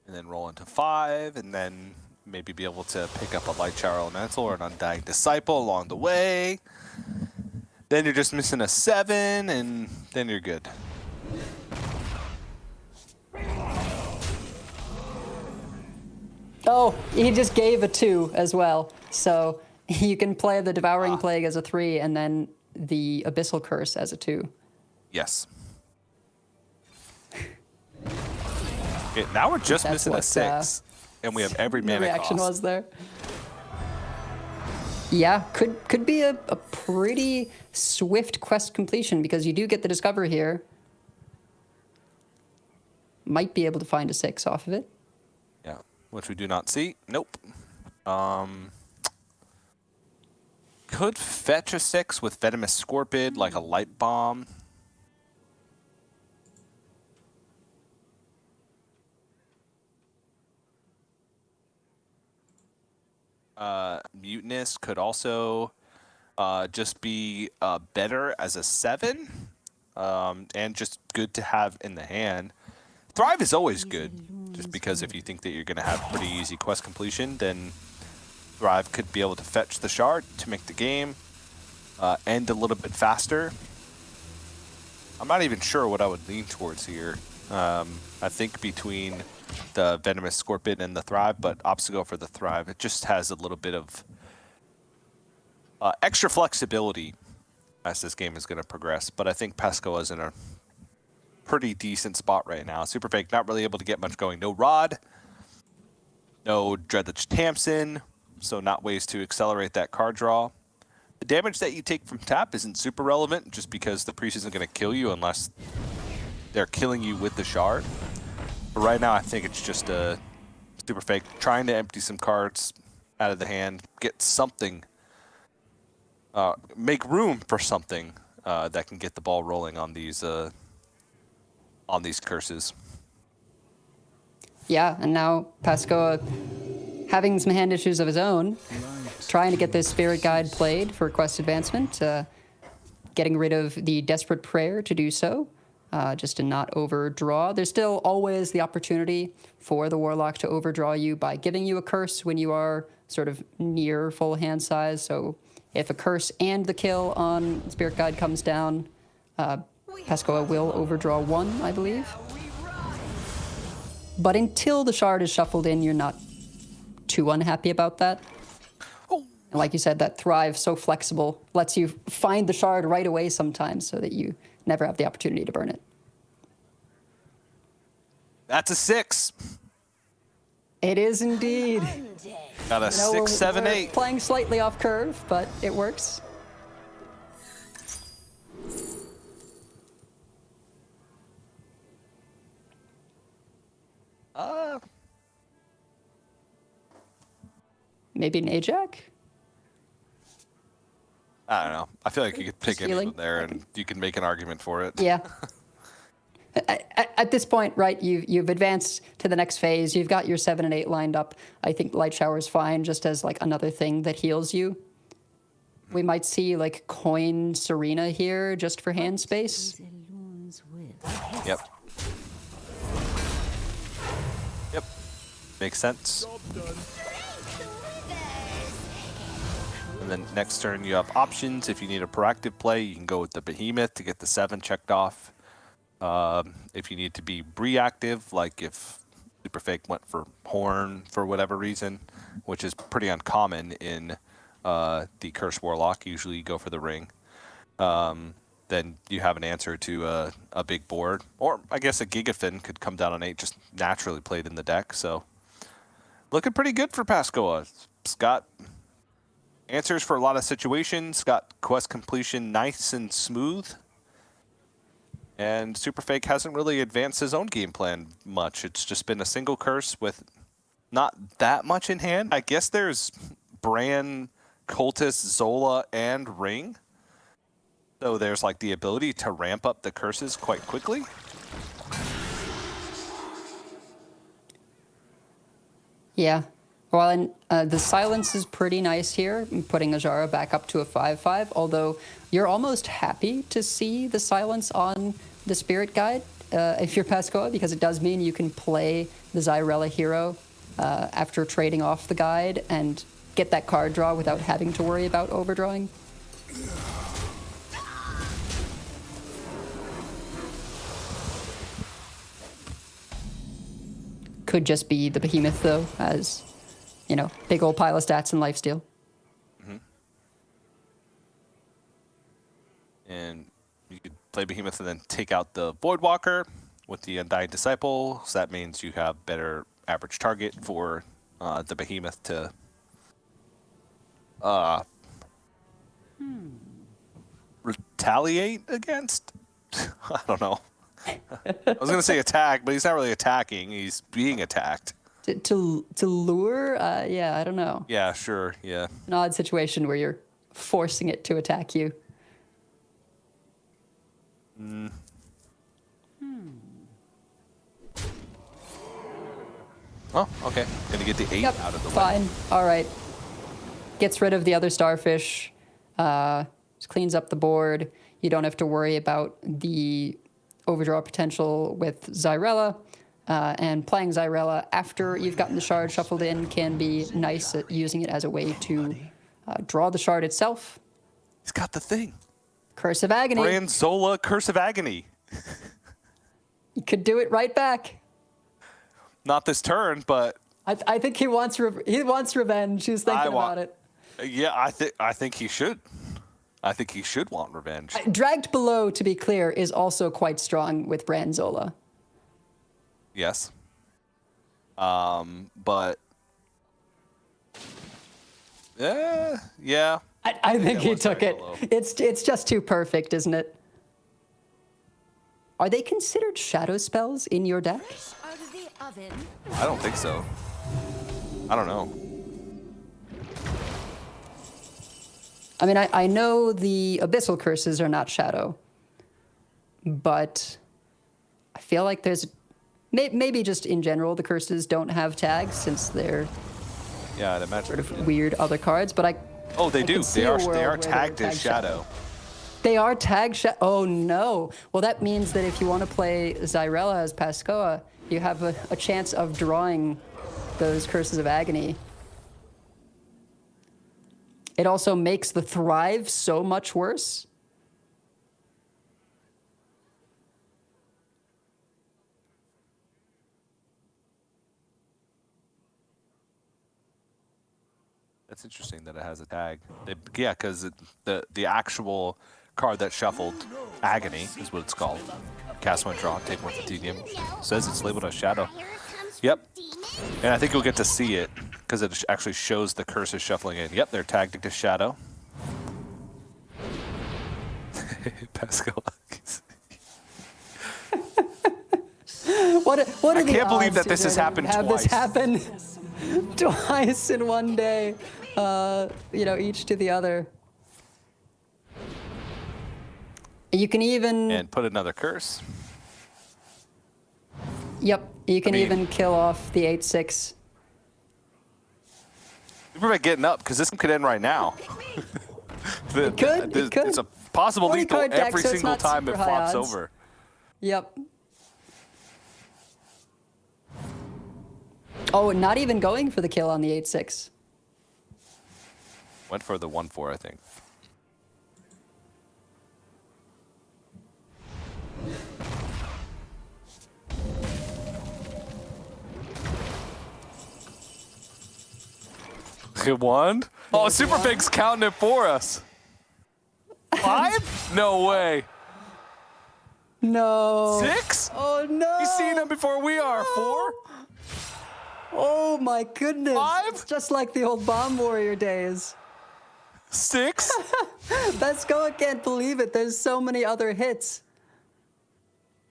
And then roll into 5, and then maybe be able to pick up a Light Shower Elemental or an Undying Disciple along the way. Then you're just missing a 7, and then you're good. Oh, he just gave a 2 as well. So you can play the Devouring Plague as a 3 and then the Abyssal Curse as a 2. Yes. Okay, now we're just missing a 6, and we have every mana reaction cost. was there. Yeah, could be a pretty swift quest completion because you do get the Discover here. Might be able to find a 6 off of it. Yeah, which we do not see. Nope. Could fetch a 6 with Venomous Scorpid, like a Light Bomb. Mutinous could also just be better as a 7, and just good to have in the hand. Thrive is always good, just because if you think that you're going to have pretty easy quest completion, then Thrive could be able to fetch the shard to make the game end a little bit faster. I'm not even sure what I would lean towards here. I think between the Venomous Scorpion and the Thrive, but opts to go for the Thrive. It just has a little bit of extra flexibility as this game is going to progress. But I think Pesco is in a pretty decent spot right now. Super Fake not really able to get much going. No Rod, no Dreadlich Tamsin, so not ways to accelerate that card draw. The damage that you take from tap isn't super relevant just because the priest isn't going to kill you unless they're killing you with the shard. But right now I think it's just a Super Fake trying to empty some cards out of the hand, get something, make room for something that can get the ball rolling on these curses. Yeah, and now Pesco having some hand issues of his own, trying to get this Spirit Guide played for quest advancement, getting rid of the Desperate Prayer to do so, just to not overdraw. There's still always the opportunity for the Warlock to overdraw you by giving you a curse when you are sort of near full hand size. So if a curse and the kill on Spirit Guide comes down, Pescoa will overdraw 1, I believe. But until the shard is shuffled in, you're not too unhappy about that. And like you said, that Thrive, so flexible, lets you find the shard right away sometimes so that you never have the opportunity to burn it. That's a 6. It is indeed. Got a 6, 7, we're 8. Playing slightly off curve, but it works. Maybe an Ajax? I don't know. I feel like you could pick Stealing? anyone there and you can make an argument for it. Yeah. At this point, right, you've advanced to the next phase. You've got your 7 and 8 lined up. I think Light Shower's fine just as like another thing that heals you. We might see like Coin Serena here just for hand space. Yep. Yep. Makes sense. And then next turn you have options. If you need a proactive play, you can go with the Behemoth to get the 7 checked off. If you need to be reactive, like if Super Fake went for Horn for whatever reason, which is pretty uncommon in the Curse Warlock, usually you go for the Ring. Then you have an answer to a big board. Or I guess a Gigafin could come down on 8, just naturally played in the deck. So looking pretty good for Pescoa. It's got answers for a lot of situations, got quest completion nice and smooth. And Super Fake hasn't really advanced his own game plan much. It's just been a single curse with not that much in hand. I guess there's Bran, Cultist, Zola, and Ring. So there's like the ability to ramp up the curses quite quickly. Yeah. Well, and the silence is pretty nice here, putting Ajara back up to a 5/5, although you're almost happy to see the silence on the Spirit Guide if you're Pescoa, because it does mean you can play the Xyrella hero after trading off the guide and get that card draw without having to worry about overdrawing. Could just be the Behemoth, though, as, you know, big old pile of stats and lifesteal. Mm-hmm. And you could play Behemoth and then take out the Voidwalker with the Undying Disciple. So that means you have better average target for the Behemoth to retaliate against? I don't know. I was going to say attack, but he's not really attacking. He's being attacked. To lure? Yeah, I don't know. Yeah, sure, yeah. An odd situation where you're forcing it to attack you. Mm. Oh, okay. Gonna get the 8 Yep, out of the way. fine. All right. Gets rid of the other starfish. Just cleans up the board. You don't have to worry about the overdraw potential with Xyrella. And playing Xyrella after you've gotten the shard shuffled in can be nice at using it as a way to draw the shard itself. He's got the thing. Curse of Agony. Bran Zola, Curse of Agony. You could do it right back. Not this turn, but I think he wants revenge. He's thinking about it. Yeah, I think he should. I think he should want revenge. Dragged Below, to be clear, is also quite strong with Branzola. Yes. But yeah. I think he took it. It's just too perfect, isn't it? Are they considered shadow spells in your deck? I don't think so. I don't know. I mean, I know the Abyssal Curses are not shadow, but I feel like there's maybe just in general the curses don't have tags since they're Yeah, I'd imagine. sort of weird other cards. But I they I do. can see They a are world they are where they're tagged as shadow. They are tagged shadow. Oh no! Well, that means that if you want to play Zyrella as Pascoa, you have a chance of drawing those Curses of Agony. It also makes the Thrive so much worse. That's interesting that it has a tag. Yeah, because the actual card that shuffled, Agony, is what it's called. Cast one, draw, take 150 damage. Says it's labeled as shadow. Yep. And I think you'll get to see it because it actually shows the curses shuffling in. Yep, they're tagged as shadow. Pascal. What are I the can't believe odds that this you're has gonna happened have twice. this happen twice in one day? You know, each to the other. You can even And put another curse. Yep, you can I mean- even kill off the 8/6. We prevent getting up because this could end right now. It could. It's a possible 40 lethal card deck, every so it's single not time it super high flops odds. over. Yep. Oh, not even going for the kill on the 8/6. Went for the 1/4, I think. It won? Oh, Super Pig's counting it for us. 5? No way. No. 6? Oh no. He's seen them before we are. 4? Oh my goodness. 5? It's just like the old Bomb Warrior days. 6? Pascoa can't believe it. There's so many other hits.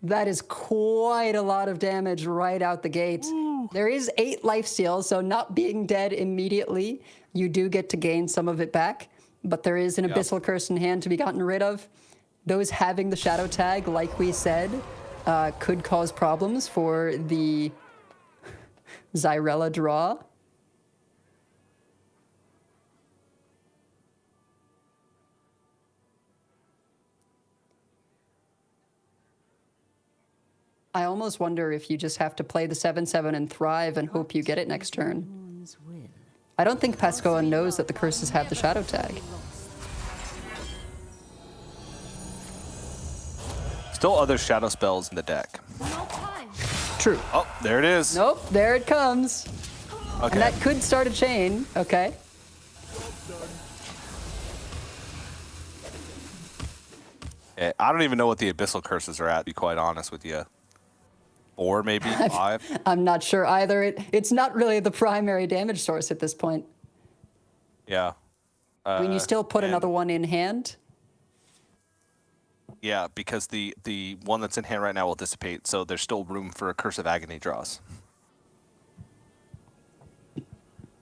That is quite a lot of damage right out the gate. Ooh. There is 8 lifesteal, so not being dead immediately, you do get to gain some of it back. But there is an Abyssal Curse in hand to be gotten rid of. Those having the Shadow Tag, like we said, could cause problems for the Zyrella draw. I almost wonder if you just have to play the 7/7 and Thrive and hope you get it next turn. I don't think Pascoa knows that the curses have the Shadow Tag. Still other shadow spells in the deck. True. Oh, there it is. Nope, there it comes. Okay. And that could start a chain. Okay. I don't even know what the Abyssal Curses are at, to be quite honest with you. 4, maybe 5. I'm not sure either. It's not really the primary damage source at this point. Yeah. When you still put another one in hand. Yeah, because the one that's in hand right now will dissipate, so there's still room for a Curse of Agony draws.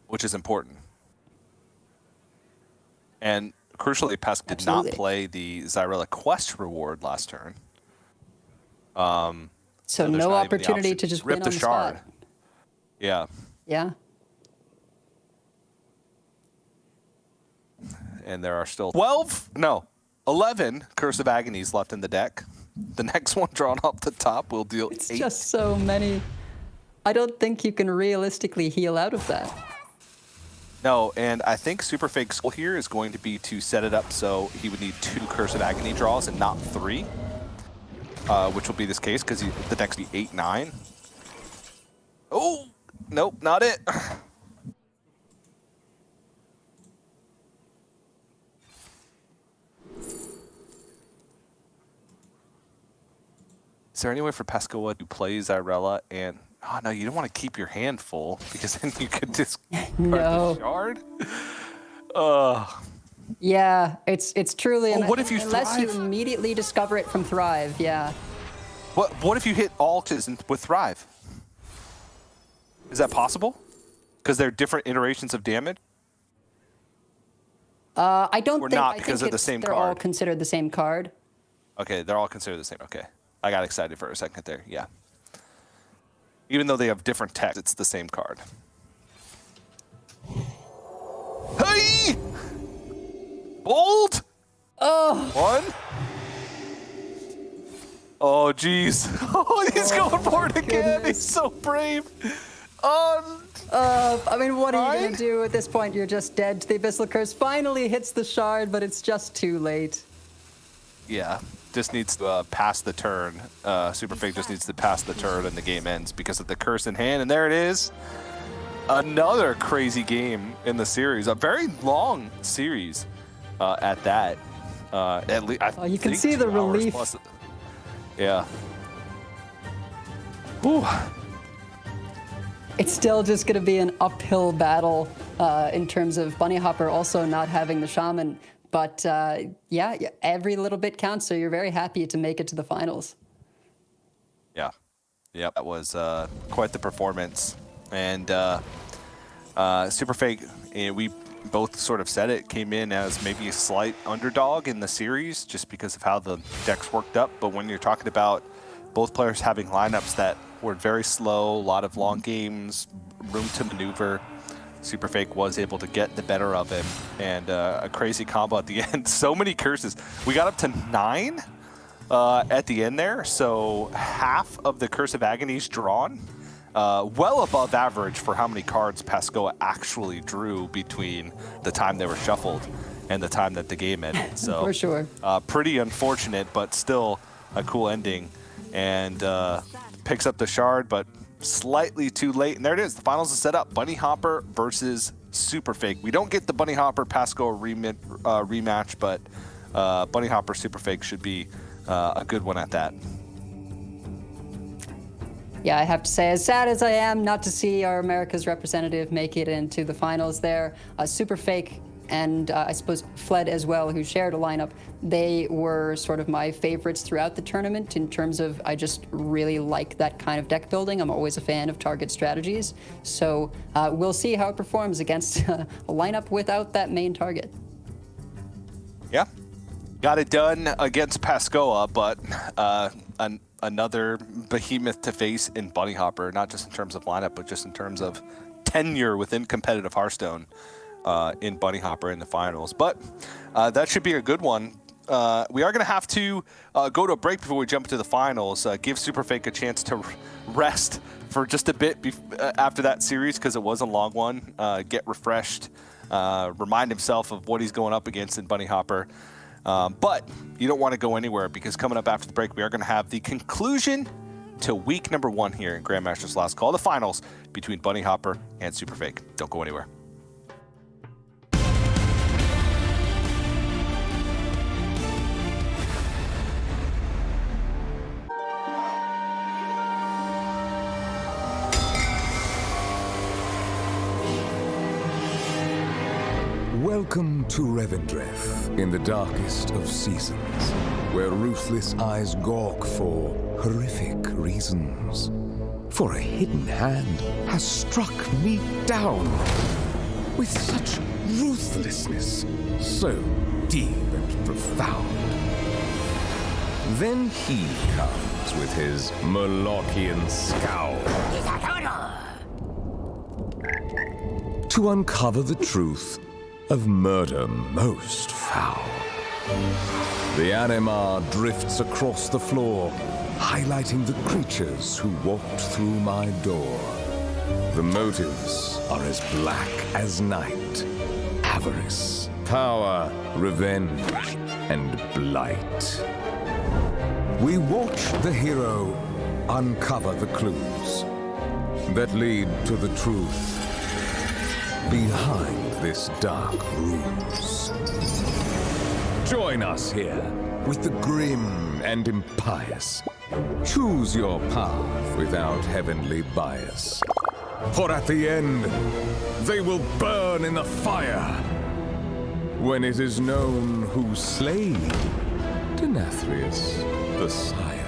Which is important. And crucially, Pascal did not play the Zyrella Quest reward last turn. So there's no not even the opportunity option to just rip win the on the shard. spot. Yeah. Yeah. And there are still 11 Curse of Agonies left in the deck. The next one drawn off the top will deal 8. It's just so many. I don't think you can realistically heal out of that. No, and I think Super Fake's goal here is going to be to set it up so he would need 2 Curse of Agony draws and not 3. Which will be this case because the deck's be 8/9. Oh, nope, not it. Is there any way for Pescoa to play Zyrella and... Oh, no, you don't want to keep your hand full because then you could discard the shard. Yeah, it's truly... what if you unless Thrive? you immediately discover it from Thrive, yeah. What if you hit Alts with Thrive? Is that possible? Because they're different iterations of damage? I don't Or think... not I because think of the same they're all card? considered the same card. Okay, they're all considered the same. Okay. I got excited for a second there. Yeah. Even though they have different text, it's the same card. Hey! Bold! Oh! One. Oh, jeez. Oh, he's going for it again. He's so brave. I mean, what are you going to do at this point? You're just dead. The Abyssal Curse finally hits the shard, but it's just too late. Yeah. Just needs to pass the turn. Super Fake just needs to pass the turn and the game ends because of the curse in hand. And there it is. Another crazy game in the series. A very long series at that. At least, you can see the relief. Plus, yeah. Whew. It's still just going to be an uphill battle in terms of Bunny Hopper also not having the Shaman. But yeah, every little bit counts, so you're very happy to make it to the finals. Yeah. Yep, that was quite the performance. And Super Fake, we both sort of said it, came in as maybe a slight underdog in the series just because of how the decks worked up. But when you're talking about both players having lineups that were very slow, a lot of long games, room to maneuver, Super Fake was able to get the better of him, and a crazy combo at the end. So many curses. We got up to 9 at the end there, so half of the Curse of Agonies drawn. Well above average for how many cards Pescoa actually drew between the time they were shuffled and the time that the game ended. So for sure. Pretty unfortunate, but still a cool ending. And picks up the shard, but slightly too late. And there it is. The finals is set up. Bunny Hopper versus Super Fake. We don't get the Bunny Hopper Pescoa rematch, but Bunny Hopper Super Fake should be a good one at that. Yeah, I have to say, as sad as I am not to see our America's representative make it into the finals there, Super Fake and I suppose Fled as well, who shared a lineup, they were sort of my favorites throughout the tournament in terms of I just really like that kind of deck building. I'm always a fan of target strategies. So we'll see how it performs against a lineup without that main target. Yeah, got it done against Pescoa, but another behemoth to face in Bunny Hopper, not just in terms of lineup, but just in terms of tenure within competitive Hearthstone in Bunny Hopper in the finals. But that should be a good one. We are going to have to go to a break before we jump into the finals, give Super Fake a chance to rest for just a bit after that series, because it was a long one, get refreshed, remind himself of what he's going up against in Bunny Hopper. But you don't want to go anywhere, because coming up after the break, we are going to have the conclusion to week number 1 here in Grandmasters Last Call, the finals between Bunny Hopper and Super Fake. Don't go anywhere. Welcome to Revendreth, in the darkest of seasons, where ruthless eyes gawk for horrific reasons. For a hidden hand has struck me down with such ruthlessness, so deep and profound. Then he comes with his Molochian scowl to uncover the truth of murder most foul. The Anima drifts across the floor, highlighting the creatures who walked through my door. The motives are as black as night: avarice, power, revenge, and blight. We watch the hero uncover the clues that lead to the truth behind this dark ruse. Join us here with the grim vain and impious. Choose your path without heavenly bias. For at the end, they will burn in the fire. When it is known who slayed Denathrius the Sire.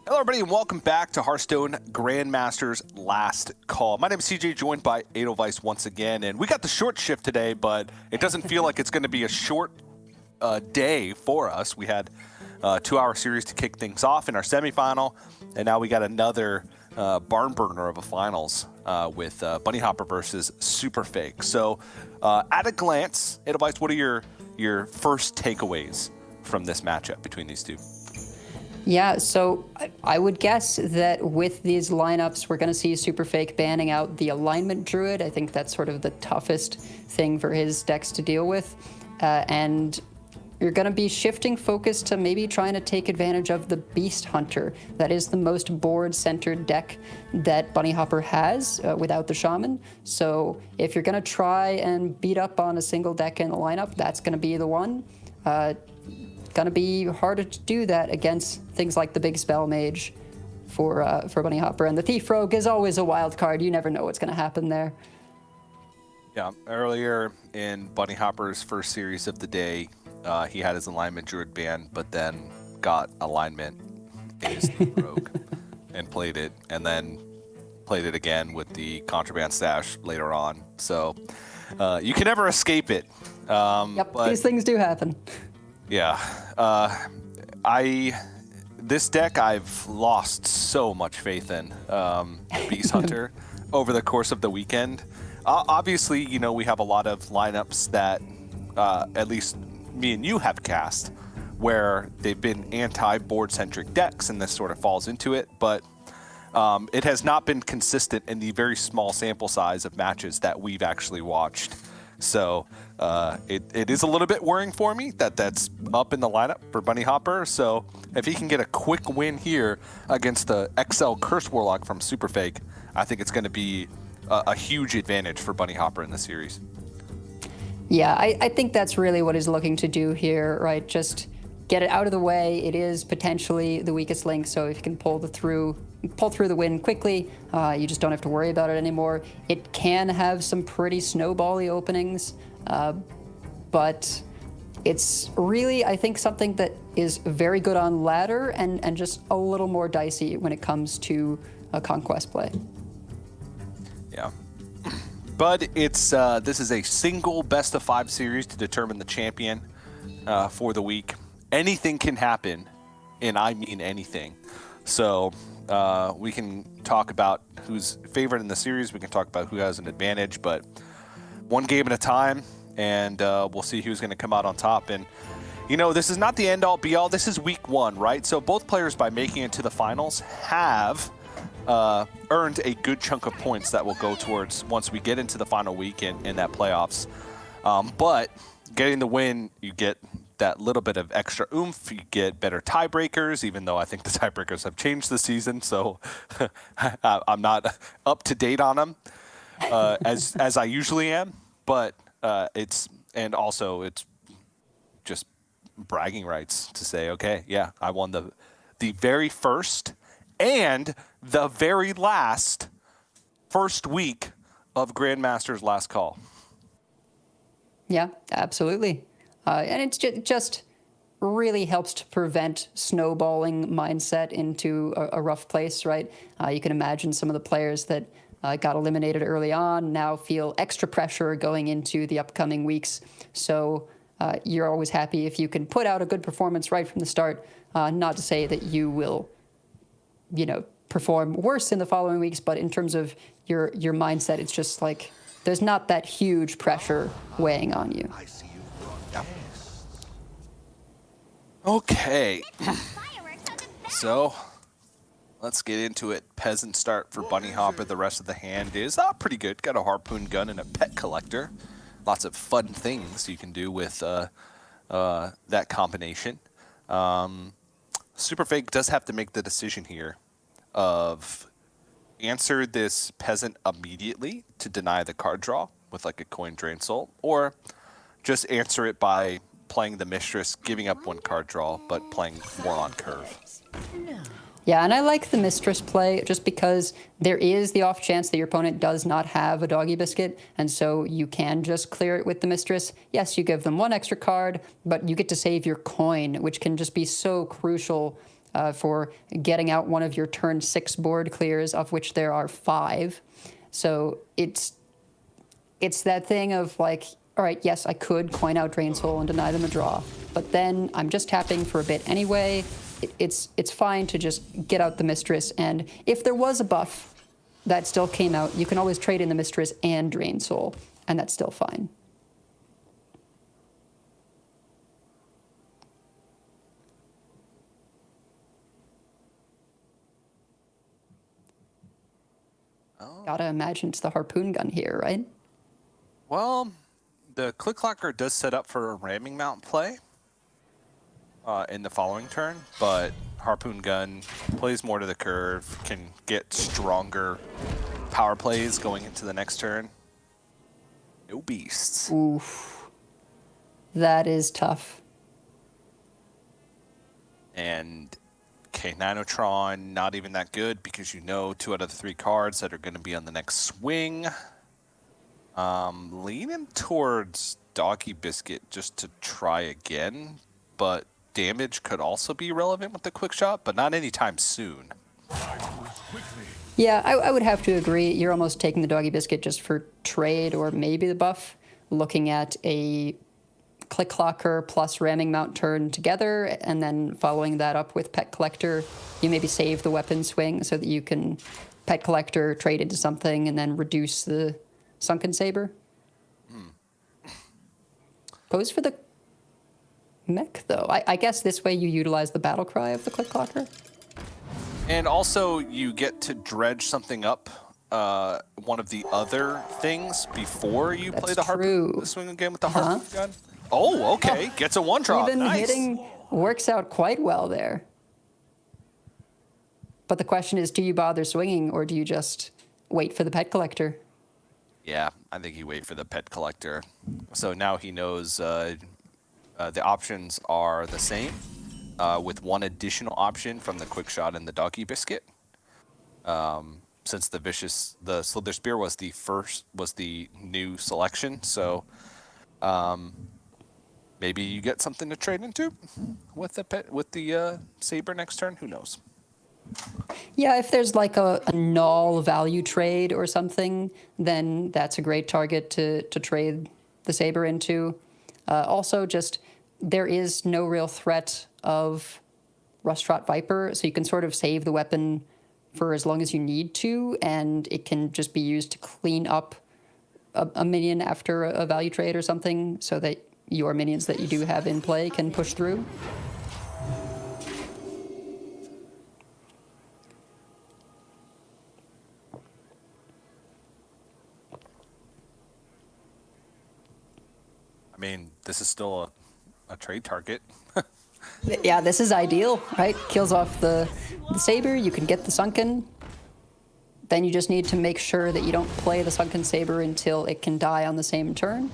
Hello, everybody, and welcome back to Hearthstone Grandmasters Last Call. My name is CJ, joined by Edelweiss once again, and we got the short shift today, but it doesn't feel like it's going to be a short day for us. We had a 2-hour series to kick things off in our semifinal, and now we got another barn burner of a finals with Bunny Hopper versus Super Fake. So, at a glance, Edelweiss, what are your first takeaways from this matchup between these two? Yeah, so I would guess that with these lineups, we're going to see Super Fake banning out the Alignment Druid. I think that's sort of the toughest thing for his decks to deal with. And you're going to be shifting focus to maybe trying to take advantage of the Beast Hunter. That is the most board-centered deck that Bunny Hopper has without the Shaman. So if you're going to try and beat up on a single deck in the lineup, that's going to be the one. Going to be harder to do that against things like the Big Spell Mage for Bunny Hopper. And the Thief Rogue is always a wild card. You never know what's going to happen there. Yeah, earlier in Bunny Hopper's first series of the day, he had his Alignment Druid banned, but then got Alignment in his Thief Rogue and played it, and then played it again with the Contraband Stash later on. So you can never escape it. Yep, but these things do happen. Yeah, this deck I've lost so much faith in, Beast Hunter, over the course of the weekend. Obviously, you know, we have a lot of lineups that at least me and you have cast where they've been anti-board centric decks, and this sort of falls into it, but it has not been consistent in the very small sample size of matches that we've actually watched. So it is a little bit worrying for me that that's up in the lineup for Bunny Hopper. So if he can get a quick win here against the XL Curse Warlock from Super Fake, I think it's going to be a huge advantage for Bunny Hopper in the series. Yeah, I think that's really what he's looking to do here, right? Just get it out of the way. It is potentially the weakest link, so if you can pull through the win quickly, you just don't have to worry about it anymore. It can have some pretty snowbally openings, but it's really, I think, something that is very good on ladder and just a little more dicey when it comes to conquest play. Yeah. But it's this is a single best-of-5 series to determine the champion for the week. Anything can happen, and I mean anything. So we can talk about who's favored in the series. We can talk about who has an advantage, but one game at a time, and we'll see who's going to come out on top. And, you know, this is not the end-all, be-all. This is week one, right? So both players, by making it to the finals, have earned a good chunk of points that will go towards once we get into the final week in that playoffs. But getting the win, you get that little bit of extra oomph. You get better tiebreakers, even though I think the tiebreakers have changed this season, so I'm not up to date on them as I usually am. But it's just bragging rights to say, okay, yeah, I won the very first and the very last first week of Grandmasters Last Call. Yeah, absolutely. And it's just really helps to prevent snowballing mindset into a rough place, right? You can imagine some of the players that got eliminated early on now feel extra pressure going into the upcoming weeks. So you're always happy if you can put out a good performance right from the start. Not to say that you will, perform worse in the following weeks, but in terms of your mindset, it's just like there's not that huge pressure weighing on you. Yep. Okay. So let's get into it. Peasant start for Bunny Hopper. The rest of the hand is pretty good. Got a harpoon gun and a pet collector. Lots of fun things you can do with that combination. Super Fake does have to make the decision here of answer this peasant immediately to deny the card draw with like a coin drain soul, or just answer it by playing the Mistress, giving up one card draw, but playing more on curve. Yeah, and I like the Mistress play just because there is the off chance that your opponent does not have a Doggy Biscuit, and so you can just clear it with the Mistress. Yes, you give them one extra card, but you get to save your coin, which can just be so crucial for getting out one of your turn 6 board clears, of which there are 5. So it's that thing of like, all right, yes, I could coin out Drain Soul and deny them a draw, but then I'm just tapping for a bit anyway. It's fine to just get out the Mistress, and if there was a buff that still came out, you can always trade in the Mistress and Drain Soul, and that's still fine. Gotta imagine it's the harpoon gun here, right? Well, the Click Clocker does set up for a ramming mount play in the following turn, but harpoon gun plays more to the curve, can get stronger power plays going into the next turn. No beasts. Oof. That is tough. And K-Nanotron, not even that good because you know 2 out of the 3 cards that are going to be on the next swing. Leaning towards Doggy Biscuit just to try again, but damage could also be relevant with the quick shot, but not anytime soon. Yeah, I would have to agree. You're almost taking the Doggy Biscuit just for trade or maybe the buff. Looking at a Click Clocker plus ramming mount turn together, and then following that up with Pet Collector, you maybe save the weapon swing so that you can Pet Collector, trade into something, and then reduce the Sunken Saber. Goes for the mech, though. I guess this way you utilize the Battle Cry of the Click Clocker. And also, you get to dredge something up, one of the other things before you play the swing again with the harpoon gun. Oh, okay. Gets a 1-drop. Even nice. hitting works out quite well there. But the question is, do you bother swinging, or do you just wait for the Pet Collector? Yeah, I think you wait for the Pet Collector. So now he knows the options are the same, with one additional option from the Quick Shot and the Doggy Biscuit. Since the Slither Spear was the new selection, so maybe you get something to trade into with the Saber next turn. Who knows? Yeah, if there's like a null value trade or something, then that's a great target to trade the Saber into. Also, just there is no real threat of Rustrot Viper, so you can sort of save the weapon for as long as you need to, and it can just be used to clean up a minion after a value trade or something, so that your minions that you do have in play can push through. I mean, this is still a trade target. Yeah, this is ideal, right? Kills off the Saber, you can get the Sunken. Then you just need to make sure that you don't play the Sunken Saber until it can die on the same turn,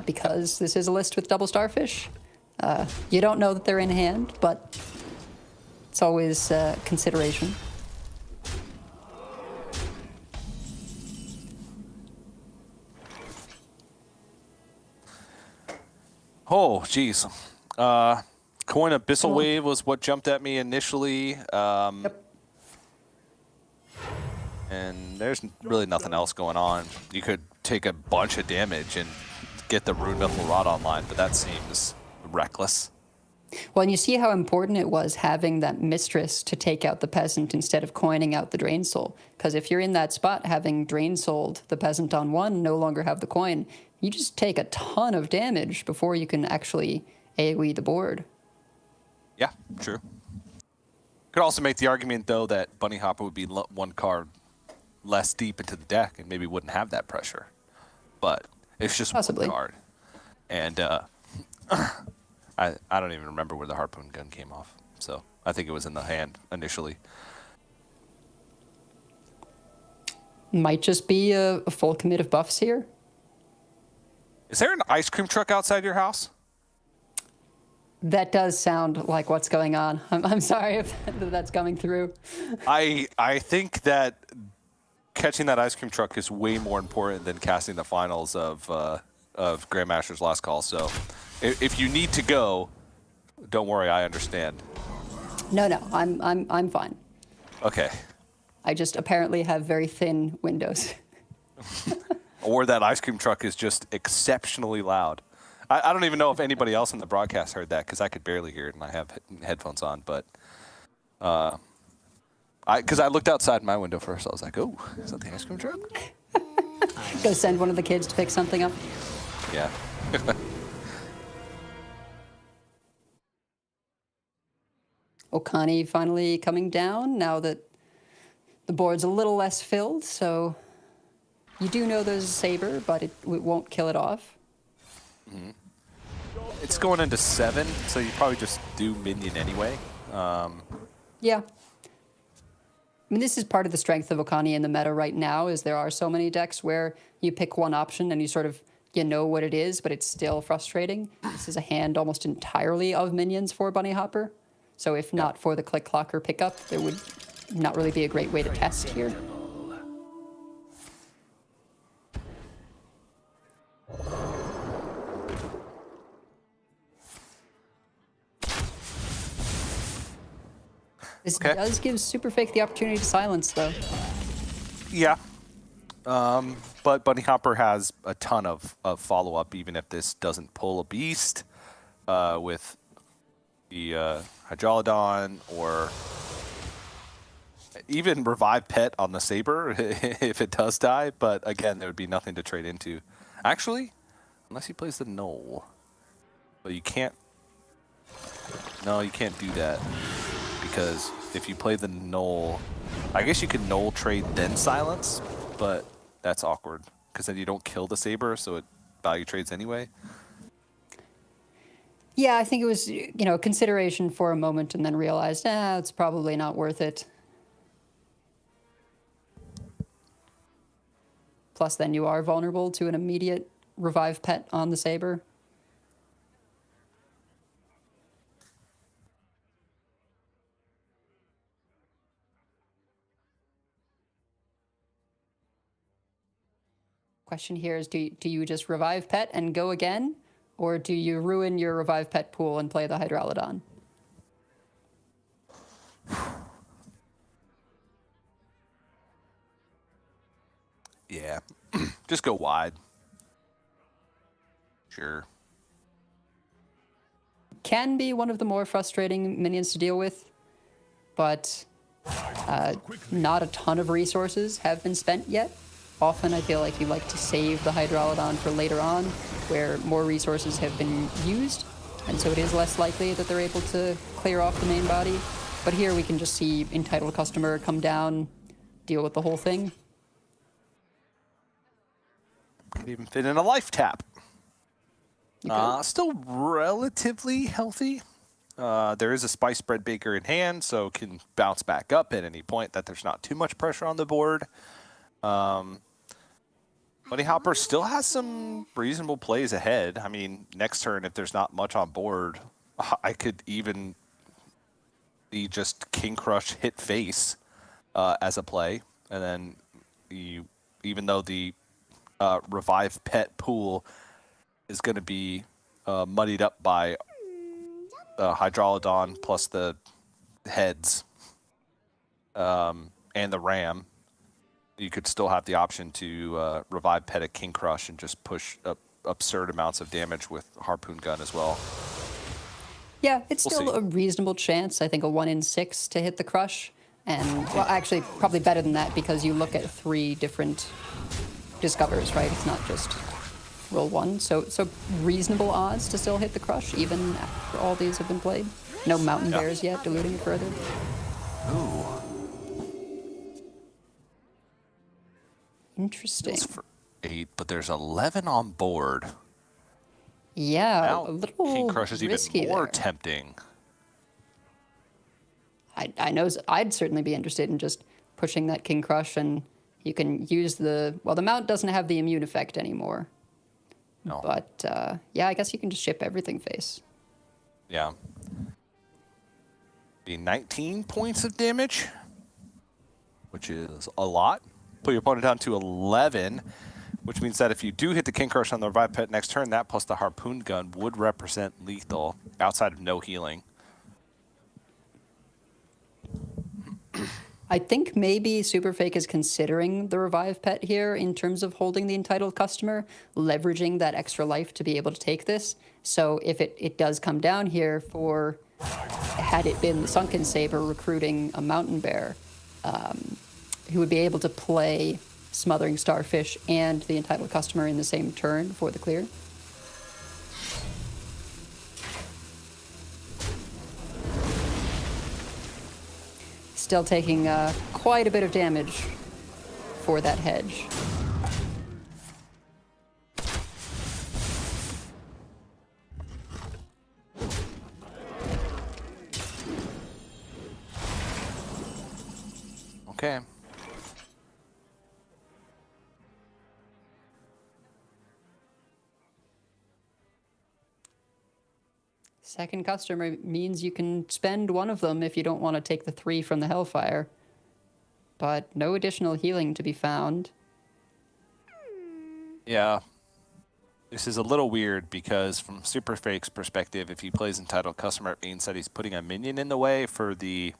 because this is a list with double Starfish. You don't know that they're in hand, but it's always consideration. Oh, geez. Coin Abyssal Wave was what jumped at me initially. Yep. And there's really nothing else going on. You could take a bunch of damage and get the Rune Mithril Rod online, but that seems reckless. Well, and you see how important it was having that Mistress to take out the Peasant instead of coining out the Drain Soul. Because if you're in that spot, having Drain Souled the Peasant on one, no longer have the coin, you just take a ton of damage before you can actually AoE the board. Yeah, true. Could also make the argument, though, that Bunny Hopper would be one card less deep into the deck and maybe wouldn't have that pressure. But it's just possibly one card. And I don't even remember where the harpoon gun came off. So I think it was in the hand initially. Might just be a full commit of buffs here. Is there an ice cream truck outside your house? That does sound like what's going on. I'm sorry if that's coming through. I think that catching that ice cream truck is way more important than casting the finals of Grandmasters Last Call. So if you need to go, don't worry, I understand. No, I'm fine. Okay. I just apparently have very thin windows. Or that ice cream truck is just exceptionally loud. I don't even know if anybody else in the broadcast heard that because I could barely hear it and I have headphones on. But because I looked outside my window first, I was like, "Oh, is that the ice cream truck?" Go send one of the kids to pick something up. Yeah. Okani finally coming down now that the board's a little less filled, so you do know there's a saber, but it won't kill it off. Mm-hmm. It's going into 7, so you probably just do minion anyway. Yeah. I mean, this is part of the strength of Okani in the meta right now, is there are so many decks where you pick one option and you sort of, you know what it is, but it's still frustrating. This is a hand almost entirely of minions for Bunny Hopper. So if not for the click clocker pickup, there would not really be a great way to test here. This does give Superfake the opportunity to silence, though. Yeah. But Bunny Hopper has a ton of follow-up, even if this doesn't pull a beast with the Hydrolodon or even Revive Pet on the Saber if it does die. But again, there would be nothing to trade into. Actually, unless he plays the Knoll. But you can't... No, you can't do that. Because if you play the Knoll... I guess you could Knoll trade then silence, but that's awkward. Because then you don't kill the Saber, so it value trades anyway. Yeah, I think it was, you know, consideration for a moment and then realized, it's probably not worth it. Plus, then you are vulnerable to an immediate Revive Pet on the Saber. Question here is, do you just Revive Pet and go again? Or do you ruin your Revive Pet pool and play the Hydrolodon? Yeah. Just go wide. Sure. Can be one of the more frustrating minions to deal with, but not a ton of resources have been spent yet. Often I feel like you like to save the Hydrolodon for later on, where more resources have been used, and so it is less likely that they're able to clear off the main body. But here we can just see Entitled Customer come down, deal with the whole thing. Could even fit in a life tap. Still relatively healthy. There is a Spice Bread Baker in hand, so can bounce back up at any point that there's not too much pressure on the board. Bunny Hopper still has some reasonable plays ahead. I mean, next turn, if there's not much on board, I could even be just King Crush hit face as a play. And then you, even though the Revive Pet pool is going to be muddied up by Hydrolodon plus the heads and the Ram, you could still have the option to Revive Pet a King Crush and just push up absurd amounts of damage with Harpoon Gun as well. Yeah, it's still a reasonable chance. I think a 1 in 6 to hit the Crush. And, well, actually, probably better than that because you look at 3 different discovers, right? It's not just roll 1. So reasonable odds to still hit the Crush, even after all these have been played. No Mountain Bears yet, diluting it further. Ooh. Interesting. It's for 8, but there's 11 on board. Yeah, now, a little King Crush is even more there. tempting. I know I'd certainly be interested in just pushing that King Crush, and you can use the mount doesn't have the immune effect anymore. No. But yeah, I guess you can just ship everything face. Yeah. Be 19 points of damage, which is a lot. Put your opponent down to 11, which means that if you do hit the King Crush on the Revive Pet next turn, that plus the Harpoon Gun would represent lethal outside of no healing. I think maybe Superfake is considering the revive pet here in terms of holding the entitled customer, leveraging that extra life to be able to take this. So if it does come down here for, had it been the Sunken Saber recruiting a Mountain Bear, he would be able to play Smothering Starfish and the entitled customer in the same turn for the clear. Still taking quite a bit of damage for that hedge. Okay. Second customer means you can spend one of them if you don't want to take the 3 from the Hellfire. But no additional healing to be found. Yeah. This is a little weird because from Superfake's perspective, if he plays entitled customer, it means that he's putting a minion in the way for the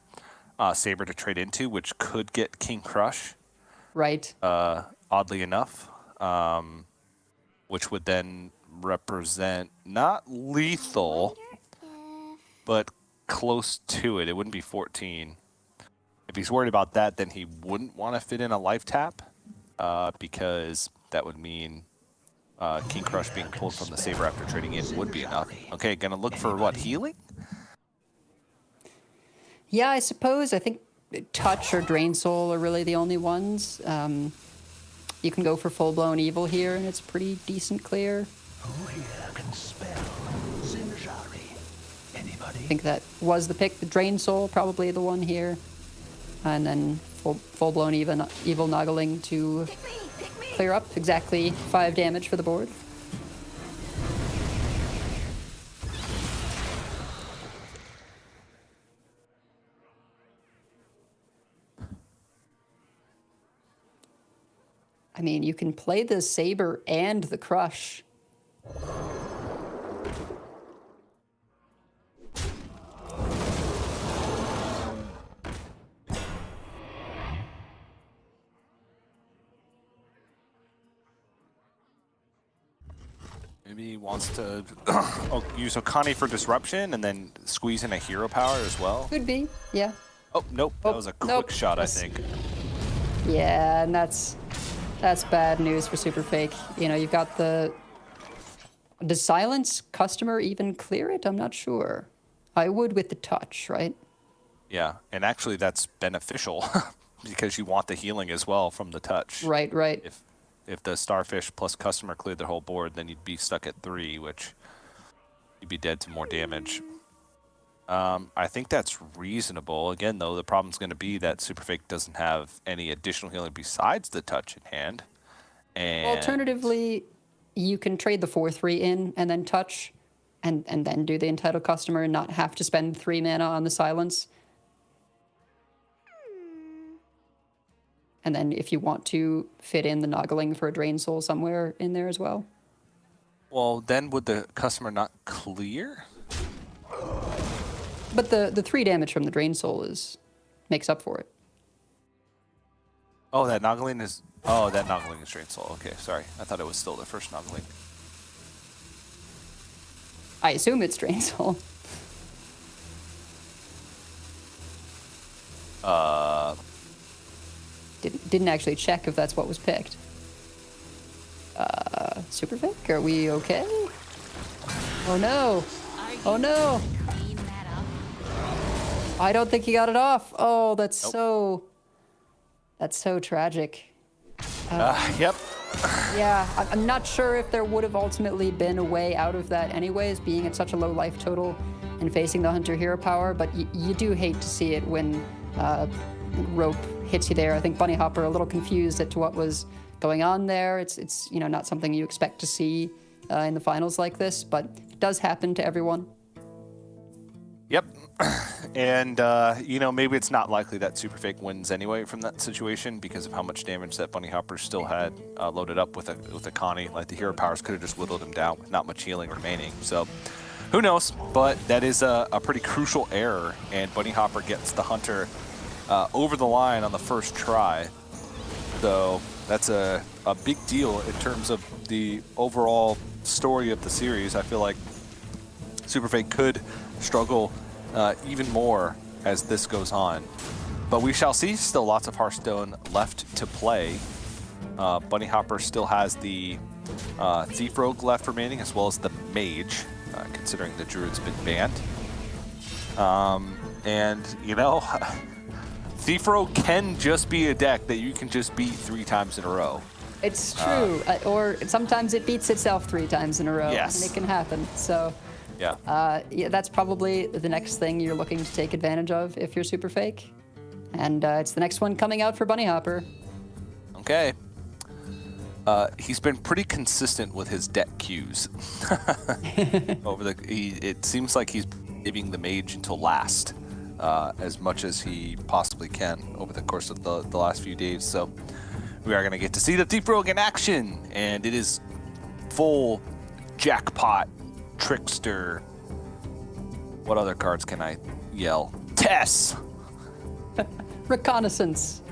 Saber to trade into, which could get King Crush. Right. Oddly enough. Which would then represent not lethal, but close to it. It wouldn't be 14. If he's worried about that, then he wouldn't want to fit in a life tap because that would mean King Crush being pulled from the Saber after trading in would be enough. Okay, gonna look for what, healing? Yeah, I suppose. I think Touch or Drain Soul are really the only ones. You can go for full-blown evil here, and it's pretty decent clear. Who here can spell Zinjari? Anybody? I think that was the pick. The Drain Soul, probably the one here. And then full-blown evil Noggling to clear up. Exactly 5 damage for the board. I mean, you can play the Saber and the Crush. Maybe he wants to use Okani for disruption and then squeeze in a hero power as well. Could be, yeah. Oh, nope. That was a quick shot, I think. Yeah, and that's bad news for Superfake. You know, you've got the... Does Silence Customer even clear it? I'm not sure. I would with the Touch, right? Yeah, and actually that's beneficial because you want the healing as well from the Touch. Right, right. If the Starfish plus Customer cleared the whole board, then you'd be stuck at 3, which you'd be dead to more damage. I think that's reasonable. Again, though, the problem's going to be that Superfake doesn't have any additional healing besides the Touch in hand. And Alternatively, you can trade the 4/3 in and then Touch and then do the Entitled Customer and not have to spend 3 mana on the Silence. And then if you want to fit in the Noggling for a Drain Soul somewhere in there as well. Well, then would the Customer not clear? But the 3 damage from the Drain Soul makes up for it. Oh, that Noggling is... Oh, that Noggling is Drain Soul. Okay, sorry. I thought it was still the first Noggling. I assume it's Drain Soul. Didn't actually check if that's what was picked. Superfake, are we okay? Oh no! Oh no! I don't think he got it off. Oh, that's so tragic. Yep. Yeah, I'm not sure if there would have ultimately been a way out of that anyways, being at such a low life total and facing the Hunter hero power, but you do hate to see it when rope hits you there. I think Bunny Hopper a little confused as to what was going on there. It's you know, not something you expect to see in the finals like this, but it does happen to everyone. Yep. And, you know, maybe it's not likely that Superfake wins anyway from that situation because of how much damage that Bunny Hopper still had loaded up with a Connie. Like, the hero powers could have just whittled him down with not much healing remaining. So, who knows? But that is a pretty crucial error, and Bunny Hopper gets the Hunter over the line on the first try. So that's a big deal in terms of the overall story of the series. I feel like Super Fake could struggle even more as this goes on. But we shall see. Still lots of Hearthstone left to play. Bunny Hopper still has the Thief Rogue left remaining, as well as the Mage, considering the Druid's been banned. And, you know, Thief Rogue can just be a deck that you can just beat 3 times in a row. It's true. Or sometimes it beats itself 3 times in a row. Yes. And it can happen. So yeah, that's probably the next thing you're looking to take advantage of if you're Super Fake. And it's the next one coming out for Bunny Hopper. Okay. He's been pretty consistent with his deck queues. It seems like he's giving the Mage until last, as much as he possibly can over the course of the last few days. So we are going to get to see the Thief Rogue in action, and it is full jackpot, trickster. What other cards can I yell? Tess! Reconnaissance.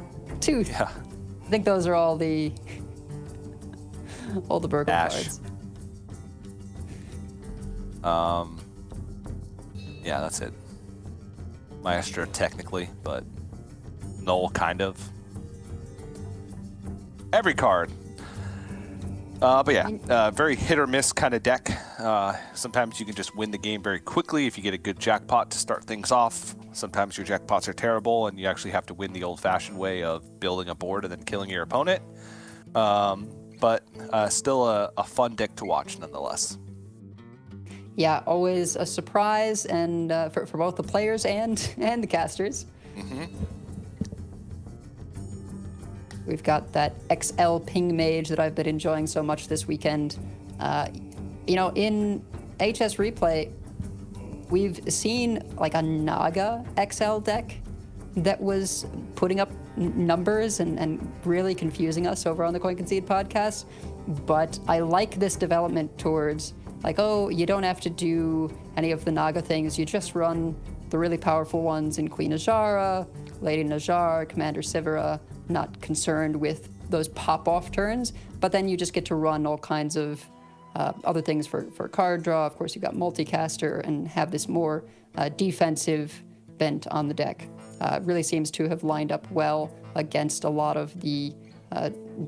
Tooth. Yeah. I think those are all the burgle Ash. cards. Yeah, that's it. Maestro technically, but Null kind of. Every card. But yeah, very hit or miss kind of deck. Sometimes you can just win the game very quickly if you get a good jackpot to start things off. Sometimes your jackpots are terrible and you actually have to win the old-fashioned way of building a board and then killing your opponent. But still a fun deck to watch nonetheless. Yeah, always a surprise, and for both the players and the casters. Mm-hmm. We've got that XL Ping Mage that I've been enjoying so much this weekend. You know, in HS Replay, we've seen like a Naga XL deck that was putting up numbers and really confusing us over on the Coin Concede podcast. But I like this development towards like, oh, you don't have to do any of the Naga things. You just run the really powerful ones in Queen Azara, Lady Najar, Commander Sivera, not concerned with those pop-off turns. But then you just get to run all kinds of other things for card draw. Of course, you've got multicaster and have this more defensive bent on the deck. Really seems to have lined up well against a lot of the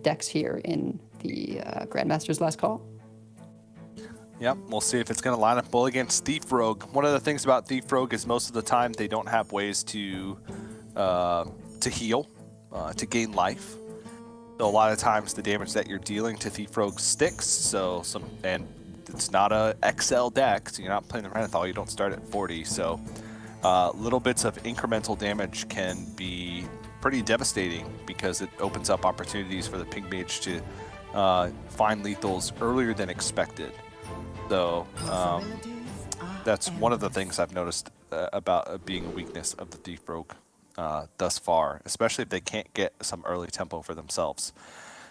decks here in the Grandmasters last call. Yep, we'll see if it's going to line up well against Thief Rogue. One of the things about Thief Rogue is most of the time they don't have ways to heal, to gain life. So a lot of times the damage that you're dealing to Thief Rogue sticks. And it's not a XL deck, so you're not playing the Renethal. You don't start at 40. So little bits of incremental damage can be pretty devastating because it opens up opportunities for the Ping Mage to find lethals earlier than expected. So that's one of the things I've noticed about being a weakness of the Thief Rogue thus far, especially if they can't get some early tempo for themselves.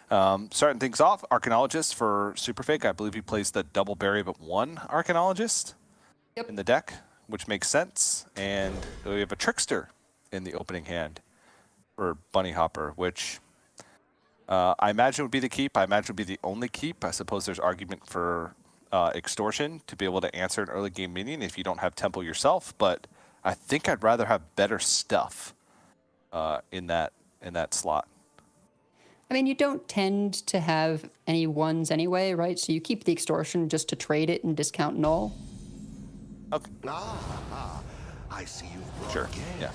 Starting things off, Arcanologist for Superfake. I believe he plays the double berry but one Arcanologist in the deck, which makes sense. And we have a Trickster in the opening hand for Bunny Hopper, which I imagine would be the keep. I imagine would be the only keep. I suppose there's argument for Extortion to be able to answer an early game minion if you don't have Tempo yourself, but I think I'd rather have better stuff in that slot. I mean, you don't tend to have any ones anyway, right? So you keep the Extortion just to trade it and discount Null. Okay. I see you've brought Sure. Yeah.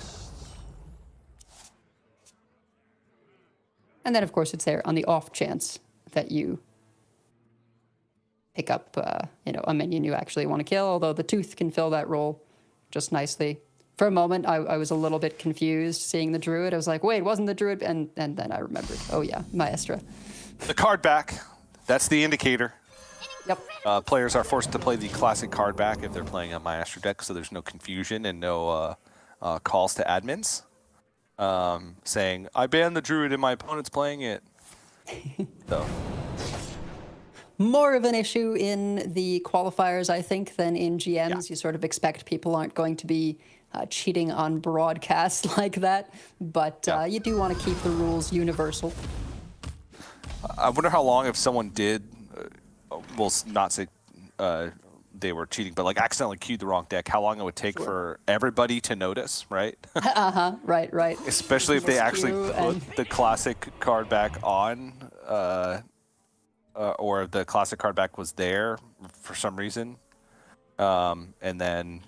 And then, of course, it's there on the off chance that you pick up, a minion you actually want to kill, although the Tooth can fill that role just nicely. For a moment, I was a little bit confused seeing the Druid. I was like, wait, wasn't the Druid? And then I remembered, oh yeah, Maestra. The card back, that's the indicator. Yep. Players are forced to play the classic card back if they're playing a Maestro deck, so there's no confusion and no calls to admins saying, I banned the Druid and my opponent's playing it. So. More of an issue in the qualifiers, I think, than in GMs. Yeah. You sort of expect people aren't going to be cheating on broadcast like that, but you do want to keep the rules universal. I wonder how long if someone did, we'll not say they were cheating, but like accidentally queued the wrong deck, how long it would take for everybody to notice, right? Right. Especially if they actually put the classic card back on, or the classic card back was there for some reason, and then,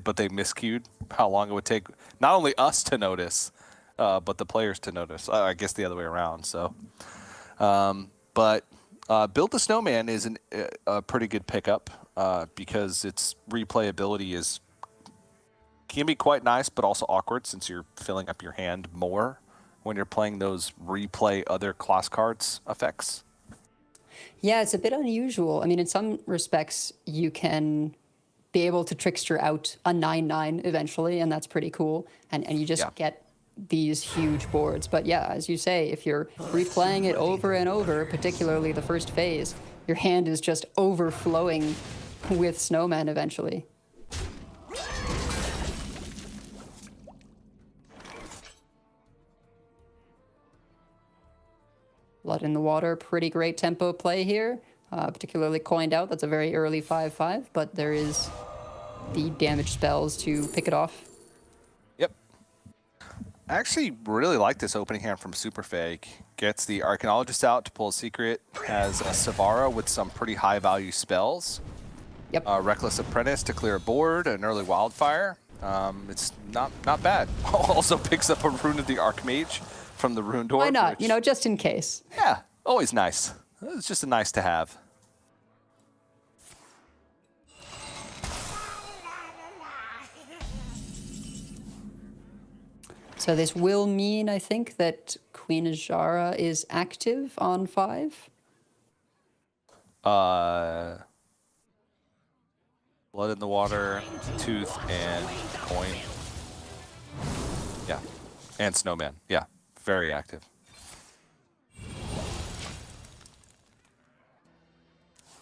but they miscued, how long it would take not only us to notice, but the players to notice. I guess the other way around, so. But Build a Snowman is a pretty good pickup because its replayability can be quite nice, but also awkward since you're filling up your hand more when you're playing those replay other class cards effects. Yeah, it's a bit unusual. I mean, in some respects, you can be able to trickster out a 9/9 eventually, and that's pretty cool. And you just get these huge boards. But yeah, as you say, if you're replaying it over and over, particularly the first phase, your hand is just overflowing with snowmen eventually. Blood in the Water, pretty great tempo play here, particularly coined out. That's a very early 5/5, but there is the damage spells to pick it off. I actually really like this opening hand from Super Fake. Gets the Archaeologist out to pull a secret, has a Savara with some pretty high value spells. Yep. Reckless Apprentice to clear a board, an early Wildfire. It's not bad. Also picks up a Rune of the Archmage from the Rune Door. Why not? You know, just in case. Yeah, always nice. It's just a nice to have. So this will mean, I think, that Queen Azshara is active on 5. Blood in the Water, Tooth, and Coin. Yeah. And Snowman. Yeah. Very active.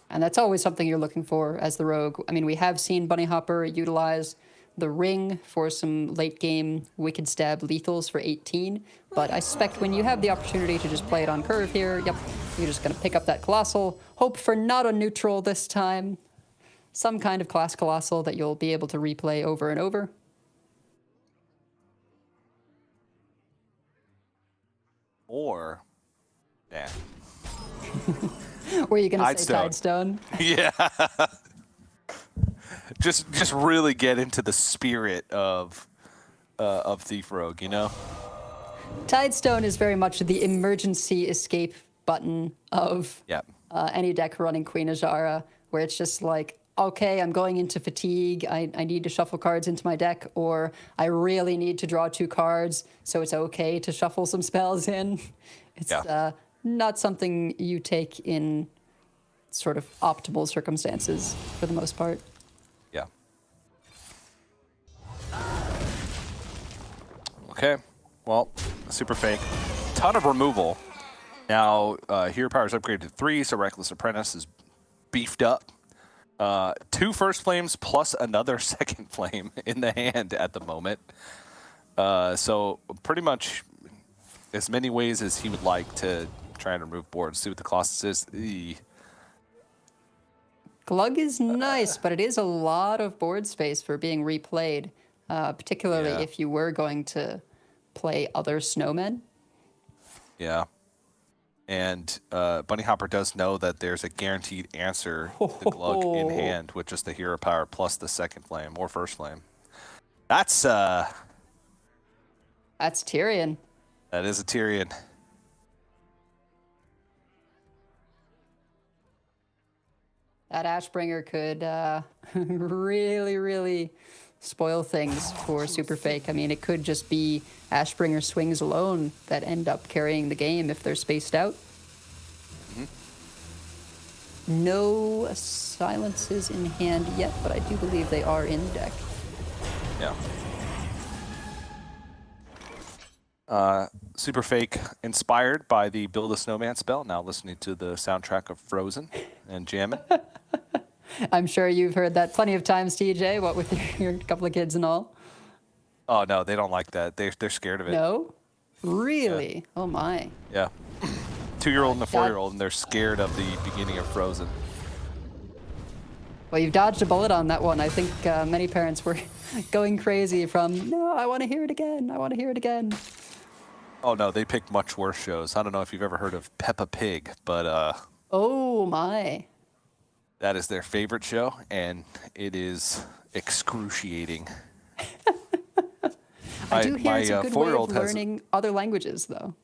And that's always something you're looking for as the rogue. I mean, we have seen Bunny Hopper utilize the ring for some late game Wicked Stab lethals for 18, but I suspect when you have the opportunity to just play it on curve here, yep, you're just going to pick up that Colossal, hope for not a neutral this time, some kind of class Colossal that you'll be able to replay over and over. Or, Were you going to say Tidestone? Yeah. Just really get into the spirit of Thief Rogue, you know? Tidestone is very much the emergency escape button of any deck running Queen Azshara, where it's just like, okay, I'm going into fatigue, I need to shuffle cards into my deck, or I really need to draw 2 cards, so it's okay to shuffle some spells in. It's not something you take in sort of optimal circumstances for the most part. Yeah. Okay, well, Super Fake. Ton of removal. Now, Hero Power's upgraded to 3, so Reckless Apprentice is beefed up. 2 First Flames plus another Second Flame in the hand at the moment. So pretty much as many ways as he would like to try and remove boards. See what the Colossus is. Glug is nice, but it is a lot of board space for being replayed, particularly if you were going to play other snowmen. Yeah. And Bunny Hopper does know that there's a guaranteed answer to Glug in hand with just the Hero Power plus the Second Flame or First Flame. That's Tyrion. That is a Tyrion. That Ashbringer could really, really spoil things for Super Fake. I mean, it could just be Ashbringer swings alone that end up carrying the game if they're spaced out. Mm-hmm. No silences in hand yet, but I do believe they are in deck. Yeah. Super Fake, inspired by the Build a Snowman spell, now listening to the soundtrack of Frozen and jamming. I'm sure you've heard that plenty of times, TJ, what with your couple of kids and all. Oh no, they don't like that. They're scared of it. No? Really? Oh my. Yeah. 2-year-old and a 4-year-old, and they're scared of the beginning of Frozen. Well, you've dodged a bullet on that one. I think many parents were going crazy from, no, I want to hear it again. I want to hear it again. Oh no, they picked much worse shows. I don't know if you've ever heard of Peppa Pig, but oh my. that is their favorite show, and it is excruciating. I do hear it's a good way of 4-year-old learning other languages, though.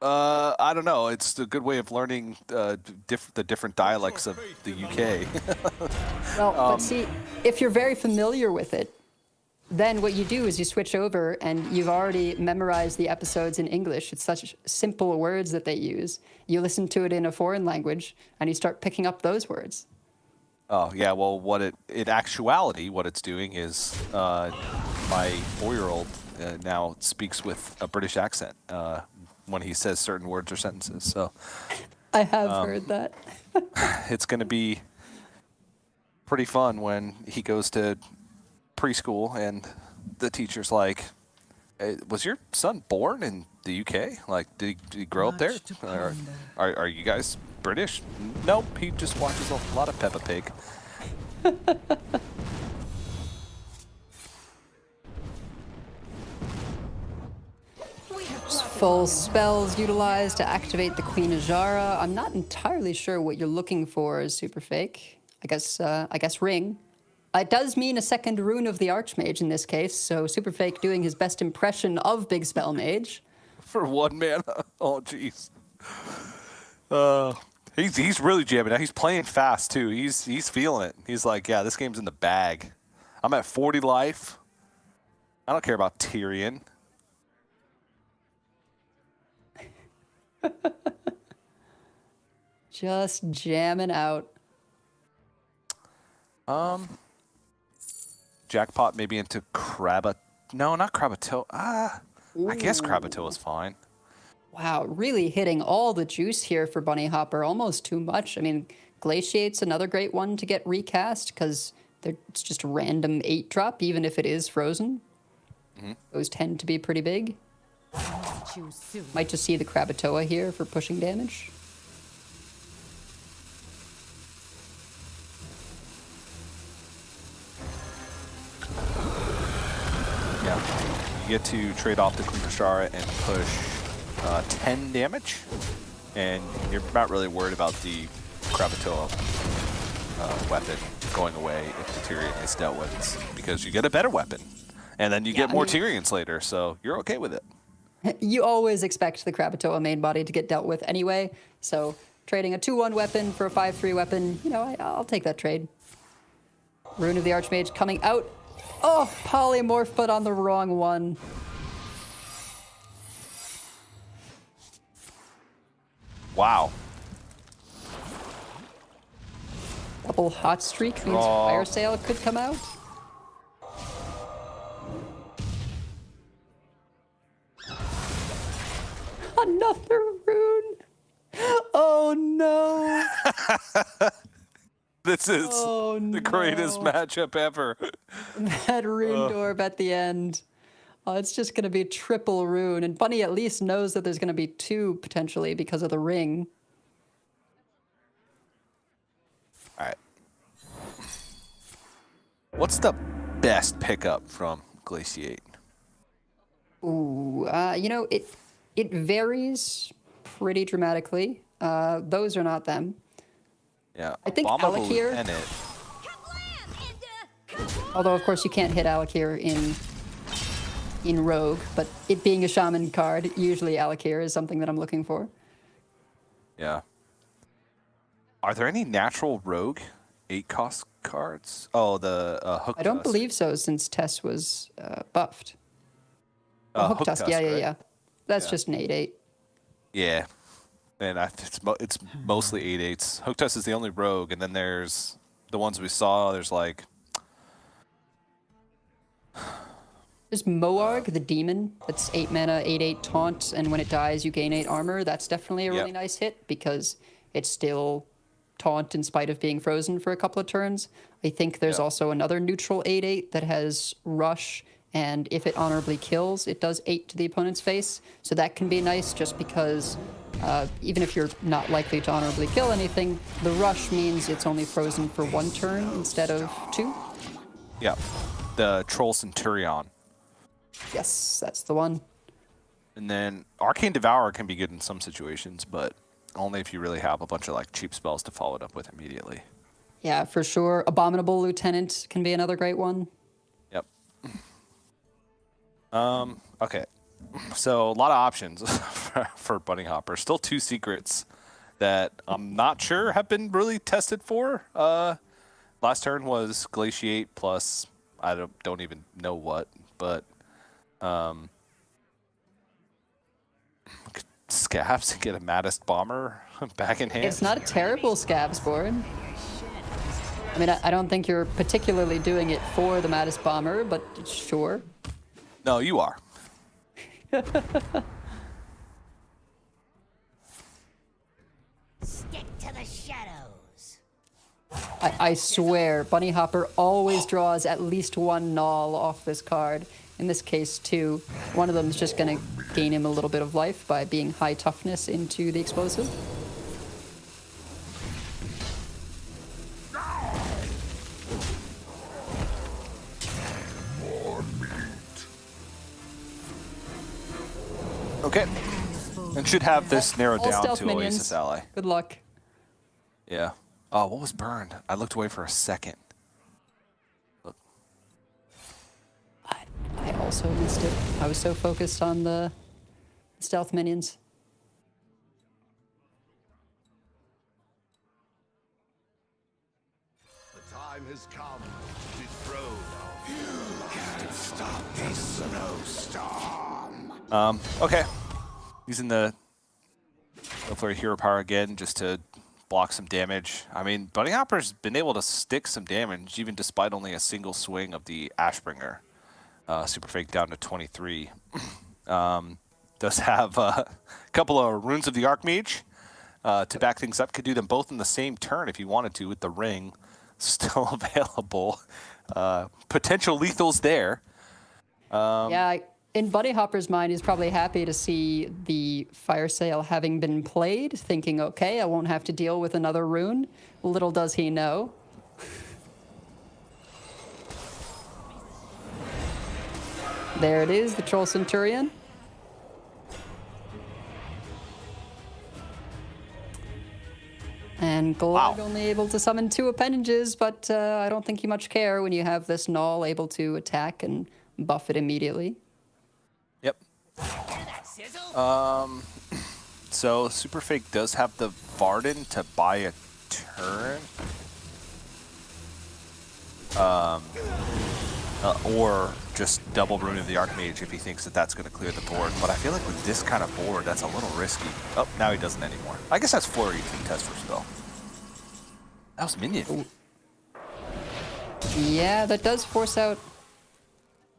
I don't know. It's a good way of learning the different dialects of the UK. Well, but see, if you're very familiar with it, then what you do is you switch over and you've already memorized the episodes in English. It's such simple words that they use. You listen to it in a foreign language and you start picking up those words. Oh yeah, well, in actuality, what it's doing is my 4-year-old now speaks with a British accent when he says certain words or sentences. So I have heard that. it's going to be pretty fun when he goes to preschool and the teacher's like, hey, was your son born in the UK? Like, did he grow up there? Are you guys British? Nope, he just watches a lot of Peppa Pig. Full spells utilized to activate the Queen Ajara. I'm not entirely sure what you're looking for as Super Fake. I guess Ring. It does mean a second rune of the Archmage in this case, so Super Fake doing his best impression of Big Spell Mage. For 1 mana. Oh, jeez. He's really jamming out. He's playing fast too. He's feeling it. He's like, yeah, this game's in the bag. I'm at 40 life. I don't care about Tyrion. Just jamming out. Jackpot maybe into No, not Krabatoa. I guess Krabatoa is fine. Wow, really hitting all the juice here for Bunny Hopper. Almost too much. I mean, Glaciate's another great one to get recast because it's just a random 8-drop, even if it is frozen. Mm-hmm. Those tend to be pretty big. Might just see the Krabatoa here for pushing damage. Yeah, you get to trade off the Queen Ashara and push 10 damage, and you're not really worried about the Krabatoa weapon going away if the Tyrion is dealt with, because you get a better weapon, and then you get more Tyrions later, so you're okay with it. You always expect the Krabatoa main body to get dealt with anyway, so trading a 2-1 weapon for a 5-3 weapon, you know, I'll take that trade. Rune of the Archmage coming out. Oh, polymorph, but on the wrong one. Wow. Double hot streak means Fire Sale could come out. Another rune. Oh no. This is the greatest matchup ever. That rune orb at the end. Oh, it's just going to be triple rune. And Bunny at least knows that there's going to be 2 potentially because of the ring. All right. What's the best pickup from Glaciate? Ooh, you know, it varies pretty dramatically. Those are not them. Yeah. I think Abominable Alakir. Lieutenant. Although, of course, you can't hit Alakir in Rogue, but it being a Shaman card, usually Alakir is something that I'm looking for. Yeah. Are there any natural Rogue 8-cost cards? Oh, the Hook I don't Tusk. believe so, since Tess was buffed. Hook Tusk, yeah, right? yeah. That's Yeah. just an 8/8. Yeah. And it's mostly 8/8s. Hook Tusk is the only Rogue, and then there's the ones we saw. There's like... There's Moarg, the demon. That's 8 mana, 8/8 taunt, and when it dies, you gain 8 armor. That's definitely a really nice hit because it's still taunt in spite of being frozen for a couple of turns. I think there's also another neutral 8/8 that has rush and if it honorably kills, it does 8 to the opponent's face. So that can be nice just because even if you're not likely to honorably kill anything, the rush means it's only frozen for 1 turn instead of 2. Yeah, the Troll Centurion. Yes, that's the one. And then Arcane Devourer can be good in some situations, but only if you really have a bunch of like cheap spells to follow it up with immediately. Yeah, for sure. Abominable Lieutenant can be another great one. Yep. Okay. So a lot of options for Bunny Hopper. Still 2 secrets that I'm not sure have been really tested for. Last turn was Glaciate plus I don't even know what, but Scabs and get a Maddest Bomber back in hand. It's not a terrible Scabs board. I mean, I don't think you're particularly doing it for the Maddest Bomber, but sure. No, you are. Stick to the shadows. I swear, Bunny Hopper always draws at least 1 Null off this card. In this case, 2. One of them is just going to gain him a little bit of life by being high toughness into the explosive. Okay. And should have this narrowed All down stealth to minions. Oasis Ally. Good luck. Yeah. Oh, what was burned? I looked away for a second. Look. I also missed it. I was so focused on the stealth minions. The time has come to dethrone our... You can't stop this snowstorm. Okay. Using the Flurry Hero Power again just to block some damage. I mean, Bunny Hopper's been able to stick some damage even despite only a single swing of the Ashbringer. Super Fake down to 23. Does have a couple of Runes of the Archmage to back things up. Could do them both in the same turn if you wanted to with the ring still available. Potential lethals there. Yeah, in Bunny Hopper's mind, he's probably happy to see the fire sale having been played, thinking, okay, I won't have to deal with another rune. Little does he know. There it is, the Troll Centurion. And Glug only able to summon 2 appendages, but I don't think you much care when you have this Null able to attack and buff it immediately. Yep. So Super Fake does have the Varden to buy a turn. Or just double Rune of the Archmage if he thinks that that's going to clear the board. But I feel like with this kind of board, that's a little risky. Oh, now he doesn't anymore. I guess that's Flurry to test for spell. That was Minion. Yeah, that does force out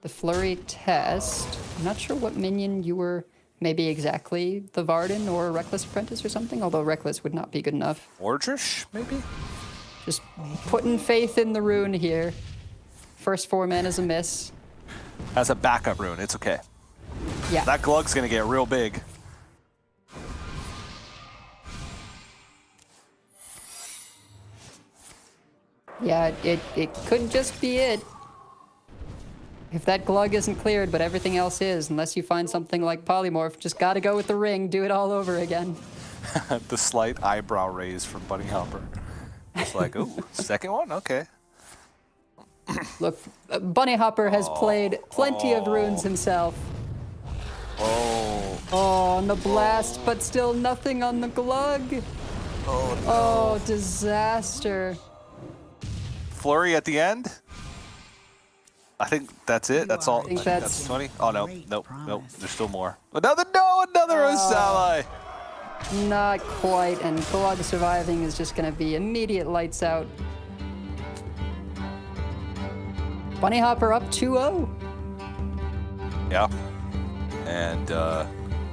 the Flurry test. I'm not sure what minion you were, maybe exactly the Varden or Reckless Apprentice or something, although Reckless would not be good enough. Ordrish, maybe? Just putting faith in the rune here. First 4 mana's a miss. As a backup rune, it's okay. Yeah. That Glug's going to get real big. Yeah, it could just be it. If that Glug isn't cleared, but everything else is, unless you find something like Polymorph, just gotta go with the ring, do it all over again. The slight eyebrow raise from Bunny Hopper. It's like, ooh, second one? Okay. Look, Bunny Hopper has played plenty of runes himself. Oh, on the blast, but still nothing on the Glug. Oh, no. Oh, disaster. Flurry at the end? I think that's it. That's all. I think that's 20. Oh, no. Nope. Nope. There's still more. Another Oasis Ally. Not quite, and Glug surviving is just going to be immediate lights out. Bunny Hopper up 2-0. Yeah. And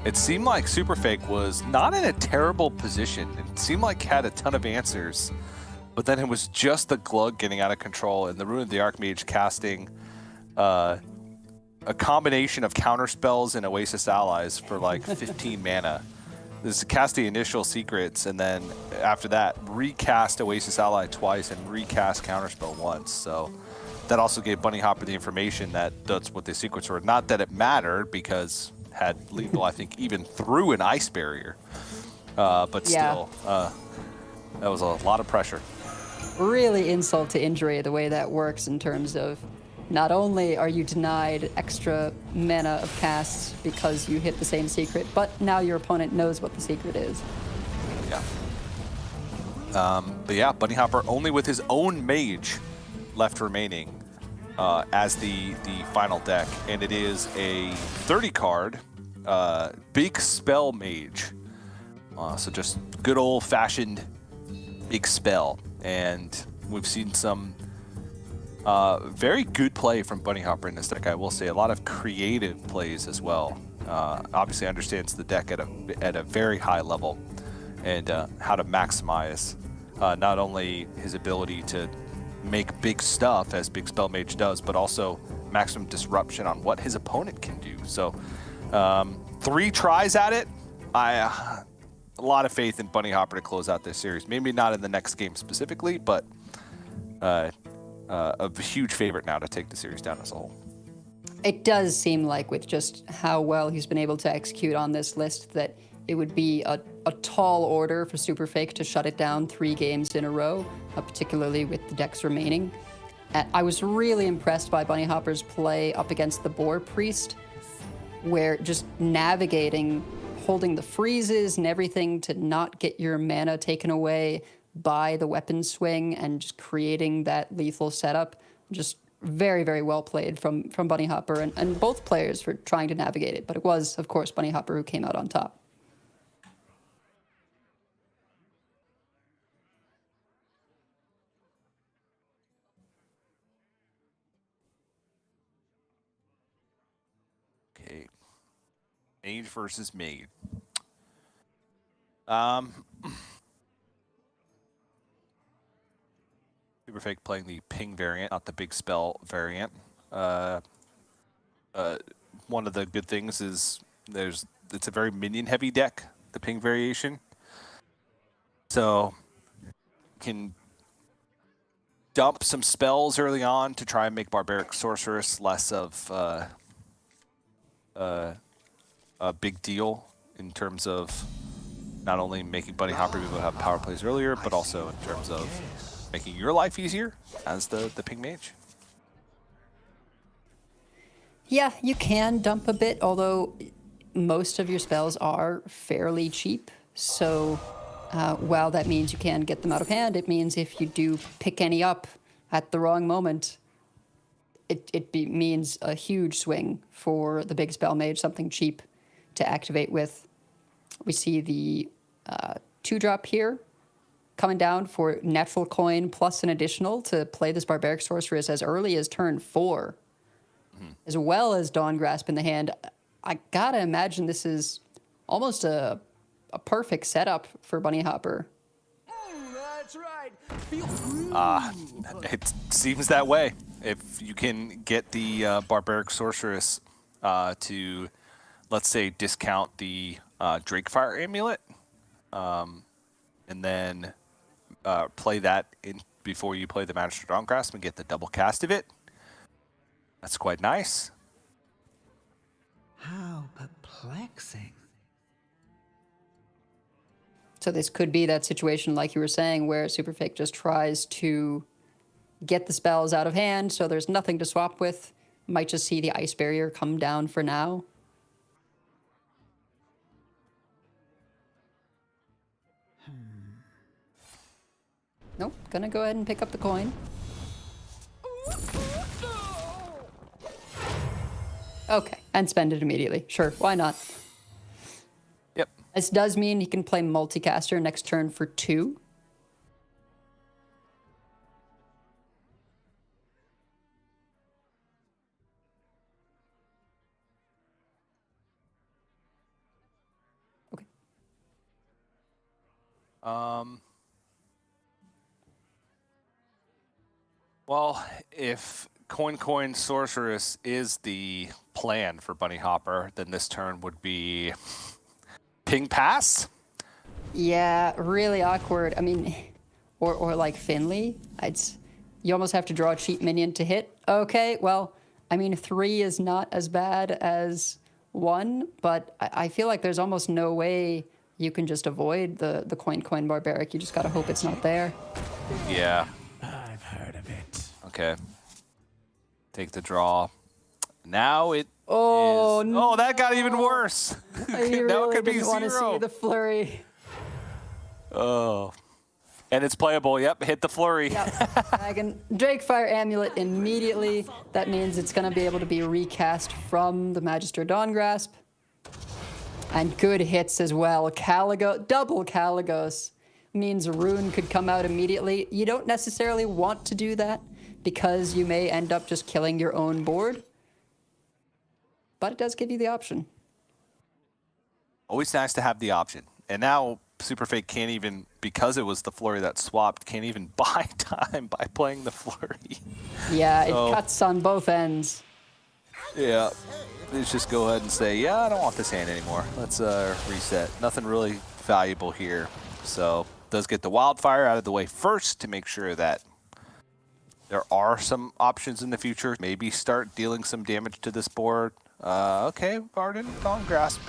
it seemed like Super Fake was not in a terrible position. It seemed like he had a ton of answers. But then it was just the Glug getting out of control and the Rune of the Archmage casting a combination of counter spells and Oasis allies for like 15 mana. This is cast the initial secrets, and then after that, recast Oasis ally twice and recast counterspell once. So that also gave Bunny Hopper the information that that's what the secrets were. Not that it mattered, because had lethal, I think, even through an ice barrier. But still, that was a lot of pressure. Really insult to injury the way that works in terms of not only are you denied extra mana of casts because you hit the same secret, but now your opponent knows what the secret is. Yeah. But yeah, Bunny Hopper only with his own mage left remaining as the final deck, and it is a 30 card big spell mage. So just good old fashioned big spell, and we've seen some very good play from Bunny Hopper in this deck. I will say a lot of creative plays as well. Obviously understands the deck at a very high level, and how to maximize not only his ability to make big stuff as Big Spell Mage does, but also maximum disruption on what his opponent can do. So 3 tries at it. A lot of faith in Bunny Hopper to close out this series. Maybe not in the next game specifically, but a huge favorite now to take the series down as a whole. It does seem like, with just how well he's been able to execute on this list, that it would be a tall order for Superfake to shut it down 3 games in a row, particularly with the decks remaining. I was really impressed by Bunny Hopper's play up against the Boar Priest, where just navigating, holding the freezes and everything to not get your mana taken away by the weapon swing and just creating that lethal setup. Just very, very well played from Bunny Hopper and both players for trying to navigate it. But it was, of course, Bunny Hopper who came out on top. Okay. Mage versus Mage. Superfake playing the ping variant, not the big spell variant. One of the good things is it's a very minion heavy deck, the ping variation. So can dump some spells early on to try and make Barbaric Sorceress less of a big deal in terms of not only making Bunny Hopper be able to have power plays earlier, but also in terms of making your life easier as the ping mage. Yeah, you can dump a bit, although most of your spells are fairly cheap. So while that means you can get them out of hand, it means if you do pick any up at the wrong moment, it means a huge swing for the big spell mage, something cheap to activate with. We see the 2-drop here coming down for natural coin plus an additional to play this Barbaric Sorceress as early as turn 4, as well as Dawn Grasp in the hand. I gotta imagine this is almost a perfect setup for Bunny Hopper. That's right. It seems that way. If you can get the Barbaric Sorceress to, let's say, discount the Drakefire Amulet, and then play that in before you play the Magister Dawn Grasp and get the double cast of it, that's quite nice. How perplexing. So this could be that situation, like you were saying, where Superfake just tries to get the spells out of hand, so there's nothing to swap with. Might just see the Ice Barrier come down for now. Nope, gonna go ahead and pick up the coin. Okay, and spend it immediately. Sure, why not? Yep. This does mean he can play Multicaster next turn for 2. Okay. Well, if Coin Sorceress is the plan for Bunny Hopper, then this turn would be Ping Pass. Yeah, really awkward. I mean, or like Finley. You almost have to draw a cheap minion to hit. Okay, well, I mean, 3 is not as bad as 1, but I feel like there's almost no way you can just avoid the Coin Barbaric. You just gotta hope it's not there. Yeah. I've heard of it. Okay. Take the draw. Now it Oh, is... no. Oh, that got even worse. I now really it could be didn't want to 0. see the flurry. Oh. And it's playable. Yep, hit the flurry. Yep. Dragon Drakefire Amulet immediately. That means it's going to be able to be recast from the Magister Dawngrasp. And good hits as well. Double Caligos means a rune could come out immediately. You don't necessarily want to do that because you may end up just killing your own board. But it does give you the option. Always nice to have the option. And now Superfake can't even, because it was the flurry that swapped, can't even buy time by playing the flurry. Yeah, it cuts on both ends. Yeah. Let's just go ahead and say, yeah, I don't want this hand anymore. Let's reset. Nothing really valuable here. So does get the Wildfire out of the way first to make sure that there are some options in the future. Maybe start dealing some damage to this board. Okay, Varden, Dawngrasp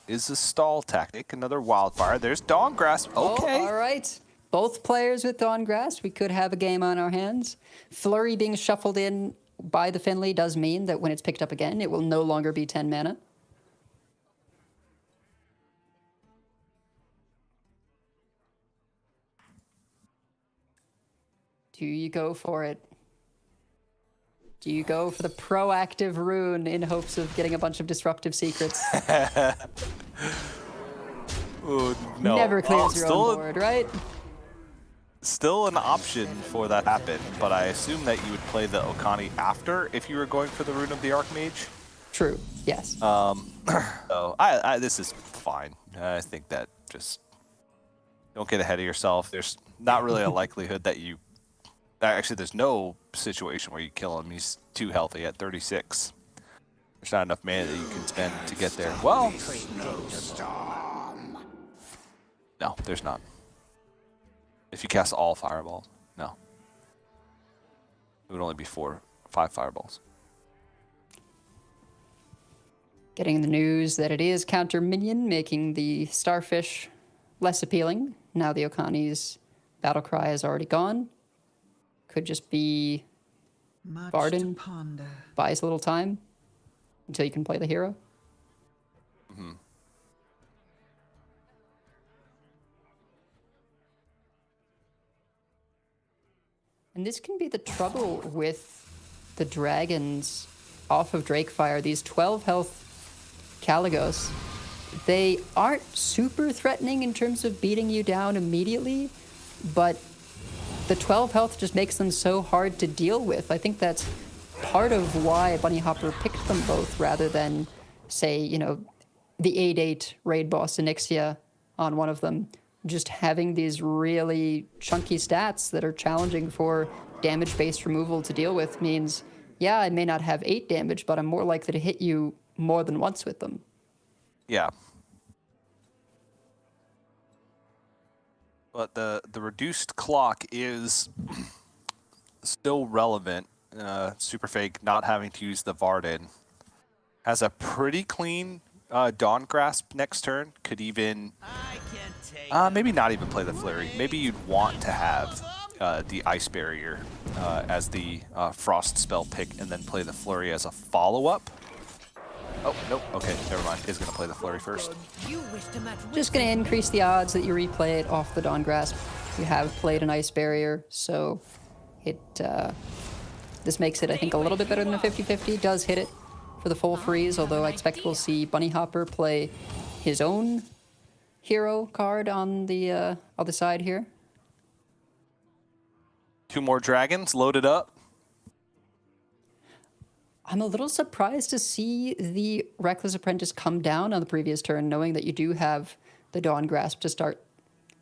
is a stall tactic. Another Wildfire. There's Dawngrasp. Okay. Oh, all right. Both players with Dawngrasp. We could have a game on our hands. Flurry being shuffled in by the Finley does mean that when it's picked up again, it will no longer be 10 mana. Do you go for it? Do you go for the proactive rune in hopes of getting a bunch of disruptive secrets? Ooh, no. Never clears your own board, right? Still an option for that to happen, but I assume that you would play the Okani after if you were going for the Rune of the Archmage. True, yes. So this is fine. I think that just don't get ahead of yourself. There's not really a likelihood that you... Actually, there's no situation where you kill him. He's too healthy at 36. There's not enough mana that you can spend to get there. Well, no, there's not. If you cast all fireballs, no. It would only be 5 fireballs. Getting the news that it is counter minion, making the Starfish less appealing. Now the Okani's battle cry is already gone. Could just be Varden buys a little time until you can play the hero. Mm-hmm. And this can be the trouble with the dragons off of Drakefire. These 12 health Caligos, they aren't super threatening in terms of beating you down immediately, but the 12 health just makes them so hard to deal with. I think that's part of why Bunny Hopper picked them both rather than, say, you know, the 8/8 raid boss Onyxia on one of them. Just having these really chunky stats that are challenging for damage-based removal to deal with means, yeah, I may not have 8 damage, but I'm more likely to hit you more than once with them. Yeah. But the reduced clock is still relevant. Superfake not having to use the Varden has a pretty clean Dawngrasp next turn. Could even maybe not even play the Flurry. Maybe you'd want to have the Ice Barrier as the Frost spell pick and then play the Flurry as a follow-up. Oh, nope. Okay, never mind. Is going to play the Flurry first. Just going to increase the odds that you replay it off the Dawngrasp. You have played an Ice Barrier, so it this makes it, I think, a little bit better than a 50-50. Does hit it for the full freeze, although I expect we'll see Bunny Hopper play his own hero card on the other side here. 2 more dragons loaded up. I'm a little surprised to see the Reckless Apprentice come down on the previous turn, knowing that you do have the Dawngrasp to start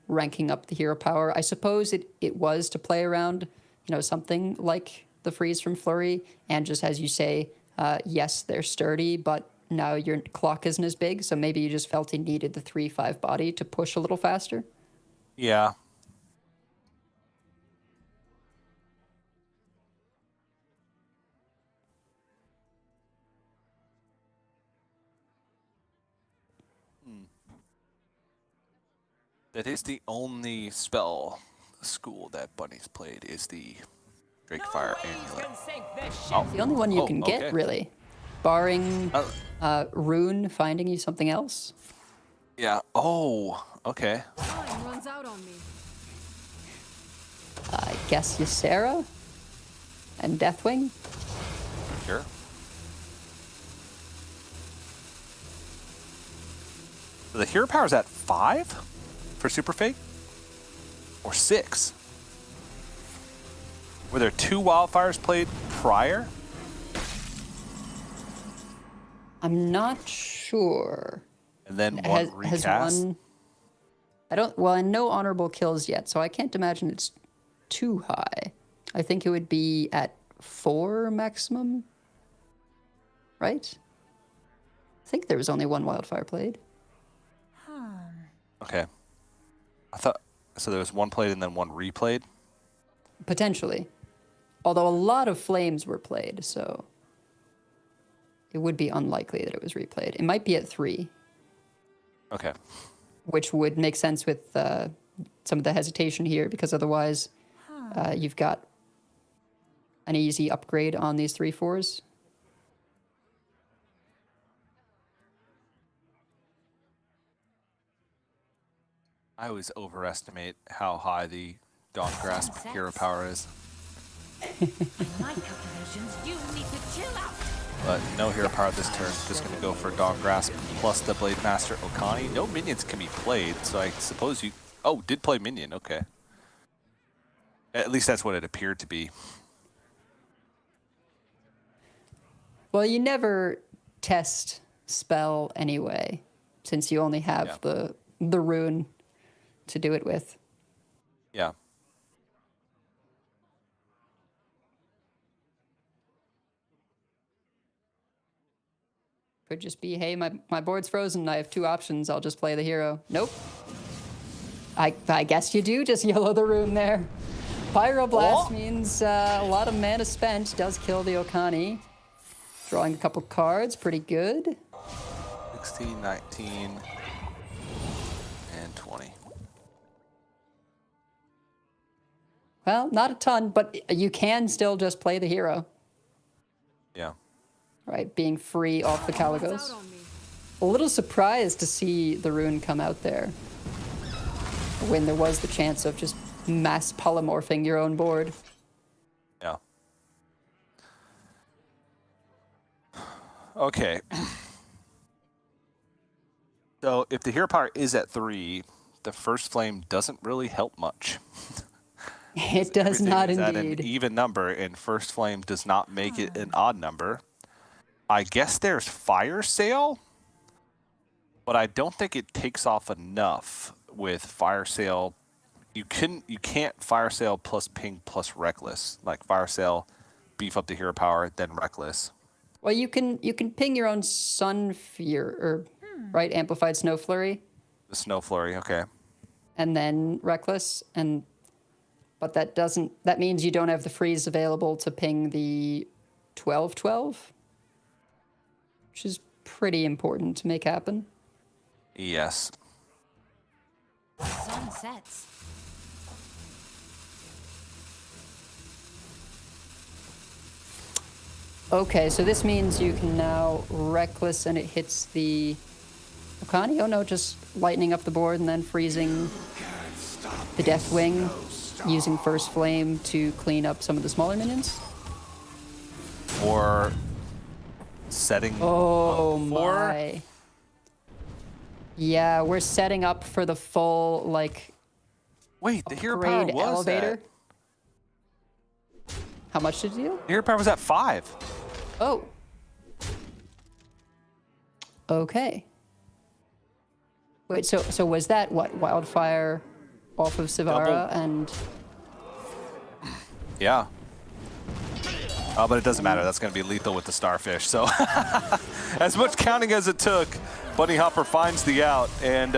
ranking up the hero power. I suppose it was to play around, you know, something like the freeze from Flurry, and just as you say, yes, they're sturdy, but now your clock isn't as big, so maybe you just felt he needed the 3/5 body to push a little faster. Yeah. That is the only spell school that Bunny's played is the Drakefire Amulet. Oh. The only one you can get, really. Barring Rune finding you something else. Yeah. Oh, okay. Time runs out on me. I guess Ysera and Deathwing. Sure. So the hero power's at 5 for Super Fate? Or 6? Were there 2 wildfires played prior? I'm not sure. And then one recast? Has one... Well, and no honorable kills yet, so I can't imagine it's too high. I think it would be at 4 maximum, right? I think there was only 1 wildfire played. Okay. I thought, so there was 1 played and then 1 replayed? Potentially. Although a lot of flames were played, so it would be unlikely that it was replayed. It might be at 3. Okay. Which would make sense with some of the hesitation here, because otherwise you've got an easy upgrade on these 3/4s. I always overestimate how high the Dawn Grasp hero power is. My calculations, you need to chill out. But no hero power this turn. Just going to go for Dawn Grasp plus the Blade Master Okani. No minions can be played, so I suppose you... Oh, did play minion, okay. At least that's what it appeared to be. Well, you never test spell anyway, since you only have the rune to do it with. Yeah. Could just be, hey, my board's frozen. I have 2 options. I'll just play the hero. Nope. I guess you do just yellow the rune there. Pyroblast means a lot of mana spent. Does kill the Okani. Drawing a couple cards. Pretty good. 16, 19, and 20. Well, not a ton, but you can still just play the hero. Yeah. Right, being free off the Caligos. A little surprised to see the rune come out there, when there was the chance of just mass polymorphing your own board. Yeah. Okay. So if the hero power is at 3, the first flame doesn't really help much. It does not indeed. At indeed. an even number, and first flame does not make it an odd number. I guess there's Fire Sale, but I don't think it takes off enough with Fire Sale. You can't Fire Sale plus Ping plus Reckless. Like Fire Sale, beef up the hero power, then Reckless. Well, you can ping your own Sun Fear, or right, Amplified Snow Flurry. The Snow Flurry, okay. And then Reckless, but that means you don't have the freeze available to ping the 12/12, which is pretty important to make happen. Yes. Sun sets. Okay, so this means you can now Reckless and it hits the Okani. Oh no, just lightening up the board and then freezing the Deathwing, using First Flame to clean up some of the smaller minions. Or setting Oh up for... my. Yeah, we're setting up for the full, like, wait, the hero power was elevator. At... How much did you do? The hero power was at 5. Oh. Okay. Wait, so was that what, Wildfire off of Sivara and... Yeah. But it doesn't matter. That's going to be lethal with the Starfish. So as much counting as it took, Bunny Hopper finds the out and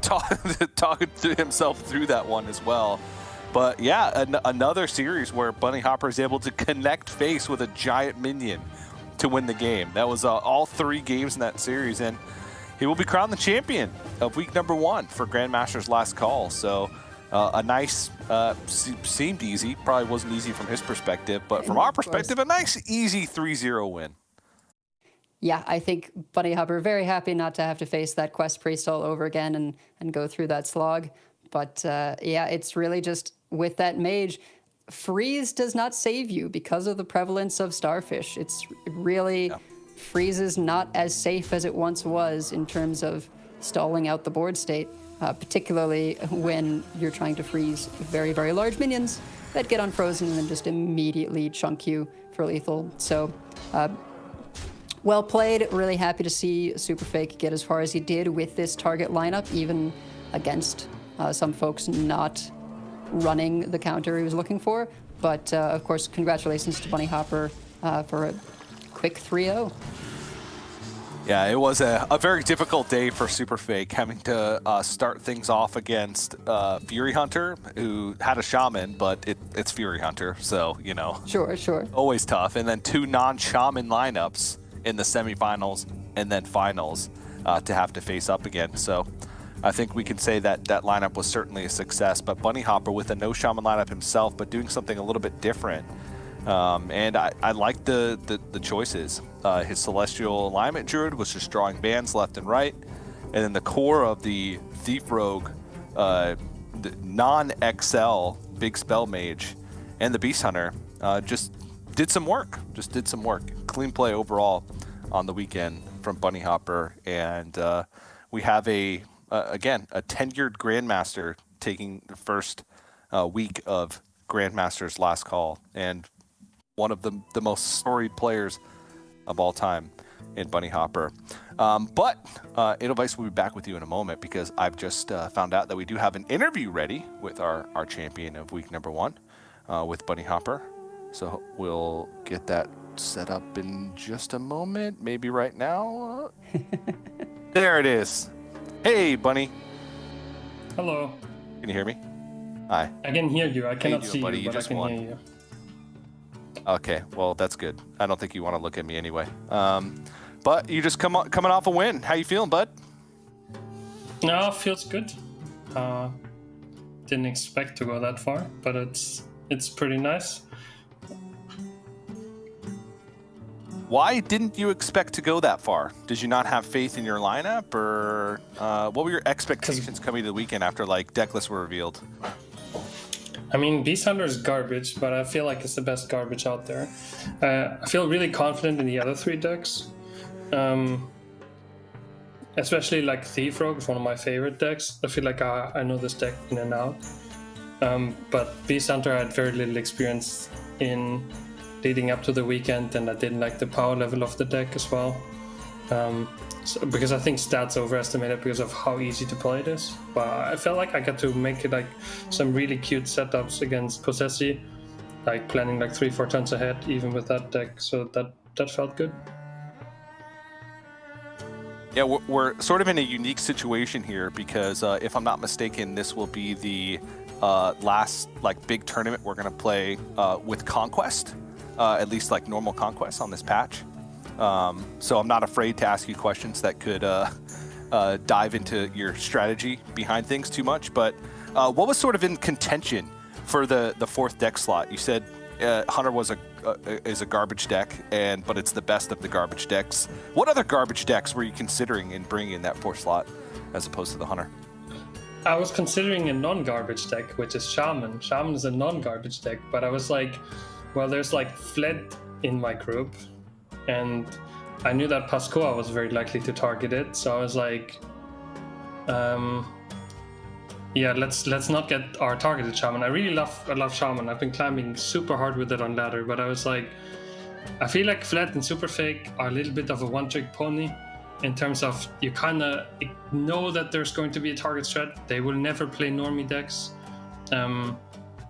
talking to himself through that one as well. But yeah, another series where Bunny Hopper is able to connect face with a giant minion to win the game. That was all 3 games in that series, and he will be crowned the champion of week number 1 for Grandmasters Last Call. So a nice, seemed easy, probably wasn't easy from his perspective, but from our perspective, a nice, easy 3-0 win. Yeah, I think Bunny Hopper very happy not to have to face that Quest Priest all over again and go through that slog. But yeah, it's really just with that mage, freeze does not save you because of the prevalence of Starfish. It's really, freeze is not as safe as it once was in terms of stalling out the board state, particularly when you're trying to freeze very, very large minions that get unfrozen and then just immediately chunk you for lethal. So well played. Really happy to see Superfake get as far as he did with this target lineup, even against some folks not running the counter he was looking for. But of course, congratulations to Bunny Hopper for a quick 3-0. Yeah, it was a very difficult day for Superfake, having to start things off against Fury Hunter, who had a Shaman, but it's Fury Hunter, so, you know. Sure. Always tough. And then 2 non-Shaman lineups in the semifinals and then finals to have to face up again. So I think we can say that that lineup was certainly a success, but Bunny Hopper with a no Shaman lineup himself, but doing something a little bit different. And I like the choices. His Celestial Alignment Druid was just drawing bans left and right. And then the core of the Thief Rogue, the non-XL Big Spell Mage, and the Beast Hunter just did some work. Clean play overall on the weekend from Bunny Hopper. And we have again, a tenured Grandmaster taking the first week of Grandmasters Last Call, and one of the most storied players of all time in Bunny Hopper. But Edelweiss will be back with you in a moment, because I've just found out that we do have an interview ready with our champion of week number 1 with Bunny Hopper. So we'll get that set up in just a moment, maybe right now. There it is. Hey, Bunny. Hello. Can you hear me? Hi. I can hear you. I cannot see buddy? you, You but just I can won. hear you. Okay, well, that's good. I don't think you want to look at me anyway. But you just coming off a win. How you feeling, bud? No, feels good. Didn't expect to go that far, but it's pretty nice. Why didn't you expect to go that far? Did you not have faith in your lineup, or what were your expectations coming to the weekend after deckless were revealed? I mean, Beast Hunter is garbage, but I feel like it's the best garbage out there. I feel really confident in the other 3 decks. Especially Thief Rogue is one of my favorite decks. I feel like I know this deck in and out. But Beast Hunter I had very little experience in leading up to the weekend, and I didn't like the power level of the deck as well. Because I think stats overestimated because of how easy to play it is. But I felt like I got to make it some really cute setups against Possessi, planning 3-4 turns ahead even with that deck. So that felt good. Yeah, we're sort of in a unique situation here, because if I'm not mistaken, this will be the last big tournament we're going to play with Conquest, at least normal Conquest on this patch. So I'm not afraid to ask you questions that could dive into your strategy behind things too much. But what was sort of in contention for the 4th deck slot? You said Hunter is a garbage deck, but it's the best of the garbage decks. What other garbage decks were you considering in bringing in that 4th slot as opposed to the Hunter? I was considering a non-garbage deck, which is Shaman. Shaman is a non-garbage deck, but I was well, there's Fled in my group, and I knew that Pascoa was very likely to target it, so I was yeah, let's not get our targeted Shaman. I love Shaman. I've been climbing super hard with it on ladder, but I was I feel like Fled and Superfake are a little bit of a one-trick pony in terms of you kind of know that there's going to be a target strat. They will never play normie decks.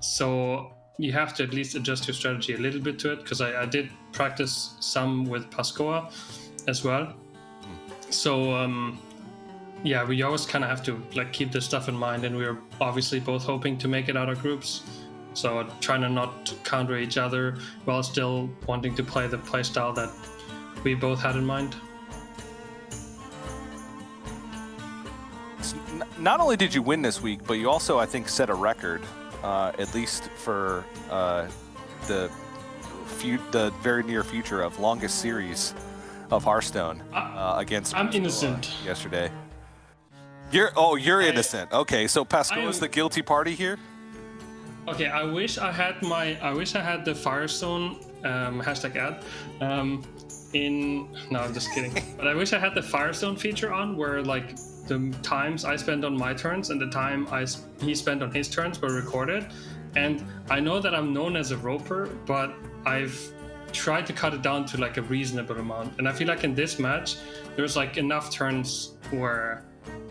So you have to at least adjust your strategy a little bit to it, because I did practice some with Pascoa as well. So yeah, we always kind of have to like keep this stuff in mind, and we were obviously both hoping to make it out of groups, so trying to not counter each other while still wanting to play the playstyle that we both had in mind. Not only did you win this week, but you also, I think, set a record, at least for the very near future of longest series of Hearthstone against. I'm innocent. Yesterday. You're innocent. Okay, so Pascal is the guilty party here. Okay, I wish I had the Firestone #ad no, I'm just kidding. But I wish I had the Firestone feature on, where like the times I spent on my turns and the time he spent on his turns were recorded. And I know that I'm known as a roper, but I've tried to cut it down to like a reasonable amount. And I feel like in this match, there's like enough turns where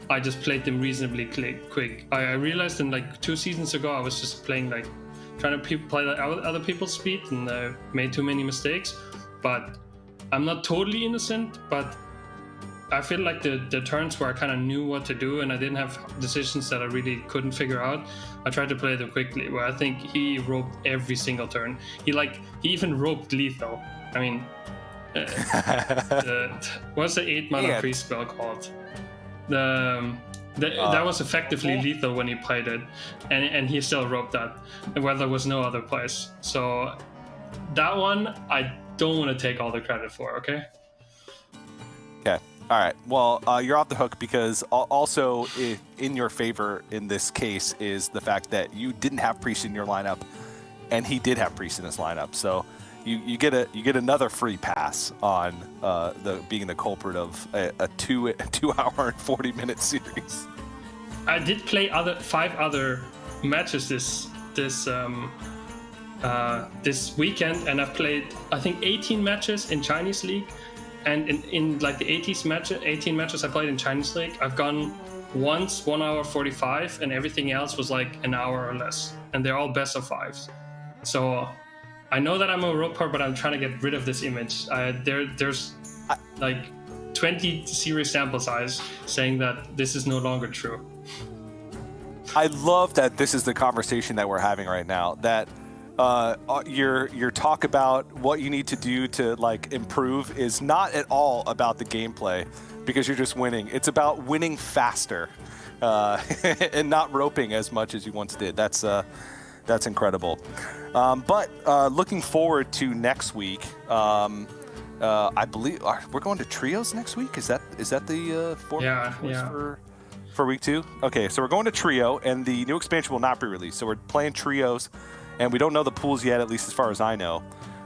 I just played them reasonably quick. I realized in like 2 seasons ago, I was just playing like trying to play like other people's speed and made too many mistakes. But I'm not totally innocent, but I feel like the turns where I kind of knew what to do and I didn't have decisions that I really couldn't figure out, I tried to play them quickly, where I think he roped every single turn. He even roped lethal. I mean, what's the 8-mana priest spell called? That was effectively lethal when he played it, and he still roped that, where there was no other place. So that one, I don't want to take all the credit for, okay? Okay. All right. Well, you're off the hook, because also in your favor in this case is the fact that you didn't have Priest in your lineup, and he did have Priest in his lineup. So you get another free pass on being the culprit of a 2 hour and 40-minute series. I did play 5 other matches this weekend, and I've played I think 18 matches in Chinese League. And in like the 18 matches I played in Chinese League, I've gone once 1 hour 45, and everything else was like an hour or less. And they're all best of 5s. So I know that I'm a roper, but I'm trying to get rid of this image. There's like 20 series sample size saying that this is no longer true. I love that this is the conversation that we're having right now. That your talk about what you need to do to like improve is not at all about the gameplay, because you're just winning. It's about winning faster and not roping as much as you once did. That's incredible. But looking forward to next week. I believe we're going to trios next week. Is that the format for week 2? Okay, so we're going to trio, and the new expansion will not be released. So we're playing trios. And we don't know the pools yet, at least as far as I know,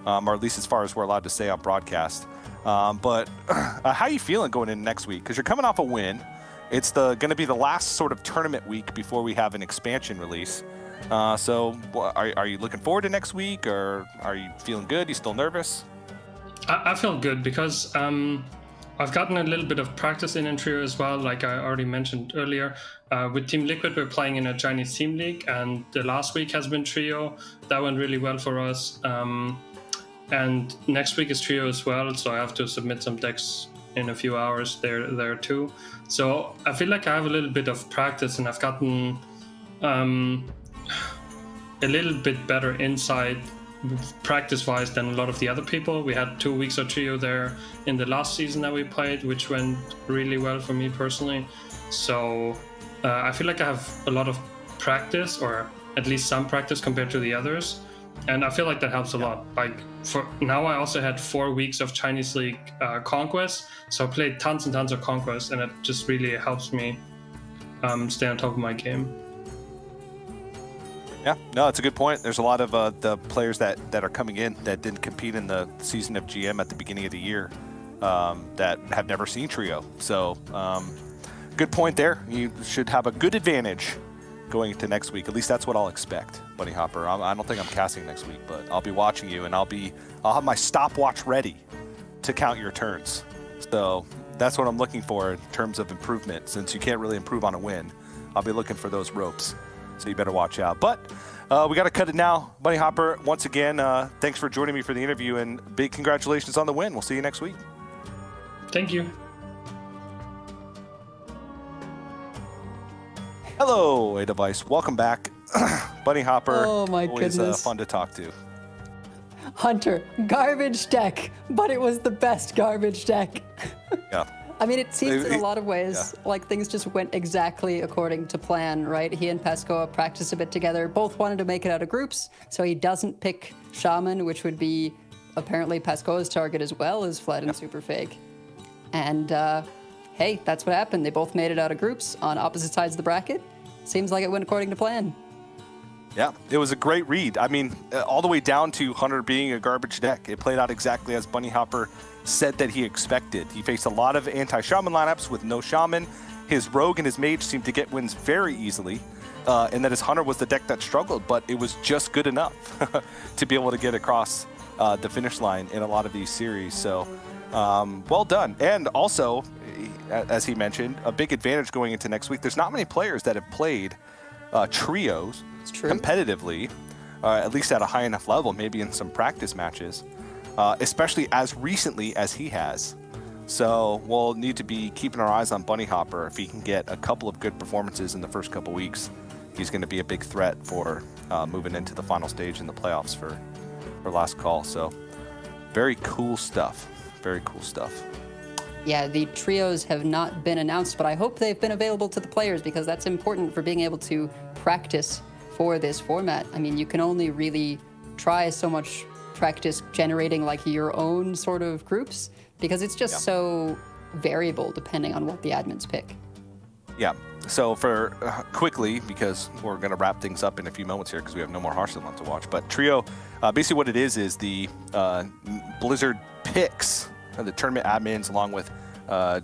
or at least as far as we're allowed to say on broadcast. But how are you feeling going into next week? Because you're coming off a win. It's going to be the last sort of tournament week before we have an expansion release. So are you looking forward to next week, or are you feeling good? Are you still nervous? I feel good, because I've gotten a little bit of practice in trio as well, like I already mentioned earlier. With Team Liquid, we're playing in a Chinese team league, and the last week has been trio. That went really well for us. And next week is trio as well, so I have to submit some decks in a few hours there too. So I feel like I have a little bit of practice, and I've gotten a little bit better insight practice-wise than a lot of the other people. We had 2 weeks of trio there in the last season that we played, which went really well for me personally. So I feel like I have a lot of practice, or at least some practice compared to the others, and I feel like that helps a lot. Like for now, I also had 4 weeks of Chinese League Conquest, so I played tons and tons of Conquest, and it just really helps me stay on top of my game. Yeah, no, it's a good point. There's a lot of the players that are coming in that didn't compete in the season of GM at the beginning of the year that have never seen trio. So good point there. You should have a good advantage going into next week. At least that's what I'll expect, Bunny Hopper. I don't think I'm casting next week, but I'll be watching you, and I'll have my stopwatch ready to count your turns. So that's what I'm looking for in terms of improvement. Since you can't really improve on a win, I'll be looking for those ropes. So you better watch out. But we got to cut it now. Bunny Hopper, once again, thanks for joining me for the interview, and big congratulations on the win. We'll see you next week. Thank you. Hello, A-Device. Welcome back. Bunny Hopper, Oh my always goodness. fun to talk to. Hunter, garbage deck, but it was the best garbage deck. Yeah. I mean, it seems in a lot of ways like things just went exactly according to plan, right? He and Pescoa practiced a bit together. Both wanted to make it out of groups, so he doesn't pick Shaman, which would be apparently Pescoa's target as well as Fled and Super Fake. And hey, that's what happened. They both made it out of groups on opposite sides of the bracket. Seems like it went according to plan. Yeah, it was a great read. I mean, all the way down to Hunter being a garbage deck. It played out exactly as Bunny Hopper said that he expected. He faced a lot of anti-Shaman lineups with no Shaman. His Rogue and his Mage seemed to get wins very easily. And that his Hunter was the deck that struggled, but it was just good enough to be able to get across the finish line in a lot of these series. So, well done. And also, as he mentioned, a big advantage going into next week. There's not many players that have played trios competitively, at least at a high enough level, maybe in some practice matches, especially as recently as he has. So we'll need to be keeping our eyes on Bunny Hopper. If he can get a couple of good performances in the first couple weeks, he's going to be a big threat for moving into the final stage in the playoffs for last call. So very cool stuff. Very cool stuff. Yeah, the trios have not been announced, but I hope they've been available to the players because that's important for being able to practice for this format. I mean, you can only really try so much practice generating like your own sort of groups because it's just so variable depending on what the admins pick. Yeah. So for quickly, because we're going to wrap things up in a few moments here because we have no more Hearthstone left to watch, but Trio, basically what it is the Blizzard picks the tournament admins along with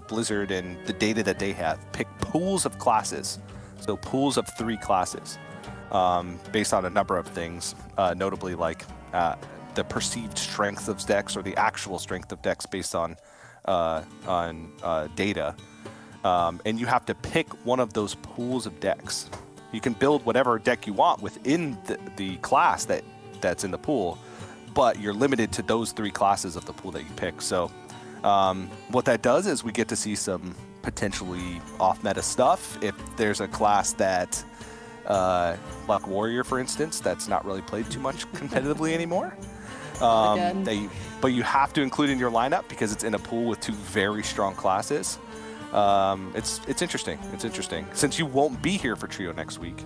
Blizzard and the data that they have pick pools of classes. So pools of 3 classes based on a number of things, notably like the perceived strength of decks or the actual strength of decks based on data. And you have to pick one of those pools of decks. You can build whatever deck you want within the class that's in the pool, but you're limited to those 3 classes of the pool that you pick. So what that does is we get to see some potentially off-meta stuff. If there's a class that, like Warrior, for instance, that's not really played too much competitively anymore, but you have to include in your lineup because it's in a pool with 2 very strong classes. It's interesting. It's interesting. Since you won't be here for Trio next week,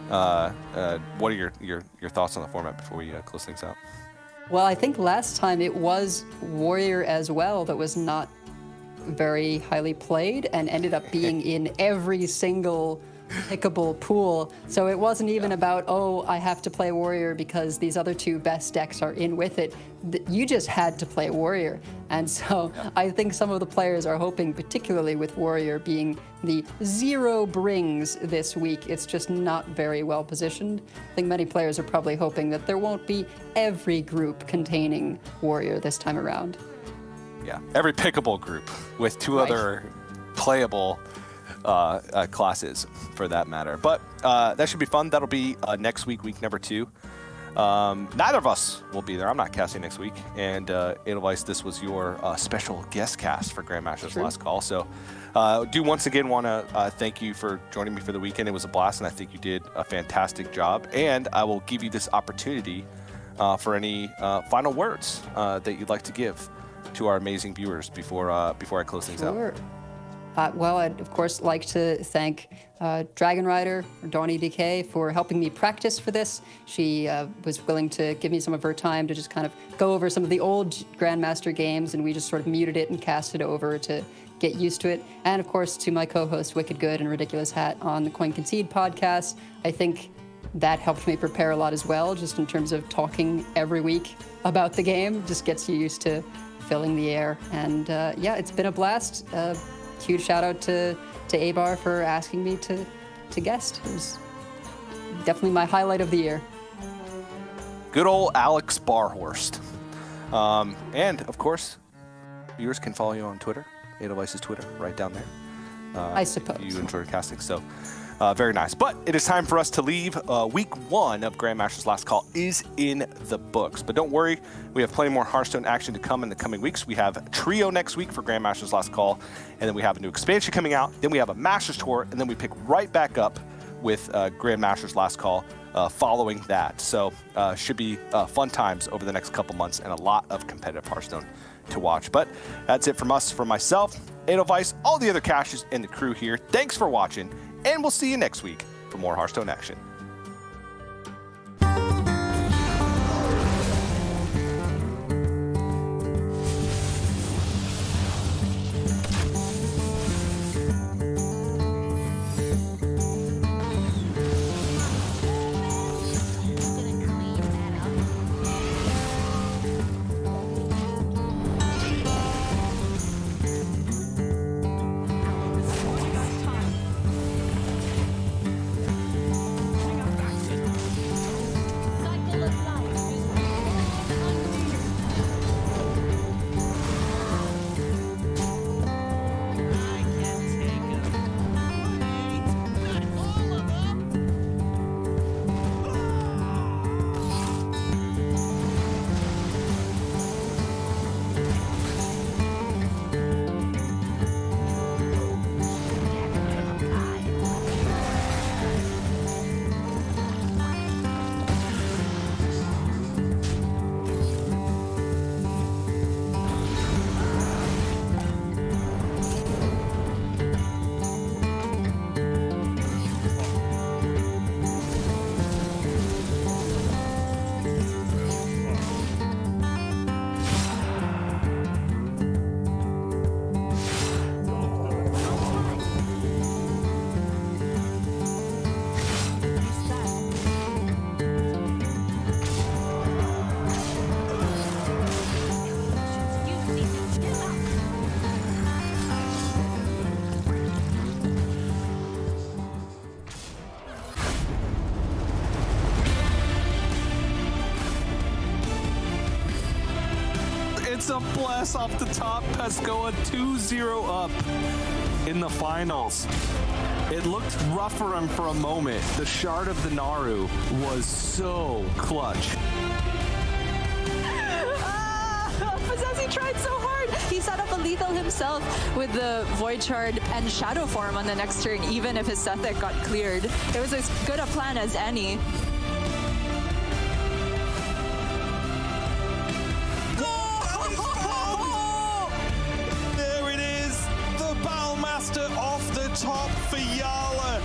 what are your thoughts on the format before we close things out? Well, I think last time it was Warrior as well that was not very highly played and ended up being in every single pickable pool. So it wasn't even about, oh, I have to play Warrior because these other 2 best decks are in with it. You just had to play Warrior. And so I think some of the players are hoping, particularly with Warrior being the 0 brings this week, it's just not very well positioned. I think many players are probably hoping that there won't be every group containing Warrior this time around. Yeah, every pickable group with 2 other playable classes for that matter. But that should be fun. That'll be next week, week number 2. Neither of us will be there. I'm not casting next week. And Edelweiss, this was your special guest cast for Grandmasters last call. So do once again want to thank you for joining me for the weekend. It was a blast, and I think you did a fantastic job. And I will give you this opportunity for any final words that you'd like to give to our amazing viewers before I close things out. Well, I'd of course like to thank Dragon Rider, or Donnie DK, for helping me practice for this. She was willing to give me some of her time to just kind of go over some of the old Grandmaster games, and we just sort of muted it and cast it over to get used to it. And of course, to my co-host Wicked Good and Ridiculous Hat on the Coin Concede podcast. I think that helped me prepare a lot as well, just in terms of talking every week about the game. Just gets you used to filling the air. And yeah, it's been a blast. Huge shout out to Abar for asking me to guest. It was definitely my highlight of the year. Good old Alex Barhorst. And of course, viewers can follow you on Twitter. Edelweiss's Twitter, right down there. I suppose. You enjoy casting. So Very nice. But it is time for us to leave. Week 1 of Grandmasters Last Call is in the books. But don't worry, we have plenty more Hearthstone action to come in the coming weeks. We have Trio next week for Grandmasters Last Call, and then we have a new expansion coming out. Then we have a Masters Tour, and then we pick right back up with Grandmasters Last Call following that. So should be fun times over the next couple months and a lot of competitive Hearthstone to watch. But that's it from us, from myself, Edelweiss, all the other caches, and the crew here. Thanks for watching, and we'll see you next week for more Hearthstone action. It's a bless off the top. Pescoa 2-0 up in the finals. It looked rough for him for a moment. The shard of the Naru was so clutch. Possessy tried so hard. He set up a lethal himself with the Void Shard and Shadow Form on the next turn, even if his Sethek got cleared. It was as good a plan as any. There it is, the Battlemaster off the top for Yala.